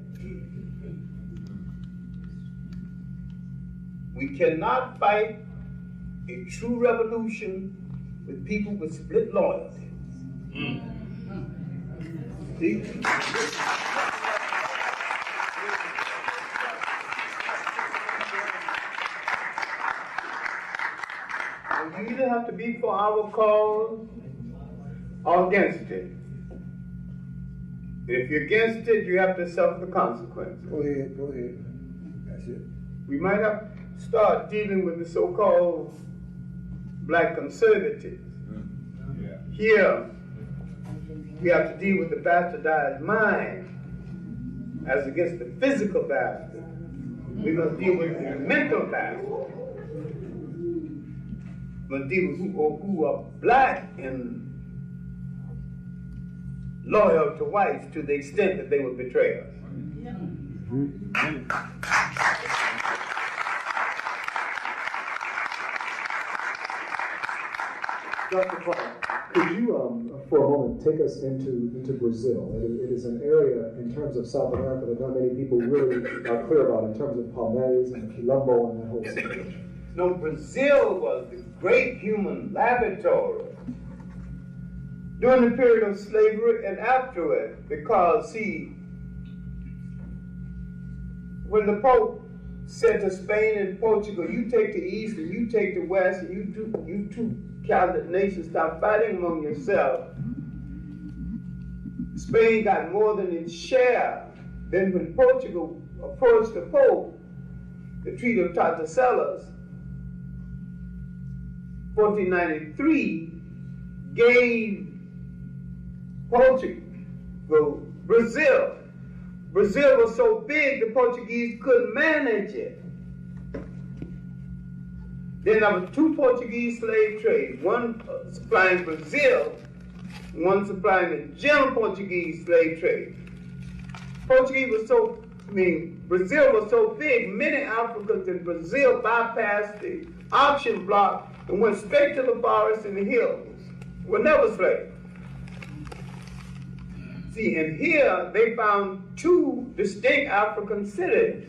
We cannot fight a true revolution with people with split loyalties. See? You either have to be for our cause or against it. If you're against it, you have to suffer the consequences. Go ahead. That's it. We might have to start dealing with the so-called black conservatives. Here, we have to deal with the bastardized mind as against the physical bastard. We must deal with the mental bastard. We must deal with who are black and loyal to whites to the extent that they will betray us. Dr. Clarke, could you, for a moment, take us into Brazil? It is an area in terms of South America that not many people really are clear about in terms of Palmares and Quilombo and that whole situation. No, Brazil was the great human laboratory during the period of slavery and afterward, because, see, when the Pope said to Spain and Portugal, you take the East and you take the West, and you two Catholic nations stop fighting among yourselves, Spain got more than its share. Then when Portugal approached the Pope, the Treaty of Tordesillas, 1493, gave Portugal, Brazil. Brazil was so big the Portuguese couldn't manage it. Then there was two Portuguese slave trades, one supplying Brazil, one supplying the general Portuguese slave trade. Brazil was so big, many Africans in Brazil bypassed the auction block and went straight to the forest and the hills. Were never slaves. See, and here they found two distinct African cities,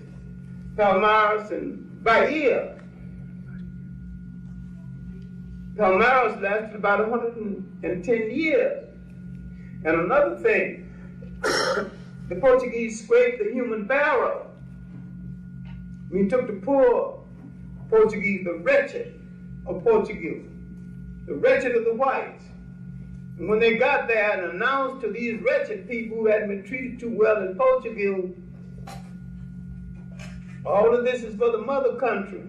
Palmares and Bahia. Palmares lasted about 110 years. And another thing, the Portuguese scraped the human barrel. We took the poor Portuguese, the wretched of Portugal, the wretched of the whites. And when they got there and announced to these wretched people who hadn't been treated too well in Portugal, all of this is for the mother country.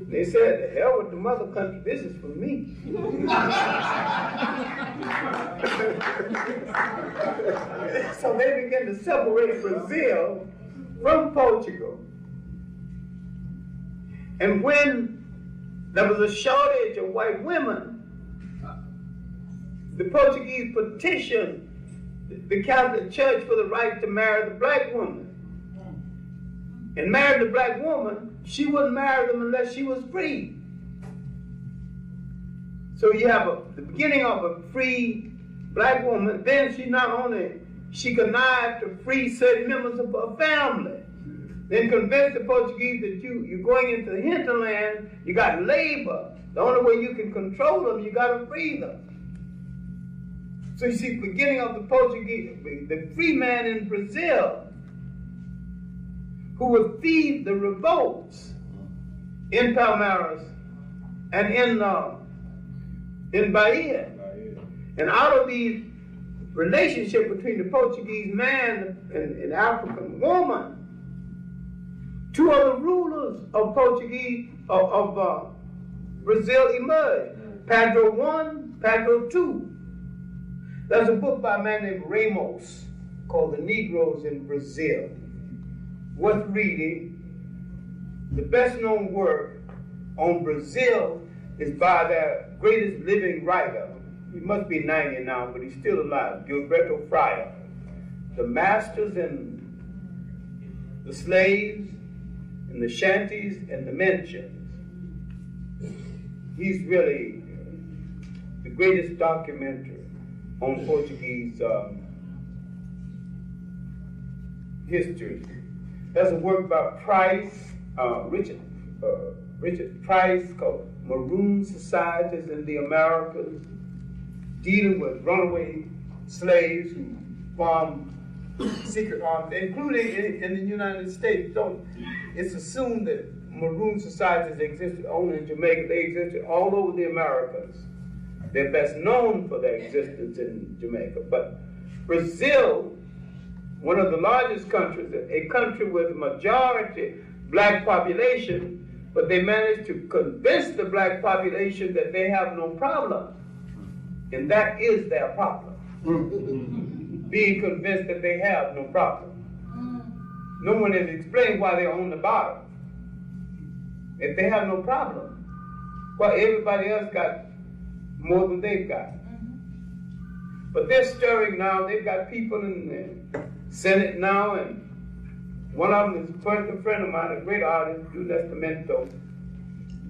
They said, the hell with the mother country, this is for me. So they began to separate Brazil from Portugal. And when there was a shortage of white women, the Portuguese petitioned the Catholic Church for the right to marry the black woman. And married the black woman, she wouldn't marry them unless she was free. So you have the beginning of a free black woman, then she connived to free certain members of her family. Then convinced the Portuguese that you're going into the hinterland, you got labor. The only way you can control them, you got to free them. So you see, beginning of the Portuguese, the free man in Brazil, who would feed the revolts in Palmares and in Bahia. And out of these relationship between the Portuguese man and the African woman, two other rulers of Portuguese of Brazil emerged. Pedro 1, Pedro 2. There's a book by a man named Ramos called The Negroes in Brazil. Worth reading. The best known work on Brazil is by their greatest living writer. He must be 90 now, but he's still alive, Gilberto Fryer. The masters and the slaves and the shanties and the mentions. He's really the greatest documentary on Portuguese history. There's a work by Price, Richard Price, called Maroon Societies in the Americas, dealing with runaway slaves who formed secret armies, including in the United States. So it's assumed that Maroon societies existed only in Jamaica. They existed all over the Americas. They're best known for their existence in Jamaica. But Brazil, one of the largest countries, a country with a majority black population, but they managed to convince the black population that they have no problem. And that is their problem. Being convinced that they have no problem. No one has explained why they're on the bottom. If they have no problem, well, everybody else got more than they've got. But they're stirring now. They've got people in the Senate now, and one of them is a personal friend of mine, a great artist, do Nascimento,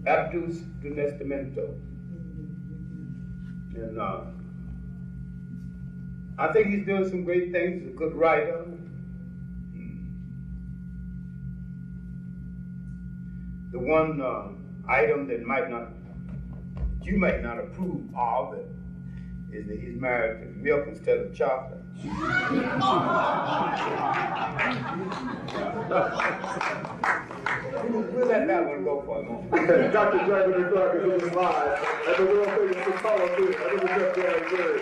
Abdus do Nascimento. And I think he's doing some great things. He's a good writer. The one item that you might not approve of is that he's married to milk instead of chocolate. We'll let that one go for a moment. Dr. Henrik Clarke is on the live at the World Famous Apollo Theater. I think it's just very.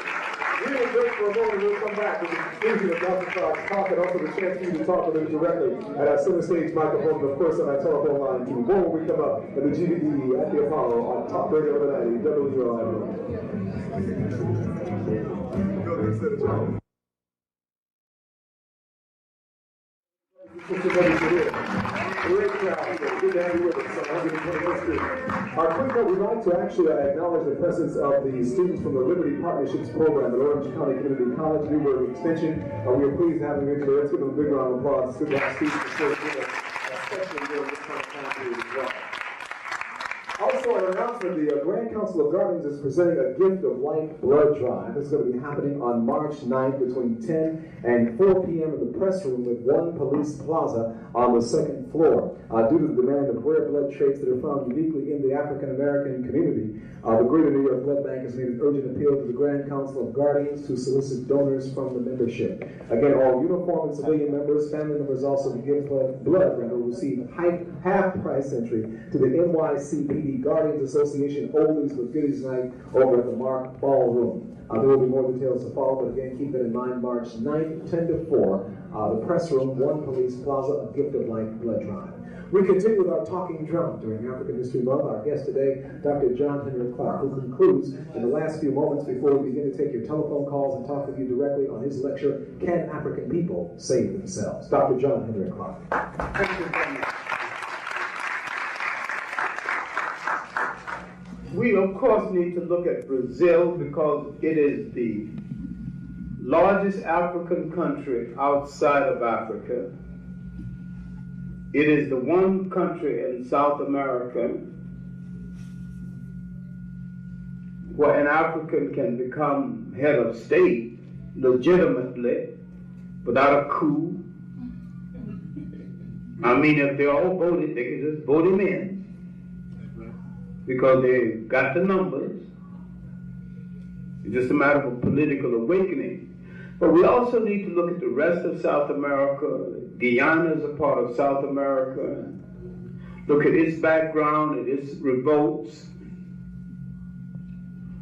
We will break for a moment. We'll come back with the conclusion of Dr. Clarke's talk and also the chance for you to talk with him directly at our center stage microphone and of course on our telephone line too. More when we come up at the GVD at the Apollo on Top Radio of the 90, WRI. Great crowd here. Good to have you with us on 121st Street. Quick note, we'd like to actually acknowledge the presence of the students from the Liberty Partnerships Program at Orange County Community College, Newburgh Extension. We are pleased to have them here today. Let's give them a big round of applause. It's good to have students to serve with us, especially during this kind of time period as well. Also, an announcement, the Grand Council of Guardians is presenting a Gift of Life blood drive. This is going to be happening on March 9th between 10 and 4 p.m. in the press room at One Police Plaza on the second floor. Due to the demand of rare blood traits that are found uniquely in the African-American community, the Greater New York Blood Bank has made an urgent appeal to the Grand Council of Guardians to solicit donors from the membership. Again, all uniform and civilian members, family members also to give blood will receive half-price entry to the NYCPD Guardians Association Oldies with Goodies Night over at the Mark Ballroom. There will be more details to follow, but again, keep that in mind, March 9th, 10 to 4, the press room, One Police Plaza, a Gift of Life blood drive. We continue with our talking drum during African History Month. Our guest today, Dr. Henrik Clarke, who concludes in the last few moments before we begin to take your telephone calls and talk with you directly on his lecture, Can African People Save Themselves? Dr. Henrik Clarke. Thank you very much. We, of course, need to look at Brazil because it is the largest African country outside of Africa. It is the one country in South America where an African can become head of state legitimately without a coup. I mean, if they all voted, they can just vote him in because they got the numbers. It's just a matter of a political awakening. But we also need to look at the rest of South America. Guyana is a part of South America. Look at its background and its revolts.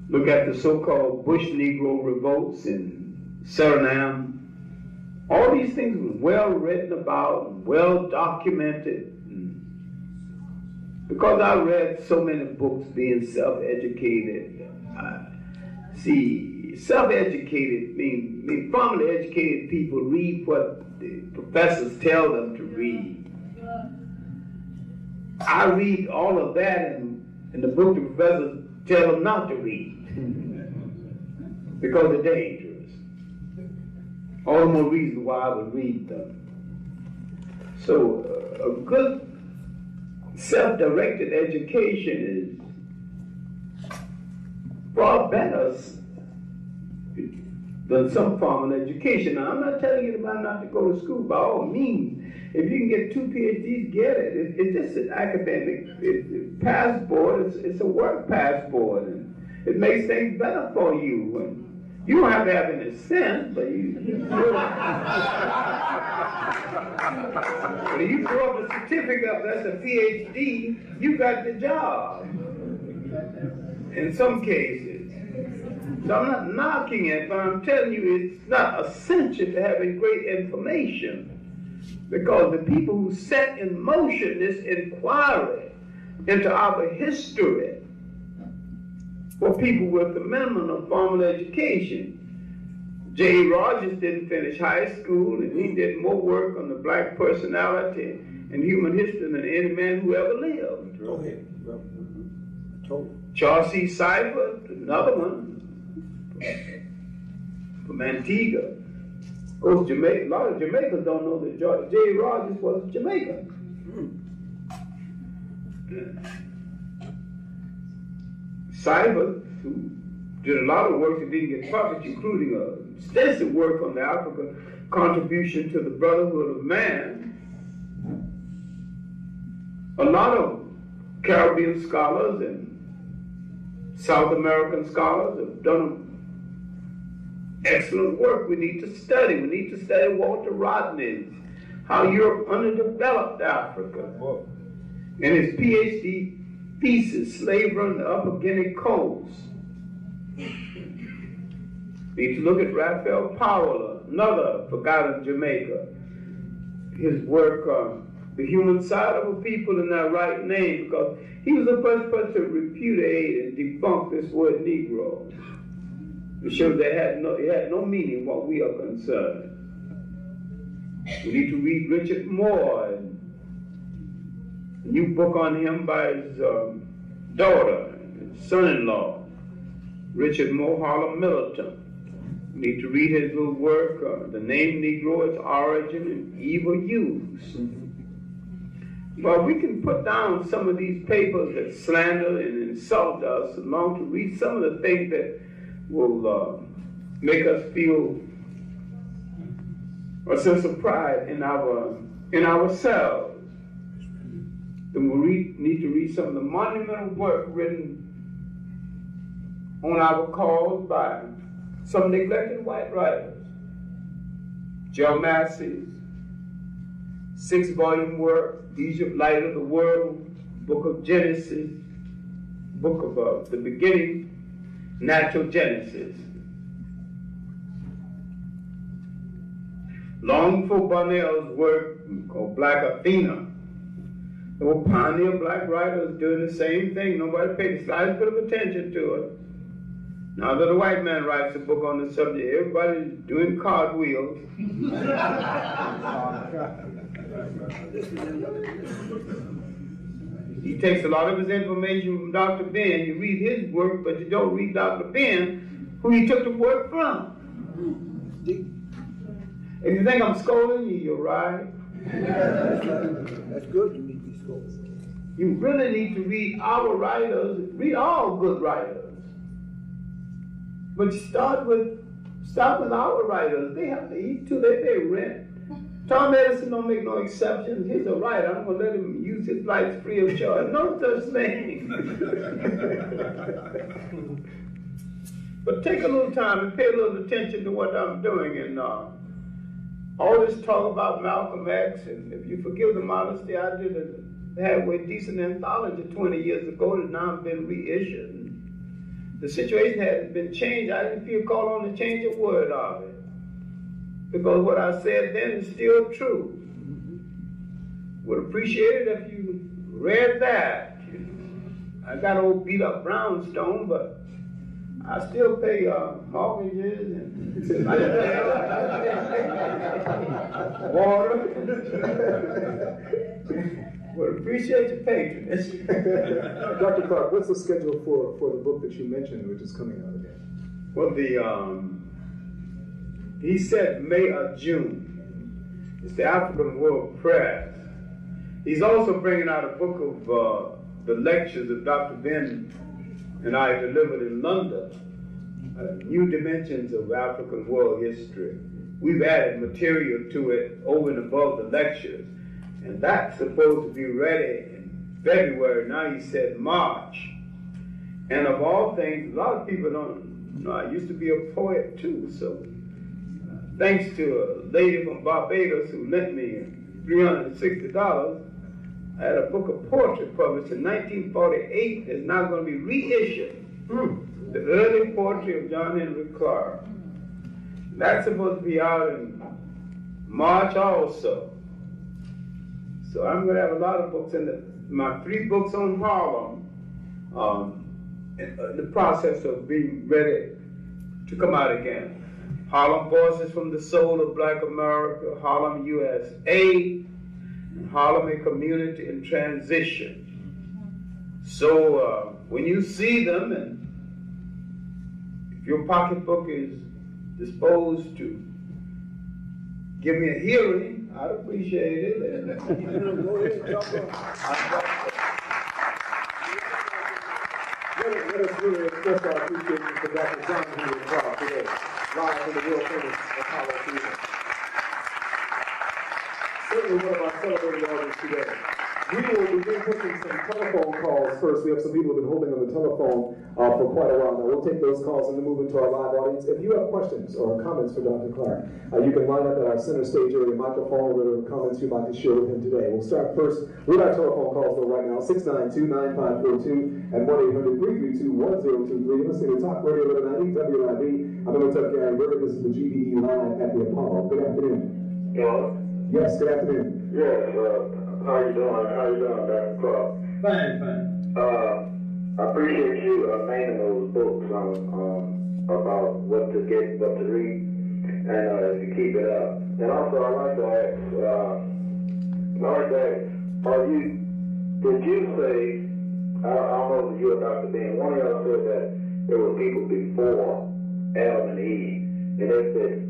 Look at the so-called Bush Negro revolts in Suriname. All these things were well written about, well documented. because I read so many books being self-educated. See, self-educated mean formally educated people read what the professors tell them to read. I read all of that in the book the professors tell them not to read because they're dangerous. All the more reason why I would read them. So a good self-directed education is far better than some formal education. Now, I'm not telling anybody not to go to school by all means. If you can get 2 PhDs, get it. It's just an academic passport. It's a work passport. And it makes things better for you. And you don't have to have any sense, but you when you throw up a certificate that's a PhD, you got the job. In some cases. So I'm not knocking it, but I'm telling you it's not essential to having great information. Because the people who set in motion this inquiry into our history were people with the minimum of formal education. J. Rogers didn't finish high school, and he did more work on the black personality and human history than any man who ever lived. Go ahead. Charles C. Seifert, another one, from Antigua. Of course, Jamaica, a lot of Jamaicans don't know that J. Rogers was Jamaican. Seifert, who did a lot of work that didn't get published, including extensive work on the African contribution to the brotherhood of man. A lot of Caribbean scholars and South American scholars have done excellent work. We need to study. We need to study Walter Rodney's How Europe Underdeveloped Africa. In his PhD thesis, Slavery on the Upper Guinea Coast. We need to look at Raphael Powell, another forgotten Jamaica. His work on the human side of a people in their right name, because he was the first person to repudiate and debunk this word Negro. To show that it had no meaning what we are concerned. We need to read Richard Moore, and a new book on him by his daughter, his son-in-law, Richard Moore, Harlem Militant. We need to read his little work, The Name Negro, Its Origin and Evil Use. But we can put down some of these papers that slander and insult us, along to read some of the things that will make us feel a sense of pride in ourselves. Then we need to read some of the monumental work written on our cause by some neglected white writers. Joe Massey's 6-volume work, Egypt, Light of the World, Book of Genesis, Book of the Beginning, Natural Genesis. Long before Bonnell's work called Black Athena, there were pioneer black writers doing the same thing. Nobody paid the slightest bit of attention to it. Now that a white man writes a book on the subject, everybody's doing cartwheels. He takes a lot of his information from Dr. Ben. You read his work, but you don't read Dr. Ben, who he took the work from. If you think I'm scolding you, you're right. That's good, you need to be scolded. You really need to read our writers, read all good writers. But start with our writers. They have to eat too, they pay rent. Tom Edison don't make no exceptions. He's a writer. I'm going to let him use his lights free of charge. No such thing. But take a little time and pay a little attention to what I'm doing. And all this talk about Malcolm X, and if you forgive the modesty, I did a halfway decent anthology 20 years ago that now has been reissued. The situation hasn't been changed. I didn't feel called on to change a word of it. Because what I said then is still true. Would appreciate it if you read that I got old beat up brownstone, but I still pay mortgages and water. Well, appreciate your patronage. Dr. Clarke, what's the schedule for the book that you mentioned, which is coming out again? Well, he said May or June. It's the African World Press. He's also bringing out a book of the lectures that Dr. Ben and I delivered in London, New Dimensions of African World History. We've added material to it over and above the lectures, and that's supposed to be ready in February. Now he said March. And of all things, a lot of people don't know, I used to be a poet too, so thanks to a lady from Barbados who lent me $360, I had a book of poetry published in 1948 that's now going to be reissued. The early poetry of John Henrik Clarke. That's supposed to be out in March also. So I'm going to have a lot of books in my 3 books on Harlem, in the process of being ready to come out again. Harlem Voices from the Soul of Black America, Harlem USA, and Harlem a Community in Transition. So when you see them, and if your pocketbook is disposed to give me a hearing, I'd appreciate it. And, go ahead, Let us really express our appreciation for Dr. John Henrik Clarke today, live in the world famous Apollo Theater. Certainly one of our celebrated artists today. We will begin taking some telephone calls first. We have some people who have been holding on the telephone for quite a while now. We'll take those calls and then move into our live audience. If you have questions or comments for Dr. Clarke, you can line up at our center stage area microphone or whatever comments you'd like to share with him today. We'll start first with our telephone calls though right now, 692-9542 and 1-800-332-1023. Listen to Talk Radio 1190 WIB. I'm going to tell Gary Burger. This is the GBE Live at the Apollo. Good afternoon. Hello? Yes, good afternoon. Yes, how you doing? How you doing, Dr. Clarke? Fine. I appreciate you naming those books about what to get, what to read, and if you keep it up. And also, I'd like to ask, did you say, I don't know if you or Dr. Ben, one of y'all said that there were people before Adam and Eve, and if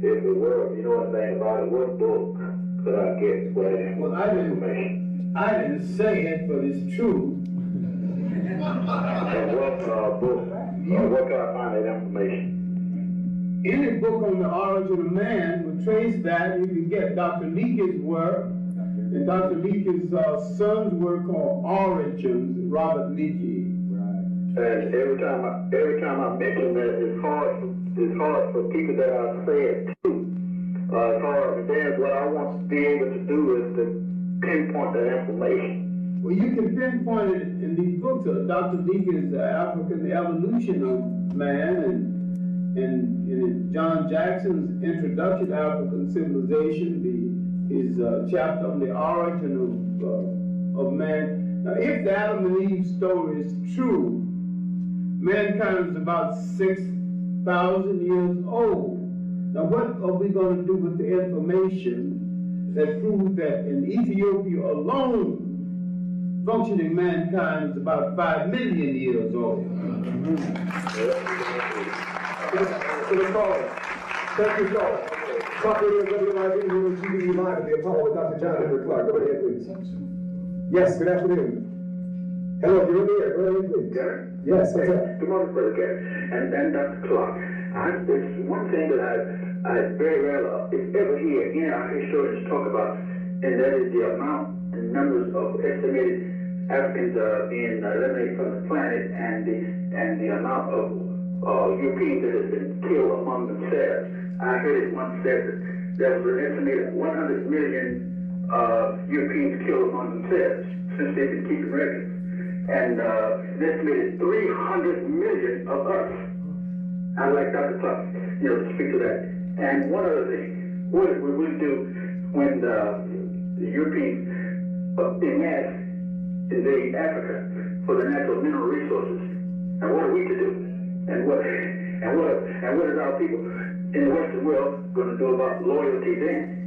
it were, you know anything about it, what book could I get for that information? Well, I didn't say it, but it's true. And what book, where can I find that information? Any book on the origin of man would trace that. You can get Dr. Leakey's work, and Dr. Leakey's son's work called Origins, Robert Leakey. And every time I mention that, it's hard for people that I say it to. It's hard, and then what I want to be able to do is to pinpoint that information. Well, you can pinpoint it in these books. Dr. Leakey's African, The Evolution of Man, and John Jackson's Introduction to African Civilization, his chapter on the origin of man. Now, if the Adam and Eve story is true, mankind is about 6,000 years old. Now, what are we going to do with the information that proves that in Ethiopia alone, functioning mankind is about 5 million years old? To the caller. Thank you, caller. Talk Radio WIB, GBE Live at the Apollo with Dr. John Henrik Clarke. Go ahead, please. Yes, good afternoon. Hello, you're in the air. Go ahead, please. Gary? Yes, what's up? Good morning, Brother Gary. And Dr. Clarke, there's one thing that I very rarely, if ever hear any of our historians talk about, and that is the amount and numbers of estimated Africans being eliminated from the planet, and the amount of Europeans that have been killed among themselves. I heard it once said that there was an estimated 100 million Europeans killed among themselves since they've been keeping records. And an estimated 300 million of us. I'd like Dr. Clarke, to speak to that. And one other thing, what would we do when the Europeans in mass invade Africa? for the natural mineral resources. And what are we to do? And what is our people in the Western world going to do about loyalty then?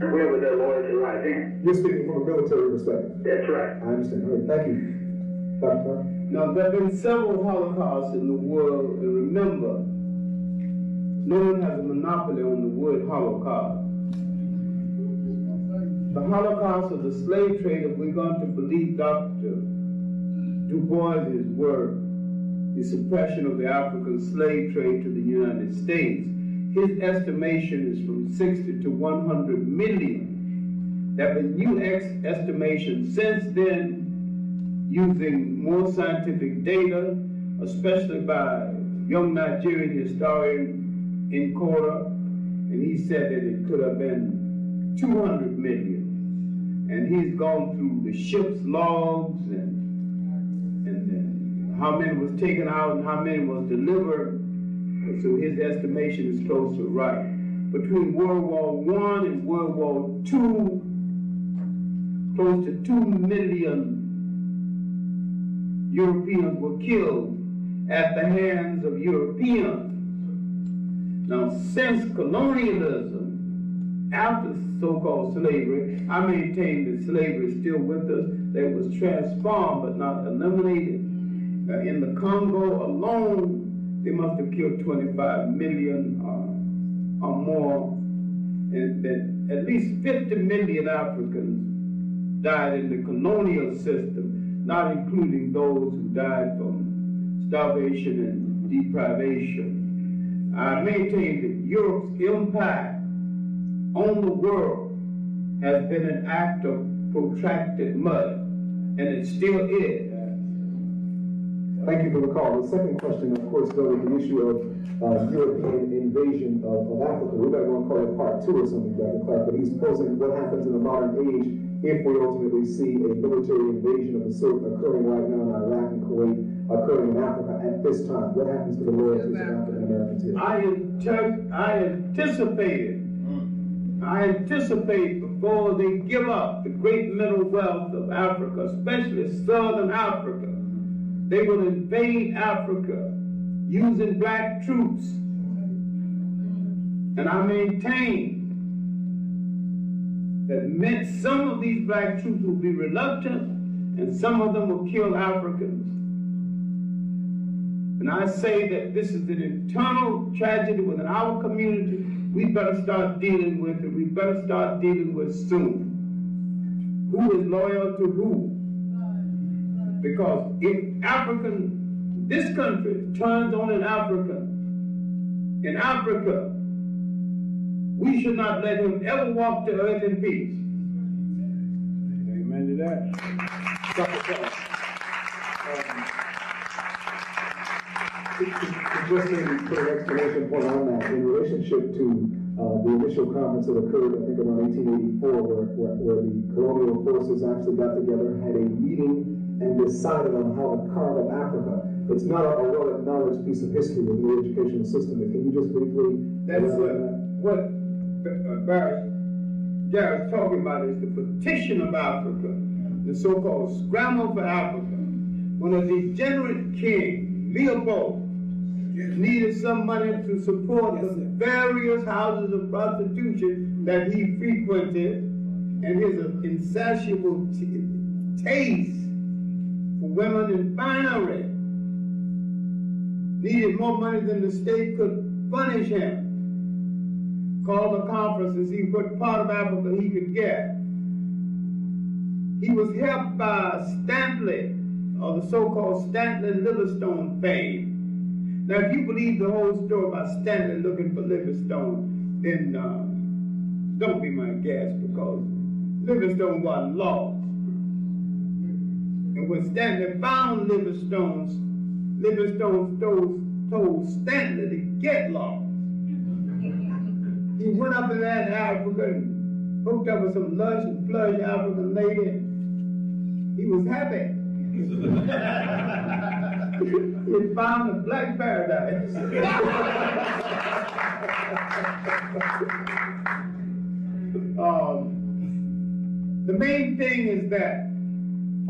And where would their loyalty lie then? You're speaking from a military perspective. That's right. I understand. All right, thank you. Dr. Clarke? Now, there have been several Holocausts in the world, and remember, no one has a monopoly on the word Holocaust. The Holocaust of the slave trade, if we're going to believe Dr. Du Bois's work, the suppression of the African slave trade to the United States, his estimation is from 60 to 100 million. There have been new estimations since then, using more scientific data, especially by young Nigerian historian Nkora, and he said that it could have been 200 million. And he's gone through the ship's logs and how many was taken out and how many was delivered. So his estimation is close to right. Between World War I and World War II, close to 2 million Europeans were killed at the hands of Europeans. Now, since colonialism, after so-called slavery, I maintain that slavery is still with us, that it was transformed but not eliminated. In the Congo alone, they must have killed 25 million or more, and that at least 50 million Africans died in the colonial system, not including those who died from starvation and deprivation. I maintain that Europe's impact on the world has been an act of protracted murder, and it still is. Thank you for the call. The second question, of course, goes with the issue of European invasion of Africa. We might want to call it part 2 or something, Dr. Clarke, but he's posing what happens in the modern age if we ultimately see a military invasion of the sort occurring right now in Iraq and Kuwait, occurring in Africa at this time. What happens to the loyalties of African Americans here? I anticipate before they give up the great mineral wealth of Africa, especially southern Africa, they will invade Africa using black troops. And I maintain that some of these black troops will be reluctant and some of them will kill Africans. And I say that this is an internal tragedy within our community. We better start dealing with it. We better start dealing with it soon. Who is loyal to who? Because if this country turns on an African, in Africa, we should not let him ever walk the earth in peace. Amen to that. Just maybe put an exclamation point on that in relationship to the initial conference that occurred, I think, around 1884, where the colonial forces actually got together, had a meeting, and decided on how to carve up Africa. It's not a well-acknowledged piece of history within the educational system, but can you just briefly... That's what Garrett's talking about is the partition of Africa, the so-called scramble for Africa. When a degenerate king, Leopold, needed some money to support the various houses of prostitution that he frequented, and his insatiable taste for women in finery, needed more money than the state could furnish him. Called a conference to see what part of Africa he could get. He was helped by Stanley, or the so-called Stanley-Livingstone fame. Now, if you believe the whole story about Stanley looking for Livingstone, then don't be my guest, because Livingstone wasn't lost. And when Stanley found Livingstone told Stanley to get lost. He went up to that Africa and hooked up with some lush and plush African lady. He was happy. He found a black paradise. The main thing is that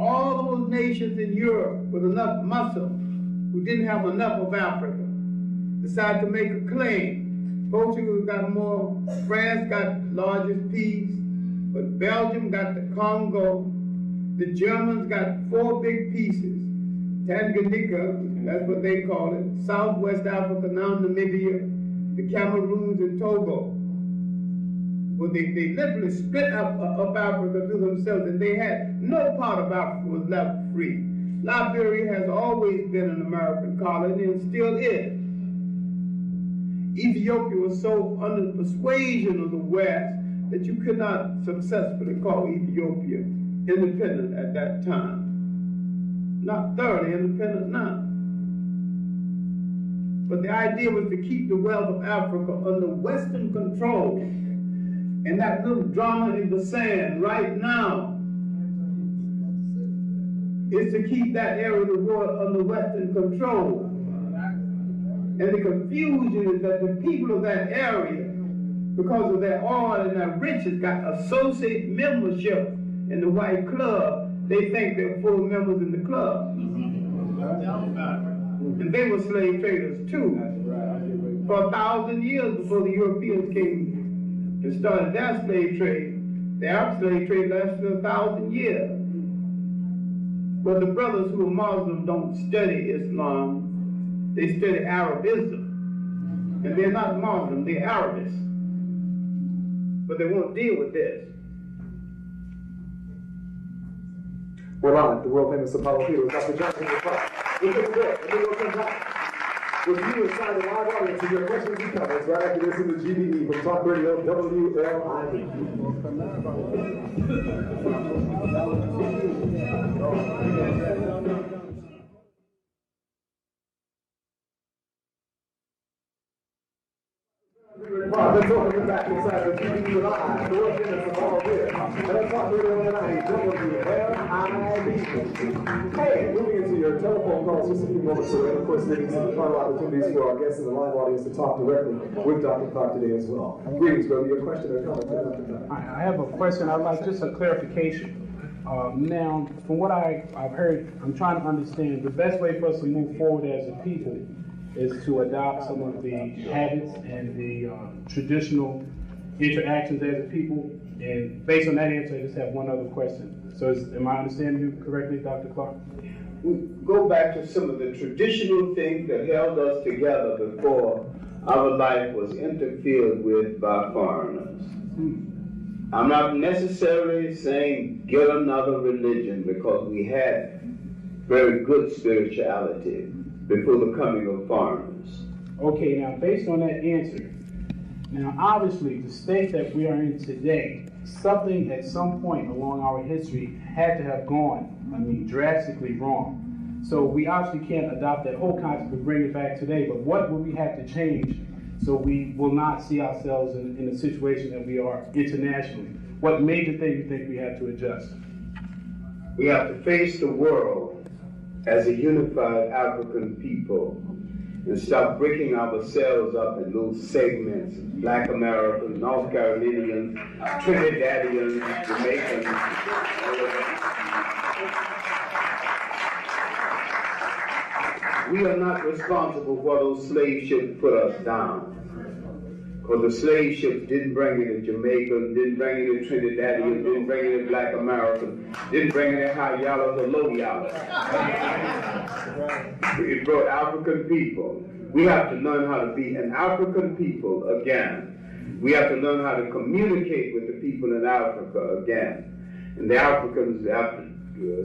all those nations in Europe with enough muscle who didn't have enough of Africa decided to make a claim. Portugal got more, France got largest piece, but Belgium got the Congo. The Germans got 4 big pieces. Tanganyika, that's what they call it, Southwest Africa, now Namibia, the Cameroons and Togo. Well, they literally split up Africa to themselves, and they had no part of Africa was left free. Liberia has always been an American colony and still is. Ethiopia was so under the persuasion of the West that you could not successfully call Ethiopia independent at that time. Not thoroughly independent now. But the idea was to keep the wealth of Africa under Western control. And that little drama in the sand right now is to keep that area of the world under Western control. And the confusion is that the people of that area, because of their oil and their riches, got associate membership in the white club. They think they're full members in the club. And they were slave traders too. For 1,000 years before the Europeans came and started their slave trade, the Arab slave trade lasted 1,000 years. But the brothers who are Muslim don't study Islam, they study Arabism. And they're not Muslim, they're Arabists. But they won't deal with this. We're live, the world famous Apollo Theater with Dr. John Henrik Clarke. We'll take a break, and then we'll come back with you inside the live audience and your questions and comments right after this in the GBE from Talk Radio WLIV. Let's welcome you back inside the GBE Live, the world famous Apollo Theater. And let's talk Radio tonight, WLIV. Hey, moving into your telephone calls just a few moments away. Of course, leaving some final opportunities for our guests in the live audience to talk directly with Dr. Clarke today as well. Greetings, brother. Your question or comment for Dr. Clarke? I have a question. I'd like just a clarification. Now, from what I've heard, I'm trying to understand the best way for us to move forward as a people is to adopt some of the habits and the traditional interactions as a people. And based on that answer, I just have one other question. So am I understanding you correctly, Dr. Clarke? We go back to some of the traditional things that held us together before our life was interfered with by foreigners. I'm not necessarily saying get another religion, because we had very good spirituality before the coming of foreigners. Okay, now based on that answer, now obviously the state that we are in today, something at some point along our history had to have gone, drastically wrong. So we obviously can't adopt that whole concept and bring it back today, but what will we have to change so we will not see ourselves in a situation that we are internationally? What major thing do you think we have to adjust? We have to face the world as a unified African people and stop breaking ourselves up in little segments, Black Americans, North Carolinians, Trinidadians, Jamaicans. We are not responsible for those slave ships put us down. Because the slave ships didn't bring any Jamaicans, didn't bring any Trinidadians, didn't bring any Black Americans, didn't bring any high yellows or low yellows. It brought African people. We have to learn how to be an African people again. We have to learn how to communicate with the people in Africa again. And the Africans have to,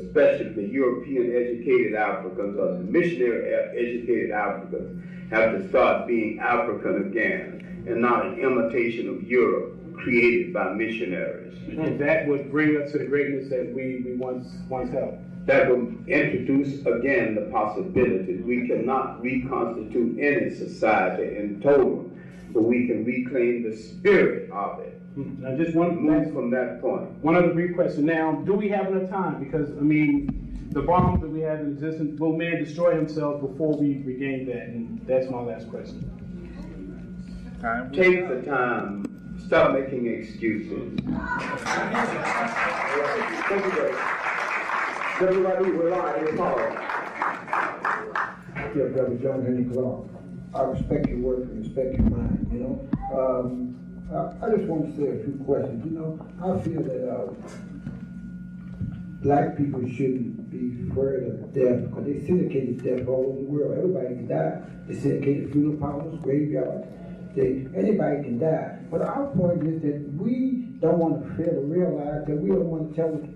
especially the European educated Africans or the missionary educated Africans, have to start being African again, and not an imitation of Europe created by missionaries. And that would bring us to the greatness that we once held. That will introduce again the possibilities. We cannot reconstitute any society in total, but we can reclaim the spirit of it. Now just move from that point. One other brief question. Now, do we have enough time? Because, the bombs that we have in existence, will man destroy himself before we regain that? And that's my last question. Take the time. Stop making excuses. Thank you, Everybody, we're live in Apollo. Yeah, Brother John Henrik Clarke. I respect your work and respect your mind, you know. I just want to say a few questions. You know, I feel that black people shouldn't be afraid of death because they syndicated death all over the world. Everybody can die. They syndicated funeral parlors, graveyards. Anybody can die. But our point is that we don't want to fail to realize that we don't want to tell the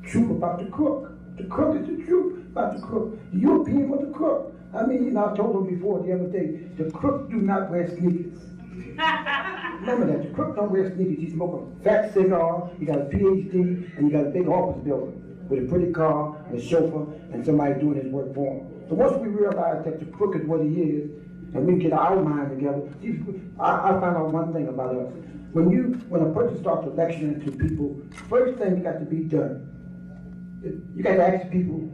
truth about the crook. The crook is the truth about the crook. The European was the crook. I mean, you know, I told them before the other day, the crook do not wear sneakers. Remember that, the crook don't wear sneakers. He smokes a fat cigar, he got a PhD, and he got a big office building with a pretty car, and a chauffeur, and somebody doing his work for him. So once we realize that the crook is what he is, and we get our mind together, I found out one thing about us. When a person starts lecturing to people, first thing that got to be done, you got to ask people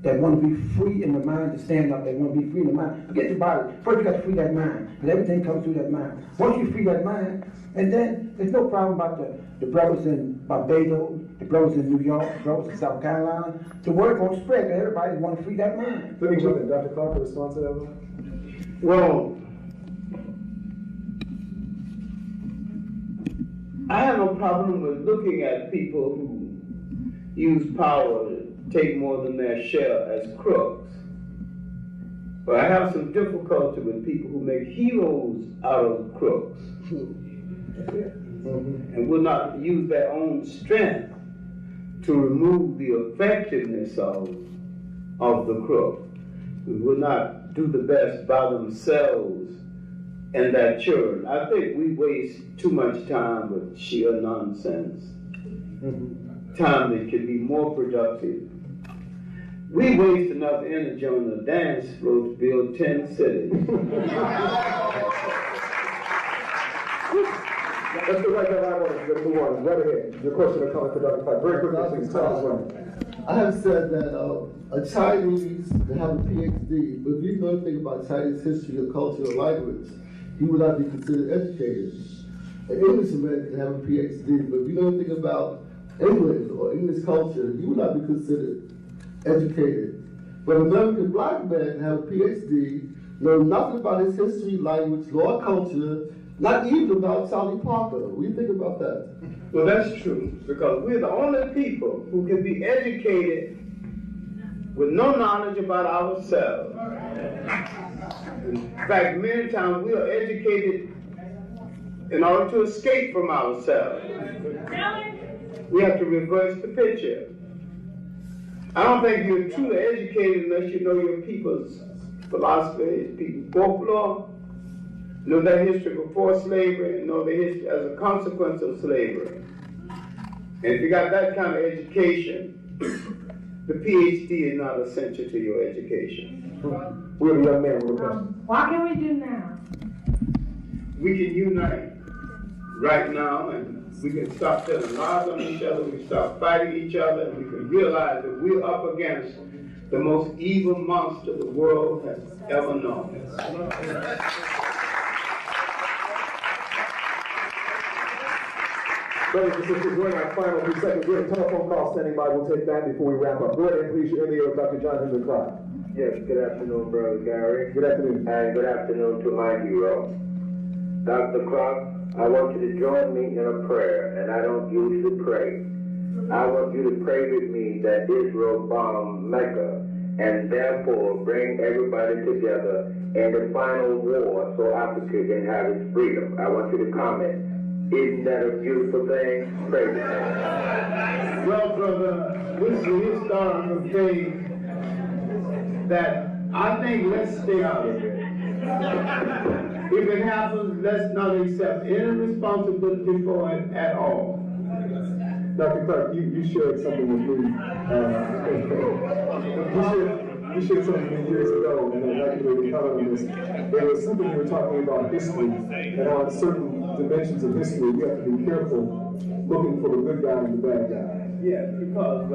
that want to be free in the mind to stand up, that want to be free in the mind. Forget your body. First you got to free that mind, because everything comes through that mind. Once you free that mind, and then there's no problem about the brothers in Barbados, the brothers in New York, the brothers in South Carolina. The word won't spread, because everybody want to free that mind. Let me jump in. Dr. Clarke, a response to that one? Well, I have no problem with looking at people who use power to take more than their share as crooks. But I have some difficulty with people who make heroes out of crooks and will not use their own strength to remove the effectiveness of the crook, who will not do the best by themselves and their children. I think we waste too much time with sheer nonsense. Time that could be more productive. We waste enough energy on the dance floor to build 10 cities. Let's go right down line one. Let's move on. Right ahead. Your question or comment for Dr. Clarke. Very quickly, please. Time is running. I have said that a Chinese can have a PhD, but if you know anything about Chinese history or culture or language, he would not be considered educated. An English American can have a PhD, but if you know anything about England or English culture, he would not be considered educated. But an American black man can have a PhD, know nothing about his history, language, law, culture, not even about Charlie Parker. What do you think about that? Well, that's true, because we're the only people who can be educated with no knowledge about ourselves. In fact, many times we are educated in order to escape from ourselves. We have to reverse the picture. I don't think you're truly educated unless you know your people's philosophy, people's folklore, know their history before slavery, and know their history as a consequence of slavery. And if you got that kind of education, the PhD is not essential to your education. We have a young man with a question. What can we do now? We can unite right now, and we can stop telling lies on each other, we can stop fighting each other, and we can realize that we're up against the most evil monster the world has ever known. Brothers and sisters, we're in our final few seconds. We have a telephone call standing by. We'll take that before we wrap up. Go ahead and please, you're in the air with Dr. John Henrik Clarke. Yes, good afternoon, Brother Gary. Good afternoon. And good afternoon to my hero. Dr. Clarke, I want you to join me in a prayer, and I don't usually pray. I want you to pray with me that Israel bomb Mecca and therefore bring everybody together in the final war so Africa can have its freedom. I want you to comment. Isn't that a beautiful thing? Pray with me. Well, brother, this is a historical thing that I think let's stay out of it. If it happens, let's not accept any responsibility for it at all. Dr. Clarke, you shared something with me. You shared something with me years ago, and I'd like you to comment on this. There was something you were talking about history, and on certain dimensions of history, we have to be careful looking for the good guy and the bad guy. Yes, because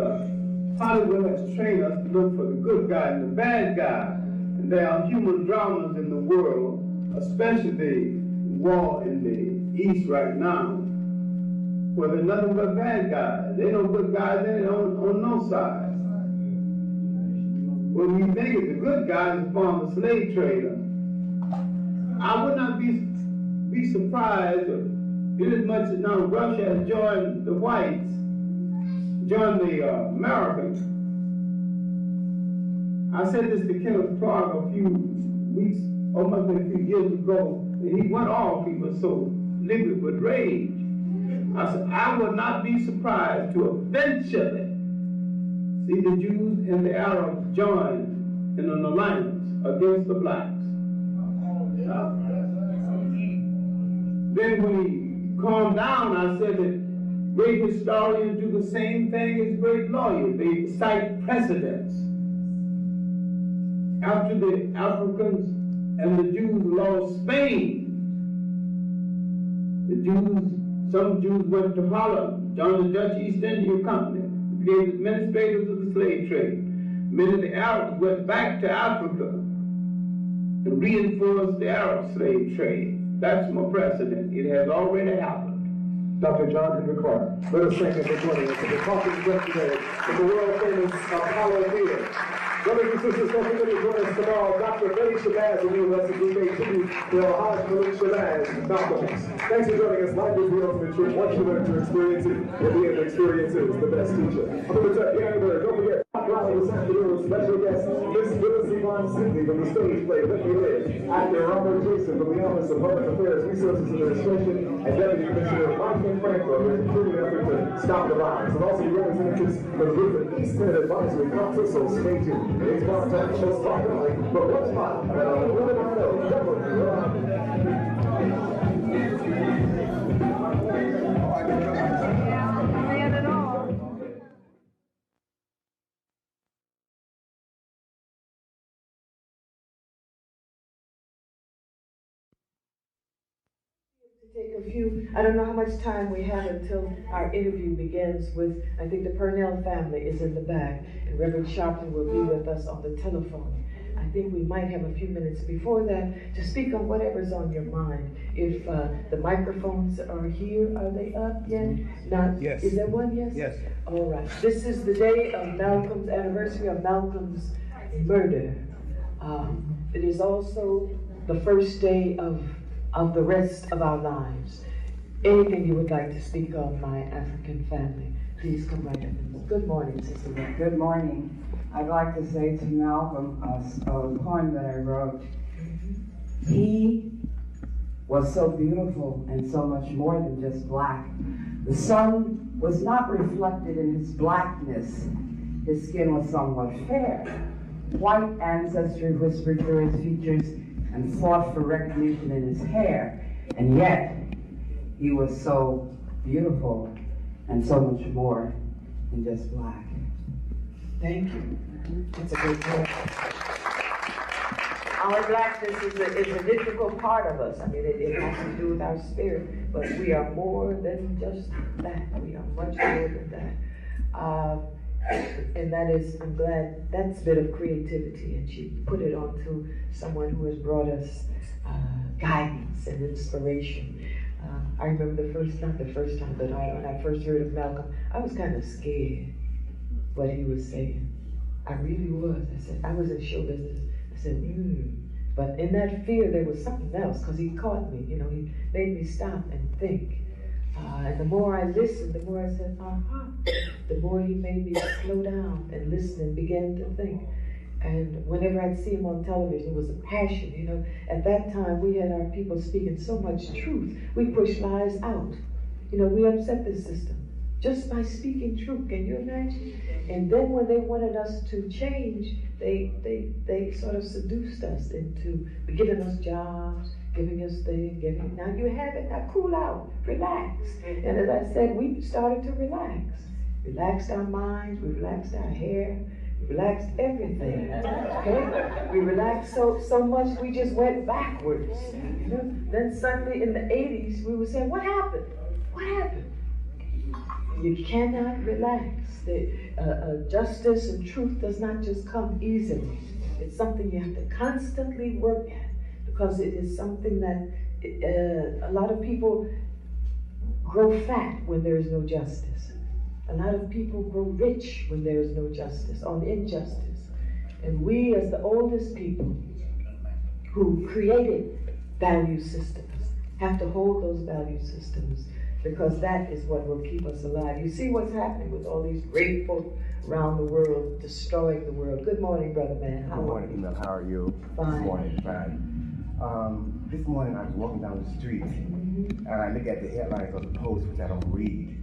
Hollywood has trained us to look for the good guy and the bad guy. And there are human dramas in the world, especially the war in the East right now, where there's nothing but bad guys. There ain't no good guys in it on no side. when we make it the good guys upon the slave trader, I would not be surprised inasmuch as now Russia has joined the whites, joined the Americans. I said this to Henrik Clarke a few weeks, almost a few years ago, and he went off, he was so liquid with rage. I said, I would not be surprised to eventually see the Jews and the Arabs join in an alliance against the blacks. Then when he calmed down, I said that great historians do the same thing as great lawyers. They cite precedents. After the Africans and the Jews lost Spain, the Jews, some Jews went to Holland, joined the Dutch East India Company, became administrators of the slave trade. Many of the Arabs went back to Africa and reinforced the Arab slave trade. That's my precedent. It has already happened. Dr. John Henrik Clarke, let us thank him for joining us. We're talking yesterday from the world-famous Apollo Theater. Brothers and sisters, don't forget to join us tomorrow. Dr. Betty Shabazz will be with us as we pay tribute to El Hajj Malik Shabazz, Malcolm X. Thanks for joining us. Life is the ultimate truth. Once you learn to experience it, you'll be able to experience it as the best teacher. I'm going to tell you, don't forget, this afternoon, special guest, Miss Phyllis Yvonne Sidney from the stage play Let Me Live, actor Robert Jason from the Office of Public Affairs, Resources Administration, and Deputy Commissioner Martin Franco in a continuing effort to stop the violence. And also representatives from the Brooklyn East End Advisory Council, so stay tuned. It's contact shows talking like, but what's hot? And what did I know? Definitely. Take a few, I don't know how much time we have until our interview begins with, I think the Purnell family is in the back, and Reverend Sharpton will be with us on the telephone. I think we might have a few minutes before that to speak on whatever's on your mind. If the microphones are here, are they up yet? Not, yes. Is there one, yes? Yes. All right. This is the day of Malcolm's anniversary of Malcolm's murder. It is also the first day of the rest of our lives. Anything you would like to speak on my African family, please come right up. Good morning, Sister Ray. Good morning. I'd like to say to Malcolm a poem that I wrote. He was so beautiful and so much more than just black. The sun was not reflected in his blackness. His skin was somewhat fair. White ancestry whispered through his features and fought for recognition in his hair, and yet he was so beautiful and so much more than just black. Thank you. That's a great point. Our blackness is a difficult part of us. I mean, it has to do with our spirit, but we are more than just that. We are much more than that. And that is, I'm glad, that's a bit of creativity, and she put it onto someone who has brought us guidance and inspiration. I remember not the first time, but when I first heard of Malcolm, I was kind of scared what he was saying. I really was. I said, I was in show business. I said, But in that fear, there was something else, because he caught me, he made me stop and think. And the more I listened, the more I said, the more he made me slow down and listen and begin to think. And whenever I'd see him on television, it was a passion, At that time, we had our people speaking so much truth. We pushed lies out. We upset the system just by speaking truth. Can you imagine? And then when they wanted us to change, they sort of seduced us into giving us jobs, giving us things, now you have it, now cool out, relax. And as I said, we started to relax. Relaxed our minds, we relaxed our hair, we relaxed everything, okay? We relaxed so much we just went backwards. Then suddenly in the 80s, we were saying, what happened? What happened? You cannot relax. Justice and truth does not just come easily. It's something you have to constantly work at, because it is something that a lot of people grow fat when there is no justice. A lot of people grow rich when there is no justice, on injustice. And we, as the oldest people who created value systems, have to hold those value systems, because that is what will keep us alive. You see what's happening with all these great folk around the world, destroying the world. Good morning, Brother Man. Good morning, Emil. How are you? Fine. Good morning, fine. This morning I was walking down the street, and I looked at the headlines of the Post, which I don't read,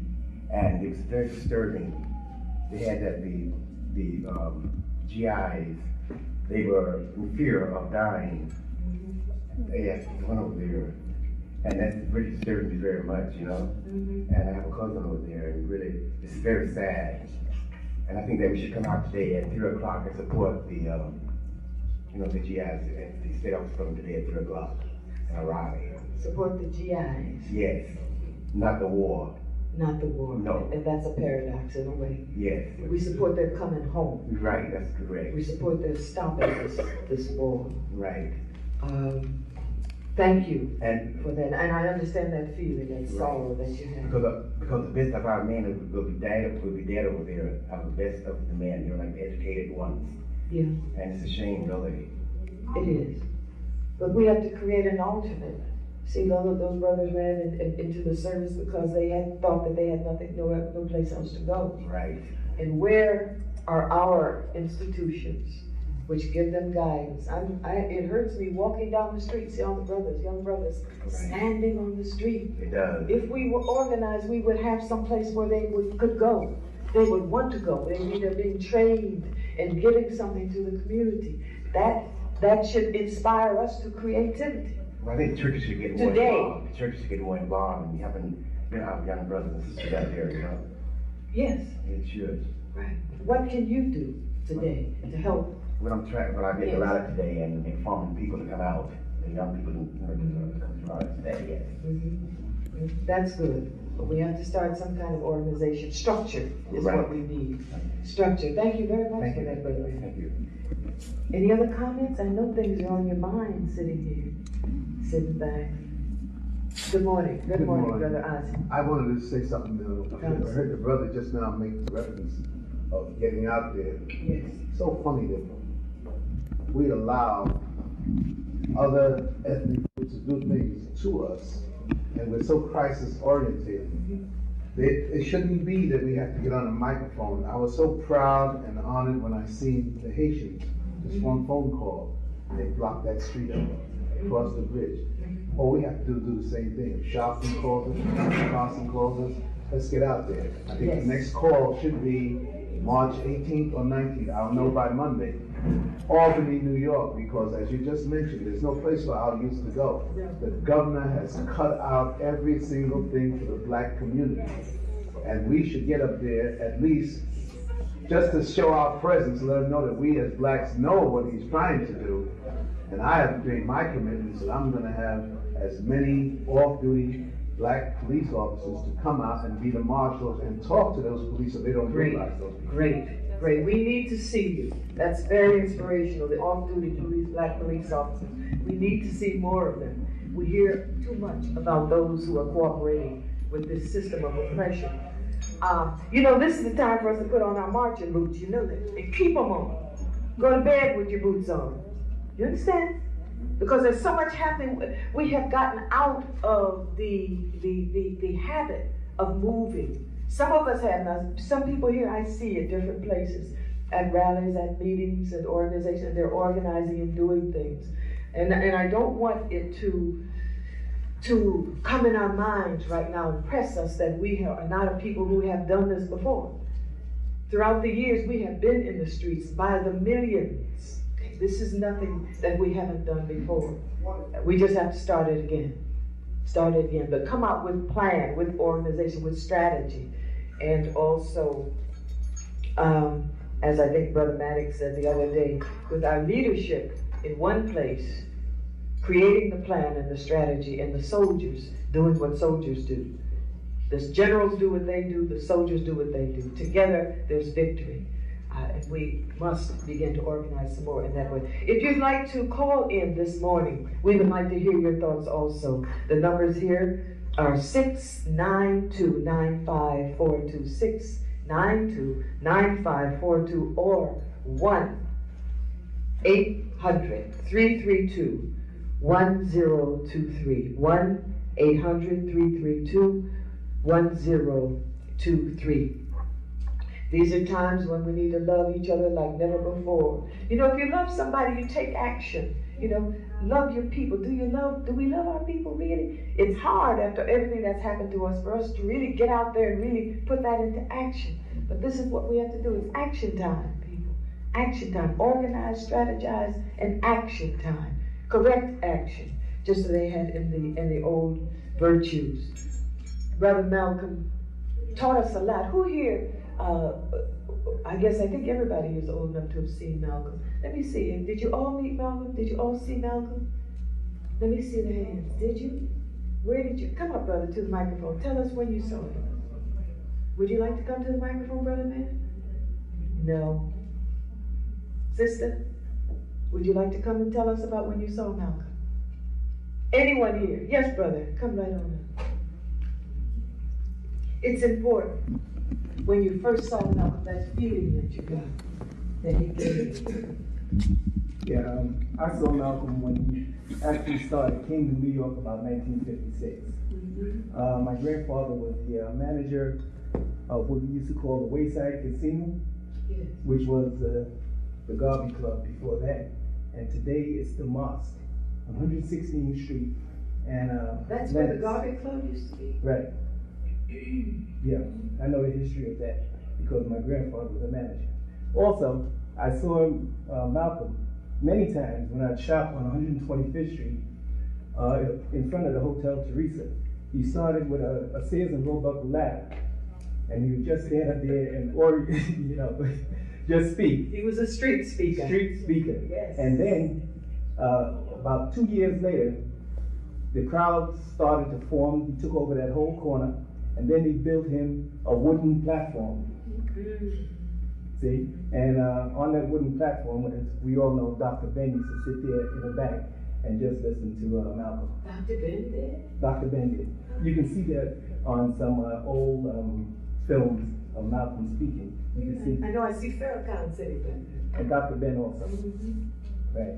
and it was very disturbing. They had that the GIs, they were in fear of dying. They asked one over there, and that really disturbed me very much, you know. And I have a cousin over there, and really, it's very sad. And I think that we should come out today at 3 o'clock and support the, the GIs at the state office building today at 3 o'clock in a rally. Support the GIs? Yes, not the war. Not the war. No. And that's a paradox in a way. Yes. We support their coming home. Right, that's correct. We support their stopping this war. Right. Thank you and for that. And I understand that feeling, that sorrow that you have. Because the best of our men will be dead over there. Our best of the men, like the educated ones. Yeah. And it's a shame, really. It is. But we have to create an alternate. See, those brothers ran into the service because they had thought that they had no place else to go. Right. And where are our institutions which give them guidance? It hurts me walking down the street, see all the brothers, young brothers, standing on the street. It does. If we were organized, we would have some place where they could go. They would want to go. They're being trained and giving something to the community. That should inspire us to creativity. Well, I think the churches should get more involved. The churches should get more involved and helping our young brothers and sisters out there, you know. Yes. It should. Right. What can you do today to help? What I've been around today and informing people to come out, the young people to come to our today. Yes. That's good. But we have to start some kind of organization. Structure is what we need. Structure. Thank you very much for that, Brother. Thank you. Any other comments? I know things are on your mind sitting here, sitting back. Good morning. Good morning, Brother Ozzy. I wanted to say something, I heard the brother just now make reference of getting out there. Yes. So funny that we allow other ethnic groups to do things to us, and we're so crisis oriented. It shouldn't be that we have to get on a microphone. I was so proud and honored when I seen the Haitians, just one phone call, and they blocked that street up, across the bridge. All we have to do is do the same thing. Shopping calls us, crossing calls us. Let's get out there. I think the next call should be March 18th or 19th. I'll know by Monday. Albany, New York, because as you just mentioned, there's no place for our youth to go. The governor has cut out every single thing for the black community. And we should get up there at least just to show our presence, let them know that we as blacks know what he's trying to do. And I have made my commitments that I'm going to have as many off-duty black police officers to come out and be the marshals and talk to those police so they don't realize those people. Great. We need to see you. That's very inspirational, the off-duty police, black police officers. We need to see more of them. We hear too much about those who are cooperating with this system of oppression. This is the time for us to put on our marching boots, you know that, and keep them on. Go to bed with your boots on. You understand? Because there's so much happening. We have gotten out of the habit of moving. Some of us have now. Some people here I see at different places, at rallies, at meetings, at organizations. They're organizing and doing things, and I don't want it to come in our minds right now and press us that we are not a people who have done this before. Throughout the years, we have been in the streets by the millions. This is nothing that we haven't done before. We just have to start it again. But come out with plan, with organization, with strategy. And also, as I think Brother Maddox said the other day, with our leadership in one place, creating the plan and the strategy, and the soldiers doing what soldiers do. The generals do what they do, the soldiers do what they do. Together, there's victory. And we must begin to organize some more in that way. If you'd like to call in this morning, we would like to hear your thoughts also. The numbers here are 692-9542, 692-9542, or 1-888-866-9666. 1-800-332-1023. 1-800-332-1023. These are times when we need to love each other like never before. You know, if you love somebody, you take action. You know, love your people. Do we love our people really? It's hard after everything that's happened to us for us to really get out there and really put that into action. But this is what we have to do. It's action time, people. Action time. Organize, strategize, and action time. Correct action. Just as they had in the old virtues. Brother Malcolm taught us a lot. Who here, I think everybody is old enough to have seen Malcolm. Let me see. Did you all meet Malcolm? Did you all see Malcolm? Let me see the hands. Did you? Where did you? Come up, brother, to the microphone. Tell us when you saw him. Would you like to come to the microphone, brother man? No. Sister, would you like to come and tell us about when you saw Malcolm? Anyone here? Yes, brother. Come right on up. It's important. When you first saw Malcolm, that feeling that you got, that he gave you. Yeah, I saw Malcolm when he actually came to New York about 1956. Mm-hmm. My grandfather was the manager of what we used to call the Wayside Casino, yes, which was the Garvey Club before that. And today it's the Mosque on 116th Street. And that's where the Garvey Club used to be? Right. Yeah, I know the history of that because my grandfather was a manager. Also, I saw Malcolm many times when I'd shop on 125th Street in front of the Hotel Teresa. He started with a Sears and Roebuck ladder, and he would just stand up there and, just speak. He was a street speaker. Street speaker. Yes. And then, about 2 years later, the crowd started to form. He took over that whole corner. And then they built him a wooden platform. See? And on that wooden platform, as we all know, Dr. Ben used to sit there in the back and just listen to Malcolm. Dr. Ben did? Dr. Ben did. You can see that on some old films of Malcolm speaking. You can see. I know, I see Farrakhan sitting there. And Dr. Ben also. Mm-hmm. Right.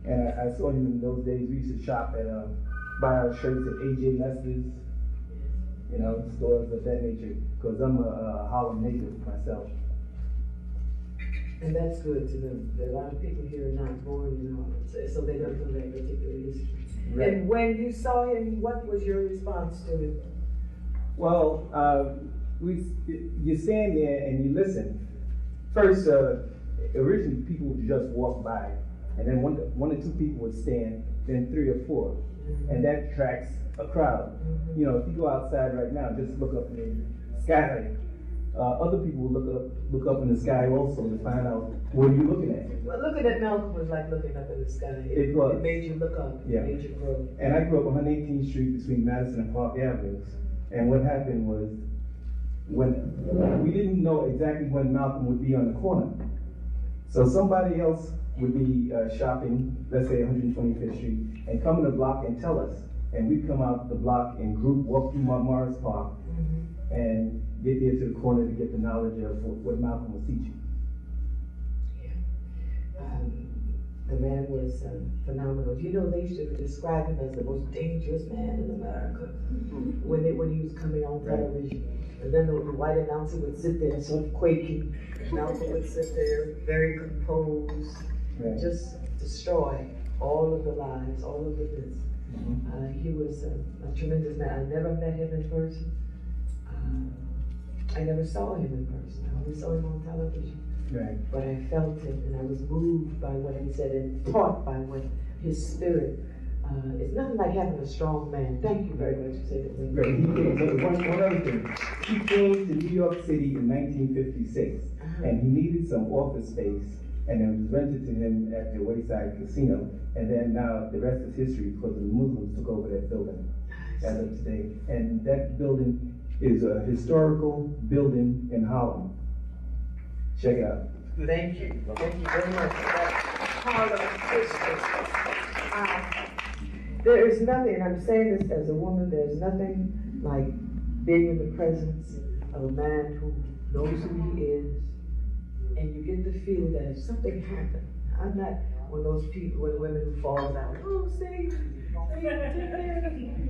And I saw him in those days. We used to shop at, buy our shirts at A.J. Lester's. Stores of that nature, because I'm a Harlem native myself. And that's good to know. There are a lot of people here are not born in Harlem, so they don't know that particular history. Right. And when you saw him, what was your response to him? Well, you stand there and you listen. First, originally people would just walk by, and then one or two people would stand, then 3 or 4, and that attracts a crowd. If you go outside right now, just look up in the sky. Other people will look up in the sky also to find out what are you looking at. Well, looking at Malcolm was like looking up in the sky. It was. It made you look up. Yeah. It made you grow. And I grew up on 118th Street between Madison and Park Avenues. And what happened was, when we didn't know exactly when Malcolm would be on the corner. So somebody else would be shopping, let's say 125th Street, and come in the block and tell us. And we'd come out the block in group, walk through Morris Park, and get there to the corner to get the knowledge of what Malcolm was teaching. Yeah. The man was phenomenal. They used to describe him as the most dangerous man in America when he was coming on television. And then the white announcer would sit there sort of quaking. Malcolm would sit there very composed, just destroy all of the lies, all of the this. He was a tremendous man. I never met him in person. I never saw him in person. I only saw him on television. Right. But I felt him, and I was moved by what he said and taught by what his spirit. It's nothing like having a strong man. Thank you very much for saying that. Right. One other thing. He came to New York City in 1956, and he needed some office space, and it was rented to him at the Wayside Casino. And then now the rest is history because the Muslims took over that building as of today. And that building is a historical building in Harlem. Check it out. Thank you. Thank you very much for that part of history. There is nothing, and I'm saying this as a woman, there's nothing like being in the presence of a man who knows who he is, and you get the feeling that if something happened, I'm not one of those people, one of the women who falls out. Oh, see,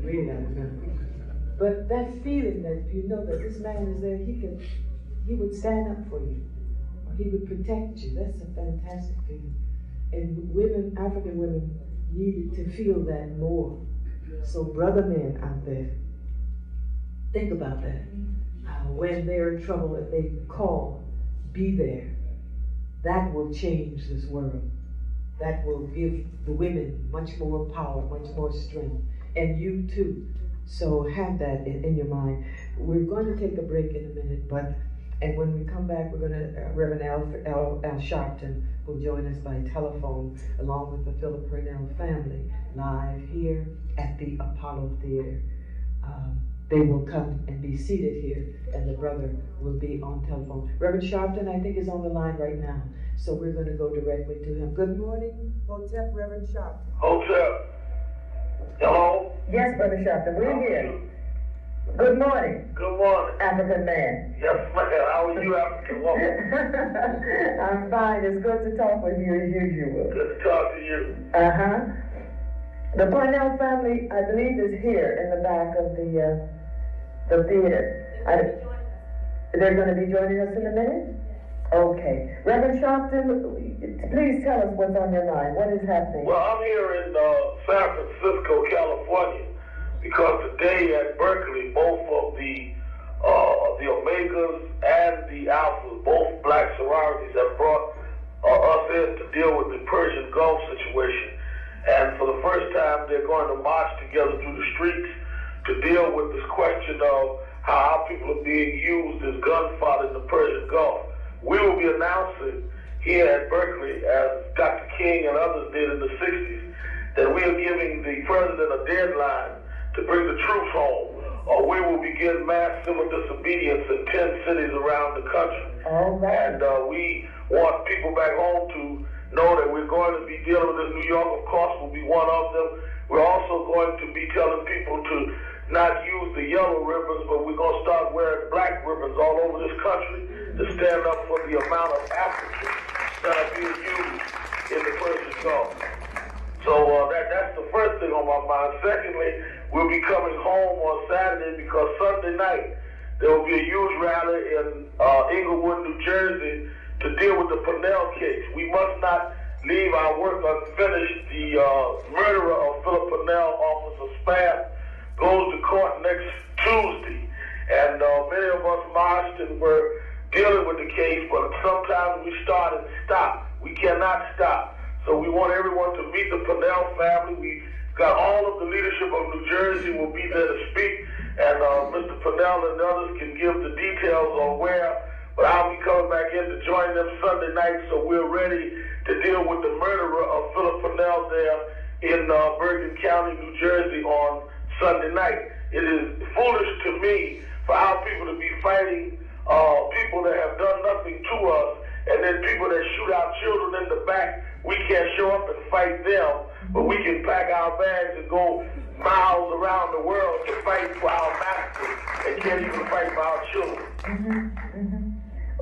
really not. But that feeling that you know that this man is there, he would stand up for you, or he would protect you. That's a fantastic feeling. And women, African women, needed to feel that more. So brother men out there, think about that. When they're in trouble, if they call, be there. That will change this world. That will give the women much more power, much more strength. And you too. So have that in your mind. We're going to take a break in a minute, and when we come back, we're going to, Reverend Al Sharpton will join us by telephone, along with the Philip Purnell family, live here at the Apollo Theater. They will come and be seated here, and the brother will be on telephone. Reverend Sharpton, I think, is on the line right now, so we're going to go directly to him. Good morning, Hotep, Reverend Sharpton. Hotep. Hello? Yes, Brother Sharpton, we're here. Good morning. Good morning. African man. Yes, ma'am. How are you, African woman? I'm fine. It's good to talk with you as usual. Good to talk to you. The Purnell family, I believe, is here in the back of the theater. They're going to be joining us in a minute? Okay. Reverend Sharpton, please tell us what's on your mind. What is happening? Well, I'm here in San Francisco, California, because today at Berkeley, both of the Omegas and the Alphas, both black sororities, have brought us in to deal with the Persian Gulf situation. And for the first time, they're going to march together through the streets to deal with this question of how our people are being used as gunfodder in the Persian Gulf. We will be announcing here at Berkeley, as Dr. King and others did in the 60s, that we are giving the president a deadline to bring the troops home, or we will begin mass civil disobedience in 10 cities around the country. And we want people back home to know that we're going to be dealing with this. New York, of course, will be one of them. We're also going to be telling people to not use the yellow ribbons, but we're going to start wearing black ribbons all over this country to stand up for the amount of Africans that are being used in the Persian Gulf. So that's the first thing on my mind. Secondly, we'll be coming home on Saturday because Sunday night there will be a huge rally in Englewood, New Jersey, to deal with the Purnell case. We must not leave our work unfinished. The murderer of Philip Purnell, Officer Spath, goes to court next Tuesday. And many of us marched and were dealing with the case, but sometimes we start and stop. We cannot stop. So we want everyone to meet the Purnell family. We got all of the leadership of New Jersey will be there to speak, and Mr. Purnell and others can give the details on where. But I'll be coming back in to join them Sunday night, so we're ready to deal with the murderer of Philip Purnell there in Bergen County, New Jersey on Sunday night. It is foolish to me for our people to be fighting people that have done nothing to us, and then people that shoot our children in the back. We can't show up and fight them, but we can pack our bags and go miles around the world to fight for our masters and can't even fight for our children.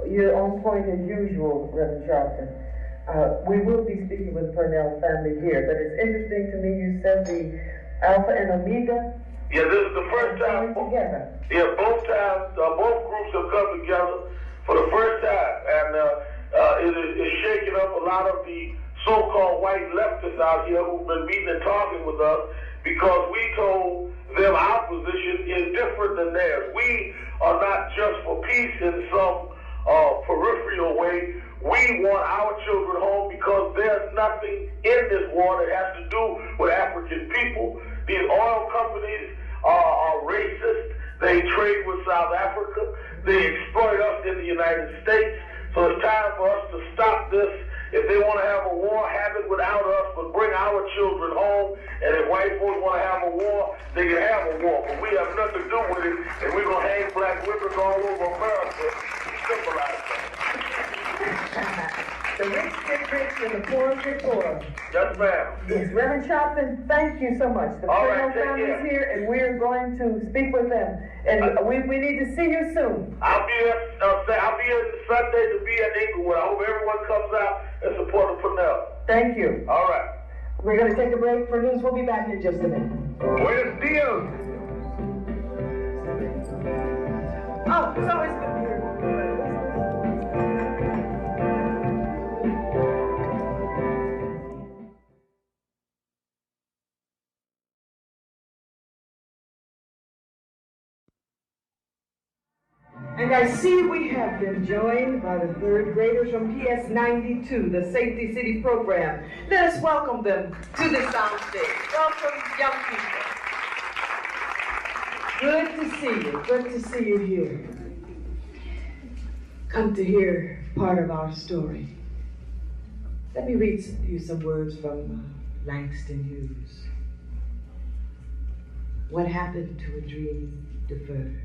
You're on point as usual, Reverend Sharpton. We will be speaking with the Purnell family here, but it's interesting to me you said the Alpha and Omega. Yeah, this is the first time. Together. Yeah, both times, both groups have come together for the first time, and it is shaking up a lot of the so-called white leftists out here who've been meeting and talking with us, because we told them our position is different than theirs. We are not just for peace in some peripheral way. We want our children home because there's nothing in this war that has to do with African people. These oil companies are racist. They trade with South Africa. They exploit us in the United States. So it's time for us to stop this. If they want to have a war, have it without us, but bring our children home. And if white folks want to have a war, they can have a war. But we have nothing to do with it, and we're going to hang black ribbons all over America to symbolize that. The rich get rich and the poor get poor. Yes, ma'am. Yes, Reverend Sharpton, thank you so much. The Purnell family is here, and we're going to speak with them. And we need to see you soon. I'll be here Sunday to be at Inglewood. I hope everyone comes out and support the Purnell. Thank you. All right. We're going to take a break for news. We'll be back in just a minute. Buenos dias. Oh, it's always good to hear you. And I see we have been joined by the third graders from PS 92, the Safety City program. Let us welcome them to the soundstage. Welcome, young people. Good to see you. Good to see you here. Come to hear part of our story. Let me read you some words from Langston Hughes. What happened to a dream deferred?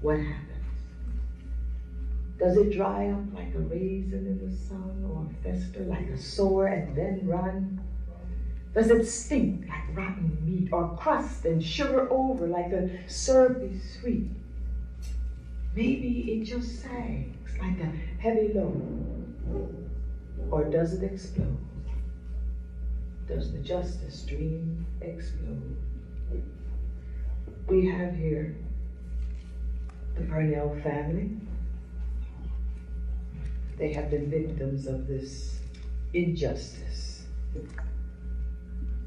What happens? Does it dry up like a raisin in the sun, or fester like a sore and then run? Does it stink like rotten meat, or crust and sugar over like a syrupy sweet? Maybe it just sags like a heavy load. Or does it explode? Does the justice dream explode? We have here the Purnell family. They have been victims of this injustice,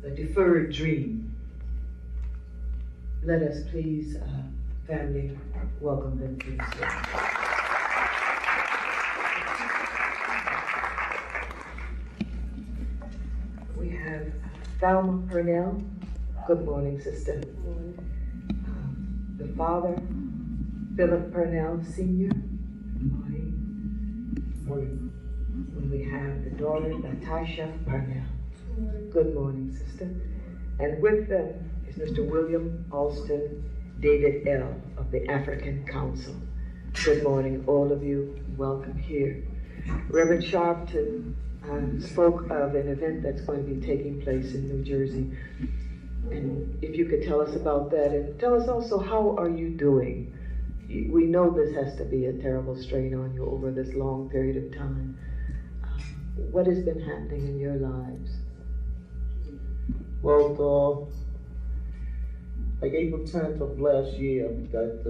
the deferred dream. Let us please, family, welcome them to the stage. We have Thelma Purnell. Good morning, sister. Good morning. The father, Philip Purnell Sr. Good morning. Morning. And we have the daughter, Natasha Purnell. Good morning, sister. And with them is Mr. William Alston David L. of the African Council. Good morning, all of you. Welcome here. Reverend Sharpton spoke of an event that's going to be taking place in New Jersey. And if you could tell us about that, and tell us also, how are you doing? We know this has to be a terrible strain on you over this long period of time. What has been happening in your lives? Well, like April 10th of last year, that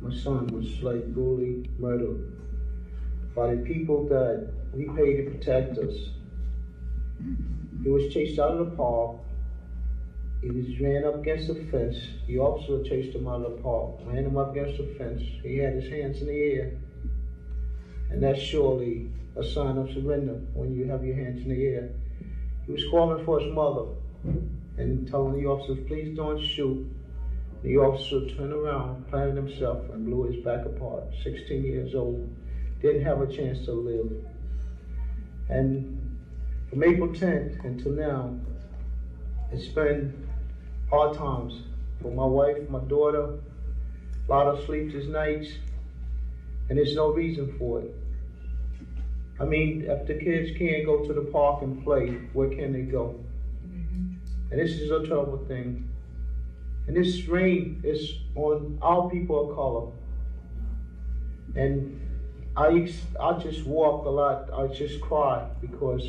my son was like brutally murdered by the people that we paid to protect us. He was chased out of the park. He was ran up against the fence. The officer chased him out of the park, ran him up against the fence. He had his hands in the air. And that's surely a sign of surrender when you have your hands in the air. He was calling for his mother and telling the officers, please don't shoot. The officer turned around, planted himself, and blew his back apart. 16 years old, didn't have a chance to live. And from April 10th until now, it's been hard times for my wife, my daughter, a lot of sleepless nights, and there's no reason for it. I mean, if the kids can't go to the park and play, where can they go? And this is a terrible thing. And this rain is on our people of color. And I just walk a lot, I just cry, because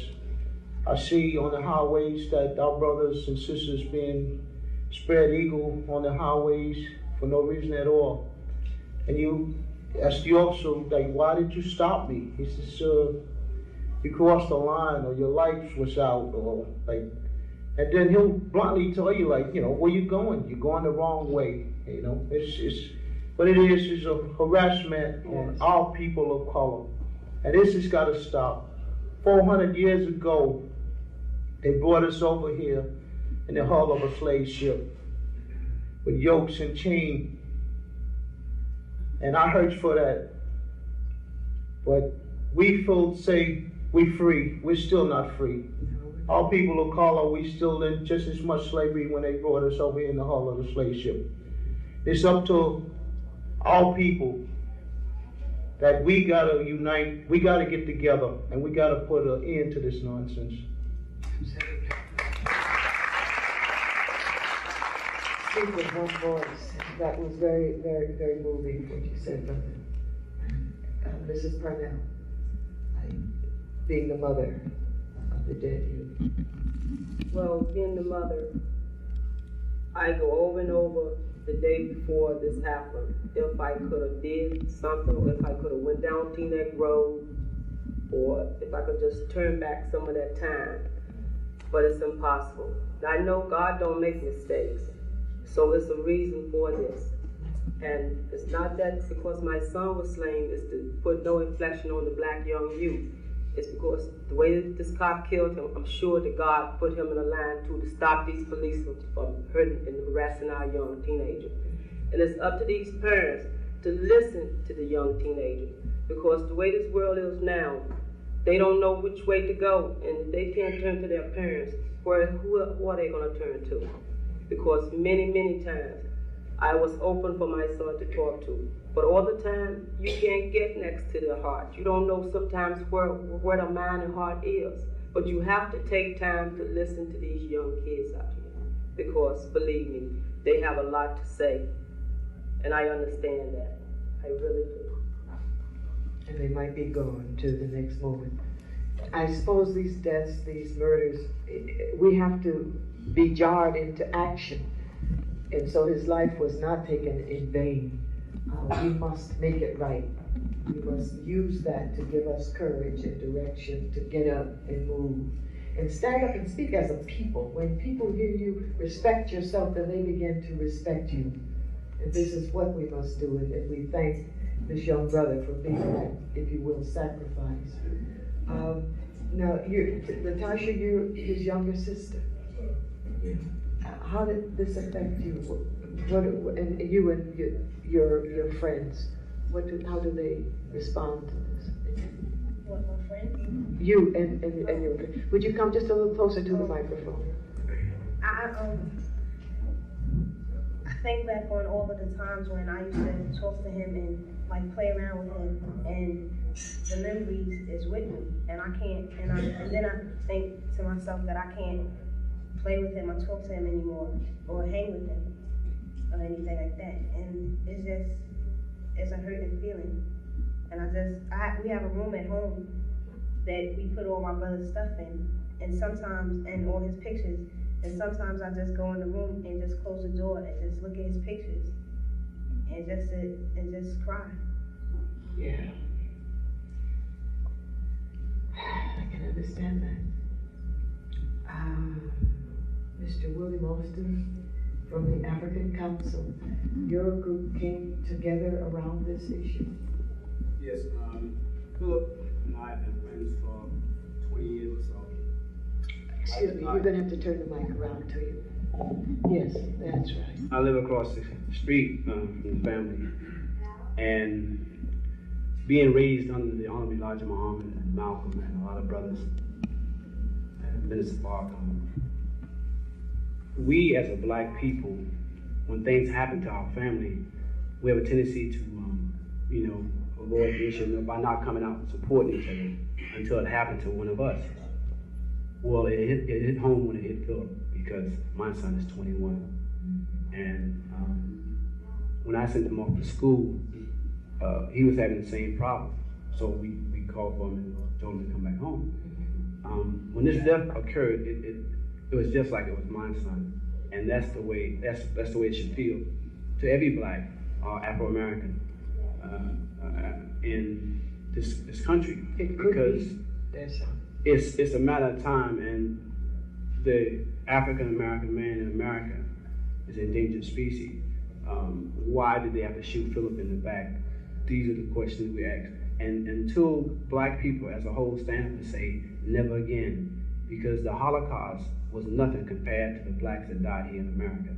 I see on the highways that our brothers and sisters being spread eagle on the highways for no reason at all. And you ask the officer, like, why did you stop me? He says, you crossed the line, or your lights was out, or like, and then he'll bluntly tell you, like, you know, where you going? You're going the wrong way. You know, it's what it is a harassment on our people of color. And this has got to stop. 400 years ago, they brought us over here in the hull of a slave ship with yokes and chains. And I hurt for that. But we feel say we free. We're still not free. Our people of color, we still in just as much slavery when they brought us over in the hull of the slave ship. It's up to our people that we gotta unite, we gotta get together, and we gotta put an end to this nonsense. Speak with one voice. That was very, very, very moving, what you said, brother. Mrs. Purnell, being the mother of the dead youth? Well, being the mother, I go over and over the day before this happened. If I could have did something, or if I could have went down Teaneck Road, or if I could just turn back some of that time. But it's impossible. I know God don't make mistakes, so it's a reason for this. And it's not that because my son was slain is to put no inflection on the black young youth. It's because the way that this cop killed him, I'm sure that God put him in a line to stop these police from hurting and harassing our young teenagers. And it's up to these parents to listen to the young teenagers, because the way this world is now, they don't know which way to go, and they can't turn to their parents. Who are they going to turn to? Because many, many times, I was open for my son to talk to, but all the time, you can't get next to the heart. You don't know sometimes where the mind and heart is, but you have to take time to listen to these young kids out here, because believe me, they have a lot to say, and I understand that. I really do. And they might be gone to the next moment. I suppose these deaths, these murders, we have to be jarred into action. And so his life was not taken in vain. We must make it right. We must use that to give us courage and direction to get up and move. And stand up and speak as a people. When people hear you respect yourself, then they begin to respect you. And this is what we must do. And we thank this young brother for being that, if you will, sacrifice. Now, Natasha, you're his younger sister. How did this affect you? And you and your friends, how do they respond to this? What, my friends? You and your friends. Would you come just a little closer to the microphone? I think back on all of the times when I used to talk to him and like play around with him, and the memories is with me, and I can't, and then I think to myself that I can't play with him or talk to him anymore, or hang with him, or anything like that. And it's a hurting feeling. And we have a room at home that we put all my brother's stuff in, and sometimes, and all his pictures, and sometimes I just go in the room and just close the door and just look at his pictures, and just sit and just cry. Yeah. I can understand that. Mr. William Austin from the African Council, your group came together around this issue. Yes, Philip and I have been friends for 20 years or so. Excuse me, you're going to have to turn the mic around to you. Yes, that's right. I live across the street from the family, and being raised under the Honorable Elijah Muhammad and Malcolm and a lot of brothers, and Minister Clarke, we as a black people, when things happen to our family, we have a tendency to, avoid the issue by not coming out and supporting each other until it happened to one of us. Well, it hit home when it hit Philip, because my son is 21. And when I sent him off to school, he was having the same problem. So we called for him and told him to come back home. When this death occurred, it was just like it was my son. And that's the way it should feel to every black Afro-American in this country. Because it's a matter of time, and the African-American man in America is an endangered species. Why did they have to shoot Philip in the back? These are the questions we ask. And until black people as a whole stand up and say, never again, because the Holocaust was nothing compared to the blacks that died here in America.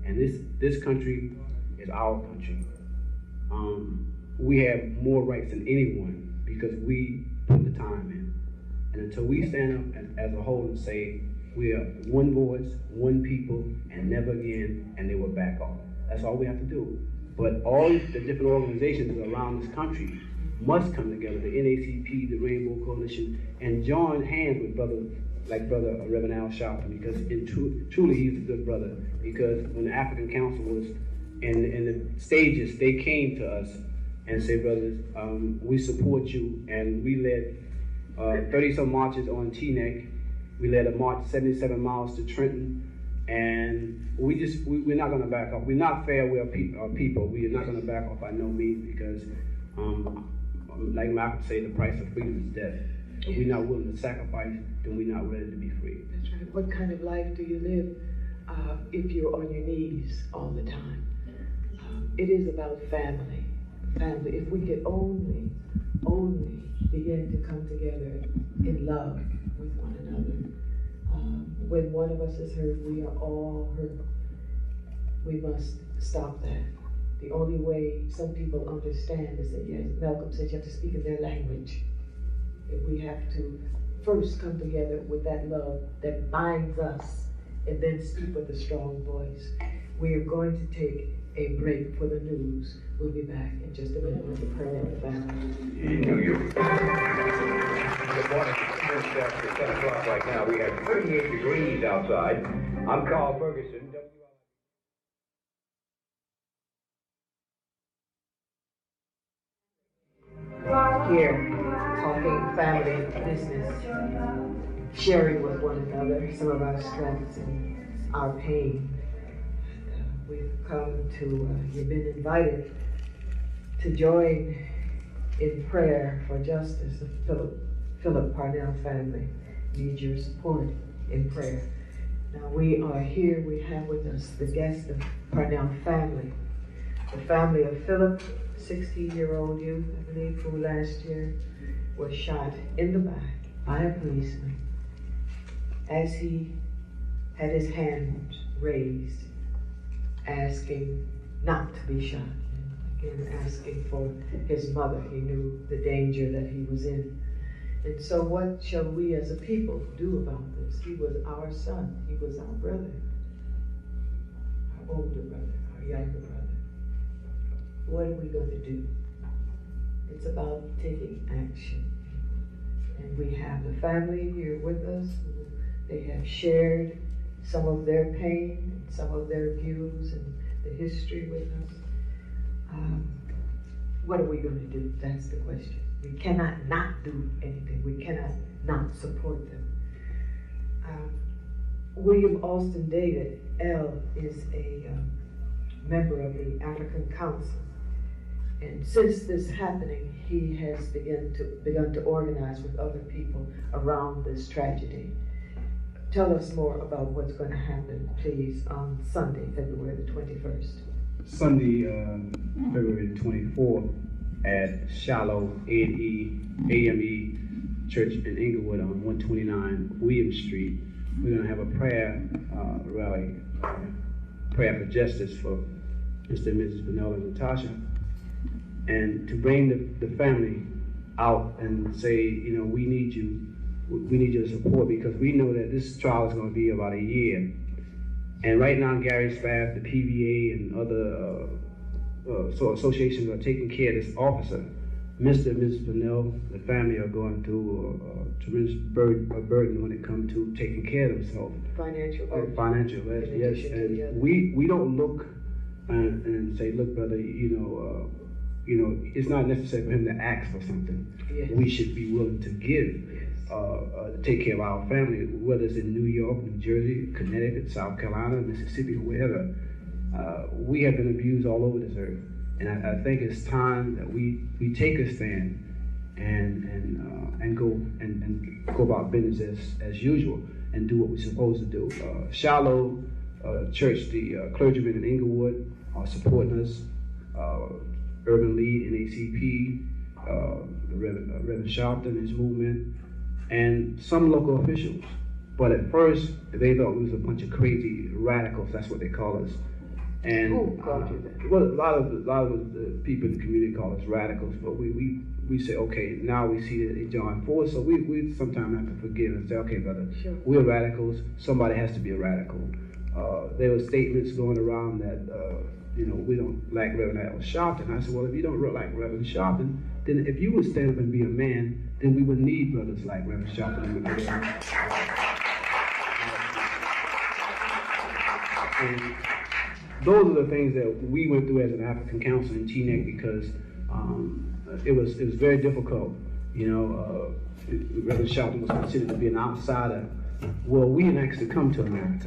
And this country is our country. We have more rights than anyone because we put the time in. And until we stand up as a whole and say, we are one voice, one people, and never again, and they will back off. That's all we have to do. But all the different organizations around this country must come together, the NACP, the Rainbow Coalition, and join hands with Brother Reverend Al Sharpton, because truly he's a good brother. Because when the African Council was in the stages, they came to us and said, brothers, we support you, and we led 30-some marches on Teaneck, We led a march 77 miles to Trenton, and we're not going to back off. We're not fair. We are people. We are not going to back off by no means because, like Malcolm said, the price of freedom is death. If we're not willing to sacrifice, then we're not ready to be free. That's right. What kind of life do you live if you're on your knees all the time? It is about family. Family. If we could only begin to come together in love with one another. When one of us is hurt, we are all hurt. We must stop that. The only way some people understand is that, yes, Malcolm said you have to speak in their language. And we have to first come together with that love that binds us and then speak with a strong voice. We are going to take a break for the news. We'll be back in just a minute with the prayer of the family. In New York. Good morning. It's after 10 o'clock right now. We have 38 degrees outside. I'm Carl Ferguson. Here, talking family business, sharing with one another some of our strengths and our pain. We've come to, you've been invited to join in prayer for justice. The Philip Parnell family needs your support in prayer. Now we are here, we have with us the guest of Parnell family. The family of Philip, 16-year-old youth, I believe, who last year was shot in the back by a policeman as he had his hand raised, asking not to be shot. Again, asking for his mother. He knew the danger that he was in. And so what shall we as a people do about this? He was our son. He was our brother. Our older brother, our younger brother. What are we going to do? It's about taking action. And we have the family here with us. They have shared some of their pain, some of their views and the history with us. What are we going to do? That's the question. We cannot not do anything. We cannot not support them. William Alston David, L, is a member of the African Council. And since this happening, he has begun to organize with other people around this tragedy. Tell us more about what's going to happen, please, on Sunday, February the 21st. Sunday, February the 24th at Shallow AME Church in Inglewood on 129 William Street. We're going to have a prayer rally, prayer for justice for Mr. and Mrs. Vanilla and Natasha, and to bring the family out and say, you know, we need your support because we know that this trial is going to be about a year. And right now, Gary Spaff, the PVA, and other associations are taking care of this officer. Mr. and Mrs. Pennell, the family are going through a tremendous burden when it comes to taking care of themselves. Financial burden. Financial burden, yes. And we don't look and say, look, brother, you know, it's not necessary for him to ask for something. Yes. We should be willing to give. To take care of our family, whether it's in New York, New Jersey, Connecticut, South Carolina, Mississippi, or wherever. We have been abused all over this earth. And I think it's time that we take a stand and go about business as usual and do what we're supposed to do. Shallow Church, the clergymen in Inglewood are supporting us. Urban Lead, NACP, Reverend Sharpton and his movement, and some local officials. But at first, they thought we was a bunch of crazy radicals. That's what they call us. And who called you that? Well, a lot of the people in the community call us radicals. But we say, okay, now we see that they join force. So we sometimes have to forgive and say, okay, brother, sure, we're radicals. Somebody has to be a radical. There were statements going around that we don't like Reverend Al Sharpton. I said, well, if you don't like Reverend Sharpton, then if you would stand up and be a man, then we would need brothers like Reverend Sharpton. And those are the things that we went through as an African council in Teaneck because it was very difficult. Reverend Sharpton was considered to be an outsider Well, we didn't actually come to America.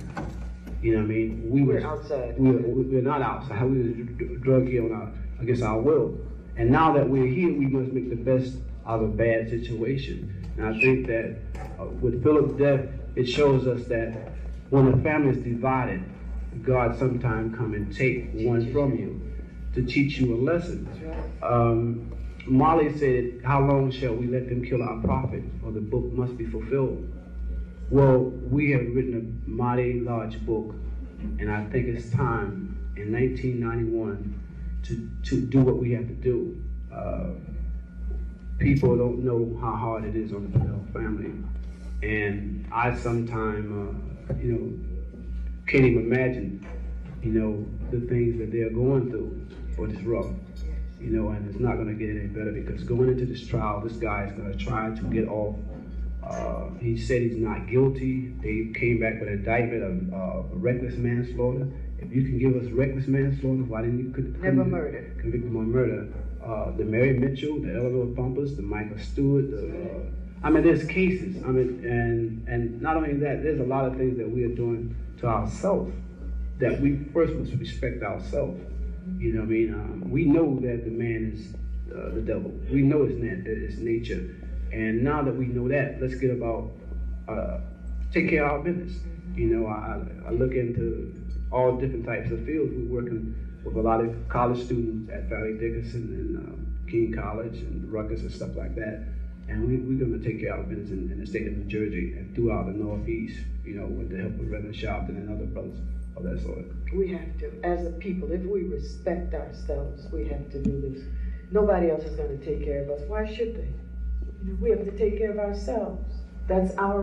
You know what I mean? We're outside. We're not outside. We were drug here against our will. And now that we're here, we must make the best out of a bad situation. And I think that with Philip's death, it shows us that when a family is divided, God sometimes come and take one from you to teach you a lesson. Marley said, how long shall we let them kill our prophet, or the book must be fulfilled? Well, we have written a mighty large book, and I think it's time in 1991 to do what we have to do. People don't know how hard it is on the Fidel family, and I sometimes, can't even imagine, the things that they're going through, but it's rough, and it's not going to get any better, because going into this trial, this guy is going to try to get off. He said he's not guilty. They came back with an indictment of reckless manslaughter. If you can give us reckless manslaughter, why didn't you convict him on murder? The Mary Mitchell, the Eleanor Bumpers, the Michael Stewart. There's cases. And not only that, there's a lot of things that we are doing to ourselves that we first must respect ourselves. You know what I mean? We know that the man is the devil. We know it's nature. And now that we know that, let's get about take care of our business. I look into all different types of fields. We're working with a lot of college students at Valley Dickinson and King College and Rutgers and stuff like that. And we're going to take care of our business in the state of New Jersey and throughout the Northeast, with the help of Reverend Sharpton and other brothers of that sort. We have to, as a people, if we respect ourselves, we have to do this. Nobody else is going to take care of us. Why should they? We have to take care of ourselves. That's our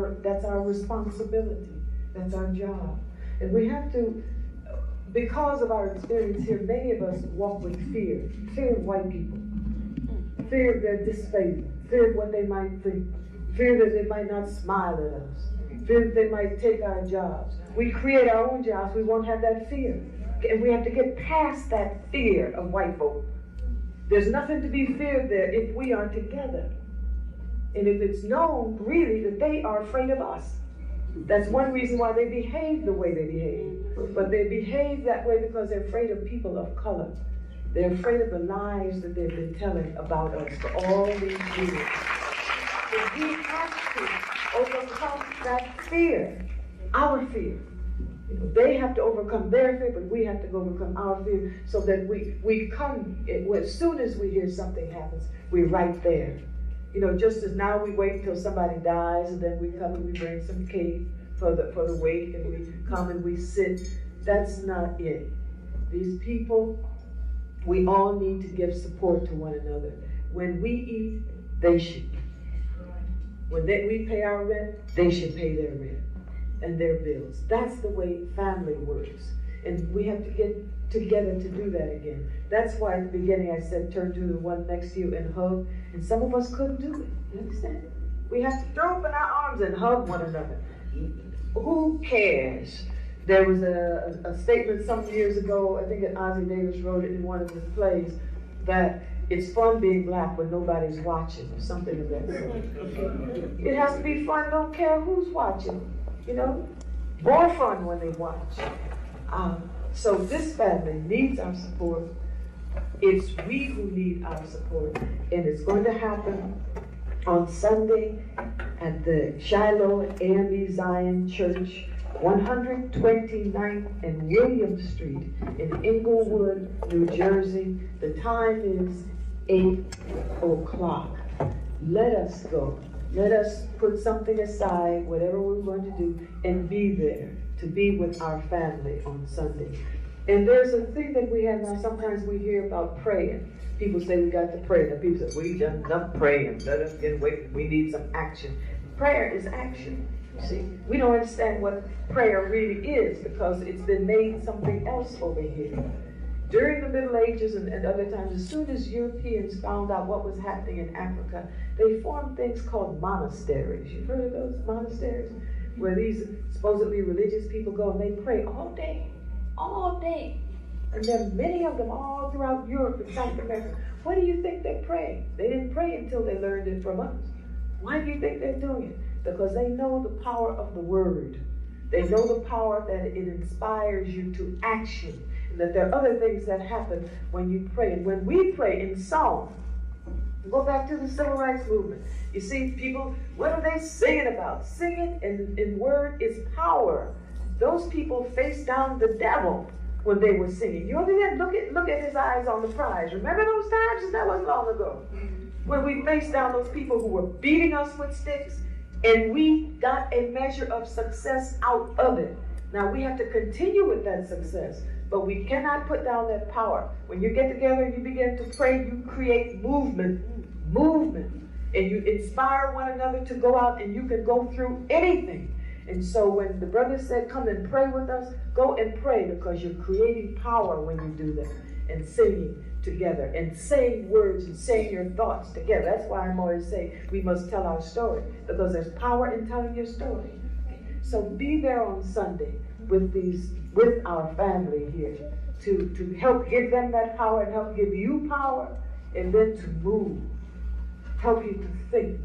responsibility. That's our job. And we have to, because of our experience here, many of us walk with fear. Fear of white people. Fear of their disfavor. Fear of what they might think. Fear that they might not smile at us. Fear that they might take our jobs. We create our own jobs. We won't have that fear. And we have to get past that fear of white folk. There's nothing to be feared there if we are together. And if it's known, really, that they are afraid of us. That's one reason why they behave the way they behave. But they behave that way because they're afraid of people of color. They're afraid of the lies that they've been telling about us for all these years. So we have to overcome that fear, our fear. They have to overcome their fear, but we have to overcome our fear, so that we come, as soon as we hear something happens, we're right there. Just as now we wait until somebody dies, and then we come and we bring some cake for the wake, and we come and we sit. That's not it. These people, we all need to give support to one another. When we eat, they should eat. When we pay our rent, they should pay their rent and their bills. That's the way family works. And we have to get together to do that again. That's why at the beginning I said, turn to the one next to you and hug. And some of us couldn't do it. You understand? We have to throw open our arms and hug one another. Who cares? There was a statement some years ago, I think that Ossie Davis wrote it in one of his plays, that it's fun being black when nobody's watching, or something of that sort. It has to be fun, don't care who's watching, More fun when they watch. So this family needs our support. It's we who need our support. And it's going to happen on Sunday at the Shiloh AME Zion Church, 129th and William Street in Englewood, New Jersey. The time is 8 o'clock. Let us go. Let us put something aside, whatever we're going to do, and be there to be with our family on Sunday. And there's a thing that we have now. Sometimes we hear about praying. People say we got to pray. And people say, we done enough praying. Let us get away. We need some action. Prayer is action. You see, we don't understand what prayer really is because it's been made something else over here. During the Middle Ages and other times, as soon as Europeans found out what was happening in Africa, they formed things called monasteries. You've heard of those monasteries? Where these supposedly religious people go and they pray all day. And there are many of them all throughout Europe and South America. What do you think they pray? They didn't pray until they learned it from us. Why do you think they're doing it? because they know the power of the word. They know the power that it inspires you to action, and that there are other things that happen when you pray. And when we pray in song, go back to the civil rights movement. You see people, what are they singing about? Singing in word is power. Those people faced down the devil when they were singing. You understand? Look at his eyes on the prize. Remember those times? That wasn't long ago. When we faced down those people who were beating us with sticks, and we got a measure of success out of it. Now we have to continue with that success, but we cannot put down that power. When you get together and you begin to pray, you create movement, and you inspire one another to go out, and you can go through anything. And so when the brother said, come and pray with us, go and pray, because you're creating power when you do that, and singing together, and saying words and saying your thoughts together. That's why I'm always saying we must tell our story, because there's power in telling your story. So be there on Sunday with our family here to help give them that power and help give you power, and then to move, help you to think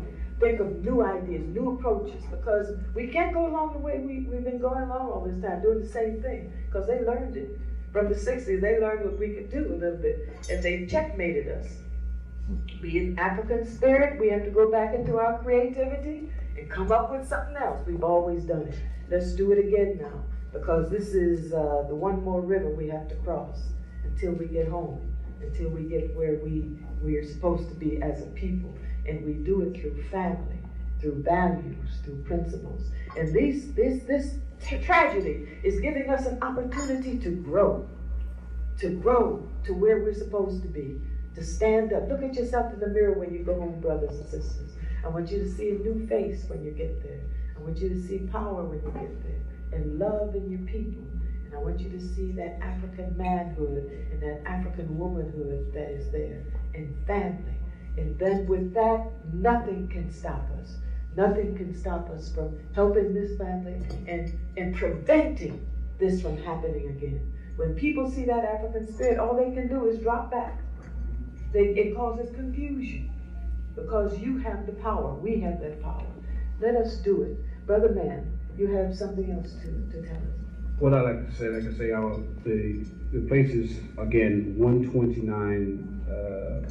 of new ideas, new approaches, because we can't go along the way we've been going along all this time, doing the same thing, because they learned it. From the 60s, they learned what we could do a little bit, and they checkmated us. Being African spirit, we have to go back into our creativity and come up with something else. We've always done it. Let's do it again now, because this is the one more river we have to cross until we get home, until we get where we are supposed to be as a people. And we do it through family, through values, through principles. And this tragedy is giving us an opportunity to grow to where we're supposed to be, to stand up. Look at yourself in the mirror when you go home, brothers and sisters. I want you to see a new face when you get there. I want you to see power when you get there, and love in your people. And I want you to see that African manhood and that African womanhood that is there, and family. And then with that, nothing can stop us. Nothing can stop us from helping this family and preventing this from happening again. When people see that African spirit, all they can do is drop back. It causes confusion, because you have the power. We have that power. Let us do it. Brother Man, you have something else to tell us. What I like to say, the place is, again, 129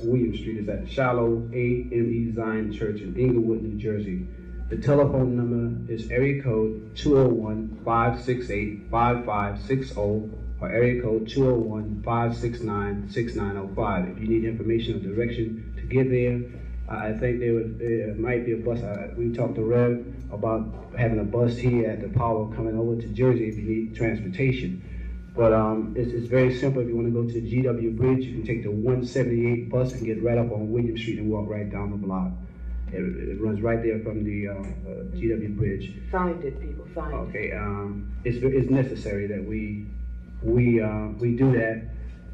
William Street is at the Shiloh AME Zion Church in Englewood, New Jersey. The telephone number is area code 201-568-5560 or area code 201-569-6905. If you need information or direction to get there, I think there might be a bus. We talked to Rev about having a bus here at the Power coming over to Jersey if you need transportation. But it's very simple. If you want to go to the GW Bridge, you can take the 178 bus and get right up on William Street and walk right down the block. It runs right there from the GW Bridge. Find it, people. Find it. Okay. It's necessary that we do that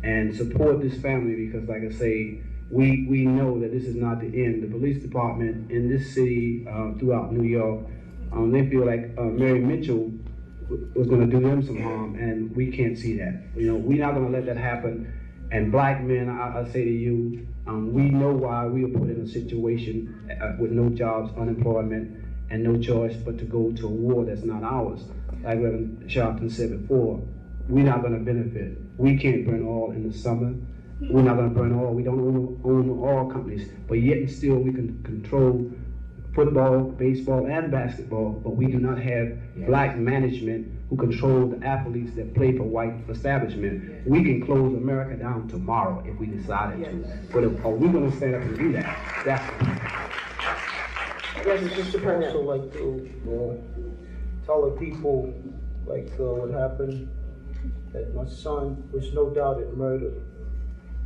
and support this family, because, like I say, we know that this is not the end. The police department in this city, throughout New York, they feel like Mary Mitchell was going to do them some harm, and we can't see that. We're not going to let that happen. And black men, I say to you, we know why we are put in a situation with no jobs, unemployment, and no choice but to go to a war that's not ours. Like Reverend Sharpton said before, we're not going to benefit. We can't burn oil in the summer. We're not going to burn oil. We don't own oil companies, but yet and still we can control football, baseball, and basketball, but we do not have black management who control the athletes that play for white establishment. We can close America down tomorrow if we decided to. But are we going to stand up and do that? That's I just also like to tell the people what happened, that my son was no doubt murdered.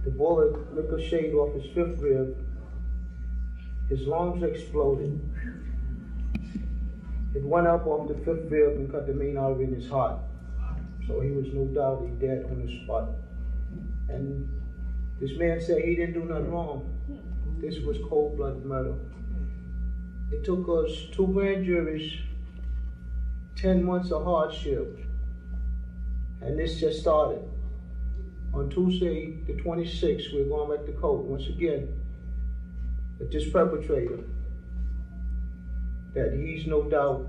The bullet ricocheted off his fifth rib. His lungs exploded. It went up off the fifth rib and cut the main artery in his heart. So he was no doubt dead on the spot. And this man said he didn't do nothing wrong. This was cold-blooded murder. It took us 2 grand juries, 10 months of hardship, and this just started. On Tuesday, the 26th, we're going back to court once again. But this perpetrator, that he's no doubt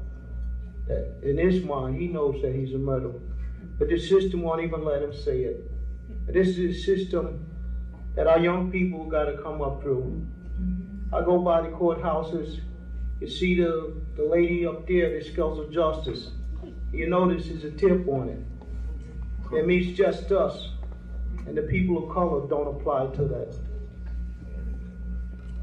that in his mind he knows that he's a murderer. But the system won't even let him say it. This is a system that our young people got to come up through. I go by the courthouses, you see the lady up there, the scales of justice. You notice there's a tip on it. That means just us. And the people of color don't apply to that.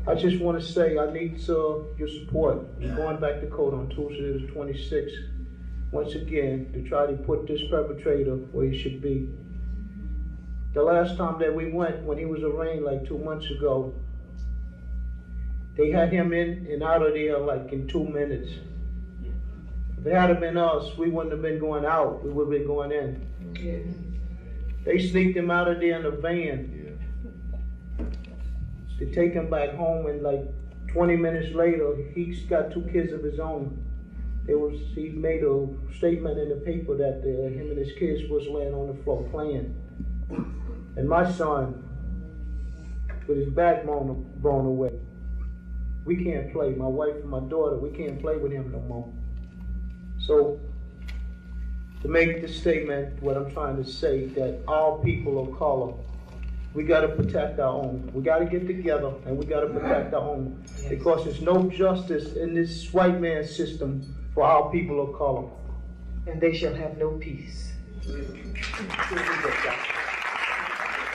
I just want to say I need your support. I'm going back to court on Tuesday the 26th, once again, to try to put this perpetrator where he should be. The last time that we went, when he was arraigned like 2 months ago, they had him in and out of there like in 2 minutes. If it had been us, we wouldn't have been going out, we would have been going in. Yeah. They sneaked him out of there in a van. To take him back home, and like 20 minutes later, he's got 2 kids of his own. He made a statement in the paper that him and his kids was laying on the floor playing. And my son, with his back blown away, we can't play. My wife and my daughter, we can't play with him no more. So, to make the statement, what I'm trying to say, that all people of color, we got to protect our own. We got to get together and we got to protect our own. Because there's no justice in this white man system for our people of color. And they shall have no peace.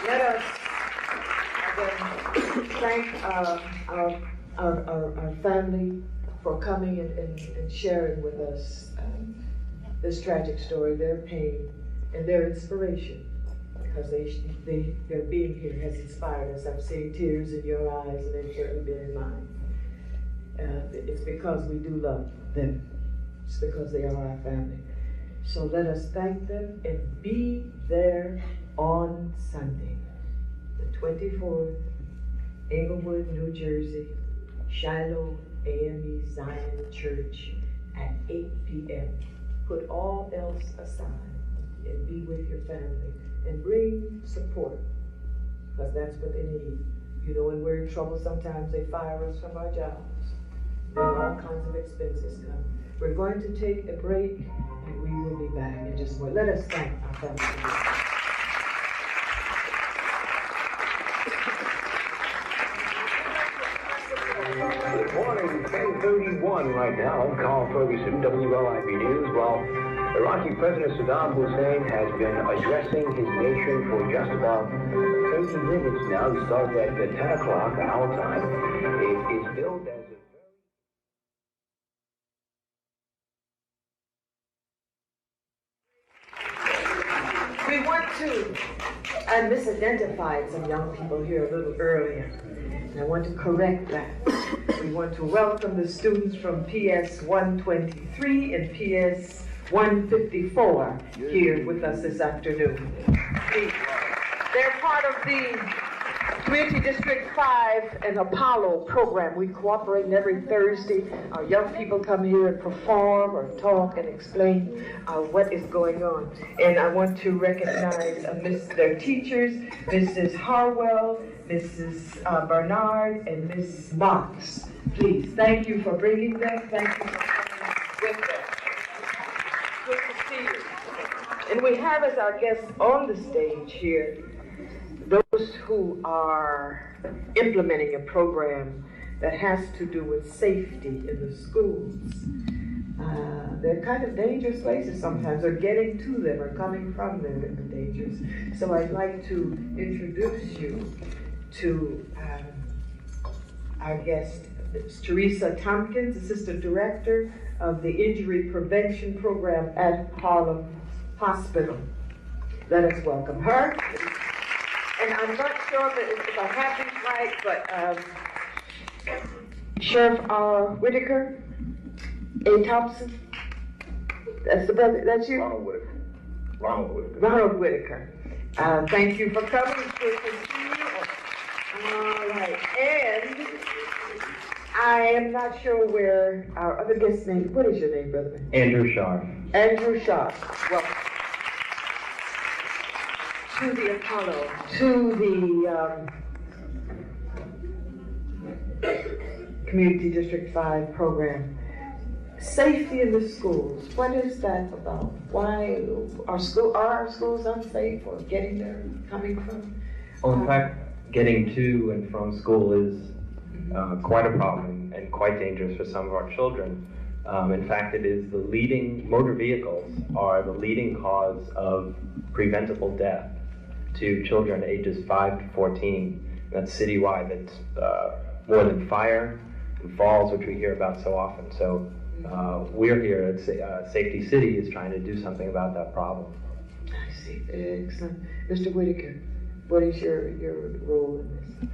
Let us again thank our family for coming and sharing with us this tragic story, their pain, and their inspiration. Because their being here has inspired us. I'm seeing tears in your eyes, and they've certainly been in mine. It's because we do love them. It's because they are our family. So let us thank them and be there on Sunday, the 24th, Englewood, New Jersey, Shiloh AME Zion Church at 8 p.m. Put all else aside and be with your family and bring support, because that's what they need. You know, when we're in trouble, sometimes they fire us from our jobs. Then all kinds of expenses come. We're going to take a break, and we will be back in just a moment. Let us thank our family. Good morning, 10:31 right now. I'm Carl Ferguson, WLIB News. Well, Iraqi President Saddam Hussein has been addressing his nation for just about 30 minutes now. He started at 10 o'clock our time. It is billed as We want to, I misidentified some young people here a little earlier, and I want to correct that. We want to welcome the students from PS 123 and PS 154 here with us this afternoon. They're part of the Community District 5 and Apollo program. We cooperate every Thursday. Our young people come here and perform or talk and explain what is going on. And I want to recognize their teachers, Mrs. Harwell, Mrs. Bernard, and Ms. Knox. Please, thank you for bringing them. Thank you for coming with them. Good to see you. And we have as our guests on the stage here those who are implementing a program that has to do with safety in the schools. They're kind of dangerous places sometimes, or getting to them or coming from them are dangerous. So I'd like to introduce you to our guest, Teresa Tompkins, Assistant Director of the Injury Prevention Program at Harlem Hospital. Let us welcome her. And I'm not sure if I have these right, but Sheriff R. Whitaker, A. Thompson, that's the brother, that's you? Ronald Whitaker. Ronald Whitaker. Thank you for coming. It's good to see you. All right. And I am not sure where our other guest's name. What is your name, brother? Andrew Shaw. Andrew Shaw. Welcome. To the Apollo, to the Community District 5 program. Safety in the schools, what is that about? Why are our schools unsafe, or getting there, coming from? Well, in fact, getting to and from school is quite a problem and quite dangerous for some of our children. In fact, it is the leading, motor vehicles are the leading cause of preventable death to children ages 5 to 14. That's citywide. That's more than fire and falls, which we hear about so often. So we're here at Safety City is trying to do something about that problem. I see. Excellent. Mr. Whitaker, what is your role in this?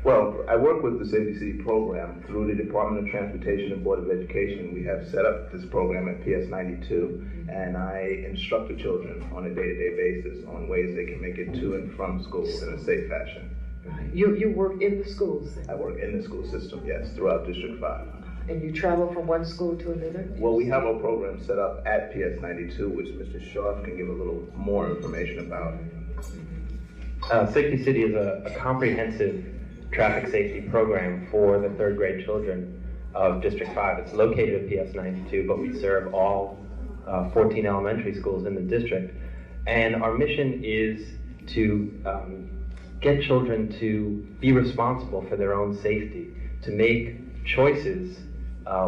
Well, I work with the Safety City program through the Department of Transportation and Board of Education. We have set up this program at PS 92, and I instruct the children on a day-to-day basis on ways they can make it to and from school in a safe fashion. Right. You work in the schools then? I work in the school system, yes, throughout District 5. And you travel from one school to another? Well, we have a program set up at PS 92, which Mr. Scharf can give a little more information about. Safety City is a comprehensive traffic safety program for the third grade children of District 5. It's located at PS 92, but we serve all 14 elementary schools in the district. And our mission is to get children to be responsible for their own safety, to make choices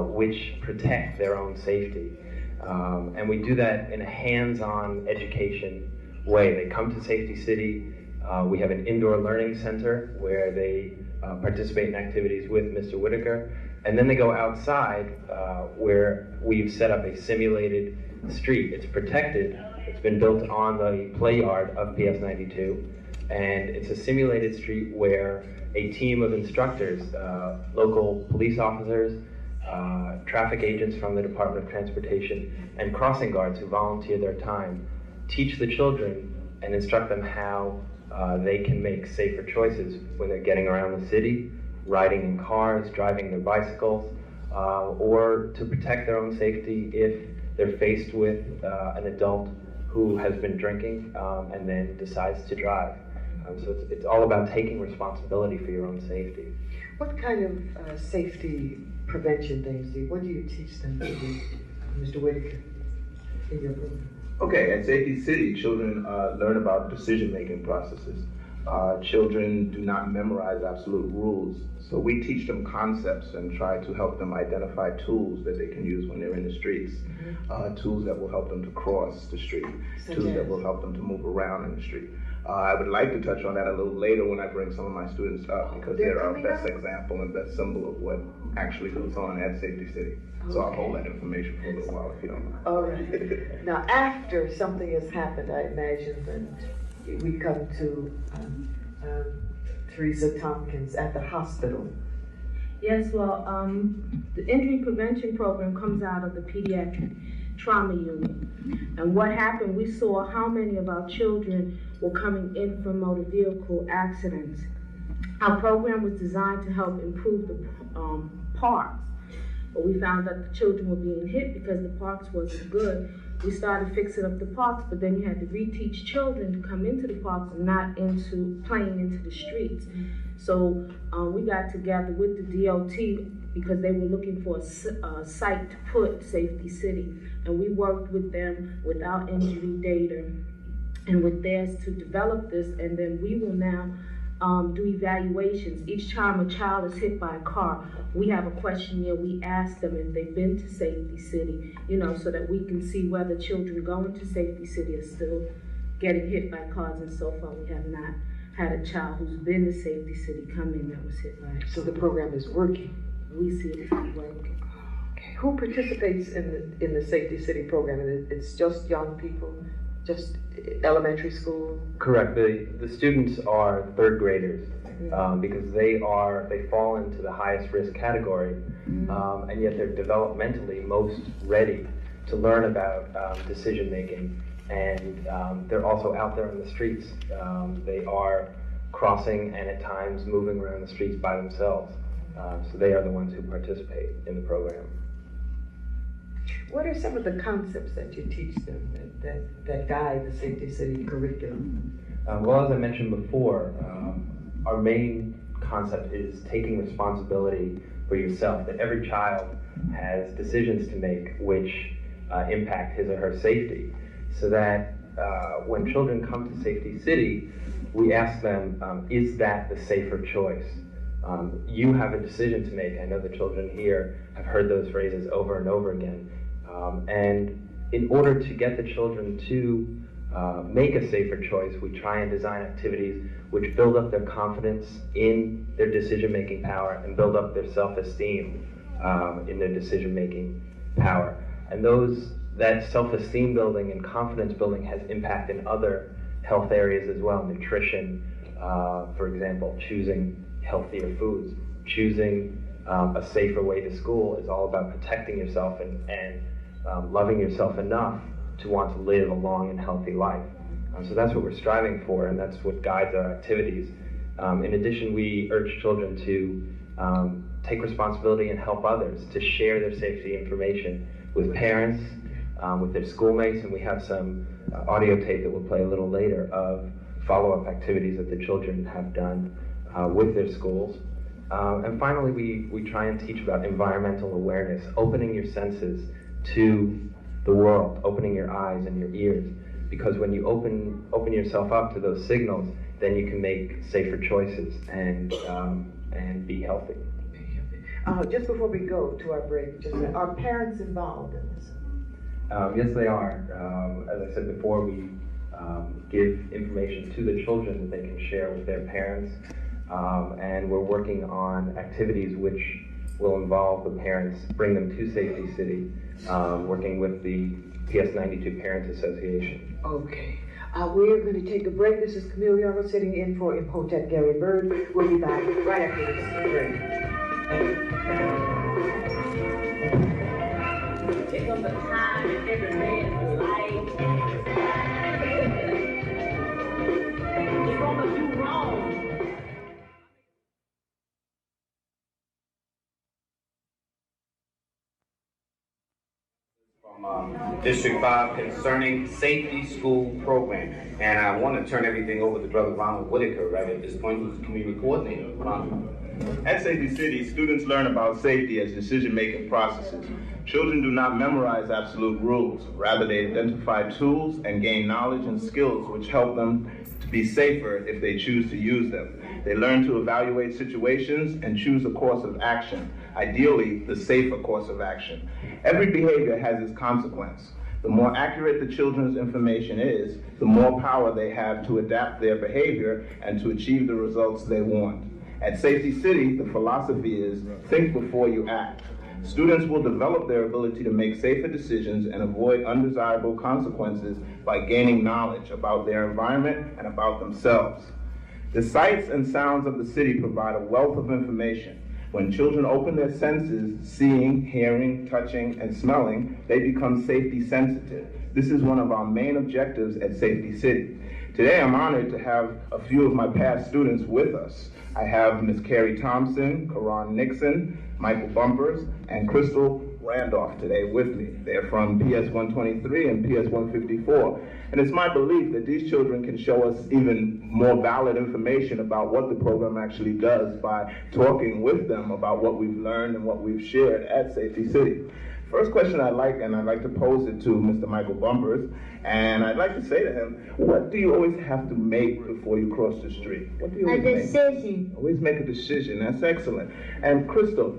which protect their own safety. And we do that in a hands-on education way. They come to Safety City. We have an indoor learning center where they participate in activities with Mr. Whitaker. And then they go outside where we've set up a simulated street. It's protected. It's been built on the play yard of PS 92. And it's a simulated street where a team of instructors, local police officers, traffic agents from the Department of Transportation, and crossing guards who volunteer their time, teach the children and instruct them how they can make safer choices when they're getting around the city, riding in cars, driving their bicycles, or to protect their own safety if they're faced with an adult who has been drinking and then decides to drive. So it's all about taking responsibility for your own safety. What kind of safety prevention things what do you teach them to do, Mr. Whitaker, in your program? Okay, at Safety City, children learn about decision-making processes. Children do not memorize absolute rules, so we teach them concepts and try to help them identify tools that they can use when they're in the streets, tools that will help them to cross the street, tools that will help them to move around in the street. I would like to touch on that a little later when I bring some of my students up, because they're our best example and best symbol of what actually goes on at Safety City. So I'll hold that information for a little while if you don't mind. All right. Now, after something has happened, I imagine that we come to Teresa Tompkins at the hospital. Yes, well, the injury prevention program comes out of the pediatric trauma unit. And what happened, we saw how many of our children were coming in from motor vehicle accidents. Our program was designed to help improve the parks. But we found that the children were being hit because the parks wasn't good. We started fixing up the parks, but then you had to reteach children to come into the parks and not into playing into the streets. So we got together with the DOT because they were looking for a site to put Safety City. And we worked with them with our injury data and with theirs to develop this. And then we will now do evaluations. Each time a child is hit by a car, we have a questionnaire. We ask them if they've been to Safety City, you know, so that we can see whether children going to Safety City are still getting hit by cars. And so far, we have not had a child who's been to Safety City come in that was hit by a car. So the program is working. We see it working. Okay. Who participates in the Safety City program? It's just young people, just elementary school? Correct. The students are third graders because they fall into the highest risk category, and yet they're developmentally most ready to learn about decision making, and they're also out there on the streets. They are crossing and at times moving around the streets by themselves. So they are the ones who participate in the program. What are some of the concepts that you teach them that guide the Safety City curriculum? Well, as I mentioned before, our main concept is taking responsibility for yourself, that every child has decisions to make which impact his or her safety, so that when children come to Safety City, we ask them, is that the safer choice? You have a decision to make. I know the children here have heard those phrases over and over again. And in order to get the children to make a safer choice, we try and design activities which build up their confidence in their decision-making power and build up their self-esteem in their decision-making power. And that self-esteem building and confidence building has impact in other health areas as well. Nutrition, for example, choosing healthier foods, choosing a safer way to school is all about protecting yourself and loving yourself enough to want to live a long and healthy life. So that's what we're striving for, and that's what guides our activities. In addition, we urge children to take responsibility and help others, to share their safety information with parents, with their schoolmates, and we have some audio tape that we'll play a little later of follow-up activities that the children have done with their schools. And finally, we try and teach about environmental awareness, opening your senses to the world, opening your eyes and your ears, because when you open yourself up to those signals, then you can make safer choices and be healthy. Just before we go to our break, are parents involved in this? Yes, they are. As I said before, we give information to the children that they can share with their parents, and we're working on activities which will involve the parents, bring them to Safety City, working with the PS92 Parents Association. Okay. We're going to take a break. This is Camille Yarrow sitting in for Imhotep Gary Bird. We'll be back right after this break. Take up the time in every man's life. You're gonna do wrong. From District 5 concerning Safety School Program. And I want to turn everything over to Brother Ronald Whitaker right at this point, who's the community coordinator. Ronald. At Safety City, students learn about safety as decision-making processes. Children do not memorize absolute rules. Rather, they identify tools and gain knowledge and skills which help them to be safer if they choose to use them. They learn to evaluate situations and choose a course of action, ideally the safer course of action. Every behavior has its consequence. The more accurate the children's information is, the more power they have to adapt their behavior and to achieve the results they want. At Safety City, the philosophy is think before you act. Students will develop their ability to make safer decisions and avoid undesirable consequences by gaining knowledge about their environment and about themselves. The sights and sounds of the city provide a wealth of information. When children open their senses, seeing, hearing, touching, and smelling, they become safety sensitive. This is one of our main objectives at Safety City. Today, I'm honored to have a few of my past students with us. I have Ms. Carrie Thompson, Karan Nixon, Michael Bumpers, and Crystal Randolph today with me. They're from PS 123 and PS 154. And it's my belief that these children can show us even more valid information about what the program actually does by talking with them about what we've learned and what we've shared at Safety City. First question I'd like to pose it to Mr. Michael Bumpers, and I'd like to say to him, what do you always have to make before you cross the street? What do you always make? Decision. Always make a decision. That's excellent. And Crystal,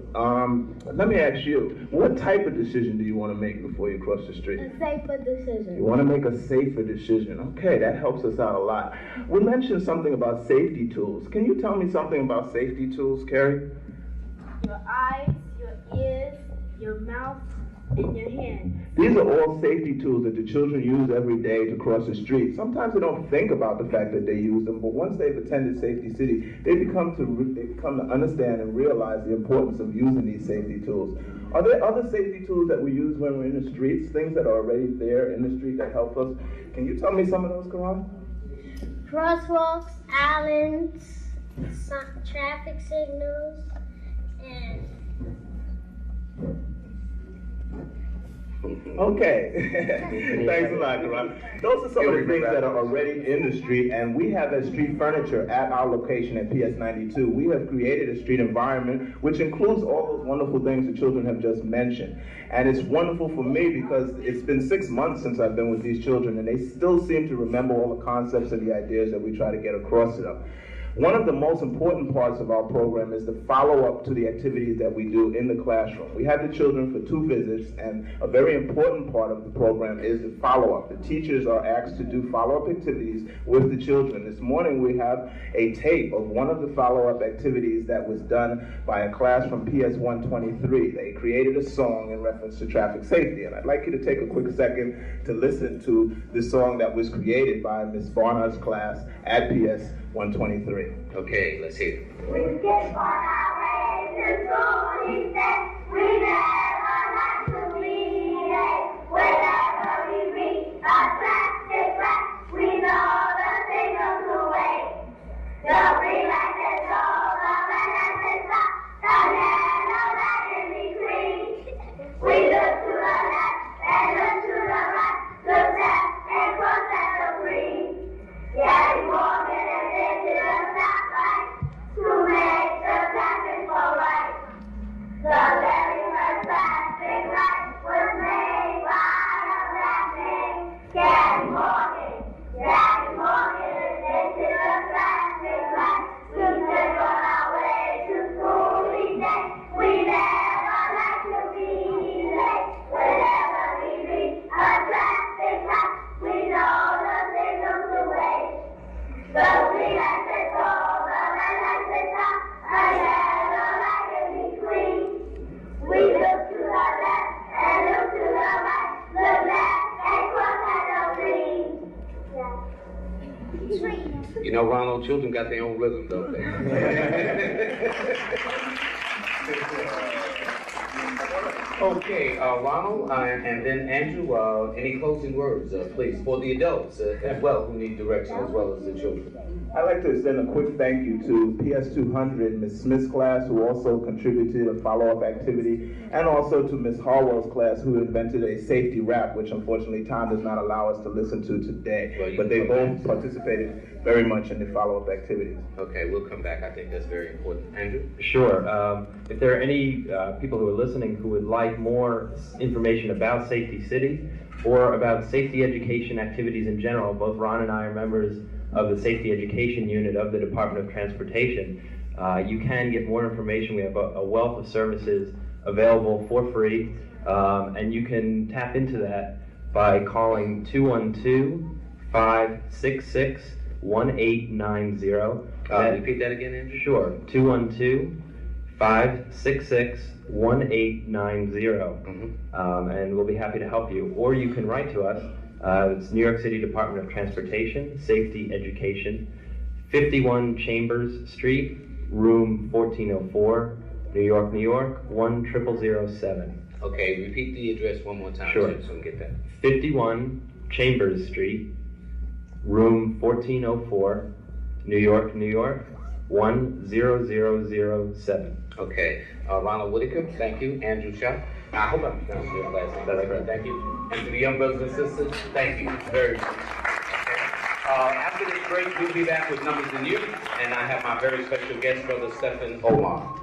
let me ask you, what type of decision do you want to make before you cross the street? A safer decision. You want to make a safer decision. Okay, that helps us out a lot. We mentioned something about safety tools. Can you tell me something about safety tools, Carrie? Your eyes, your ears, your mouth, and your hand. These are all safety tools that the children use every day to cross the street. Sometimes they don't think about the fact that they use them, but once they've attended Safety City, they become to understand and realize the importance of using these safety tools. Are there other safety tools that we use when we're in the streets, things that are already there in the street that help us? Can you tell me some of those, Karan? Crosswalks, islands, traffic signals, and Okay. Thanks a lot, Karan. Those are some of the things that are already in the street, and we have that street furniture at our location at PS 92. We have created a street environment which includes all those wonderful things the children have just mentioned. And it's wonderful for me because it's been 6 months since I've been with these children, and they still seem to remember all the concepts and the ideas that we try to get across to them. One of the most important parts of our program is the follow-up to the activities that we do in the classroom. We have the children for 2 visits, and a very important part of the program is the follow-up. The teachers are asked to do follow-up activities with the children. This morning we have a tape of one of the follow-up activities that was done by a class from PS 123. They created a song in reference to traffic safety, and I'd like you to take a quick second to listen to the song that was created by Ms. Barnard's class at PS 123. Okay, let's hear it. We skip on our way to school, he said. We never like to be late. Whenever we reach a traffic light, we know the signal's the way. The green light is over, the left is stop, the yellow light in between. We look to the left and look to the right, look left and cross at the green. Yeah, we walk in and into the stoplight to make the traffic go right. The very first traffic light was made by a black man. Daddy Morgan is into the traffic light. We took on our way to school each day. We never like to be late. Whenever we reach a traffic light, we know the signal's the way. The green light is over, the light is up, a yellow light in between. We look to the left and look to the right, look left and cross at the green. You know, Ronald, children got their own rhythm, don't they? Okay, Ronald, and then Andrew, any closing words, please, for the adults as well who need direction as well as the children? I'd like to extend a quick thank you to PS 200, Ms. Smith's class, who also contributed a follow-up activity, and also to Ms. Harwell's class, who invented a safety rap, which unfortunately time does not allow us to listen to today. Well, but they both participated very much in the follow-up activities. Okay, we'll come back. I think that's very important. Andrew? Sure. If there are any people who are listening who would like more information about Safety City or about safety education activities in general, both Ron and I are members of the Safety Education Unit of the Department of Transportation. You can get more information. We have a wealth of services available for free, and you can tap into that by calling 212-566-1890. Repeat that again, Andrew? Sure, 212-566-1890. And we'll be happy to help you. Or you can write to us. It's New York City Department of Transportation, Safety Education, 51 Chambers Street, room 1404, New York, New York, 10007. Okay, repeat the address one more time, Sure. so we can get that. 51 Chambers Street, room 1404, New York, New York, 10007. Okay, Ronald Whitaker, thank you. Andrew Shaw, I hope I'm pronouncing your last name correctly. Thank you. And to the young brothers and sisters, thank you very much. After this break, we'll be back with Numbers and Youth, and I have my very special guest, Brother Stephen Omar.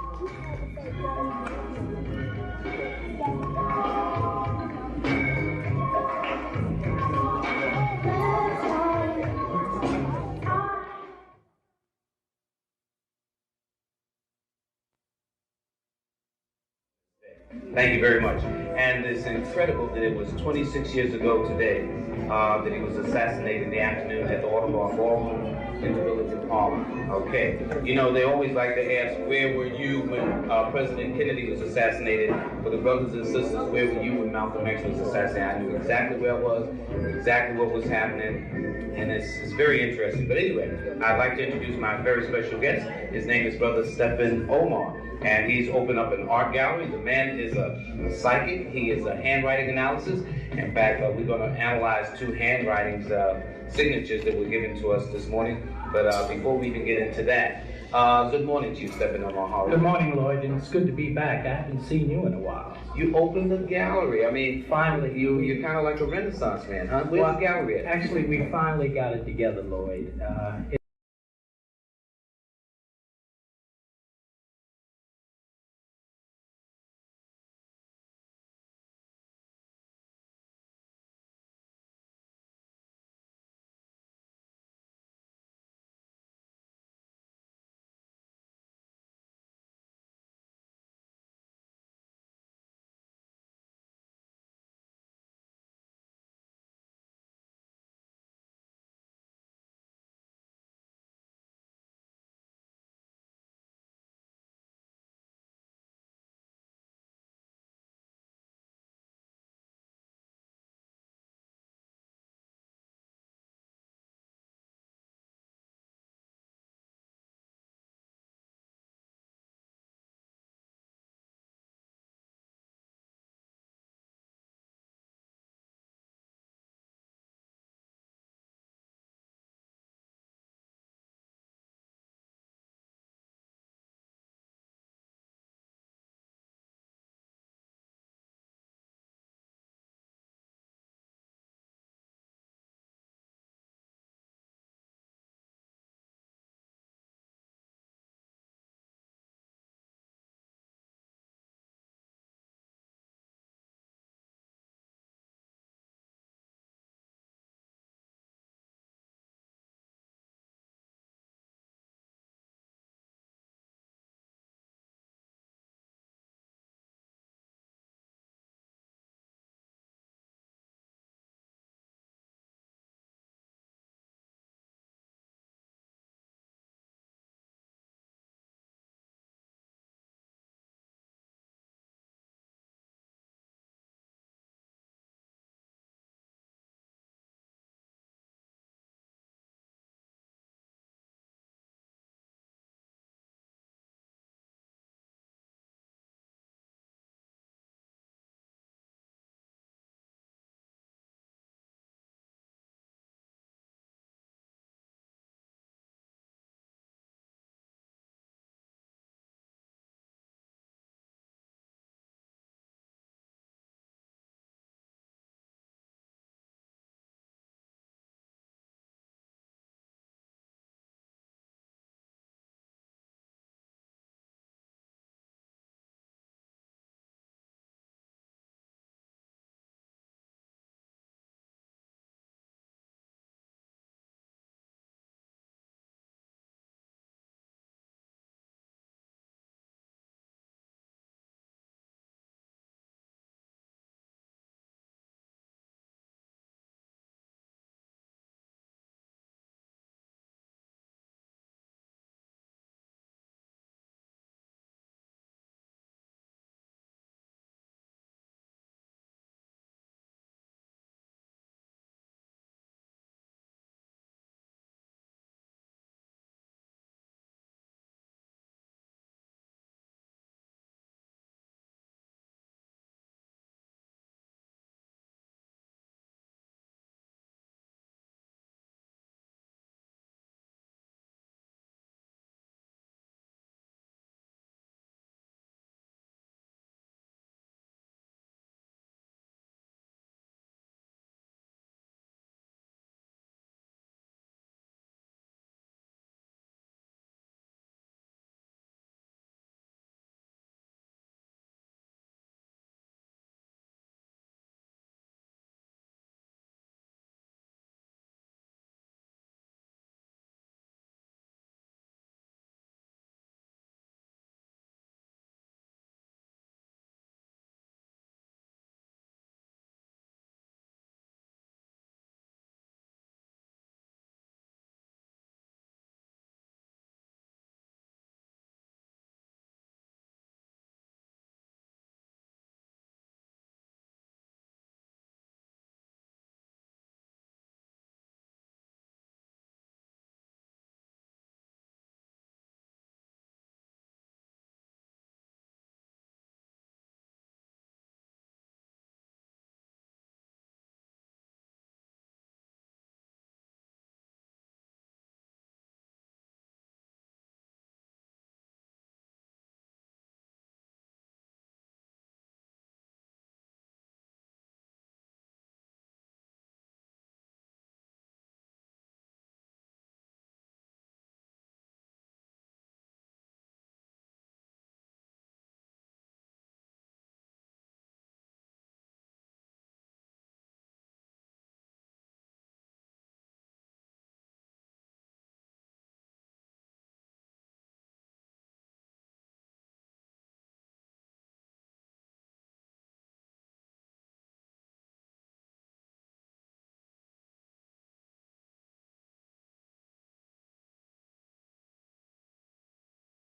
Thank you very much. And it's incredible that it was 26 years ago today that he was assassinated in the afternoon at the Audubon Ballroom in the Village of Harlem. Okay. You know, they always like to ask, where were you when President Kennedy was assassinated? For the brothers and sisters, where were you when Malcolm X was assassinated? I knew exactly where I was, exactly what was happening, and it's very interesting. But anyway, I'd like to introduce my very special guest. His name is Brother Stephen Omar. And he's opened up an art gallery. The man is a psychic. He is a handwriting analysis. In fact, we're going to analyze 2 handwritings, signatures that were given to us this morning. But before we even get into that, Good morning to you, stepping on my heart. Good morning, Lloyd, and it's good to be back. I haven't seen you in a while. You opened the gallery. I mean, finally, you're kind of like a Renaissance man, huh? Where's the gallery at? Actually, we finally got it together, Lloyd.